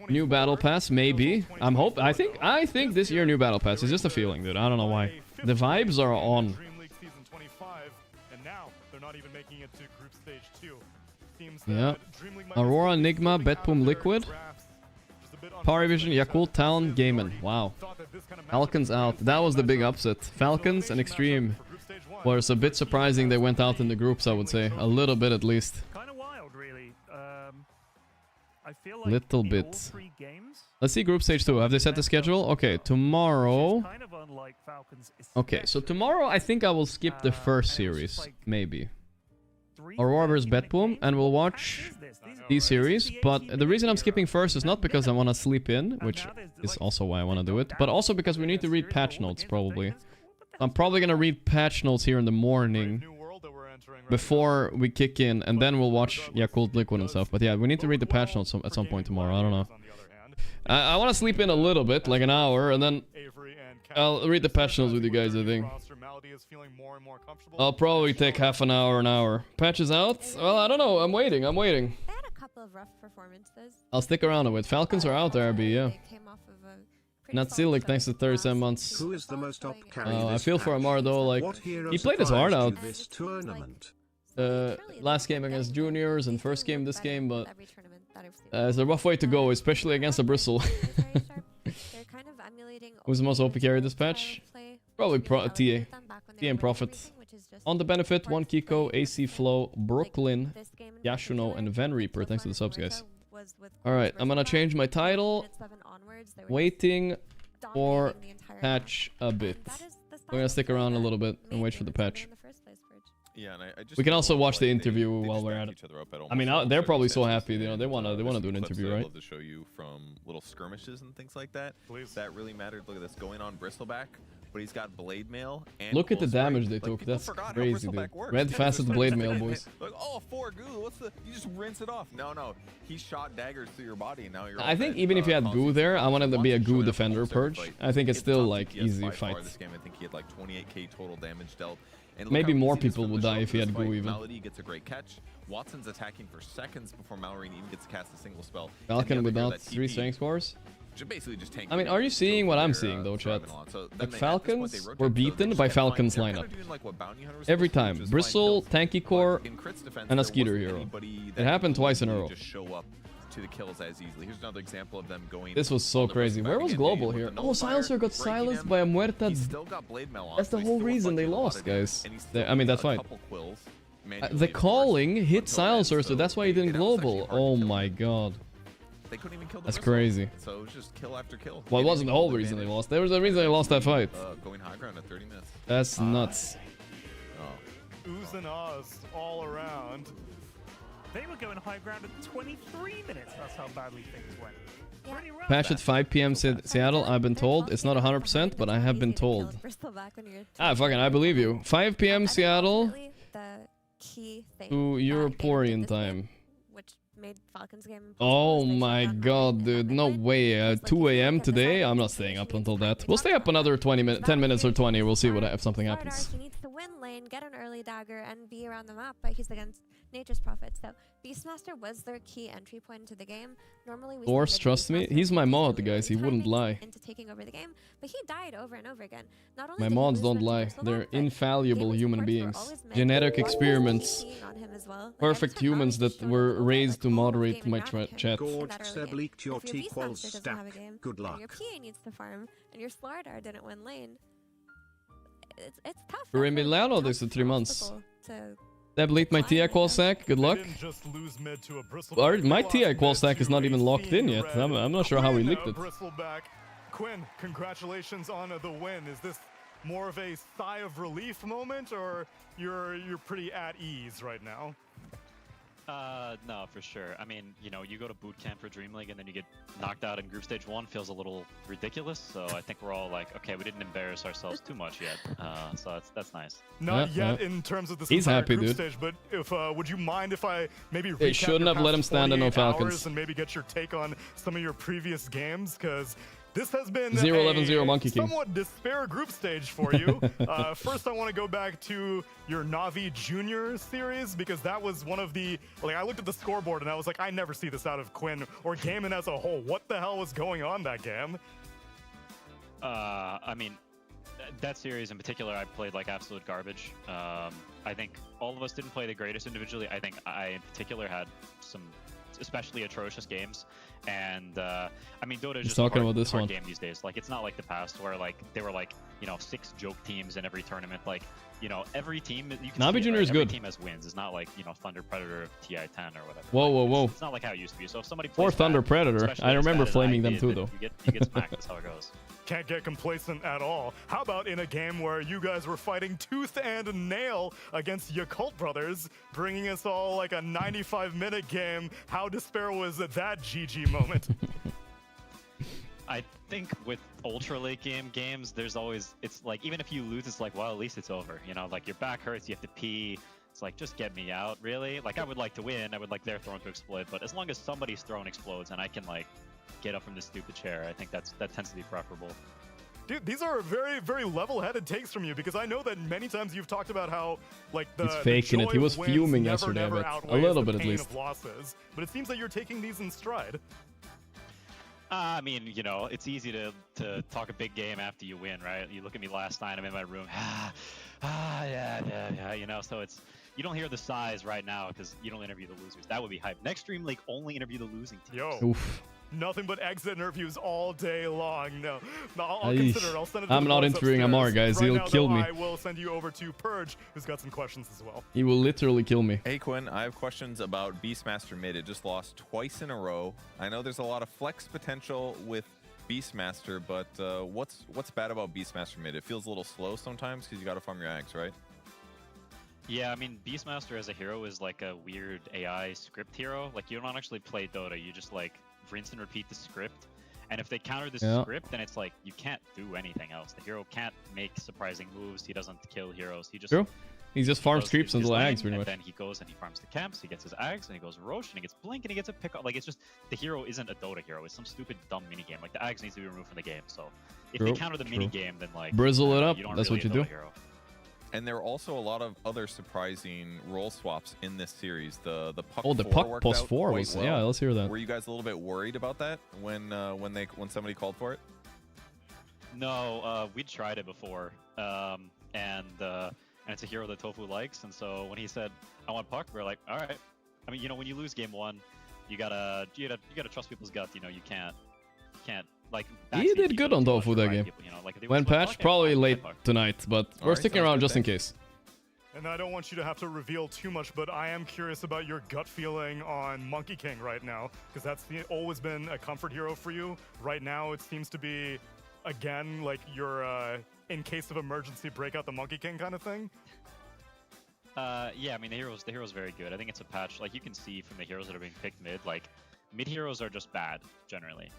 New battle pass, maybe. I think this year new battle pass is just a feeling, dude. I don't know why. The vibes are on. Yeah. Aurora, Enigma, Betpum, Liquid. Power Vision, Yakult, Talon, Gaiman. Wow. Falcons out. That was the big upset. Falcons and Extreme. Well, it's a bit surprising they went out in the groups, I would say. A little bit, at least. Kind of wild, really. I feel like little bit. Let's see group stage 2. Have they set the schedule? Okay, tomorrow... Okay, so tomorrow I think I will skip the first series. Maybe. Aurora vs. Betboom, and we'll watch these series. But the reason I'm skipping first is not because I want to sleep in, which is also why I want to do it, but also because we need to read patch notes, probably. I'm probably gonna read patch notes here in the morning before we kick in, and then we'll watch Yakult, Liquid and stuff. But yeah, we need to read the patch notes at some point tomorrow. I don't know. I want to sleep in a little bit, like an hour, and then I'll read the patch notes with you guys, I think. I'll probably take half an hour. Patch is out? Well, I don't know. I'm waiting. They had a couple of rough performances. I'll stick around with. Falcons are out there, RB, yeah. Not Silic, thanks to 37 months. Who is the most top carry I feel for Amar though, like, he played his heart out. This tournament? Last game against juniors and first game this game, but it's a rough way to go, especially against a Bristle. Who's the most OP carry this patch? Probably TA. TA and Prophet. On the benefit, 1 Kiko, AC Flow, Brooklyn, Yashuno, and Van Reaper. Thanks to the subs, guys. Alright, I'm gonna change my title. Waiting for patch a bit. We're gonna stick around a little bit and wait for the patch. Yeah, and I just we can also watch the interview while we're at it. I mean, they're probably so happy, you know, they wanna do an interview, right? I'd love to show you from little skirmishes and things like that. That really mattered. Look at this, going on Bristleback, but he's got blade mail. And look at the damage they took. That's crazy, dude. Red facet blade mail, boys. Like, oh, 4 goo. What's the? You just rinse it off. No, he shot daggers through your body. And now you're. I think even if you had goo there, I wanted to be a goo defender purge. I think it's still like easy fight. This game, I think he had like 28k total damage dealt. And maybe more people would die if he had goo even. Mallory gets a great catch. Watson's attacking for seconds before Mallory even gets to cast a single spell. Falcon without 3 strength scores. Basically just I mean, are you seeing what I'm seeing though, chat? Like Falcons were beaten by Falcons lineup. Every time. Bristle, Tanky Core, and a Skeeter hero. It happened twice in a row. To the kills as easily. Here's another example of them going. This was so crazy. Where was Global here? Oh, Silencer got silenced by a Muerta. That's the whole reason they lost, guys. I mean, that fight. The calling hit Silencer, so that's why he didn't Global. Oh my god. They couldn't even kill the That's Bristle. crazy. So it was just kill after kill. Well, it They wasn't the didn't whole hold reason they advantage. lost. There was a reason they lost that fight. Going high ground at 30 minutes. That's nuts. Oh. Oohs and ahs all around. They were going high ground at 23 minutes. That's how badly things went. Pretty rough. Patch at 5 p.m. Seattle. I've been told. It's not 100%, but I have been told. Ah, fucking, I believe you. 5 p.m. Seattle to European time. Which made Falcons game. Oh my god, dude. No way. 2 a.m. today? I'm not staying up until that. We'll stay up another 10 minutes or 20. We'll see what if something happens. He needs to win lane, get an early dagger, and be around the map, but he's against Nature's Prophet. So Beastmaster was their key entry point into the game. Normally, Dwarfs, trust me. He's my mod, guys. He wouldn't lie. Into taking over the game, but he died over and over again. Not only My did he mods lose don't versus lie. Bristleback, They're but infallible game human reports were beings. always made. Genetic Everyone was experiments. keying on him as well. Like, Perfect humans that were raised to moderate my chat. Gorgc leaked your If your T-qual Beastmaster doesn't have a stack. game, Good and luck. your PA needs to farm, and your Slardar didn't win lane. It's tough. We're in Milano this in 3 months. Deb leaked my TI qual stack. Good luck. My TI qual stack is not even locked in yet. I'm not sure how we leaked it. Bristleback. Quinn, congratulations on the win. Is this more of a sigh of relief moment, or you're pretty at ease right now? No, for sure. I mean, you know, you go to boot camp for Dreamleague and then you get knocked out in group stage 1 feels a little ridiculous. So I think we're all like, okay, we didn't embarrass ourselves too much yet. So that's nice. Not yet in terms of this He's entire happy, group dude. stage, but if would you mind if I maybe They recap shouldn't your have let past him stand on no 48 Falcons. hours and maybe get your take on some of your previous games? Because this has been 0-11-0 Monkey King. somewhat despair group stage for you. First, I want to go back to your Navi Junior series, because that was one of the, like, I looked at the scoreboard and I was like, I never see this out of Quinn or Gaiman as a whole. What the hell was going on that game? I mean, that series in particular, I played like absolute garbage. I think all of us didn't play the greatest individually. I think I in particular had some especially atrocious games, and I mean, Dota is He's just a talking hard, about this hard one. game these days. Like, it's not like the past where like there were like, you know, 6 joke teams in every tournament. Like, you know, every team, you can Navi see it, Junior right? is Every good. team has wins. It's not like, you know, Thunder Predator of TI10 or whatever. Whoa, Like, whoa, whoa. It's not like how it used to be. So if somebody Or plays Thunder bad, Predator. especially I as remember bad as flaming I them did, too, then though. You get smacked. That's how it goes. Can't get complacent at all. How about in a game where you guys were fighting tooth and nail against Yakult Brothers, bringing us all like a 95-minute game? How despair was that GG moment? I think with ultra late game games, there's always, it's like, even if you lose, it's like, well, at least it's over. You know, like your back hurts, you have to pee. It's like, just get me out, really. Like, I would like to win. I would like their throne to explode. But as long as somebody's throne explodes and I can like get up from this stupid chair, I think that tends to be preferable. Dude, these are very, very level-headed takes from you, because I know that many times you've talked about how, like, He's faking it. He was fuming yesterday, never but a outweighs little the bit at pain least. of losses. But it seems that you're taking these in stride. I mean, you know, it's easy to talk a big game after you win, right? You look at me last night, I'm in my room, yeah, you know, so it's, you don't hear the sighs right now because you don't interview the losers. That would be hype. Next Dreamleague, only interview the losing teams. Yo. Oof. Nothing but exit interviews all day long. No, I'll Aish. consider it. I'll send it to I'm the not boys interviewing upstairs. Amar, guys. Right He'll now, kill though, me. I will send you over to Purge, who's got some questions as well. He will literally kill me. Hey Quinn, I have questions about Beastmaster mid. It just lost twice in a row. I know there's a lot of flex potential with Beastmaster, but what's bad about Beastmaster mid? It feels a little slow sometimes because you got to farm your ags, right? Yeah, I mean, Beastmaster as a hero is like a weird AI script hero. Like, you don't actually play Dota, you just like rinse and repeat the script. And if they counter the script, then it's like you can't do anything else. The hero can't make surprising moves. He doesn't kill heroes. He just True. He just farms goes creeps to his until lane, ags, pretty much. And then he goes and he farms the camps. He gets his ags, and he goes Roche, and he gets Blink, and he gets a pick up. Like, it's just, the hero isn't a Dota hero. It's some stupid dumb minigame. Like, the ags needs to be removed from the game. So if True, they counter the minigame, then like Brizzle it up. you don't That's really what you a do. Dota hero. And there are also a lot of other surprising role swaps in this series. The puck. Oh, the 4 puck worked plus out 4 quite was well. yeah. Let's hear that. Were you guys a little bit worried about that when somebody called for it? No, we'd tried it before, and it's a hero that Tofu likes, and so when he said, "I want puck," we're like, "All right." I mean, you know, when you lose game 1, you gotta trust people's gut. You know, you can't like. He did good on Tofu that game. People, you know, like if they When want to play patched, puck, probably fine, play late puck. tonight, but we're right, sticking sounds around good, just in thanks. case. And I don't want you to have to reveal too much, but I am curious about your gut feeling on Monkey King right now, because that's always been a comfort hero for you. Right now, it seems to be, again, like your in case of emergency, break out the Monkey King kind of thing. Yeah, I mean, the hero's very good. I think it's a patch, like you can see from the heroes that are being picked mid, like mid heroes are just bad generally.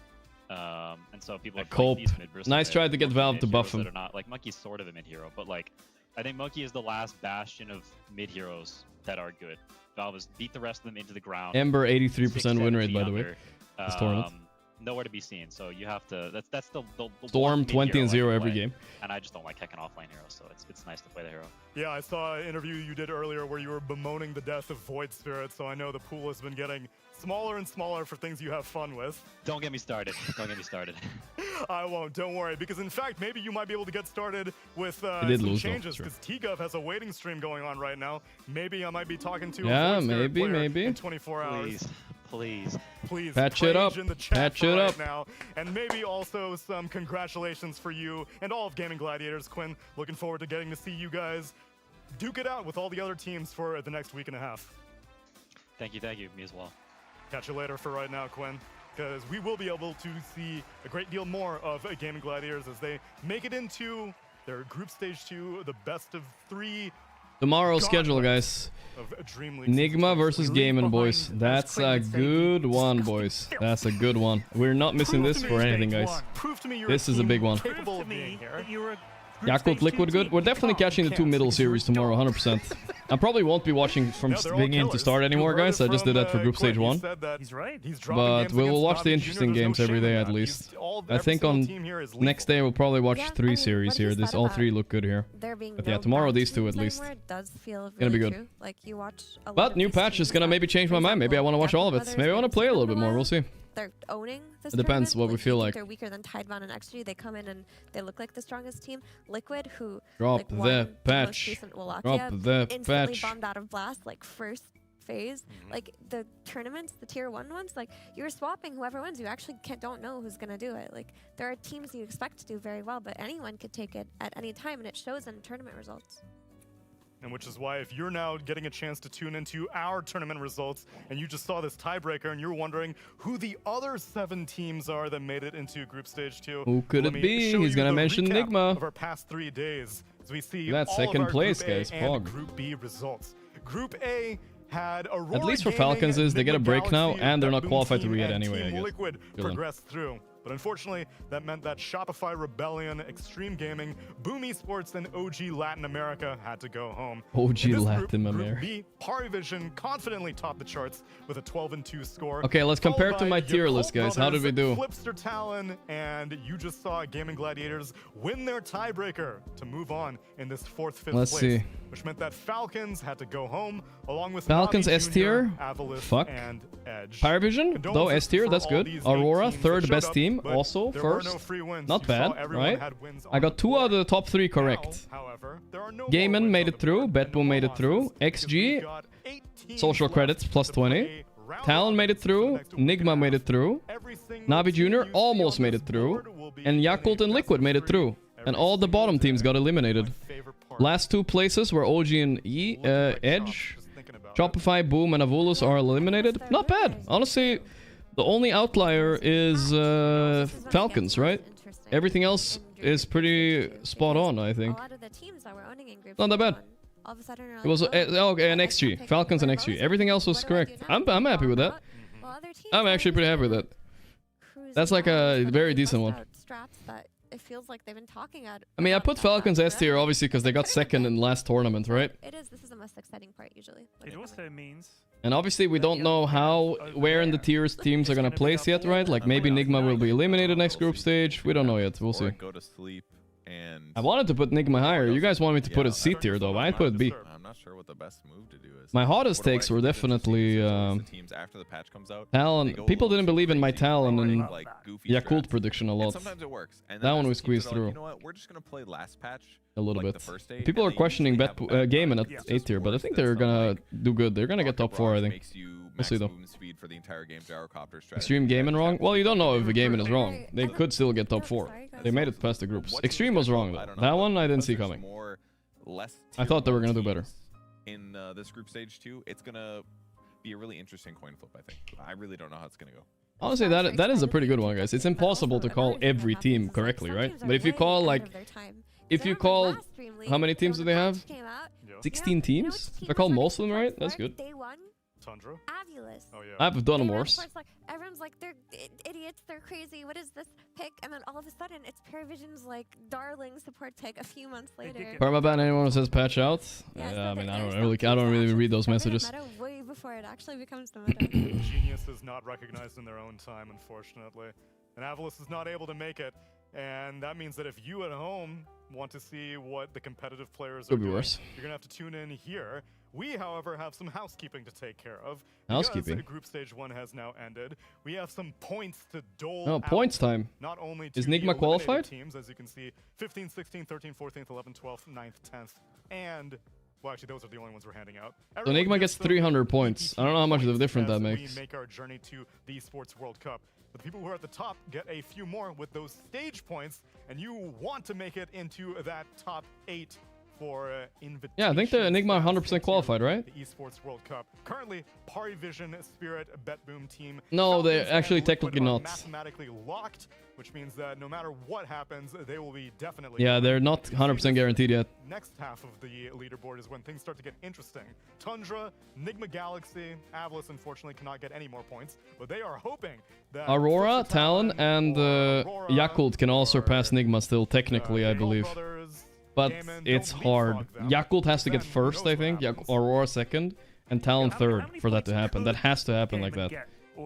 And so people are Cope. these mid versus Nice mid, try to get Valve mid to buff heroes him. that are not, like Monkey's sort of a mid hero, but like I think Monkey is the last bastion of mid heroes that are good. Valve has beat the rest of them into the ground. Ember 83% 6, win 7 rate, feet by the way. under. This tournament. Nowhere to be seen. So you have to. That's the Storm one mid hero 20-0 I every play. game. And I just don't like heckin' offlane heroes, so it's nice to play the hero. Yeah, I saw an interview you did earlier where you were bemoaning the death of Void Spirit, so I know the pool has been getting smaller and smaller for things you have fun with. Don't get me started. Don't get me started. I won't, don't worry, because in fact, maybe you might be able to get started with did some lose, though, changes, because T-Gov has a waiting stream going on right now. Maybe I might be talking to Yeah, a Void Spirit player maybe. in 24 hours. Please. Patch it up. In the chat Patch for it right up. now. And maybe also some congratulations for you and all of Gaming Gladiators. Quinn, looking forward to getting to see you guys duke it out with all the other teams for the next week and a half. Thank you, me as well. Catch you later for right now, Quinn, because we will be able to see a great deal more of Gaming Gladiators as they make it into their group stage 2, the best of 3. Tomorrow's schedule, guys. Nigma versus Gaimin, boys. That's a good one, boys. That's a good one. We're not missing this for anything, guys. This is a big one. Yakult Liquid good. We're definitely catching the 2 middle series tomorrow, 100%. I probably won't be watching from beginning to start anymore, guys. I just did that for group stage 1. He's right. But we will watch the interesting games every day at least. I think on next day we'll probably watch 3 series here. This all 3 look good here. But yeah, tomorrow these 2 at least. Does feel gonna be really good. true. Like you watch a lot But of new these patch is teams gonna that, maybe change for my mind. Maybe I want to watch all of it. Brothers Maybe I want to play a little bit more. Brothers, We'll see. They're owning this It depends tournament. what we feel you think like. They're weaker than Tidebound and XG. They come in and they look like the strongest team. Liquid, who Drop like, won the most patch. recent Wallachia, Drop the instantly patch. bombed out of Blast like first phase. Like the tournaments, the tier 1 ones, like you're swapping whoever wins. You actually don't know who's gonna do it. Like there are teams you expect to do very well, but anyone could take it at any time, and it shows in tournament results. And which is why if you're now getting a chance to tune into our tournament results and you just saw this tiebreaker and you're wondering who the other 7 teams are that made it into group stage 2. Who could let it me be? show He's you gonna the mention recap Nigma. of our past 3 days as we see That's all second of our place, Group A guys. and Pog. Group B results. Group A had Aurora At least for Gaming, Falcons is they get a Nigma break now Galaxy, and they're not Baboon qualified to Team, re-ed and anyway, I Team guess. Liquid Chilling. progressed through. But unfortunately, that meant that Shopify Rebellion, Extreme Gaming, Boom Esports, and OG Latin America had to go home. OG In this Latin Group America. B, Parivision confidently topped the charts with a 12-2 score. Okay, let's compare followed to by my tier Yakult list, guys. How did we do? Flipster Talon, and you just saw Gaming Gladiators win their tiebreaker to move on in this 4th, 5th Let's place. see. Which meant that Falcons had to go home, along with Falcons Navi S Jr., tier. Avalis, Fuck. and Edge. Pyrovision, though Condolences S tier, for that's all good. these Aurora, 8 teams that third showed best up, team, but also there were first. no free wins. Not You saw bad, everyone right? had wins I on got the 2 board. out of the top 3 correct. However, there are no Gaimin made it through, Betbo made it through, XG, social credits plus 20. Talon made it through, Nigma made it through, Navi Jr. almost made it through, and Yakult and Liquid made it through. And all the bottom teams got eliminated. Last 2 places were OG and Edge. Shopify, Boom, and Avulus are eliminated. Not bad. Honestly, the only outlier is Falcons, right? Everything else is pretty spot on, I think. A lot of the teams that were owning in group Not that bad. all of a sudden are It was okay, an XG. Falcons and XG. Everything else was correct. I'm happy with that. I'm actually pretty happy with that. That's like a very decent one. Strats that it feels like they've been talking at. I mean, I put Falcons S tier obviously because they got second in last tournament, right? It is. This is the most exciting part usually. It also means And obviously we don't know where in the tiers teams are gonna place yet, right? Like maybe Nigma will be eliminated next group stage. We don't know yet. We'll see. Go to sleep and I wanted to put Nigma higher. You guys want me to put it C tier though. I'd put it B. I'm not sure what the best move to do is. My hottest takes were definitely Teams after the patch comes out. Talon. People didn't believe in my Talon and like goofy Yakult strats. prediction a And lot. sometimes it works. And That then one we there's teams squeezed that are like, through You know what? We're just gonna play last patch. a little like bit. the first day, People and are they questioning usually have a bad Gaimin run. at 8 tier, but I think they're gonna do good. They're gonna get top 4, I think. Makes you We'll see though. maximum speed for the entire game, gyrocopter strategy. Extreme Gaimin wrong? Well, you don't know if a Gaimin is wrong. They could still get top 4. They made it past the groups. Extreme was wrong though. That one I didn't see coming. I thought they were gonna do better. in this group stage 2, it's gonna be a really interesting coin flip. I think. I really don't know how it's gonna go. Honestly, that is a pretty good one, guys. It's impossible to call every team correctly, right? But if you call like, how many teams do they have? 16 teams? If I call most of them right, that's good. Tundra? Fabulous. Oh yeah. I've done worse. Like, everyone's like, they're idiots, they're crazy, what is this pick? And then all of a sudden, it's Paravision's like darling support pick a few months later. Permaban, anyone who says patch out? Yeah, I mean, I don't really read those messages. Meta way before it actually becomes the meta. Genius is not recognized in their own time, unfortunately. And Avalis is not able to make it. And that means that if you at home want to see what the competitive players are doing, you're going to have to tune in here. We, however, have some housekeeping to take care of. Housekeeping? Because Group Stage 1 has now ended. We have some points to dole out. Points time. Not only to is Nigma qualified? Teams, as you can see, 15th, 16th, 13th, 14th, 11th, 12th, 9th, 10th, and... Well, actually, those are the only ones we're handing out. So Nigma gets 300 points. I don't know how much of a difference that makes. We make our journey to the Esports World Cup. But the people who are at the top get a few more with those stage points, and you want to make it into that top 8 for invitation. Yeah, I think the Enigma 100% qualified, right? The Esports World Cup. Currently, Parivision, Spirit, BetBoom team. No, they're actually technically not. Mathematically locked, which means that no matter what happens, they will be definitely. Yeah, they're not 100% guaranteed yet. Next half of the leaderboard is when things start to get interesting. Tundra, Nigma Galaxy, Avalis unfortunately cannot get any more points, but they are hoping that Aurora, Talon, and Yakult can all surpass Nigma still, technically, I believe. But it's hard. Yakult has to get first, I think. Aurora second, and Talon third for that to happen. That has to happen like that.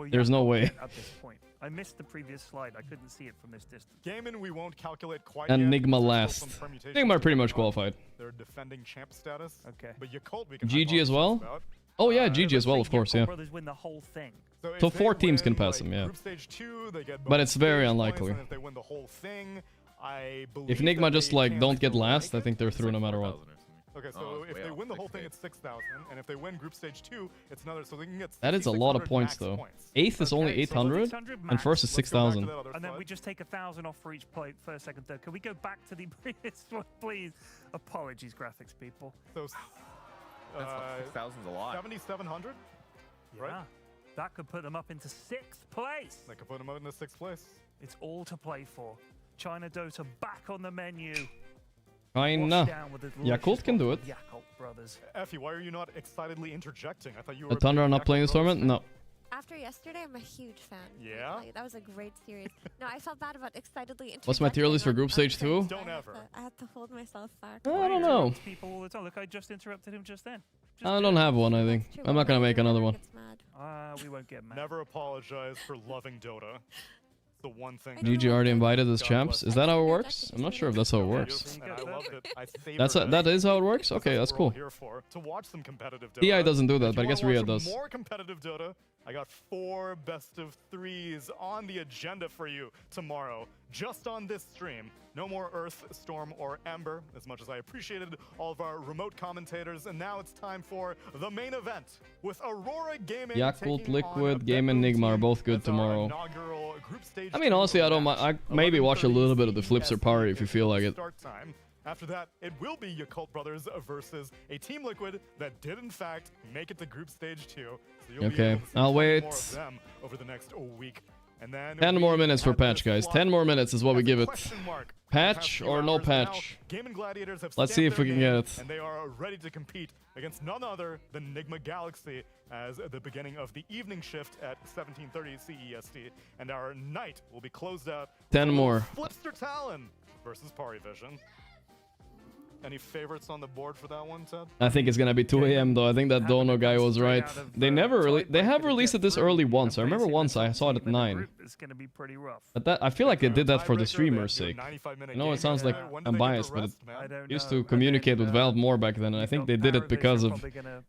There's no way. At this point. I missed the previous slide. I couldn't see it from this distance. Gaimin, we won't calculate quite and yet. Nigma last. Nigma are pretty much qualified. They're defending champ status. Okay. But Yakult we can GG as well? Oh yeah, GG as well, of course, yeah. Brothers win the whole thing. So 4 teams can pass them, yeah. Group stage 2, they get but it's very unlikely. If they win the whole thing, I believe if Nigma just like don't get last, I think they're through no matter what. Okay, so if they win the whole thing, it's 6,000, and if they win Group Stage 2, it's another. So they can get. That is a lot of points, though. 8th is only 800, and first is 6,000. And then we just take 1,000 off for each play, first, second, third. Can we go back to the previous one, please? Apologies, graphics people. So 6,000 is a lot. 7,700. Right. Yeah, that could put them up into 6th place. That could put them up into 6th place. It's all to play for. China Dota back on the menu. China. Yakult can do it. Yakult brothers. Effie, why are you not excitedly interjecting? I thought you were. The Thunder are not playing this tournament? No. After yesterday, I'm a huge fan. Yeah? That was a great series. No, I felt bad about excitedly interjecting. What's my tier list for Group Stage 2? Don't ever. I had to hold myself back. I don't know. People all the time. Look, I just interrupted him just then. I don't have one, I think. I'm not gonna make another one. We won't get mad. Never apologize for loving Dota. The one thing. GG already invited as champs. Is that how it works? I'm not sure if that's how it works. That is how it works? Okay, that's cool. To watch some competitive Dota. TI doesn't do that, but I guess Ria does. More competitive Dota. I got 4 best of 3s on the agenda for you tomorrow, just on this stream. No more Earth, Storm, or Ember, as much as I appreciated all of our remote commentators. And now it's time for the main event with Aurora Gaming. Yakult, Liquid, Game, and Nigma are both good tomorrow. I mean, honestly, I don't mind. I maybe watch a little bit of the Flips or Party if you feel like it. After that, it will be Yakult Brothers versus a Team Liquid that did, in fact, make it to Group Stage 2. So okay, I'll wait. More of them over the next week. And then 10 more minutes for patch, guys. 10 more minutes is what we give it. Patch or no patch? Let's see if we can get it. And they are ready to compete against none other than Nigma Galaxy as the beginning of the evening shift at 17:30 CEST. And our night will be closed out. 10 more. Flipster Talon versus Parivision. Any favorites on the board for that one, Ted? I think it's gonna be 2 AM though. I think that Dono guy was right. They have released it this early once. I remember once I saw it at 9. It's gonna be pretty rough. But I feel like they did that for the streamer's sake. I know it sounds like I'm biased, but it used to communicate with Valve more back then, and I think they did it because of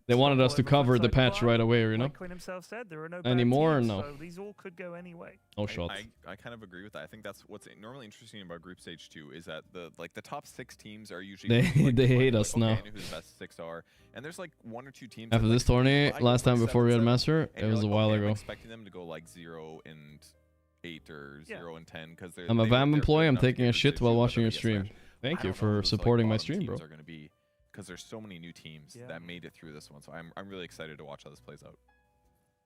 they wanted us to cover the patch right away, you know? Quinn himself said there are no anymore or no? So these all could go anyway. Oh shot. I kind of agree with that. I think that's what's normally interesting about Group Stage 2 is that the top 6 teams are usually they hate us now. Who the best 6 are, and there's like 1 or 2 teams. After this tourney, last time before we had Master, it was a while ago. I'm expecting them to go like 0 and 8 or 0 and 10 because I'm a VAM employee. I'm taking a shit while watching your stream. Thank you for supporting my stream, bro. Are going to be because there's so many new teams that made it through this one. So I'm really excited to watch how this plays out.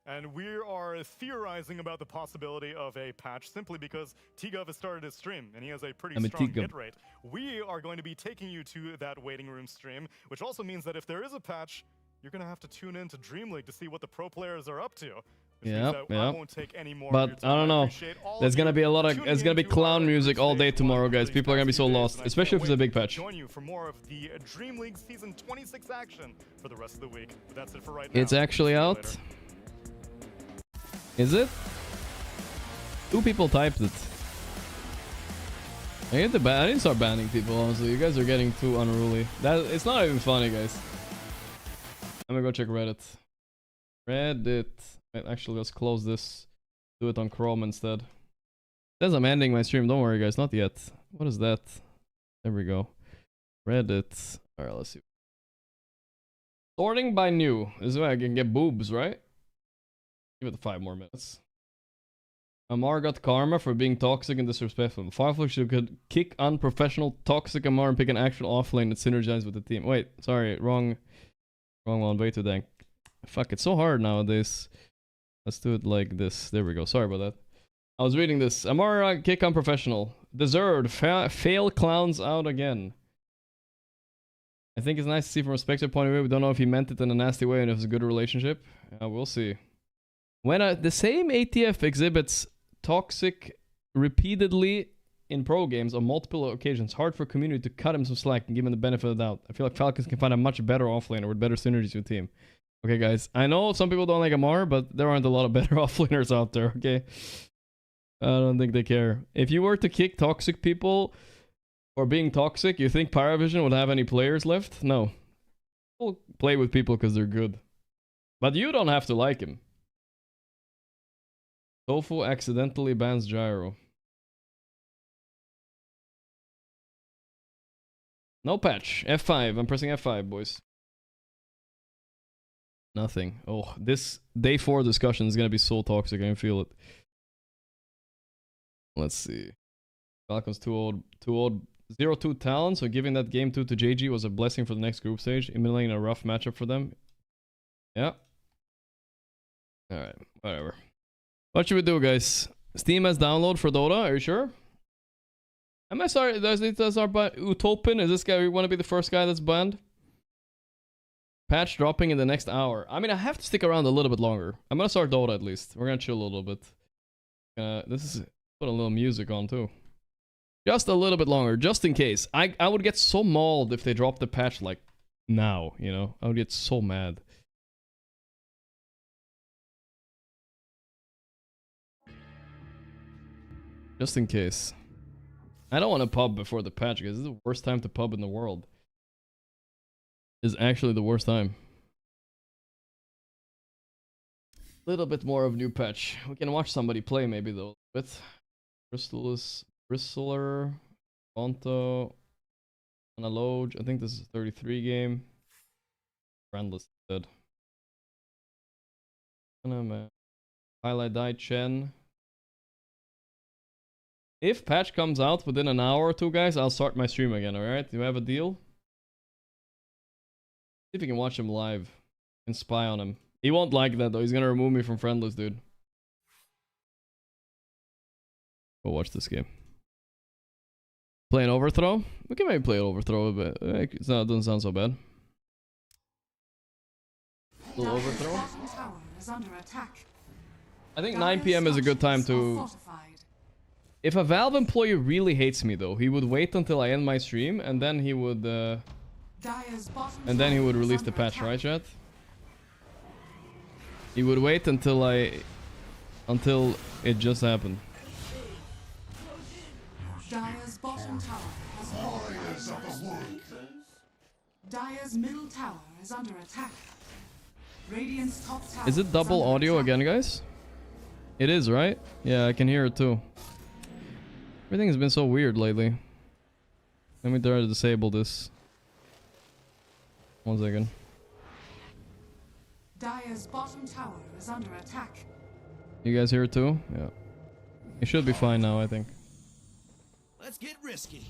And we are theorizing about the possibility of a patch simply because T-Gov has started his stream and he has a pretty strong hit rate. We are going to be taking you to that waiting room stream, which also means that if there is a patch, you're going to have to tune in to Dreamleague to see what the pro players are up to. Yeah, I won't take any more but I don't know. There's gonna be a lot of. There's gonna be clown music all day tomorrow, guys. People are gonna be so lost, especially if it's a big patch. Join you for more of the Dreamleague Season 26 action for the rest of the week. But that's it for right now. It's actually out. Is it? 2 people typed it. I didn't start banning people, honestly. You guys are getting too unruly. It's not even funny, guys. I'm gonna go check Reddit. Reddit. Wait, actually, let's close this. Do it on Chrome instead. It says I'm ending my stream. Don't worry, guys. Not yet. What is that? There we go. Reddit. Alright, let's see. Sorting by new. This is where I can get boobs, right? Give it 5 more minutes. Amar got karma for being toxic and disrespectful. Firefly should kick unprofessional toxic Amar and pick an actual offlane that synergizes with the team. Wait, sorry, wrong one. Way too dang. Fuck, it's so hard nowadays. Let's do it like this. There we go. Sorry about that. I was reading this. Amar kick unprofessional. Deserved. Fail clowns out again. I think it's nice to see from a spectator point of view. We don't know if he meant it in a nasty way and if it's a good relationship. We'll see. When the same ATF exhibits toxic repeatedly in pro games on multiple occasions, hard for community to cut him some slack and give him the benefit of the doubt. I feel like Falcons can find a much better offlaner with better synergies with team. Okay, guys. I know some people don't like Amar, but there aren't a lot of better offlaners out there, okay? I don't think they care. If you were to kick toxic people or being toxic, you think Pyrovision would have any players left? No. We'll play with people because they're good. But you don't have to like him. Tofu accidentally bans Gyro. No patch. F5. I'm pressing F5, boys. Nothing. Oh, this day 4 discussion is gonna be so toxic. I can feel it. Let's see. Falcons too old. 0-2 talent, so giving that game 2 to JG was a blessing for the next group stage, emulating a rough matchup for them. Yeah. Alright, whatever. What should we do, guys? Steam has download for Dota, are you sure? Am I sorry? Does our Utopin? Is this guy, we want to be the first guy that's banned? Patch dropping in the next hour. I mean, I have to stick around a little bit longer. I'm gonna start Dota at least. We're gonna chill a little bit. This is... Put a little music on too. Just a little bit longer, just in case. I would get so mauled if they dropped the patch like now, you know? I would get so mad. Just in case. I don't want to pub before the patch, because this is the worst time to pub in the world. It's actually the worst time. Little bit more of new patch. We can watch somebody play maybe though. But Bristler, Ronto, Analoge. I think this is a 33 game. Friendless dead. Highlight Die Chen. If patch comes out within an hour or two, guys, I'll start my stream again, alright? Do you have a deal? See if you can watch him live and spy on him. He won't like that though. He's gonna remove me from friendless, dude. Go watch this game. Play an overthrow? We can maybe play an overthrow, but it doesn't sound so bad. Little overthrow. I think 9 PM is a good time to... If a Valve employee really hates me though, he would wait until I end my stream and then he would release the patch, right, chat? He would wait until it just happened. Dire's bottom tower has fallen. Dire's middle tower is under attack. Radiant's top tower is it double audio again, guys? It is, right? Yeah, I can hear it too. Everything has been so weird lately. Let me try to disable this. 1 second. Dire's bottom tower is under attack. You guys hear it too? Yeah. It should be fine now, I think. Let's get risky.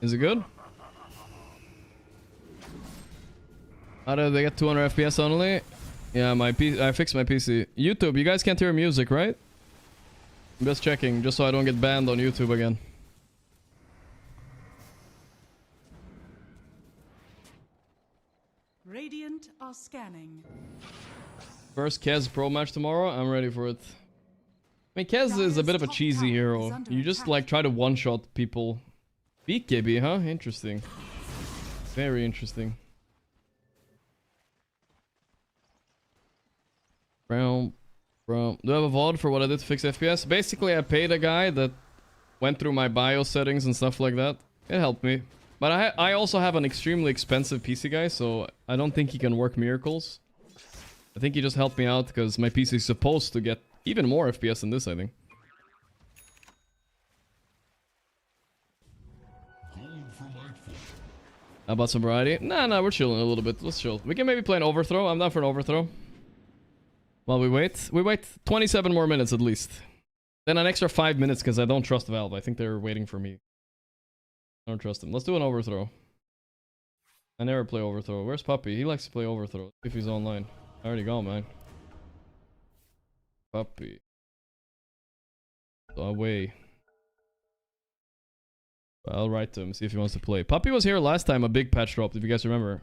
Is it good? How did they get 200 FPS only? Yeah, I fixed my PC. YouTube, you guys can't hear music, right? I'm just checking, just so I don't get banned on YouTube again. Radiant are scanning. First Kez Pro match tomorrow. I'm ready for it. I mean, Kez is a bit of a cheesy hero. You just like try to one-shot people. BKB, huh? Interesting. Very interesting. Brown. Do I have a VOD for what I did to fix FPS? Basically, I paid a guy that went through my BIOS settings and stuff like that. It helped me. But I also have an extremely expensive PC guy, so I don't think he can work miracles. I think he just helped me out because my PC is supposed to get even more FPS than this, I think. How about some variety? Nah, we're chilling a little bit. Let's chill. We can maybe play an overthrow. I'm down for an overthrow. While we wait. We wait 27 more minutes at least. Then an extra 5 minutes because I don't trust Valve. I think they're waiting for me. I don't trust them. Let's do an overthrow. I never play overthrow. Where's Puppy? He likes to play overthrow if he's online. I already go, man. Puppy. Away. I'll write to him, see if he wants to play. Puppy was here last time, a big patch dropped, if you guys remember.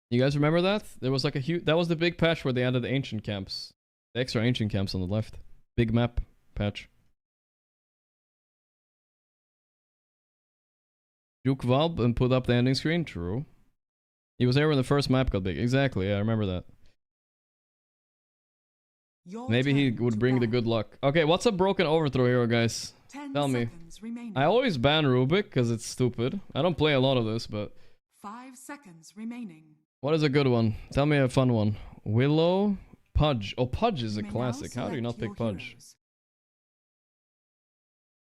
You guys remember that? There was like a huge... That was the big patch where they added the ancient camps. The extra ancient camps on the left. Big map patch. Juke Valb and put up the ending screen? True. He was there when the first map got big. Exactly, yeah, I remember that. Maybe he would bring the good luck. Okay, what's a broken overthrow hero, guys? Tell me. I always ban Rubik because it's stupid. I don't play a lot of this, but... 5 seconds remaining. What is a good one? Tell me a fun one. Willow, Pudge. Oh, Pudge is a classic. How do you not pick Pudge?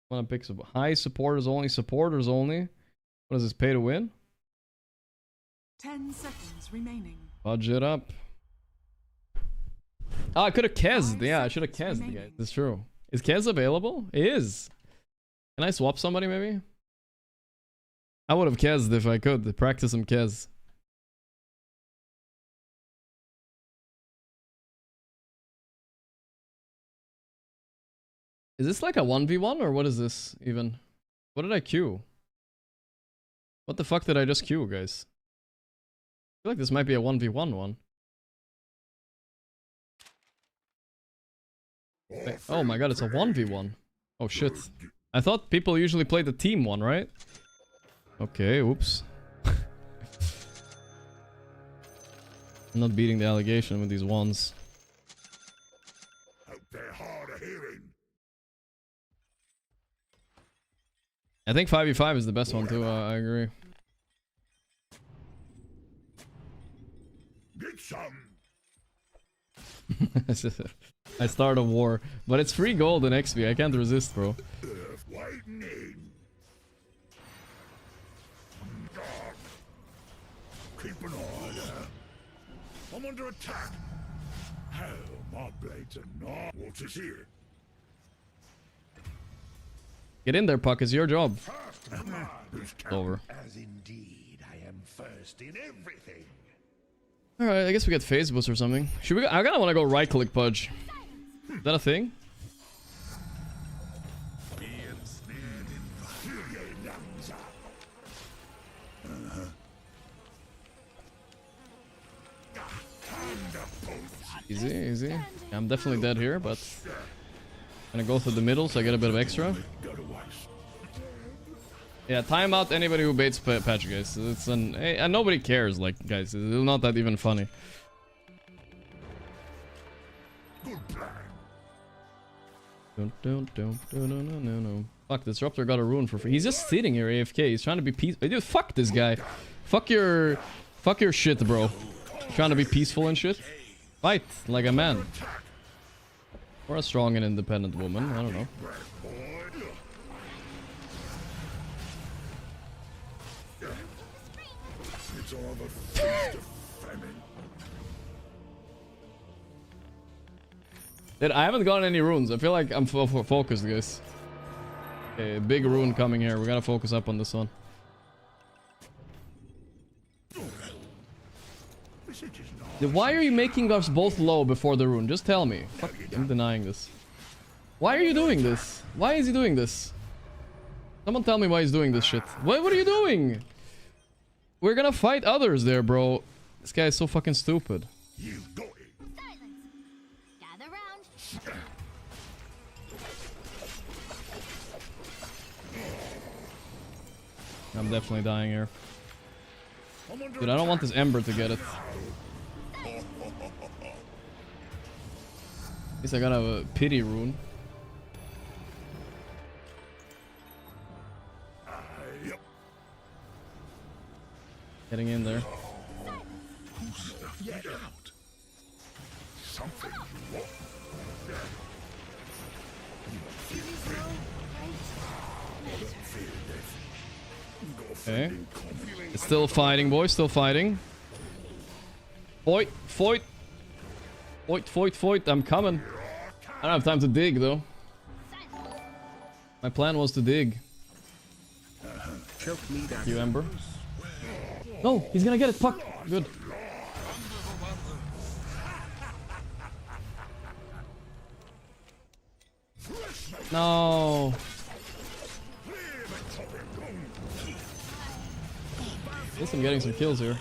Want to pick some high supporters only? Supporters only? What is this? Pay to win? 10 seconds remaining. Pudge it up. Oh, I could have Kez. Yeah, I should have Kez the guy. That's true. Is Kez available? It is. Can I swap somebody maybe? I would have Kez if I could. Practice some Kez. Is this like a 1v1 or what is this even? What did I queue? What the fuck did I just queue, guys? I feel like this might be a 1v1 one. Wait, oh my god, it's a 1v1. Oh shit. I thought people usually play the team one, right? Okay, oops. I'm not beating the allegation with these ones. I think 5v5 is the best one too, I agree. Get some. I start a war, but it's free gold in XP. I can't resist, bro. Keep an order. I'm under attack. Hell, my blades are not. What is here? Get in there, Puck. It's your job. Over. As indeed, I am first in everything. Alright, I guess we get phase boost or something. Should we? I kinda wanna go right click Pudge. Is that a thing? Easy, easy. Yeah, I'm definitely dead here, but I'm gonna go through the middle so I get a bit of extra. Yeah, time out anybody who baits patch, guys. It's and nobody cares, like, guys. It's not that even funny. No. Fuck, this Disruptor got a rune for free. He's just sitting here AFK. He's trying to be peaceful. Dude, fuck this guy. Fuck your shit, bro. Trying to be peaceful and shit. Fight like a man. Or a strong and independent woman. I don't know. It's all the feast of famine. Dude, I haven't gotten any runes. I feel like I'm focused, guys. Okay, big rune coming here. We gotta focus up on this one. Dude, why are you making us both low before the rune? Just tell me. Fuck, I'm denying this. Why are you doing this? Why is he doing this? Someone tell me why he's doing this shit. What are you doing? We're gonna fight others there, bro. This guy is so fucking stupid. I'm definitely dying here. Dude, I don't want this Ember to get it. At least I got a pity rune. Getting in there. Okay. It's still fighting, boys. Still fighting. Fight, fight. Fight, fight, fight. I'm coming. I don't have time to dig, though. My plan was to dig. Thank you, Ember. No, he's gonna get it. Fuck. Good. No. At least I'm getting some kills here.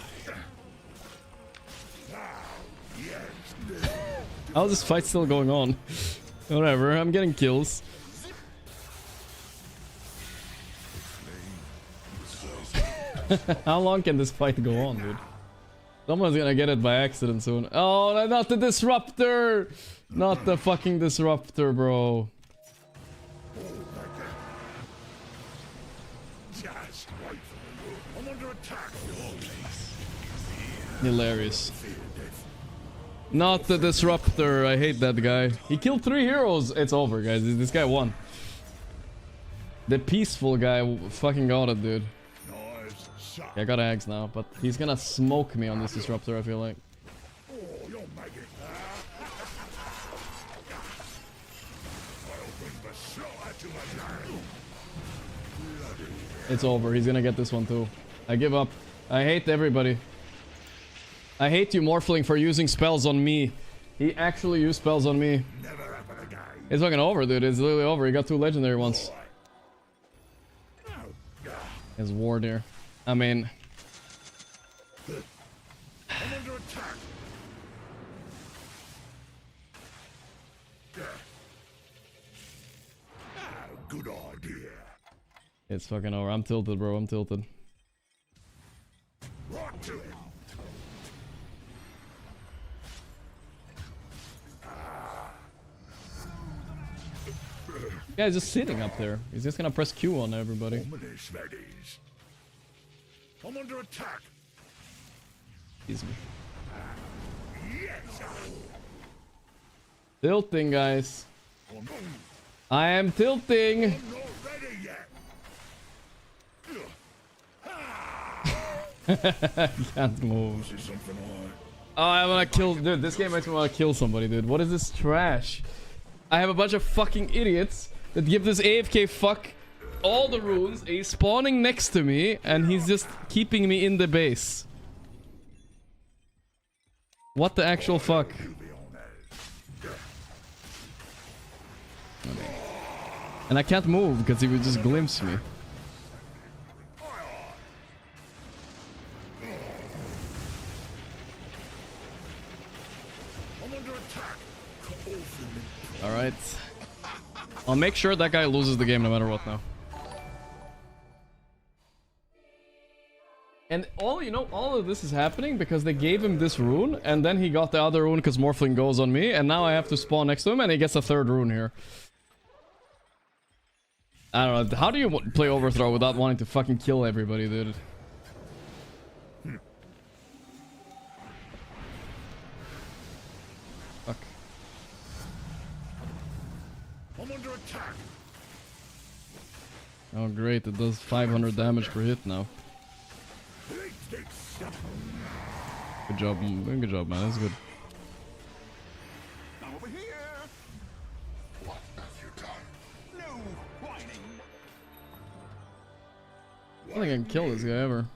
How's this fight still going on? Whatever, I'm getting kills. How long can this fight go on, dude? Someone's gonna get it by accident soon. Oh, not the disruptor! Not the fucking disruptor, bro. Hilarious. Not the disruptor. I hate that guy. He killed 3 heroes. It's over, guys. This guy won. The peaceful guy fucking got it, dude. Yeah, I got Ags now, but he's gonna smoke me on this disruptor, I feel like. It's over. He's gonna get this one too. I give up. I hate everybody. I hate you, Morphling, for using spells on me. He actually used spells on me. It's fucking over, dude. It's literally over. He got 2 legendary ones. His ward here. I mean... Good idea. It's fucking over. I'm tilted, bro. I'm tilted. The guy's just sitting up there. He's just gonna press Q on everybody. I'm under attack. Excuse me. Tilting, guys. I am tilting. Can't move. Oh, I wanna kill. Dude, this game makes me wanna kill somebody, dude. What is this trash? I have a bunch of fucking idiots that give this AFK fuck all the runes. He's spawning next to me, and he's just keeping me in the base. What the actual fuck? And I can't move because he would just glimpse me. Alright. I'll make sure that guy loses the game no matter what now. And all of this is happening because they gave him this rune, and then he got the other rune because Morphling goes on me, and now I have to spawn next to him, and he gets a 3rd rune here. I don't know. How do you play Overthrow without wanting to fucking kill everybody, dude? Fuck. I'm under attack. Oh great, it does 500 damage per hit now. Good job, man. That's good. I don't think I can kill this guy ever.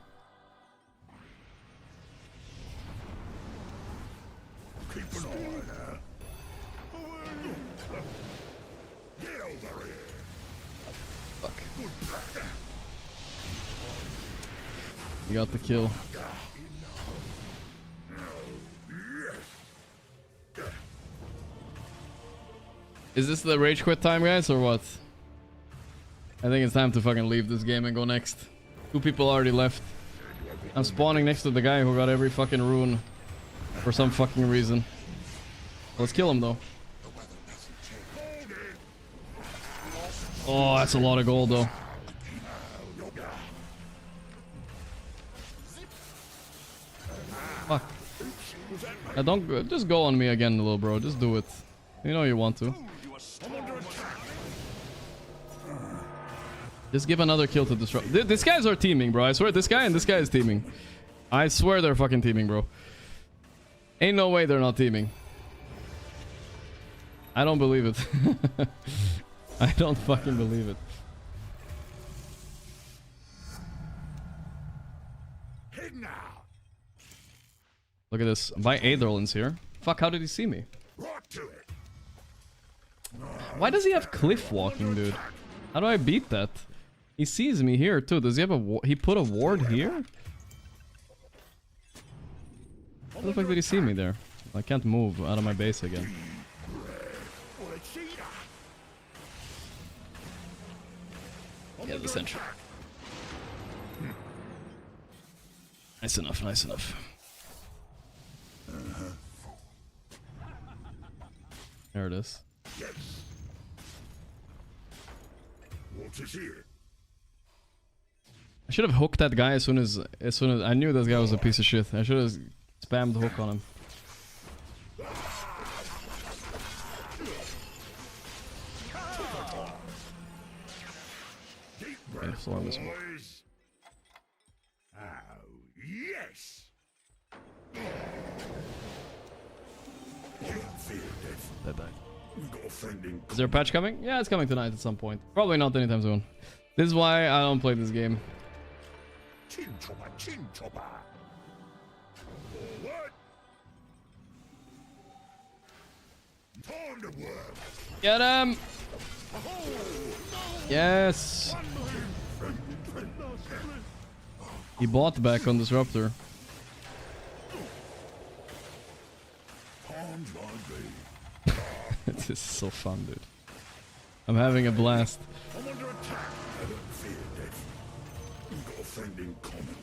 Keep an eye there. Fuck. You got the kill. Is this the rage quit time, guys, or what? I think it's time to fucking leave this game and go next. 2 people already left. I'm spawning next to the guy who got every fucking rune for some fucking reason. Let's kill him though. Oh, that's a lot of gold though. Fuck. Don't just go on me again, little bro. Just do it. You know you want to. Just give another kill to disrupt. These guys are teaming, bro. I swear, this guy and this guy is teaming. I swear they're fucking teaming, bro. Ain't no way they're not teaming. I don't believe it. I don't fucking believe it. Look at this. My Aetherlin's here. Fuck, how did he see me? Why does he have cliff walking, dude? How do I beat that? He sees me here too. Does he have a he put a ward here? How the fuck did he see me there? I can't move out of my base again. Yeah, the sentry. Nice enough, nice enough. There it is. I should have hooked that guy as soon as I knew this guy was a piece of shit. I should have spammed the hook on him. Okay, storm this one. Yes. Bye bye. Is there a patch coming? Yeah, it's coming tonight at some point. Probably not anytime soon. This is why I don't play this game. Chin chopper, chin chopper. What? Time to work. Get him! Yes! He bought back on Disruptor. This is so fun, dude. I'm having a blast. I'm under attack. I don't fear death. We've got a friend in common.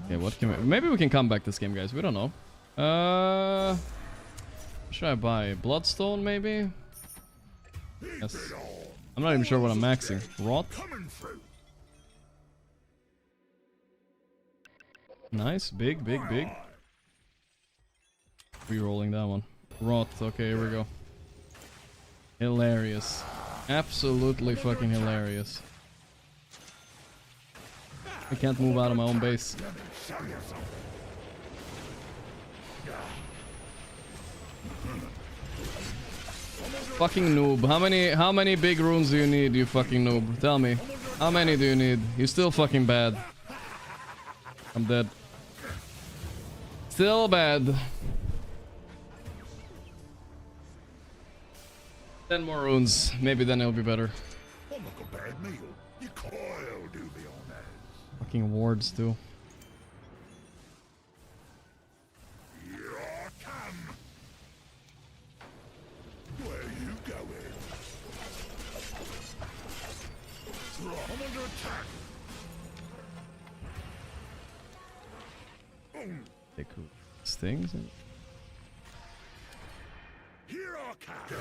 Okay, what can we... Maybe we can come back this game, guys. We don't know. What should I buy? Bloodstone, maybe? Yes. I'm not even sure what I'm maxing. Rot? Nice. Big, big, big. Re-rolling that one. Rot. Okay, here we go. Hilarious. Absolutely fucking hilarious. I can't move out of my own base. Fucking noob. How many big runes do you need, you fucking noob? Tell me. How many do you need? You're still fucking bad. I'm dead. Still bad. 10 more runes. Maybe then it'll be better. Fucking wards too. Where you going? I'm under attack. Take stings and Here I come.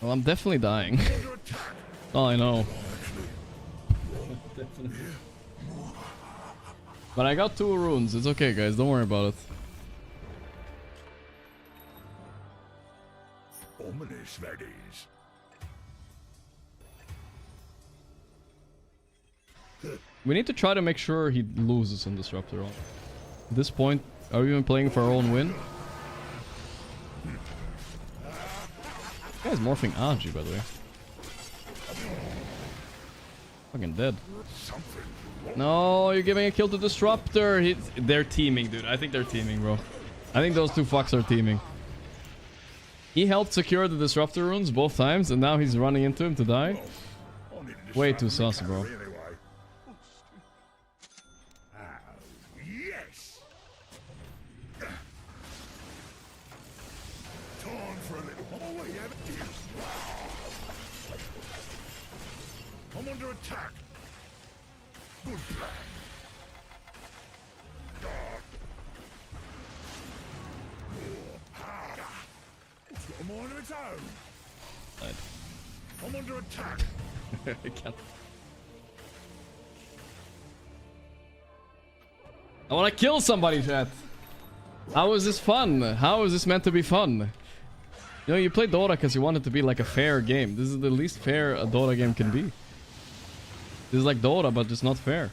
well, I'm definitely dying. Oh, I know. But I got 2 runes. It's okay, guys. Don't worry about it. Ominous, that is. We need to try to make sure he loses on Disruptor. At this point, are we even playing for our own win? This guy's morphing Aji, by the way. Fucking dead. No, you're giving a kill to Disruptor. They're teaming, dude. I think they're teaming, bro. I think those two fucks are teaming. He helped secure the Disruptor runes both times, and now he's running into him to die. Way too sus, bro. Yes. Time for a little. Oh, we have it. I'm under attack. Good plan. It's got a mind of its own. I'm under attack. I can't. I want to kill somebody, chat. How is this fun? How is this meant to be fun? You know, you play Dota because you want it to be like a fair game. This is the least fair a Dota game can be. This is like Dota, but just not fair.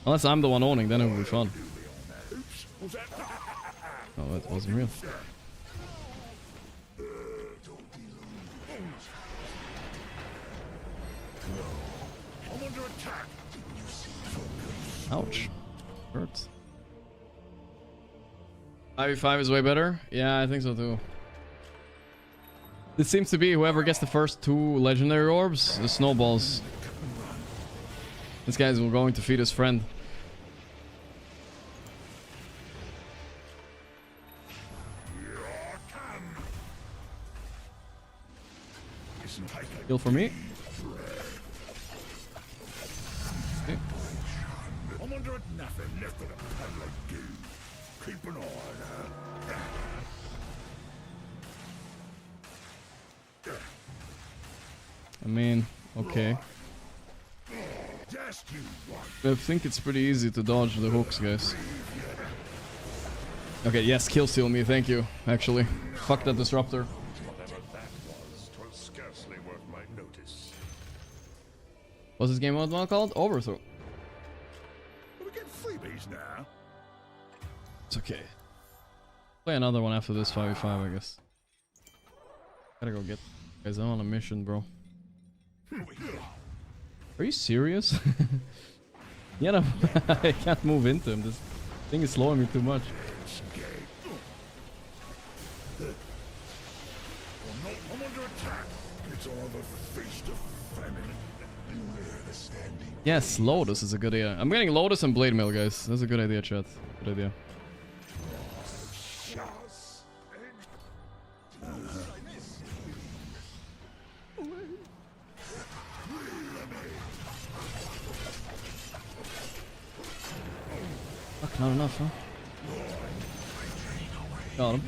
Unless I'm the one owning, then it will be fun. Oh, that wasn't real. I'm under attack. Ouch. Hurts. 5v5 is way better? Yeah, I think so too. This seems to be whoever gets the first 2 legendary orbs, the snowballs. This guy's going to feed his friend. Kill for me. Okay. I'm under nothing left of the padlock goo. Keep an eye on her. I mean, okay. I think it's pretty easy to dodge the hooks, guys. Okay, yes, kill steal me, thank you, actually. Fuck that Disruptor. Whatever that was, 'twas scarcely worth my notice. What's this game mode called? Overthrow. We get freebies now. It's okay. Play another one after this 5v5, I guess. Gotta go get guys. I'm on a mission, bro. Are you serious? Yeah, no, I can't move into him. This thing is slowing me too much. I'm under attack. It's all the feast of famine. Beware the standing. Yes, Lotus is a good idea. I'm getting Lotus and Blade Mail, guys. That's a good idea, chat. Good idea. Fuck, not enough, huh? Got him.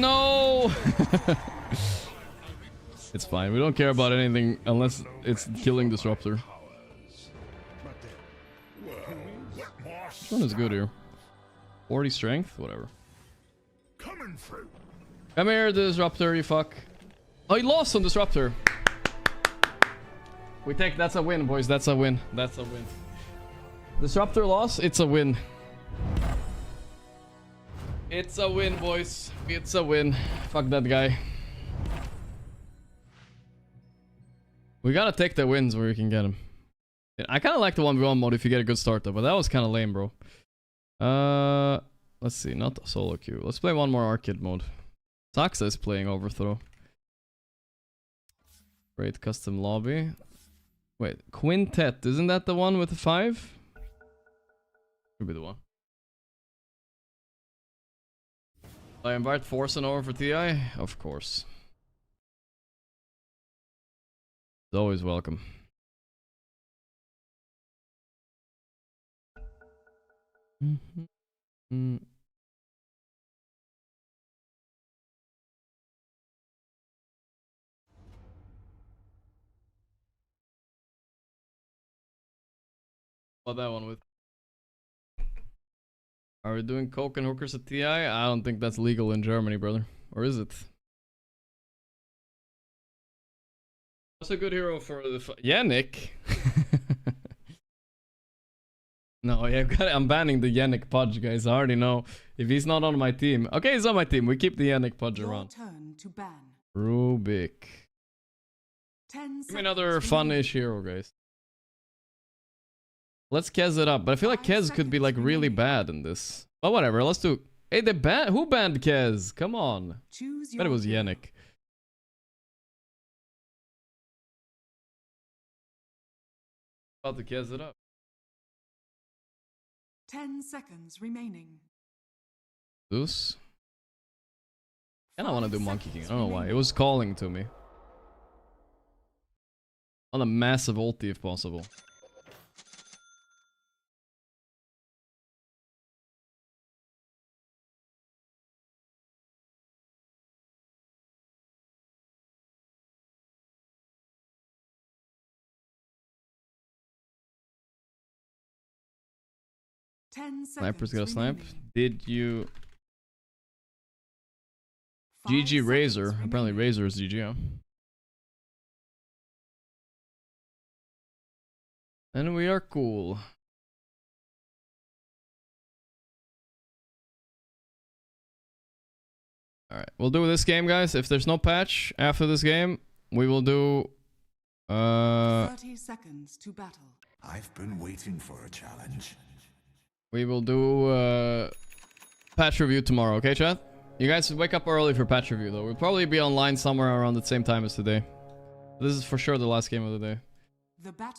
No! It's fine. We don't care about anything unless it's killing Disruptor. Which one is good here? 40 strength? Whatever. Coming through. Come here, Disruptor, you fuck. Oh, he lost on Disruptor. We take... That's a win, boys. That's a win. That's a win. Disruptor loss, it's a win. It's a win, boys. It's a win. Fuck that guy. We gotta take the wins where we can get them. I kind of like the 1v1 mode if you get a good start though, but that was kind of lame, bro. Let's see, not a solo queue. Let's play one more arcade mode. Saxa is playing Overthrow. Great custom lobby. Wait, Quintet, isn't that the one with the 5? Could be the one. I invite Forsen over for TI? Of course. It's always welcome. What that one with? Are we doing coke and hookers at TI? I don't think that's legal in Germany, brother. Or is it? What's a good hero for the... Yeah, Nick. No, yeah, I'm banning the Yannick Pudge, guys. I already know. If he's not on my team. Okay, he's on my team. We keep the Yannick Pudge around. Turn to ban. Rubik. 10 Give me another fun-ish hero, guys. Let's Kez it up. But I feel like Kez could be like really bad in this. But whatever, let's do... Hey, they banned... Who banned Kez? Come on. Choose I bet it was Yannick. About to Kez it up. 10 seconds remaining. Zeus. And I want to do Monkey King. I don't know why. It was calling to me. On a massive ulti if possible. Sniper's got a snipe. Did you... GG Razor. Apparently Razor is GG, huh? And we are cool. Alright, we'll do this game, guys. If there's no patch after this game, we will do... 30 seconds to battle. I've been waiting for a challenge. We will do patch review tomorrow, okay, chat? You guys wake up early for patch review, though. We'll probably be online somewhere around the same time as today. This is for sure the last game of the day.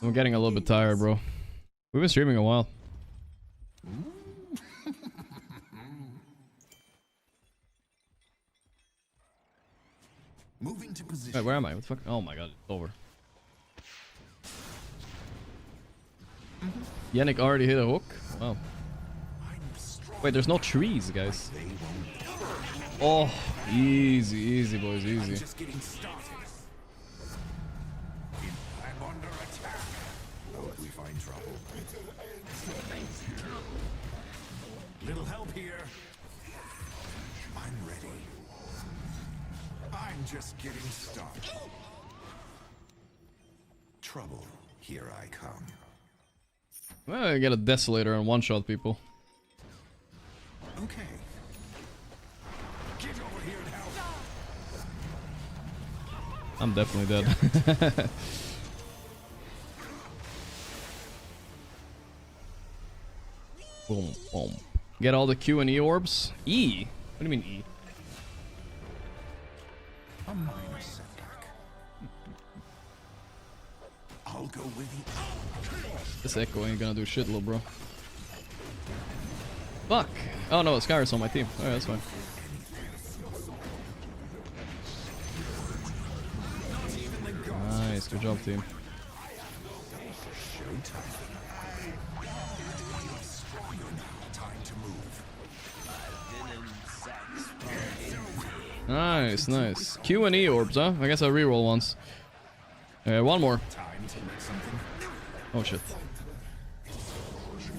I'm getting a little bit tired, bro. We've been streaming a while. Moving to position. Wait, where am I? What the fuck? Oh my god, it's over. Yannick already hit a hook? Wow. Wait, there's no trees, guys. Oh, easy, easy, boys, easy. Just getting started. I'm under attack. Hope we find trouble. Little help here. I'm ready. I'm just getting started. Trouble, here I come. Well, I get a Desolator and one-shot people. Okay. Get over here and help. I'm definitely dead. Boom, boom. Get all the Q and E orbs. E? What do you mean E? A minor setback. I'll go with you. This Echo ain't gonna do shit, little bro. Fuck! Oh no, Skyra's on my team. Alright, that's fine. Nice, good job, team. Nice, nice. Q and E orbs, huh? I guess I'll reroll once. Okay, one more. Oh shit.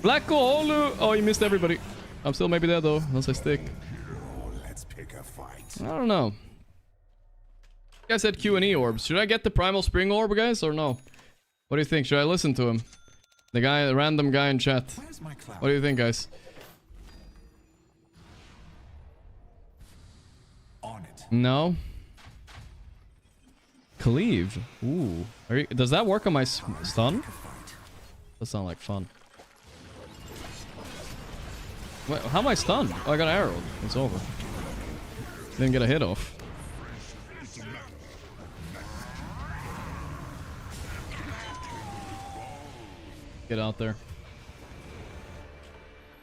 Black hole! Oh, you missed everybody. I'm still maybe dead though, unless I stick. Let's pick a fight. I don't know. You guys said Q and E orbs. Should I get the Primal Spring Orb, guys, or no? What do you think? Should I listen to him? The guy, the random guy in chat. What do you think, guys? On it. No. Cleave. Ooh. Does that work on my stun? That sounds like fun. Wait, how am I stunned? Oh, I got arrowed. It's over. Didn't get a hit off. Get out there.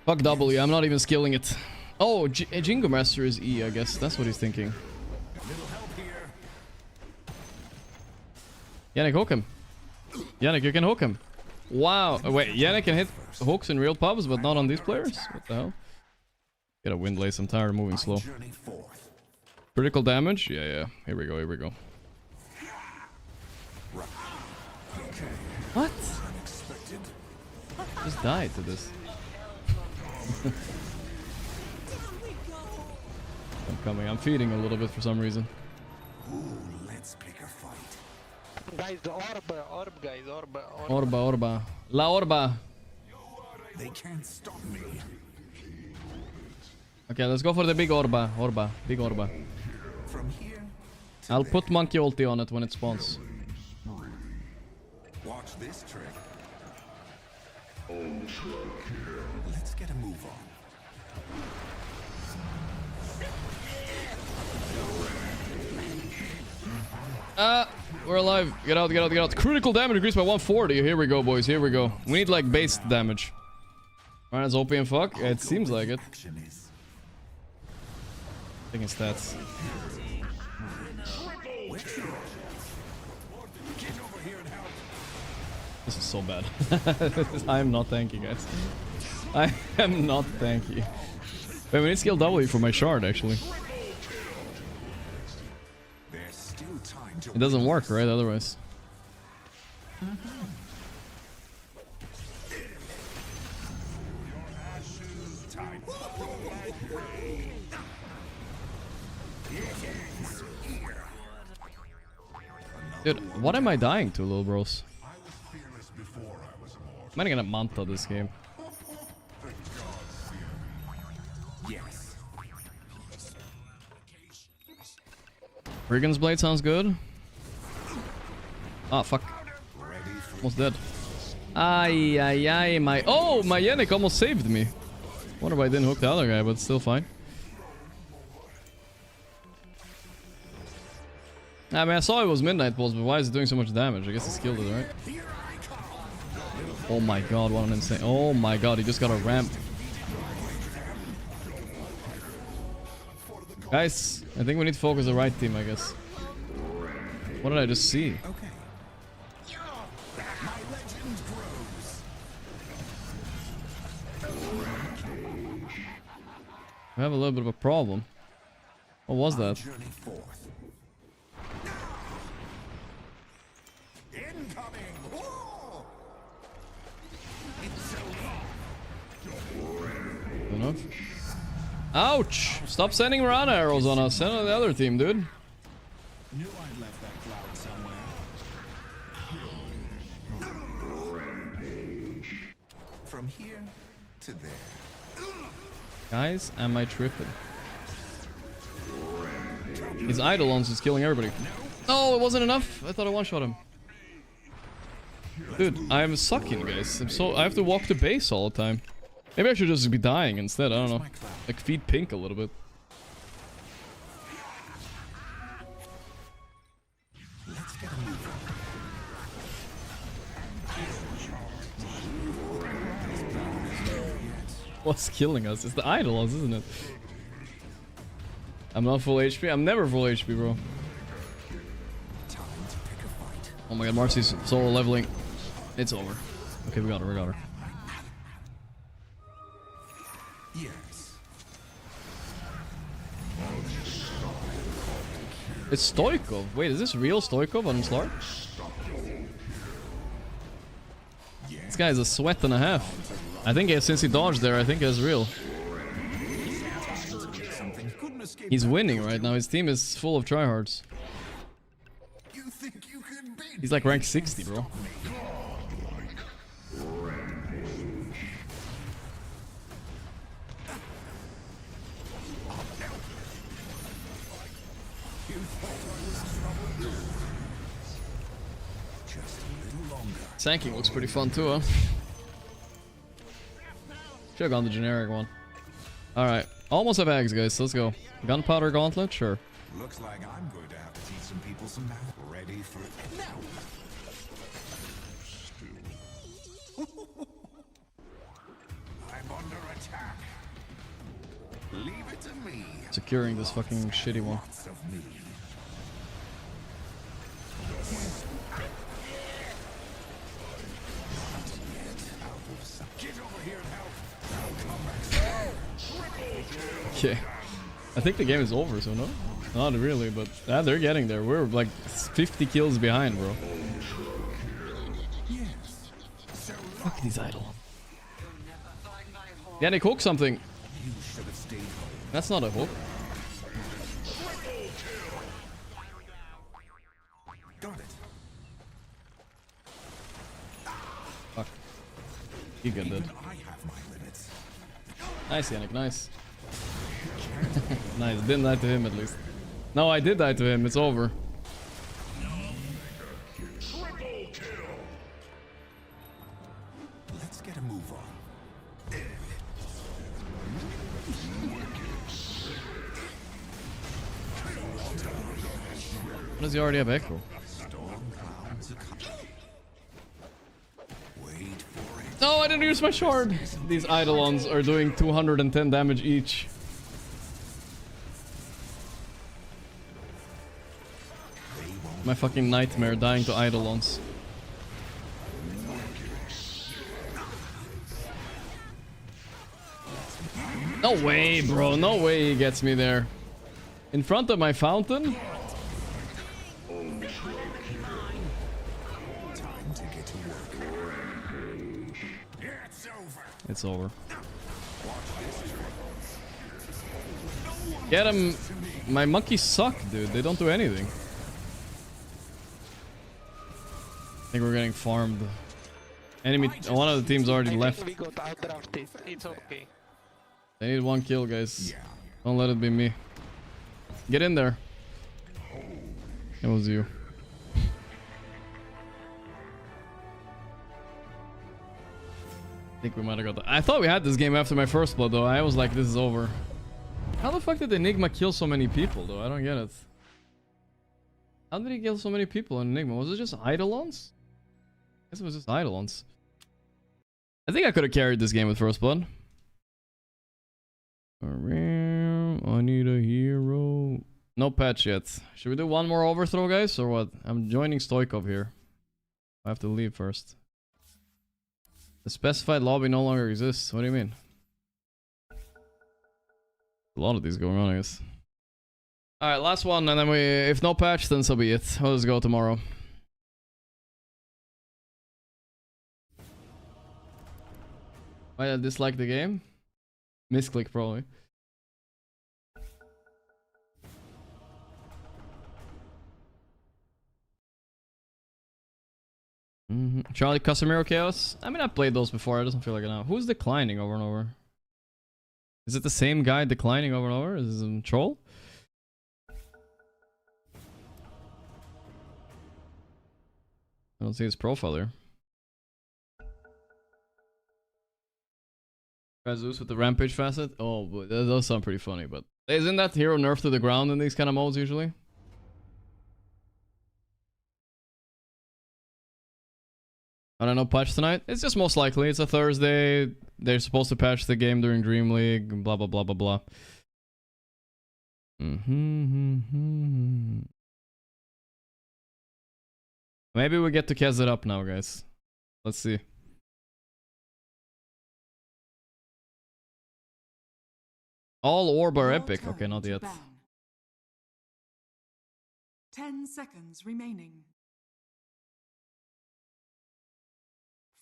Fuck W, I'm not even skilling it. Oh, Jingo Master is E, I guess. That's what he's thinking. Yannick, hook him. Yannick, you can hook him. Wow. Wait, Yannick can hit hooks in real pubs, but not on these players? What the hell? Get a wind lace. I'm tired of moving slow. Critical damage? Yeah, yeah. Here we go, here we go. What? Just died to this. I'm coming. I'm feeding a little bit for some reason. Ooh, let's pick a fight. Guys, the orb, guys, orb. Orba. La Orba. They can't stop me. Okay, let's go for the big Orba. Big Orba. From here, I'll put monkey ulti on it when it spawns. watch this trick. Let's get a move on. We're alive. Get out, get out, get out. Critical damage increased by 140. Here we go, boys. Here we go. We need like base damage. Alright, it's OP and fuck. It seems like it. I think it's stats. This is so bad. I am not tanky, guys. I am not tanky. Wait, we need skill W for my shard, actually. It doesn't work, right? Otherwise. Dude, what am I dying to, little bros? I'm gonna get a Manta this game. Brigand's Blade sounds good. Ah, fuck. Almost dead. Ay, ay, ay, my... Oh, my Yannick almost saved me. Wonder why I didn't hook the other guy, but still fine. I mean, I saw it was Midnight Pulse, but why is it doing so much damage? I guess he skilled it, right? Oh my god, what an insane... Oh my god, he just got a ramp. Guys, I think we need to focus the right team, I guess. What did I just see? I have a little bit of a problem. What was that? Enough. Ouch! Stop sending Rana arrows on us. Send on the other team, dude. Knew I'd left that cloud somewhere. From here to there. Guys, am I tripping? His Eidolons is killing everybody. Oh, it wasn't enough. I thought I one-shot him. Dude, I'm sucking, guys. I have to walk to base all the time. Maybe I should just be dying instead. I don't know. Like feed pink a little bit. What's killing us? It's the Eidolons, isn't it? I'm not full HP. I'm never full HP, bro. Oh my god, Marcy's solo leveling. It's over. Okay, we got her. We got her. Yes. It's Stoikov. Wait, is this real Stoikov on Slark? This guy is a sweat and a half. I think since he dodged there, I think it's real. He's winning right now. His team is full of tryhards. He's like rank 60, bro. Sanking looks pretty fun too, huh? Should've gone the generic one. Alright. Almost have eggs, guys. Let's go. Gunpowder gauntlet? Sure. Looks like I'm going to have to teach some people some math. Ready for it now. I'm under attack. Leave it to me. Securing this fucking shitty one. Okay. I think the game is over, so no? Not really, but they're getting there. We're like 50 kills behind, bro. Fuck these idle. Yannick, hook something. That's not a hook. Got it. Fuck. Giga did. Nice, Yannick, nice. Nice, didn't die to him at least. No, I did die to him, it's over. Let's get a move on. Does he already have echo? No, I didn't use my shard. These Eidolons are doing 210 damage each. My fucking nightmare dying to Eidolons. No way, bro. No way he gets me there. In front of my fountain? It's over. Get him. My monkeys suck, dude. They don't do anything. I think we're getting farmed. Enemy. One of the teams already left. We got outdrafted. It's okay. They need one kill, guys. Don't let it be me. Get in there. It was you. I think we might have got that. I thought we had this game after my first blood, though. I was like, this is over. How the fuck did Enigma kill so many people, though? I don't get it. How did he kill so many people in Enigma? Was it just Eidolons? I guess it was just Eidolons. I think I could have carried this game with first blood. I need a hero. No patch yet. Should we do one more overthrow, guys, or what? I'm joining Stoikov here. I have to leave first. The specified lobby no longer exists. What do you mean? A lot of these going on, I guess. Alright, last one, and then we... If no patch, then so be it. We'll just go tomorrow. Why did I dislike the game? Misclick, probably. Charlie Casemiro Chaos? I mean, I've played those before. It doesn't feel like it now. Who's declining over and over? Is it the same guy declining over and over? Is it a troll? I don't see his profile here. Zeus with the rampage facet? Oh, but that does sound pretty funny, but... Isn't that hero nerfed to the ground in these kind of modes usually? I don't know, patch tonight? It's just most likely. It's a Thursday. They're supposed to patch the game during Dreamleague. Blah, blah, blah, blah, blah. Maybe we get to Kez it up now, guys. Let's see. All orb are epic. Okay, not yet. 10 seconds remaining.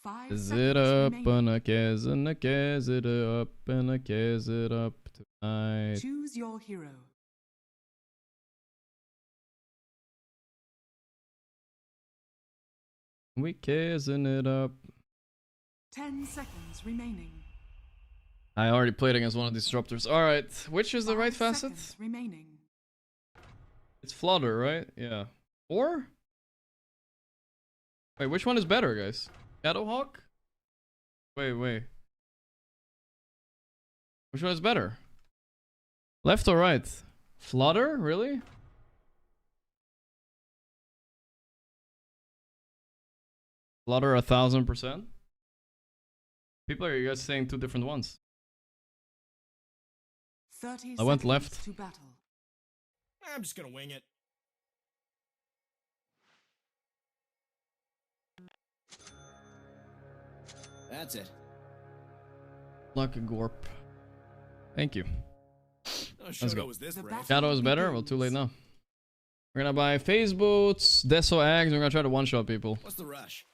5 Is seconds it up remaining. and a Kez and a Kez it up and a Kez it up tonight? Choose your hero. We Kezing it up. 10 seconds remaining. I already played against one of these disruptors. Alright, which is the right facet? Remaining. It's Flutter, right? Yeah. Or? Wait, which one is better, guys? Shadowhawk? Wait. Which one is better? Left or right? Flutter? Really? Flutter 1000%? People are you guys saying two different ones? 30 I went seconds left. to battle. I'm just gonna wing it. That's it. Like a Gorp. Thank you. Let's go. Was this rough? Shadow is better? Well, too late now. We're gonna buy phase boots, Deso Ags, we're gonna try to one-shot people. What's the rush?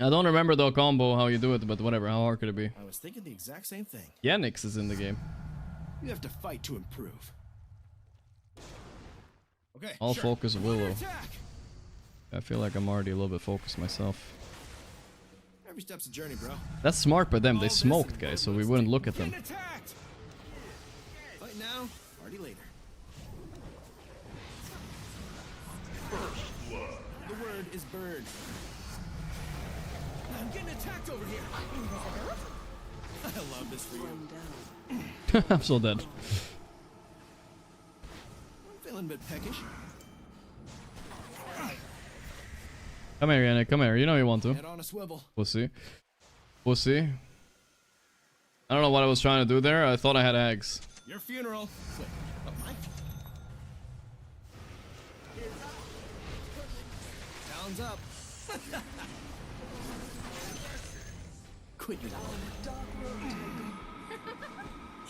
I don't remember the combo, how you do it, but whatever, how hard could it be? I was thinking the exact same thing. Yannick's is in the game. You have to fight to improve. Okay. All sure. focus Willow. Attack! I feel like I'm already a little bit focused myself. Every step's a journey, bro. That's smart by them. They smoked, guys, so we wouldn't look at them. Fight now, party later. The word is bird. I'm getting attacked over here. I love this for you. I'm so dead. I'm feeling a bit peckish. Come here, Yannick. Come here. You know you want to. Head on a swivel. Pussy. Pussy. I don't know what I was trying to do there. I thought I had eggs. Your funeral. Wait, but my Talons up. Quit your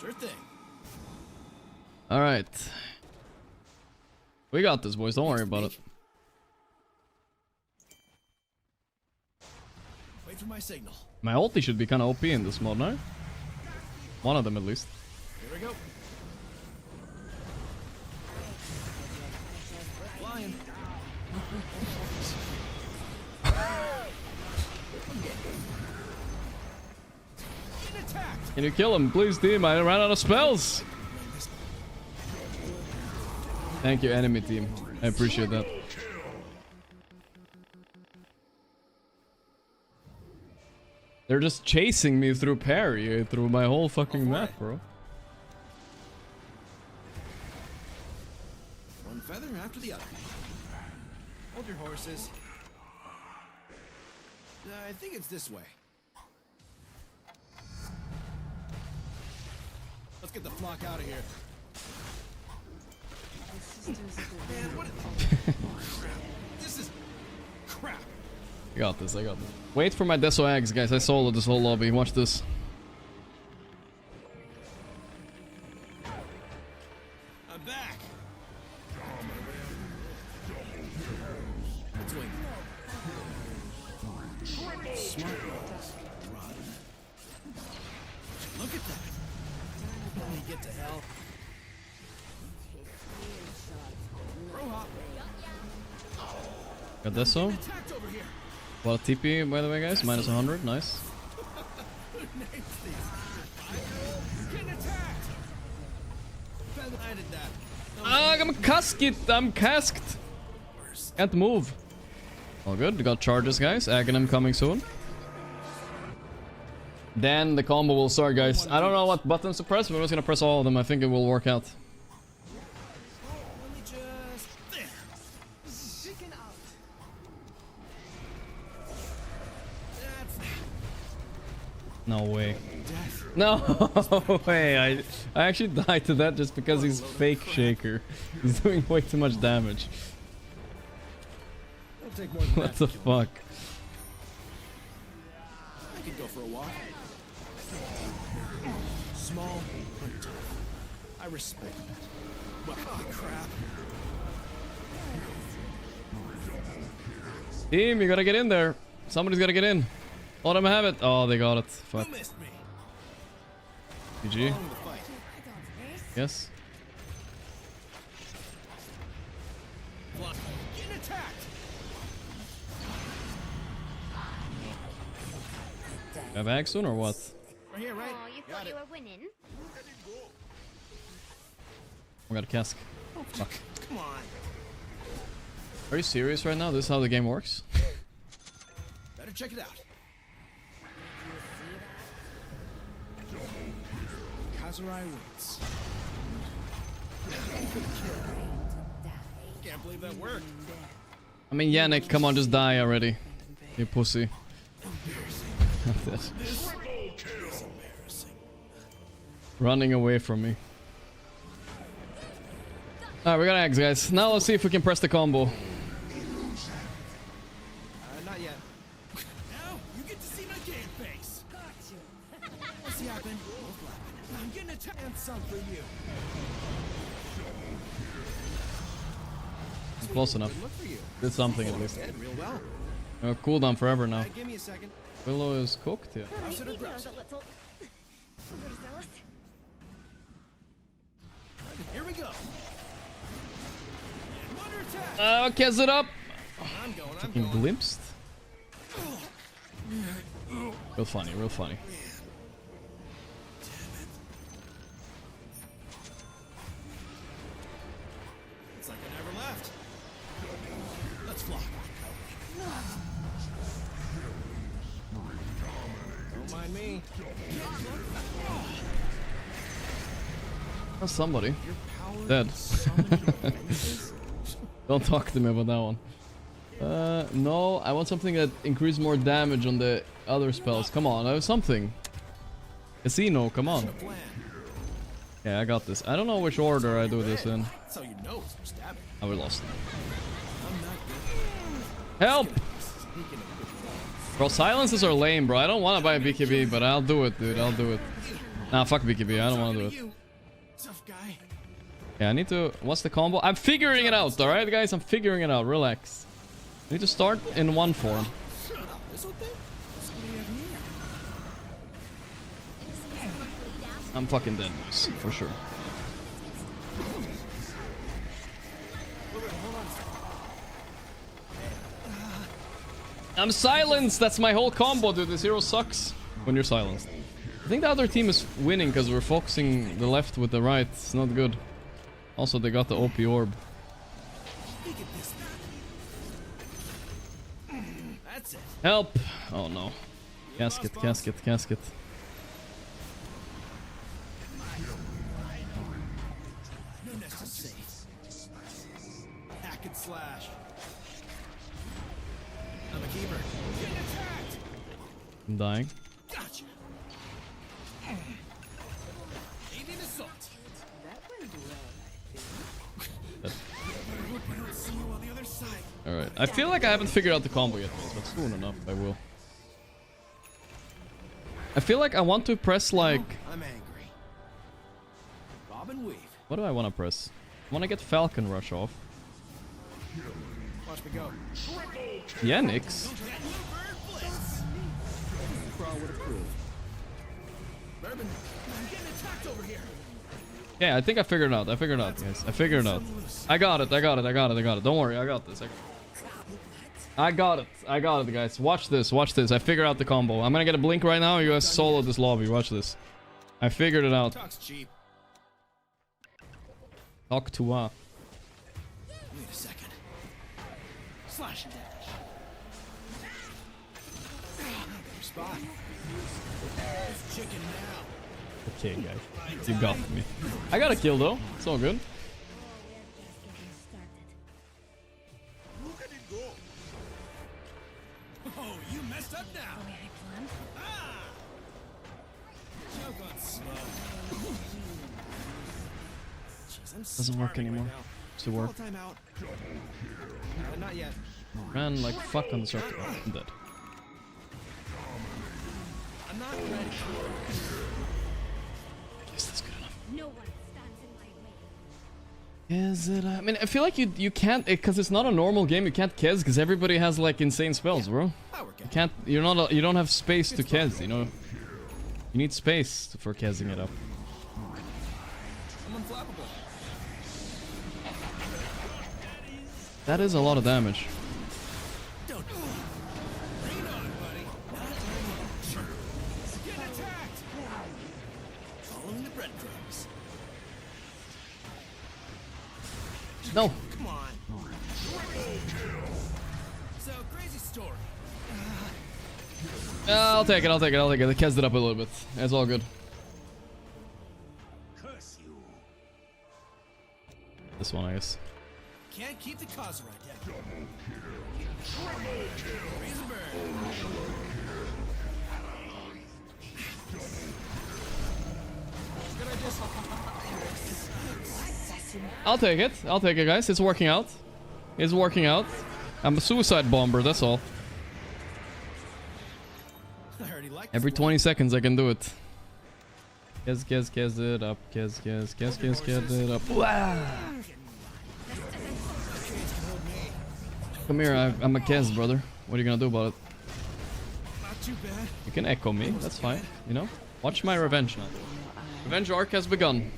Sure thing. Alright. We got this, boys. Don't worry about it. Wait for my signal. My ulti should be kind of OP in this mod, no? One of them at least. Here we go. Flying. Can you kill him, please, team? I ran out of spells. Thank you, enemy team. I appreciate that. They're just chasing me through parry, through my whole fucking map, bro. One feather after the other. Hold your horses. I think it's this way. Let's get the flock out of here. Man, what? This is crap. I got this, I got this. Wait for my Deso eggs, guys. I soloed this whole lobby. Watch this. I'm back. Smart. Look at that. Let me get to hell. Got Deso. Well, TP, by the way, guys. Minus 100. Nice. I'm casket. I'm casqued. Can't move. All good. We got charges, guys. Aghanim coming soon. Then the combo will start, guys. I don't know what buttons to press, but I'm just gonna press all of them. I think it will work out. No way. No way. I actually died to that just because he's fake shaker. He's doing way too much damage. What the fuck? I could go for a walk. Small, but tough. I respect that. But oh crap. Team, you gotta get in there. Somebody's gotta get in. Let them have it. Oh, they got it. Fuck. GG. Yes. Have ag soon or what? Right here, right? Oh, you thought you were winning? I got a cask. Oh, fuck. Come on. Are you serious right now? This is how the game works? Better check it out. Kazurai wins. Can't believe that worked. I mean, Yannick, come on, just die already. You pussy. Running away from me. Alright, we got eggs, guys. Now let's see if we can press the combo. Not yet. Now you get to see my game face. What's happening? I'm getting a chance some for you. Close enough. Did something at least. Cooldown forever now. Give me a second. Willow is cooked, yeah. Here we go. Kiss it up. I'm going. Fucking glimpsed. Real funny, real funny. It's like I never left. Let's fly. Don't mind me. Oh, somebody. Dead. Don't talk to me about that one. No, I want something that increases more damage on the other spells. Come on, I have something. Casino, come on. Yeah, I got this. I don't know which order I do this in. I will lost. Help! Bro, silences are lame, bro. I don't want to buy a BKB, but I'll do it, dude. I'll do it. Nah, fuck BKB. I don't want to do it. Yeah, I need to... What's the combo? I'm figuring it out, alright, guys? I'm figuring it out. Relax. I need to start in one form. I'm fucking dead, boys. For sure. I'm silenced! That's my whole combo, dude. This hero sucks when you're silenced. I think the other team is winning because we're focusing the left with the right. It's not good. Also, they got the OP orb. Help! Oh no. Casket, casket, casket. No nest is safe. Hack and slash. I'm a keeper. Getting attacked. I'm dying. Gotcha. Aiding assault. That went well, I see you on the other side. Alright. I feel like I haven't figured out the combo yet, but soon enough I will. I feel like I want to press like... I'm angry. Bob and weave. What do I want to press? I want to get Falcon Rush off. Watch me go. Yeah, Nix. Bourbon, I'm getting attacked over here. Yeah, I think I figured it out. I figured it out, guys. I figured it out. I got it. I got it. I got it. I got it. Don't worry. I got this. I got it. I got it, guys. Watch this. Watch this. I figured out the combo. I'm gonna get a blink right now. You guys solo this lobby. Watch this. I figured it out. Talk's cheap. Talk to Wait a second. Slash and dash. Spot. It's chicken now. Okay, guys. You got me. I got a kill though. It's all good. Oh, you messed up now. Ah! Choke on smoke. Jeez, I'm Doesn't work anymore. right Does it work? Timeout. Not yet. Ran like fuck on the circle. I'm dead. I'm not ready. Yes, that's good enough. No one stands in my way. Is it? I mean, I feel like you can't, because it's not a normal game. You can't Kez because everybody has like insane spells, bro. You can't. You're not. You don't have space to Kez. You know. You need space for Kezing it up. I'm unflappable. That is a lot of damage. Don't. Bring it on, buddy. Get attacked. Following the breadcrumbs. No. Come on. So crazy story. I'll take it. I'll take it. I'll take it. They Kezzed it up a little bit. It's all good. Curse you. This one, I guess. Can't keep the cause right down. Raise a bird. I'll take it. I'll take it, guys. It's working out. It's working out. I'm a suicide bomber. That's all. Every 20 seconds, I can do it. Kez it up. Kez it up. Wow. Come here, I'm a Kez, brother. What are you gonna do about it? Not too bad. You can echo me, that's fine, you know? Watch my revenge now. Revenge arc has begun.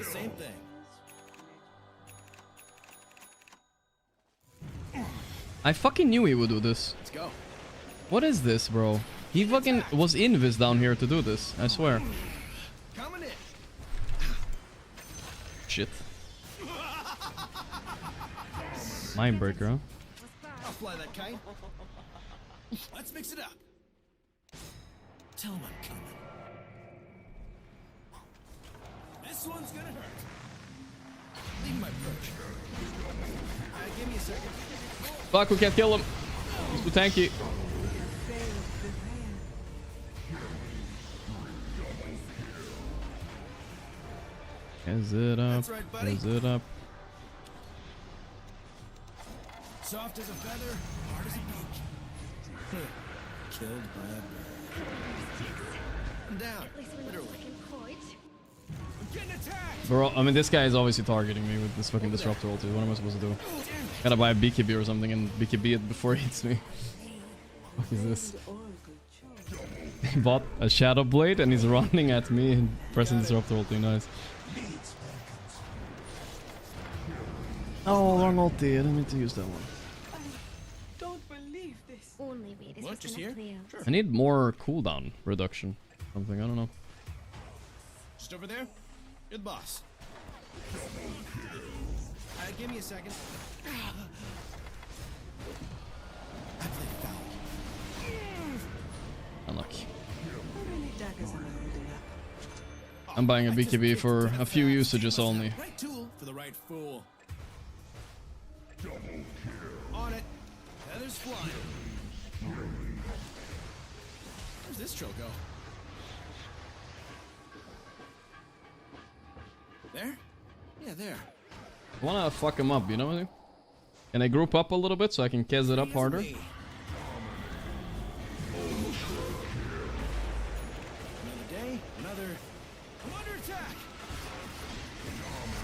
Same thing. I fucking knew he would do this. Let's go. What is this, bro? He fucking was invis down here to do this. I swear. Coming in. Shit. Mindbreaker, huh? I'll fly that kite. Let's mix it up. Tell him I'm coming. This one's gonna hurt. Leave my perch. Give me a second. Fuck, we can't kill him. He's too tanky. Is it up? Right, is it up? Soft as a feather, hard as a beak. Killed by a bird. I'm down. Literally. I'm getting attacked. Bro, I mean, this guy is obviously targeting me with this fucking disruptor ulti. What am I supposed to do? Gotta buy a BKB or something and BKB it before he hits me. What is this? He bought a Shadow Blade and he's running at me and pressing disruptor ulti. Nice. Oh, wrong ulti. I didn't mean to use that one. Don't believe this. Only way this What, is just gonna here? play out. I need more cooldown reduction. Something, I don't know. Just over there? You're the boss. Give me a second. Unlucky. I'm buying a BKB for a few usages only. Right tool for the right fool. On it. Feathers flying. Where's this trail go? There? Yeah, there. I wanna fuck him up, you know what I mean? Can I group up a little bit so I can Kez it up harder? Another day, another. I'm under attack.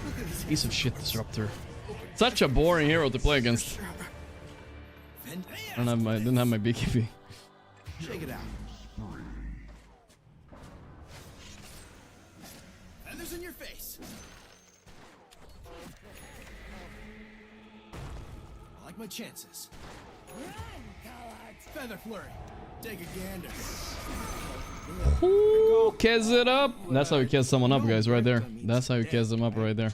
Look at this Piece of shit disruptor. Such a boring hero to play against. I didn't have my BKB. Shake it out. Feathers in your face. I like my chances. Feather flurry. Take a gander. Ooh, Kez it up. That's how you Kez someone up, guys, right there. That's how you Kez them up right there.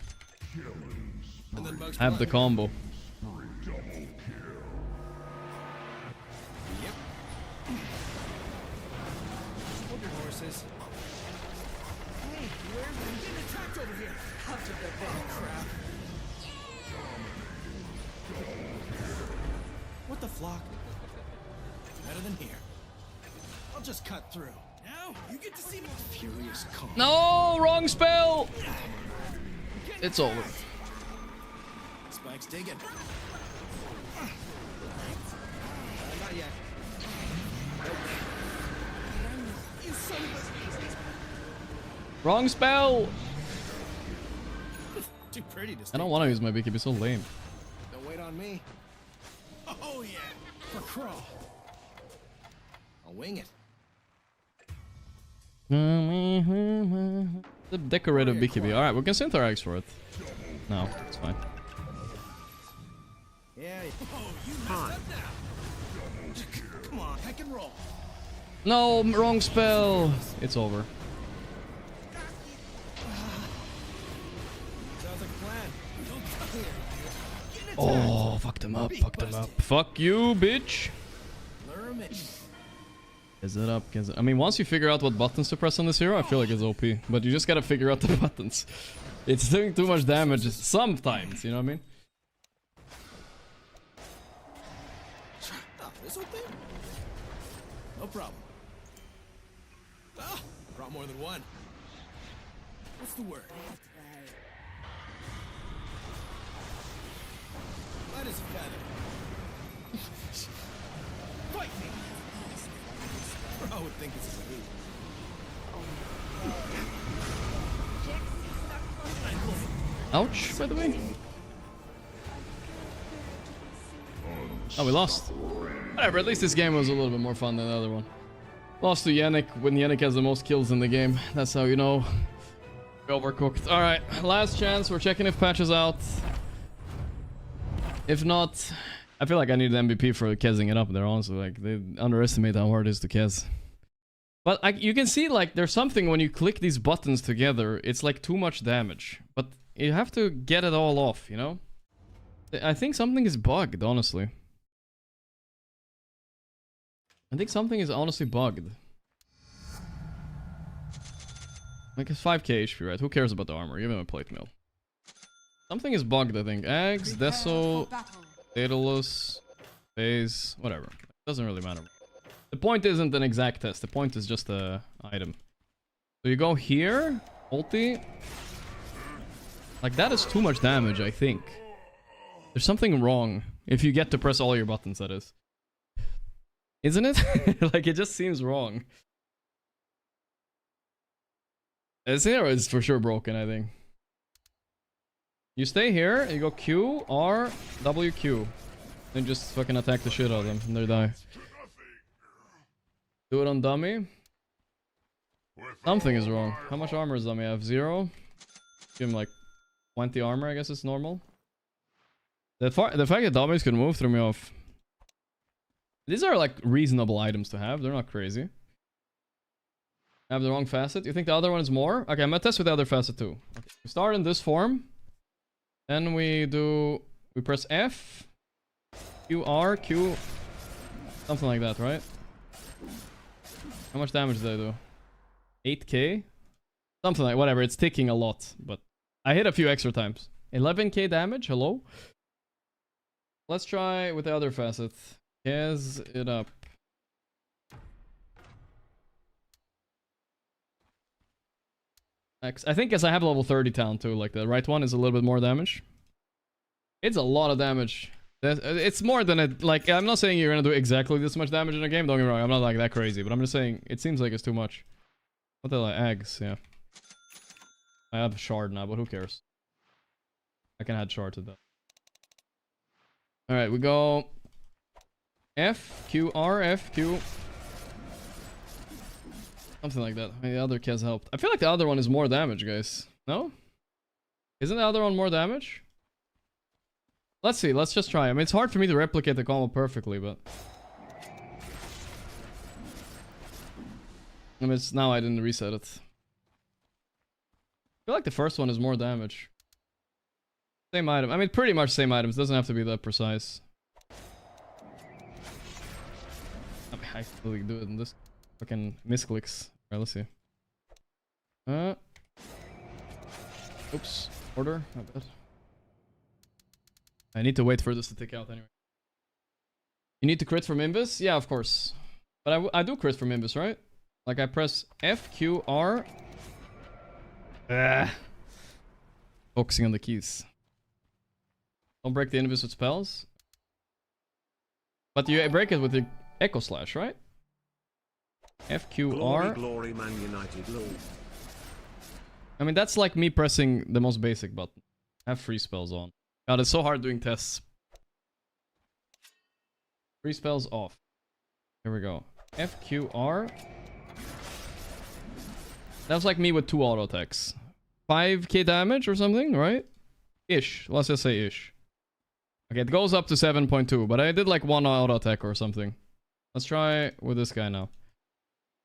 Have the combo. Horses. Hey, where's I'm getting attacked over here? Huffed at that ball crap. What the flock? Better than here. I'll just cut through. Now you get to see my furious calm. No, wrong spell. It's over. Spike's digging. Not yet. You son of a... Wrong spell. Too pretty to I don't want to use my BKB. So lame. Don't wait on me. Oh yeah, for crawl. I'll wing it. The decorative BKB. All right, we can Synthrax for it. No, it's fine. Yeah. Oh, you messed up now. Come on, I can roll. No, wrong spell. It's over. Sounds like a plan. Oh, fucked him up. Fucked him up. Fuck you, bitch. Is it up? Is it? I mean, once you figure out what buttons to press on this hero, I feel like it's OP. But you just gotta figure out the buttons. It's doing too much damage sometimes, you know what I mean? Oh, this one thing? No problem. Ah, brought more than one. What's the word? Light as a feather. Fight me! I would think this is a loot. Ouch, by the way. Oh, we lost. Whatever, at least this game was a little bit more fun than the other one. Lost to Yannick when Yannick has the most kills in the game. That's how you know. Overcooked. Alright, last chance. We're checking if patch is out. If not, I feel like I need an MVP for Kezzing it up there, honestly. Like, they underestimate how hard it is to Kez. But you can see, like, there's something when you click these buttons together, it's like too much damage. But you have to get it all off, you know? I think something is bugged, honestly. I think something is honestly bugged. Like, it's 5k HP, right? Who cares about the armor? Give him a plate mill. Something is bugged, I think. Eggs, Deso, Daedalus, Phase, whatever. Doesn't really matter. The point isn't an exact test. The point is just a item. So you go here, ulti. Like, that is too much damage, I think. There's something wrong if you get to press all your buttons, that is. Isn't it? Like, it just seems wrong. Zero is for sure broken, I think. You stay here, you go Q, R, W, Q. Then just fucking attack the shit out of them, and they die. Do it on dummy. Something is wrong. How much armor does dummy have? 0? Give him like 20 armor, I guess it's normal. The fact that dummies can move threw me off. These are like reasonable items to have, they're not crazy. I have the wrong facet. You think the other one is more? Okay, I'm gonna test with the other facet too. Okay. We start in this form. Then we press F, Q, R, Q, something like that, right? How much damage did I do? 8k? Something like, whatever, it's ticking a lot, but I hit a few extra times. 11k damage, hello? Let's try with the other facet. Kez it up. I think as I have level 30 talent too, like the right one is a little bit more damage. It's a lot of damage. It's more than it, like, I'm not saying you're gonna do exactly this much damage in a game, don't get me wrong, I'm not like that crazy, but I'm just saying, it seems like it's too much. What the like, eggs, yeah. I have shard now, but who cares? I can add shard to that. Alright, we go F, Q, R, F, Q. Something like that. Maybe the other Kez helped. I feel like the other one is more damage, guys. No? Isn't the other one more damage? Let's see. Let's just try. I mean, it's hard for me to replicate the combo perfectly, but... I mean, it's now I didn't reset it. I feel like the first one is more damage. Same item. I mean, pretty much same items. Doesn't have to be that precise. I mean, I really do it in this fucking misclicks. Alright, let's see. Oops. Order. Not bad. I need to wait for this to tick out anyway. You need to crit from Imbus? Yeah, of course. But I do crit from Imbus, right? Like I press F, Q, R. Focusing on the keys. Don't break the Imbus with spells. But you break it with the Echo Slash, right? F, Q, R. Glory, Man United, lol. I mean, that's like me pressing the most basic button. I have free spells on. God, it's so hard doing tests. Free spells off. Here we go. F, Q, R. That was like me with 2 auto attacks. 5k damage or something, right? Ish. Let's just say ish. Okay, it goes up to 7.2, but I did like 1 auto attack or something. Let's try with this guy now.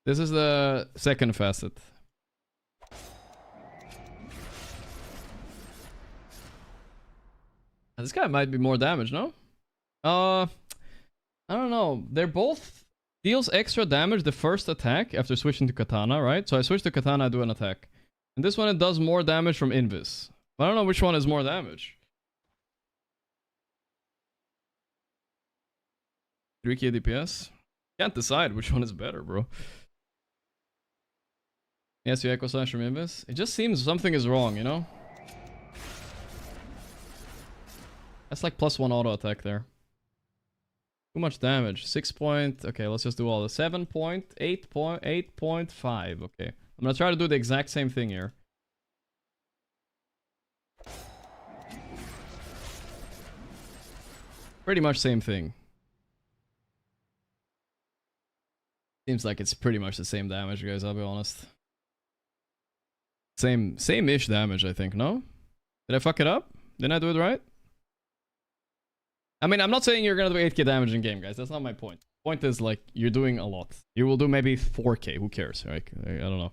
This is the second facet. This guy might be more damage, no? I don't know. They're both deals extra damage the first attack after switching to Katana, right? So I switch to Katana, I do an attack. And this one, it does more damage from Invis. I don't know which one is more damage. 3k DPS? Can't decide which one is better, bro. Yes, you Echo Slash from Invis. It just seems something is wrong, you know? That's like +1 auto attack there. Too much damage. 6 point... Okay, let's just do all the 7 point, 8.5. Okay. I'm gonna try to do the exact same thing here. Pretty much same thing. Seems like it's pretty much the same damage, guys, I'll be honest. Same-ish damage, I think, no? Did I fuck it up? Didn't I do it right? I mean, I'm not saying you're gonna do 8k damage in game, guys. That's not my point. Point is, like, you're doing a lot. You will do maybe 4k. Who cares, right? I don't know.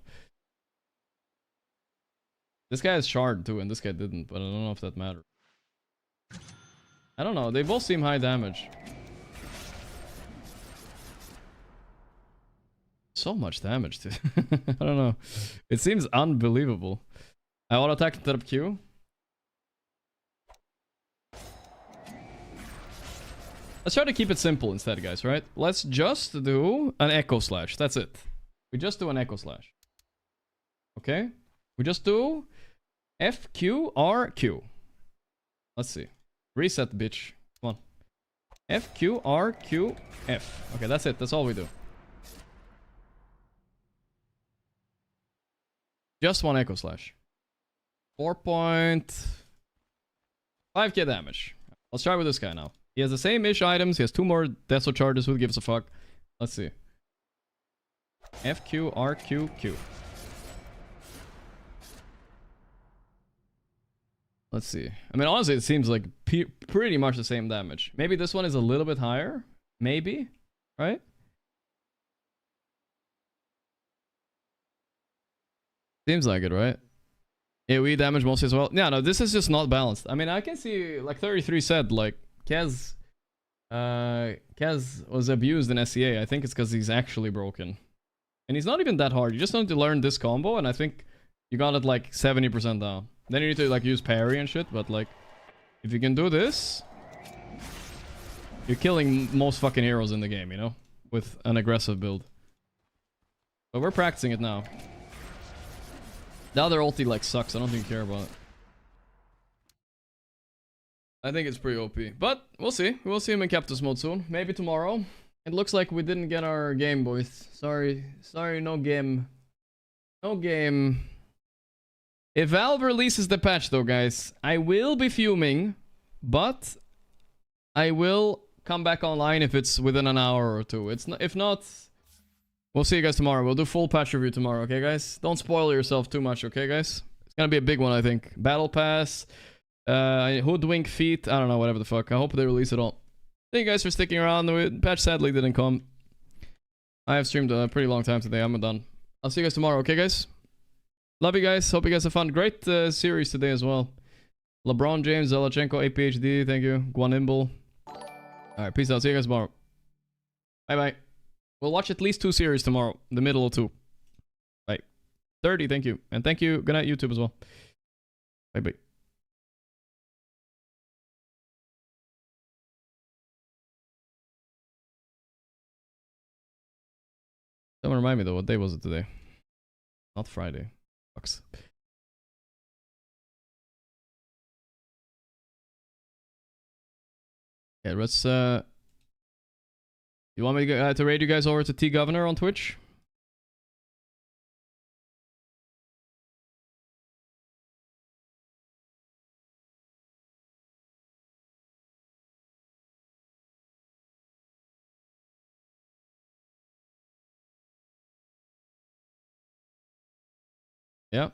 This guy has shard too, and this guy didn't, but I don't know if that matters. I don't know. They both seem high damage. So much damage, dude. I don't know. It seems unbelievable. I auto attack instead of Q. Let's try to keep it simple instead, guys, right? Let's just do an Echo Slash. That's it. We just do an Echo Slash. Okay? We just do F, Q, R, Q. Let's see. Reset, bitch. Come on. F, Q, R, Q, F. Okay, that's it. That's all we do. Just one Echo Slash. 4.5k damage. Let's try with this guy now. He has the same-ish items. He has 2 more Deso charges. Who gives a fuck? Let's see. F, Q, R, Q, Q. Let's see. I mean, honestly, it seems like pretty much the same damage. Maybe this one is a little bit higher. Maybe. Right? Seems like it, right? AoE damage mostly as well. Yeah, no, this is just not balanced. I mean, I can see, like 33 said, like, Kez was abused in SEA. I think it's because he's actually broken. And he's not even that hard. You just need to learn this combo, and I think you got it like 70% down. Then you need to like use parry and shit, but like, if you can do this, you're killing most fucking heroes in the game, you know? With an aggressive build. But we're practicing it now. The other ulti like sucks. I don't think you care about it. I think it's pretty OP. But we'll see. We'll see him in Captain's mode soon. Maybe tomorrow. It looks like we didn't get our game, boys. Sorry. Sorry, no game. No game. If Valve releases the patch though, guys, I will be fuming. But I will come back online if it's within an hour or two. It's not, if not, we'll see you guys tomorrow. We'll do full patch review tomorrow, okay, guys? Don't spoil yourself too much, okay, guys? It's gonna be a big one, I think. Battle Pass, Hoodwink Feet, I don't know, whatever the fuck. I hope they release it all. Thank you guys for sticking around. The patch sadly didn't come. I have streamed a pretty long time today. I'm done. I'll see you guys tomorrow, okay, guys? Love you guys. Hope you guys have fun. Great series today as well. LeBron James, Zelachenko, APHD, thank you. Guanimble. Alright, peace out. See you guys tomorrow. Bye-bye. We'll watch at least 2 series tomorrow. The middle of 2. Bye. 30, thank you. And thank you. Good night, YouTube as well. Bye-bye. Someone remind me though, what day was it today? Not Friday. Fucks. Okay, let's you want me to raid you guys over to T Governor on Twitch? Yeah.